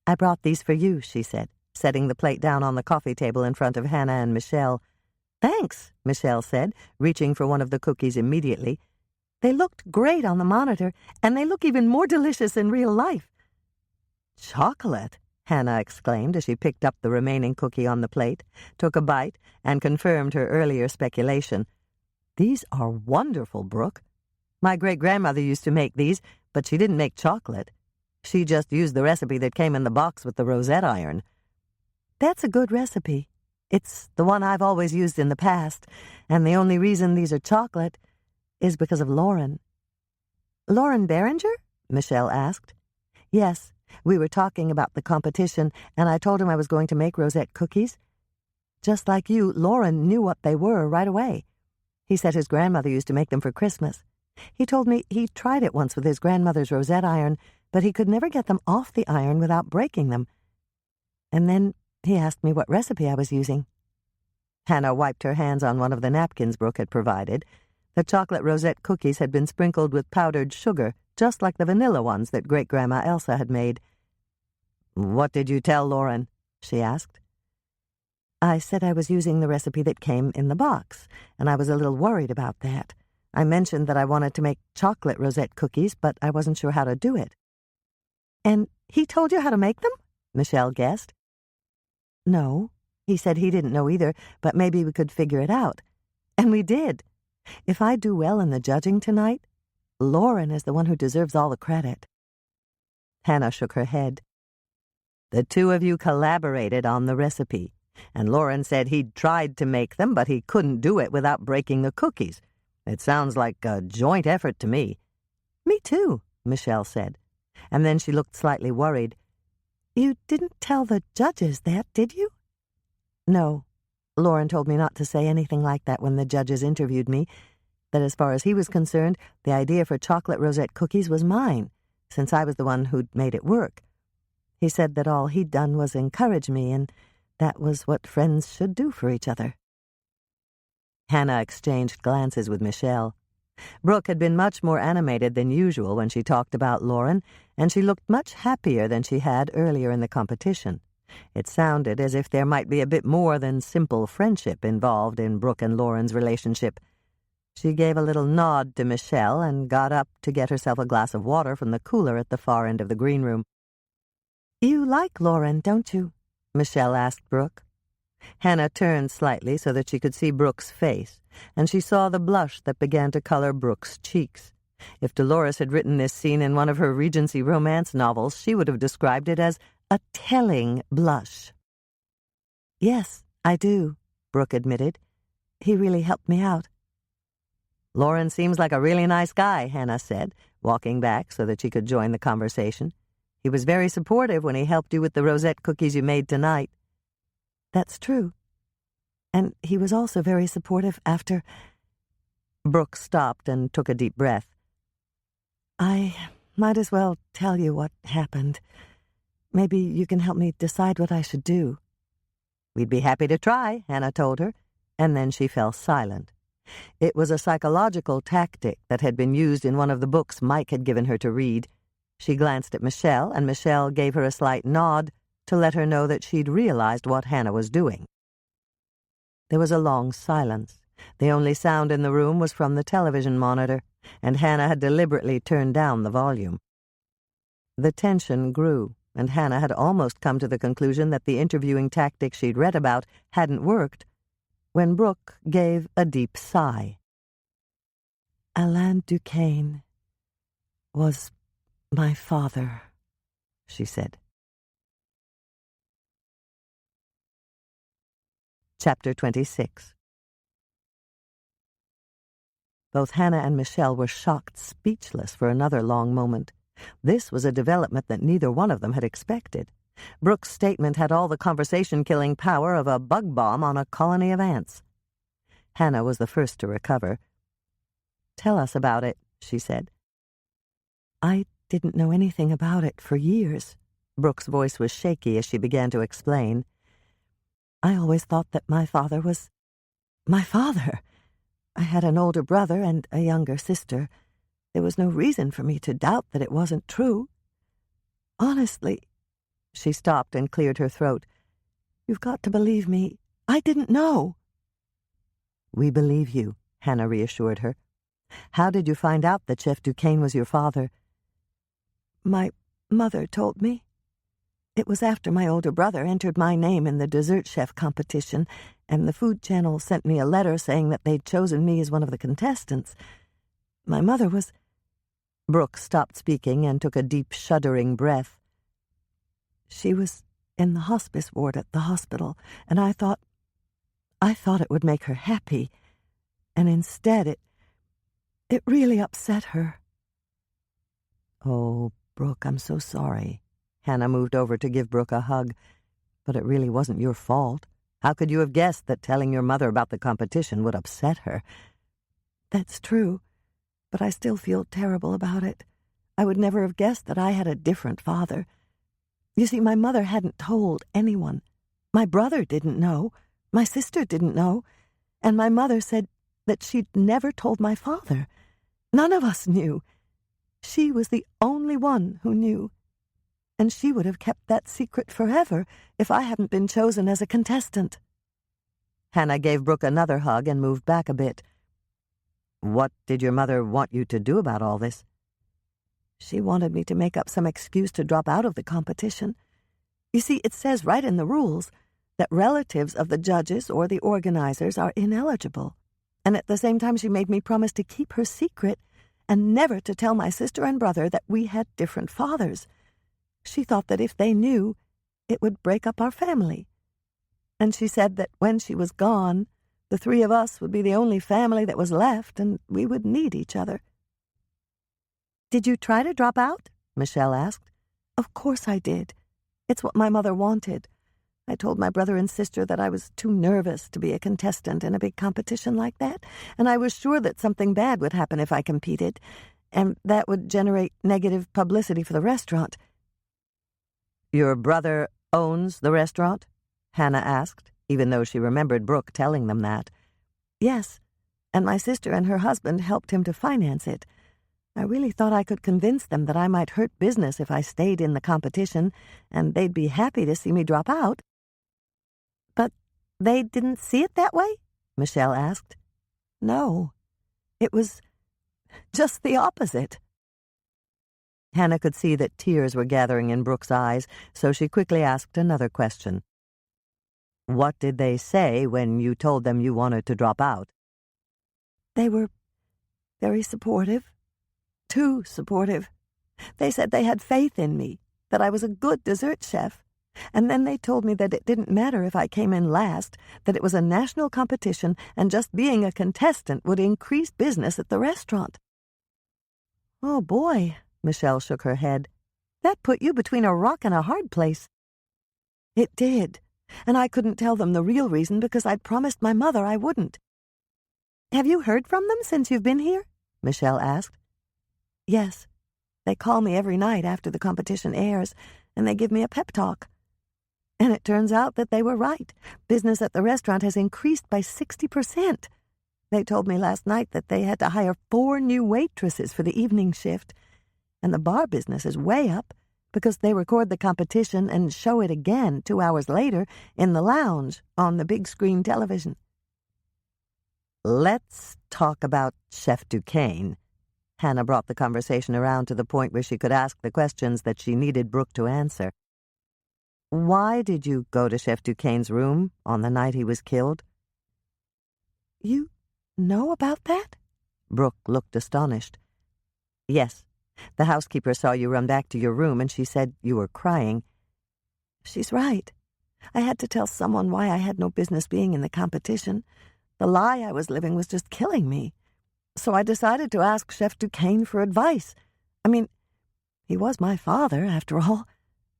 "I brought these for you," she said, setting the plate down on the coffee table in front of Hannah and Michelle. "Thanks," Michelle said, reaching for one of the cookies immediately. "They looked great on the monitor, and they look even more delicious in real life." "Chocolate!" Hannah exclaimed as she picked up the remaining cookie on the plate, took a bite, and confirmed her earlier speculation. "These are wonderful, Brooke. My great-grandmother used to make these, but she didn't make chocolate. She just used the recipe that came in the box with the rosette iron." "That's a good recipe. It's the one I've always used in the past, and the only reason these are chocolate is because of Lauren." "Lauren Behringer?" Michelle asked. "Yes, we were talking about the competition, and I told him I was going to make rosette cookies. Just like you, Lauren knew what they were right away. He said his grandmother used to make them for Christmas. He told me he tried it once with his grandmother's rosette iron, but he could never get them off the iron without breaking them. And then he asked me what recipe I was using." Hannah wiped her hands on one of the napkins Brooke had provided. The chocolate rosette cookies had been sprinkled with powdered sugar, just like the vanilla ones that Great-Grandma Elsa had made. "What did you tell Lauren?" she asked. "I said I was using the recipe that came in the box, and I was a little worried about that. I mentioned that I wanted to make chocolate rosette cookies, but I wasn't sure how to do it." "And he told you how to make them?" Michelle guessed. "No, he said he didn't know either, but maybe we could figure it out. And we did. If I do well in the judging tonight, Lauren is the one who deserves all the credit." Hannah shook her head. "The 2 of you collaborated on the recipe, and Lauren said he'd tried to make them, but he couldn't do it without breaking the cookies. It sounds like a joint effort to me." "Me too," Michelle said. And then she looked slightly worried. "You didn't tell the judges that, did you?" "No. Lauren told me not to say anything like that when the judges interviewed me. that as far as he was concerned, the idea for chocolate rosette cookies was mine, since I was the one who'd made it work. He said that all he'd done was encourage me, and that was what friends should do for each other. Hannah exchanged glances with Michelle. Brooke had been much more animated than usual when she talked about Lauren, and she looked much happier than she had earlier in the competition. It sounded as if there might be a bit more than simple friendship involved in Brooke and Lauren's relationship. She gave a little nod to Michelle and got up to get herself a glass of water from the cooler at the far end of the green room. "You like Lauren, don't you?" Michelle asked Brooke. Hannah turned slightly so that she could see Brooke's face, and she saw the blush that began to color Brooke's cheeks. If Dolores had written this scene in one of her Regency romance novels, she would have described it as a telling blush. "Yes, I do," Brooke admitted. "He really helped me out." "Lauren seems like a really nice guy," Hannah said, walking back so that she could join the conversation. "He was very supportive when he helped you with the rosette cookies you made tonight." "That's true. And he was also very supportive after—" Brooke stopped and took a deep breath. "I might as well tell you what happened. Maybe you can help me decide what I should do." "We'd be happy to try," Hannah told her, and then she fell silent. It was a psychological tactic that had been used in one of the books Mike had given her to read. She glanced at Michelle, and Michelle gave her a slight nod to let her know that she'd realized what Hannah was doing. There was a long silence. The only sound in the room was from the television monitor, and Hannah had deliberately turned down the volume. The tension grew, and Hannah had almost come to the conclusion that the interviewing tactic she'd read about hadn't worked, when Brooke gave a deep sigh. "Alain Duquesne was my father," she said. Chapter 26. Both Hannah and Michelle were shocked speechless for another long moment. This was a development that neither one of them had expected. Brooke's statement had all the conversation-killing power of a bug bomb on a colony of ants. Hannah was the first to recover. "Tell us about it," she said. "I didn't know anything about it for years." Brooke's voice was shaky as she began to explain. "I always thought that my father was my father. I had an older brother and a younger sister. There was no reason for me to doubt that it wasn't true. Honestly," she stopped and cleared her throat, "you've got to believe me. I didn't know." "We believe you," Hannah reassured her. "How did you find out that Chef Duquesne was your father?" "My mother told me. It was after my older brother entered my name in the dessert chef competition, and the Food Channel sent me a letter saying that they'd chosen me as one of the contestants. My mother was—" Brooke stopped speaking and took a deep, shuddering breath. "She was in the hospice ward at the hospital, and I thought it would make her happy, and instead it really upset her." "Oh, Brooke, I'm so sorry." Hannah moved over to give Brooke a hug. "But it really wasn't your fault. How could you have guessed that telling your mother about the competition would upset her?" "That's true, but I still feel terrible about it. I would never have guessed that I had a different father. You see, my mother hadn't told anyone. My brother didn't know. My sister didn't know. And my mother said that she'd never told my father. None of us knew. She was the only one who knew. And she would have kept that secret forever if I hadn't been chosen as a contestant." Hannah gave Brooke another hug and moved back a bit. "What did your mother want you to do about all this?" "She wanted me to make up some excuse to drop out of the competition. You see, it says right in the rules that relatives of the judges or the organizers are ineligible. And at the same time she made me promise to keep her secret and never to tell my sister and brother that we had different fathers. She thought that if they knew, it would break up our family. And she said that when she was gone, the three of us would be the only family that was left, and we would need each other." "Did you try to drop out?" Michelle asked. "Of course I did. It's what my mother wanted. I told my brother and sister that I was too nervous to be a contestant in a big competition like that, and I was sure that something bad would happen if I competed, and that would generate negative publicity for the restaurant. Your brother owns the restaurant? Hannah asked, even though she remembered Brooke telling them that. Yes, and my sister and her husband helped him to finance it. I really thought I could convince them that I might hurt business if I stayed in the competition, and they'd be happy to see me drop out. But they didn't see it that way? Michelle asked. No, it was just the opposite. Hannah could see that tears were gathering in Brooke's eyes, so she quickly asked another question. What did they say when you told them you wanted to drop out? They were very supportive. Too supportive. They said they had faith in me, that I was a good dessert chef, and then they told me that it didn't matter if I came in last, that it was a national competition, and just being a contestant would increase business at the restaurant. Oh, boy, Michelle shook her head. That put you between a rock and a hard place. It did, and I couldn't tell them the real reason because I'd promised my mother I wouldn't. Have you heard from them since you've been here? Michelle asked. Yes. They call me every night after the competition airs, and they give me a pep talk. And it turns out that they were right. Business at the restaurant has increased by 60%. They told me last night that they had to hire 4 new waitresses for the evening shift, and the bar business is way up because they record the competition and show it again 2 hours later in the lounge on the big screen television. Let's talk about Chef Duquesne. Hannah brought the conversation around to the point where she could ask the questions that she needed Brooke to answer. Why did you go to Chef Duquesne's room on the night he was killed? You know about that? Brooke looked astonished. Yes. The housekeeper saw you run back to your room and she said you were crying. She's right. I had to tell someone why I had no business being in the competition. The lie I was living was just killing me. So I decided to ask Chef Duquesne for advice. I mean, he was my father, after all,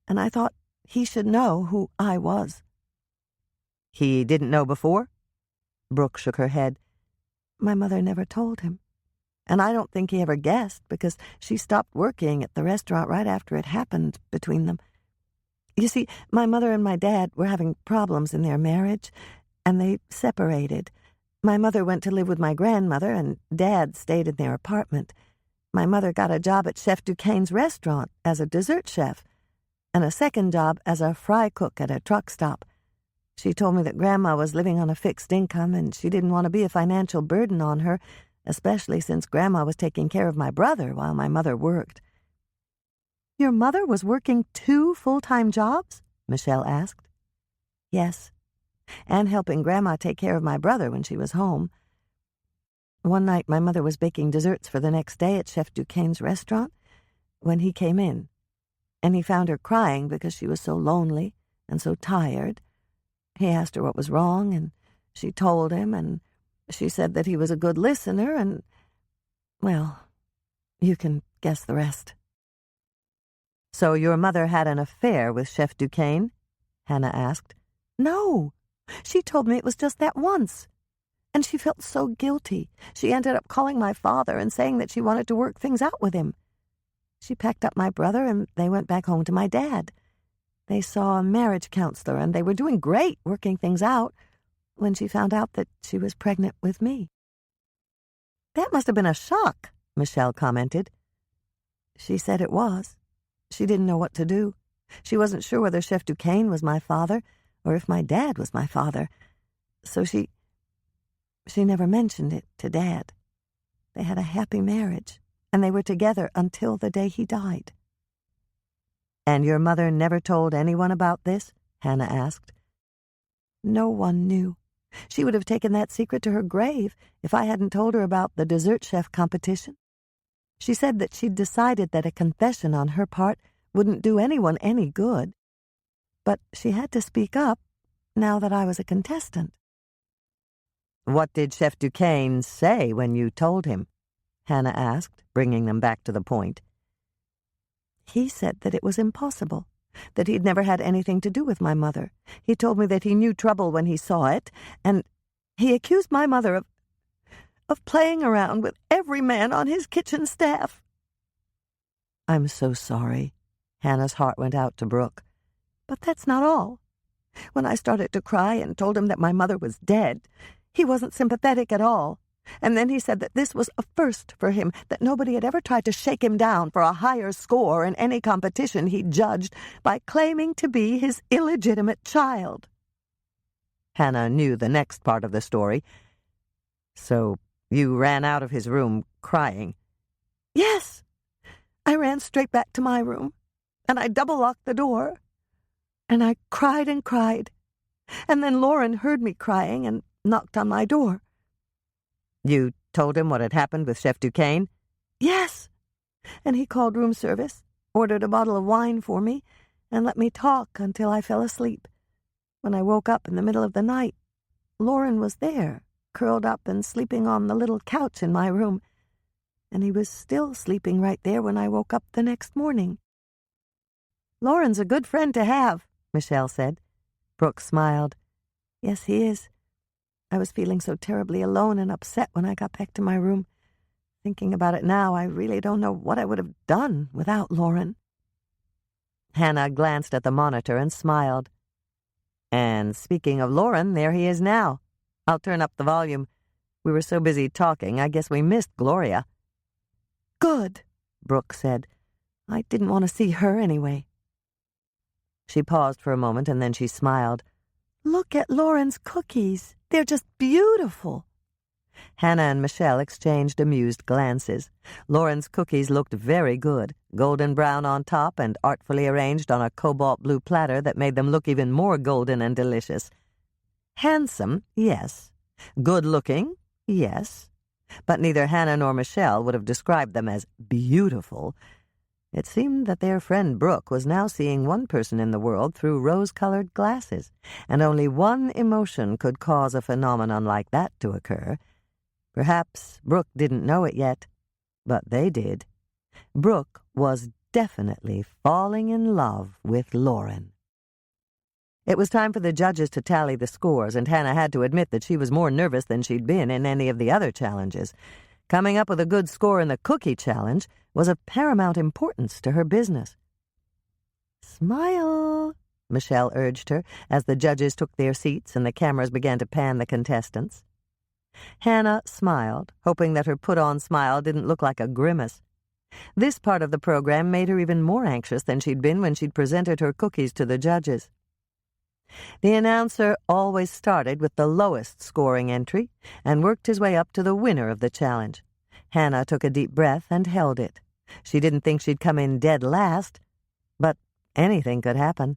and I thought he should know who I was. He didn't know before? Brooke shook her head. My mother never told him. And I don't think he ever guessed, because she stopped working at the restaurant right after it happened between them. You see, my mother and my dad were having problems in their marriage, and they separated. My mother went to live with my grandmother, and Dad stayed in their apartment. My mother got a job at Chef Duquesne's restaurant as a dessert chef, and a second job as a fry cook at a truck stop. She told me that Grandma was living on a fixed income, and she didn't want to be a financial burden on her, especially since Grandma was taking care of my brother while my mother worked. Your mother was working 2 full-time jobs? Michelle asked. Yes, and helping Grandma take care of my brother when she was home. One night my mother was baking desserts for the next day at Chef Duquesne's restaurant when he came in, and he found her crying because she was so lonely and so tired. He asked her what was wrong, and she told him, and she said that he was a good listener, and, well, you can guess the rest. So your mother had an affair with Chef Duquesne? Hannah asked. No, she told me it was just that once. And she felt so guilty. She ended up calling my father and saying that she wanted to work things out with him. She packed up my brother and they went back home to my dad. They saw a marriage counselor and they were doing great working things out when she found out that she was pregnant with me. That must have been a shock, Michelle commented. She said it was. She didn't know what to do. She wasn't sure whether Chef Duquesne was my father or if my dad was my father. So she never mentioned it to Dad. They had a happy marriage, and they were together until the day he died. And your mother never told anyone about this? Hannah asked. No one knew. She would have taken that secret to her grave if I hadn't told her about the dessert chef competition. She said that she'd decided that a confession on her part wouldn't do anyone any good. But she had to speak up now that I was a contestant. What did Chef Duquesne say when you told him? Hannah asked, bringing them back to the point. He said that it was impossible, that he'd never had anything to do with my mother. He told me that he knew trouble when he saw it, and he accused my mother of playing around with every man on his kitchen staff." "I'm so sorry." Hannah's heart went out to Brooke. "But that's not all. When I started to cry and told him that my mother was dead, he wasn't sympathetic at all. And then he said that this was a first for him, that nobody had ever tried to shake him down for a higher score in any competition he judged by claiming to be his illegitimate child." Hannah knew the next part of the story. "So you ran out of his room crying?" "Yes. I ran straight back to my room, and I double-locked the door, and I cried and cried. And then Lauren heard me crying and knocked on my door." "You told him what had happened with Chef Duquesne?" "Yes. And he called room service, ordered a bottle of wine for me, and let me talk until I fell asleep. When I woke up in the middle of the night, Lauren was there, curled up and sleeping on the little couch in my room, and he was still sleeping right there when I woke up the next morning." "Lauren's a good friend to have," Michelle said. Brooke smiled. "Yes, he is. I was feeling so terribly alone and upset when I got back to my room. Thinking about it now, I really don't know what I would have done without Lauren." Hannah glanced at the monitor and smiled. "And speaking of Lauren, there he is now. I'll turn up the volume. We were so busy talking, I guess we missed Gloria." "Good," Brooke said. "I didn't want to see her anyway." She paused for a moment, and then she smiled. "Look at Lauren's cookies. They're just beautiful." Hannah and Michelle exchanged amused glances. Lauren's cookies looked very good, golden brown on top and artfully arranged on a cobalt blue platter that made them look even more golden and delicious. Handsome, yes. Good-looking, yes. But neither Hannah nor Michelle would have described them as beautiful. It seemed that their friend Brooke was now seeing one person in the world through rose-colored glasses, and only one emotion could cause a phenomenon like that to occur. Perhaps Brooke didn't know it yet, but they did. Brooke was definitely falling in love with Lauren. It was time for the judges to tally the scores, and Hannah had to admit that she was more nervous than she'd been in any of the other challenges. Coming up with a good score in the cookie challenge was of paramount importance to her business. "Smile," Michelle urged her as the judges took their seats and the cameras began to pan the contestants. Hannah smiled, hoping that her put-on smile didn't look like a grimace. This part of the program made her even more anxious than she'd been when she'd presented her cookies to the judges. The announcer always started with the lowest scoring entry and worked his way up to the winner of the challenge. Hannah took a deep breath and held it. She didn't think she'd come in dead last, but anything could happen.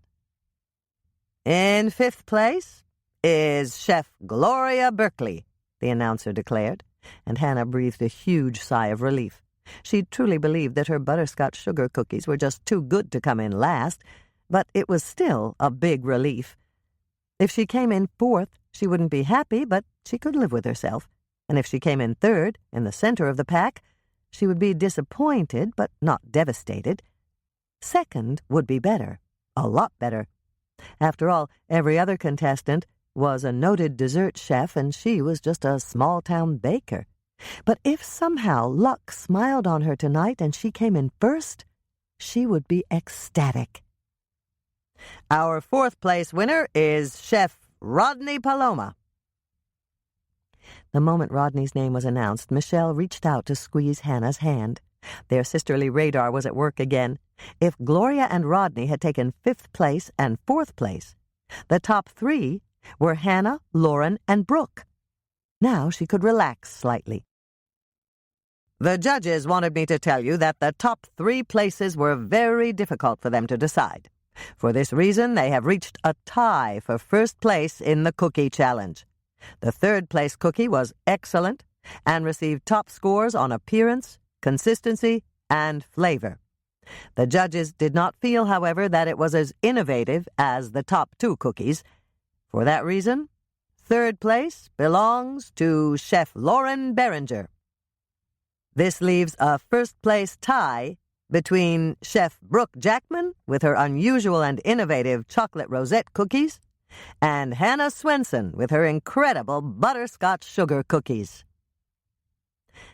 "In 5th place is Chef Gloria Berkeley," the announcer declared, and Hannah breathed a huge sigh of relief. She truly believed that her butterscotch sugar cookies were just too good to come in last, but it was still a big relief. If she came in 4th, she wouldn't be happy, but she could live with herself. And if she came in 3rd, in the center of the pack, she would be disappointed, but not devastated. 2nd would be better, a lot better. After all, every other contestant was a noted dessert chef, and she was just a small-town baker. But if somehow luck smiled on her tonight and she came in 1st, she would be ecstatic. Our 4th-place winner is Chef Rodney Paloma. The moment Rodney's name was announced, Michelle reached out to squeeze Hannah's hand. Their sisterly radar was at work again. If Gloria and Rodney had taken 5th place and 4th place, the top 3 were Hannah, Lauren, and Brooke. Now she could relax slightly. "The judges wanted me to tell you that the top 3 places were very difficult for them to decide. For this reason, they have reached a tie for 1st place in the cookie challenge. The 3rd-place cookie was excellent and received top scores on appearance, consistency, and flavor. The judges did not feel, however, that it was as innovative as the top 2 cookies. For that reason, 3rd place belongs to Chef Lauren Berenger. This leaves a 1st-place tie between Chef Brooke Jackman with her unusual and innovative chocolate rosette cookies and Hannah Swensen with her incredible butterscotch sugar cookies.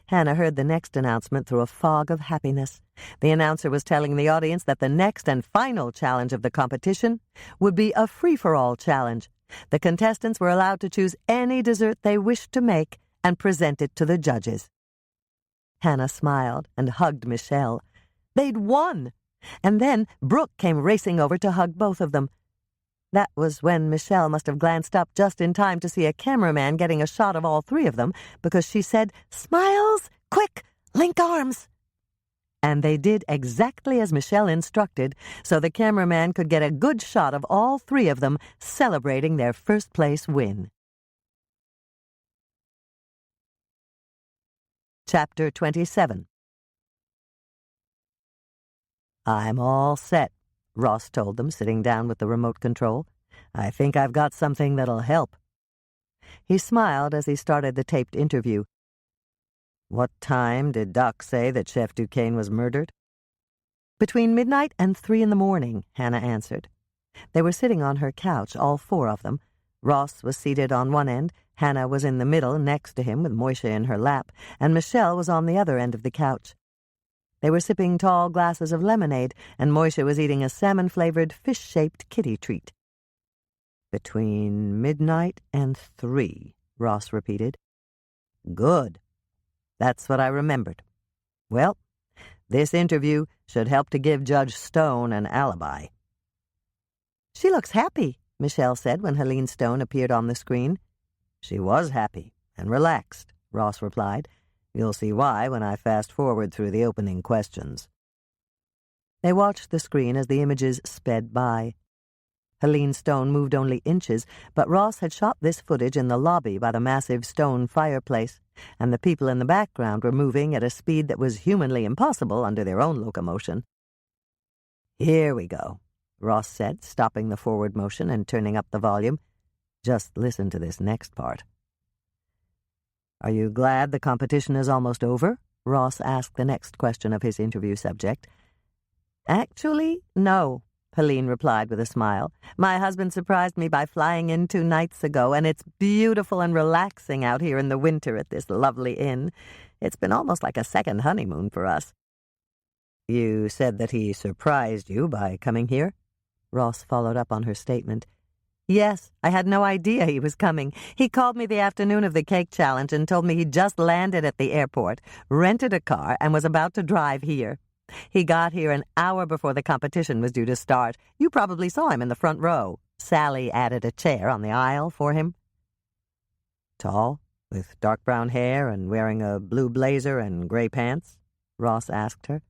Hannah heard the next announcement through a fog of happiness. The announcer was telling the audience that the next and final challenge of the competition would be a free-for-all challenge. The contestants were allowed to choose any dessert they wished to make and present it to the judges. Hannah smiled and hugged Michelle. They'd won! And then Brooke came racing over to hug both of them. That was when Michelle must have glanced up just in time to see a cameraman getting a shot of all three of them, because she said, "Smiles! Quick! Link arms!" And they did exactly as Michelle instructed, so the cameraman could get a good shot of all three of them celebrating their first-place win. Chapter 27. "I'm all set," Ross told them, sitting down with the remote control. "I think I've got something that'll help." He smiled as he started the taped interview. "What time did Doc say that Chef Duquesne was murdered?" "Between midnight and 3 in the morning," Hannah answered. They were sitting on her couch, all four of them. Ross was seated on one end, Hannah was in the middle next to him with Moishe in her lap, and Michelle was on the other end of the couch. They were sipping tall glasses of lemonade, and Moishe was eating a salmon-flavored, fish-shaped kitty treat. "Between midnight and 3, Ross repeated. "Good. That's what I remembered. Well, this interview should help to give Judge Stone an alibi." "She looks happy," Michelle said when Helene Stone appeared on the screen. "She was happy and relaxed," Ross replied. "You'll see why when I fast-forward through the opening questions." They watched the screen as the images sped by. Helene Stone moved only inches, but Ross had shot this footage in the lobby by the massive stone fireplace, and the people in the background were moving at a speed that was humanly impossible under their own locomotion. "Here we go," Ross said, stopping the forward motion and turning up the volume. "Just listen to this next part." "Are you glad the competition is almost over?" Ross asked the next question of his interview subject. "Actually, no," Helene replied with a smile. "My husband surprised me by flying in 2 nights ago, and it's beautiful and relaxing out here in the winter at this lovely inn. It's been almost like a second honeymoon for us." "You said that he surprised you by coming here?" Ross followed up on her statement. "Yes, I had no idea he was coming. He called me the afternoon of the cake challenge and told me he'd just landed at the airport, rented a car, and was about to drive here. He got here an hour before the competition was due to start. You probably saw him in the front row. Sally added a chair on the aisle for him." "Tall, with dark brown hair and wearing a blue blazer and gray pants?" Ross asked her.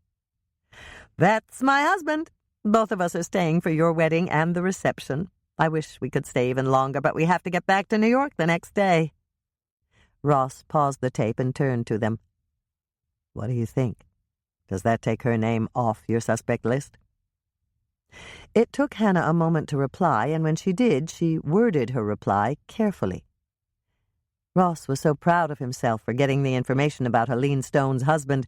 "That's my husband. Both of us are staying for your wedding and the reception. I wish we could stay even longer, but we have to get back to New York the next day." Ross paused the tape and turned to them. "What do you think? Does that take her name off your suspect list?" It took Hannah a moment to reply, and when she did, she worded her reply carefully. Ross was so proud of himself for getting the information about Helene Stone's husband,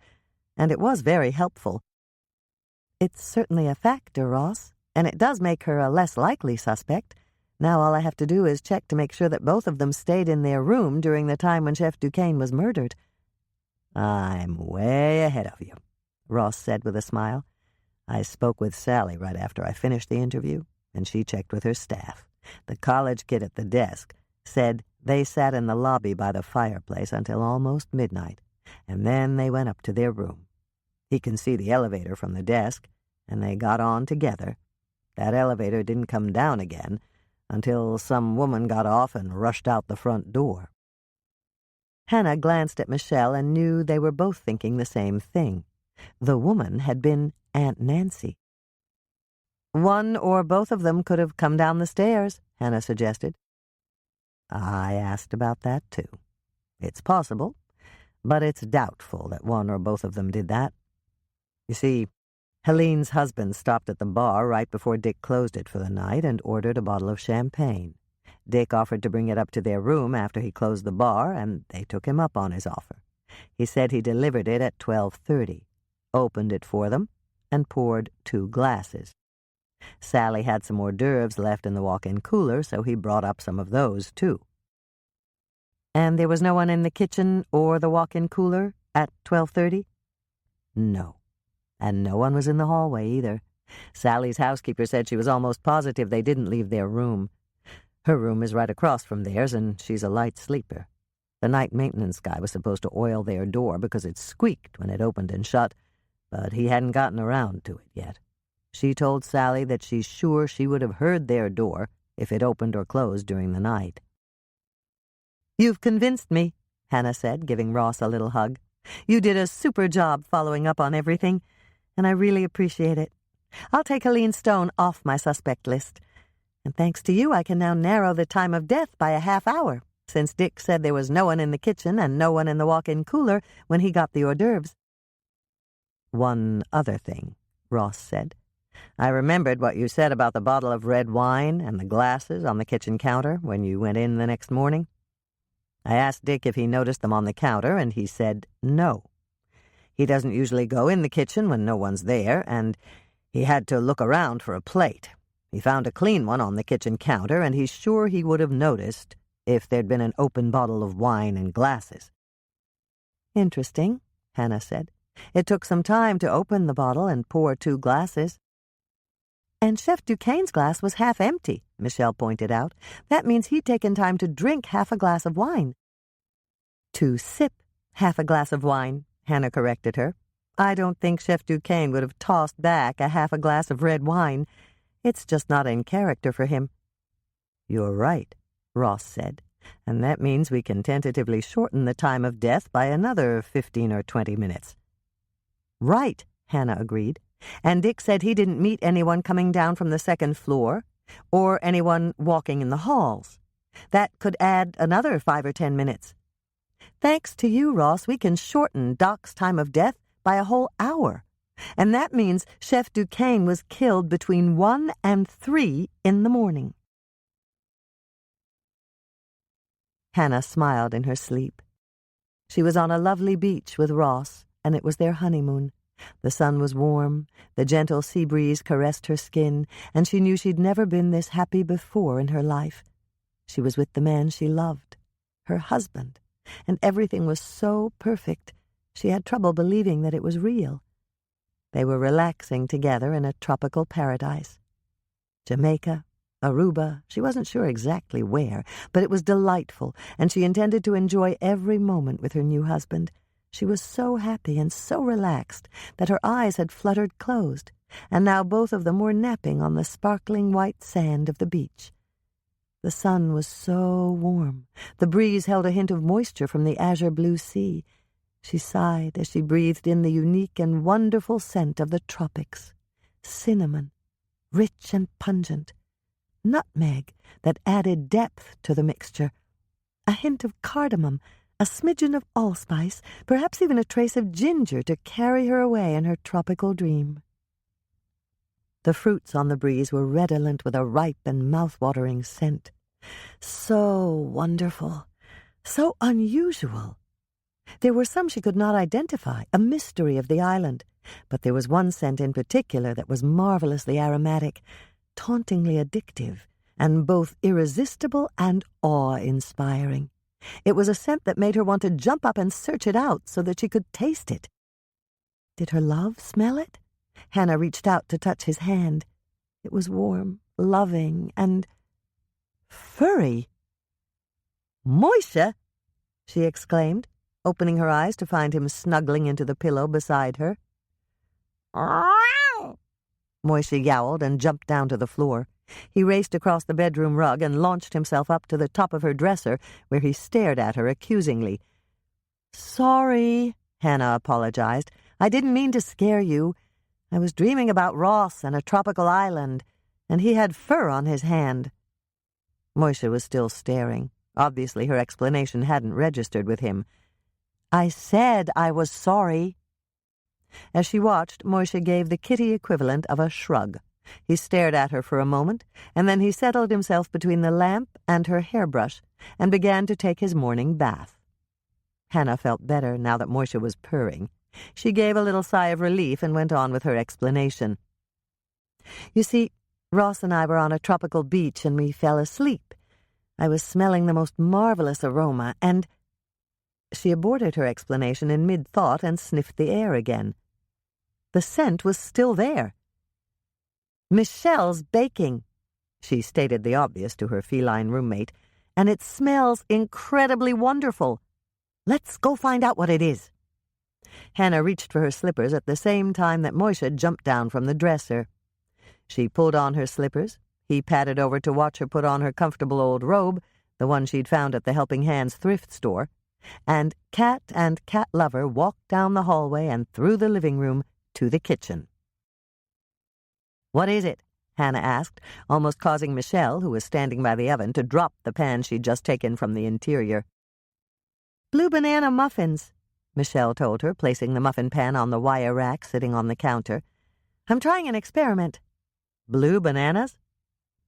and it was very helpful. "It's certainly a factor, Ross, and it does make her a less likely suspect. Now all I have to do is check to make sure that both of them stayed in their room during the time when Chef Duquesne was murdered." "I'm way ahead of you," Ross said with a smile. "I spoke with Sally right after I finished the interview, and she checked with her staff. The college kid at the desk said they sat in the lobby by the fireplace until almost midnight, and then they went up to their room. He can see the elevator from the desk, and they got on together. That elevator didn't come down again until some woman got off and rushed out the front door." Hannah glanced at Michelle and knew they were both thinking the same thing. The woman had been Aunt Nancy. "One or both of them could have come down the stairs," Hannah suggested. "I asked about that, too. It's possible, but it's doubtful that one or both of them did that. You see, Helene's husband stopped at the bar right before Dick closed it for the night and ordered a bottle of champagne. Dick offered to bring it up to their room after he closed the bar, and they took him up on his offer. He said he delivered it at 12:30, opened it for them, and poured 2 glasses. Sally had some hors d'oeuvres left in the walk-in cooler, so he brought up some of those, too. And there was no one in the kitchen or the walk-in cooler at 12:30? No. And no one was in the hallway, either. Sally's housekeeper said she was almost positive they didn't leave their room. Her room is right across from theirs, and she's a light sleeper. The night maintenance guy was supposed to oil their door because it squeaked when it opened and shut, but he hadn't gotten around to it yet. She told Sally that she's sure she would have heard their door if it opened or closed during the night. "You've convinced me," Hannah said, giving Ross a little hug. "You did a super job following up on everything, and I really appreciate it. I'll take Helene Stone off my suspect list. And thanks to you, I can now narrow the time of death by a half hour, since Dick said there was no one in the kitchen and no one in the walk-in cooler when he got the hors d'oeuvres." "One other thing," Ross said. "I remembered what you said about the bottle of red wine and the glasses on the kitchen counter when you went in the next morning. I asked Dick if he noticed them on the counter, and he said no. He doesn't usually go in the kitchen when no one's there, and he had to look around for a plate. He found a clean one on the kitchen counter, and he's sure he would have noticed if there'd been an open bottle of wine and glasses." "Interesting," Hannah said. "It took some time to open the bottle and pour 2 glasses." "And Chef Duquesne's glass was half empty," Michelle pointed out. "That means he'd taken time to drink half a glass of wine." "To sip half a glass of wine," Hannah corrected her. "I don't think Chef Duquesne would have tossed back a half a glass of red wine. It's just not in character for him." "You're right," Ross said, "and that means we can tentatively shorten the time of death by another 15 or 20 minutes. "Right," Hannah agreed. "And Dick said he didn't meet anyone coming down from the 2nd floor or anyone walking in the halls. That could add another 5 or 10 minutes. Thanks to you, Ross, we can shorten Doc's time of death by a whole hour. And that means Chef Duquesne was killed between 1 and 3 in the morning." Hannah smiled in her sleep. She was on a lovely beach with Ross, and it was their honeymoon. The sun was warm, the gentle sea breeze caressed her skin, and she knew she'd never been this happy before in her life. She was with the man she loved, her husband, and everything was so perfect she had trouble believing that it was real. They were relaxing together in a tropical paradise. Jamaica, Aruba, she wasn't sure exactly where, but it was delightful, and she intended to enjoy every moment with her new husband. She was so happy and so relaxed that her eyes had fluttered closed, and now both of them were napping on the sparkling white sand of the beach. The sun was so warm. The breeze held a hint of moisture from the azure blue sea. She sighed as she breathed in the unique and wonderful scent of the tropics. Cinnamon, rich and pungent. Nutmeg that added depth to the mixture. A hint of cardamom, a smidgen of allspice, perhaps even a trace of ginger to carry her away in her tropical dream. The fruits on the breeze were redolent with a ripe and mouth-watering scent. So wonderful, so unusual. There were some she could not identify, a mystery of the island, but there was one scent in particular that was marvelously aromatic, tauntingly addictive, and both irresistible and awe-inspiring. It was a scent that made her want to jump up and search it out so that she could taste it. Did her love smell it? Hannah reached out to touch his hand. It was warm, loving, and furry. "Moishe!" she exclaimed, opening her eyes to find him snuggling into the pillow beside her. Moishe yowled and jumped down to the floor. He raced across the bedroom rug and launched himself up to the top of her dresser, where he stared at her accusingly. "Sorry," Hannah apologized. "I didn't mean to scare you. I was dreaming about Ross and a tropical island, and he had fur on his hand." Moishe was still staring. Obviously her explanation hadn't registered with him. "I said I was sorry." As she watched, Moishe gave the kitty equivalent of a shrug. He stared at her for a moment, and then he settled himself between the lamp and her hairbrush and began to take his morning bath. Hannah felt better now that Moishe was purring. She gave a little sigh of relief and went on with her explanation. You see, Ross and I were on a tropical beach and we fell asleep. I was smelling the most marvelous aroma, and she aborted her explanation in mid-thought and sniffed the air again. The scent was still there. Michelle's baking, she stated the obvious to her feline roommate, and it smells incredibly wonderful. Let's go find out what it is. Hannah reached for her slippers at the same time that Moishe jumped down from the dresser. She pulled on her slippers. He padded over to watch her put on her comfortable old robe, the one she'd found at the Helping Hands thrift store, and cat lover walked down the hallway and through the living room to the kitchen. "What is it?" Hannah asked, almost causing Michelle, who was standing by the oven, to drop the pan she'd just taken from the interior. "Blue banana muffins," Michelle told her, placing the muffin pan on the wire rack sitting on the counter. "I'm trying an experiment." "Blue bananas?"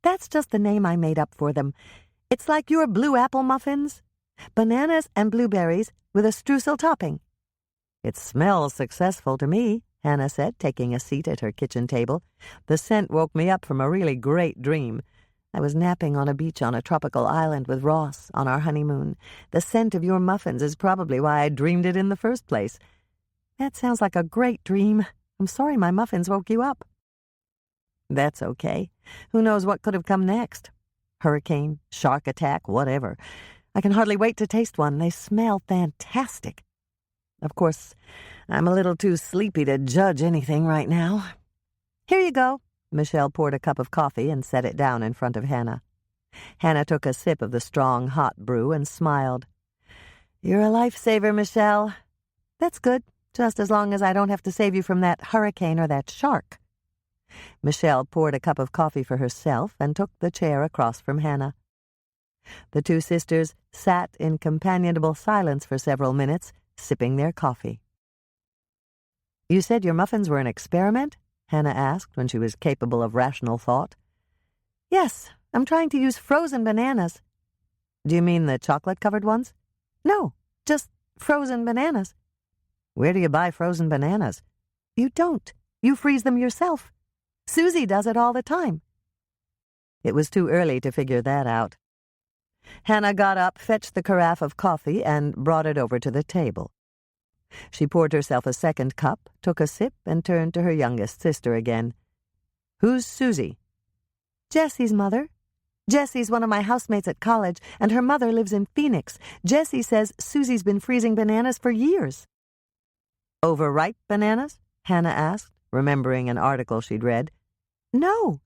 "That's just the name I made up for them. It's like your blue apple muffins. Bananas and blueberries with a streusel topping." "It smells successful to me," Hannah said, taking a seat at her kitchen table. "The scent woke me up from a really great dream. I was napping on a beach on a tropical island with Ross on our honeymoon. The scent of your muffins is probably why I dreamed it in the first place. That sounds like a great dream. I'm sorry my muffins woke you up." "That's okay. Who knows what could have come next? Hurricane, shark attack, whatever. I can hardly wait to taste one. They smell fantastic. Of course, I'm a little too sleepy to judge anything right now." "Here you go." Michelle poured a cup of coffee and set it down in front of Hannah. Hannah took a sip of the strong, hot brew and smiled. "You're a lifesaver, Michelle." "That's good, just as long as I don't have to save you from that hurricane or that shark." Michelle poured a cup of coffee for herself and took the chair across from Hannah. The two sisters sat in companionable silence for several minutes, sipping their coffee. "You said your muffins were an experiment?" Hannah asked when she was capable of rational thought. "Yes, I'm trying to use frozen bananas." "Do you mean the chocolate-covered ones?" "No, just frozen bananas." "Where do you buy frozen bananas?" "You don't. You freeze them yourself. Susie does it all the time." It was too early to figure that out. Hannah got up, fetched the carafe of coffee, and brought it over to the table. She poured herself a second cup, took a sip, and turned to her youngest sister again. "Who's Susie?" "Jessie's mother. Jessie's one of my housemates at college, and her mother lives in Phoenix. Jessie says Susie's been freezing bananas for years." "Overripe bananas?" Hannah asked, remembering an article she'd read. "No,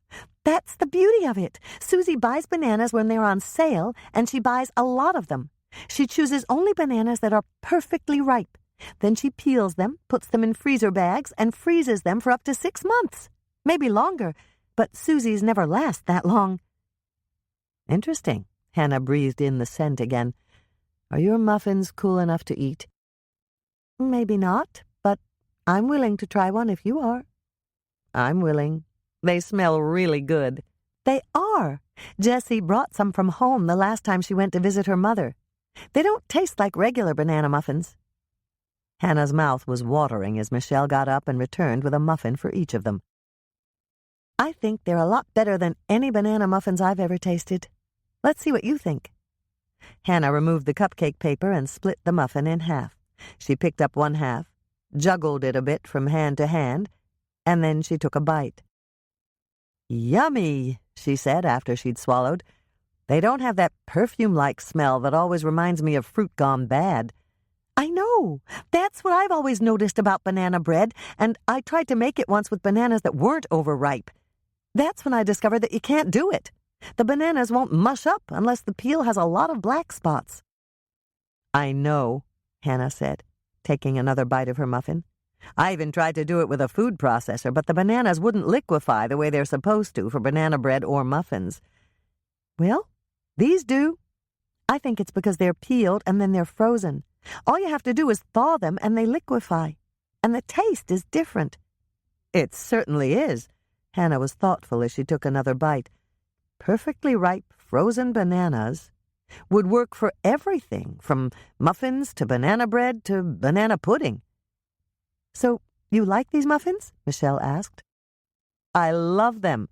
that's the beauty of it. Susie buys bananas when they're on sale, and she buys a lot of them. She chooses only bananas that are perfectly ripe. Then she peels them, puts them in freezer bags, and freezes them for up to 6 months. Maybe longer, but Susie's never last that long." "Interesting." Hannah breathed in the scent again. "Are your muffins cool enough to eat?" "Maybe not, but I'm willing to try one if you are." "I'm willing. They smell really good." "They are. Jessie brought some from home the last time she went to visit her mother. They don't taste like regular banana muffins." Hannah's mouth was watering as Michelle got up and returned with a muffin for each of them. "I think they're a lot better than any banana muffins I've ever tasted. Let's see what you think." Hannah removed the cupcake paper and split the muffin in half. She picked up one half, juggled it a bit from hand to hand, and then she took a bite. "Yummy," she said after she'd swallowed. "They don't have that perfume-like smell that always reminds me of fruit gone bad." "I know. That's what I've always noticed about banana bread, and I tried to make it once with bananas that weren't overripe. That's when I discovered that you can't do it. The bananas won't mush up unless the peel has a lot of black spots." "I know," Hannah said, taking another bite of her muffin. "I even tried to do it with a food processor, but the bananas wouldn't liquefy the way they're supposed to for banana bread or muffins." "Well, these do. I think it's because they're peeled and then they're frozen. All you have to do is thaw them and they liquefy. And the taste is different." "It certainly is." Hannah was thoughtful as she took another bite. Perfectly ripe frozen bananas would work for everything, from muffins to banana bread to banana pudding. "So you like these muffins?" Michelle asked. "I love them.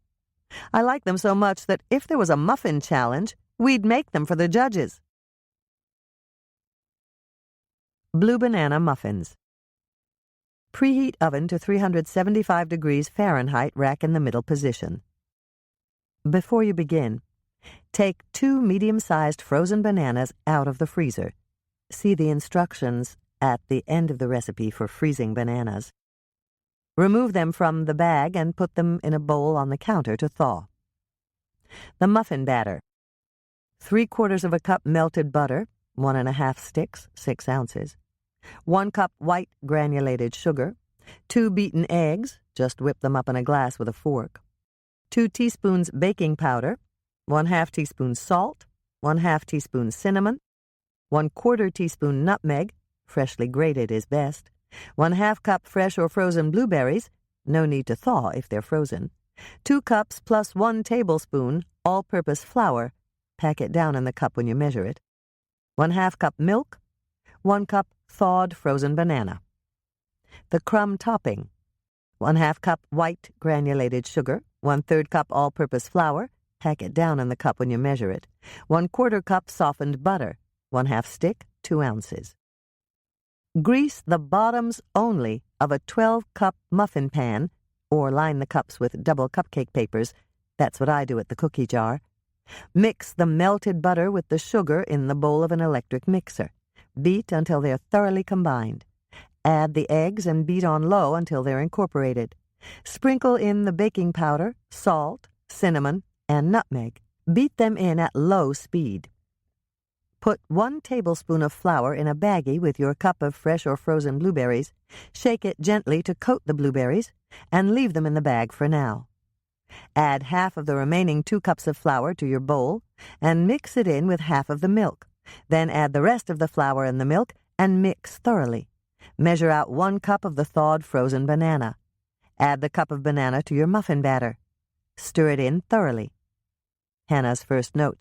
I like them so much that if there was a muffin challenge, we'd make them for the judges." Blue banana muffins. Preheat oven to 375 degrees Fahrenheit, rack in the middle position. Before you begin, take 2 medium-sized frozen bananas out of the freezer. See the instructions at the end of the recipe for freezing bananas. Remove them from the bag and put them in a bowl on the counter to thaw. The muffin batter. 3/4 of a cup melted butter, 1½ sticks, 6 ounces. 1 cup white granulated sugar. 2 beaten eggs, just whip them up in a glass with a fork. 2 teaspoons baking powder. 1/2 teaspoon salt. 1/2 teaspoon cinnamon. 1/4 teaspoon nutmeg, freshly grated is best. 1/2 cup fresh or frozen blueberries, no need to thaw if they're frozen. 2 cups plus 1 tablespoon all-purpose flour, pack it down in the cup when you measure it. 1/2 cup milk. 1 cup thawed frozen banana. The crumb topping. 1/2 cup white granulated sugar. 1/3 cup all-purpose flour, pack it down in the cup when you measure it. 1/4 cup softened butter. 1/2 stick, 2 ounces. Grease the bottoms only of a 12-cup muffin pan, or line the cups with double cupcake papers. That's what I do at the cookie jar. Mix the melted butter with the sugar in the bowl of an electric mixer. Beat until they're thoroughly combined. Add the eggs and beat on low until they're incorporated. Sprinkle in the baking powder, salt, cinnamon, and nutmeg. Beat them in at low speed. Put 1 tablespoon of flour in a baggie with your cup of fresh or frozen blueberries. Shake it gently to coat the blueberries, and leave them in the bag for now. Add half of the remaining 2 cups of flour to your bowl, and mix it in with half of the milk. Then add the rest of the flour and the milk, and mix thoroughly. Measure out 1 cup of the thawed frozen banana. Add the cup of banana to your muffin batter. Stir it in thoroughly. Hannah's first note.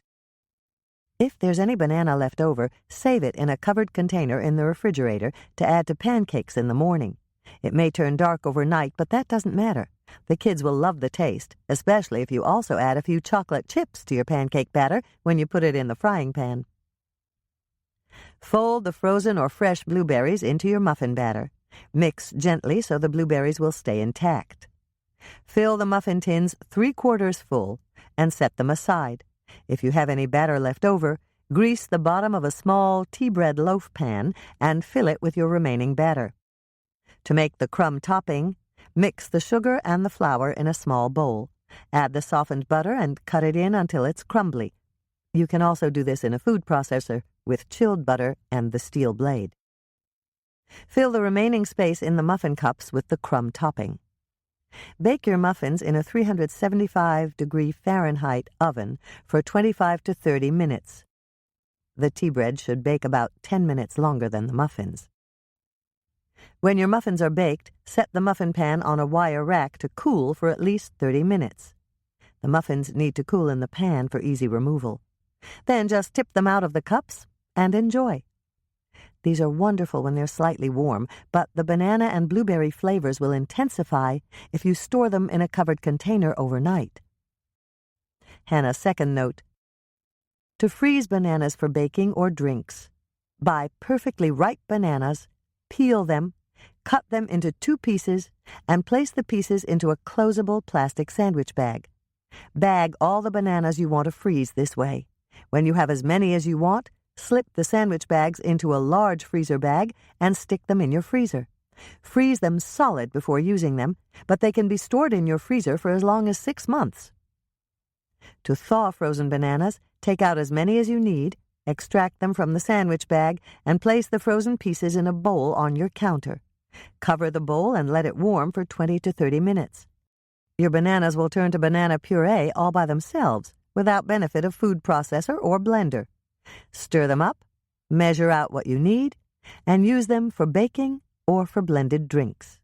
If there's any banana left over, save it in a covered container in the refrigerator to add to pancakes in the morning. It may turn dark overnight, but that doesn't matter. The kids will love the taste, especially if you also add a few chocolate chips to your pancake batter when you put it in the frying pan. Fold the frozen or fresh blueberries into your muffin batter. Mix gently so the blueberries will stay intact. Fill the muffin tins 3/4 full and set them aside. If you have any batter left over, grease the bottom of a small tea bread loaf pan and fill it with your remaining batter. To make the crumb topping, mix the sugar and the flour in a small bowl. Add the softened butter and cut it in until it's crumbly. You can also do this in a food processor with chilled butter and the steel blade. Fill the remaining space in the muffin cups with the crumb topping. Bake your muffins in a 375-degree Fahrenheit oven for 25 to 30 minutes. The tea bread should bake about 10 minutes longer than the muffins. When your muffins are baked, set the muffin pan on a wire rack to cool for at least 30 minutes. The muffins need to cool in the pan for easy removal. Then just tip them out of the cups and enjoy. These are wonderful when they're slightly warm, but the banana and blueberry flavors will intensify if you store them in a covered container overnight. Hannah's second note. To freeze bananas for baking or drinks, buy perfectly ripe bananas, peel them, cut them into 2 pieces, and place the pieces into a closable plastic sandwich bag. Bag all the bananas you want to freeze this way. When you have as many as you want, slip the sandwich bags into a large freezer bag and stick them in your freezer. Freeze them solid before using them, but they can be stored in your freezer for as long as 6 months. To thaw frozen bananas, take out as many as you need, extract them from the sandwich bag, and place the frozen pieces in a bowl on your counter. Cover the bowl and let it warm for 20 to 30 minutes. Your bananas will turn to banana puree all by themselves, without benefit of food processor or blender. Stir them up, measure out what you need, and use them for baking or for blended drinks.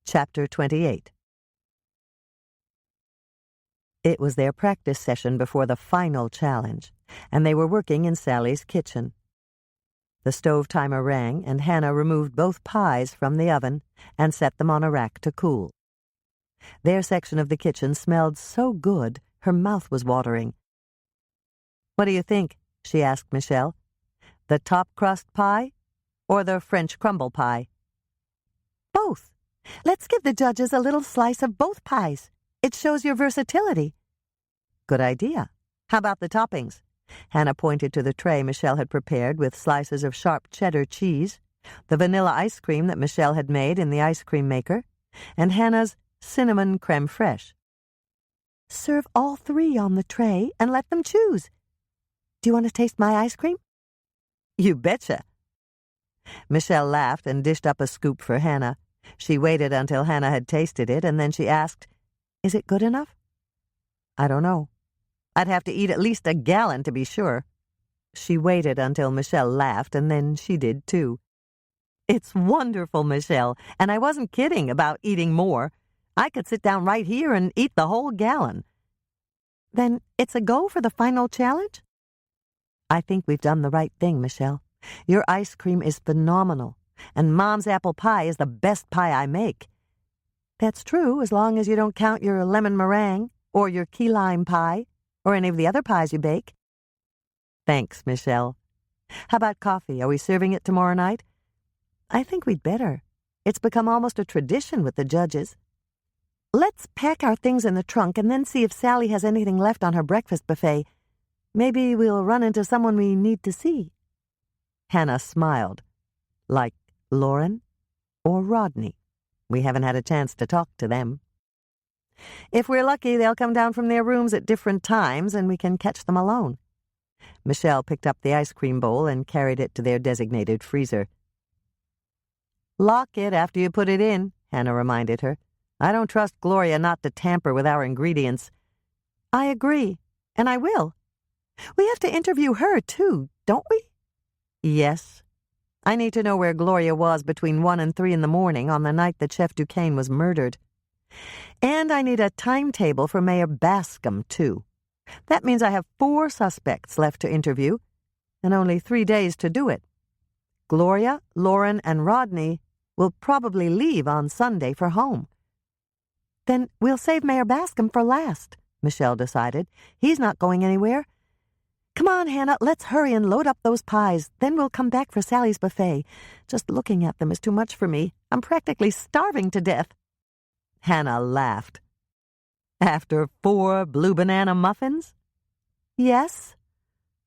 Chapter 28. It was their practice session before the final challenge, and they were working in Sally's kitchen. The stove timer rang, and Hannah removed both pies from the oven and set them on a rack to cool. Their section of the kitchen smelled so good her mouth was watering. "What do you think?" she asked Michelle. "The top crust pie or the French crumble pie?" "Both. Let's give the judges a little slice of both pies. It shows your versatility." "Good idea. How about the toppings?" Hannah pointed to the tray Michelle had prepared with slices of sharp cheddar cheese, the vanilla ice cream that Michelle had made in the ice cream maker, and Hannah's cinnamon creme fraiche. "Serve all three on the tray and let them choose. Do you want to taste my ice cream?" "You betcha." Michelle laughed and dished up a scoop for Hannah. She waited until Hannah had tasted it, and then she asked, "Is it good enough?" "I don't know. I'd have to eat at least a gallon to be sure." She waited until Michelle laughed, and then she did too. "It's wonderful, Michelle, and I wasn't kidding about eating more. I could sit down right here and eat the whole gallon." "Then it's a go for the final challenge?" "I think we've done the right thing, Michelle. Your ice cream is phenomenal, and Mom's apple pie is the best pie I make." "That's true, as long as you don't count your lemon meringue or your key lime pie or any of the other pies you bake." "Thanks, Michelle. How about coffee? Are we serving it tomorrow night?" "I think we'd better. It's become almost a tradition with the judges. Let's pack our things in the trunk and then see if Sally has anything left on her breakfast buffet. Maybe we'll run into someone we need to see." Hannah smiled. "Like Lauren or Rodney? We haven't had a chance to talk to them." "If we're lucky, they'll come down from their rooms at different times, and we can catch them alone." Michelle picked up the ice cream bowl and carried it to their designated freezer. "Lock it after you put it in," Hannah reminded her. "I don't trust Gloria not to tamper with our ingredients." "I agree, and I will. We have to interview her, too, don't we?" "Yes. I need to know where Gloria was between 1 and 3 in the morning on the night that Chef Duquesne was murdered. And I need a timetable for Mayor Bascom, too. That means I have 4 suspects left to interview, and only 3 days to do it. Gloria, Lauren, and Rodney will probably leave on Sunday for home." "Then we'll save Mayor Bascom for last," Michelle decided. "He's not going anywhere. Come on, Hannah, let's hurry and load up those pies. Then we'll come back for Sally's buffet. Just looking at them is too much for me. I'm practically starving to death." Hannah laughed. "After 4 blue banana muffins?" "Yes.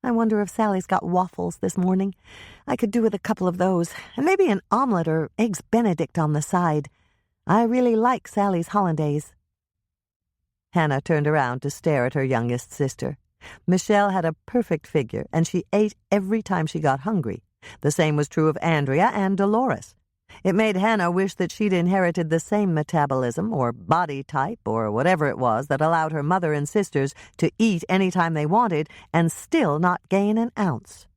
I wonder if Sally's got waffles this morning. I could do with a couple of those, and maybe an omelet or eggs Benedict on the side. I really like Sally's hollandaise." Hannah turned around to stare at her youngest sister. Michelle had a perfect figure, and she ate every time she got hungry. The same was true of Andrea and Dolores. It made Hannah wish that she'd inherited the same metabolism or body type or whatever it was that allowed her mother and sisters to eat any time they wanted and still not gain an ounce.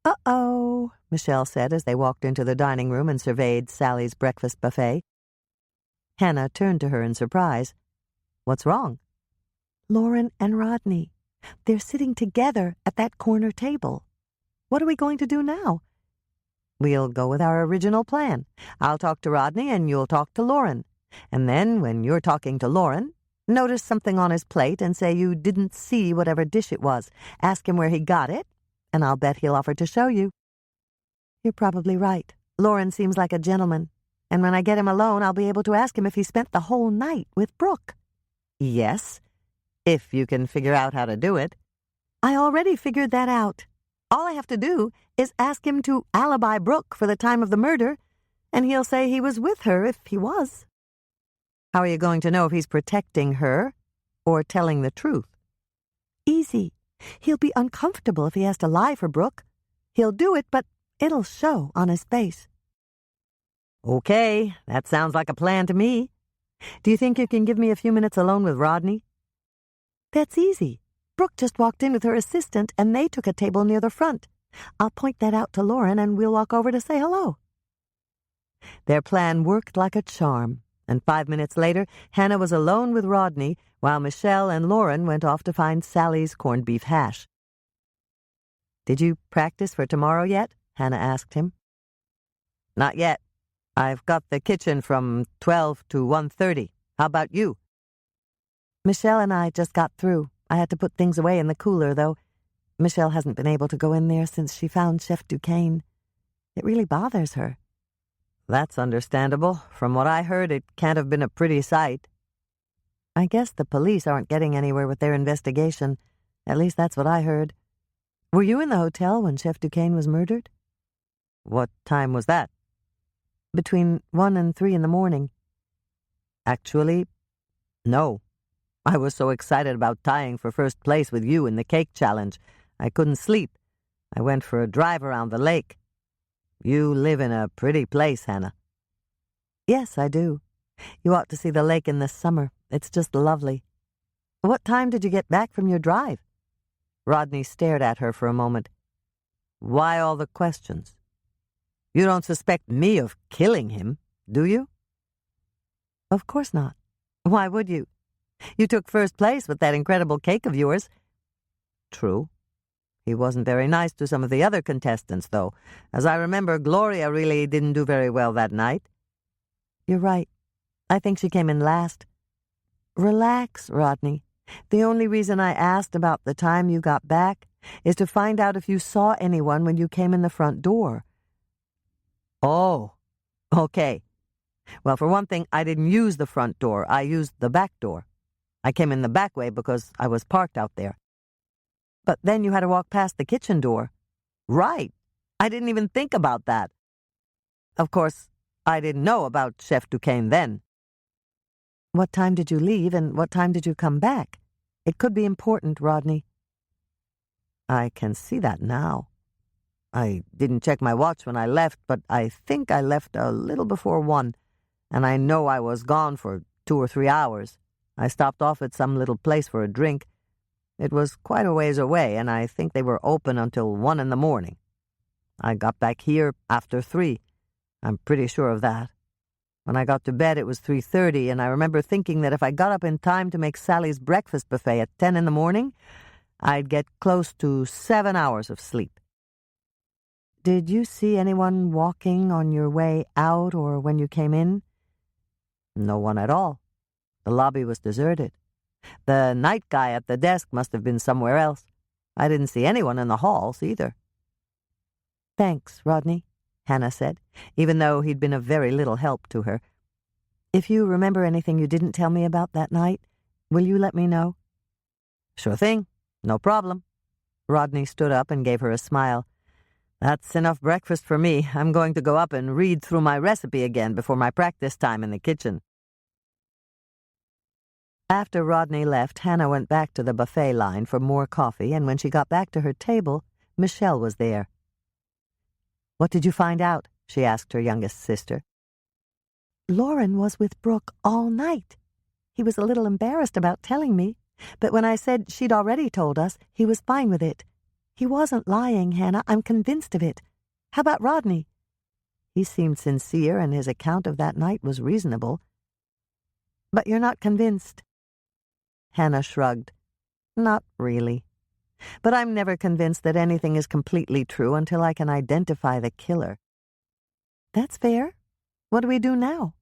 "Uh-oh," Michelle said as they walked into the dining room and surveyed Sally's breakfast buffet. Hannah turned to her in surprise. "What's wrong?" "Lauren and Rodney. They're sitting together at that corner table. What are we going to do now?" "We'll go with our original plan. I'll talk to Rodney and you'll talk to Lauren. And then, when you're talking to Lauren, notice something on his plate and say you didn't see whatever dish it was. Ask him where he got it, and I'll bet he'll offer to show you." "You're probably right. Lauren seems like a gentleman. And when I get him alone, I'll be able to ask him if he spent the whole night with Brooke." "Yes, if you can figure out how to do it." "I already figured that out. All I have to do is ask him to alibi Brooke for the time of the murder, and he'll say he was with her if he was." "How are you going to know if he's protecting her or telling the truth?" "Easy. He'll be uncomfortable if he has to lie for Brooke. He'll do it, but it'll show on his face." "Okay, that sounds like a plan to me. Do you think you can give me a few minutes alone with Rodney?" "That's easy. Brooke just walked in with her assistant, and they took a table near the front. I'll point that out to Lauren, and we'll walk over to say hello." Their plan worked like a charm, and 5 minutes later, Hannah was alone with Rodney, while Michelle and Lauren went off to find Sally's corned beef hash. Did you practice for tomorrow yet? Hannah asked him. Not yet. I've got the kitchen from 12 to 1:30. How about you? Michelle and I just got through. I had to put things away in the cooler, though. Michelle hasn't been able to go in there since she found Chef Duquesne. It really bothers her. That's understandable. From what I heard, it can't have been a pretty sight. I guess the police aren't getting anywhere with their investigation. At least that's what I heard. Were you in the hotel when Chef Duquesne was murdered? What time was that? Between 1 and 3 in the morning. Actually, no. I was so excited about tying for first place with you in the cake challenge. I couldn't sleep. I went for a drive around the lake. You live in a pretty place, Hannah. Yes, I do. You ought to see the lake in the summer. It's just lovely. What time did you get back from your drive? Rodney stared at her for a moment. Why all the questions? You don't suspect me of killing him, do you? Of course not. Why would you? You took first place with that incredible cake of yours. True. He wasn't very nice to some of the other contestants, though. As I remember, Gloria really didn't do very well that night. You're right. I think she came in last. Relax, Rodney. The only reason I asked about the time you got back is to find out if you saw anyone when you came in the front door. Oh, okay. Well, for one thing, I didn't use the front door. I used the back door. I came in the back way because I was parked out there. But then you had to walk past the kitchen door. Right. I didn't even think about that. Of course, I didn't know about Chef Duquesne then. What time did you leave and what time did you come back? It could be important, Rodney. I can see that now. I didn't check my watch when I left, but I think I left a little before 1, and I know I was gone for 2 or 3 hours. I stopped off at some little place for a drink. It was quite a ways away, and I think they were open until 1 in the morning. I got back here after 3. I'm pretty sure of that. When I got to bed, it was 3:30, and I remember thinking that if I got up in time to make Sally's breakfast buffet at 10 in the morning, I'd get close to 7 hours of sleep. Did you see anyone walking on your way out or when you came in? No one at all. The lobby was deserted. The night guy at the desk must have been somewhere else. I didn't see anyone in the halls either. Thanks, Rodney, Hannah said, even though he'd been of very little help to her. If you remember anything you didn't tell me about that night, will you let me know? Sure thing. No problem. Rodney stood up and gave her a smile. That's enough breakfast for me. I'm going to go up and read through my recipe again before my practice time in the kitchen. After Rodney left, Hannah went back to the buffet line for more coffee, and when she got back to her table, Michelle was there. What did you find out? She asked her youngest sister. Lauren was with Brooke all night. He was a little embarrassed about telling me, but when I said she'd already told us, he was fine with it. He wasn't lying, Hannah. I'm convinced of it. How about Rodney? He seemed sincere, and his account of that night was reasonable. But you're not convinced? Hannah shrugged. Not really. But I'm never convinced that anything is completely true until I can identify the killer. That's fair. What do we do now?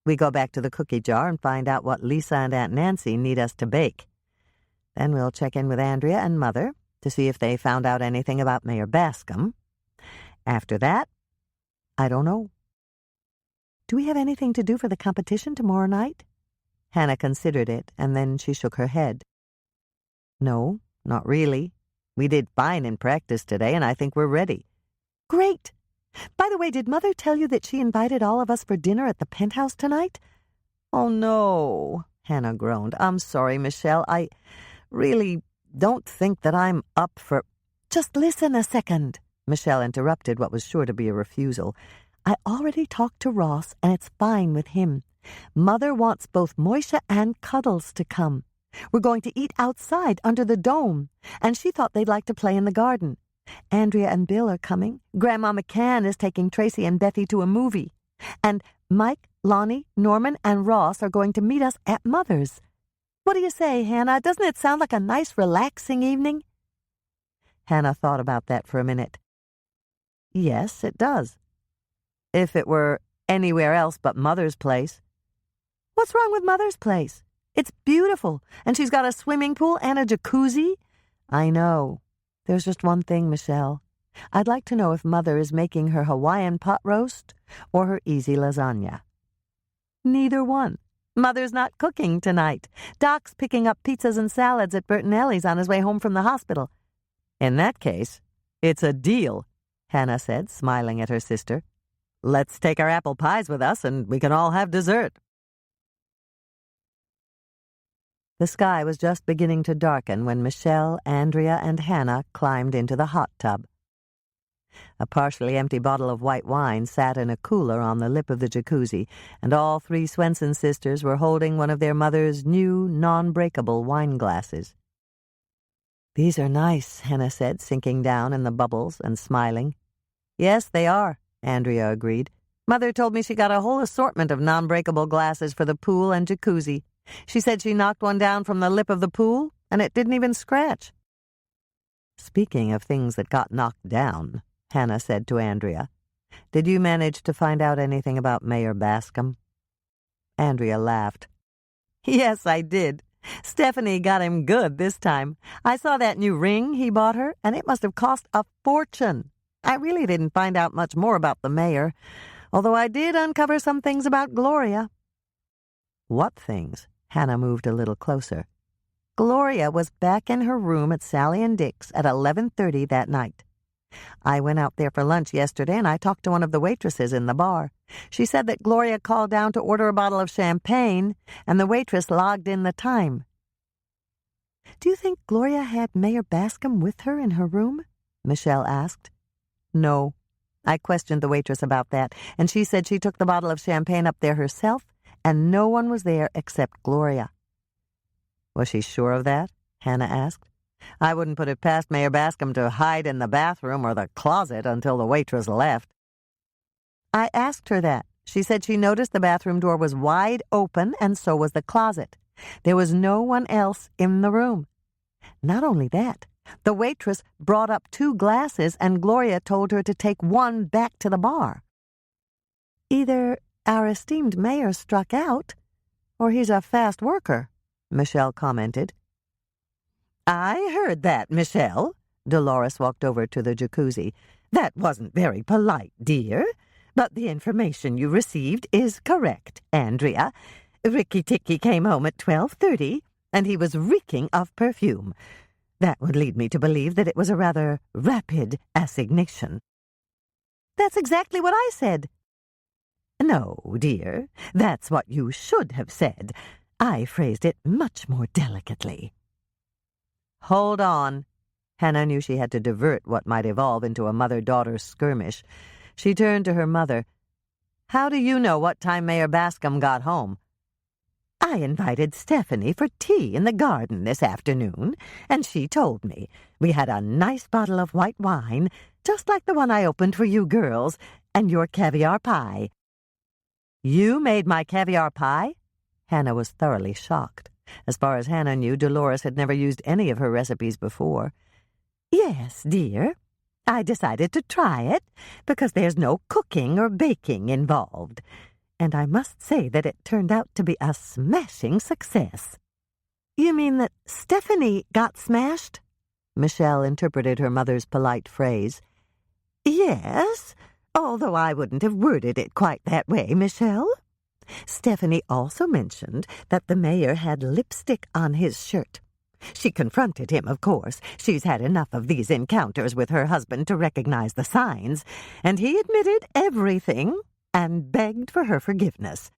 We go back to the cookie jar and find out what Lisa and Aunt Nancy need us to bake. Then we'll check in with Andrea and Mother to see if they found out anything about Mayor Bascom. After that, I don't know. Do we have anything to do for the competition tomorrow night? Hannah considered it, and then she shook her head. No, not really. We did fine in practice today, and I think we're ready. Great! By the way, did Mother tell you that she invited all of us for dinner at the penthouse tonight? Oh, no, Hannah groaned. I'm sorry, Michelle. I really don't think that I'm up for— Just listen a second, Michelle interrupted what was sure to be a refusal. I already talked to Ross, and it's fine with him. Mother wants both Moisha and Cuddles to come. We're going to eat outside under the dome, and she thought they'd like to play in the garden. Andrea and Bill are coming. Grandma McCann is taking Tracy and Bethy to a movie. And Mike, Lonnie, Norman, and Ross are going to meet us at Mother's. What do you say, Hannah? Doesn't it sound like a nice, relaxing evening? Hannah thought about that for a minute. Yes, it does. If it were anywhere else but Mother's place. What's wrong with Mother's place? It's beautiful, and she's got a swimming pool and a jacuzzi. I know. There's just one thing, Michelle. I'd like to know if Mother is making her Hawaiian pot roast or her easy lasagna. Neither one. Mother's not cooking tonight. Doc's picking up pizzas and salads at Bertinelli's on his way home from the hospital. In that case, it's a deal, Hannah said, smiling at her sister. Let's take our apple pies with us, and we can all have dessert. The sky was just beginning to darken when Michelle, Andrea, and Hannah climbed into the hot tub. A partially empty bottle of white wine sat in a cooler on the lip of the jacuzzi, and all three Swensen sisters were holding one of their mother's new, non-breakable wine glasses. "These are nice," Hannah said, sinking down in the bubbles and smiling. "Yes, they are," Andrea agreed. "Mother told me she got a whole assortment of non-breakable glasses for the pool and jacuzzi. She said she knocked one down from the lip of the pool, and it didn't even scratch." "Speaking of things that got knocked down," Hannah said to Andrea, "did you manage to find out anything about Mayor Bascom?" Andrea laughed. "Yes, I did. Stephanie got him good this time. I saw that new ring he bought her, and it must have cost a fortune. I really didn't find out much more about the mayor, although I did uncover some things about Gloria." "What things?" Hannah moved a little closer. "Gloria was back in her room at Sally and Dick's at 11:30 that night. I went out there for lunch yesterday, and I talked to one of the waitresses in the bar. She said that Gloria called down to order a bottle of champagne, and the waitress logged in the time." "Do you think Gloria had Mayor Bascom with her in her room?" Michelle asked. "No. I questioned the waitress about that, and she said she took the bottle of champagne up there herself, and no one was there except Gloria." "Was she sure of that?" Hannah asked. "I wouldn't put it past Mayor Bascom to hide in the bathroom or the closet until the waitress left." "I asked her that. She said she noticed the bathroom door was wide open, and so was the closet. There was no one else in the room. Not only that, the waitress brought up 2 glasses, and Gloria told her to take one back to the bar." "Either our esteemed mayor struck out, or he's a fast worker," Michelle commented. "I heard that, Michelle." Dolores walked over to the jacuzzi. "That wasn't very polite, dear. But the information you received is correct, Andrea. Ricky Ticky came home at 12:30, and he was reeking of perfume. That would lead me to believe that it was a rather rapid assignation." "That's exactly what I said." "No, dear, that's what you should have said. I phrased it much more delicately." "Hold on." Hannah knew she had to divert what might evolve into a mother-daughter skirmish. She turned to her mother. "How do you know what time Mayor Bascom got home?" "I invited Stephanie for tea in the garden this afternoon, and she told me. We had a nice bottle of white wine, just like the one I opened for you girls, and your caviar pie." "You made my caviar pie?" Hannah was thoroughly shocked. As far as Hannah knew, Dolores had never used any of her recipes before. "Yes, dear. I decided to try it because there's no cooking or baking involved. And I must say that it turned out to be a smashing success." "You mean that Stephanie got smashed?" Michelle interpreted her mother's polite phrase. "Yes, although I wouldn't have worded it quite that way, Michelle. Stephanie also mentioned that the mayor had lipstick on his shirt. She confronted him, of course. She's had enough of these encounters with her husband to recognize the signs, and he admitted everything and begged for her forgiveness.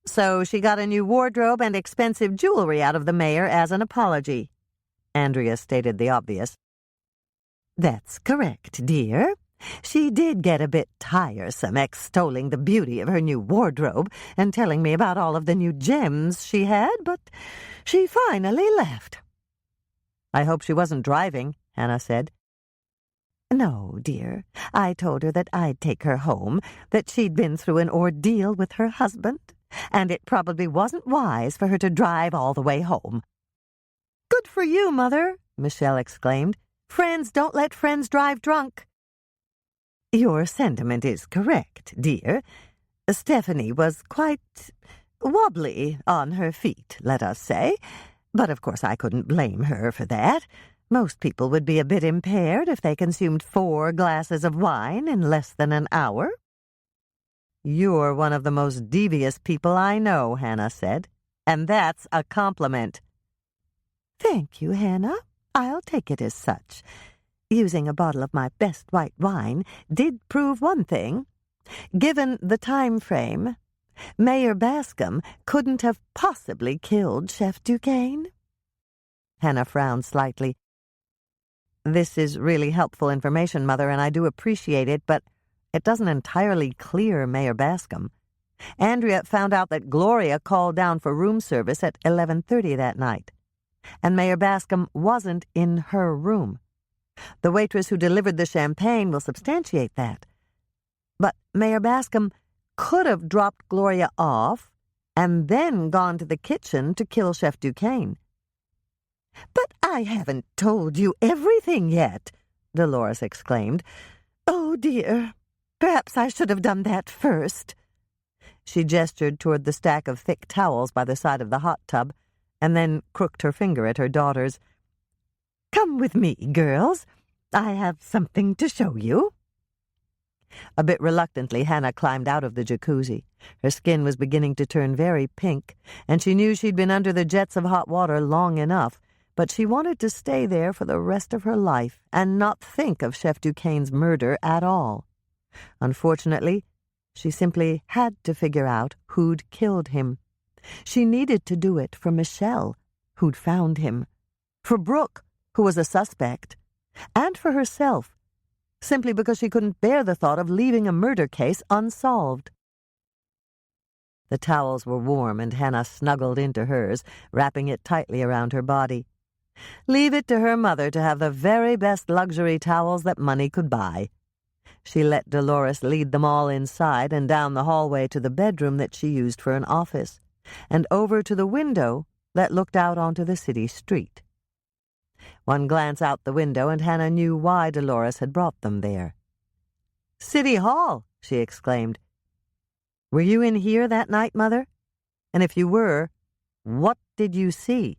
So she got a new wardrobe and expensive jewelry out of the mayor as an apology." Andrea stated the obvious. "That's correct, dear. She did get a bit tiresome extolling the beauty of her new wardrobe and telling me about all of the new gems she had, but she finally left." "I hope she wasn't driving," Hannah said. "No, dear. I told her that I'd take her home, that she'd been through an ordeal with her husband, and it probably wasn't wise for her to drive all the way home." "Good for you, Mother," Michelle exclaimed. Friends don't let friends drive drunk. Your sentiment is correct, dear. Stephanie was quite wobbly on her feet, let us say. But of course I couldn't blame her for that. Most people would be a bit impaired if they consumed 4 glasses of wine in less than an hour. You're one of the most devious people I know, Hannah said, and that's a compliment. Thank you, Hannah. I'll take it as such. Using a bottle of my best white wine did prove one thing. Given the time frame, Mayor Bascom couldn't have possibly killed Chef Duquesne. Hannah frowned slightly. This is really helpful information, Mother, and I do appreciate it, but it doesn't entirely clear Mayor Bascom. Andrea found out that Gloria called down for room service at 11:30 that night, and Mayor Bascom wasn't in her room. The waitress who delivered the champagne will substantiate that. But Mayor Bascom could have dropped Gloria off and then gone to the kitchen to kill Chef Duquesne. But I haven't told you everything yet, Dolores exclaimed. Oh, dear, perhaps I should have done that first. She gestured toward the stack of thick towels by the side of the hot tub, and then crooked her finger at her daughters. Come with me, girls. I have something to show you. A bit reluctantly, Hannah climbed out of the jacuzzi. Her skin was beginning to turn very pink, and she knew she'd been under the jets of hot water long enough, but she wanted to stay there for the rest of her life and not think of Chef Duquesne's murder at all. Unfortunately, she simply had to figure out who'd killed him. She needed to do it for Michelle, who'd found him, for Brooke, who was a suspect, and for herself, simply because she couldn't bear the thought of leaving a murder case unsolved. The towels were warm, and Hannah snuggled into hers, wrapping it tightly around her body. Leave it to her mother to have the very best luxury towels that money could buy. She let Dolores lead them all inside and down the hallway to the bedroom that she used for an office, and over to the window that looked out onto the city street. One glance out the window, and Hannah knew why Dolores had brought them there. "City Hall!" she exclaimed. "Were you in here that night, Mother? And if you were, what did you see?"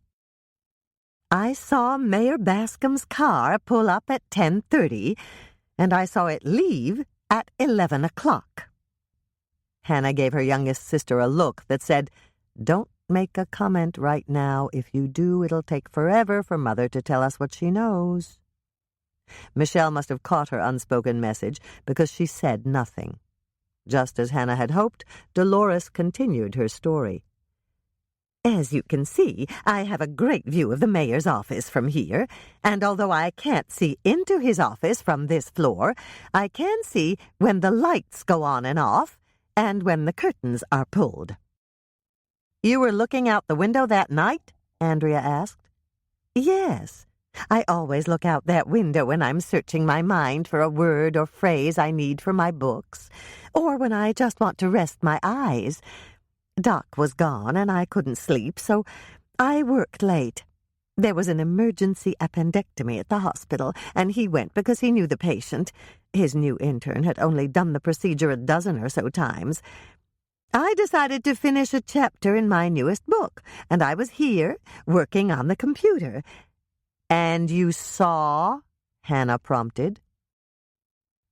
"I saw Mayor Bascom's car pull up at 10:30, and I saw it leave at 11 o'clock. Hannah gave her youngest sister a look that said, "Don't make a comment right now. If you do, it'll take forever for Mother to tell us what she knows." Michelle must have caught her unspoken message because she said nothing. Just as Hannah had hoped, Dolores continued her story. "As you can see, I have a great view of the mayor's office from here, and although I can't see into his office from this floor, I can see when the lights go on and off and when the curtains are pulled." "You were looking out the window that night?" Andrea asked. "Yes. I always look out that window when I'm searching my mind for a word or phrase I need for my books, or when I just want to rest my eyes. Doc was gone, and I couldn't sleep, so I worked late. There was an emergency appendectomy at the hospital, and he went because he knew the patient. His new intern had only done the procedure a dozen or so times. I decided to finish a chapter in my newest book, and I was here, working on the computer." "And you saw?" Hannah prompted.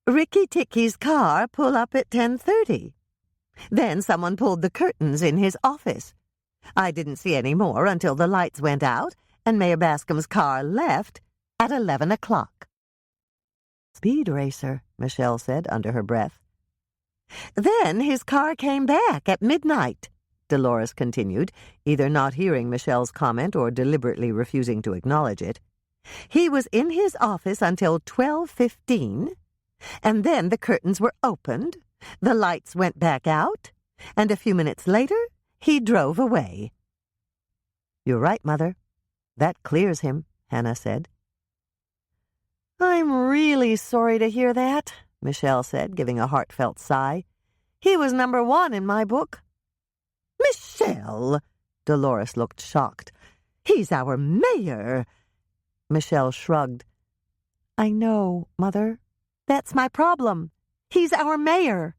"Ricky Ticky's car pull up at 10:30. Then someone pulled the curtains in his office. I didn't see any more until the lights went out and Mayor Bascom's car left at 11 o'clock. "Speed racer," Michelle said under her breath. "Then his car came back at midnight," Dolores continued, either not hearing Michelle's comment or deliberately refusing to acknowledge it. "He was in his office until 12:15, and then the curtains were opened, the lights went back out, and a few minutes later he drove away." "You're right, Mother. That clears him," Hannah said. "I'm really sorry to hear that," Michelle said, giving a heartfelt sigh. "He was number 1 in my book." "Michelle!" Dolores looked shocked. "He's our mayor." Michelle shrugged. I know, Mother. That's my problem. He's our mayor.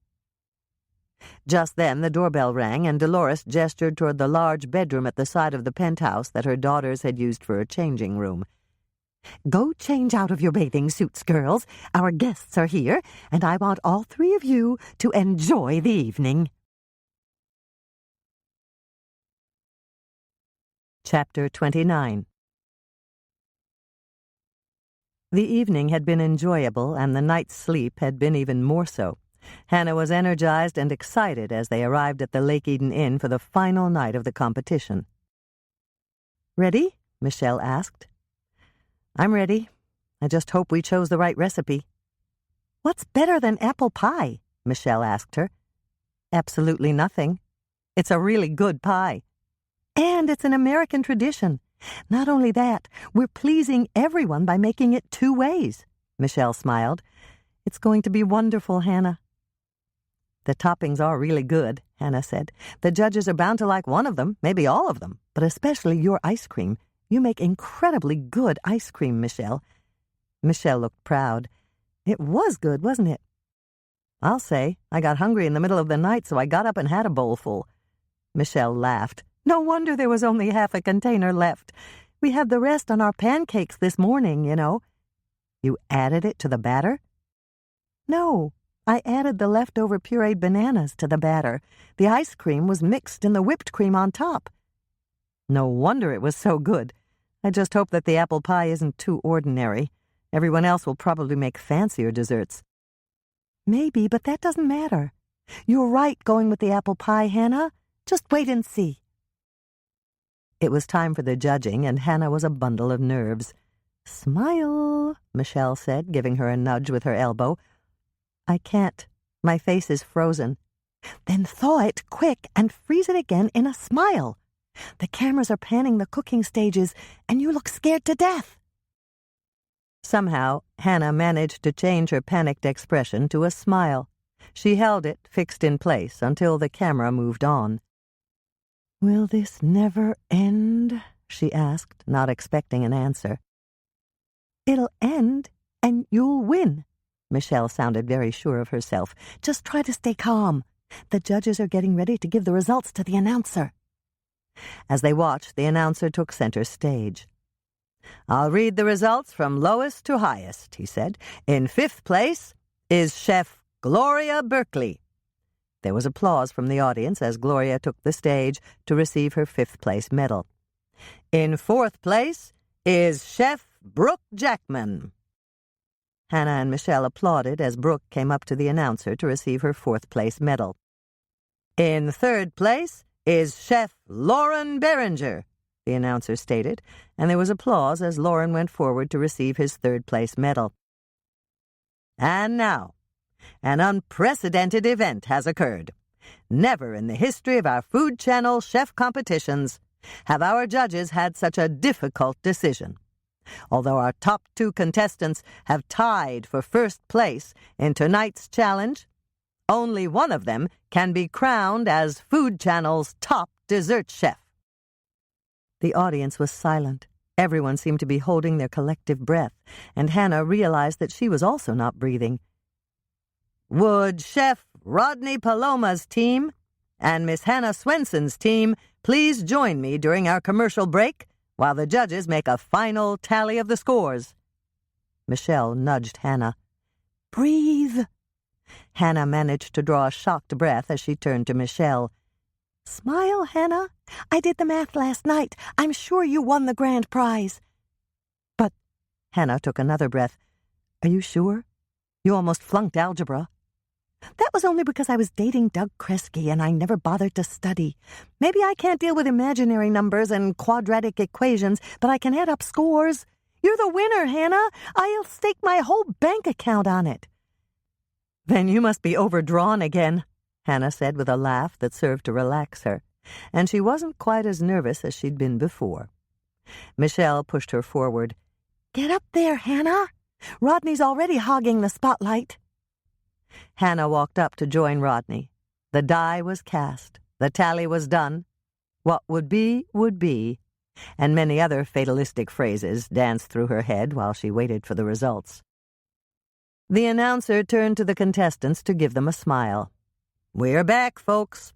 Just then the doorbell rang, and Dolores gestured toward the large bedroom at the side of the penthouse that her daughters had used for a changing room. Go change out of your bathing suits, girls. Our guests are here, and I want all three of you to enjoy the evening. Chapter 29. The evening had been enjoyable, and the night's sleep had been even more so. Hannah was energized and excited as they arrived at the Lake Eden Inn for the final night of the competition. "Ready?" Michelle asked. "I'm ready. I just hope we chose the right recipe." "What's better than apple pie?" Michelle asked her. "Absolutely nothing. It's a really good pie." "And it's an American tradition. Not only that, we're pleasing everyone by making it 2 ways." Michelle smiled. "It's going to be wonderful, Hannah." "The toppings are really good," Hannah said. "The judges are bound to like one of them, maybe all of them, but especially your ice cream. You make incredibly good ice cream, Michelle." Michelle looked proud. "It was good, wasn't it?" "I'll say. I got hungry in the middle of the night, so I got up and had a bowl full." Michelle laughed. "No wonder there was only half a container left. We had the rest on our pancakes this morning, you know." "You added it to the batter?" "No, I added the leftover pureed bananas to the batter. The ice cream was mixed in the whipped cream on top." "No wonder it was so good. I just hope that the apple pie isn't too ordinary. Everyone else will probably make fancier desserts." "Maybe, but that doesn't matter. You're right going with the apple pie, Hannah. Just wait and see." It was time for the judging, and Hannah was a bundle of nerves. "Smile," Michelle said, giving her a nudge with her elbow. "I can't. My face is frozen." "Then thaw it quick and freeze it again in a smile. The cameras are panning the cooking stages, and you look scared to death." Somehow, Hannah managed to change her panicked expression to a smile. She held it fixed in place until the camera moved on. "Will this never end?" she asked, not expecting an answer. "It'll end, and you'll win." Michelle sounded very sure of herself. "Just try to stay calm. The judges are getting ready to give the results to the announcer." As they watched, the announcer took center stage. "I'll read the results from lowest to highest," he said. "In 5th place is Chef Gloria Berkeley." There was applause from the audience as Gloria took the stage to receive her 5th-place medal. "In 4th place is Chef Brooke Jackman." Hannah and Michelle applauded as Brooke came up to the announcer to receive her 4th-place medal. "In 3rd place is Chef Lauren Behringer," the announcer stated, and there was applause as Lauren went forward to receive his 3rd-place medal. "And now, an unprecedented event has occurred. Never in the history of our Food Channel chef competitions have our judges had such a difficult decision. Although our top 2 contestants have tied for 1st place in tonight's challenge, only one of them can be crowned as Food Channel's top dessert chef." The audience was silent. Everyone seemed to be holding their collective breath, and Hannah realized that she was also not breathing. "Would Chef Rodney Paloma's team and Miss Hannah Swensen's team please join me during our commercial break while the judges make a final tally of the scores?" Michelle nudged Hannah. "Breathe." Hannah managed to draw a shocked breath as she turned to Michelle. "Smile, Hannah. I did the math last night. I'm sure you won the grand prize." "But," Hannah took another breath, "are you sure? You almost flunked algebra." "That was only because I was dating Doug Kresge and I never bothered to study. Maybe I can't deal with imaginary numbers and quadratic equations, but I can add up scores. You're the winner, Hannah. I'll stake my whole bank account on it." "Then you must be overdrawn again," Hannah said with a laugh that served to relax her, and she wasn't quite as nervous as she'd been before. Michelle pushed her forward. "Get up there, Hannah. Rodney's already hogging the spotlight." Hannah walked up to join Rodney. The die was cast. The tally was done. What would be, and many other fatalistic phrases danced through her head while she waited for the results. The announcer turned to the contestants to give them a smile. "We're back, folks."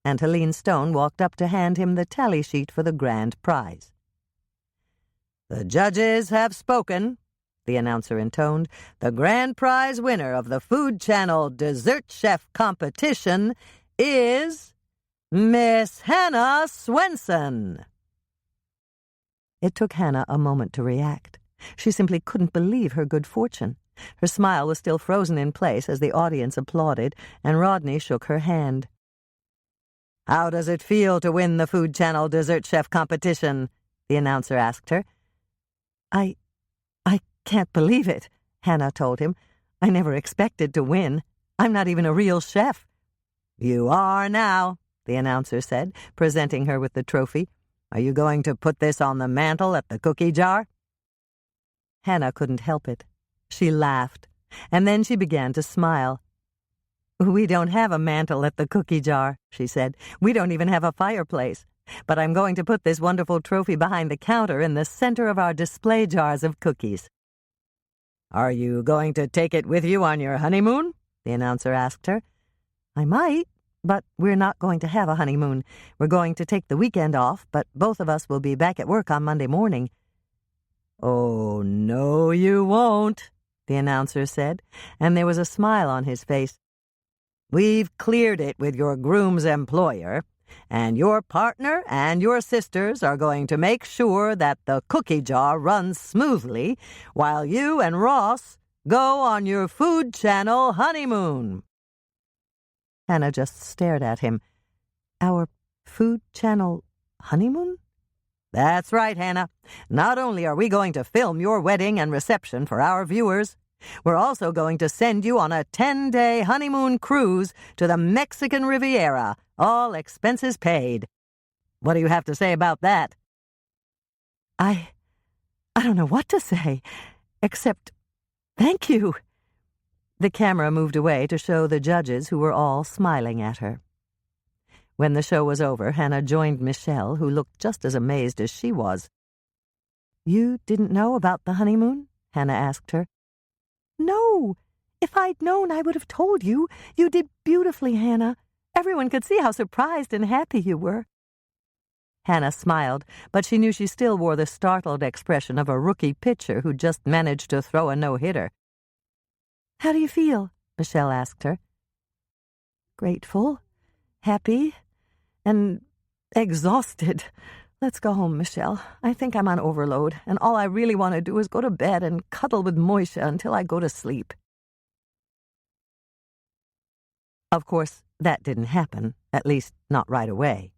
And Helene Stone walked up to hand him the tally sheet for the grand prize. "The judges have spoken," the announcer intoned. "The grand prize winner of the Food Channel Dessert Chef competition is Miss Hannah Swensen." It took Hannah a moment to react. She simply couldn't believe her good fortune. Her smile was still frozen in place as the audience applauded, and Rodney shook her hand. "How does it feel to win the Food Channel Dessert Chef competition?" the announcer asked her. I can't believe it," Hannah told him. "I never expected to win. I'm not even a real chef." "You are now," the announcer said, presenting her with the trophy. "Are you going to put this on the mantel at the cookie jar?" Hannah couldn't help it. She laughed, and then she began to smile. "We don't have a mantel at the cookie jar," she said. "We don't even have a fireplace. But I'm going to put this wonderful trophy behind the counter in the center of our display jars of cookies." "Are you going to take it with you on your honeymoon?" the announcer asked her. "I might, but we're not going to have a honeymoon. We're going to take the weekend off, but both of us will be back at work on Monday morning." "Oh, no, you won't," the announcer said, and there was a smile on his face. "We've cleared it with your groom's employer, and your partner and your sisters are going to make sure that the cookie jar runs smoothly while you and Ross go on your Food Channel honeymoon." Hannah just stared at him. "Our Food Channel honeymoon?" "That's right, Hannah. Not only are we going to film your wedding and reception for our viewers, we're also going to send you on a 10-day honeymoon cruise to the Mexican Riviera, all expenses paid. What do you have to say about that?" I don't know what to say, except thank you." The camera moved away to show the judges, who were all smiling at her. When the show was over, Hannah joined Michelle, who looked just as amazed as she was. "You didn't know about the honeymoon?" Hannah asked her. "No. If I'd known, I would have told you. You did beautifully, Hannah. Everyone could see how surprised and happy you were." Hannah smiled, but she knew she still wore the startled expression of a rookie pitcher who just managed to throw a no-hitter. "How do you feel?" Michelle asked her. "Grateful, happy, and exhausted. Let's go home, Michelle. I think I'm on overload, and all I really want to do is go to bed and cuddle with Moisha until I go to sleep." Of course, that didn't happen, at least not right away.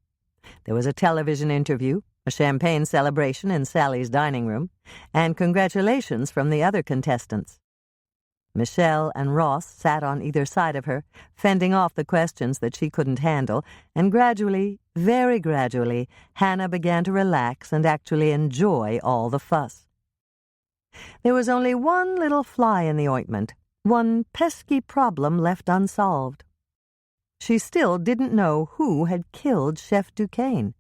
There was a television interview, a champagne celebration in Sally's dining room, and congratulations from the other contestants. Michelle and Ross sat on either side of her, fending off the questions that she couldn't handle, and gradually, very gradually, Hannah began to relax and actually enjoy all the fuss. There was only one little fly in the ointment, one pesky problem left unsolved. She still didn't know who had killed Chef Duquesne,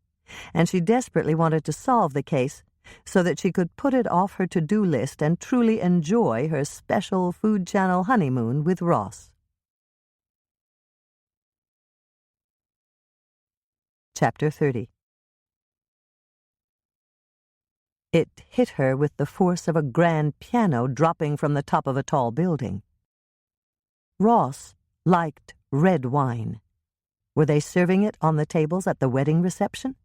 and she desperately wanted to solve the case so that she could put it off her to-do list and truly enjoy her special Food Channel honeymoon with Ross. Chapter 30. It hit her with the force of a grand piano dropping from the top of a tall building. Ross liked red wine. Were they serving it on the tables at the wedding reception?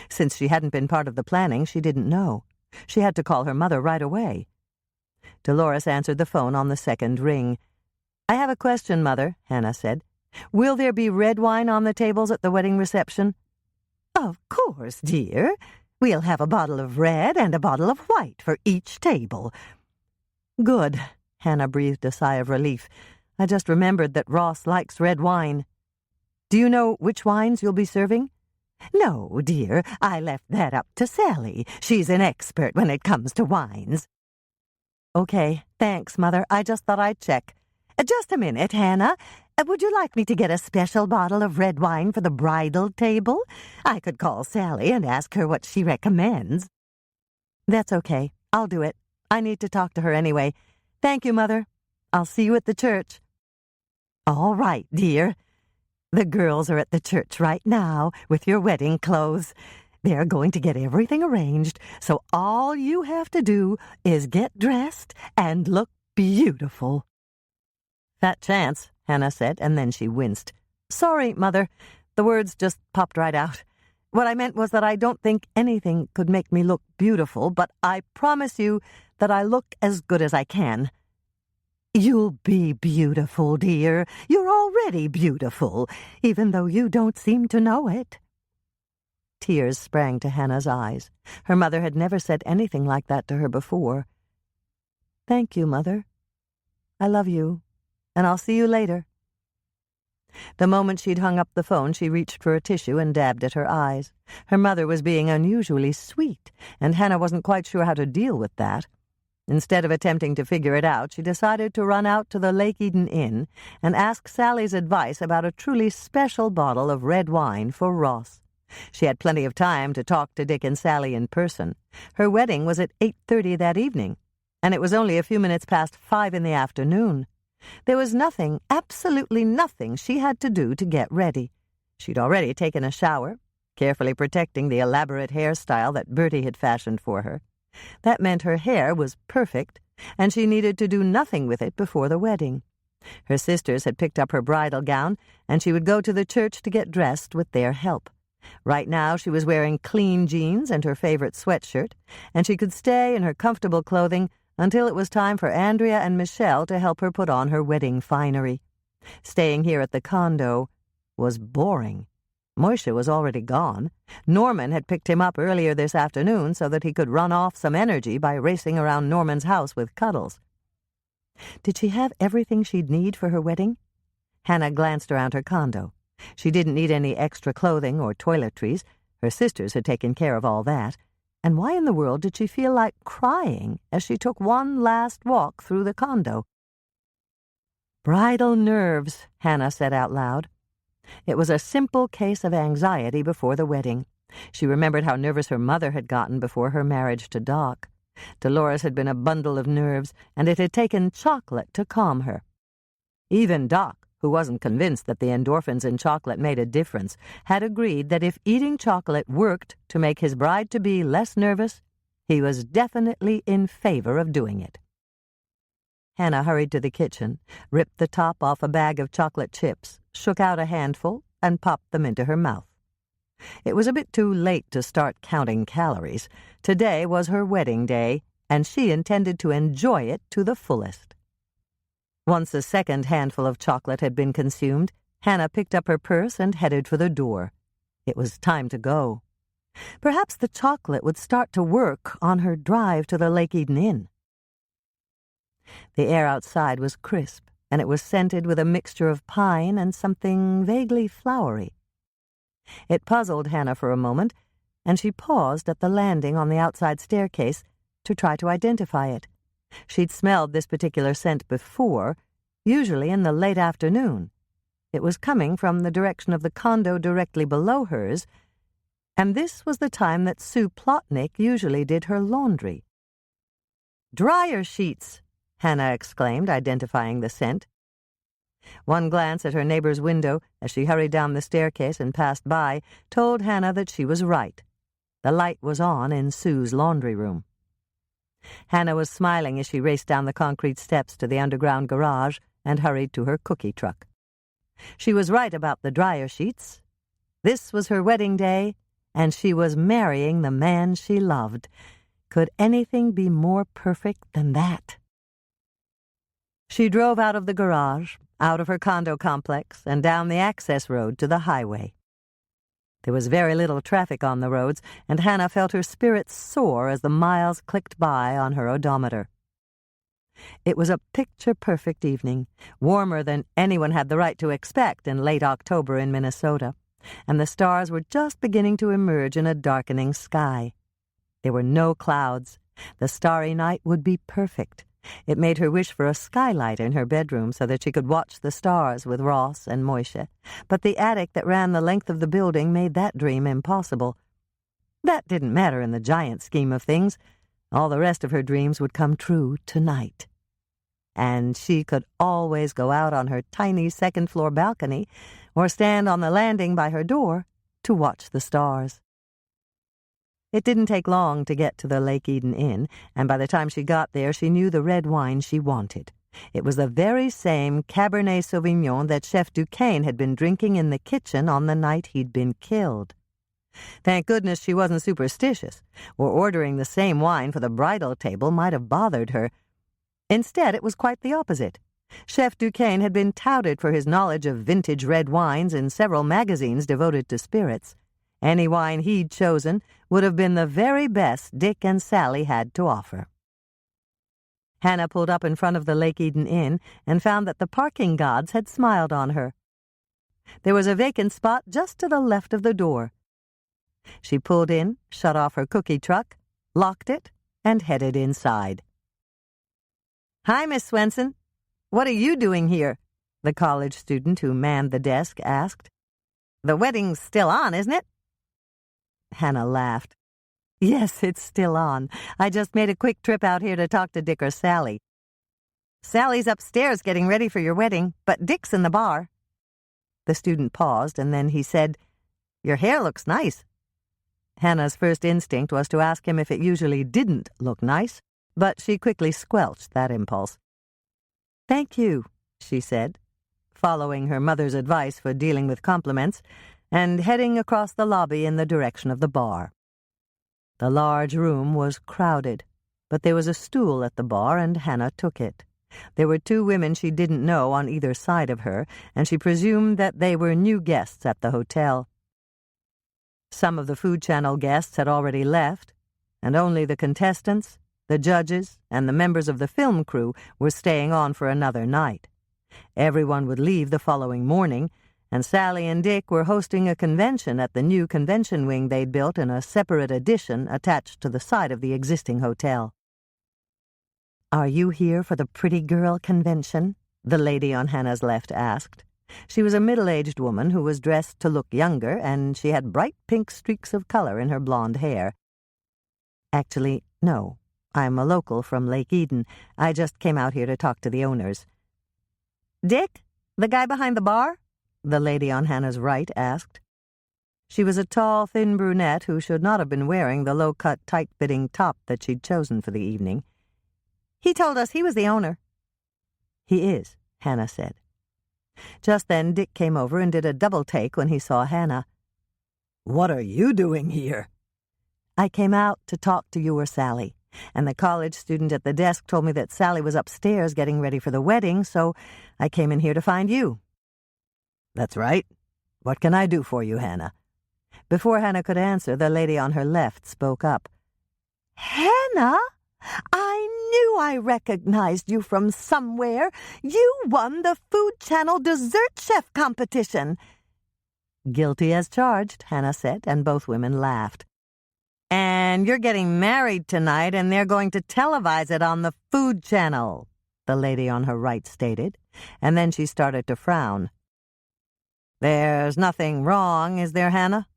Since she hadn't been part of the planning, she didn't know. She had to call her mother right away. Dolores answered the phone on the second ring. "I have a question, Mother," Hannah said. "Will there be red wine on the tables at the wedding reception?" "Of course, dear. We'll have a bottle of red and a bottle of white for each table." "Good," Hannah breathed a sigh of relief. "I just remembered that Ross likes red wine. Do you know which wines you'll be serving?" "No, dear, I left that up to Sally. She's an expert when it comes to wines." "Okay, thanks, Mother. I just thought I'd check." "Just a minute, Hannah. Would you like me to get a special bottle of red wine for the bridal table? I could call Sally and ask her what she recommends." "That's okay. I'll do it. I need to talk to her anyway. Thank you, Mother. I'll see you at the church." "All right, dear. The girls are at the church right now with your wedding clothes. They're going to get everything arranged, so all you have to do is get dressed and look beautiful." "Fat chance," Hannah said, and then she winced. "Sorry, Mother. The words just popped right out. What I meant was that I don't think anything could make me look beautiful, but I promise you that I look as good as I can." "You'll be beautiful, dear. You're already beautiful, even though you don't seem to know it." Tears sprang to Hannah's eyes. Her mother had never said anything like that to her before. "Thank you, Mother. I love you, and I'll see you later." The moment she'd hung up the phone, she reached for a tissue and dabbed at her eyes. Her mother was being unusually sweet, and Hannah wasn't quite sure how to deal with that. Instead of attempting to figure it out, she decided to run out to the Lake Eden Inn and ask Sally's advice about a truly special bottle of red wine for Ross. She had plenty of time to talk to Dick and Sally in person. Her wedding was at 8:30 that evening, and it was only a few minutes past 5 in the afternoon. There was nothing, absolutely nothing, she had to do to get ready. She'd already taken a shower, carefully protecting the elaborate hairstyle that Bertie had fashioned for her. That meant her hair was perfect, and she needed to do nothing with it before the wedding. Her sisters had picked up her bridal gown, and she would go to the church to get dressed with their help. Right now she was wearing clean jeans and her favorite sweatshirt, and she could stay in her comfortable clothing until it was time for Andrea and Michelle to help her put on her wedding finery. Staying here at the condo was boring. Moishe was already gone. Norman had picked him up earlier this afternoon so that he could run off some energy by racing around Norman's house with Cuddles. Did she have everything she'd need for her wedding? Hannah glanced around her condo. She didn't need any extra clothing or toiletries. Her sisters had taken care of all that. And why in the world did she feel like crying as she took one last walk through the condo? "Bridal nerves," Hannah said out loud. It was a simple case of anxiety before the wedding. She remembered how nervous her mother had gotten before her marriage to Doc. Dolores had been a bundle of nerves, and it had taken chocolate to calm her. Even Doc, who wasn't convinced that the endorphins in chocolate made a difference, had agreed that if eating chocolate worked to make his bride-to-be less nervous, he was definitely in favor of doing it. Hannah hurried to the kitchen, ripped the top off a bag of chocolate chips, shook out a handful, and popped them into her mouth. It was a bit too late to start counting calories. Today was her wedding day, and she intended to enjoy it to the fullest. Once a second handful of chocolate had been consumed, Hannah picked up her purse and headed for the door. It was time to go. Perhaps the chocolate would start to work on her drive to the Lake Eden Inn. The air outside was crisp, and it was scented with a mixture of pine and something vaguely flowery. It puzzled Hannah for a moment, and she paused at the landing on the outside staircase to try to identify it. She'd smelled this particular scent before, usually in the late afternoon. It was coming from the direction of the condo directly below hers, and this was the time that Sue Plotnick usually did her laundry. "Dryer sheets!" Hannah exclaimed, identifying the scent. One glance at her neighbor's window as she hurried down the staircase and passed by told Hannah that she was right. The light was on in Sue's laundry room. Hannah was smiling as she raced down the concrete steps to the underground garage and hurried to her cookie truck. She was right about the dryer sheets. This was her wedding day, and she was marrying the man she loved. Could anything be more perfect than that? She drove out of the garage, out of her condo complex, and down the access road to the highway. There was very little traffic on the roads, and Hannah felt her spirits soar as the miles clicked by on her odometer. It was a picture-perfect evening, warmer than anyone had the right to expect in late October in Minnesota, and the stars were just beginning to emerge in a darkening sky. There were no clouds. The starry night would be perfect. It made her wish for a skylight in her bedroom so that she could watch the stars with Ross and Moishe, but the attic that ran the length of the building made that dream impossible. That didn't matter in the giant scheme of things. All the rest of her dreams would come true tonight. and she could always go out on her tiny second-floor balcony or stand on the landing by her door to watch the stars. It didn't take long to get to the Lake Eden Inn, and by the time she got there, she knew the red wine she wanted. It was the very same Cabernet Sauvignon that Chef Duquesne had been drinking in the kitchen on the night he'd been killed. Thank goodness she wasn't superstitious, or ordering the same wine for the bridal table might have bothered her. Instead, it was quite the opposite. Chef Duquesne had been touted for his knowledge of vintage red wines in several magazines devoted to spirits. Any wine he'd chosen would have been the very best Dick and Sally had to offer. Hannah pulled up in front of the Lake Eden Inn and found that the parking gods had smiled on her. There was a vacant spot just to the left of the door. She pulled in, shut off her cookie truck, locked it, and headed inside. "Hi, Miss Swensen. What are you doing here?" the college student who manned the desk asked. "The wedding's still on, isn't it?" Hannah laughed. "Yes, it's still on. I just made a quick trip out here to talk to Dick or Sally." "Sally's upstairs getting ready for your wedding, but Dick's in the bar." The student paused, and then he said, "Your hair looks nice." Hannah's first instinct was to ask him if it usually didn't look nice, but she quickly squelched that impulse. "Thank you," she said, following her mother's advice for dealing with compliments, and heading across the lobby in the direction of the bar. The large room was crowded, but there was a stool at the bar, and Hannah took it. There were two women she didn't know on either side of her, and she presumed that they were new guests at the hotel. Some of the Food Channel guests had already left, and only the contestants, the judges, and the members of the film crew were staying on for another night. Everyone would leave the following morning, and Sally and Dick were hosting a convention at the new convention wing they'd built in a separate addition attached to the side of the existing hotel. "Are you here for the Pretty Girl Convention?" the lady on Hannah's left asked. She was a middle-aged woman who was dressed to look younger, and she had bright pink streaks of color in her blonde hair. "Actually, no. I'm a local from Lake Eden. I just came out here to talk to the owners." "Dick? The guy behind the bar?" the lady on Hannah's right asked. She was a tall, thin brunette who should not have been wearing the low-cut, tight-fitting top that she'd chosen for the evening. "He told us he was the owner." "He is," Hannah said. Just then Dick came over and did a double-take when he saw Hannah. "What are you doing here?" "I came out to talk to you or Sally, and the college student at the desk told me that Sally was upstairs getting ready for the wedding, so I came in here to find you." "That's right. What can I do for you, Hannah?" Before Hannah could answer, the lady on her left spoke up. "Hannah? I knew I recognized you from somewhere. You won the Food Channel dessert chef competition." "Guilty as charged," Hannah said, and both women laughed. "And you're getting married tonight, and they're going to televise it on the Food Channel," the lady on her right stated, and then she started to frown. "There's nothing wrong, is there, Hannah?"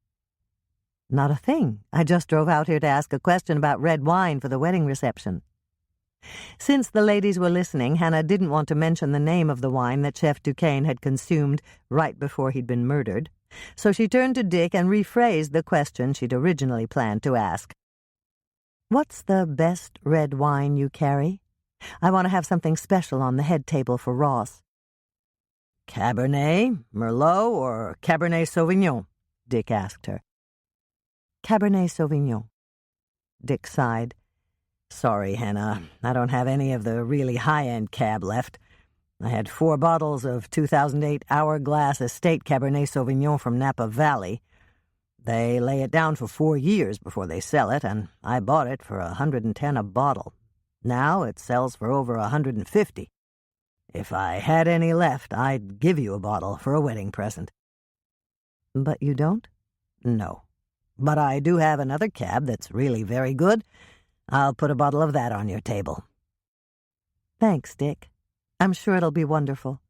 "Not a thing. I just drove out here to ask a question about red wine for the wedding reception." Since the ladies were listening, Hannah didn't want to mention the name of the wine that Chef Duquesne had consumed right before he'd been murdered, so she turned to Dick and rephrased the question she'd originally planned to ask. "What's the best red wine you carry? I want to have something special on the head table for Ross." "Cabernet, Merlot, or Cabernet Sauvignon?" Dick asked her. "Cabernet Sauvignon." Dick sighed. "Sorry, Hannah, I don't have any of the really high-end cab left. I had 4 bottles of 2008 Hourglass Estate Cabernet Sauvignon from Napa Valley. They lay it down for 4 years before they sell it, and I bought it for $110 a bottle. Now it sells for over $150. If I had any left, I'd give you a bottle for a wedding present." "But you don't?" "No. But I do have another cab that's really very good. I'll put a bottle of that on your table." "Thanks, Dick. I'm sure it'll be wonderful."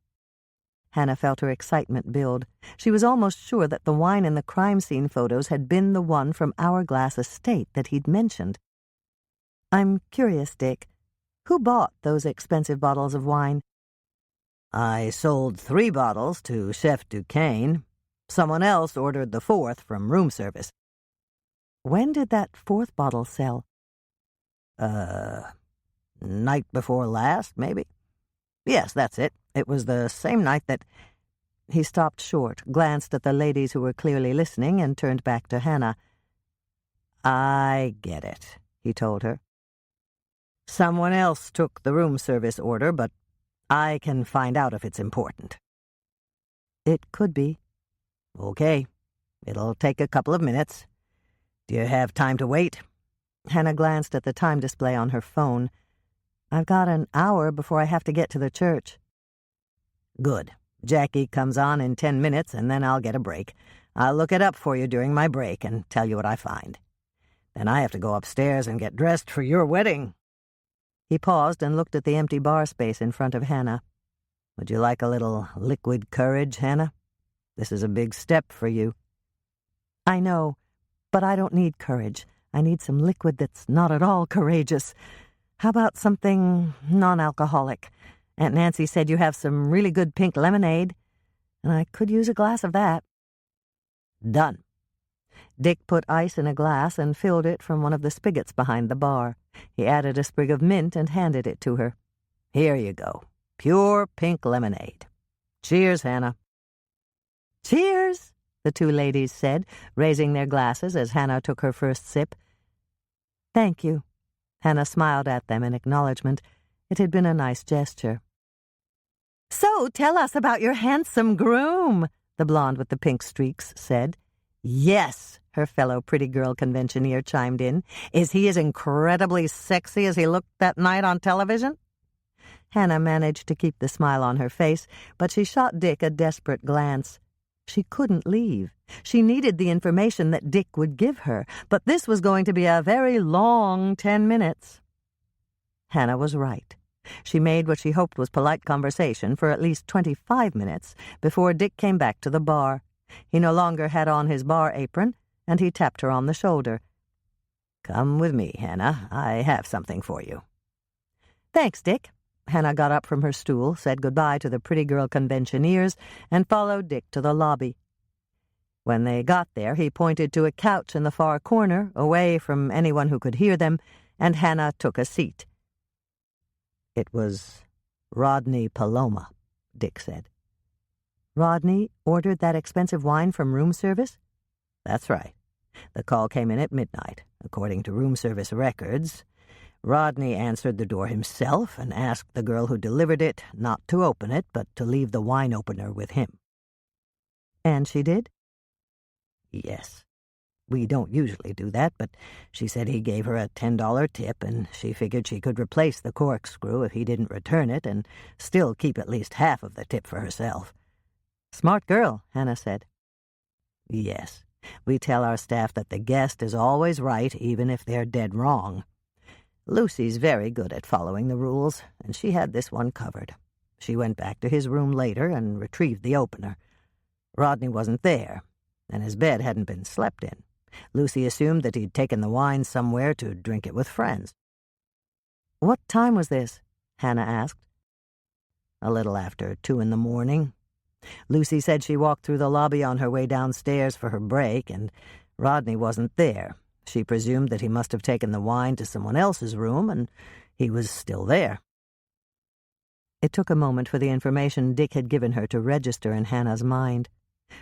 Hannah felt her excitement build. She was almost sure that the wine in the crime scene photos had been the one from Hourglass Estate that he'd mentioned. "I'm curious, Dick. Who bought those expensive bottles of wine? I sold 3 bottles to Chef Duquesne. Someone else ordered the 4th from room service. When did that 4th bottle sell? Night before last, maybe? Yes, that's it. It was the same night that... He stopped short, glanced at the ladies who were clearly listening, and turned back to Hannah. I get it, he told her. Someone else took the room service order, but I can find out if it's important. It could be. Okay. It'll take a couple of minutes. Do you have time to wait? Hannah glanced at the time display on her phone. I've got an hour before I have to get to the church. Good. Jackie comes on in 10 minutes, and then I'll get a break. I'll look it up for you during my break and tell you what I find. Then I have to go upstairs and get dressed for your wedding. He paused and looked at the empty bar space in front of Hannah. Would you like a little liquid courage, Hannah? This is a big step for you. I know, but I don't need courage. I need some liquid that's not at all courageous. How about something non-alcoholic? Aunt Nancy said you have some really good pink lemonade, and I could use a glass of that. Done. Dick put ice in a glass and filled it from one of the spigots behind the bar. He added a sprig of mint and handed it to her. Here you go. Pure pink lemonade. Cheers, Hannah. Cheers, the 2 ladies said, raising their glasses as Hannah took her first sip. Thank you. Hannah smiled at them in acknowledgement. It had been a nice gesture. So tell us about your handsome groom, the blonde with the pink streaks said. Yes, her fellow pretty girl conventioneer chimed in. Is he as incredibly sexy as he looked that night on television? Hannah managed to keep the smile on her face, but she shot Dick a desperate glance. She couldn't leave. She needed the information that Dick would give her, but this was going to be a very long 10 minutes. Hannah was right. She made what she hoped was polite conversation for at least 25 minutes before Dick came back to the bar. He no longer had on his bar apron, and he tapped her on the shoulder. Come with me, Hannah. I have something for you. Thanks, Dick. Hannah got up from her stool, said goodbye to the pretty girl conventioneers, and followed Dick to the lobby. When they got there, he pointed to a couch in the far corner, away from anyone who could hear them, and Hannah took a seat. It was Rodney Paloma, Dick said. Rodney ordered that expensive wine from room service? That's right. The call came in at midnight, according to room service records. Rodney answered the door himself and asked the girl who delivered it not to open it, but to leave the wine opener with him. And she did? Yes. We don't usually do that, but she said he gave her a $10 tip, and she figured she could replace the corkscrew if he didn't return it and still keep at least half of the tip for herself. Smart girl, Hannah said. Yes. We tell our staff that the guest is always right, even if they're dead wrong. Lucy's very good at following the rules, and she had this one covered. She went back to his room later and retrieved the opener. Rodney wasn't there, and his bed hadn't been slept in. Lucy assumed that he'd taken the wine somewhere to drink it with friends. What time was this? Hannah asked. A little after 2 in the morning. Lucy said she walked through the lobby on her way downstairs for her break, and Rodney wasn't there. She presumed that he must have taken the wine to someone else's room, and he was still there. It took a moment for the information Dick had given her to register in Hannah's mind.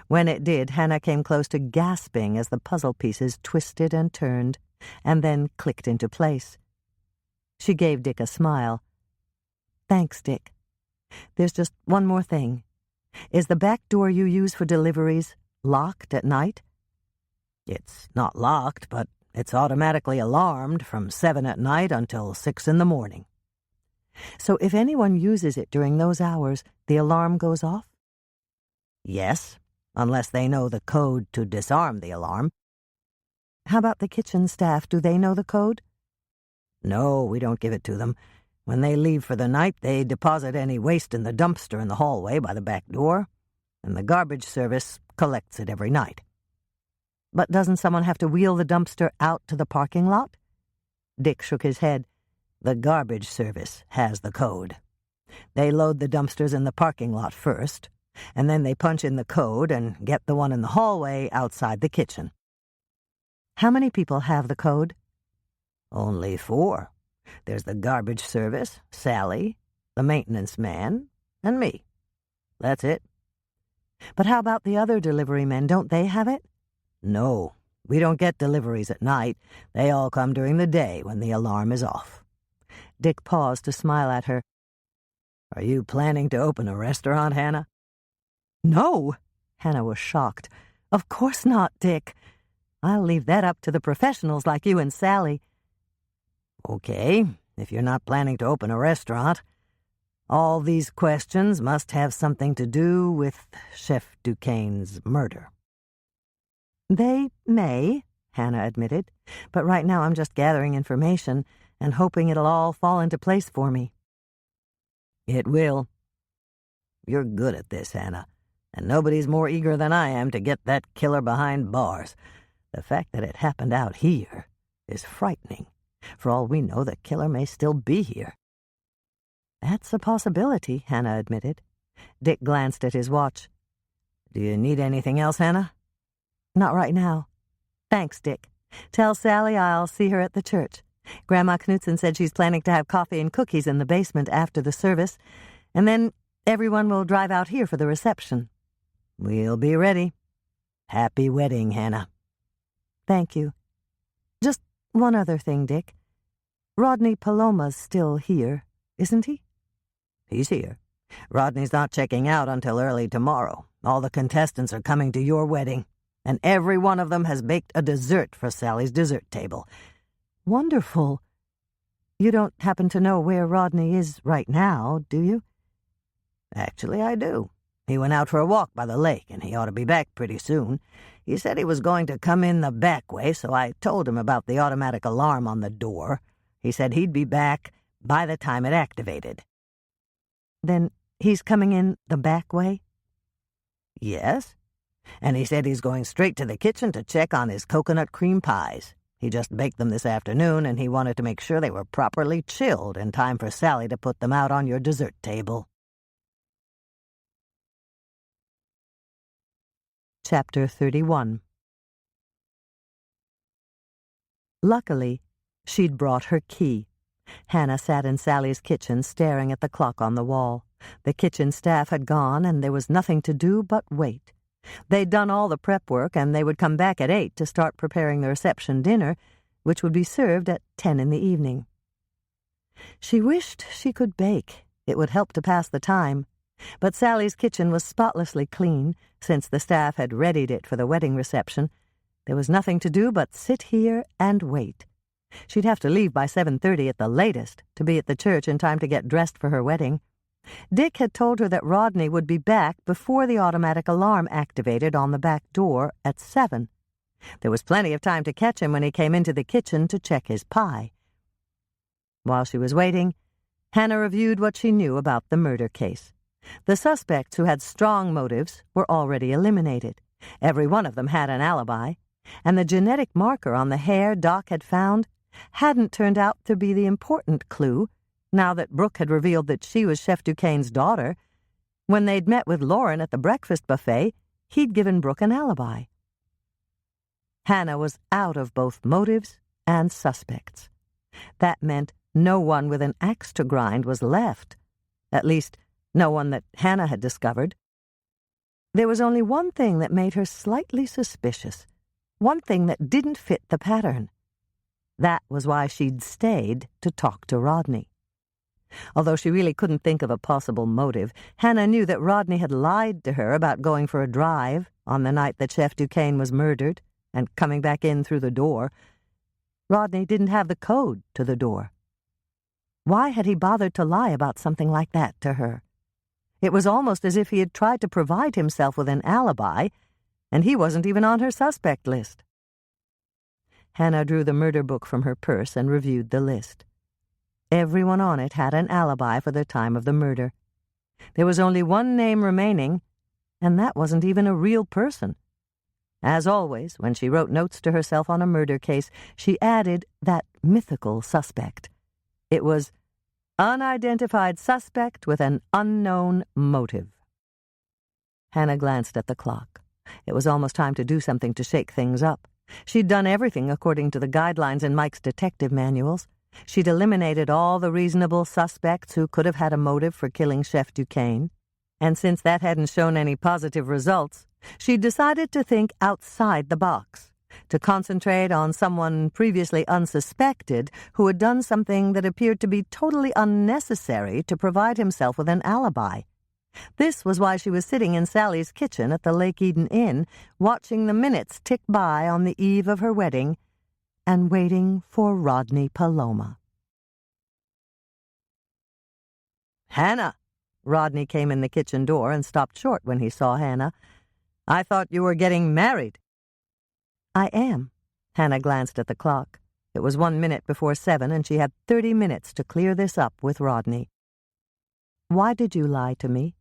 When it did, Hannah came close to gasping as the puzzle pieces twisted and turned, and then clicked into place. She gave Dick a smile. Thanks, Dick. There's just one more thing. Is the back door you use for deliveries locked at night? It's not locked, but it's automatically alarmed from 7 at night until 6 in the morning. So if anyone uses it during those hours, the alarm goes off? Yes, unless they know the code to disarm the alarm. How about the kitchen staff? Do they know the code? No, we don't give it to them. When they leave for the night, they deposit any waste in the dumpster in the hallway by the back door, and the garbage service collects it every night. But doesn't someone have to wheel the dumpster out to the parking lot? Dick shook his head. The garbage service has the code. They load the dumpsters in the parking lot first, and then they punch in the code and get the one in the hallway outside the kitchen. How many people have the code? Only 4. There's the garbage service, Sally, the maintenance man, and me. That's it. But how about the other delivery men? Don't they have it? No, we don't get deliveries at night. They all come during the day when the alarm is off. Dick paused to smile at her. Are you planning to open a restaurant, Hannah? No, Hannah was shocked. Of course not, Dick. I'll leave that up to the professionals like you and Sally. Okay, if you're not planning to open a restaurant, all these questions must have something to do with Chef Duquesne's murder. They may, Hannah admitted, but right now I'm just gathering information and hoping it'll all fall into place for me. It will. You're good at this, Hannah, and nobody's more eager than I am to get that killer behind bars. The fact that it happened out here is frightening. For all we know, the killer may still be here. That's a possibility, Hannah admitted. Dick glanced at his watch. Do you need anything else, Hannah? Not right now. Thanks, Dick. Tell Sally I'll see her at the church. Grandma Knudsen said she's planning to have coffee and cookies in the basement after the service, and then everyone will drive out here for the reception. We'll be ready. Happy wedding, Hannah. Thank you. Just one other thing, Dick. Rodney Paloma's still here, isn't he? He's here. Rodney's not checking out until early tomorrow. All the contestants are coming to your wedding, and every one of them has baked a dessert for Sally's dessert table. Wonderful. You don't happen to know where Rodney is right now, do you? Actually, I do. He went out for a walk by the lake, and he ought to be back pretty soon. He said he was going to come in the back way, so I told him about the automatic alarm on the door. He said he'd be back by the time it activated. Then he's coming in the back way? Yes. And he said he's going straight to the kitchen to check on his coconut cream pies. He just baked them this afternoon, and he wanted to make sure they were properly chilled in time for Sally to put them out on your dessert table. Chapter 31. Luckily, she'd brought her key. Hannah sat in Sally's kitchen staring at the clock on the wall. The kitchen staff had gone, and there was nothing to do but wait. They'd done all the prep work, and they would come back at 8 to start preparing the reception dinner, which would be served at 10 in the evening. She wished she could bake. It would help to pass the time. But Sally's kitchen was spotlessly clean, since the staff had readied it for the wedding reception. There was nothing to do but sit here and wait. She'd have to leave by 7:30 at the latest to be at the church in time to get dressed for her wedding. Dick had told her that Rodney would be back before the automatic alarm activated on the back door at 7. There was plenty of time to catch him when he came into the kitchen to check his pie. While she was waiting, Hannah reviewed what she knew about the murder case. The suspects who had strong motives were already eliminated. Every one of them had an alibi, and the genetic marker on the hair Doc had found hadn't turned out to be the important clue, now that Brooke had revealed that she was Chef Duquesne's daughter. When they'd met with Lauren at the breakfast buffet, he'd given Brooke an alibi. Hannah was out of both motives and suspects. That meant no one with an axe to grind was left. At least, no one that Hannah had discovered. There was only one thing that made her slightly suspicious, one thing that didn't fit the pattern. That was why she'd stayed to talk to Rodney. Although she really couldn't think of a possible motive, Hannah knew that Rodney had lied to her about going for a drive on the night that Chef Duquesne was murdered and coming back in through the door. Rodney didn't have the code to the door. Why had he bothered to lie about something like that to her? It was almost as if he had tried to provide himself with an alibi, and he wasn't even on her suspect list. Hannah drew the murder book from her purse and reviewed the list. Everyone on it had an alibi for the time of the murder. There was only one name remaining, and that wasn't even a real person. As always, when she wrote notes to herself on a murder case, she added that mythical suspect. It was unidentified suspect with an unknown motive. Hannah glanced at the clock. It was almost time to do something to shake things up. She'd done everything according to the guidelines in Mike's detective manuals. She'd eliminated all the reasonable suspects who could have had a motive for killing Chef Duquesne. And since that hadn't shown any positive results, she'd decided to think outside the box, to concentrate on someone previously unsuspected who had done something that appeared to be totally unnecessary to provide himself with an alibi. This was why she was sitting in Sally's kitchen at the Lake Eden Inn, watching the minutes tick by on the eve of her wedding, and waiting for Rodney Paloma. "Hannah!" Rodney came in the kitchen door and stopped short when he saw Hannah. "I thought you were getting married." "I am." Hannah glanced at the clock. It was 1 minute before 7, and she had 30 minutes to clear this up with Rodney. "Why did you lie to me?"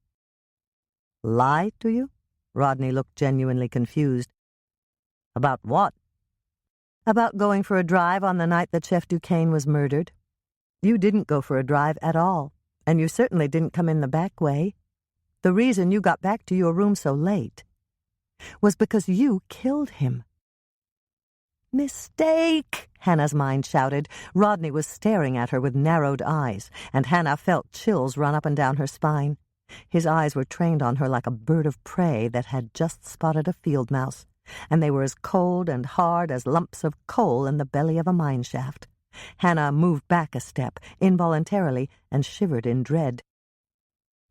"Lie to you?" Rodney looked genuinely confused. "About what?" "About going for a drive on the night that Chef Duquesne was murdered. You didn't go for a drive at all, and you certainly didn't come in the back way. The reason you got back to your room so late was because you killed him." "Mistake!" Hannah's mind shouted. Rodney was staring at her with narrowed eyes, and Hannah felt chills run up and down her spine. His eyes were trained on her like a bird of prey that had just spotted a field mouse, and they were as cold and hard as lumps of coal in the belly of a mine shaft. Hannah moved back a step, involuntarily, and shivered in dread.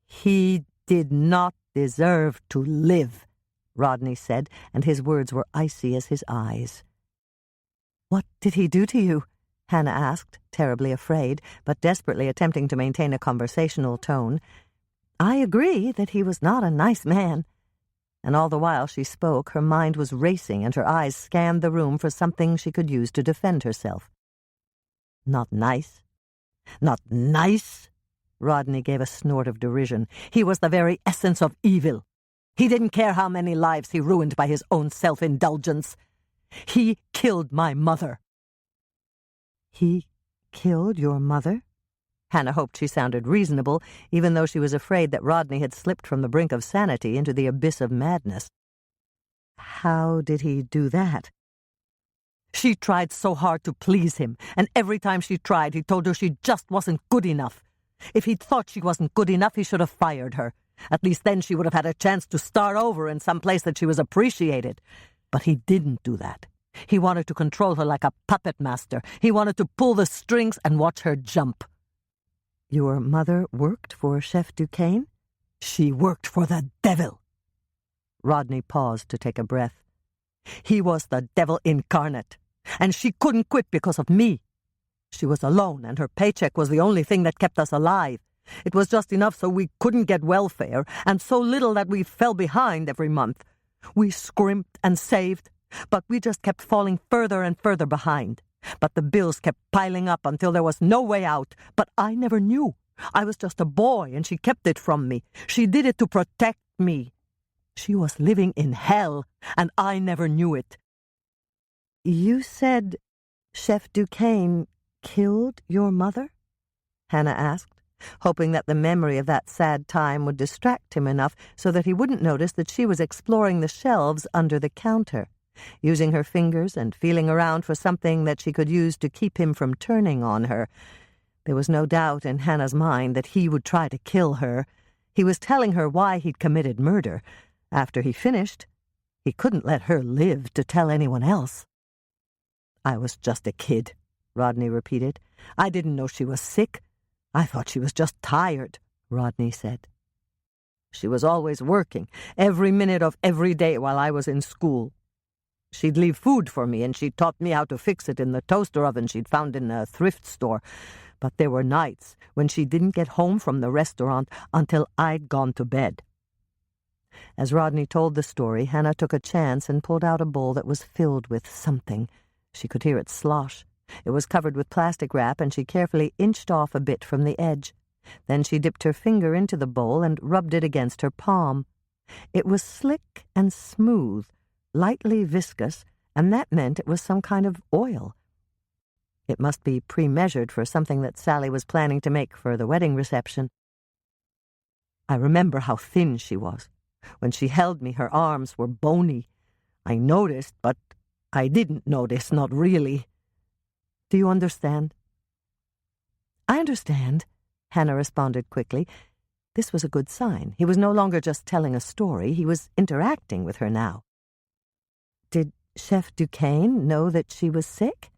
"He did not deserve to live," Rodney said, and his words were icy as his eyes. "What did he do to you?" Hannah asked, terribly afraid, but desperately attempting to maintain a conversational tone. "I agree that he was not a nice man." And all the while she spoke, her mind was racing and her eyes scanned the room for something she could use to defend herself. "Not nice? Not nice?" Rodney gave a snort of derision. "He was the very essence of evil. He didn't care how many lives he ruined by his own self-indulgence. He killed my mother." "He killed your mother?" Hannah hoped she sounded reasonable, even though she was afraid that Rodney had slipped from the brink of sanity into the abyss of madness. "How did he do that?" "She tried so hard to please him, and every time she tried, he told her she just wasn't good enough. If he'd thought she wasn't good enough, he should have fired her. At least then she would have had a chance to start over in some place that she was appreciated. But he didn't do that. He wanted to control her like a puppet master. He wanted to pull the strings and watch her jump." "Your mother worked for Chef Duquesne?" "She worked for the devil." Rodney paused to take a breath. "He was the devil incarnate, and she couldn't quit because of me. She was alone, and her paycheck was the only thing that kept us alive. It was just enough so we couldn't get welfare, and so little that we fell behind every month. We scrimped and saved, but we just kept falling further and further behind. But the bills kept piling up until there was no way out. But I never knew. I was just a boy, and she kept it from me. She did it to protect me. She was living in hell, and I never knew it." "You said Chef Duquesne killed your mother?" Hannah asked, hoping that the memory of that sad time would distract him enough so that he wouldn't notice that she was exploring the shelves under the counter, using her fingers and feeling around for something that she could use to keep him from turning on her. There was no doubt in Hannah's mind that he would try to kill her. He was telling her why he'd committed murder. After he finished, he couldn't let her live to tell anyone else. "I was just a kid," Rodney repeated. "I didn't know she was sick. I thought she was just tired," Rodney said. "She was always working, every minute of every day while I was in school. She'd leave food for me, and she taught me how to fix it in the toaster oven she'd found in a thrift store. But there were nights when she didn't get home from the restaurant until I'd gone to bed." As Rodney told the story, Hannah took a chance and pulled out a bowl that was filled with something. She could hear it slosh. It was covered with plastic wrap, and she carefully inched off a bit from the edge. Then she dipped her finger into the bowl and rubbed it against her palm. It was slick and smooth, lightly viscous, and that meant it was some kind of oil. It must be pre-measured for something that Sally was planning to make for the wedding reception. I remember how thin she was. When she held me, her arms were bony. I noticed, but I didn't notice, not really. Do you understand? I understand, Hannah responded quickly. This was a good sign. He was no longer just telling a story. He was interacting with her now. Did Chef Duquesne know that she was sick?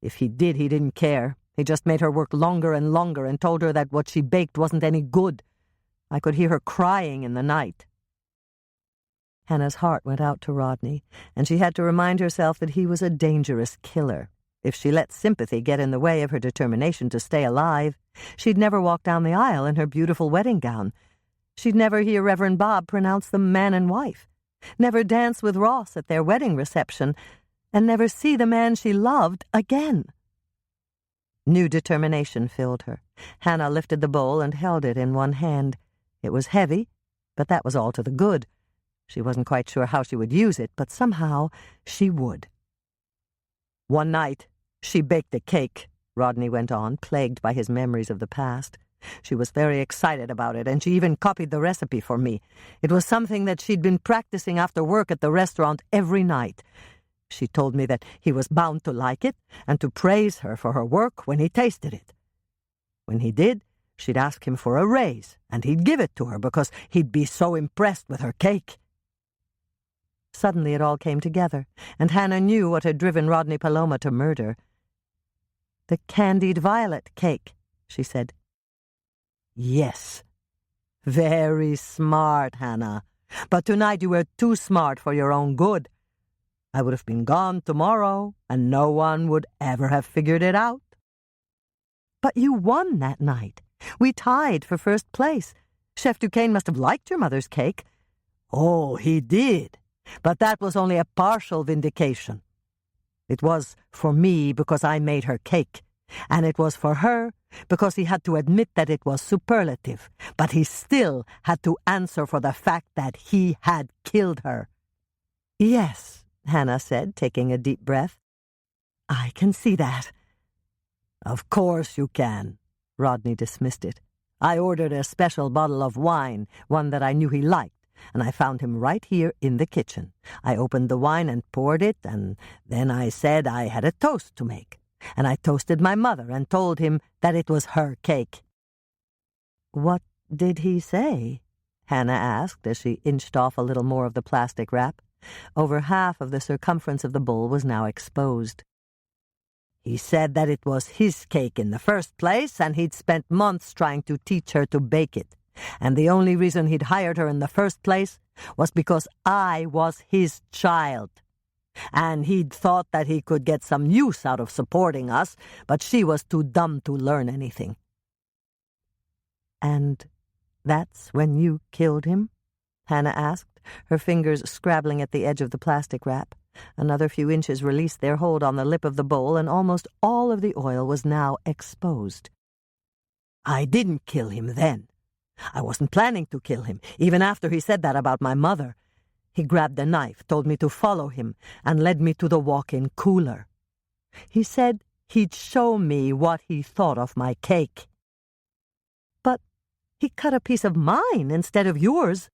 If he did, he didn't care. He just made her work longer and longer and told her that what she baked wasn't any good. I could hear her crying in the night. Hannah's heart went out to Rodney, and she had to remind herself that he was a dangerous killer. If she let sympathy get in the way of her determination to stay alive, she'd never walk down the aisle in her beautiful wedding gown. She'd never hear Reverend Bob pronounce them man and wife, never dance with Ross at their wedding reception, and never see the man she loved again. New determination filled her. Hannah lifted the bowl and held it in one hand. It was heavy, but that was all to the good. She wasn't quite sure how she would use it, but somehow she would. One night, she baked a cake, Rodney went on, plagued by his memories of the past. She was very excited about it, and she even copied the recipe for me. It was something that she'd been practicing after work at the restaurant every night. She told me that he was bound to like it and to praise her for her work when he tasted it. When he did, she'd ask him for a raise, and he'd give it to her because he'd be so impressed with her cake. Suddenly it all came together, and Hannah knew what had driven Rodney Paloma to murder. "The candied violet cake," she said. "Yes. Very smart, Hannah. But tonight you were too smart for your own good. I would have been gone tomorrow, and no one would ever have figured it out." "But you won that night. We tied for first place. Chef Duquesne must have liked your mother's cake." "Oh, he did. But that was only a partial vindication. It was for me because I made her cake, and it was for her because he had to admit that it was superlative, but he still had to answer for the fact that he had killed her." "Yes," Hannah said, taking a deep breath. "I can see that." "Of course you can." Rodney dismissed it. "I ordered a special bottle of wine, one that I knew he liked, and I found him right here in the kitchen. I opened the wine and poured it, and then I said I had a toast to make. And I toasted my mother and told him that it was her cake." "What did he say?" Hannah asked as she inched off a little more of the plastic wrap. Over half of the circumference of the bowl was now exposed. "He said that it was his cake in the first place, and he'd spent months trying to teach her to bake it. And the only reason he'd hired her in the first place was because I was his child. And he'd thought that he could get some use out of supporting us, but she was too dumb to learn anything." "And that's when you killed him?" Hannah asked, her fingers scrabbling at the edge of the plastic wrap. Another few inches released their hold on the lip of the bowl, and almost all of the oil was now exposed. "I didn't kill him then. I wasn't planning to kill him, even after he said that about my mother. He grabbed a knife, told me to follow him, and led me to the walk-in cooler. He said he'd show me what he thought of my cake." "But he cut a piece of mine instead of yours."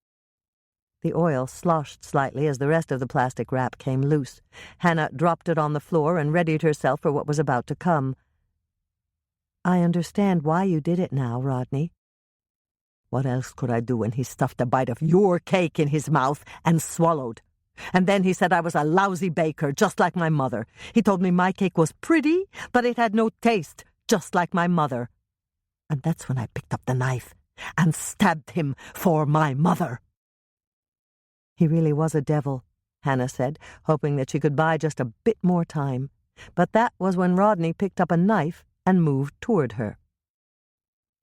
The oil sloshed slightly as the rest of the plastic wrap came loose. Hannah dropped it on the floor and readied herself for what was about to come. "I understand why you did it now, Rodney." "What else could I do when he stuffed a bite of your cake in his mouth and swallowed? And then he said I was a lousy baker, just like my mother. He told me my cake was pretty, but it had no taste, just like my mother. And that's when I picked up the knife and stabbed him for my mother." "He really was a devil," Hannah said, hoping that she could buy just a bit more time. But that was when Rodney picked up a knife and moved toward her.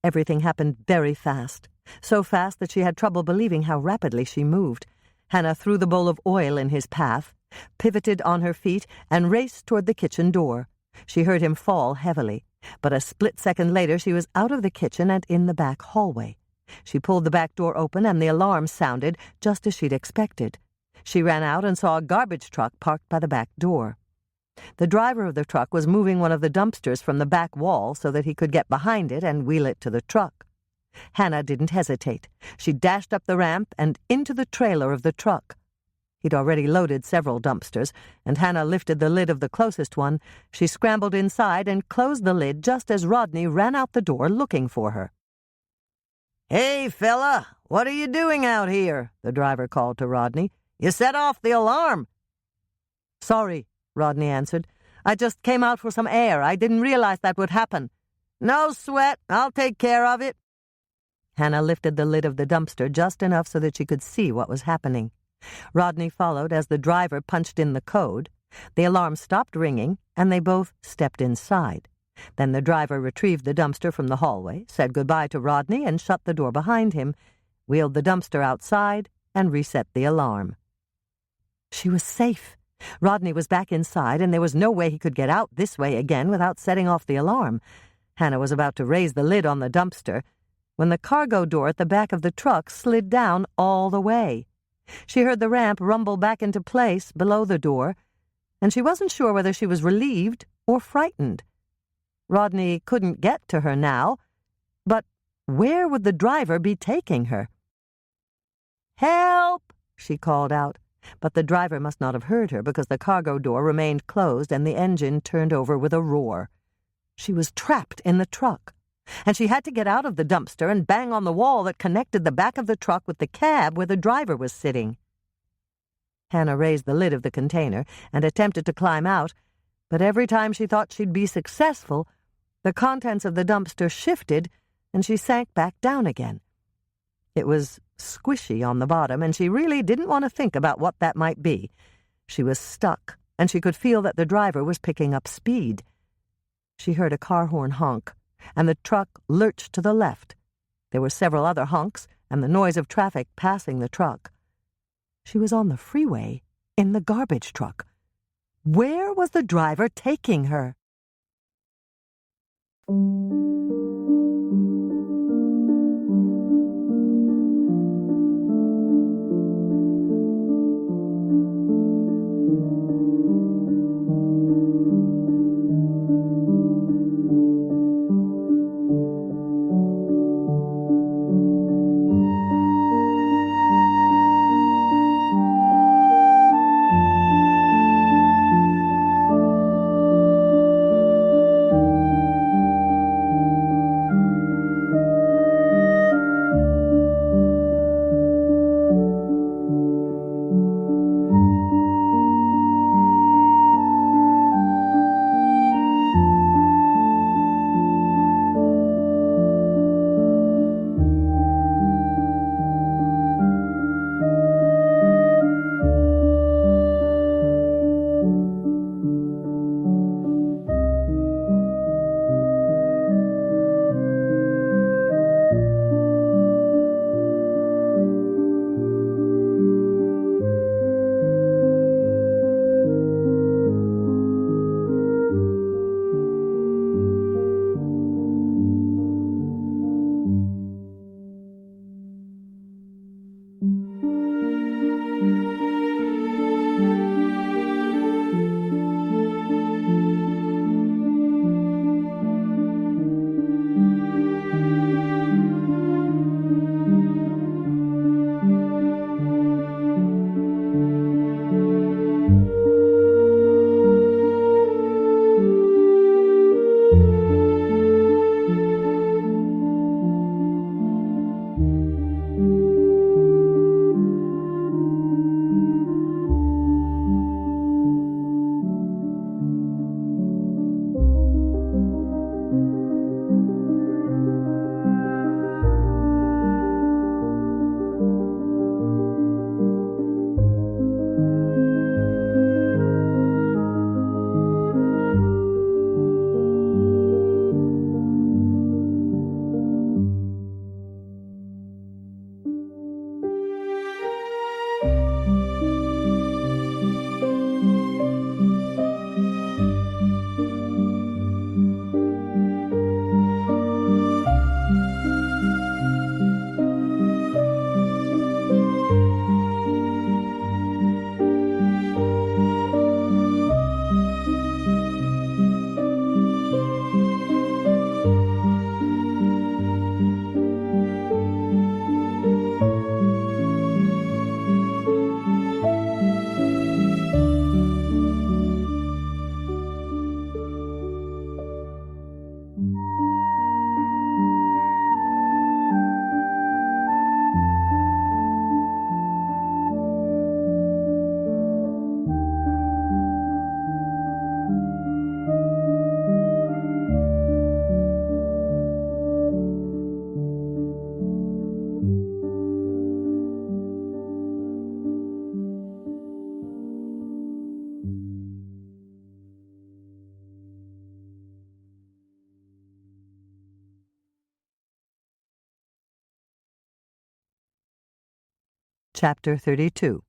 Everything happened very fast, so fast that she had trouble believing how rapidly she moved. Hannah threw the bowl of oil in his path, pivoted on her feet, and raced toward the kitchen door. She heard him fall heavily, but a split second later she was out of the kitchen and in the back hallway. She pulled the back door open, and the alarm sounded just as she'd expected. She ran out and saw a garbage truck parked by the back door. The driver of the truck was moving one of the dumpsters from the back wall so that he could get behind it and wheel it to the truck. Hannah didn't hesitate. She dashed up the ramp and into the trailer of the truck. He'd already loaded several dumpsters, and Hannah lifted the lid of the closest one. She scrambled inside and closed the lid just as Rodney ran out the door looking for her. "Hey, fella, what are you doing out here?" the driver called to Rodney. "You set off the alarm." "Sorry," Rodney answered. "I just came out for some air. I didn't realize that would happen." "No sweat. I'll take care of it." Hannah lifted the lid of the dumpster just enough so that she could see what was happening. Rodney followed as the driver punched in the code. The alarm stopped ringing, and they both stepped inside. Then the driver retrieved the dumpster from the hallway, said goodbye to Rodney, and shut the door behind him, wheeled the dumpster outside, and reset the alarm. She was safe. Rodney was back inside, and there was no way he could get out this way again without setting off the alarm. Hannah was about to raise the lid on the dumpster when the cargo door at the back of the truck slid down all the way. She heard the ramp rumble back into place below the door, and she wasn't sure whether she was relieved or frightened. Rodney couldn't get to her now, but where would the driver be taking her? "Help!" she called out, but the driver must not have heard her because the cargo door remained closed and the engine turned over with a roar. She was trapped in the truck, and she had to get out of the dumpster and bang on the wall that connected the back of the truck with the cab where the driver was sitting. Hannah raised the lid of the container and attempted to climb out, but every time she thought she'd be successful, the contents of the dumpster shifted and she sank back down again. It was squishy on the bottom, and she really didn't want to think about what that might be. She was stuck, and she could feel that the driver was picking up speed. She heard a car horn honk, and the truck lurched to the left. There were several other honks, and the noise of traffic passing the truck. She was on the freeway, in the garbage truck. Where was the driver taking her? Chapter 32.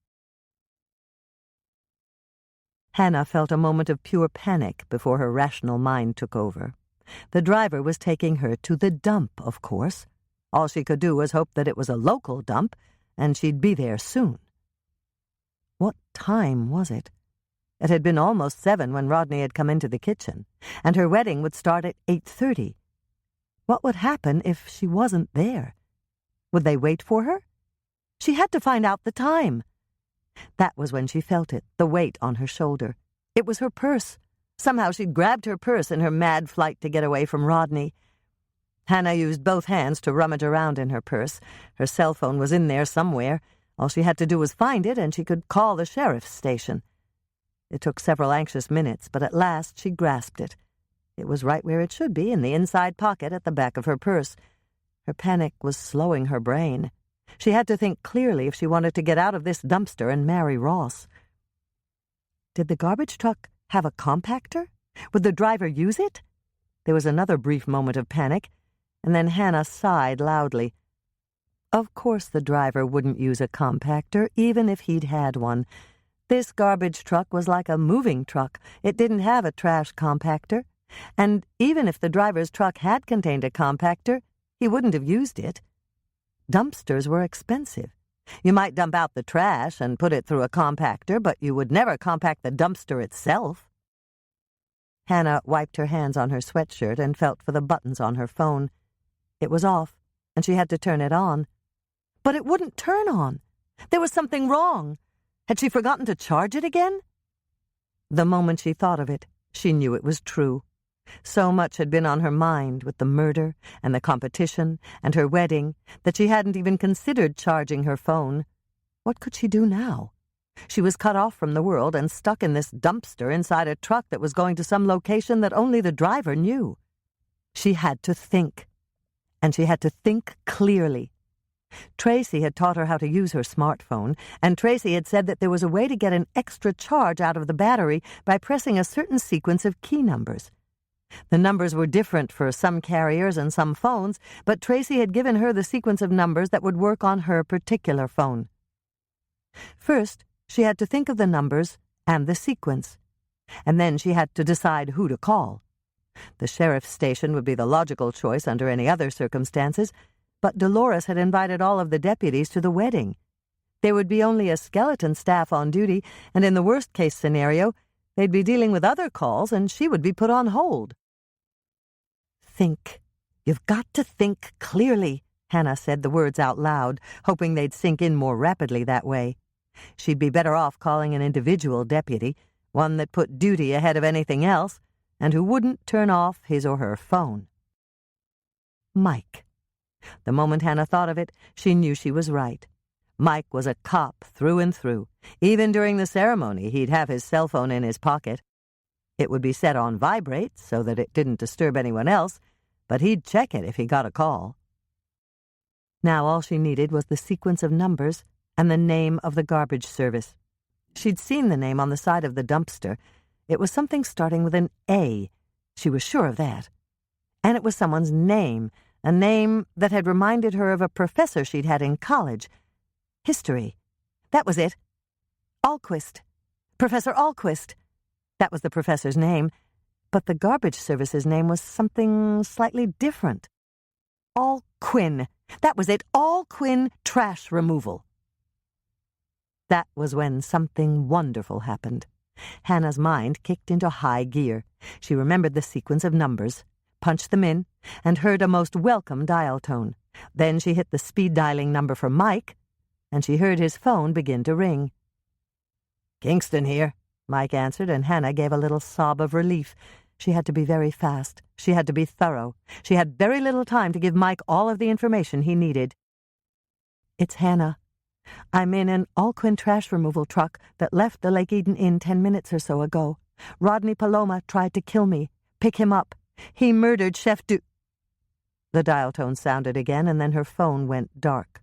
Hannah felt a moment of pure panic before her rational mind took over. The driver was taking her to the dump, of course. All she could do was hope that it was a local dump, and she'd be there soon. What time was it? It had been almost 7 when Rodney had come into the kitchen, and her wedding would start at 8:30. What would happen if she wasn't there? Would they wait for her? She had to find out the time. That was when she felt it, the weight on her shoulder. It was her purse. Somehow she'd grabbed her purse in her mad flight to get away from Rodney. Hannah used both hands to rummage around in her purse. Her cell phone was in there somewhere. All she had to do was find it, and she could call the sheriff's station. It took several anxious minutes, but at last she grasped it. It was right where it should be, in the inside pocket at the back of her purse. Her panic was slowing her brain. She had to think clearly if she wanted to get out of this dumpster and marry Ross. Did the garbage truck have a compactor? Would the driver use it? There was another brief moment of panic, and then Hannah sighed loudly. Of course the driver wouldn't use a compactor, even if he'd had one. This garbage truck was like a moving truck. It didn't have a trash compactor. And even if the driver's truck had contained a compactor, he wouldn't have used it. Dumpsters were expensive. You might dump out the trash and put it through a compactor, but you would never compact the dumpster itself. Hannah wiped her hands on her sweatshirt and felt for the buttons on her phone. It was off, and she had to turn it on. But it wouldn't turn on. There was something wrong. Had she forgotten to charge it again? The moment she thought of it, she knew it was true. So much had been on her mind with the murder and the competition and her wedding that she hadn't even considered charging her phone. What could she do now? She was cut off from the world and stuck in this dumpster inside a truck that was going to some location that only the driver knew. She had to think, and she had to think clearly. Tracy had taught her how to use her smartphone, and Tracy had said that there was a way to get an extra charge out of the battery by pressing a certain sequence of key numbers. The numbers were different for some carriers and some phones, but Tracy had given her the sequence of numbers that would work on her particular phone. First, she had to think of the numbers and the sequence, and then she had to decide who to call. The sheriff's station would be the logical choice under any other circumstances, but Dolores had invited all of the deputies to the wedding. There would be only a skeleton staff on duty, and in the worst-case scenario, they'd be dealing with other calls, and she would be put on hold. Think. You've got to think clearly, Hannah said the words out loud, hoping they'd sink in more rapidly that way. She'd be better off calling an individual deputy, one that put duty ahead of anything else, and who wouldn't turn off his or her phone. Mike. The moment Hannah thought of it, she knew she was right. Mike was a cop through and through. Even during the ceremony, he'd have his cell phone in his pocket. It would be set on vibrate so that it didn't disturb anyone else, but he'd check it if he got a call. Now all she needed was the sequence of numbers and the name of the garbage service. She'd seen the name on the side of the dumpster. It was something starting with an A. She was sure of that. And it was someone's name, a name that had reminded her of a professor she'd had in college. History. That was it. Alquist. Professor Alquist. That was the professor's name, but the garbage service's name was something slightly different. Alquin. That was it. Alquin Trash Removal. That was when something wonderful happened. Hannah's mind kicked into high gear. She remembered the sequence of numbers, punched them in, and heard a most welcome dial tone. Then she hit the speed-dialing number for Mike, and she heard his phone begin to ring. "Kingston here," Mike answered, and Hannah gave a little sob of relief. She had to be very fast. She had to be thorough. She had very little time to give Mike all of the information he needed. "It's Hannah. I'm in an Alquin trash removal truck that left the Lake Eden Inn 10 minutes or so ago. Rodney Paloma tried to kill me. Pick him up. He murdered Chef Du—" The dial tone sounded again, and then her phone went dark.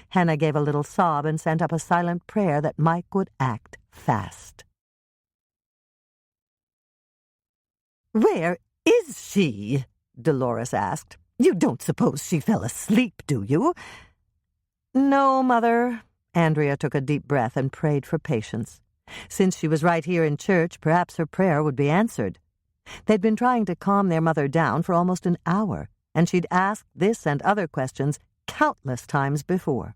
Hannah gave a little sob and sent up a silent prayer that Mike would act fast. "Where is she?" Dolores asked. "You don't suppose she fell asleep, do you?" "No, Mother. Andrea took a deep breath and prayed for patience. Since she was right here in church, perhaps her prayer would be answered. They'd been trying to calm their mother down for almost an hour, and she'd asked this and other questions countless times before.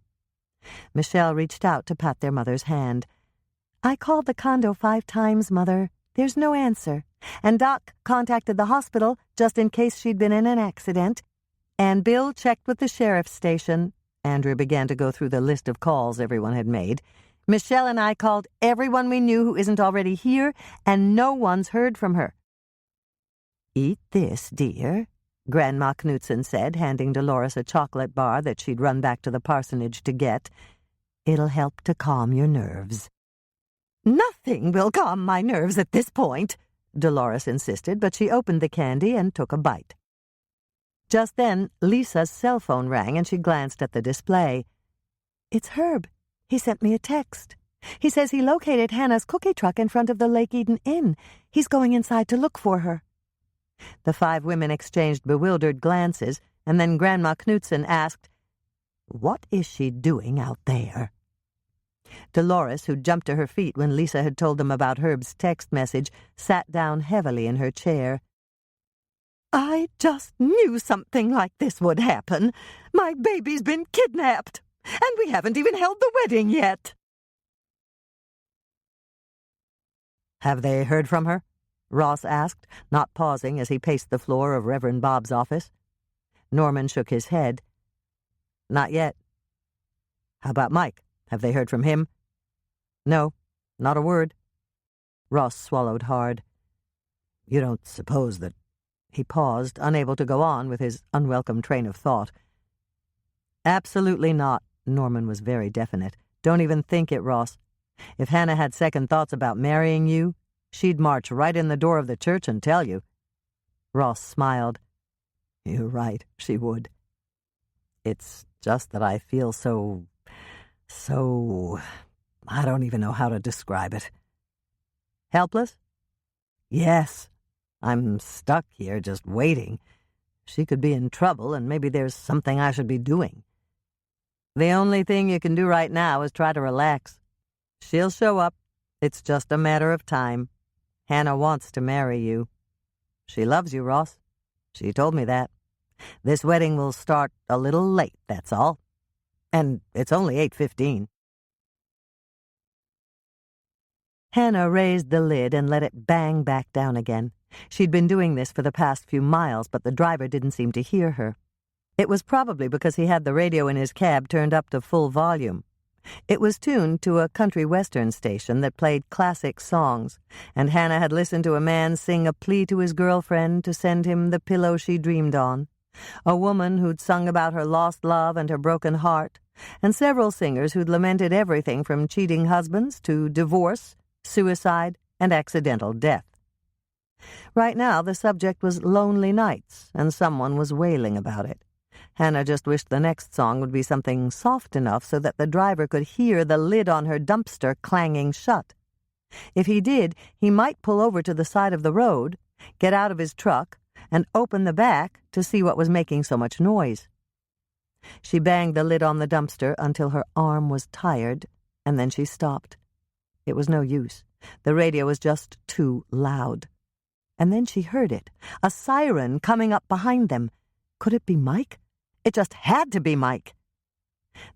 Michelle reached out to pat their mother's hand. "I called the condo 5 times, Mother. There's no answer. And Doc contacted the hospital just in case she'd been in an accident. And Bill checked with the sheriff's station." Andrea began to go through the list of calls everyone had made. "Michelle and I called everyone we knew who isn't already here, and no one's heard from her." "Eat this, dear," Grandma Knudsen said, handing Dolores a chocolate bar that she'd run back to the parsonage to get. "It'll help to calm your nerves." "Nothing will calm my nerves at this point," Dolores insisted, but she opened the candy and took a bite. Just then, Lisa's cell phone rang, and she glanced at the display. "It's Herb. He sent me a text. He says he located Hannah's cookie truck in front of the Lake Eden Inn. He's going inside to look for her." The 5 women exchanged bewildered glances, and then Grandma Knudsen asked, "What is she doing out there?" Dolores, who jumped to her feet when Lisa had told them about Herb's text message, sat down heavily in her chair. "I just knew something like this would happen. My baby's been kidnapped, and we haven't even held the wedding yet." "Have they heard from her?" Ross asked, not pausing as he paced the floor of Reverend Bob's office. Norman shook his head. "Not yet." "How about Mike? Have they heard from him?" "No, not a word." Ross swallowed hard. "You don't suppose that—" He paused, unable to go on with his unwelcome train of thought. "Absolutely not," Norman was very definite. "Don't even think it, Ross. If Hannah had second thoughts about marrying you, she'd march right in the door of the church and tell you." Ross smiled. "You're right, she would. It's just that I feel so... I don't even know how to describe it." "Helpless?" "Yes. I'm stuck here just waiting. She could be in trouble, and maybe there's something I should be doing. The only thing you can do right now is try to relax. She'll show up. It's just a matter of time. Hannah wants to marry you. She loves you, Ross. She told me that. This wedding will start a little late, that's all. And it's only 8:15. Hannah raised the lid and let it bang back down again. She'd been doing this for the past few miles, but the driver didn't seem to hear her. It was probably because he had the radio in his cab turned up to full volume. It was tuned to a country western station that played classic songs, and Hannah had listened to a man sing a plea to his girlfriend to send him the pillow she dreamed on, a woman who'd sung about her lost love and her broken heart, and several singers who'd lamented everything from cheating husbands to divorce, suicide, and accidental death. Right now, the subject was lonely nights, and someone was wailing about it. Hannah just wished the next song would be something soft enough so that the driver could hear the lid on her dumpster clanging shut. If he did, he might pull over to the side of the road, get out of his truck, and open the back to see what was making so much noise. She banged the lid on the dumpster until her arm was tired, and then she stopped. It was no use. The radio was just too loud. And then she heard it, a siren coming up behind them. Could it be Mike? It just had to be Mike.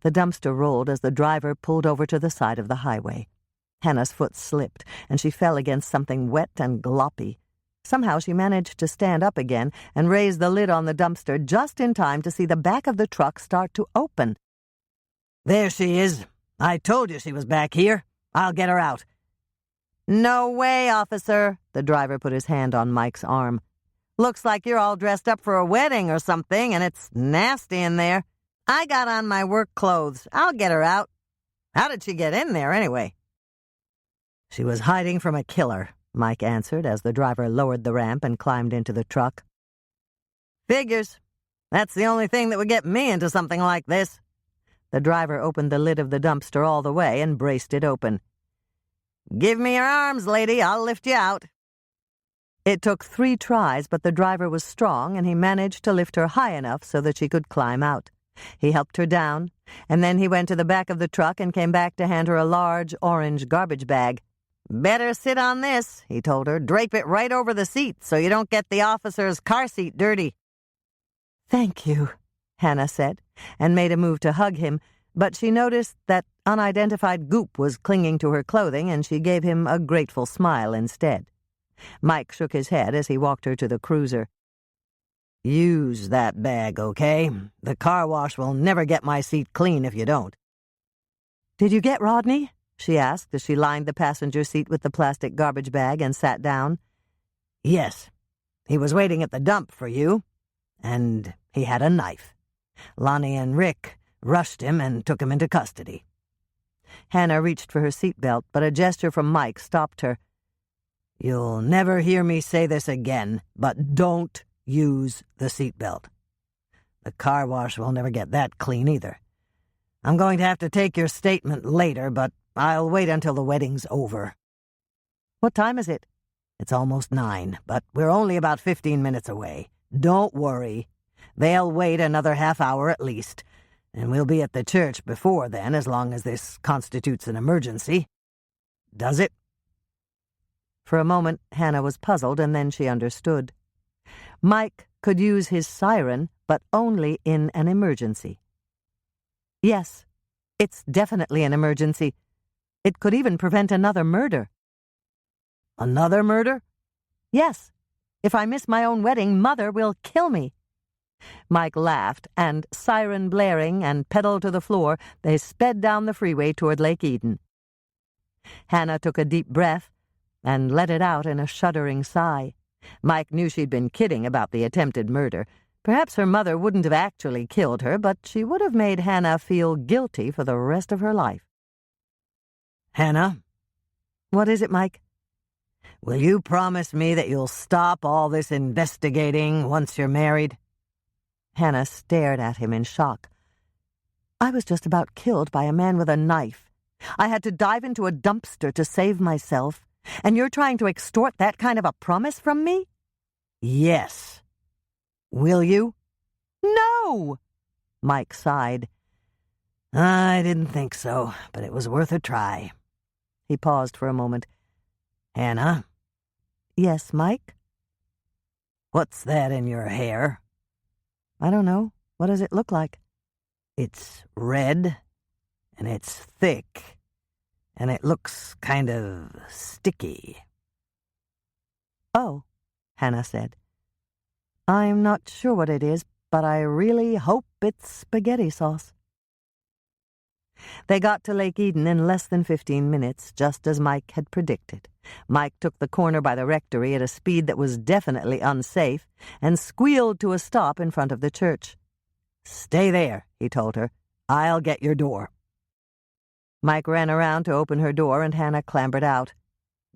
The dumpster rolled as the driver pulled over to the side of the highway. Hannah's foot slipped, and she fell against something wet and gloppy. Somehow she managed to stand up again and raise the lid on the dumpster just in time to see the back of the truck start to open. "There she is. I told you she was back here. I'll get her out." "No way, officer." The driver put his hand on Mike's arm. "Looks like you're all dressed up for a wedding or something, and it's nasty in there. I got on my work clothes. I'll get her out. How did she get in there, anyway?" "She was hiding from a killer," Mike answered as the driver lowered the ramp and climbed into the truck. "Figures. That's the only thing that would get me into something like this." The driver opened the lid of the dumpster all the way and braced it open. "Give me your arms, lady. I'll lift you out." It took 3 tries, but the driver was strong, and he managed to lift her high enough so that she could climb out. He helped her down, and then he went to the back of the truck and came back to hand her a large orange garbage bag. "Better sit on this," he told her. "Drape it right over the seat so you don't get the officer's car seat dirty." "Thank you," Hannah said, and made a move to hug him, but she noticed that unidentified goop was clinging to her clothing, and she gave him a grateful smile instead. Mike shook his head as he walked her to the cruiser. "Use that bag, okay? The car wash will never get my seat clean if you don't." "Did you get Rodney?" she asked as she lined the passenger seat with the plastic garbage bag and sat down. "Yes. He was waiting at the dump for you, and he had a knife. Lonnie and Rick rushed him and took him into custody." Hannah reached for her seatbelt, but a gesture from Mike stopped her. "You'll never hear me say this again, but don't use the seatbelt. The car wash will never get that clean either. I'm going to have to take your statement later, but I'll wait until the wedding's over." "What time is it?" "It's almost 9, but we're only about 15 minutes away. Don't worry. They'll wait another half hour at least, and we'll be at the church before then, as long as this constitutes an emergency. Does it?" For a moment, Hannah was puzzled, and then she understood. Mike could use his siren, but only in an emergency. "Yes, it's definitely an emergency. It could even prevent another murder." "Another murder?" "Yes. If I miss my own wedding, Mother will kill me." Mike laughed, and, siren blaring and pedal to the floor, they sped down the freeway toward Lake Eden. Hannah took a deep breath and let it out in a shuddering sigh. Mike knew she'd been kidding about the attempted murder. Perhaps her mother wouldn't have actually killed her, but she would have made Hannah feel guilty for the rest of her life. "Hannah?" "What is it, Mike?" "Will you promise me that you'll stop all this investigating once you're married?" Hannah stared at him in shock. "I was just about killed by a man with a knife. I had to dive into a dumpster to save myself, and you're trying to extort that kind of a promise from me?" "Yes. Will you?" "No!" Mike sighed. "I didn't think so, but it was worth a try." He paused for a moment. "Hannah?" "Yes, Mike?" "What's that in your hair?" "I don't know. What does it look like?" "It's red, and it's thick, and it looks kind of sticky." "Oh," Hannah said. "I'm not sure what it is, but I really hope it's spaghetti sauce." They got to Lake Eden in less than 15 minutes, just as Mike had predicted. Mike took the corner by the rectory at a speed that was definitely unsafe and squealed to a stop in front of the church. "Stay there," he told her. "I'll get your door." Mike ran around to open her door, and Hannah clambered out.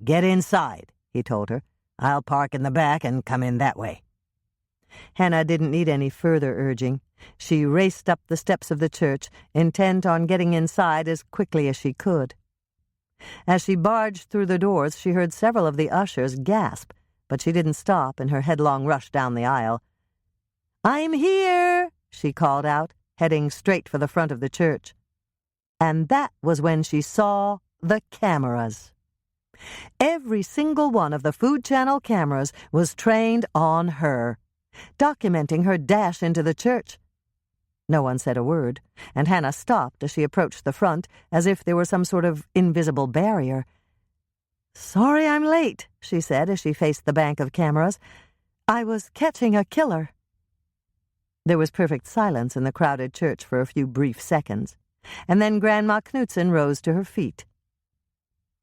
"Get inside," he told her. "I'll park in the back and come in that way." Hannah didn't need any further urging. She raced up the steps of the church, intent on getting inside as quickly as she could. As she barged through the doors, she heard several of the ushers gasp, but she didn't stop in her headlong rush down the aisle. "I'm here!" she called out, heading straight for the front of the church. And that was when she saw the cameras. Every single one of the Food Channel cameras was trained on her, documenting her dash into the church. No one said a word, and Hannah stopped as she approached the front, as if there were some sort of invisible barrier. "Sorry I'm late," she said as she faced the bank of cameras. "I was catching a killer." There was perfect silence in the crowded church for a few brief seconds, and then Grandma Knudsen rose to her feet.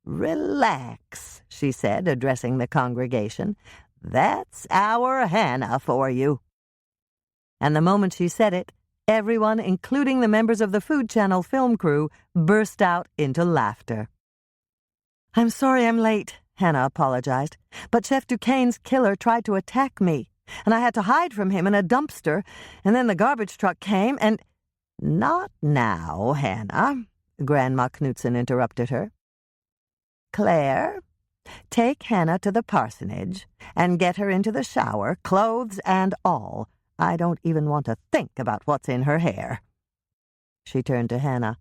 "Relax," she said, addressing the congregation. "That's our Hannah for you." And the moment she said it, everyone, including the members of the Food Channel film crew, burst out into laughter. "I'm sorry I'm late," Hannah apologized, "but Chef Duquesne's killer tried to attack me, and I had to hide from him in a dumpster, and then the garbage truck came and—" "Not now, Hannah," Grandma Knudsen interrupted her. "Claire, take Hannah to the parsonage and get her into the shower, clothes and all. I don't even want to think about what's in her hair." She turned to Hannah.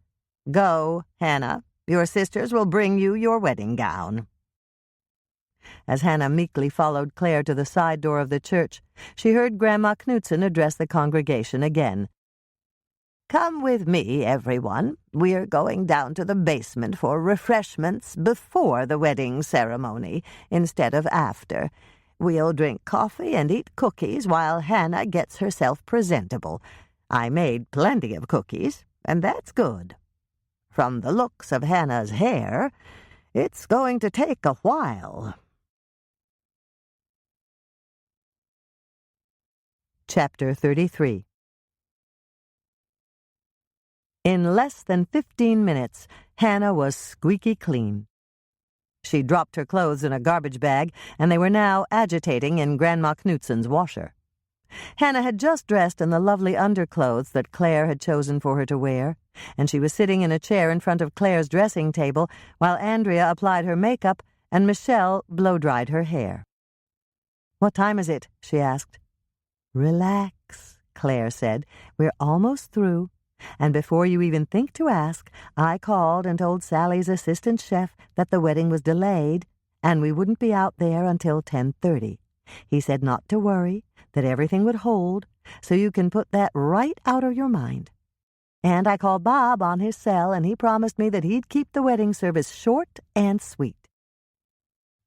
"Go, Hannah. Your sisters will bring you your wedding gown." As Hannah meekly followed Claire to the side door of the church, she heard Grandma Knudsen address the congregation again. "Come with me, everyone. We're going down to the basement for refreshments before the wedding ceremony instead of after. We'll drink coffee and eat cookies while Hannah gets herself presentable. I made plenty of cookies, and that's good. From the looks of Hannah's hair, it's going to take a while." Chapter 33. In less than 15 minutes, Hannah was squeaky clean. She dropped her clothes in a garbage bag, and they were now agitating in Grandma Knudsen's washer. Hannah had just dressed in the lovely underclothes that Claire had chosen for her to wear, and she was sitting in a chair in front of Claire's dressing table while Andrea applied her makeup and Michelle blow-dried her hair. "What time is it?" she asked. "Relax," Claire said. "We're almost through. And before you even think to ask, I called and told Sally's assistant chef that the wedding was delayed, and we wouldn't be out there until 10:30. He said not to worry, that everything would hold, so you can put that right out of your mind. And I called Bob on his cell, and he promised me that he'd keep the wedding service short and sweet."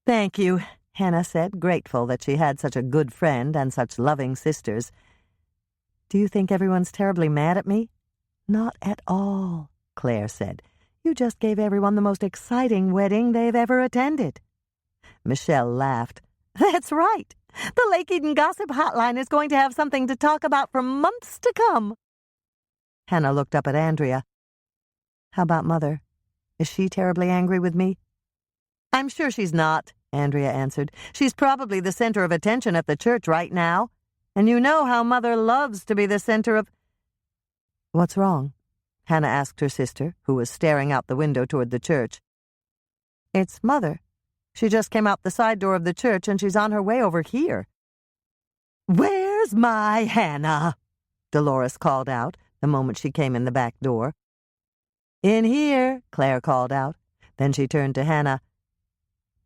"Thank you," Hannah said, grateful that she had such a good friend and such loving sisters. "Do you think everyone's terribly mad at me?" "Not at all," Claire said. "You just gave everyone the most exciting wedding they've ever attended." Michelle laughed. "That's right. The Lake Eden Gossip Hotline is going to have something to talk about for months to come." Hannah looked up at Andrea. "How about Mother? Is she terribly angry with me?" "I'm sure she's not," Andrea answered. "She's probably the center of attention at the church right now. And you know how Mother loves to be the center of—" "What's wrong?" Hannah asked her sister, who was staring out the window toward the church. "It's Mother. She just came out the side door of the church, and she's on her way over here." "Where's my Hannah?" Dolores called out the moment she came in the back door. "In here," Claire called out. Then she turned to Hannah.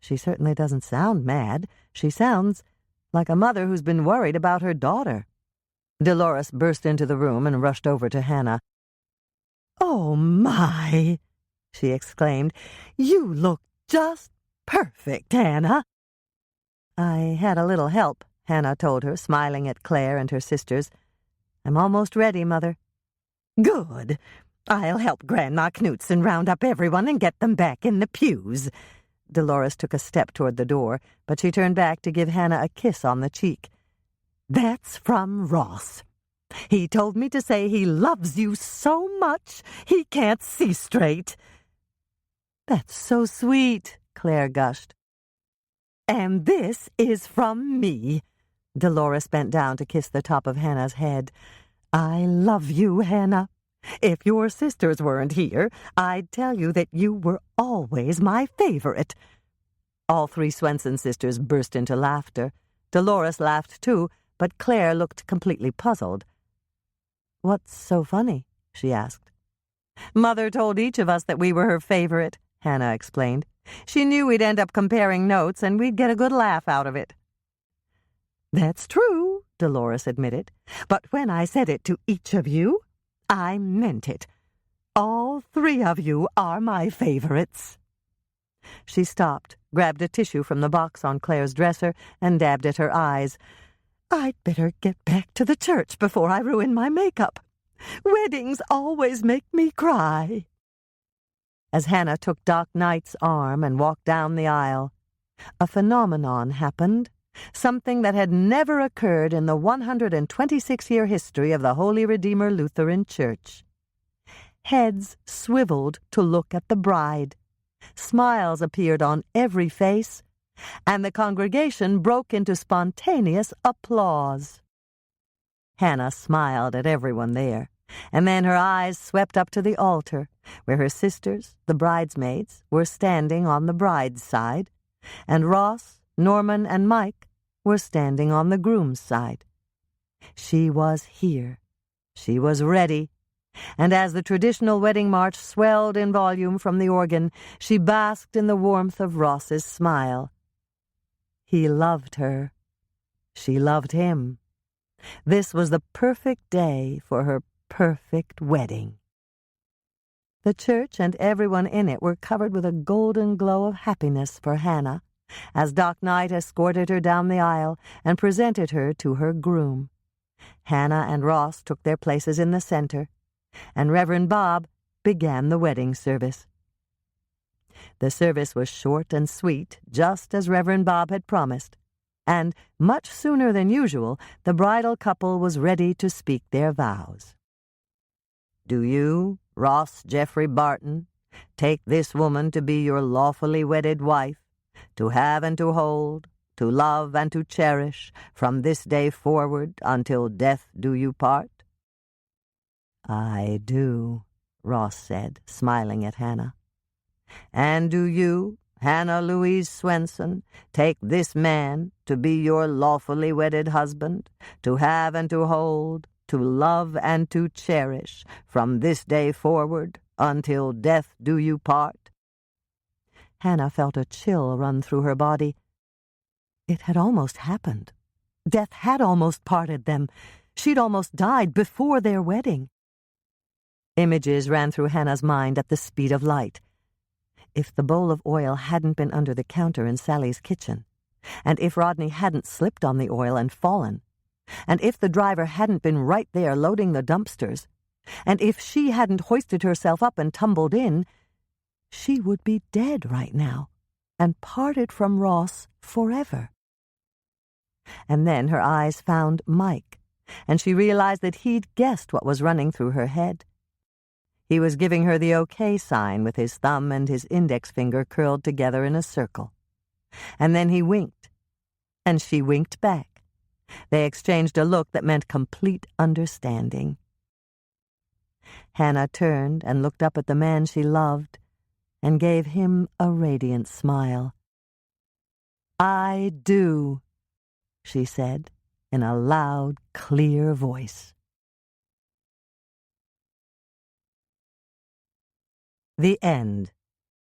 "She certainly doesn't sound mad. She sounds like a mother who's been worried about her daughter." Dolores burst into the room and rushed over to Hannah. "Oh, my!" she exclaimed. "You look just perfect, Hannah." "I had a little help," Hannah told her, smiling at Claire and her sisters. "I'm almost ready, Mother." "Good. I'll help Grandma Knudsen round up everyone and get them back in the pews." Dolores took a step toward the door, but she turned back to give Hannah a kiss on the cheek. "That's from Ross. He told me to say he loves you so much he can't see straight." "That's so sweet," Claire gushed. "And this is from me." Dolores bent down to kiss the top of Hannah's head. "I love you, Hannah. If your sisters weren't here, I'd tell you that you were always my favorite." All three Swensen sisters burst into laughter. Dolores laughed too, but Claire looked completely puzzled. "What's so funny?" she asked. "Mother told each of us that we were her favorite," Hannah explained. "She knew we'd end up comparing notes, and we'd get a good laugh out of it." "That's true," Dolores admitted. "But when I said it to each of you, I meant it. All three of you are my favorites." She stopped, grabbed a tissue from the box on Claire's dresser, and dabbed at her eyes. "I'd better get back to the church before I ruin my makeup. Weddings always make me cry." As Hannah took Doc Knight's arm and walked down the aisle, a phenomenon happened, something that had never occurred in the 126-year history of the Holy Redeemer Lutheran Church. Heads swiveled to look at the bride. Smiles appeared on every face, and the congregation broke into spontaneous applause. Hannah smiled at everyone there, and then her eyes swept up to the altar, where her sisters, the bridesmaids, were standing on the bride's side, and Ross, Norman, and Mike were standing on the groom's side. She was here. She was ready. And as the traditional wedding march swelled in volume from the organ, she basked in the warmth of Ross's smile. He loved her. She loved him. This was the perfect day for her perfect wedding. The church and everyone in it were covered with a golden glow of happiness for Hannah, as Doc Knight escorted her down the aisle and presented her to her groom. Hannah and Ross took their places in the center, and Reverend Bob began the wedding service. The service was short and sweet, just as Reverend Bob had promised, and much sooner than usual the bridal couple was ready to speak their vows. "Do you, Ross Jeffrey Barton, take this woman to be your lawfully wedded wife, to have and to hold, to love and to cherish, from this day forward until death do you part?" "I do," Ross said, smiling at Hannah. "And do you, Hannah Louise Swensen, take this man to be your lawfully wedded husband, to have and to hold, to love and to cherish, from this day forward until death do you part?" Hannah felt a chill run through her body. It had almost happened. Death had almost parted them. She'd almost died before their wedding. Images ran through Hannah's mind at the speed of light. If the bowl of oil hadn't been under the counter in Sally's kitchen, and if Rodney hadn't slipped on the oil and fallen, and if the driver hadn't been right there loading the dumpsters, and if she hadn't hoisted herself up and tumbled in, she would be dead right now and parted from Ross forever. And then her eyes found Mike, and she realized that he'd guessed what was running through her head. He was giving her the okay sign with his thumb and his index finger curled together in a circle. And then he winked, and she winked back. They exchanged a look that meant complete understanding. Hannah turned and looked up at the man she loved and gave him a radiant smile. "I do," she said in a loud, clear voice. The end.